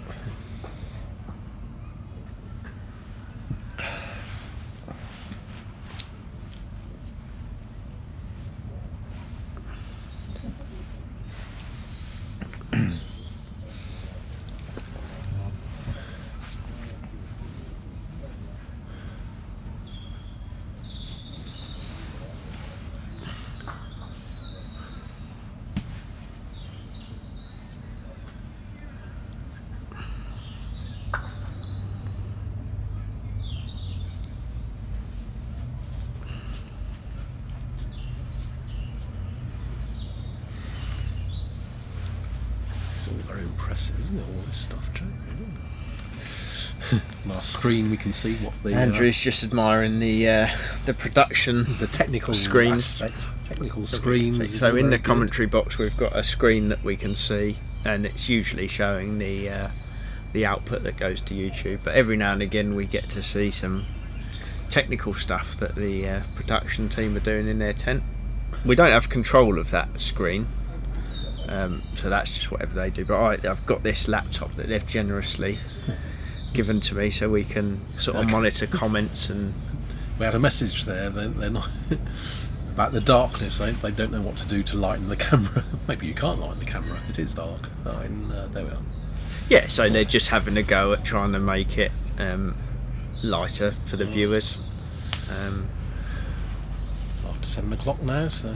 [SPEAKER 6] It's all very impressive, isn't it? All this stuff, Joe. On our screen, we can see what the
[SPEAKER 3] Andrew's just admiring the production.
[SPEAKER 6] the technical
[SPEAKER 3] screens.
[SPEAKER 6] aspect, technical screens. is
[SPEAKER 3] So
[SPEAKER 6] all
[SPEAKER 3] in the
[SPEAKER 6] very good.
[SPEAKER 3] commentary box, we've got a screen that we can see, and it's usually showing the output that goes to YouTube. But every now and again, we get to see some technical stuff that the production team are doing in their tent. We don't have control of that screen, so that's just whatever they do. But I've got this laptop that they've generously given to me, so we can sort of
[SPEAKER 6] Okay.
[SPEAKER 3] monitor comments and.
[SPEAKER 6] We had a message there. They're not about the darkness. They don't know what to do to lighten the camera. Maybe you can't lighten the camera. It is dark. Oh, there we are.
[SPEAKER 3] Yeah, so they're just having a go at trying to make it lighter for the viewers.
[SPEAKER 6] After 7 o'clock now, so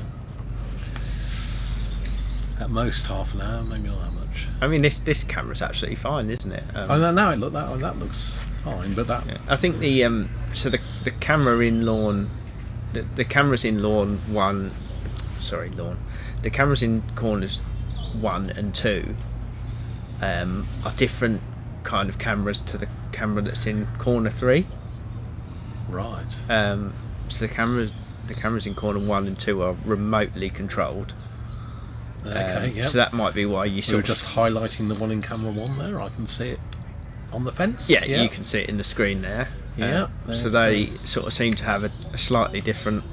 [SPEAKER 6] at most half an hour, maybe not that much.
[SPEAKER 3] I mean, this camera's absolutely fine, isn't it?
[SPEAKER 6] Oh, now that looks fine, but that
[SPEAKER 3] Yeah. I think the the camera in lawn, the cameras in lawn one, sorry lawn, the cameras in corners 1 and 2 are different kind of cameras to the camera that's in corner 3.
[SPEAKER 6] right.
[SPEAKER 3] So the cameras in corner 1 and 2 are remotely controlled.
[SPEAKER 6] Okay, yeah.
[SPEAKER 3] So that might be why you
[SPEAKER 6] We were
[SPEAKER 3] sort of
[SPEAKER 6] just highlighting the one in camera 1 there. I can see it on the fence.
[SPEAKER 3] yeah, you can see it in the screen there.
[SPEAKER 6] Yeah,
[SPEAKER 3] So
[SPEAKER 6] there's,
[SPEAKER 3] they sort of seem to have a slightly different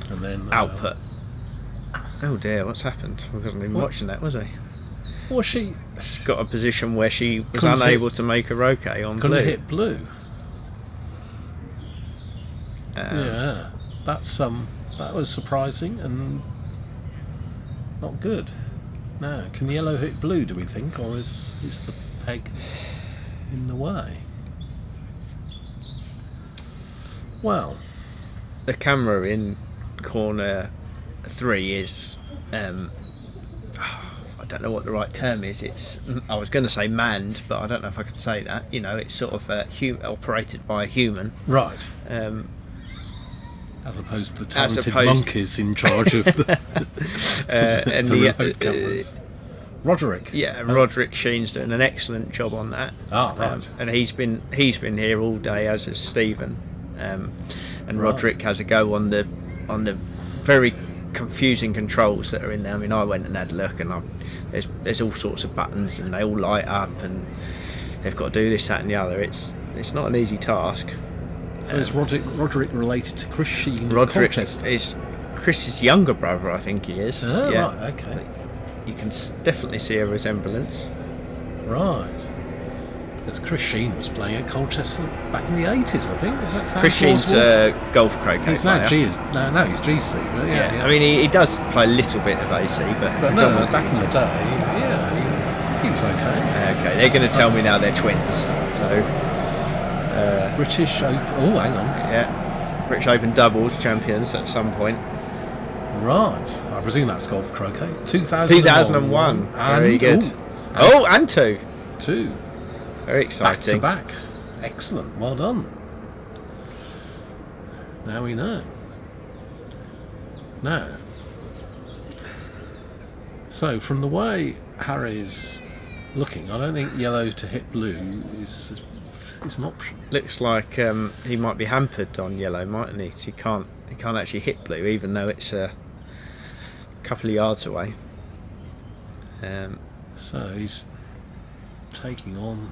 [SPEAKER 6] and then
[SPEAKER 3] output. Oh dear, what's happened? We wasn't even
[SPEAKER 6] What?
[SPEAKER 3] watching that, was we?
[SPEAKER 6] Was she
[SPEAKER 3] She's got a position where she was
[SPEAKER 6] Couldn't
[SPEAKER 3] unable to make a roquet on
[SPEAKER 6] gonna
[SPEAKER 3] blue.
[SPEAKER 6] hit blue?
[SPEAKER 3] Um,
[SPEAKER 6] Yeah, that's that was surprising and not good. Now, can yellow hit blue? Do we think, or is the peg in the way. Well,
[SPEAKER 3] The camera in corner 3 is I don't know what the right term is. I was going to say manned, but I don't know if I could say that. You know, it's sort of operated by a human.
[SPEAKER 6] right.
[SPEAKER 3] Um,
[SPEAKER 6] As opposed to the talented
[SPEAKER 3] opposed-
[SPEAKER 6] monkeys in charge of the,
[SPEAKER 3] and
[SPEAKER 6] the
[SPEAKER 3] the,
[SPEAKER 6] remote cameras. Roderick.
[SPEAKER 3] yeah, and Roderick Sheen's doing an excellent job on that.
[SPEAKER 6] Ah, right.
[SPEAKER 3] And he's been here all day, as has Stephen. And
[SPEAKER 6] Right.
[SPEAKER 3] Roderick has a go on the very confusing controls that are in there. I mean, I went and had a look, and there's all sorts of buttons, and they all light up, and they've got to do this, that, and the other. It's not an easy task.
[SPEAKER 6] So is Roderick related to Chris Sheen of
[SPEAKER 3] Roderick
[SPEAKER 6] Colchester?
[SPEAKER 3] is Chris's younger brother, I think he is.
[SPEAKER 6] Oh,
[SPEAKER 3] yeah.
[SPEAKER 6] right, okay.
[SPEAKER 3] You can definitely see a resemblance.
[SPEAKER 6] Right. Because Chris Sheen was playing at Colchester back in the 80s, I think. Does that sound
[SPEAKER 3] Chris Sheen's
[SPEAKER 6] plausible?
[SPEAKER 3] golf croquet
[SPEAKER 6] He's now
[SPEAKER 3] player.
[SPEAKER 6] no, he's GC, but yeah.
[SPEAKER 3] I mean, he does play a little bit of AC, but
[SPEAKER 6] but no,
[SPEAKER 3] predominantly-
[SPEAKER 6] back in the day, yeah, he was okay.
[SPEAKER 3] Okay, they're going to tell me now they're twins. So,
[SPEAKER 6] British Open. Oh, hang on.
[SPEAKER 3] yeah, British Open doubles champions at some point.
[SPEAKER 6] Right. I presume that's golf croquet.
[SPEAKER 3] 2001. Very good.
[SPEAKER 6] Oh,
[SPEAKER 3] And 2.
[SPEAKER 6] two.
[SPEAKER 3] Very
[SPEAKER 6] Back to
[SPEAKER 3] exciting.
[SPEAKER 6] back. Excellent. Well done. Now we know. Now. So, from the way Harry's looking, I don't think yellow to hit blue is an option.
[SPEAKER 3] Looks like he might be hampered on yellow, mightn't he? 'Cause he can't actually hit blue, even though it's a couple of yards away.
[SPEAKER 6] So he's taking on.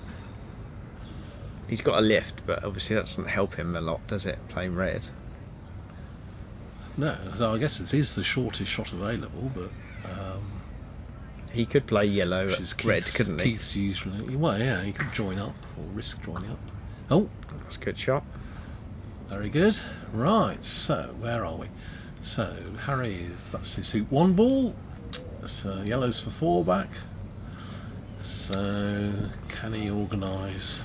[SPEAKER 3] He's got a lift, but obviously that doesn't help him a lot, does it? Playing red.
[SPEAKER 6] No, so I guess it is the shortest shot available, but
[SPEAKER 3] He could play yellow
[SPEAKER 6] which
[SPEAKER 3] at
[SPEAKER 6] is
[SPEAKER 3] red,
[SPEAKER 6] Keith's,
[SPEAKER 3] couldn't he?
[SPEAKER 6] Keith's usually. Well, yeah, he could join up or risk joining up. Oh,
[SPEAKER 3] That's a good shot.
[SPEAKER 6] very good. Right, so where are we? So Harry, that's his hoop 1 ball. So yellow's for 4 back. So can he organise?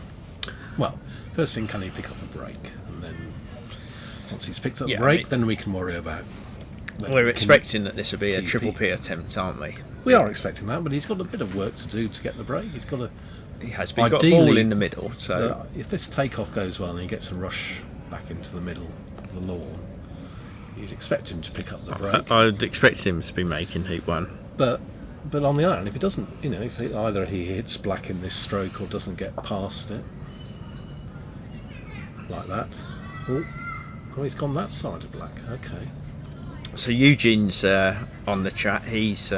[SPEAKER 6] Well, first thing, can he pick up a break? And then once he's picked up
[SPEAKER 3] Yeah,
[SPEAKER 6] the break,
[SPEAKER 3] I mean-
[SPEAKER 6] then we can worry about. whether
[SPEAKER 3] We're
[SPEAKER 6] we can-
[SPEAKER 3] expecting that this will be a
[SPEAKER 6] TP.
[SPEAKER 3] triple P attempt, aren't we?
[SPEAKER 6] We are expecting that, but he's got a bit of work to do to get the break. He's got to.
[SPEAKER 3] He has, but he's got a ball
[SPEAKER 6] Ideally,
[SPEAKER 3] in the middle, so
[SPEAKER 6] If this takeoff goes well and he gets a rush back into the middle of the lawn, you'd expect him to pick up the break.
[SPEAKER 3] I'd expect him to be making hoop 1.
[SPEAKER 6] But on the other hand, if he doesn't, if either he hits black in this stroke or doesn't get past it, like that. Oh, he's gone that side of black. Okay.
[SPEAKER 3] So Eugene's on the chat. He's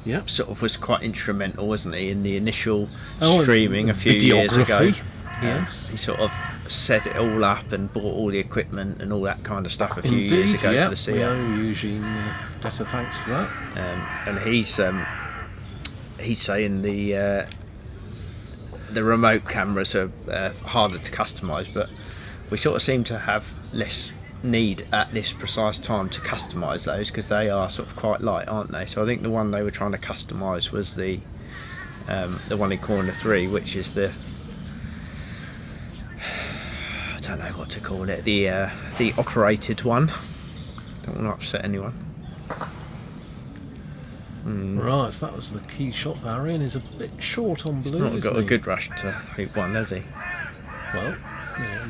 [SPEAKER 6] Yep.
[SPEAKER 3] sort of was quite instrumental, wasn't he, in the initial
[SPEAKER 6] Oh,
[SPEAKER 3] streaming a few years ago.
[SPEAKER 6] videography, yes.
[SPEAKER 3] He sort of set it all up and bought all the equipment and all that kind of stuff a few
[SPEAKER 6] Indeed,
[SPEAKER 3] years ago
[SPEAKER 6] yeah.
[SPEAKER 3] for the
[SPEAKER 6] We
[SPEAKER 3] CA.
[SPEAKER 6] owe Eugene debtor thanks for that.
[SPEAKER 3] And he's saying the remote cameras are harder to customise, but we sort of seem to have less need at this precise time to customise those because they are sort of quite light, aren't they? So I think the one they were trying to customise was the one in corner 3, which is the I don't know what to call it, the operated one. Don't want to upset anyone.
[SPEAKER 6] Right, so that was the key shot for Harry, and he's a bit short on
[SPEAKER 3] He's
[SPEAKER 6] blue.
[SPEAKER 3] not got
[SPEAKER 6] isn't
[SPEAKER 3] a
[SPEAKER 6] he?
[SPEAKER 3] good rush to hoop 1, has he?
[SPEAKER 6] Well, yeah, it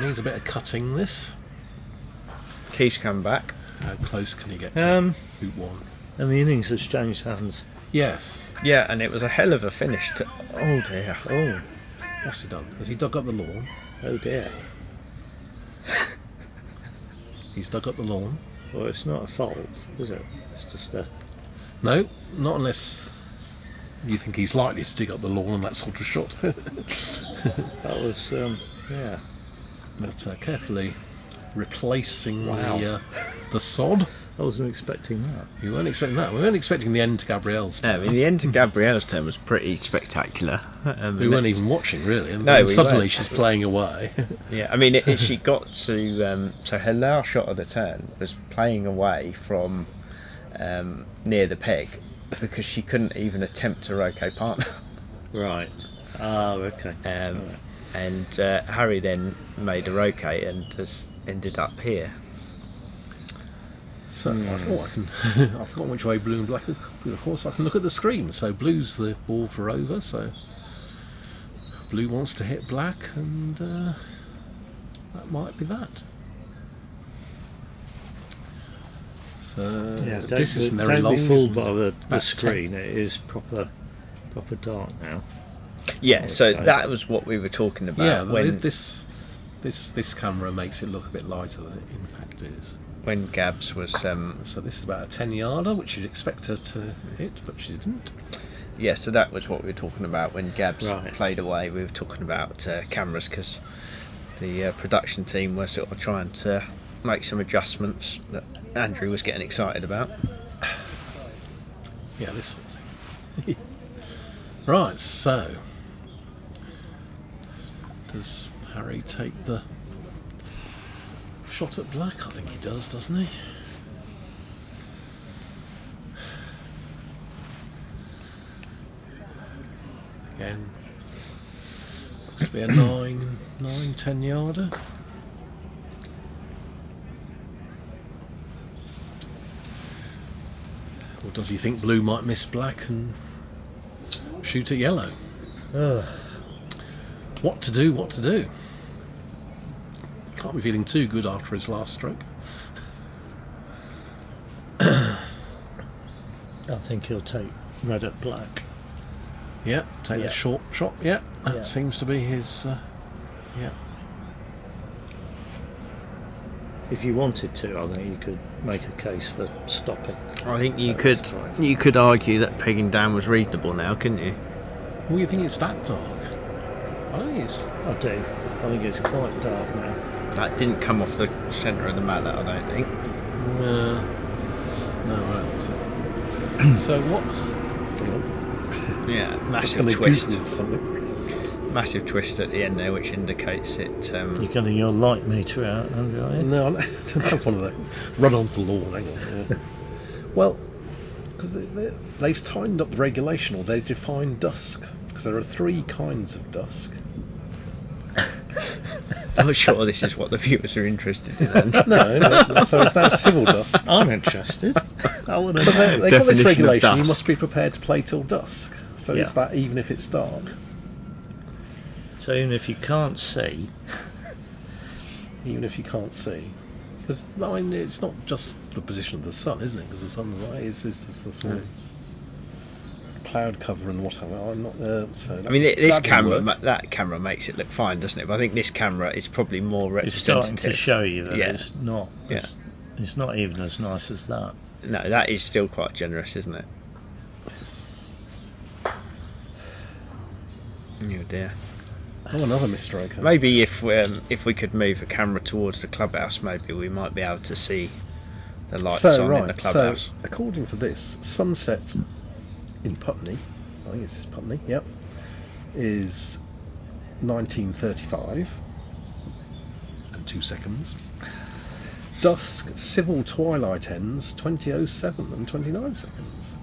[SPEAKER 6] needs a bit of cutting. This.
[SPEAKER 3] Keith's come back.
[SPEAKER 6] How close can he get to hoop 1?
[SPEAKER 2] And the innings has changed hands.
[SPEAKER 6] Yes.
[SPEAKER 3] Yeah, and it was a hell of a finish to. Oh dear.
[SPEAKER 6] Oh, what's he done? Has he dug up the lawn?
[SPEAKER 2] Oh dear.
[SPEAKER 6] He's dug up the lawn.
[SPEAKER 2] Well, it's not a fault, is it? It's just a.
[SPEAKER 6] No, not unless you think he's likely to dig up the lawn on that sort of shot.
[SPEAKER 2] That was, yeah.
[SPEAKER 6] But carefully replacing
[SPEAKER 2] Wow.
[SPEAKER 6] the sod.
[SPEAKER 2] I wasn't expecting that.
[SPEAKER 6] You weren't expecting that. We weren't expecting the end to Gabrielle's.
[SPEAKER 3] No, I mean the end to Gabrielle's turn was pretty spectacular.
[SPEAKER 6] We weren't even watching really. And
[SPEAKER 3] No,
[SPEAKER 6] then
[SPEAKER 3] we
[SPEAKER 6] suddenly
[SPEAKER 3] weren't.
[SPEAKER 6] she's playing away.
[SPEAKER 3] Yeah, I mean she got to. So her last shot of the turn was playing away from near the peg because she couldn't even attempt to roquet partner.
[SPEAKER 2] Right. Ah, okay. Right.
[SPEAKER 3] And Harry then made a roquet and has ended up here.
[SPEAKER 6] So, I can. I've forgotten which way blue and black. Of course, I can look at the screen. So blue's the ball for over. So blue wants to hit black, and that might be that. So this isn't very long.
[SPEAKER 2] Don't be fooled by the
[SPEAKER 6] About
[SPEAKER 2] screen. It is proper dark now.
[SPEAKER 3] Yeah, so that was what we were talking about.
[SPEAKER 6] Yeah,
[SPEAKER 3] when
[SPEAKER 6] this camera makes it look a bit lighter than it in fact is.
[SPEAKER 3] when Gabs was
[SPEAKER 6] So this is about a 10-yarder, which you'd expect her to hit, but she didn't.
[SPEAKER 3] yeah, so that was what we were talking about when Gabs
[SPEAKER 2] Right.
[SPEAKER 3] played away. We were talking about cameras because the production team were sort of trying to make some adjustments that Andrew was getting excited about.
[SPEAKER 6] Yeah, this sort of thing. Right, so does Harry take the shot at black? I think he does, doesn't he? Again, looks to be a 10-yarder. Or does he think blue might miss black and shoot at yellow? What to do, what to do? Can't be feeling too good after his last stroke.
[SPEAKER 2] I think he'll take red at black.
[SPEAKER 6] Yeah, take
[SPEAKER 2] Yeah.
[SPEAKER 6] a short shot. Yeah, that
[SPEAKER 2] Yeah.
[SPEAKER 6] seems to be his. Yeah,
[SPEAKER 2] If you wanted to, I think you could make a case for stopping.
[SPEAKER 3] I think you
[SPEAKER 2] at this
[SPEAKER 3] could
[SPEAKER 2] time.
[SPEAKER 3] argue that pegging down was reasonable now, couldn't you?
[SPEAKER 6] well, you think it's that dark? I think it's.
[SPEAKER 2] I do. I think it's quite dark now.
[SPEAKER 3] That didn't come off the centre of the mallet, I don't think.
[SPEAKER 6] No, I don't think so. So what's?
[SPEAKER 3] Yeah,
[SPEAKER 6] Just
[SPEAKER 3] massive
[SPEAKER 6] going to
[SPEAKER 3] twist.
[SPEAKER 6] Google something.
[SPEAKER 3] Massive twist at the end there, which indicates it.
[SPEAKER 2] You're getting your light meter out, aren't you?
[SPEAKER 6] No, I don't have one of those. Run onto the lawn. Hang on. Yeah. Well, because they've tightened up the regulation, or they've defined dusk. Because there are 3 kinds of dusk.
[SPEAKER 3] I'm sure this is what the viewers are interested in. Andrew.
[SPEAKER 6] No, so it's now civil dusk.
[SPEAKER 2] I'm interested. I want to
[SPEAKER 6] But
[SPEAKER 2] know.
[SPEAKER 6] they've got this
[SPEAKER 3] Definition of
[SPEAKER 6] regulation, you
[SPEAKER 3] dusk.
[SPEAKER 6] must be prepared to play till dusk. So
[SPEAKER 2] Yeah.
[SPEAKER 6] it's that even if it's dark.
[SPEAKER 2] So even if you can't see,
[SPEAKER 6] Even if you can't see. Because, I mean, it's not just the position of the sun, isn't it? Because the sun's right, it's the sort of cloud cover and whatever. I'm not there, so...
[SPEAKER 3] I mean, this
[SPEAKER 6] that
[SPEAKER 3] camera,
[SPEAKER 6] didn't work.
[SPEAKER 3] that camera makes it look fine, doesn't it? But I think this camera is probably more
[SPEAKER 2] it's starting
[SPEAKER 3] representative.
[SPEAKER 2] to show you that
[SPEAKER 3] Yeah.
[SPEAKER 2] it's not.
[SPEAKER 3] Yeah.
[SPEAKER 2] It's not even as nice as that.
[SPEAKER 3] No, that is still quite generous, isn't it? Oh dear.
[SPEAKER 6] Oh, another misstroke.
[SPEAKER 3] Maybe if we could move the camera towards the clubhouse, maybe we might be able to see the lights on in the clubhouse.
[SPEAKER 6] So, according to this, sunset in Putney, I think it's Putney, yep, is 1935 and 2 seconds. Dusk, civil twilight ends 2007 and 29 seconds.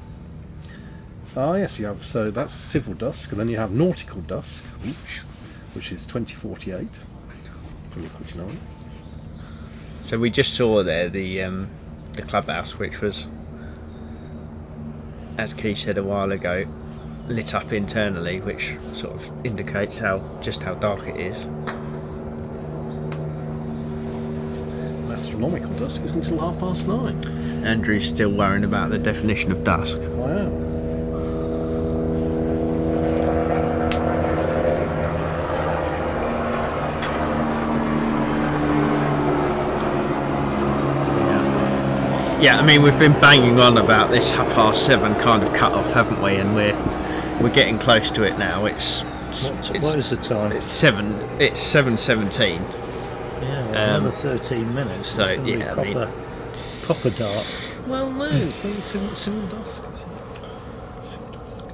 [SPEAKER 6] Ah yes, you have, so that's civil dusk, and then you have nautical dusk, which is 2048, 2049.
[SPEAKER 3] So we just saw there the clubhouse, which was, as Keith said a while ago, lit up internally, which sort of indicates just how dark it is.
[SPEAKER 6] And astronomical dusk isn't until 9:30.
[SPEAKER 3] Andrew's still worrying about the definition of dusk.
[SPEAKER 6] Wow.
[SPEAKER 3] Yeah, I mean, we've been banging on about this 7:30 kind of cut off, haven't we? And we're getting close to it now.
[SPEAKER 2] What is the time?
[SPEAKER 3] It's 7:17.
[SPEAKER 2] Yeah, another 13 minutes.
[SPEAKER 3] so,
[SPEAKER 2] It's gonna be
[SPEAKER 3] yeah, I mean-
[SPEAKER 2] proper dark.
[SPEAKER 6] Well, no, it's civil dusk. Civil dusk.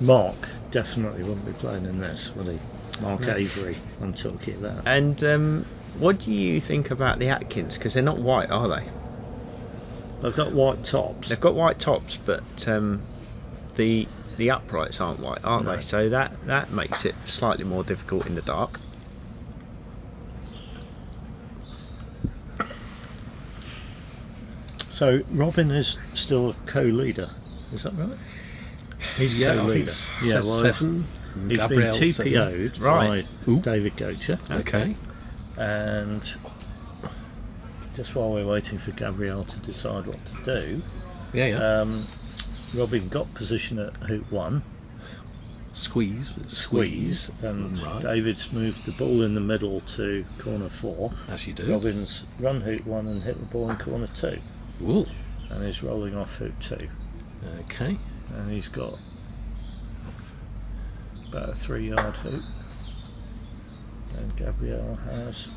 [SPEAKER 2] Mark definitely wouldn't be playing in this, would he? Mark Avery, I'm talking about.
[SPEAKER 3] And what do you think about the Atkins? Because they're not white, are they?
[SPEAKER 2] They've got white tops.
[SPEAKER 3] They've got white tops, but the uprights aren't white, aren't
[SPEAKER 2] No.
[SPEAKER 3] they? So that makes it slightly more difficult in the dark.
[SPEAKER 2] So Robin is still a co-leader, is that right? He's
[SPEAKER 6] Yeah, I think
[SPEAKER 2] co-leader.
[SPEAKER 6] it's
[SPEAKER 2] Yeah, well,
[SPEAKER 6] 7.
[SPEAKER 2] he's
[SPEAKER 6] Gabrielle's
[SPEAKER 2] been
[SPEAKER 6] 7.
[SPEAKER 2] TPO'd
[SPEAKER 3] Right.
[SPEAKER 2] by
[SPEAKER 6] Ooh.
[SPEAKER 2] David Gocher.
[SPEAKER 6] Okay.
[SPEAKER 2] And just while we're waiting for Gabrielle to decide what to do,
[SPEAKER 6] Yeah.
[SPEAKER 2] Robin got position at hoop 1,
[SPEAKER 6] Squeeze.
[SPEAKER 2] squeeze, and
[SPEAKER 6] Right.
[SPEAKER 2] David's moved the ball in the middle to corner 4.
[SPEAKER 6] As you do.
[SPEAKER 2] Robin's run hoop 1 and hit the ball in corner 2,
[SPEAKER 6] Ooh.
[SPEAKER 2] and he's rolling off hoop 2.
[SPEAKER 6] Okay.
[SPEAKER 2] And he's got about a 3-yard hoop, and Gabrielle has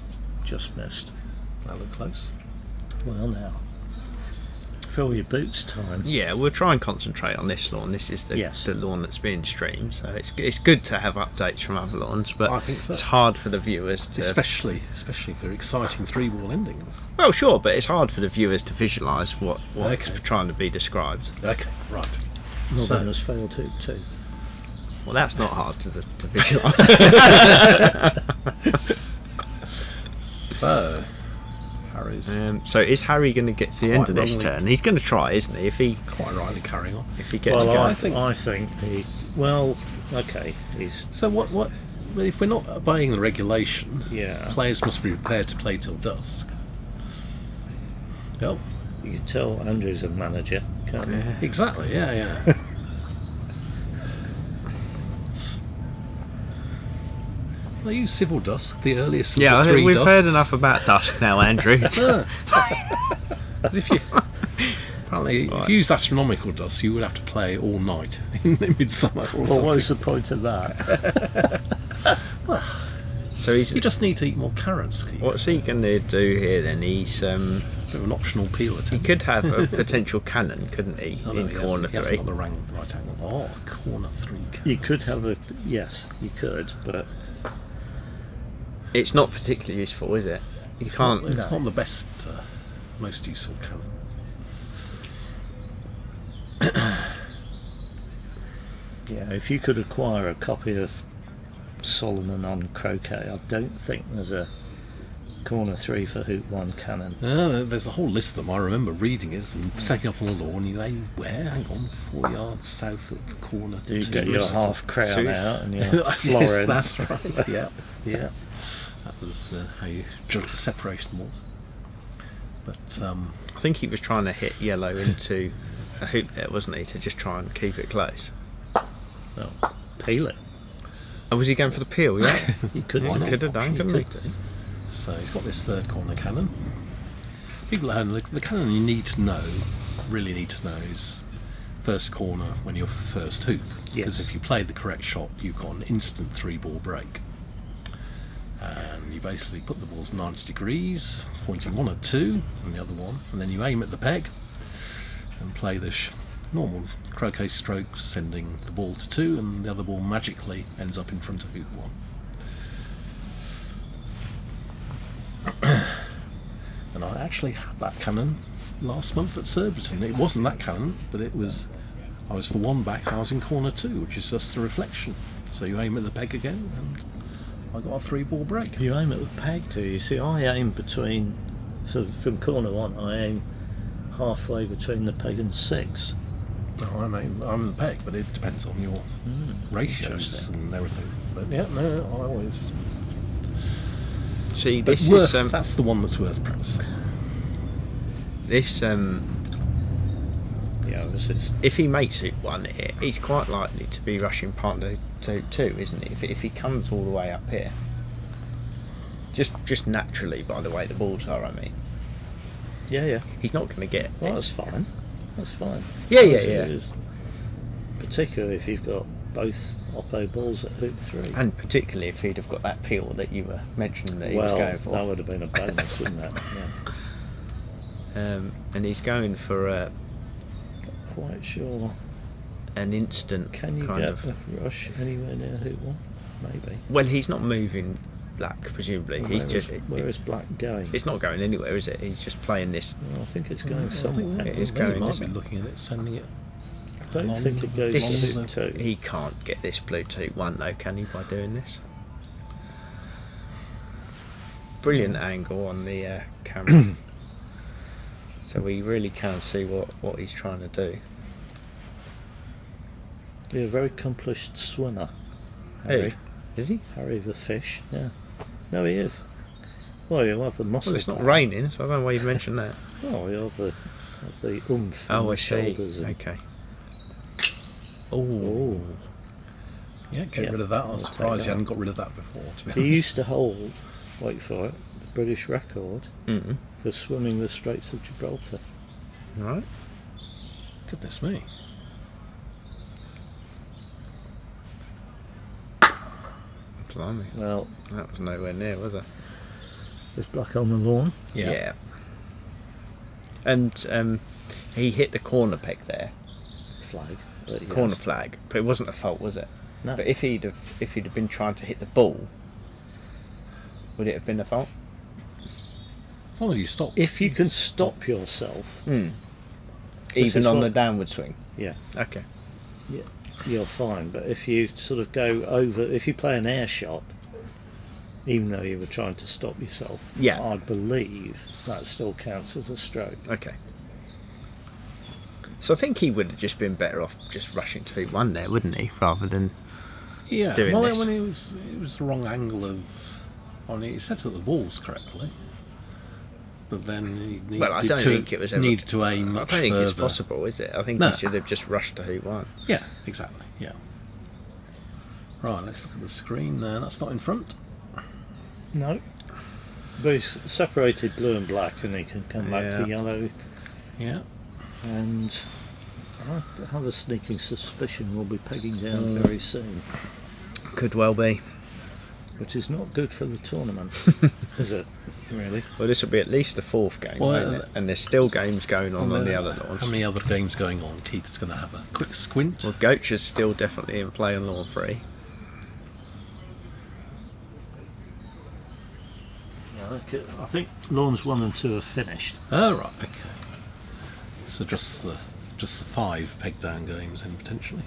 [SPEAKER 2] just missed.
[SPEAKER 6] That look close.
[SPEAKER 2] Well, now fill your boots time.
[SPEAKER 3] Yeah, we'll try and concentrate on this lawn. This is the
[SPEAKER 2] Yes.
[SPEAKER 3] lawn that's being streamed, so it's good to have updates from other lawns, but
[SPEAKER 6] I think so.
[SPEAKER 3] it's hard for the viewers to.
[SPEAKER 6] Especially for exciting 3-ball endings.
[SPEAKER 3] Well, sure, but it's hard for the viewers to visualise what's
[SPEAKER 6] Okay.
[SPEAKER 3] trying to be described.
[SPEAKER 6] Okay, right.
[SPEAKER 2] Robin
[SPEAKER 6] So-
[SPEAKER 2] has failed hoop 2.
[SPEAKER 3] Well, that's not hard to visualise.
[SPEAKER 6] So, Harry's
[SPEAKER 3] So is Harry going to get to the end of this
[SPEAKER 6] wrongly-
[SPEAKER 3] turn? He's going to try, isn't he? If he
[SPEAKER 6] quite rightly carrying on.
[SPEAKER 3] gets
[SPEAKER 2] Well,
[SPEAKER 3] going.
[SPEAKER 2] I think he. Well, okay, he's
[SPEAKER 6] So what? Well, if we're not obeying the regulation,
[SPEAKER 2] yeah.
[SPEAKER 6] players must be prepared to play till dusk. Oh,
[SPEAKER 2] You can tell Andrew's a manager, can't you?
[SPEAKER 3] Yeah.
[SPEAKER 6] exactly. Yeah. They use civil dusk, the earliest of
[SPEAKER 3] Yeah,
[SPEAKER 6] the
[SPEAKER 3] I
[SPEAKER 6] three
[SPEAKER 3] think we've heard
[SPEAKER 6] dusks.
[SPEAKER 3] enough about dusk now, Andrew.
[SPEAKER 6] But if you apparently if you used astronomical dusk, you would have to play all night in midsummer or
[SPEAKER 2] Well,
[SPEAKER 6] something.
[SPEAKER 2] what's the point of that?
[SPEAKER 3] So he's.
[SPEAKER 6] You just need to eat more carrots. Keith.
[SPEAKER 3] What's he going to do here then? He's.
[SPEAKER 6] Bit of an optional peel
[SPEAKER 3] He
[SPEAKER 6] attempt.
[SPEAKER 3] could have a potential cannon, couldn't he?
[SPEAKER 6] Oh, no,
[SPEAKER 3] in
[SPEAKER 6] he
[SPEAKER 3] corner
[SPEAKER 6] hasn't
[SPEAKER 3] 3.
[SPEAKER 6] got the right angle. Oh, corner 3.
[SPEAKER 2] You could have a yes, you could, but
[SPEAKER 3] It's not particularly useful, is it? You can't.
[SPEAKER 6] It's not the best, most useful cannon.
[SPEAKER 2] yeah, if you could acquire a copy of Solomon on Croquet, I don't think there's a corner 3 for hoop 1 cannon.
[SPEAKER 6] There's a whole list of them. I remember reading it and setting up on the lawn. You aim where? Hang on, 4 yards south of the corner.
[SPEAKER 2] Do you
[SPEAKER 6] to
[SPEAKER 2] get
[SPEAKER 6] the
[SPEAKER 2] your
[SPEAKER 6] wrist.
[SPEAKER 2] half crown
[SPEAKER 3] Two.
[SPEAKER 2] out and your
[SPEAKER 6] Yes,
[SPEAKER 2] florin?
[SPEAKER 6] that's right. Yeah. That was how you judge the separation walls. But
[SPEAKER 3] I think he was trying to hit yellow into a hoop there, wasn't he? To just try and keep it close.
[SPEAKER 2] Well, peel it.
[SPEAKER 3] Oh, was he going for the peel? Yeah.
[SPEAKER 2] You could.
[SPEAKER 3] He could have done, couldn't he?
[SPEAKER 6] so he's got this third corner cannon. People at home, the cannon you need to know, really need to know, is first corner when you're first hoop. Because
[SPEAKER 2] Yes.
[SPEAKER 6] if you play the correct shot, you've got an instant 3-ball break. And you basically put the balls 90 degrees, pointing one at 2 and the other one, and then you aim at the peg and play the normal croquet stroke, sending the ball to 2, and the other ball magically ends up in front of hoop 1. And I actually had that cannon last month at Surbiton. It wasn't that cannon, but it was. I was for 1 back. I was in corner 2, which is just a reflection. So you aim at the peg again, and I got a 3-ball break.
[SPEAKER 2] You aim at the peg, do you? See, I aim between, so from corner 1, I aim halfway between the peg and 6.
[SPEAKER 6] No, I'm the peg, but it depends on your ratios
[SPEAKER 2] interesting.
[SPEAKER 6] and everything. But yeah, no, I always.
[SPEAKER 3] See,
[SPEAKER 6] But
[SPEAKER 3] this
[SPEAKER 6] worth,
[SPEAKER 3] is
[SPEAKER 6] that's the one that's worth practicing.
[SPEAKER 3] this.
[SPEAKER 2] Yeah, this is.
[SPEAKER 3] If he makes hoop 1 here, he's quite likely to be rushing partner to hoop 2, isn't he? If he comes all the way up here, just naturally, by the way the balls are. I mean,
[SPEAKER 2] Yeah.
[SPEAKER 3] he's not going to get.
[SPEAKER 2] Well, that's fine. That's fine.
[SPEAKER 3] Yeah.
[SPEAKER 2] It is. Particularly if you've got both oppo balls at hoop 3.
[SPEAKER 3] And particularly if he'd have got that peel that you were mentioning that he was
[SPEAKER 2] Well,
[SPEAKER 3] going for.
[SPEAKER 2] that would have been a bonus, wouldn't it? Yeah.
[SPEAKER 3] And he's going for
[SPEAKER 2] Not quite sure.
[SPEAKER 3] an instant
[SPEAKER 2] Can you
[SPEAKER 3] kind
[SPEAKER 2] get
[SPEAKER 3] of.
[SPEAKER 2] a rush anywhere near hoop 1? Maybe.
[SPEAKER 3] Well, he's not moving black, presumably.
[SPEAKER 2] Well, where is black going?
[SPEAKER 3] It's not going anywhere, is it? He's just playing this.
[SPEAKER 2] Well, I think it's going somewhere.
[SPEAKER 3] It is
[SPEAKER 6] He
[SPEAKER 3] going.
[SPEAKER 6] might
[SPEAKER 3] Isn't
[SPEAKER 6] be
[SPEAKER 3] it?
[SPEAKER 6] looking at it, sending it.
[SPEAKER 2] I don't think it goes
[SPEAKER 3] This,
[SPEAKER 2] to 2.
[SPEAKER 3] he can't get this Bluetooth one though, can he? By doing this. Brilliant angle on the camera. So we really can see what he's trying to do.
[SPEAKER 2] He's a very accomplished swimmer.
[SPEAKER 3] Who?
[SPEAKER 2] Harry.
[SPEAKER 3] Is he?
[SPEAKER 2] Harry the fish, yeah. No, he is. Well, he'll have the muscle.
[SPEAKER 3] Well, it's not
[SPEAKER 2] power.
[SPEAKER 3] raining, so I don't know why you mentioned that.
[SPEAKER 2] Oh, he'll have the oomph
[SPEAKER 3] Oh,
[SPEAKER 2] on
[SPEAKER 3] I
[SPEAKER 2] the
[SPEAKER 3] see.
[SPEAKER 2] shoulders. And,
[SPEAKER 3] Okay.
[SPEAKER 2] oh.
[SPEAKER 6] Yeah, get
[SPEAKER 2] Yeah,
[SPEAKER 6] rid of that. I
[SPEAKER 2] I'll
[SPEAKER 6] was
[SPEAKER 2] take
[SPEAKER 6] surprised
[SPEAKER 2] that.
[SPEAKER 6] you hadn't got rid of that before, to be
[SPEAKER 2] He
[SPEAKER 6] honest.
[SPEAKER 2] used to hold, wait for it, the British record
[SPEAKER 3] Mm.
[SPEAKER 2] for swimming the Straits of Gibraltar.
[SPEAKER 3] Right.
[SPEAKER 6] Goodness me.
[SPEAKER 3] Blimey.
[SPEAKER 2] Well,
[SPEAKER 3] That was nowhere near, was it?
[SPEAKER 2] there's black on the lawn.
[SPEAKER 3] Yeah. And he hit the corner peg there,
[SPEAKER 2] Flag. But yes.
[SPEAKER 3] corner flag, but it wasn't a fault, was it?
[SPEAKER 2] No.
[SPEAKER 3] But if he'd have been trying to hit the ball, would it have been a fault?
[SPEAKER 6] As long as you stop.
[SPEAKER 2] If you can stop yourself,
[SPEAKER 3] Hmm.
[SPEAKER 2] This
[SPEAKER 3] Even
[SPEAKER 2] is
[SPEAKER 3] on
[SPEAKER 2] what-
[SPEAKER 3] the downward swing.
[SPEAKER 2] yeah,
[SPEAKER 3] Okay.
[SPEAKER 2] you're fine. But if you sort of go over, if you play an air shot, even though you were trying to stop yourself,
[SPEAKER 3] Yeah.
[SPEAKER 2] I believe that still counts as a stroke.
[SPEAKER 3] Okay. So I think he would have just been better off just rushing 2-1 there, wouldn't he? Rather than
[SPEAKER 6] Yeah,
[SPEAKER 3] doing
[SPEAKER 6] well,
[SPEAKER 3] this.
[SPEAKER 6] when it was the wrong angle of. I mean, he set at the balls correctly, but then he needed
[SPEAKER 3] well, I don't think it was ever.
[SPEAKER 6] needed to aim
[SPEAKER 3] I
[SPEAKER 6] much
[SPEAKER 3] don't think it's
[SPEAKER 6] further.
[SPEAKER 3] possible, is it? I think
[SPEAKER 6] No.
[SPEAKER 3] he should have just rushed to 2-1.
[SPEAKER 6] Yeah, exactly. Yeah. Right, let's look at the screen there. That's not in front.
[SPEAKER 2] No. But he's separated blue and black, and he can come back
[SPEAKER 3] Yeah.
[SPEAKER 2] to yellow.
[SPEAKER 6] Yeah.
[SPEAKER 2] And I have a sneaking suspicion we'll be pegging down very soon,
[SPEAKER 3] Could well be.
[SPEAKER 2] which is not good for the tournament, is it? Really?
[SPEAKER 3] Well, this will be at least the 4th game,
[SPEAKER 6] Well,
[SPEAKER 3] won't it? And there's still games going on the other lawns.
[SPEAKER 6] How many other games going on? Keith's going to have a quick squint.
[SPEAKER 3] Well, Goach is still definitely in play on lawn 3.
[SPEAKER 2] Yeah, I think lawns 1 and 2 are finished.
[SPEAKER 6] Oh, right. Okay. So just the 5 peg down games then potentially.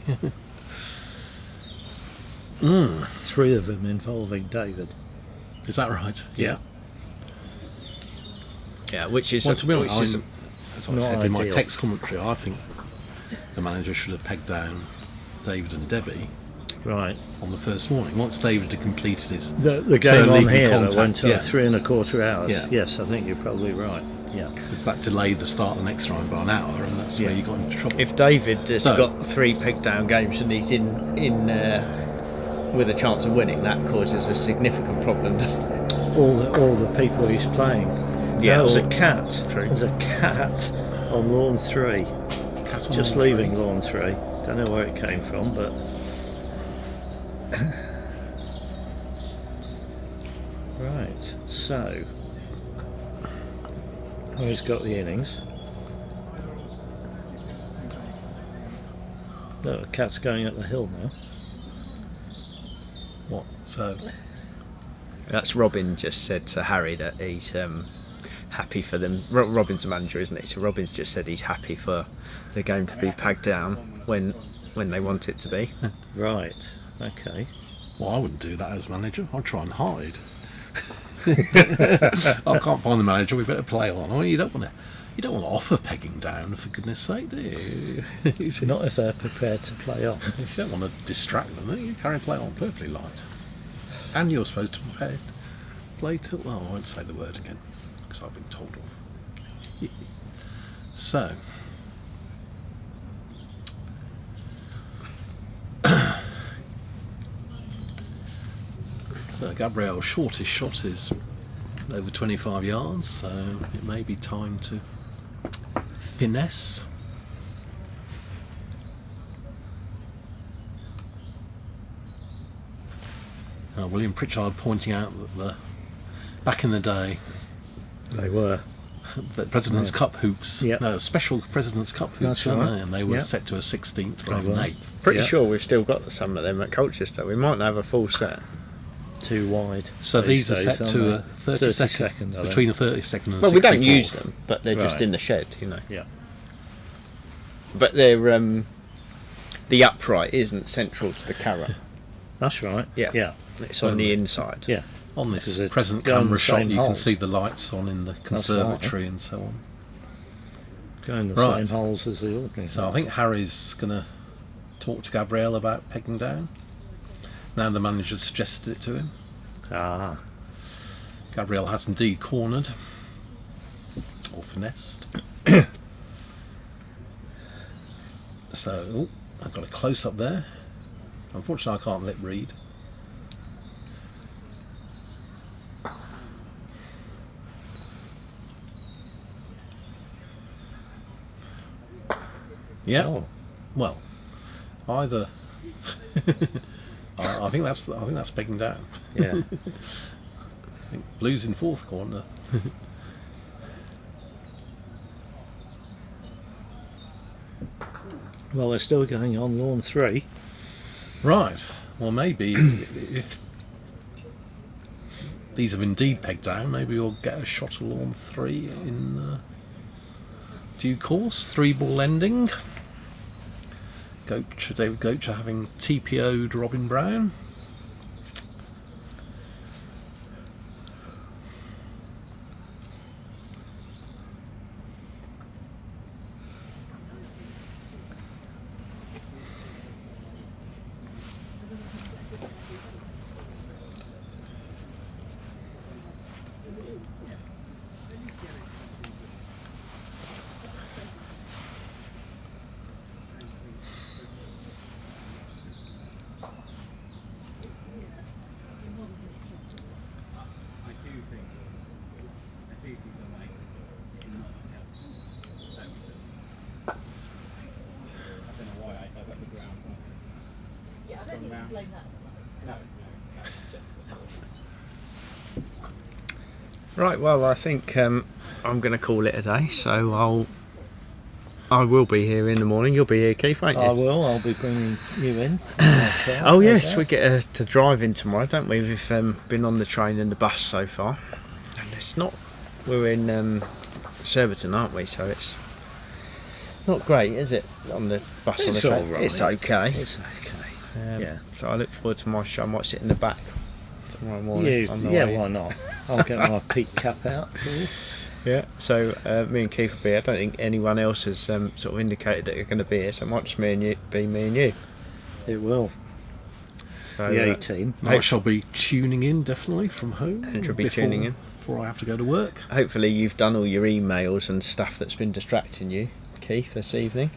[SPEAKER 2] 3 of them involving David.
[SPEAKER 6] Is that right? Yeah.
[SPEAKER 3] Yeah, which is
[SPEAKER 6] Well, to be honest,
[SPEAKER 3] which is
[SPEAKER 6] as I
[SPEAKER 2] not
[SPEAKER 6] said in my
[SPEAKER 2] ideal.
[SPEAKER 6] text commentary, I think the manager should have pegged down David and Debbie
[SPEAKER 2] Right.
[SPEAKER 6] on the first morning. Once David had completed his
[SPEAKER 2] The game
[SPEAKER 6] turn
[SPEAKER 2] on
[SPEAKER 6] leaving
[SPEAKER 2] here that
[SPEAKER 6] contact,
[SPEAKER 2] went on
[SPEAKER 6] yeah.
[SPEAKER 2] 3 1/4 hours.
[SPEAKER 6] Yeah.
[SPEAKER 2] Yes, I think you're probably right. Yeah.
[SPEAKER 6] because that delayed the start of the next round by an hour, and that's where
[SPEAKER 2] Yeah.
[SPEAKER 6] you got into trouble.
[SPEAKER 3] if David has
[SPEAKER 6] So-
[SPEAKER 3] got 3 peg down games and he's in with a chance of winning, that causes a significant problem, doesn't it?
[SPEAKER 2] All the people he's playing.
[SPEAKER 3] Yeah,
[SPEAKER 2] There's a
[SPEAKER 3] all-
[SPEAKER 2] cat.
[SPEAKER 3] True.
[SPEAKER 2] There's a cat on lawn 3.
[SPEAKER 6] Cat on
[SPEAKER 2] Just
[SPEAKER 6] lawn
[SPEAKER 2] leaving
[SPEAKER 6] 3.
[SPEAKER 2] lawn 3. Don't know where it came from, but right. So who's got the innings? Look, the cat's going up the hill now.
[SPEAKER 6] What? So
[SPEAKER 3] That's Robin just said to Harry that he's happy for them. Robin's the manager, isn't he? So Robin's just said he's happy for the game to be pegged down when they want it to be.
[SPEAKER 2] Right. Okay.
[SPEAKER 6] well, I wouldn't do that as manager. I'd try and hide. I can't find the manager. We better play on. I mean, you don't want to offer pegging down, for goodness sake, do you?
[SPEAKER 2] Not if they're prepared to play on.
[SPEAKER 6] You don't want to distract them. You carry play on perfectly light. And you're supposed to prepare play till. Well, I won't say the word again because I've been told off. So. So Gabriel's shortest shot is over 25 yards, so it may be time to finesse. William Pritchard pointing out that back in the day,
[SPEAKER 2] They were.
[SPEAKER 6] the President's Cup hoops,
[SPEAKER 2] Yep.
[SPEAKER 6] no, special President's Cup hoops,
[SPEAKER 2] That's
[SPEAKER 6] weren't
[SPEAKER 2] right.
[SPEAKER 6] they? And they were
[SPEAKER 2] Yep.
[SPEAKER 6] set to a 16th
[SPEAKER 2] They
[SPEAKER 6] rather than
[SPEAKER 2] were.
[SPEAKER 6] 8th.
[SPEAKER 3] Pretty
[SPEAKER 2] Yeah.
[SPEAKER 3] sure we've still got some of them at Colchester. We might have a full set.
[SPEAKER 2] too wide.
[SPEAKER 6] So these are
[SPEAKER 2] days,
[SPEAKER 6] set
[SPEAKER 2] aren't
[SPEAKER 6] to
[SPEAKER 2] they?
[SPEAKER 6] a 30 second,
[SPEAKER 2] I think.
[SPEAKER 6] between a 30-second and
[SPEAKER 3] Well, we don't
[SPEAKER 6] 64th.
[SPEAKER 3] use them, but they're just
[SPEAKER 2] Right.
[SPEAKER 3] in the shed, you know.
[SPEAKER 2] Yeah.
[SPEAKER 3] But they're the upright isn't central to the carrot.
[SPEAKER 2] That's right.
[SPEAKER 3] Yeah.
[SPEAKER 2] Yeah.
[SPEAKER 3] It's on the inside.
[SPEAKER 2] Yeah.
[SPEAKER 6] On
[SPEAKER 2] Because
[SPEAKER 6] this
[SPEAKER 2] it
[SPEAKER 6] present
[SPEAKER 2] go in
[SPEAKER 6] camera
[SPEAKER 2] the
[SPEAKER 6] shot,
[SPEAKER 2] same
[SPEAKER 6] you can
[SPEAKER 2] holes.
[SPEAKER 6] see the lights on in the conservatory and so on.
[SPEAKER 2] Go in the
[SPEAKER 6] Right.
[SPEAKER 2] same holes as the ordinary.
[SPEAKER 6] So I think Harry's going to talk to Gabrielle about pegging down. Now the manager's suggested it to him.
[SPEAKER 2] Ah.
[SPEAKER 6] Gabrielle has indeed cornered or finessed. So I've got a close up there. Unfortunately, I can't lip read. Yeah.
[SPEAKER 2] Oh.
[SPEAKER 6] Well, either. I think that's pegging down.
[SPEAKER 2] Yeah.
[SPEAKER 6] I think blue's in fourth corner.
[SPEAKER 2] Well, we're still going on lawn 3.
[SPEAKER 6] Right. Well, maybe if these have indeed pegged down, maybe we'll get a shot of lawn 3 in due course. 3-ball ending. David Gocher having TPO'd Robin Brown.
[SPEAKER 5] Yeah, I don't think you can blame that.
[SPEAKER 3] Right. Well, I think I'm going to call it a day. So I will be here in the morning. You'll be here, Keith, won't you?
[SPEAKER 2] I will. I'll be bringing you in.
[SPEAKER 3] Oh yes, we get to drive in tomorrow, don't we? We've been on the train and the bus so far, and it's not. We're in Surbiton, aren't we? So it's not great, is it? On the bus on the
[SPEAKER 2] It's
[SPEAKER 3] train,
[SPEAKER 2] all right.
[SPEAKER 3] it's okay.
[SPEAKER 2] It's okay. Yeah.
[SPEAKER 3] So I look forward to my show. I might sit in the back tomorrow morning. on the
[SPEAKER 2] Yeah,
[SPEAKER 3] way.
[SPEAKER 2] why not? I'll get my peak cap out for you.
[SPEAKER 3] Yeah. So me and Keith will be here. I don't think anyone else has sort of indicated that you're going to be here. So it might just me and you.
[SPEAKER 2] It will.
[SPEAKER 3] So
[SPEAKER 2] The A-team.
[SPEAKER 6] I shall be tuning in definitely from home.
[SPEAKER 3] Andrew will be tuning in.
[SPEAKER 6] Before I have to go to work.
[SPEAKER 3] Hopefully you've done all your emails and stuff that's been distracting you, Keith, this evening.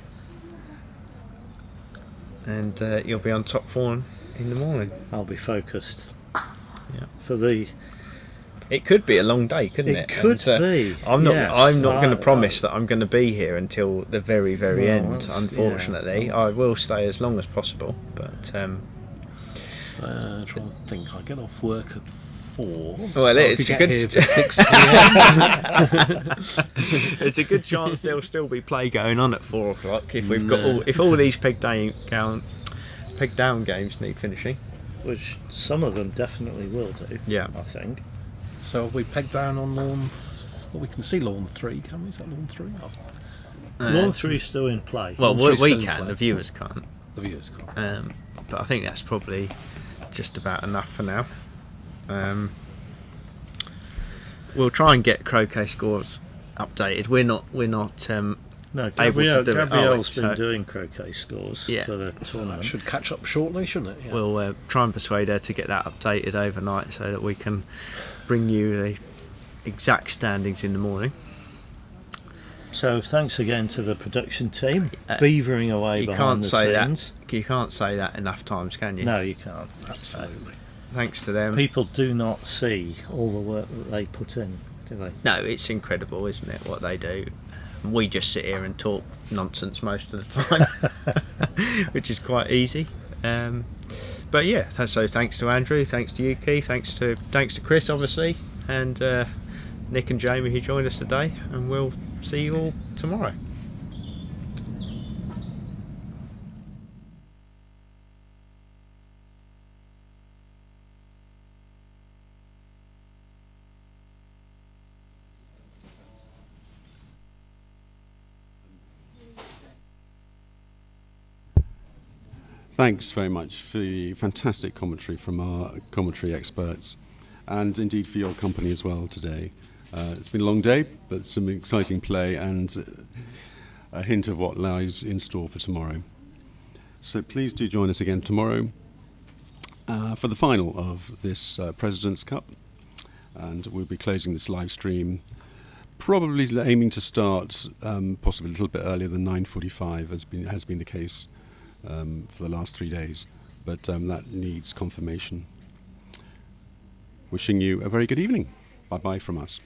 [SPEAKER 3] And you'll be on top form in the morning.
[SPEAKER 2] I'll be focused.
[SPEAKER 3] Yeah.
[SPEAKER 2] For the.
[SPEAKER 3] It could be a long day, couldn't it?
[SPEAKER 2] It could
[SPEAKER 3] And,
[SPEAKER 2] be.
[SPEAKER 3] I'm not.
[SPEAKER 2] Yes.
[SPEAKER 3] I'm not going to promise that I'm going to be here until the very, very
[SPEAKER 2] Well,
[SPEAKER 3] end.
[SPEAKER 2] that's-
[SPEAKER 3] Unfortunately,
[SPEAKER 2] yeah.
[SPEAKER 3] I will stay as long as possible. But
[SPEAKER 6] Trying to think. I get off work at 4.
[SPEAKER 3] Well,
[SPEAKER 6] so I
[SPEAKER 3] it's
[SPEAKER 6] could
[SPEAKER 3] a
[SPEAKER 6] get
[SPEAKER 3] good-
[SPEAKER 6] here for 6 p.m.
[SPEAKER 3] there's a good chance there'll still be play going on at 4 o'clock if we've got
[SPEAKER 6] No.
[SPEAKER 3] if all these peg down games need finishing.
[SPEAKER 2] Which some of them definitely will do.
[SPEAKER 3] Yeah.
[SPEAKER 2] I think.
[SPEAKER 6] So have we pegged down on lawn? Well, we can see lawn 3, can we? Is that lawn 3? Oh,
[SPEAKER 2] Lawn 3's still in play.
[SPEAKER 3] Well,
[SPEAKER 6] Lawn three's
[SPEAKER 3] we
[SPEAKER 6] still in
[SPEAKER 3] can.
[SPEAKER 6] play.
[SPEAKER 3] The viewers can't.
[SPEAKER 6] the viewers can't.
[SPEAKER 3] But I think that's probably just about enough for now. We'll try and get croquet scores updated. We're not
[SPEAKER 2] No,
[SPEAKER 3] able to do it, are we?
[SPEAKER 2] Gabrielle's been
[SPEAKER 3] So-
[SPEAKER 2] doing croquet scores
[SPEAKER 3] Yeah.
[SPEAKER 2] for the
[SPEAKER 6] That
[SPEAKER 2] tournament.
[SPEAKER 6] should catch up shortly, shouldn't it? Yeah.
[SPEAKER 3] we'll try and persuade her to get that updated overnight so that we can bring you the exact standings in the morning.
[SPEAKER 2] So thanks again to the production team, beavering away
[SPEAKER 3] You
[SPEAKER 2] behind
[SPEAKER 3] can't
[SPEAKER 2] the
[SPEAKER 3] say
[SPEAKER 2] scenes.
[SPEAKER 3] that. You can't say that enough times, can you?
[SPEAKER 2] No, you can't.
[SPEAKER 6] Absolutely.
[SPEAKER 3] Thanks to them.
[SPEAKER 2] People do not see all the work that they put in, do they?
[SPEAKER 3] No, it's incredible, isn't it, what they do? We just sit here and talk nonsense most of the time, which is quite easy. But yeah, so thanks to Andrew, thanks to you, Keith, thanks to Chris, obviously, and Nick and Jamie who joined us today, and we'll see you all tomorrow.
[SPEAKER 9] Thanks very much for the fantastic commentary from our commentary experts, and indeed for your company as well today. It's been a long day, but some exciting play and a hint of what lies in store for tomorrow. So please do join us again tomorrow for the final of this President's Cup, and we'll be closing this live stream probably aiming to start possibly a little bit earlier than 9:45 has been the case for the last 3 days, but that needs confirmation. Wishing you a very good evening. Bye bye from us.